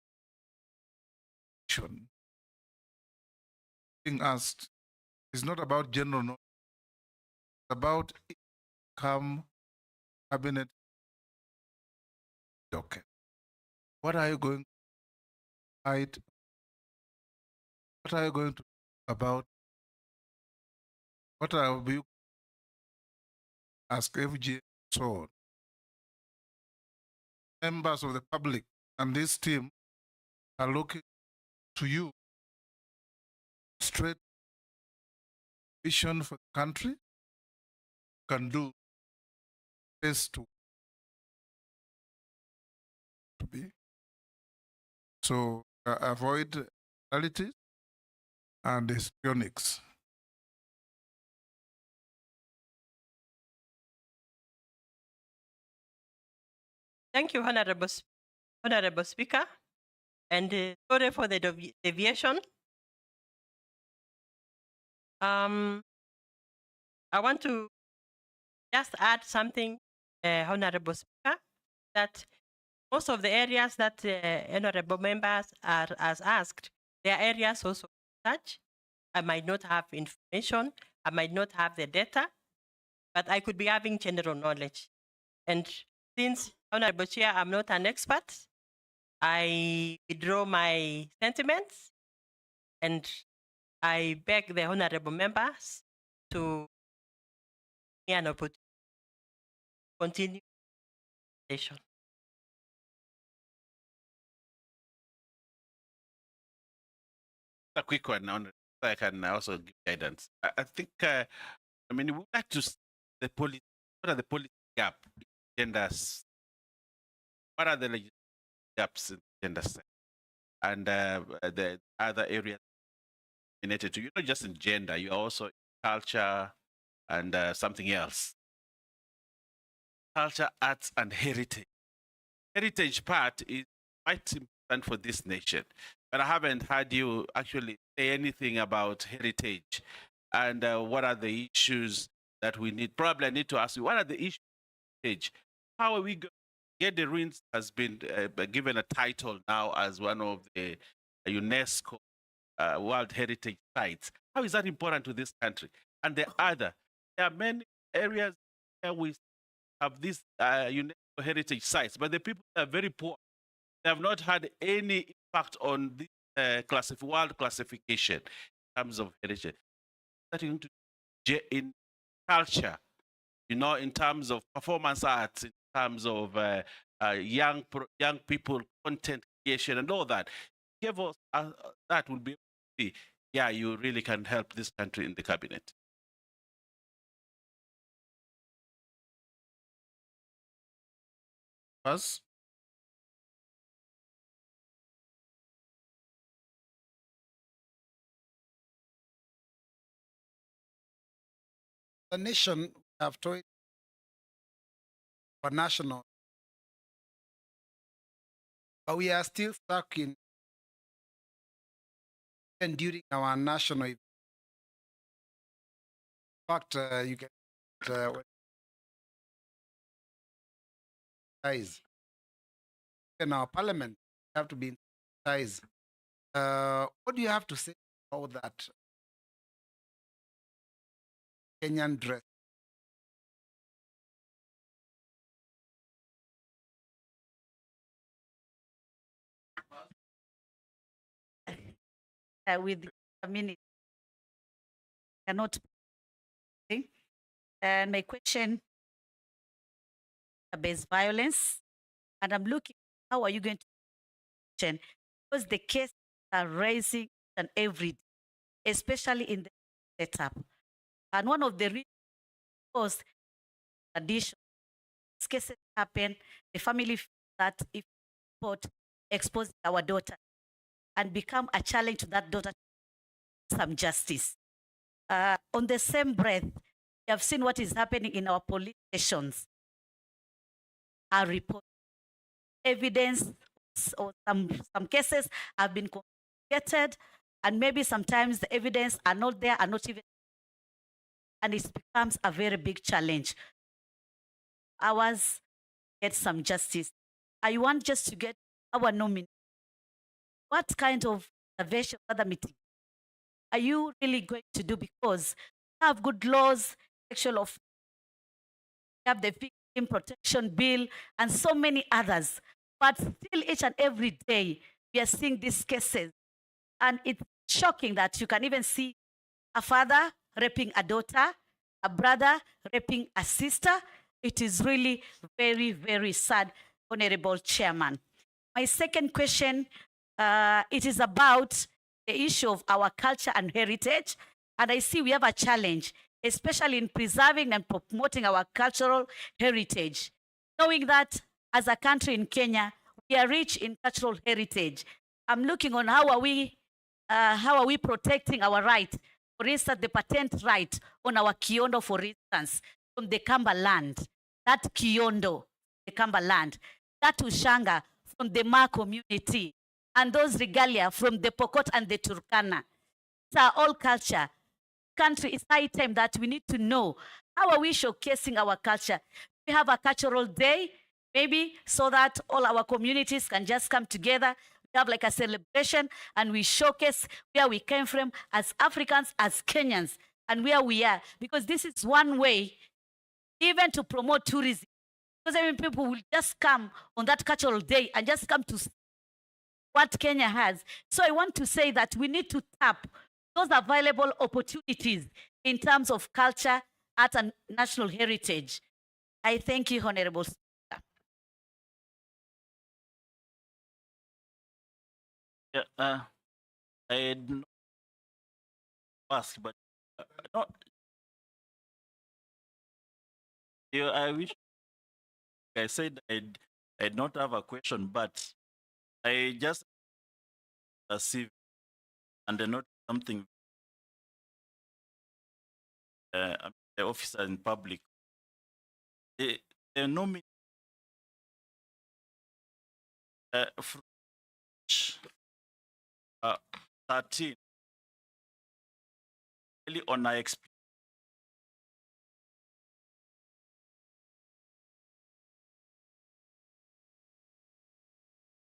being asked is not about general knowledge, it's about income cabinet. Okay. What are you going to hide? What are you going to do about? What are you ask FG so on? Members of the public and this team are looking to you straight vision for the country can do this to be. So avoid realities and histrionics. Thank you, Honorable Speaker. And sorry for the deviation. I want to just add something, Honorable Speaker, that most of the areas that honorable members has asked, there are areas also such. I might not have information, I might not have the data, but I could be having general knowledge. And since, Honorable Chair, I'm not an expert, I withdraw my sentiments and I beg the honorable members to give me an opportunity to continue the session. A quick one on I can also give guidance. I think we would like to see the policy. What are the policy gap in genders? What are the legislative gaps in gender side? And the other areas related to not just in gender, you are also in culture and something else. Culture, arts, and heritage. Heritage part is quite important for this nation. but I haven't heard you actually say anything about heritage and what are the issues that we need. Probably I need to ask you, what are the issues of heritage? How are we going? Get the Ruins has been given a title now as one of the UNESCO World Heritage Sites. How is that important to this country? And the other, there are many areas where we have these UNESCO heritage sites, but the people are very poor. They have not had any impact on the world classification in terms of heritage. That you need to in culture, you know, in terms of performance arts, in terms of young people, content creation, and all that. Give us that would be, yeah, you really can help this country in the cabinet. Us? The nation have told for national, but we are still stuck in and during our national. In fact, you can size. In our parliament have to be in size. What do you have to say about that Kenyan dress? With a minute, cannot. And my question based violence, and I'm looking how are you going to because the cases are rising and every day, especially in the setup. And one of the reasons was addition cases happen, the family feels that if support expose our daughter and become a challenge to that daughter some justice. On the same breath, we have seen what is happening in our police stations. Our report evidence or some cases have been complicated, and maybe sometimes the evidence are not there, are not even, and it becomes a very big challenge. Ours get some justice. I want just to get our nominee. What kind of intervention, other meeting are you really going to do? Because we have good laws, sexual offense, we have the Victim Protection Bill, and so many others. But still, each and every day, we are seeing these cases. And it's shocking that you can even see a father raping a daughter, a brother raping a sister. It is really very, very sad, Honorable Chairman. My second question, it is about the issue of our culture and heritage. And I see we have a challenge, especially in preserving and promoting our cultural heritage. Knowing that as a country in Kenya, we are rich in cultural heritage. I'm looking on how are we protecting our right. For instance, the patent right on our Kiondo, for instance, from the Kamba land, that Kiondo, the Kamba land, that Ushanga from the Ma community, and those regalia from the Pokot and the Turkana. It's our all culture. Country, it's high time that we need to know how are we showcasing our culture. We have a cultural day, maybe so that all our communities can just come together. We have like a celebration and we showcase where we came from as Africans, as Kenyans, and where we are. Because this is one way even to promote tourism. Because I mean, people will just come on that cultural day and just come to what Kenya has. So I want to say that we need to tap those available opportunities in terms of culture, art, and national heritage. I thank you, Honorable Speaker. Yeah, I had not asked, but not. Yeah, I wish I said I not have a question, but I just see and I not something. The officer in public. The nominee 13. Really on our experience.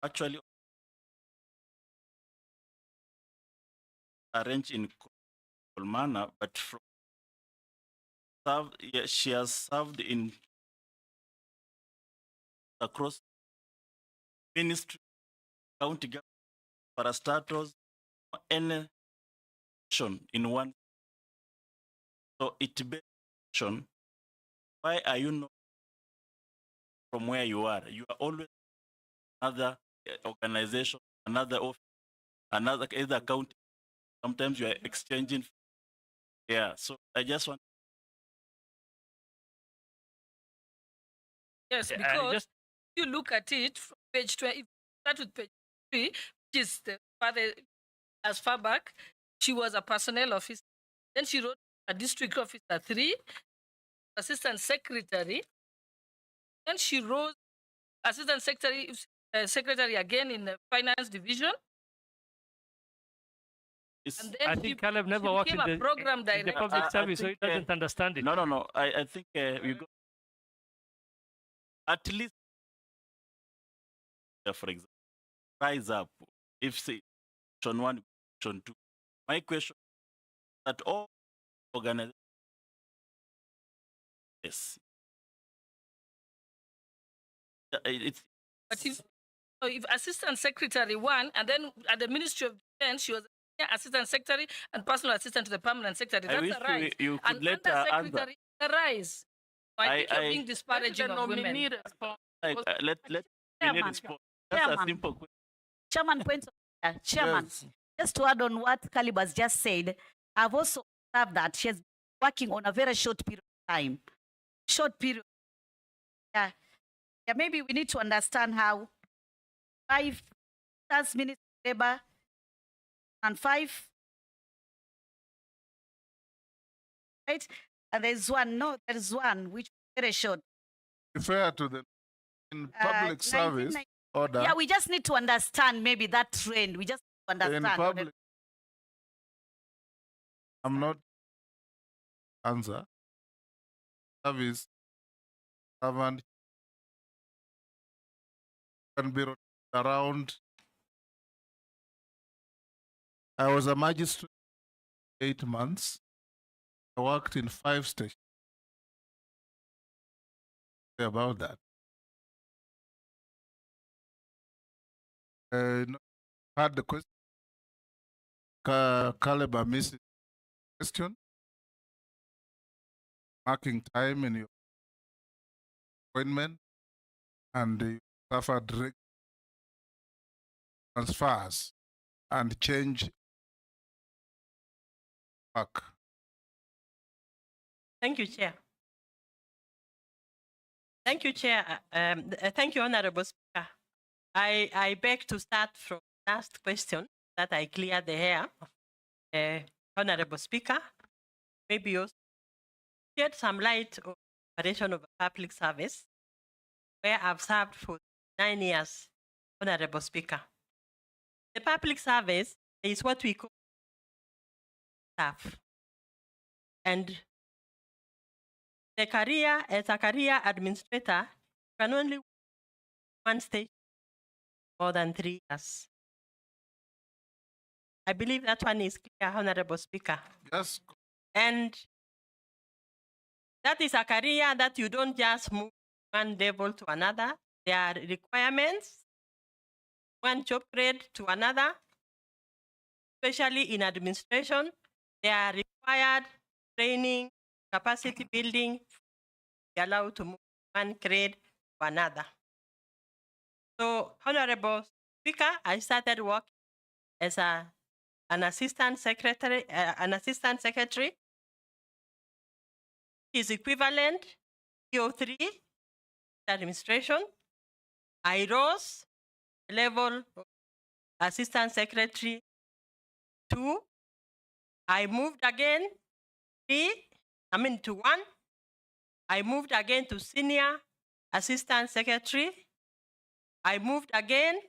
Actually, arranged in equal manner, but from she has served in across ministry, county government, parastatals, any in one. So it begs why are you not from where you are? You are always another organization, another office, another either county. Sometimes you are exchanging. Yeah, so I just want. Yes, Yeah, because if you look at it from page 20, if you start with page 3, which is the father as far back, she was a personnel officer. Then she wrote a district officer 3, assistant secretary. Then she wrote assistant secretary, secretary again in the finance division. And then I think Caleb never she worked became in a program in director. the public service, so he doesn't understand it. No. I think we go at least, for example, rise up. If say option 1, option 2. My question is that all organizations. Yes. It's But if assistant secretary 1, and then at the Ministry of Defense, she was assistant secretary and personal assistant to the permanent secretary. I That's wish a rise. you could and let her answer. secretary, a rise. So I think you're being disparaging of women. Let Chairman. respond. That's a Chairman. simple question. Chairman, point of Chairman, just to add on what Caleb has just said, I've also observed that she has been working on a very short period of time. Short period. Yeah. Yeah, maybe we need to understand how 5 minutes labor and 5, right? And there's one which is very short. Refer to the in public service order. Yeah, we just need to understand maybe that trend. We just need to In understand. public, I'm not answer. Service servant can be around. I was a magistrate 8 months. I worked in 5 stations. About that. Had the question. Caleb missed the question. Marking time in your appointment and you suffered transfers and change work. Thank you, Chair. Thank you, Chair. Thank you, Honorable Speaker. I beg to start from the last question that I cleared the air. Honorable Speaker, maybe you shed some light on the operation of a public service where I've served for 9 years, Honorable Speaker. The public service is what we call staff. And the career as a career administrator can only one stage more than 3 years. I believe that one is clear, Honorable Speaker. Yes. And that is a career that you don't just move one level to another. There are requirements, one job grade to another, especially in administration. There are required training, capacity building, to be allowed to move one grade to another. So, Honorable Speaker, I started work as an assistant secretary. Is equivalent PO3 administration. I rose level of assistant secretary 2. I moved again to 1. I moved again to senior assistant secretary. I moved again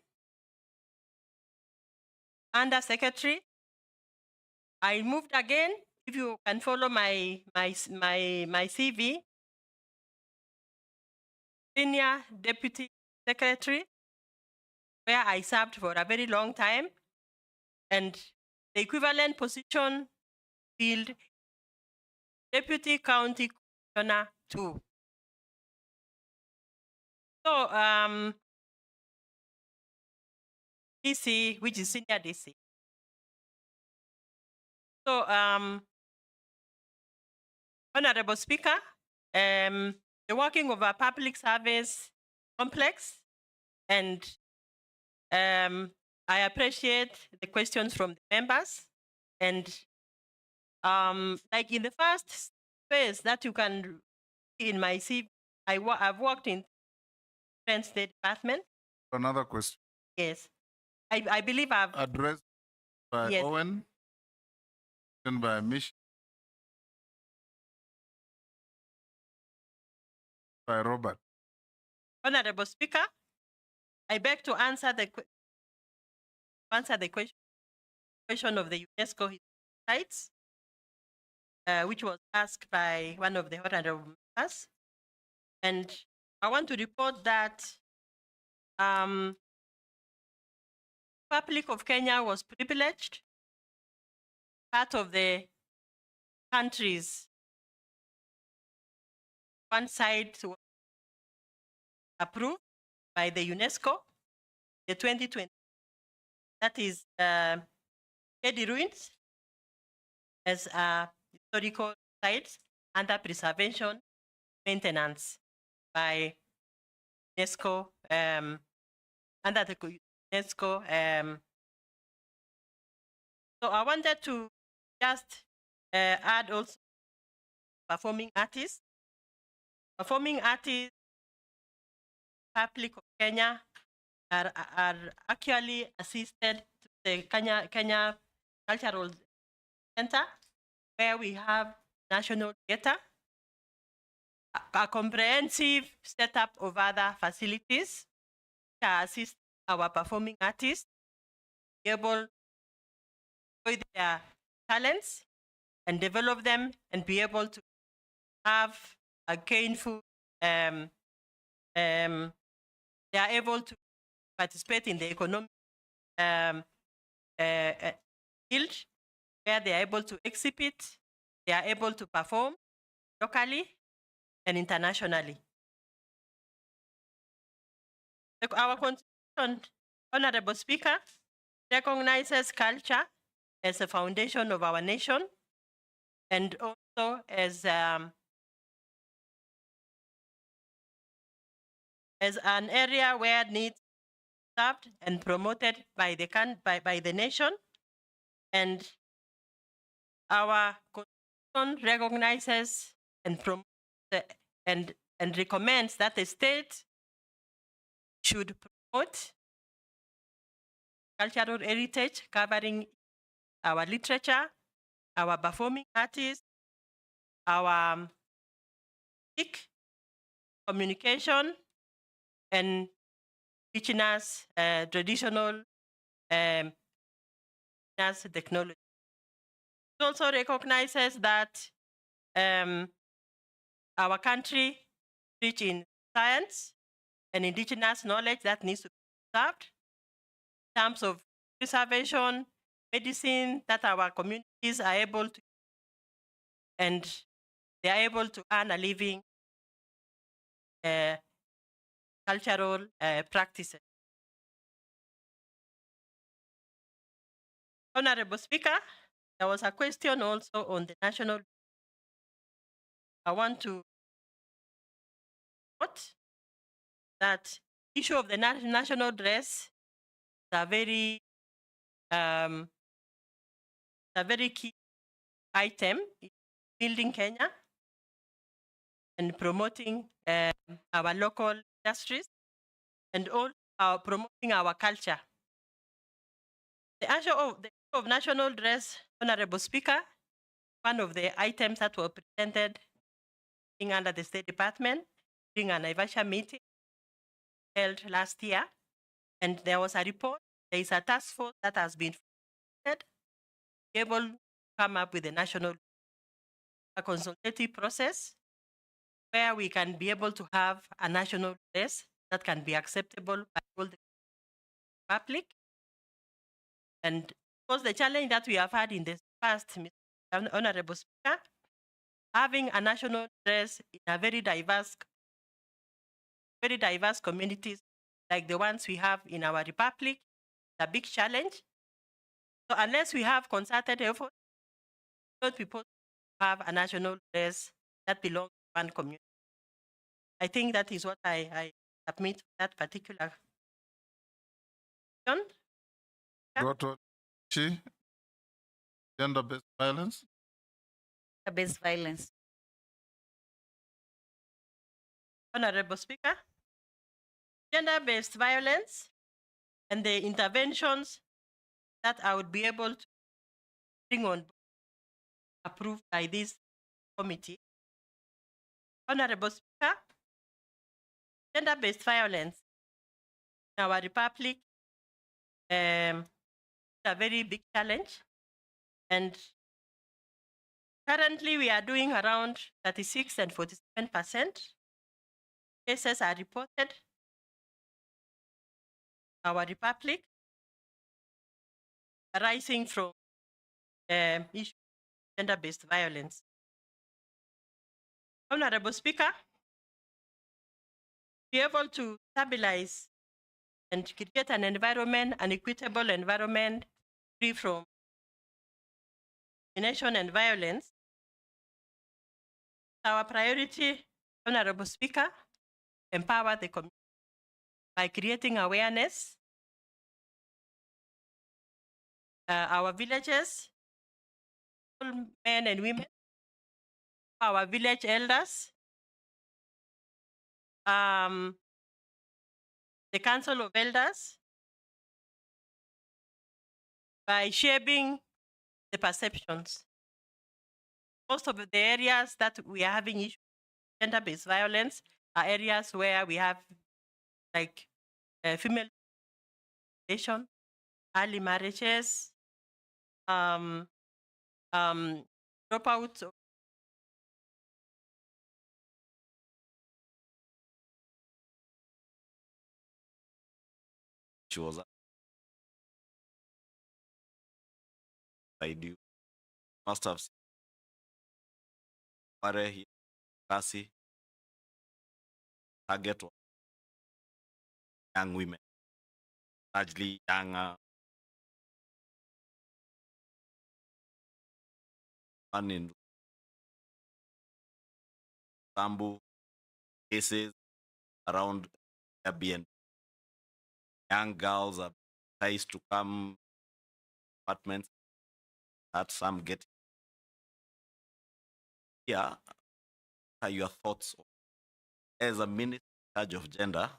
under secretary. I moved again. If you can follow my CV, senior deputy secretary, where I served for a very long time, and the equivalent position filled deputy county commissioner 2. So DC, which is senior DC. So Honorable Speaker, the working of a public service complex, and I appreciate the questions from the members. And like in the first phase that you can see in my CV, I've worked in different state department. Another question. Yes, I believe I've Addressed by Yes. Owen and by Mish, by Robert. Honorable Speaker, I beg to answer the question of the UNESCO sites, which was asked by one of the honorable members. And I want to report that Republic of Kenya was privileged, part of the countries. One site was approved by the UNESCO, the 2020. That is Kedi ruins as a historical site under preservation maintenance by UNESCO, under the UNESCO. So I wanted to just add also performing artists. Performing artists, Republic of Kenya, are actually assisted to the Kenya Cultural Center, where we have national theater, a comprehensive setup of other facilities to assist our performing artists be able to enjoy their talents and develop them and be able to have a gainful, they are able to participate in the economic field, where they are able to exhibit, they are able to perform locally and internationally. Our Constitution, Honorable Speaker, recognizes culture as a foundation of our nation and also as an area where needs served and promoted by the nation. And our Constitution recognizes and promotes and recommends that the state should promote cultural heritage covering our literature, our performing artists, our music, communication, and indigenous traditional technology. It also recognizes that our country rich in science and indigenous knowledge that needs to be preserved in terms of preservation, medicine that our communities are able to, and they are able to earn a living cultural practices. Honorable Speaker, there was a question also on the national. I want to note that issue of the national dress is a very key item in building Kenya and promoting our local industries and all promoting our culture. The issue of national dress, Honorable Speaker, one of the items that were presented under the State Department during an Naivasha meeting held last year, and there was a report. There is a task force that has been be able to come up with a consultative process where we can be able to have a national dress that can be acceptable by all the public. And because the challenge that we have had in the past, Mr. Honorable Speaker, having a national dress in a very diverse communities like the ones we have in our republic, a big challenge. So unless we have concerted effort, not people have a national dress that belongs to one community. I think that is what I submit to that particular question. Dr. Chi, gender-based violence. Gender-based violence. Honorable Speaker, gender-based violence and the interventions that I would be able to bring on approved by this committee. Honorable Speaker, gender-based violence in our republic is a very big challenge, and currently we are doing around 36 and 47% cases are reported in our republic arising from issue of gender-based violence. Honorable Speaker, be able to stabilize and create an environment, an equitable environment free from discrimination and violence. Our priority, Honorable Speaker, empower the community by creating awareness. Our villages, all men and women, our village elders, the Council of Elders, by shaping the perceptions. Most of the areas that we are having issues with gender-based violence are areas where we have like female population, early marriages, dropouts. She was I do. Must have seen Mare here, Kasi, target young women, largely young one in Sambu cases around Airbnb. Young girls are enticed to come apartments that some get. Here are your thoughts as a minister in charge of gender,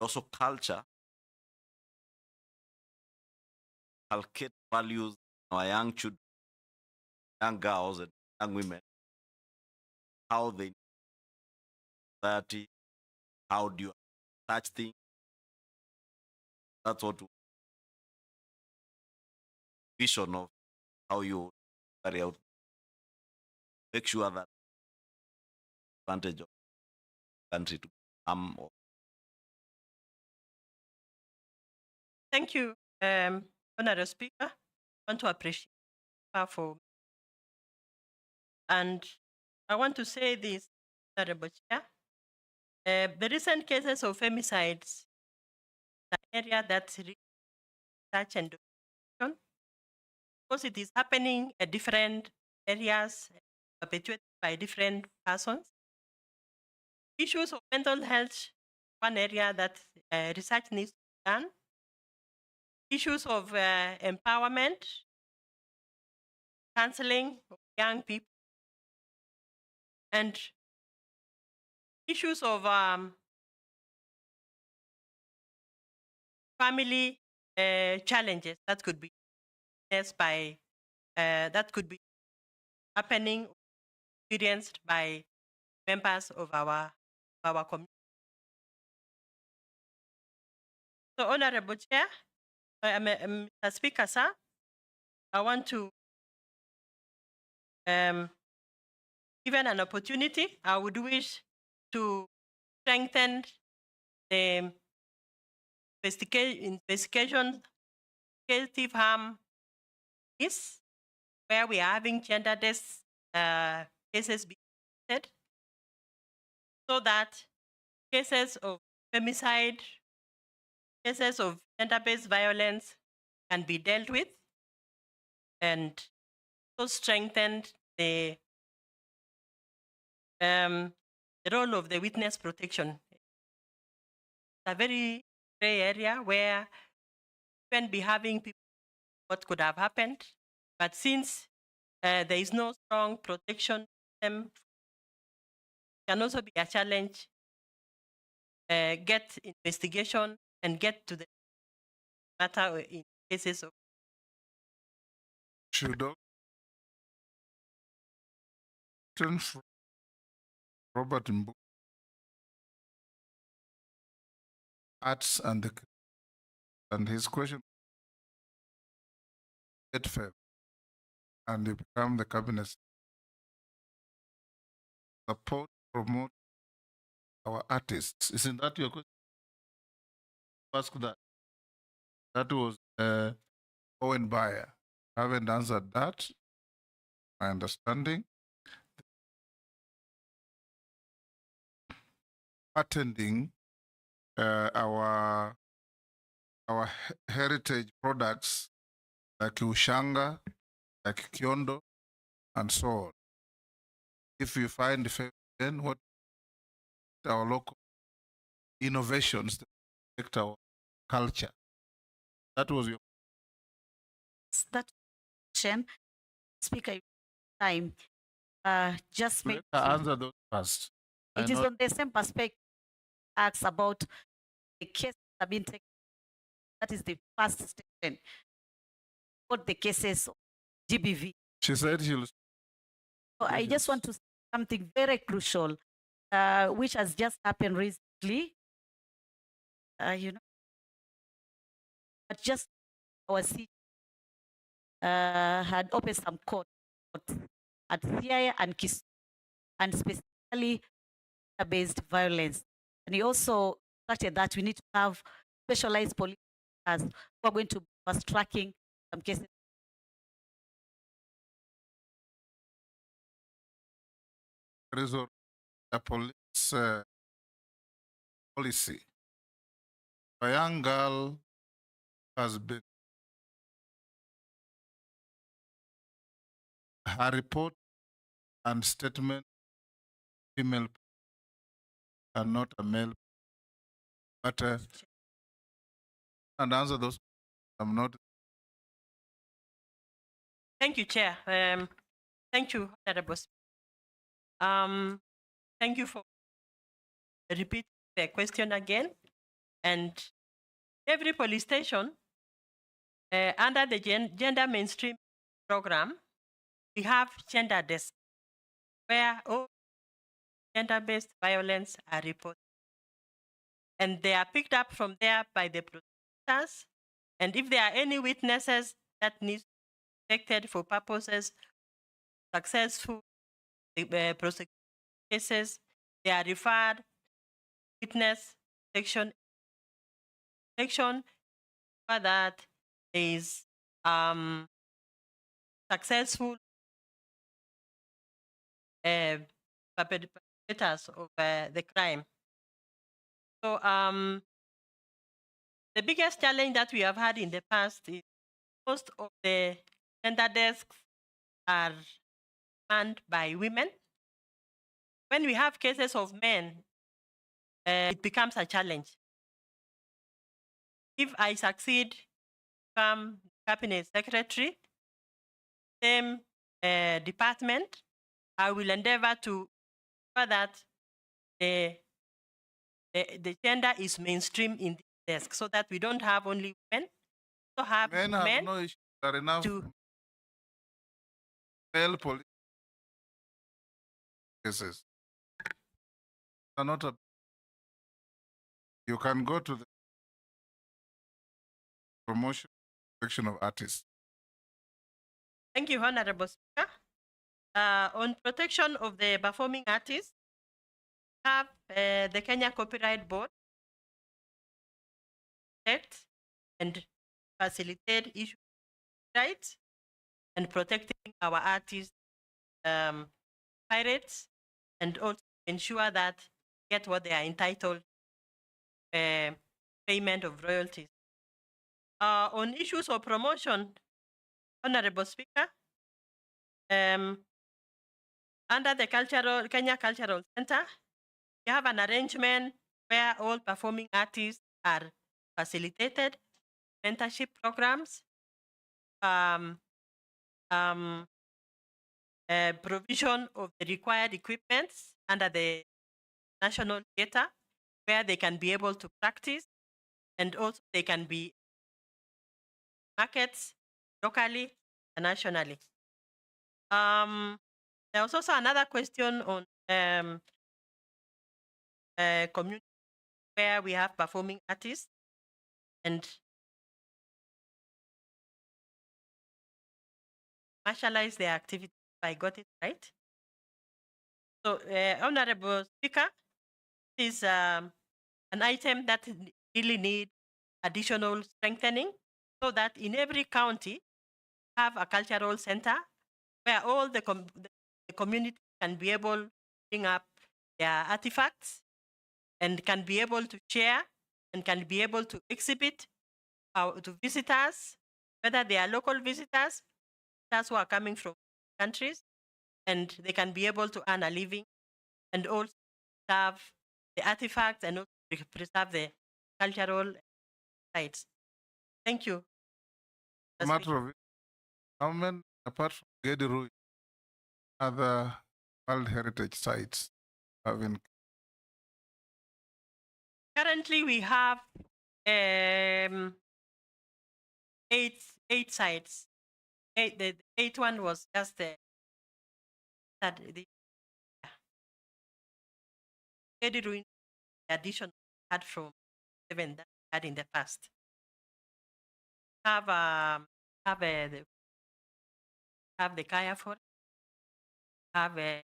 also culture, inculcate values in our young children, young girls and young women, how they society, how do you touch things. That's what vision of how you carry out. Make sure that advantage of country to or Thank you, Honorable Speaker. I want to appreciate her for, and I want to say this, Honorable Chair. The recent cases of femicides, an area that's research and documentation, because it is happening at different areas, perpetuated by different persons. Issues of mental health, one area that research needs to be done. Issues of empowerment, counseling of young people, and issues of family challenges that could be that could be happening, experienced by members of our community. So, Honorable Chair, Mr. Speaker, sir, I want to, given an opportunity, I would wish to strengthen the investigation, investigative harm is where we are having gender-based cases being treated, so that cases of femicide, cases of gender-based violence can be dealt with, and so strengthened the role of the witness protection. It's a very gray area where we can be having people what could have happened, but since there is no strong protection system, can also be a challenge. Get investigation and get to the matter in cases of. Should turn from Robert Mbu, arts and his question get fair and you become the cabinet support, promote our artists. Isn't that your question? Ask that. That was Owen Bayer. I haven't answered that. My understanding. Attending our heritage products like Ushanga, like Kyondo, and so on. If you find then what our local innovations that affect our culture. That was your That question, Speaker, time. Just make answer those first. it is on the same perspective. Asks about the cases that have been taken. That is the first statement. What the cases of GBV. She said she'll. So I just want to say something very crucial, which has just happened recently. But just our city had opened some court at Siaya and Kisumu, and specifically based violence. And he also started that we need to have specialized police as who are going to be fast tracking some cases. There is a police policy. A young girl has been her report and statement female and not a male. But and answer those. I'm not. Thank you, Chair. Thank you, Honorable. Thank you for repeating the question again. And every police station under the gender mainstream program, we have gender desk where all gender-based violence are reported. And they are picked up from there by the prosecutors. And if there are any witnesses that need to be protected for purposes of successful prosecution cases, they are referred witness section for that is successful perpetrators of the crime. So the biggest challenge that we have had in the past is most of the gender desks are manned by women. When we have cases of men, it becomes a challenge. If I succeed, become cabinet secretary, same department, I will endeavor to ensure that the gender is mainstream in the desk, so that we don't have only women, so have men have no issues. There are enough male police cases. Are not a, you can go to the promotion section of artists. Thank you, Honorable Speaker. On protection of the performing artists, we have the Kenya Copyright Board protect and facilitate issue rights and protecting our artists, pirates, and also ensure that get what they are entitled payment of royalties. On issues of promotion, Honorable Speaker, under the Kenya Cultural Center, we have an arrangement where all performing artists are facilitated, mentorship programs, provision of the required equipments under the National Theatre, where they can be able to practice, and also they can be markets locally and nationally. There was also another question on community where we have performing artists and commercialize their activities. If I got it right. So, Honorable Speaker, is an item that really need additional strengthening so that in every county have a cultural center where all the community can be able to bring up their artifacts and can be able to share and can be able to exhibit to visitors, whether they are local visitors, who are coming from countries, and they can be able to earn a living and also preserve the artifacts and also preserve the cultural sites. Thank you. A matter of government, apart from Gedi Ruins, other World Heritage sites have in Currently, we have eight sites. The eighth one was just the Gedi Ruins addition had from 7 that we had in the past. Have the Kaya Forest, have a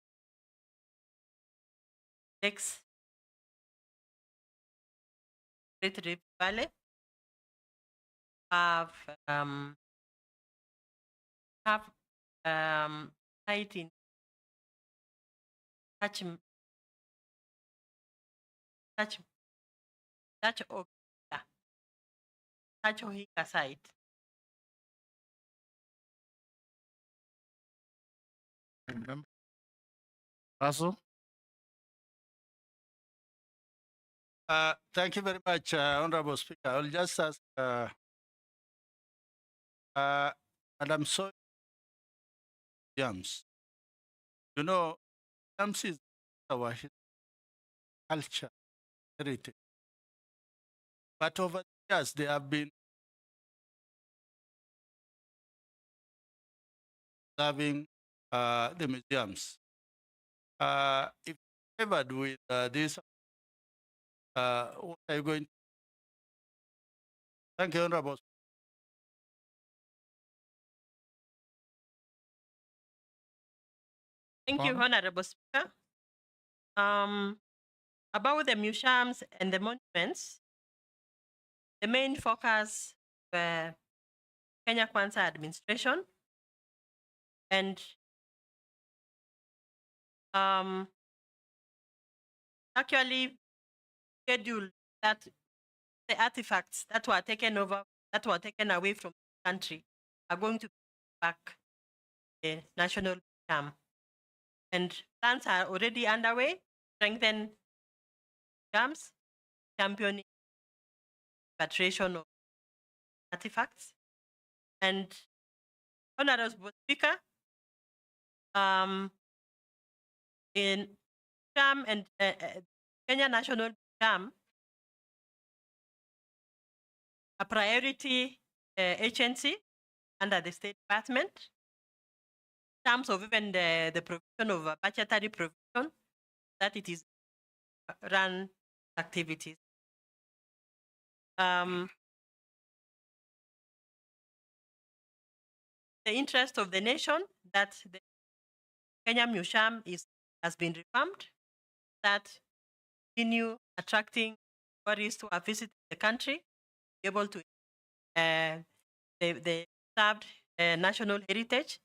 Lex Great Rift Valley, have site in Ohinga site. Russell? Thank you very much, Honorable Speaker. I'll just ask Madam So James. You know, James is our culture, heritage. But over the years, they have been serving the museums. If favored with this, what are you going to? Thank you, Honorable. Thank you, Honorable Speaker. About the museums and the monuments, the main focus for Kenya Kwanza administration and actually schedule that the artifacts that were taken away from the country are going to be back the national museum. And plans are already underway, strengthen museums, championing repatriation of artifacts. And Honorable Speaker, in museum and Kenya National Museum, a priority agency under the State Department in terms of even the provision of budgetary provision that it is run activities. the interest of the nation that the Kenya Museum has been revamped, that continue attracting tourists who are visiting the country, be able to the preserved national heritage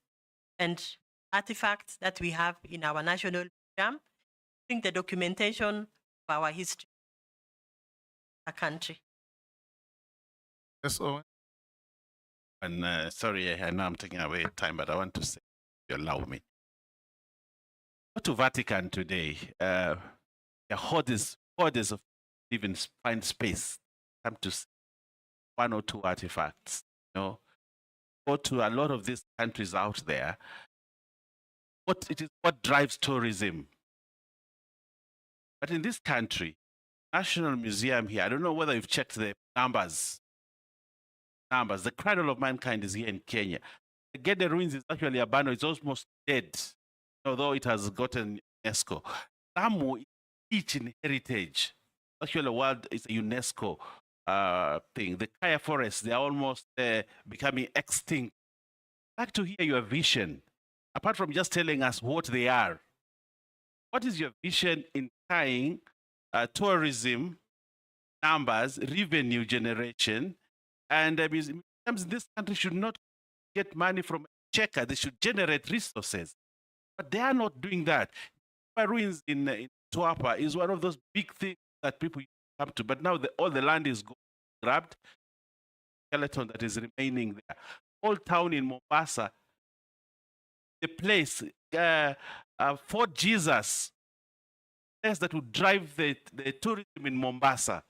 and artifacts that we have in our national museum, the documentation of our history, a country. Yes, Owen. And sorry, I know I'm taking away time, but I want to say, if you allow me. Go to Vatican today. There are hordes of even find space. Come to see one or two artifacts. You know, go to a lot of these countries out there. What drives tourism? But in this country, National Museum here, I don't know whether you've checked the numbers. The cradle of mankind is here in Kenya. The Gede ruins is actually abandoned. It's almost dead, although it has gotten UNESCO. Lamu is rich in heritage. Actually, the world is a UNESCO thing. The Kaya forests, they're almost becoming extinct. I'd like to hear your vision, apart from just telling us what they are. What is your vision in tying tourism, numbers, revenue generation, and museums in this country should not get money from checker. They should generate resources. But they are not doing that. Ruins in Tuapa is one of those big things that people come to. But now all the land is grabbed. Skeleton that is remaining there. Old town in Mombasa, the place, Fort Jesus, place that would drive the tourism in Mombasa.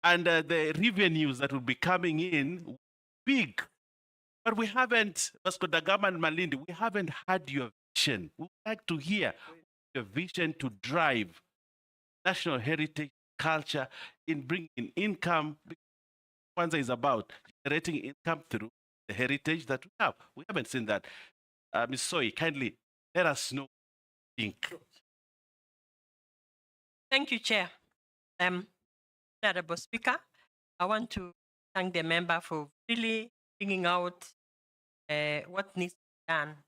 And the revenues that will be coming in, big. But we haven't, Vasco da Gama and Malindi, we haven't had your vision. We would like to hear your vision to drive national heritage, culture, in bringing income. Kwanzaa is about generating income through the heritage that we have. We haven't seen that. Ms. Soy, kindly let us know what you think. Thank you, Chair. Honorable Speaker, I want to thank the member for really bringing out what needs to be done.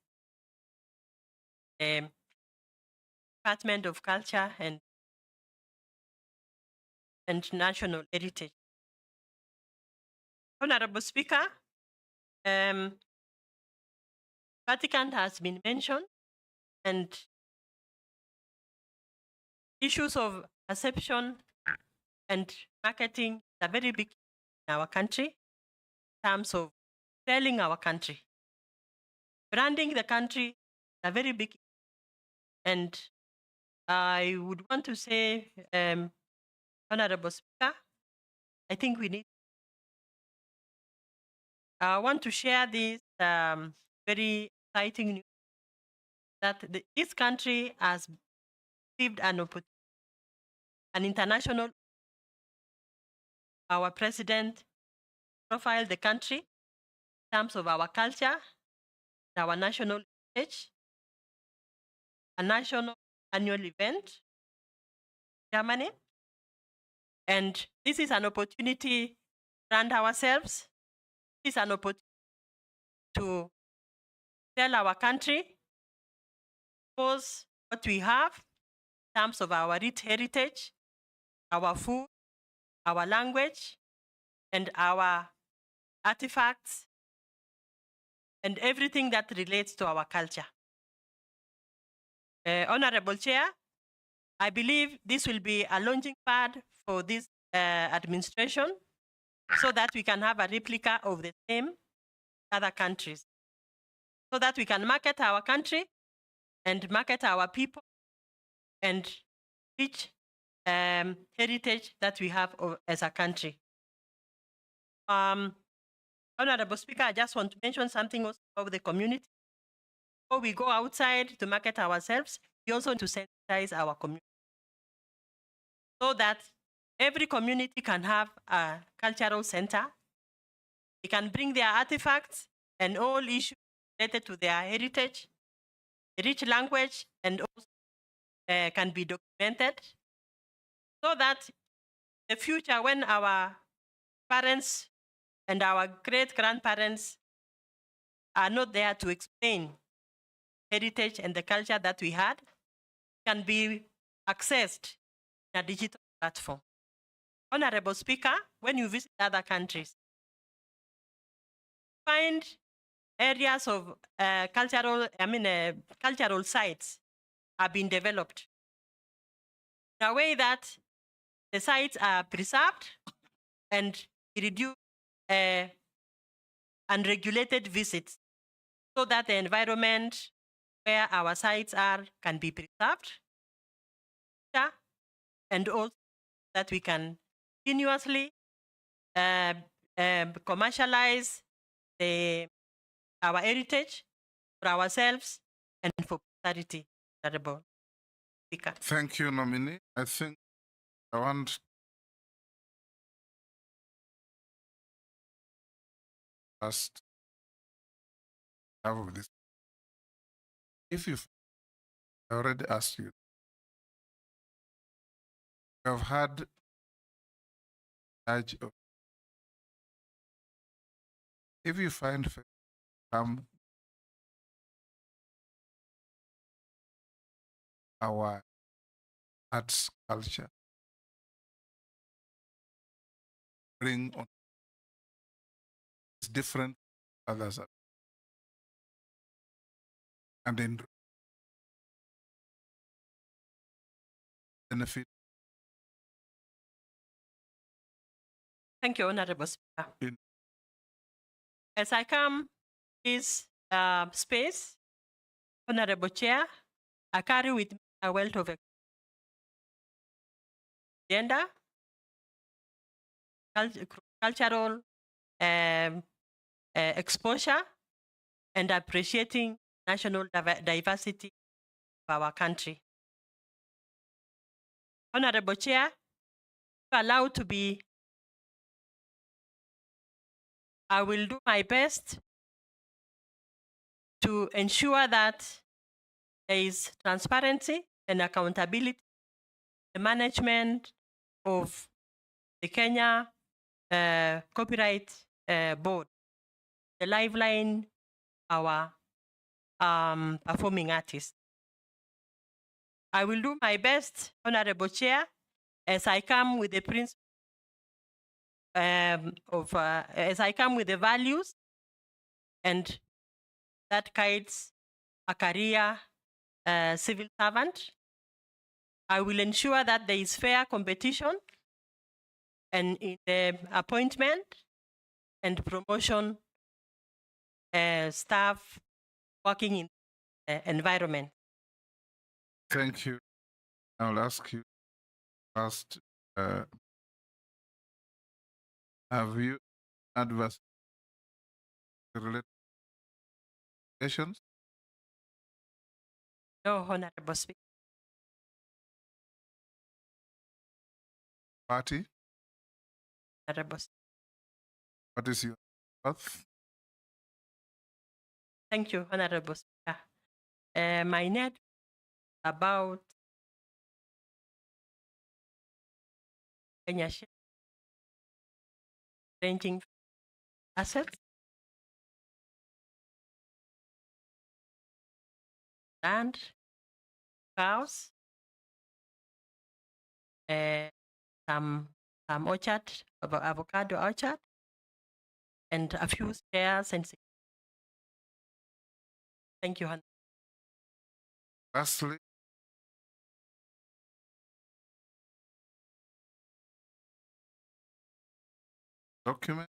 The Department of Culture and National Heritage. Honorable Speaker, Vatican has been mentioned, and issues of perception and marketing are very big in our country in terms of selling our country. Branding the country are very big. And I would want to say, Honorable Speaker, I think we need. I want to share this very exciting news that this country has received an opportunity, an international. Our president profiled the country in terms of our culture, our national heritage, a national annual event, Germany. And this is an opportunity to brand ourselves. This is an opportunity to tell our country, expose what we have in terms of our rich heritage, our food, our language, and our artifacts, and everything that relates to our culture. Honorable Chair, I believe this will be a launching pad for this administration so that we can have a replica of the same in other countries, so that we can market our country and market our people and rich heritage that we have as a country. Honorable Speaker, I just want to mention something also about the community. Before we go outside to market ourselves, we also need to sensitize our community so that every community can have a cultural center. They can bring their artifacts and all issues related to their heritage, rich language, and also can be documented so that in the future, when our parents and our great-grandparents are not there to explain heritage and the culture that we had can be accessed in a digital platform. Honorable Speaker, when you visit other countries, find areas of cultural sites have been developed in a way that the sites are preserved and reduce unregulated visits so that the environment where our sites are can be preserved, and also that we can continuously commercialize our heritage for ourselves and for posterity. Honorable Speaker. Thank you, nominee. I think I want last half of this. If you, I already asked you, you have had charge of, if you find our arts culture, bring on, it's different from others, and in benefit. Thank you, Honorable Speaker. In As I come this space, Honorable Chair, I carry with me a wealth of gender, cultural exposure, and appreciating national diversity of our country. Honorable Chair, if allowed to be, I will do my best to ensure that there is transparency and accountability, the management of the Kenya Copyright Board, the lifeline, our performing artists. I will do my best, Honorable Chair, as I come with the principle as I come with the values and that guides a career civil servant. I will ensure that there is fair competition and in the appointment and promotion staff working in the environment. Thank you. I'll ask you first, have you adverse related relations? No, Honorable Speaker. Party? Honorable Speaker. What is your birth? Thank you, Honorable Speaker. My net about Kenya share, ranging assets, land, cows, some orchard, avocado orchard, and a few shares and. Thank you, Honorable. Lastly, document,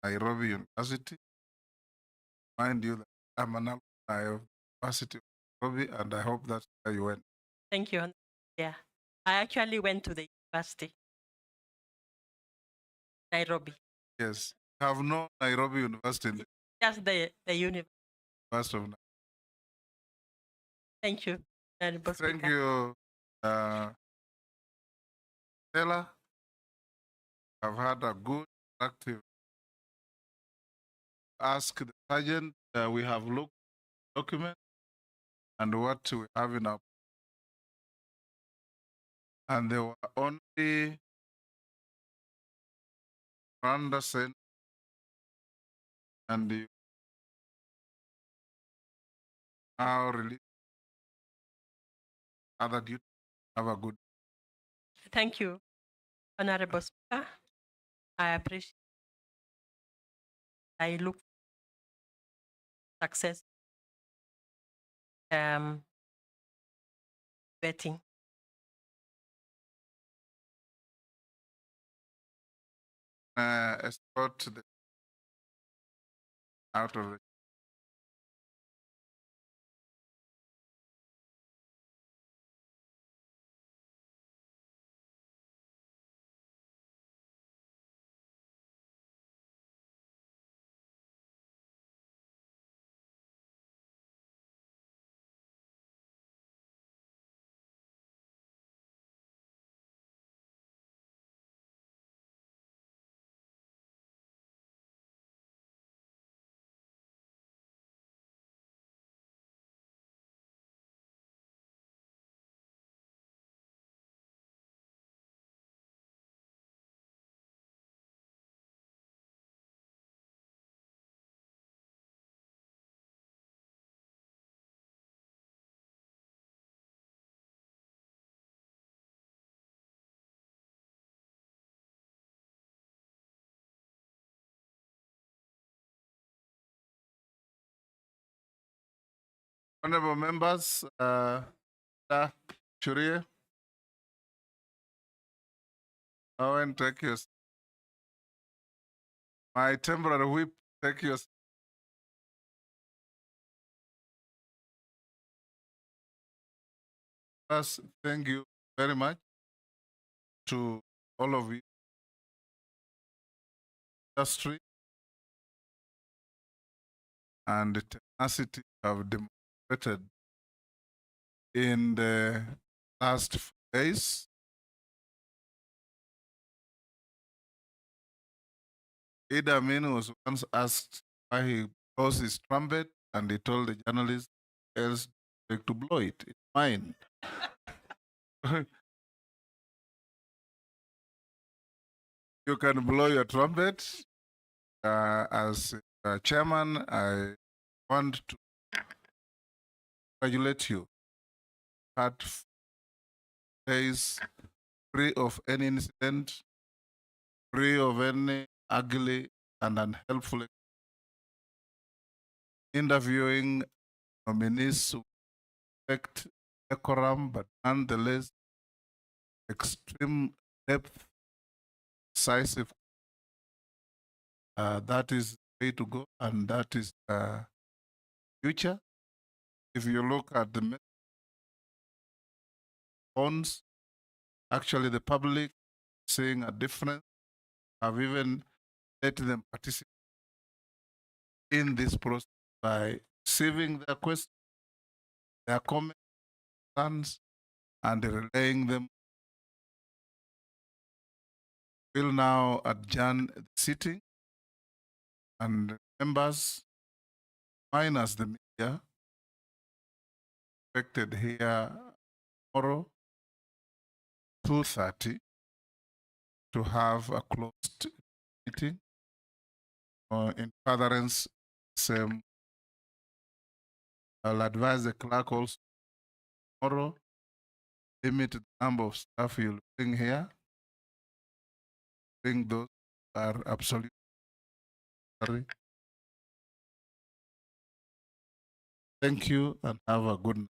Nairobi University. Mind you, that I'm an alumni of University of Nairobi, and I hope that's where you went. Thank you. Yeah, I actually went to the university, Nairobi. Yes, I have no Nairobi University. Just the university. University of Nairobi. Thank you. Honorable Thank Speaker. you, Stella. I've had a good, active. Ask the sergeant. We have looked document and what we have in our, and there were only Rwanda and you now release other duties. Have a good. Thank you, Honorable Speaker. I appreciate. I look success. Betting. Escort the out of the. Honorable members, Shuria, Owen, take your. My temporary whip, take your. First, thank you very much to all of you. Industry and the tenacity have demonstrated in the last few days. Idi Amin was once asked why he blows his trumpet, and he told the journalist, else like to blow it. It's mine. You can blow your trumpet. As chairman, I want to congratulate you. Had days free of any incident, free of any ugly and unhelpful interviewing nominees who respect decorum, but nonetheless extreme depth, decisive. That is the way to go, and that is future. If you look at the phones, actually the public seeing a difference. Have even let them participate in this process by receiving their questions, their comments, and relaying them. We'll now adjourn the sitting, and members, minus the media, expected here tomorrow, 2:30, to have a closed meeting. In furtherance, same. I'll advise the clerk also tomorrow, limit the number of staff you'll bring here. Bring those who are absolutely necessary. Thank you and have a good night.